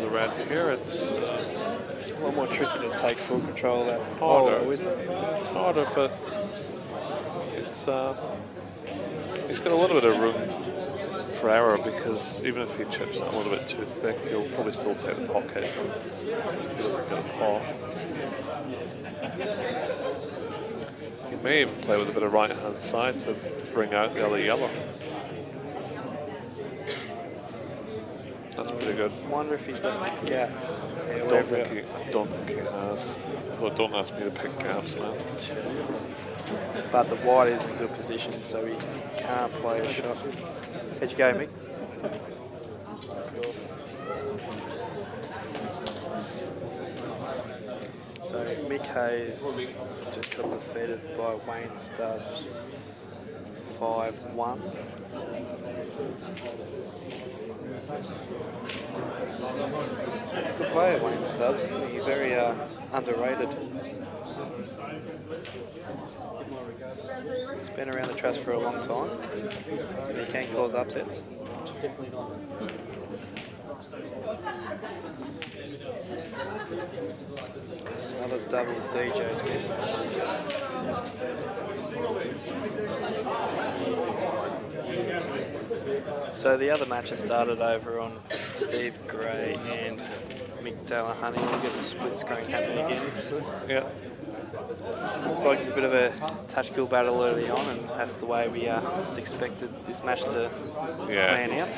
red here. It's a lot more tricky to take full control of that. Harder. Isn't it? It's harder, but it's he's got a little bit of room for error because even if he chips it a little bit too thick, he'll probably still take the pocket if he doesn't get a paw. He may even play with a bit of right hand side to bring out the other yellow. That's pretty good. I wonder if he's left a gap. I don't think he has. Although don't ask me to pick gaps, man. But the white is in good position, so he can't play a shot. How'd you go, Mick? So Mick Hayes just got defeated by Wayne Stubbs 5-1. Good player, Wayne Stubbs. He's very underrated. He's been around the trust for a long time. And he can cause upsets. Another double DJ's missed. So the other match has started over on Steve Gray and Mick Delahunty. We'll get the split screen happening again. Yeah. Looks like it's a bit of a tactical battle early on, and that's the way we just expected this match to plan out.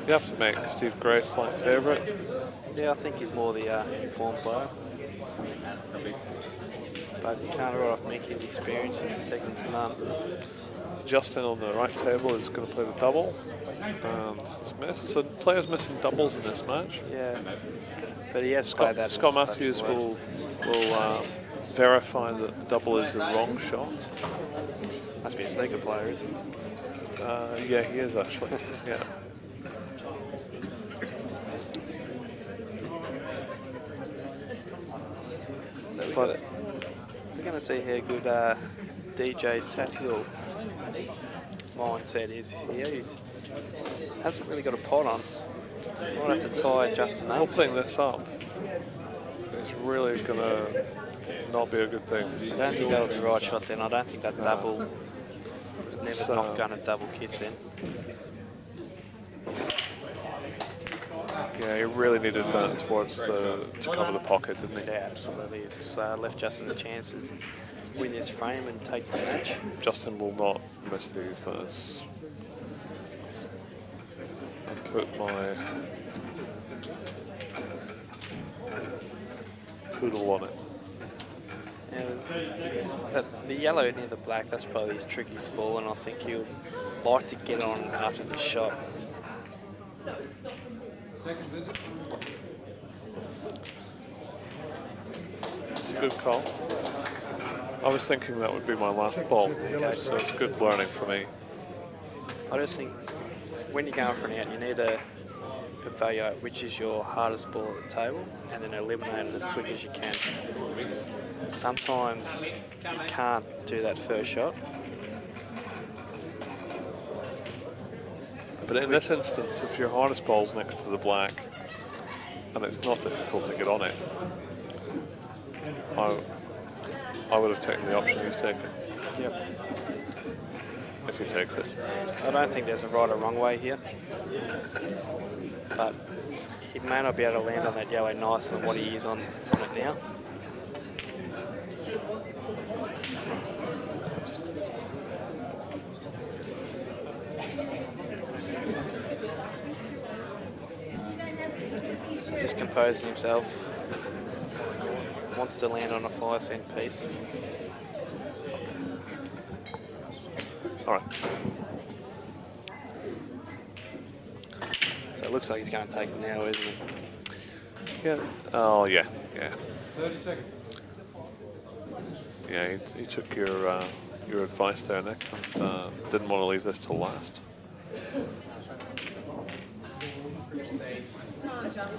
You have to make Steve Gray slight favourite. Yeah, I think he's more the informed player. But you can't write off Mick, his experience is second to none. Justin on the right table is going to play the double, and he's missed. So players missing doubles in this match. Yeah, but he has played that. Scott Matthews will verify that the double is the wrong shot. Must be a snooker player, isn't he? Yeah, he is actually. Yeah. But we're going to see how good DJ's tactical mindset is here. He hasn't really got a pot on. Might have to tie Justin up. Opening this up is really going to not be a good thing. I don't think that was the right shot then. I don't think that double was never not going to double kiss then. Yeah, he really needed that towards to cover the pocket, didn't he? Yeah, absolutely. It's left Justin the chances to win this frame and take the match. Justin will not miss these. That's I put my poodle on it. Yeah, the yellow near the black, that's probably his trickiest ball, and I think he'll like to get on after this shot. It's a good call. I was thinking that would be my last ball, so it's good learning for me. I just think when you're going for an out, you need to evaluate which is your hardest ball at the table and then eliminate it as quick as you can. Sometimes you can't do that first shot. But in this instance, if your hardest ball's next to the black and it's not difficult to get on it, I would have taken the option he's taken. Yep. If he takes it. I don't think there's a right or wrong way here, but he may not be able to land on that yellow nicer than what he is on it now. Just composing himself. Wants to land on a 5-cent piece. All right. So it looks like he's going to take it now, isn't it? Yeah. Oh, yeah. Yeah. 30 seconds. Yeah, he took your advice there, Nick, and didn't want to leave this till last.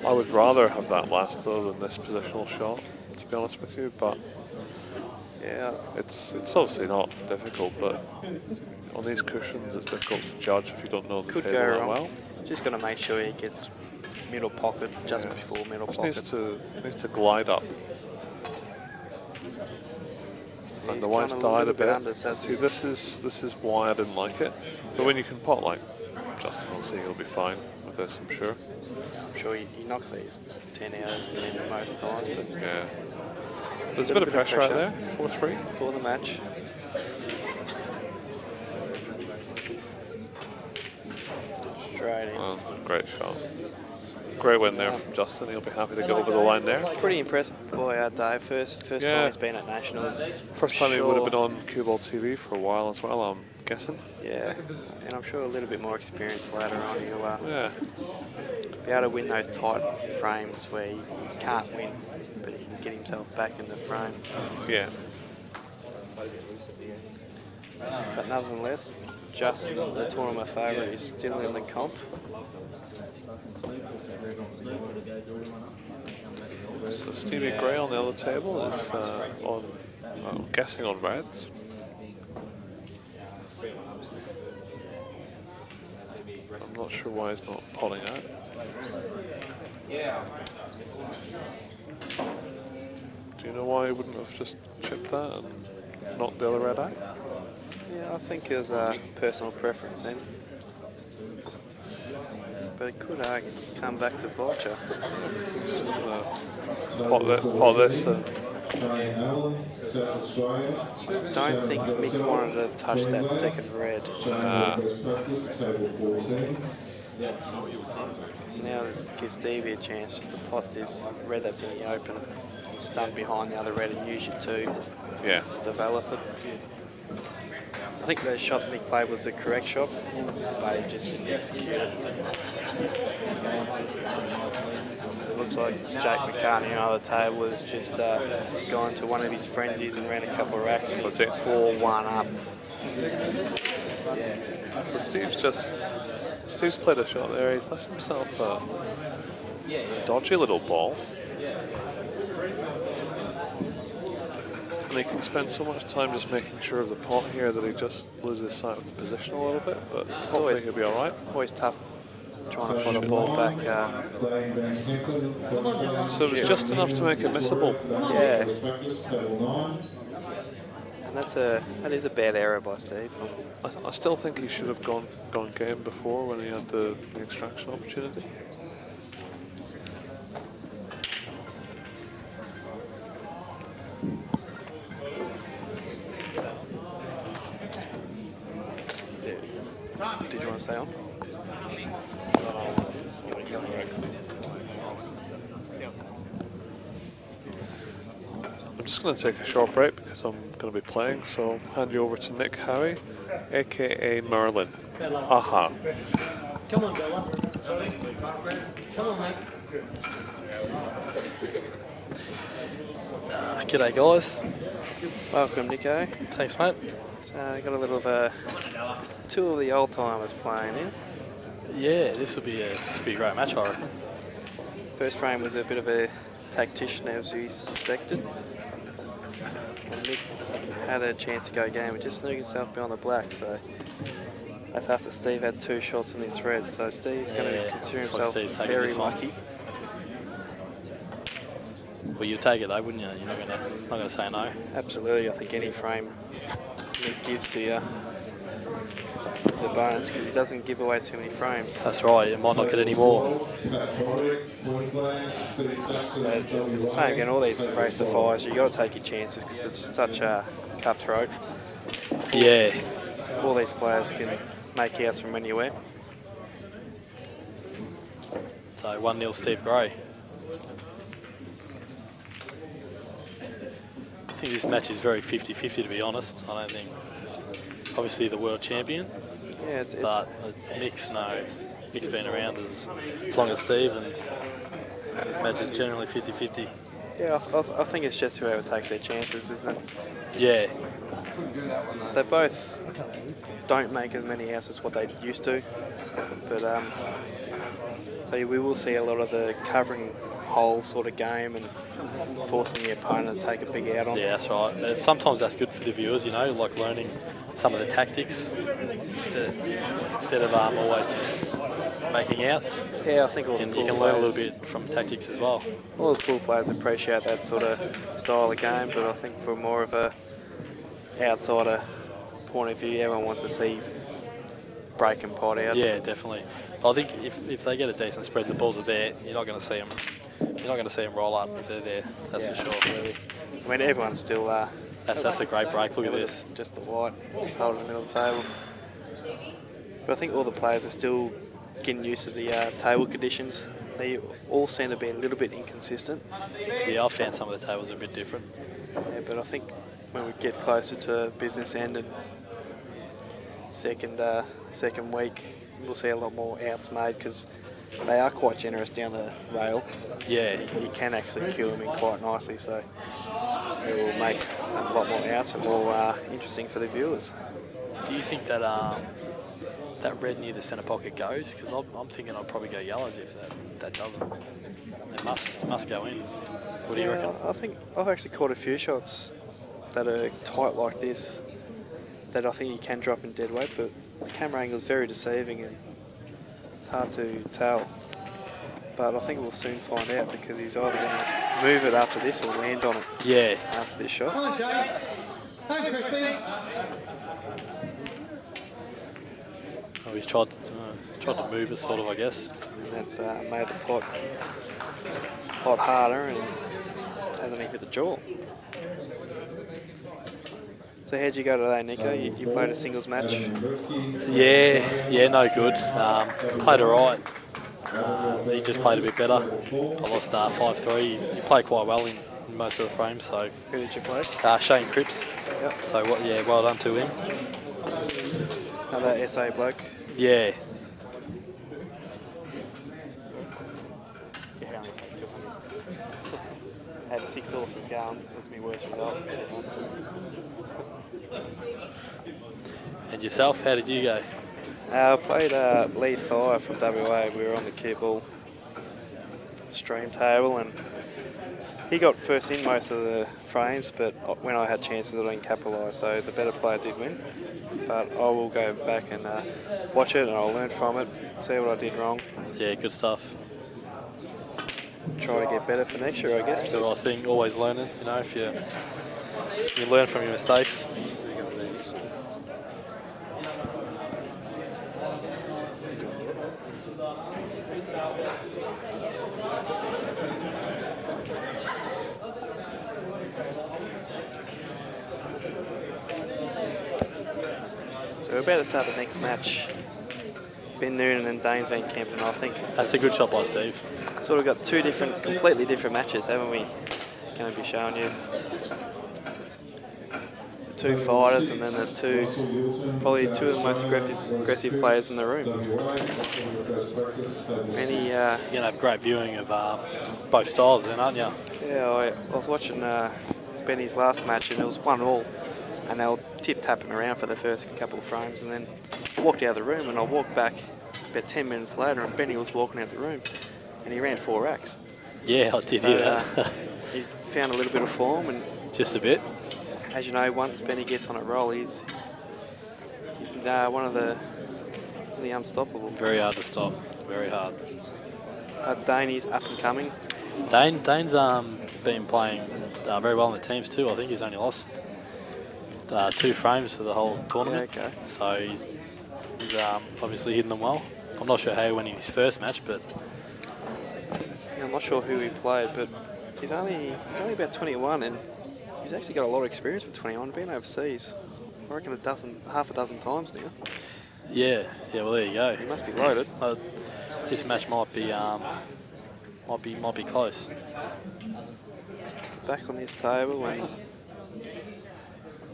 I would rather have that last though than this positional shot, to be honest with you. But yeah, it's obviously not difficult, but on these cushions, it's difficult to judge if you don't know the Could table go that wrong. well. Just got to make sure he gets middle pocket just before middle pocket. Needs to glide up. And the white's died a bit. See, this is why I didn't like it. But when you can pot like Justin, will see he'll be fine with this, I'm sure. I'm sure he knocks these 10 out of 10 most times. But yeah. There's a bit of pressure out there. 4-3 for the match. Straight in. Oh, great shot. Great win there from Justin. He'll be happy to go over the line there. Pretty impressive boy, Dave. First time he's been at Nationals. First time he would have been on Cue Ball TV for a while as well, I'm guessing. Yeah, and I'm sure a little bit more experience later on. He'll be able to win those tight frames where you can't win, but he can get himself back in the frame. Yeah. But nonetheless, Justin, the tournament favourite, is still in the comp. So Stevie Gray on the other table is on, I'm guessing on reds. I'm not sure why he's not potting out. Do you know why he wouldn't have just chipped that and knocked the other red out? Yeah, I think it was a personal preference then. But it could come back to bite you. He's just going to pot this and... I don't think Mick wanted to touch that second red. So now this gives Stevie a chance just to pot this red that's in the open and stun behind the other red and use your two to develop it. I think the shot Mick played was the correct shot, but he just didn't execute it. It looks like Jake McCartney on the table has just gone to one of his frenzies and ran a couple of racks. What's it? 4-1 up. So Steve's played a shot there. He's left himself a dodgy little ball. And he can spend so much time just making sure of the pot here that he just loses sight of the position a little bit, but hopefully he'll be alright. Always tough trying to put a ball back. So it was just enough to make it missable. Yeah. And that is a bad error by Steve. I still think he should have gone game before when he had the extraction opportunity. Did you want to stay on? I'm just going to take a short break because I'm going to be playing, so I'll hand you over to Nick Howie, aka Merlin. Aha. Come on, Bella. Come on, mate. G'day, guys. Welcome, Nico. Thanks, mate. So got a little of two of the old timers playing in. Yeah, this will be a great match, I reckon. First frame was a bit of a tactician, as we suspected. And Nick had a chance to go game, but just snooked himself behind the black. So that's after Steve had two shots on his thread. So Steve's going to consider himself very lucky. Well, you take it though, wouldn't you? You're not going to say no. Absolutely. I think any frame Nick gives to you is a bonus because he doesn't give away too many frames. That's right. You might not get any more. It's the same again. All these race to fires, you got to take your chances because it's such a cutthroat. Yeah. All these players can make outs from anywhere. So 1-0 Steve Gray. I think this match is very 50-50 to be honest. I don't think, obviously the world champion, but Mick's been around as long as Steve, and this match is generally 50-50. Yeah, I think it's just whoever takes their chances, isn't it? Yeah. They both don't make as many outs as what they used to, but so we will see a lot of the covering hole sort of game and forcing the opponent to take a big out on. Yeah, that's right. And sometimes that's good for the viewers, you know, like learning some of the tactics instead of always just making outs. Yeah, I think all you the Poole can learn a little players- bit from tactics as well. All the Poole players appreciate that sort of style of game, but I think for more of a outsider point of view, everyone wants to see break and pot outs. Yeah, definitely. I think if they get a decent spread and the balls are there, you're not going to see them. You're not going to see them roll up if they're there. That's for sure. Absolutely. I mean, everyone's still. That's a great break. Look at this. Just the white, just holding the middle of the table. But I think all the players are still getting used to the table conditions. They all seem to be a little bit inconsistent. Yeah, I've found some of the tables are a bit different. Yeah, but I think when we get closer to business end and second week, we'll see a lot more outs made because they are quite generous down the rail. Yeah. You can actually cue them in quite nicely, so it will make a lot more outs and more interesting for the viewers. Do you think that that red near the centre pocket goes? Because I'm thinking I'll probably go yellows if that doesn't. It must go in. What do you reckon? I think I've actually caught a few shots that are tight like this that I think you can drop in dead weight, but the camera angle is very deceiving and it's hard to tell. But I think we'll soon find out because he's either going to move it after this or land on it. Yeah. After this shot. Come on, Jay. Thank you, Christen. Oh, he's tried to move it, sort of, I guess. And that's made the pot harder and hasn't even hit the jaw. So how'd you go today, Nico? You played a singles match? Yeah, no good. Played alright. He just played a bit better. I lost 5-3. He played quite well in most of the frames. So who did you play? Shane Cripps. Yep. So well done to him. Another SA bloke. Yeah. Had 6 horses going. That's my worst result. And yourself, how did you go? I played Lee Thayre from WA. We were on the cue ball stream table and he got first in most of the frames, but when I had chances I didn't capitalise, so the better player did win. But I will go back and watch it and I'll learn from it, see what I did wrong. Yeah, good stuff. Try to get better for next year, I guess. That's the right thing, always learning, you know, if you learn from your mistakes. So we're about to start the next match. Ben Nunan and Dane Van Kempen, I think. That's a good shot by Steve. Sort of got two completely different matches, haven't we? Going to be showing you the two fighters and then probably two of the most aggressive players in the room. You're going to have great viewing of both styles then, aren't you? Yeah, I was watching Benny's last match and it was 1-1. And they were tip-tapping around for the first couple of frames, and then I walked out of the room and I walked back about 10 minutes later and Benny was walking out the room and he ran 4 racks. Yeah, I did hear that. He found a little bit of form and... Just a bit? As you know, once Benny gets on a roll, he's one of the unstoppable. Very hard to stop, very hard. Dane is up and coming. Dane's been playing very well in the teams too. I think he's only lost 2 frames for the whole tournament. Yeah, okay. So he's obviously hitting them well. I'm not sure how he went in his first match, but yeah, I'm not sure who he played, but he's only about 21 and he's actually got a lot of experience for 21, being overseas. I reckon half a dozen times now. Yeah. Well, there you go. He must be loaded. This match might be close. Back on this table and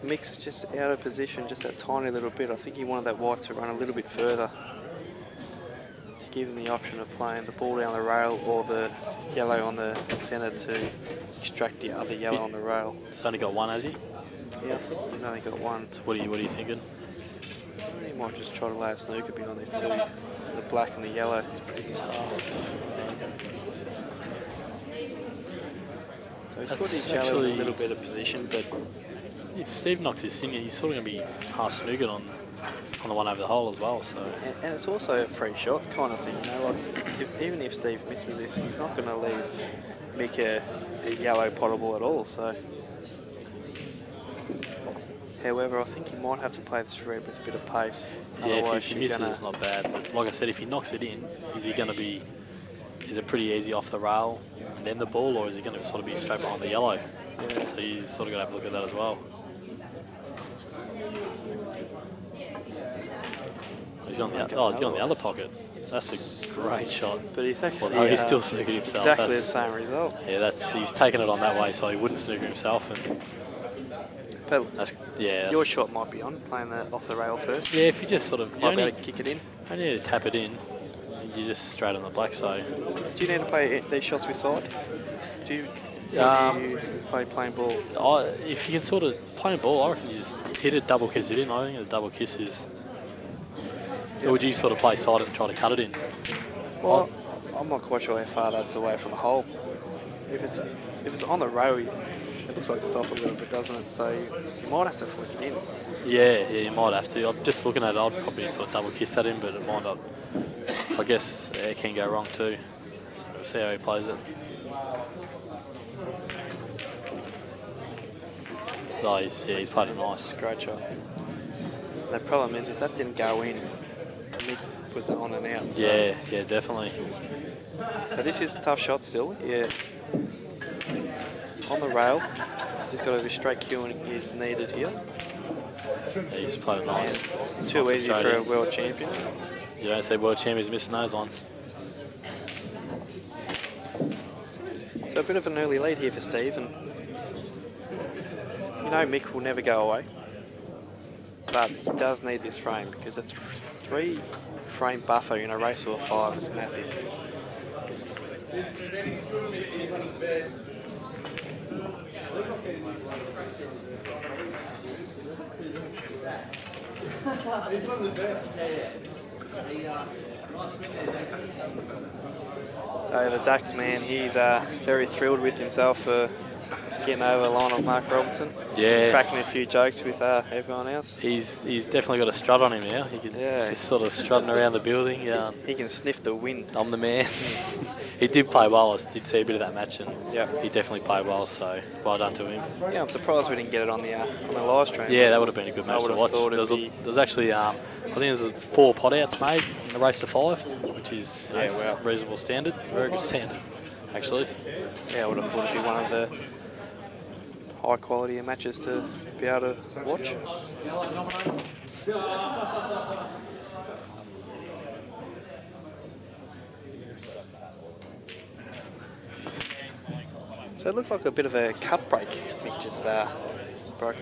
Mick's just out of position, just that tiny little bit. I think he wanted that white to run a little bit further to give him the option of playing the ball down the rail or the yellow on the centre to extract the other yellow on the rail. He's only got one, has he? Yeah, I think he's only got one. So what are you thinking? He might just try to lay a snooker behind these two, the black and the yellow. It's pretty tough. So he's put his yellow in a little bit of position, but if Steve knocks this in, he's sort of going to be half snookered on the one over the hole as well. So and it's also a free shot kind of thing, you know. Like even if Steve misses this, he's not going to leave Mick a yellow potable at all. So, however, I think he might have to play this red with a bit of pace. Yeah, if he misses, it's not bad. But like I said, if he knocks it in, is it pretty easy off the rail and then the ball, or is it going to sort of be straight behind the yellow? Yeah. So he's sort of got to have a look at that as well. He's on the other pocket. That's a great shot. But he's actually he's still snookered himself. Exactly the same result. Yeah, he's taken it on that way, so he wouldn't snooker himself. But your shot might be on, playing that off the rail first. Yeah, if you just sort of might be able to kick it in. I need to tap it in. you're just straight on the black. So, do you need to play these shots with side? Do you play plain ball? If you can sort of playing ball, I reckon you just hit it, double kiss it in. I think the double kiss is. Or would you sort of play side and try to cut it in? Well, I'm not quite sure how far that's away from the hole. If it's on the row, it looks like it's off a little bit, doesn't it? So you might have to flick it in. Yeah, you might have to. I'm just looking at it, I'd probably sort of double kiss that in, but it might not. I guess it can go wrong too. So we'll see how he plays it. Oh, he's played it nice. Great shot. The problem is, if that didn't go in, the mid was on and out. So. Yeah, definitely. But this is a tough shot still. Yeah. On the rail, just got to be straight cueing is needed here. He's played it nice. It's too easy for a world champion. You don't see world champions missing those ones. So a bit of an early lead here for Steve, and you know Mick will never go away. But he does need this frame because a 3-frame buffer in a race or a 5 is massive. He's one of the best. So the Ducks man, he's very thrilled with himself for getting over the line of Marc Robertson. Yeah. Cracking a few jokes with everyone else. He's definitely got a strut on him now. He can just sort of strutting around the building. He can sniff the wind. I'm the man. He did play well. I did see a bit of that match, and yep. He definitely played well. So well done to him. Yeah, I'm surprised we didn't get it on the live stream. Yeah, that would have been a good match to watch. There was actually, I think there's 4 pot outs made in the race to 5, which is reasonable standard, very good standard, actually. Yeah, I would have thought it'd be one of the high quality matches to be able to watch. So it looked like a bit of a cut break. Mick just broke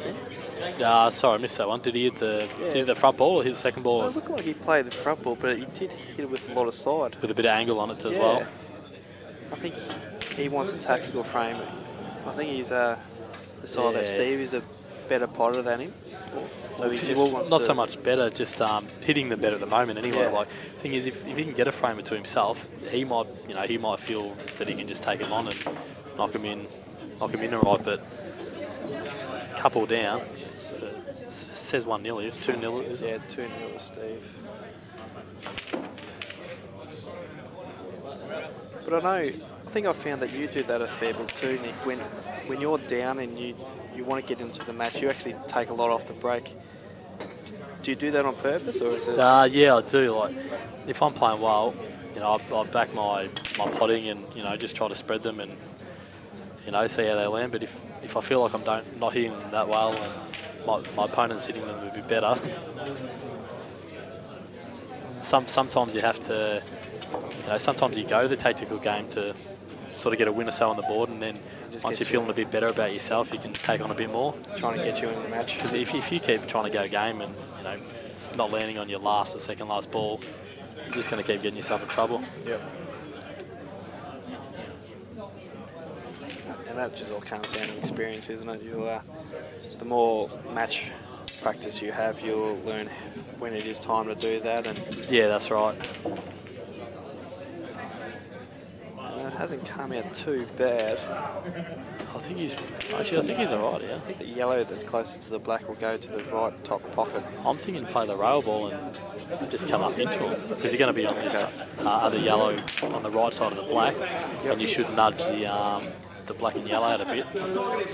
there. Sorry, I missed that one. Did he hit the front ball or hit the second ball? Well, it looked like he played the front ball, but he did hit it with a lot of side. With a bit of angle on it as well. I think he wants a tactical frame. I think he's decided that Steve is a better potter than him. So he just wants not so much better, just hitting them better at the moment anyway. Yeah. Like, the thing is, if he can get a framer to himself, he might feel that he can just take him on and knock him in all right. But couple down, it says 1-0. It's 2-0, isn't it? Yeah, 2-0 Steve. But I think I found that you do that a fair bit too, Nick. When you're down and you want to get into the match, you actually take a lot off the break. Do you do that on purpose, or is it? Yeah, I do. Like, if I'm playing well, I back my potting and just try to spread them and see how they land. But if I feel like I'm not hitting them that well and my opponent's hitting them a bit better, sometimes you have to. Sometimes you go the tactical game to sort of get a win or so on the board, and then once you're feeling a bit better about yourself, you can take on a bit more. Trying to get you in the match. Because if you keep trying to go game and not landing on your last or second last ball, you're just going to keep getting yourself in trouble. Yep. And that just all comes down to experience, isn't it? The more match practice you have, you'll learn when it is time to do that. And yeah, that's right. It hasn't come out too bad. I think he's all right, yeah. I think the yellow that's closest to the black will go to the right top pocket. I'm thinking play the rail ball and just come up into him, because you're going to be on this other yellow on the right side of the black, and you should nudge the black and yellow out a bit.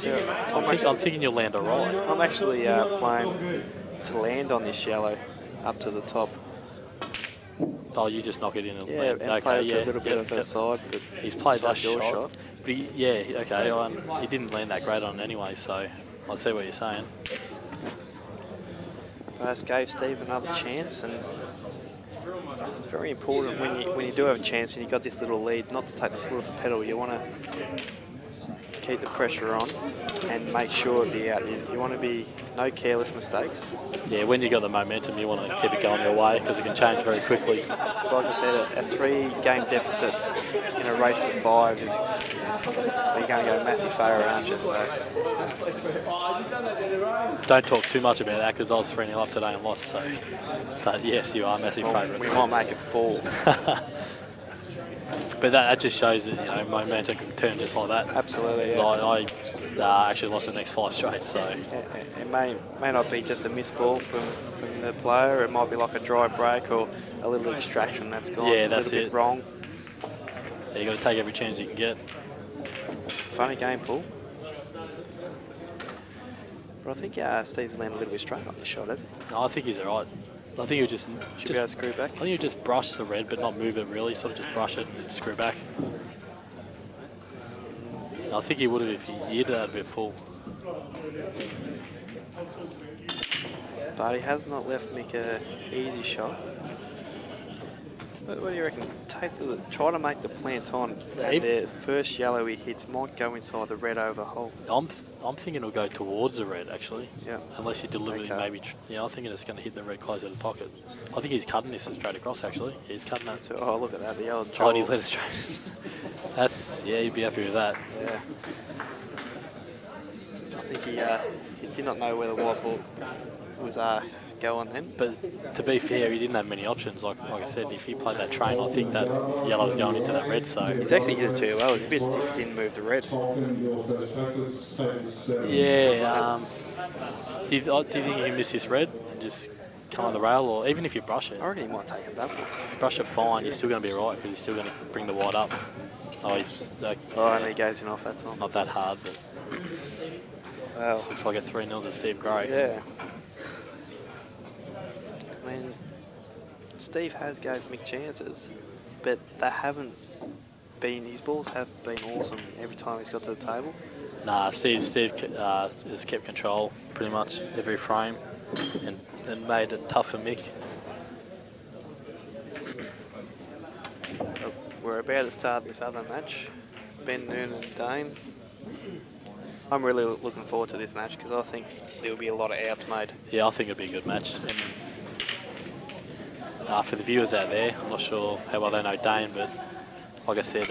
Yeah. I'm thinking you'll land all right. I'm actually playing to land on this yellow up to the top. Oh, you just knock it in and yeah, land. And okay, play a little bit of the side, but he's played that shot. But he didn't land that great on it anyway, so I see what you're saying. I just gave Steve another chance, and it's very important when you do have a chance and you've got this little lead, not to take the foot off the pedal. You want to keep the pressure on and make sure of the out. You want to be no careless mistakes. Yeah, when you got the momentum, you want to keep it going your way because it can change very quickly. So like I said, a 3-game deficit in a race to 5 is you're going to go massive favourite, aren't you? So don't talk too much about that because I was 3-0 up today and lost. So, but yes, you are a massive favourite. We might make it 4. But that just shows that, you know, momentum can turn just like that. Absolutely. Yeah. I actually lost the next 5 straight, so it may not be just a missed ball from the player. It might be like a dry break or a little extraction that's gone a little bit wrong. Yeah, you got to take every chance you can get. Funny game, Poole. But I think Steve's landed a little bit straight on the shot, hasn't he? No, I think he's all right. I think he'll just be able to screw back. I think he'll just brush the red, but not move it really. Sort of just brush it and screw back. I think he would have if he hit that a bit full. But he has not left Mick an easy shot. What do you reckon? Try to make the plant on. The first yellow he hits might go inside the red over hole. I'm thinking it'll go towards the red actually. Yeah. Unless he deliberately maybe. I'm thinking it's going to hit the red close of the pocket. I think he's cutting this straight across actually. He's cutting that. Oh, look at that, the old. Oh, and he's let it straight. That's you'd be happy with that. Yeah. I think he did not know where the white ball was going then. But to be fair, he didn't have many options. Like I said, if he played that train, I think that yellow was going into that red. So he's actually hit it too well. It's a bit stiff. He didn't move the red. Yeah. Do you think you can miss this red and just come on the rail, or even if you brush it? I reckon he might take it double. If you brush it fine, you're still going to be right because you're still going to bring the white up. Oh, he's and he goes in off that time. Not that hard, but this looks like a 3-0 to Steve Gray. Yeah. I mean, Steve has gave Mick chances, but they haven't been. His balls have been awesome every time he's got to the table. Nah, Steve has kept control pretty much every frame, and made it tough for Mick. We're about to start this other match. Ben, Nunan and Dane. I'm really looking forward to this match because I think there will be a lot of outs made. Yeah, I think it'll be a good match. And for the viewers out there, I'm not sure how well they know Dane, but like I said,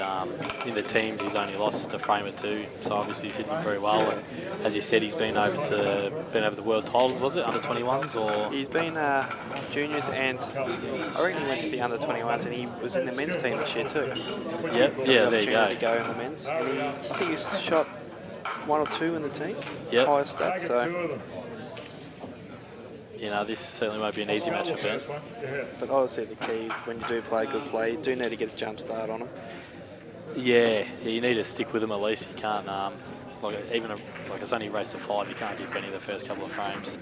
in the teams he's only lost a frame or 2, so obviously he's hitting very well. And as you said, he's been over the world titles, was it under 21s or? He's been juniors, and I reckon he went to the under 21s, and he was in the men's team this year too. Yep, yeah, there you go. To go in the men's, and I think he's shot 1 or 2 in the team. Yep. Highest stats. So. You know, this certainly won't be an easy match for Ben. But obviously the key is when you do play a good play, you do need to get a jump start on him. Yeah, you need to stick with him at least. You can't, it's only a race to 5, you can't give Benny the first couple of frames.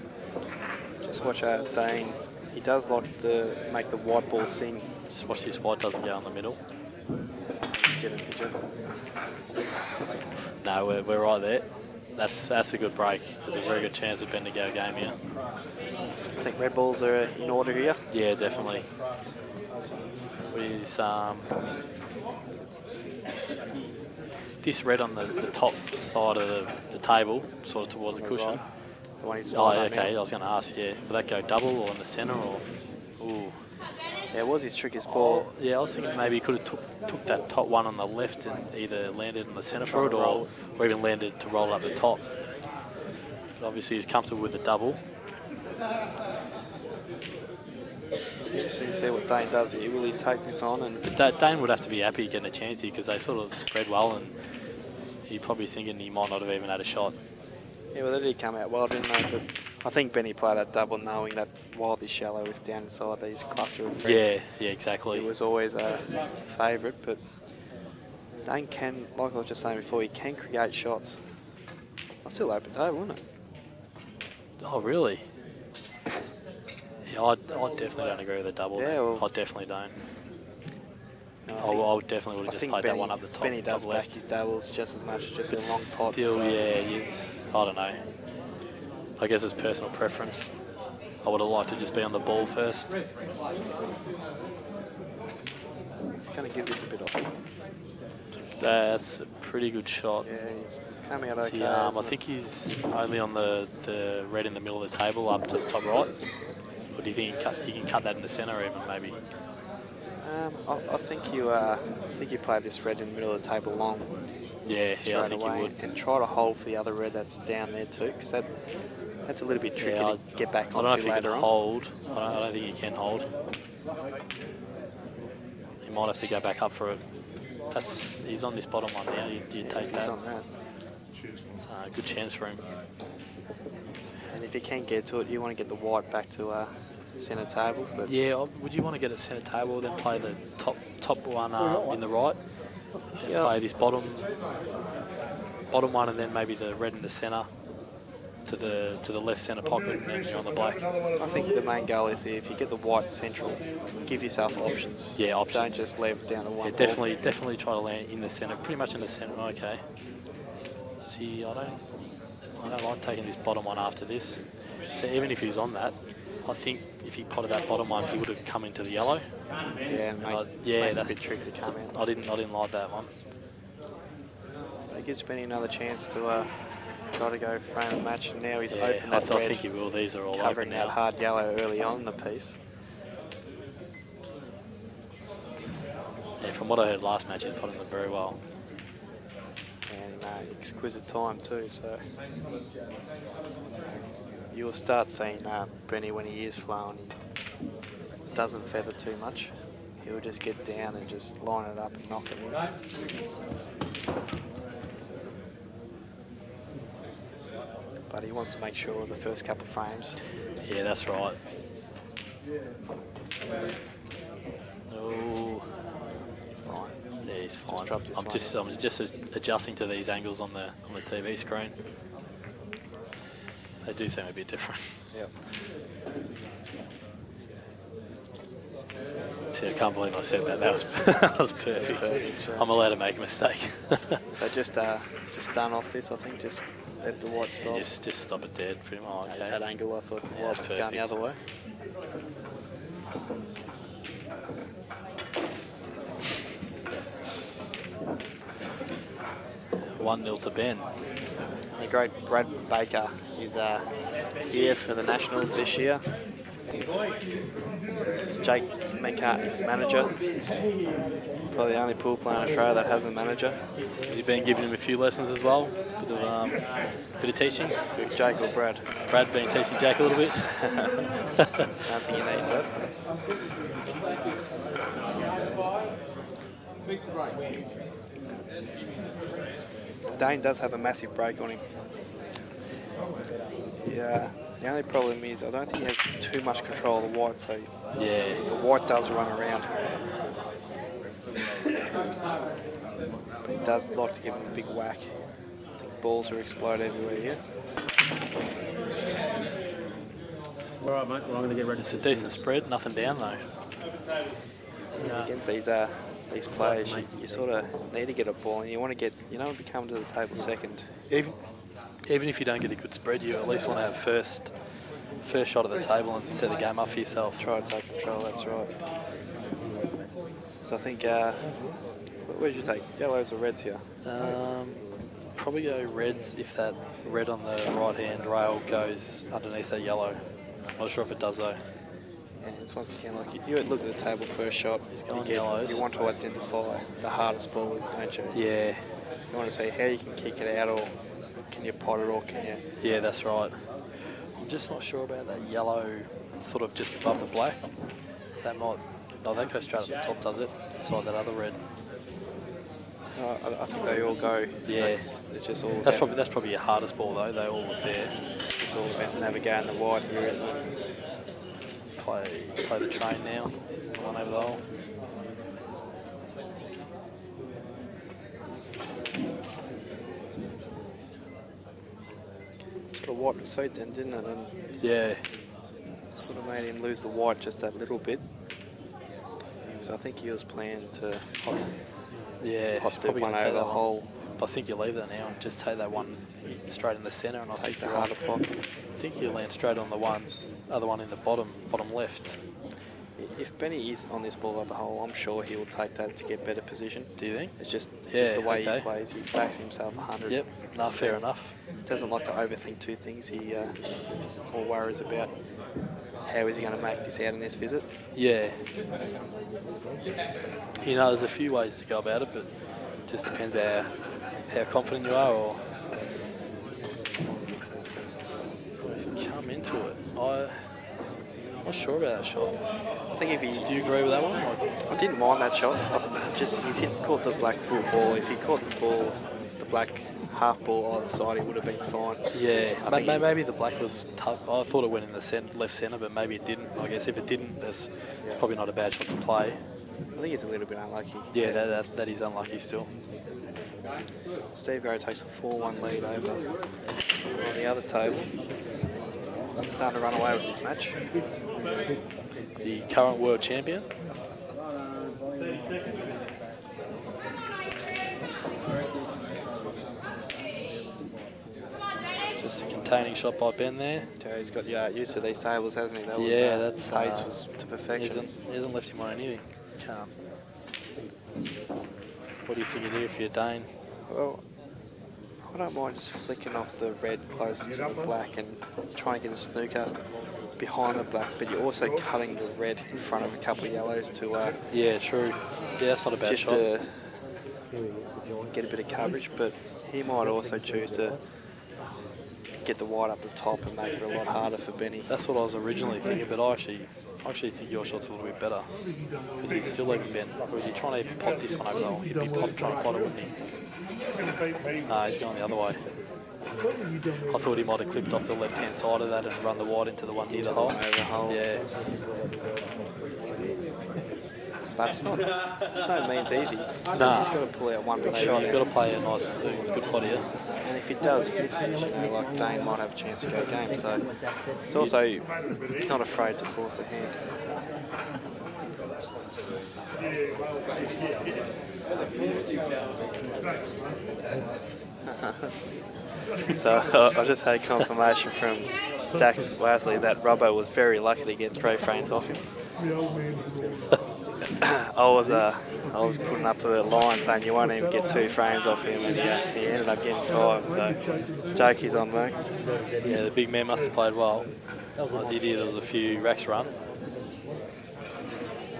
Just watch out, Dane. He does like to make the white ball sing. Just watch this white doesn't go in the middle. Get him, did you? No, we're right there. That's a good break. There's a very good chance of Ben to go game here. I think red balls are in order here. Yeah, definitely. With this red on the top side of the table, sort of towards the cushion. The one he's okay. I was going to ask. Yeah, will that go double or in the centre or? Ooh. Yeah, it was his trickiest ball. Yeah, I was thinking maybe he could have took that top one on the left and either landed in the centre for it or even landed to roll up the top. But obviously he's comfortable with the double. Interesting to see what Dane does here. Will he take this on? But Dane would have to be happy getting a chance here because they sort of spread well, and he's probably thinking he might not have even had a shot. Yeah, well, they did come out well, didn't they? But I think Benny played that double knowing that while this shallow was down inside these cluster of threads. Yeah, exactly. He was always a favourite, but Dane can, like I was just saying before, he can create shots. That's still open table, isn't it? Oh, really? Yeah, I definitely don't agree with the double. Yeah, well, I definitely don't. No, I definitely would have just played that one up the top. Benny does top back left. his doubles just as much, just But a long pot. Still, so. yeah, I don't know. I guess it's personal preference. I would have liked to just be on the ball first. He's going to give this a bit off him. That's a pretty good shot. Yeah, he's coming out It's okay. the arm. I think he's only on the red in the middle of the table up to the top right. Or do you think he can cut that in the centre even maybe? I think you play this red in the middle of the table long. Yeah, I think away, you would. And try to hold for the other red that's down there too, because that's a little bit tricky to get back onto I don't know if he later can on. hold. I don't think he can hold. He might have to go back up for it. He's on this bottom one now. You take that. He's on that. It's a good chance for him. And if you can get to it, you want to get the white back to centre table. But Yeah, would you want to get a centre table, then play the top one in the right, then play this bottom one, and then maybe the red in the centre to the left centre pocket, and then you're on the black. I think the main goal is if you get the white central, give yourself options. Yeah, options. Don't just leave it down to one. Yeah, definitely try to land in the centre, pretty much in the centre. Okay. See, I don't like taking this bottom one after this. So even if he's on that, I think if he potted that bottom one, he would have come into the yellow. Yeah, that's a bit tricky to come in. I didn't like that one. It gives Benny another chance to try to go frame a match, and now he's Yeah, open I that red, think he will. These are all covering open that now. hard yellow early on in the piece. Yeah, from what I heard last match, he's potting them very well. And exquisite time too, so you'll start seeing Benny when he is flowing. He doesn't feather too much. He'll just get down and just line it up and knock it in. But he wants to make sure the first couple of frames. Yeah, that's right. Oh, he's fine. Yeah, he's fine. I'm one. just adjusting to these angles on the TV screen. They do seem a bit different. Yep. See, I can't believe I said that. That was perfect. I'm allowed to make a mistake. So just done off this, I think. Just let the white stop. Yeah, just stop it dead, pretty much. Okay. It's that angle, I thought. Yeah, that's going the other way. One 0 to Ben. The great Brad Baker is here for the Nationals this year. Jake McCartney's manager. Probably the only pool player in Australia that has a manager. Has he been giving him a few lessons as well? Bit of teaching? Jake or Brad? Brad been teaching Jake a little bit? I don't think he needs that. Dane does have a massive break on him. Yeah, the only problem is I don't think he has too much control of the white, so yeah, the white does run around. But he does like to give him a big whack. I think balls are explode everywhere here. All right, mate. Well, I'm going to get ready. It's a decent spread, nothing down though. Against these players, you sort of need to get a ball, and you want to be coming to the table second. Even if you don't get a good spread, you at least want to have first shot at the table and set the game up for yourself. Try to take control, that's right. So I think, where'd you take? Yellows or reds here? Probably go reds if that red on the right-hand rail goes underneath that yellow. I'm not sure if it does though. And it's once again, like you look at the table first shot, He's going yellows. You want to identify the hardest ball, don't you? Yeah. You want to see how you can kick it out, or can you pot it, or can you... Yeah, that's right. I'm just not sure about that yellow sort of just above the black. That might... No, that goes straight at the top, does it? Inside that other red. I think they all go. Yeah. It's just all that's probably your hardest ball though. They all look there. It's just all about navigating the white here, isn't it? Play the train now. One over the hole. Sort of wiped his feet then, didn't it? And yeah. Sort of made him lose the white just that little bit. So I think he was planning to pop the one over the hole. I think you leave that now and just take that one straight in the centre, and I think the harder pot. I think you land straight on the other one in the bottom left. If Benny is on this ball of the hole, I'm sure he will take that to get better position. Do you think? It's just Yeah, the way okay. he plays. He backs himself 100. Yep, no, fair enough. Doesn't like to overthink two things. He more worries about how is he going to make this out in this visit. Yeah. You know, there's a few ways to go about it, but it just depends how confident you are or just come into it. I'm not sure about that shot. I think if he... Do you agree with that one? I didn't mind that shot. He's caught the black full ball. If he caught the ball, the black half ball either side, he would have been fine. Yeah, maybe the black was tough. I thought it went in the left centre, but maybe it didn't. I guess if it didn't, it's probably not a bad shot to play. I think he's a little bit unlucky. Yeah, that is unlucky still. Steve Garrett takes a 4-1 lead over on the other table. Starting to run away with this match. The current world champion. Just a containing shot by Ben there. He's got used to these tables, hasn't he? That's pace was to perfection. He hasn't left him on anything. What do you think you do if you're Dane? Well, I don't mind just flicking off the red closest to the black and trying to get a snooker behind the black, but you're also cutting the red in front of a couple of yellows to... yeah, true. Yeah, that's not a bad just shot. to get a bit of coverage, but he might also choose to get the white up the top and make it a lot harder for Benny. That's what I was originally thinking, but I actually think your shot's a little bit better because he's still leaving Ben. Or is he trying to even pop this one over the hole? He'd be trying to pot it, wouldn't he? Nah, he's going the other way. I thought he might have clipped off the left-hand side of that and run the wide into the one near the hole. Yeah. But it's no means easy. Nah. He's got to pull out one big shot. He's got to play a nice, good pot here. And if he does miss it, like Dane might have a chance to go game. So it's also, he's not afraid to force the hand. So I just had confirmation from Dax Wasley that Robbo was very lucky to get 3 frames off him. I was putting up a line saying you won't even get 2 frames off him, and he ended up getting 5. So joke is on me. Yeah, the big man must have played well. I did hear there was a few racks run.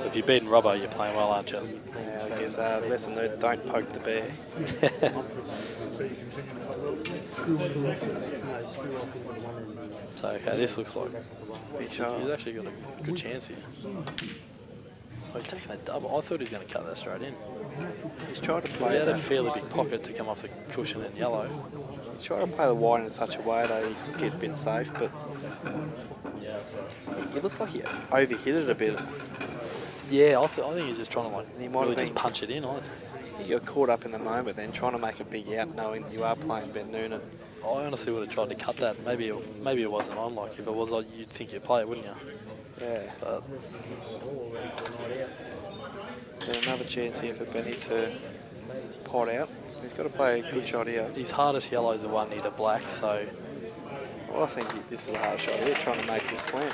If you're beating Robbo, you're playing well, aren't you? Yeah, I guess lesson learned, don't poke the bear. So, okay, this looks like he's actually got a good chance here. Oh, he's taking a double. I thought he was going to cut that straight in. He's tried to play. He had a fairly big pocket to come off the cushion in yellow. He's trying to play the wide in such a way that he could get a bit safe, but it looked like he overhit it a bit. Yeah, I think he's just trying to he might really have just punch it in. He got caught up in the moment, then trying to make a big out, knowing you are playing Ben Nunan. I honestly would have tried to cut that. Maybe it wasn't on. Like if it was, you'd think you'd play it, wouldn't you? Yeah. But then another chance here for Benny to pot out. He's got to play a good shot here. His hardest yellow is the one near the black, so... Well, I think this is a hard shot here, trying to make this plan.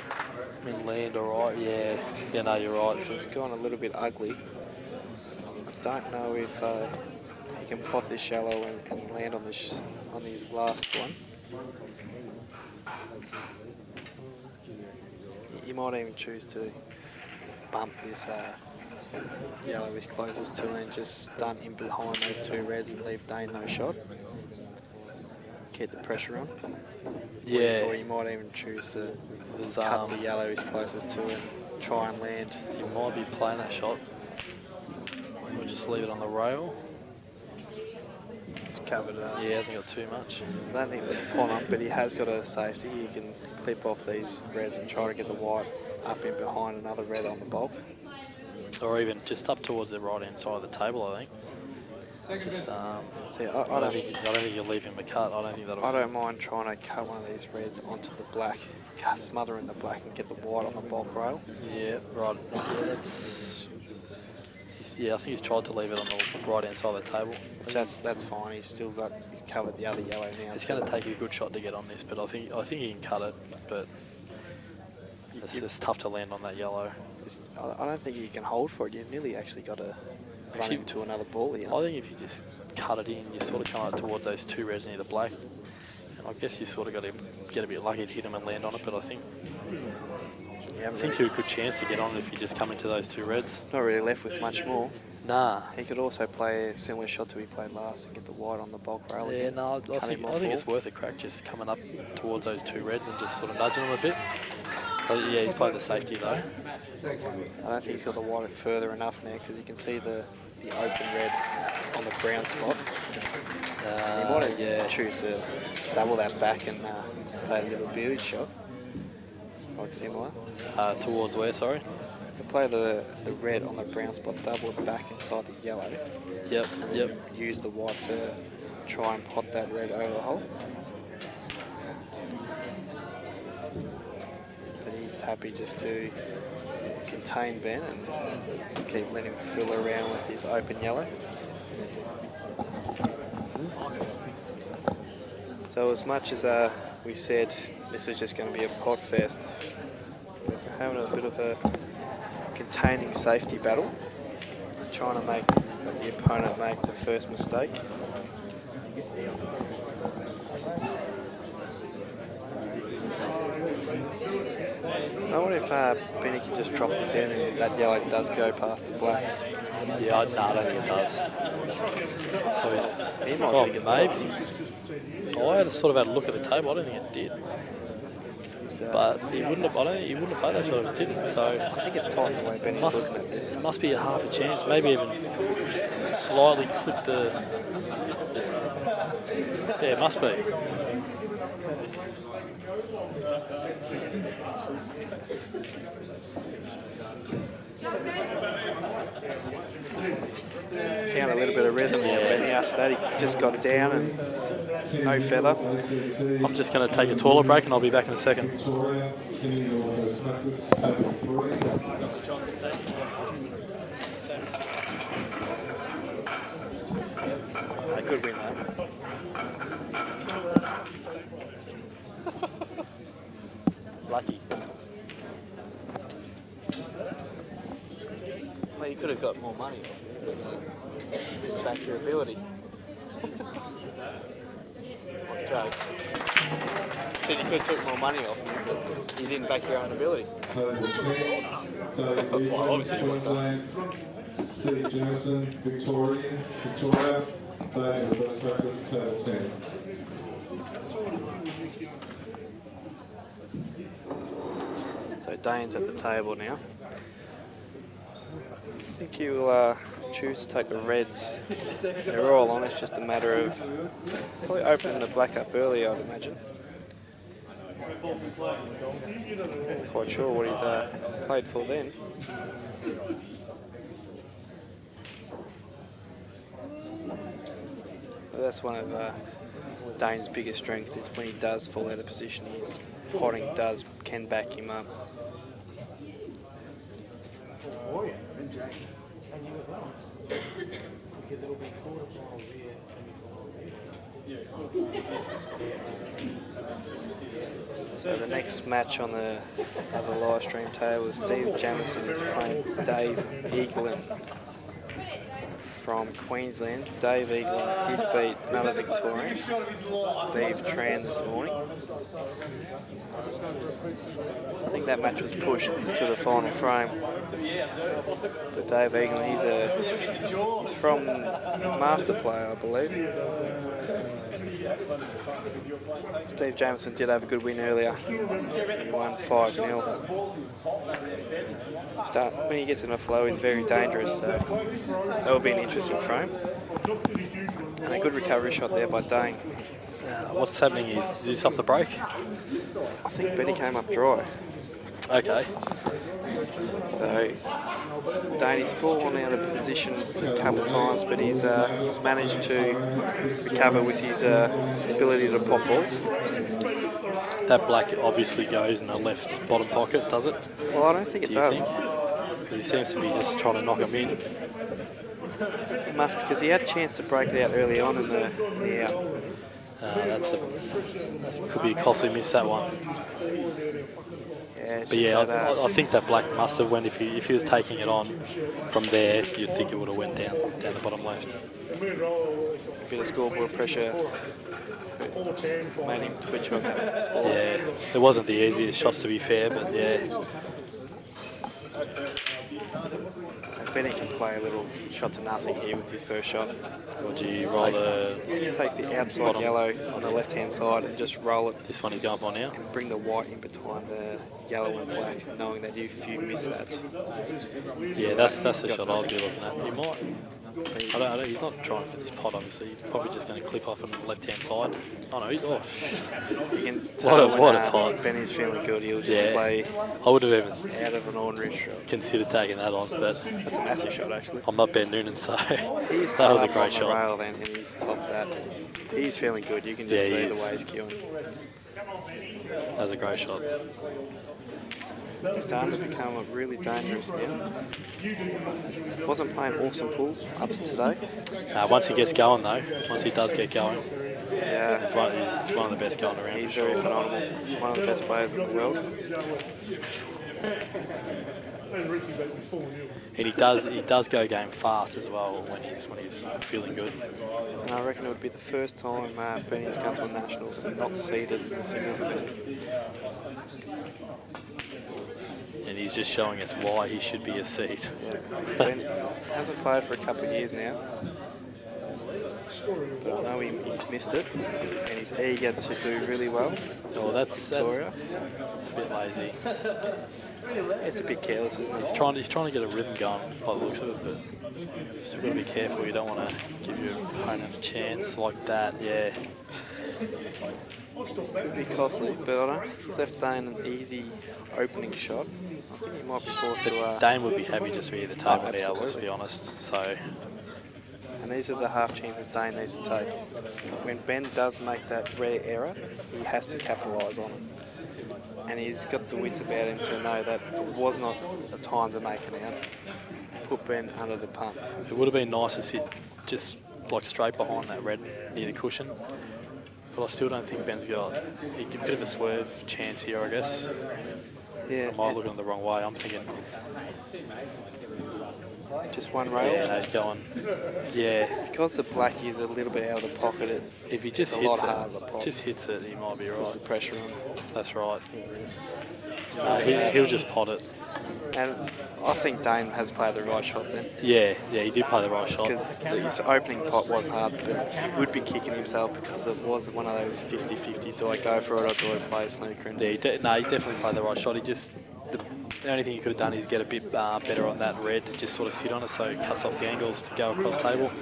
In land, all right, yeah. Yeah, no, you're right. It's gone a little bit ugly. I don't know if he can pot this shallow and land on his last one. You might even choose to bump this yellow is closest to and just stunt in behind those 2 reds and leave Dane no shot. Keep the pressure on. Yeah. Or you might even choose to cut the yellow is closest to and try and land. You might be playing that shot. Or just leave it on the rail. It's covered. Yeah, he hasn't got too much. I don't think there's a pot on, but he has got a safety. He can clip off these reds and try to get the white up in behind another red on the bulk. Or even just up towards the right-hand side of the table, I think. Just, see, I don't think you'll leave him a cut. I don't mind trying to cut one of these reds onto the black, smother in the black and get the white on the bulk rail. Yeah, right. Yeah, I think he's tried to leave it on the right-hand side of the table. That's fine. He's covered the other yellow now. It's going to take a good shot to get on this, but I think he can cut it. But it's tough to land on that yellow. I don't think you can hold for it. You nearly actually got to run into another ball here. I think if you just cut it in, you sort of come up towards those two reds near the black. And I guess you sort of got to get a bit lucky to hit them and land on it, but I think you have a good chance to get on it if you just come into those two reds. Not really left with much more. Nah. He could also play a similar shot to he played last and get the wide on the bulk rail. Yeah, again. no, I think it's worth a crack just coming up towards those two reds and just sort of nudging them a bit. But yeah, he's played the safety though. I don't think he's got the wide further enough now because you can see the open red on the brown spot. He might choose to double that back and play a little beard shot, like similar. Towards where, sorry? To play the red on the brown spot, double it back inside the yellow. Yep. Use the white to try and pot that red over the hole. But he's happy just to contain Ben and keep letting him fill around with his open yellow. So as much as we said this is just going to be a pot fest, we're having a bit of a containing safety battle, trying to make the opponent make the first mistake. So I wonder if Benny can just drop this in and that yellow does go past the black. Yeah, no, I don't think it does. So he might think it does. I had sort of had a look at the table. I don't think it did. But he wouldn't have played that shot if it didn't. So I think it's tight the way Benny's looking at this. It must be a half a chance. Maybe even slightly clip the. Yeah, it must be. He's found a little bit of rhythm there, Benny. After that, he just got down and no feather. I'm just going to take a toilet break and I'll be back in a second. A good win, mate. Lucky. Well, you could have got more money off it, but didn't back your ability. Joke. Said you could have took more money off me, but you didn't back your own ability. Well, obviously you want some. Steve Jameson, Victoria, they in the first practice, table 10. So Dane's at the table now. I think you'll choose to take the reds. They're all on. It's just a matter of probably opening the black up early, I'd imagine. Not quite sure what he's played for then. But that's one of Dane's biggest strengths is when he does fall out of position, his potting can back him up. So the next match on the live stream table is Steve Jamison is playing Dave Eaglin from Queensland. Dave Eaglin did beat another Victorian, Steve Tran, this morning. I think that match was pushed to the final frame. But Dave Eaglin, he's from Master Player, I believe. Steve Jamison did have a good win earlier. He won 5-0. When he gets in a flow, he's very dangerous. So that will be an interesting frame. And a good recovery shot there by Dane. What's happening is this off the break? I think Benny came up dry. Okay. So Danny's fallen out of position a couple of times, but he's managed to recover with his ability to pop balls. That black obviously goes in the left bottom pocket, does it? Well, I don't think it does. Because he seems to be just trying to knock him in. It must, because he had a chance to break it out early on in the out. That could be a costly miss, that one. Yeah, it's But just yeah, that, I think that black must have went, if he was taking it on from there, you'd think it would have went down the bottom left. a bit of scoreboard pressure made him twitch on that ball. Yeah, it wasn't the easiest shots to be fair, but yeah. Benny can play a little shot to nothing here with his first shot. Would you roll He takes the outside bottom yellow on the left-hand side and just roll it. This one he's going for now. And bring the white in between the yellow and black, knowing that if you miss that. Yeah, that's the shot I'll be looking at. He might. I don't, he's not trying for this pot, obviously. He's probably just going to clip off on the left-hand side. Oh, no. Oh, what a pot. Benny's feeling good. He'll just play I would have even out of an ordinary shot. considered taking that on, but that's a massive shot, actually. I'm not Ben Nunan, so He's that was a up great on the shot. rail then, and he's topped that. He's feeling good. You can just see the way he's queuing. That was a great shot. He's starting to become really dangerous now. Wasn't playing awesome pools up to today. Once he gets going, though, once he does get going, yeah, he's one of the best going around. He's for very sure. phenomenal. One of the best players in the world. And he does go game fast as well when he's feeling good. And I reckon it would be the first time Benny's come to a Nationals and not seeded in the singles event. And he's just showing us why he should be a seed. Yeah. Ben hasn't played for a couple of years now. But I know he's missed it, and he's eager to do really well. Oh, that's a bit lazy. It's a bit careless, isn't it? He's trying to get a rhythm going by the looks of it, but you've still got to be careful. You don't want to give your opponent a chance like that. Yeah. Could be costly, but I don't think he's left Dane an easy opening shot. I think he might be forced to... Dane would be happy just to be at the table now, let's be honest. So. And these are the half chances Dane needs to take. When Ben does make that rare error, he has to capitalise on it. And he's got the wits about him to know that it was not a time to make an out. Put Ben under the pump. It would have been nice to sit just like straight behind that red near the cushion. But I still don't think Ben's got a bit of a swerve chance here, I guess. Yeah. Am I looking the wrong way? I'm thinking... Just one rail? Yeah, no, he's going... Yeah. Because the black is a little bit out of the pocket, if he just hits it, he might be right. Puts the pressure on. That's right. He'll just pot it. And I think Dane has played the right shot then. Yeah, he did play the right shot. Because his opening pot was hard, but he would be kicking himself because it was one of those 50-50. Do I go for it or do I play a snooker? Yeah, he definitely played the right shot. He just... The only thing he could have done is get a bit better on that red, just sort of sit on it so it cuts off the angles to go across table.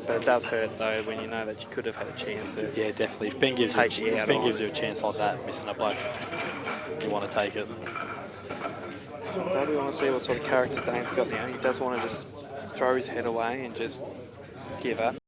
But it does hurt though when you know that you could have had a chance to. Yeah, definitely. If Ben gives you a chance like that, missing a black, you want to take it. But we want to see what sort of character Dane's got now. He does want to just throw his head away and just give up.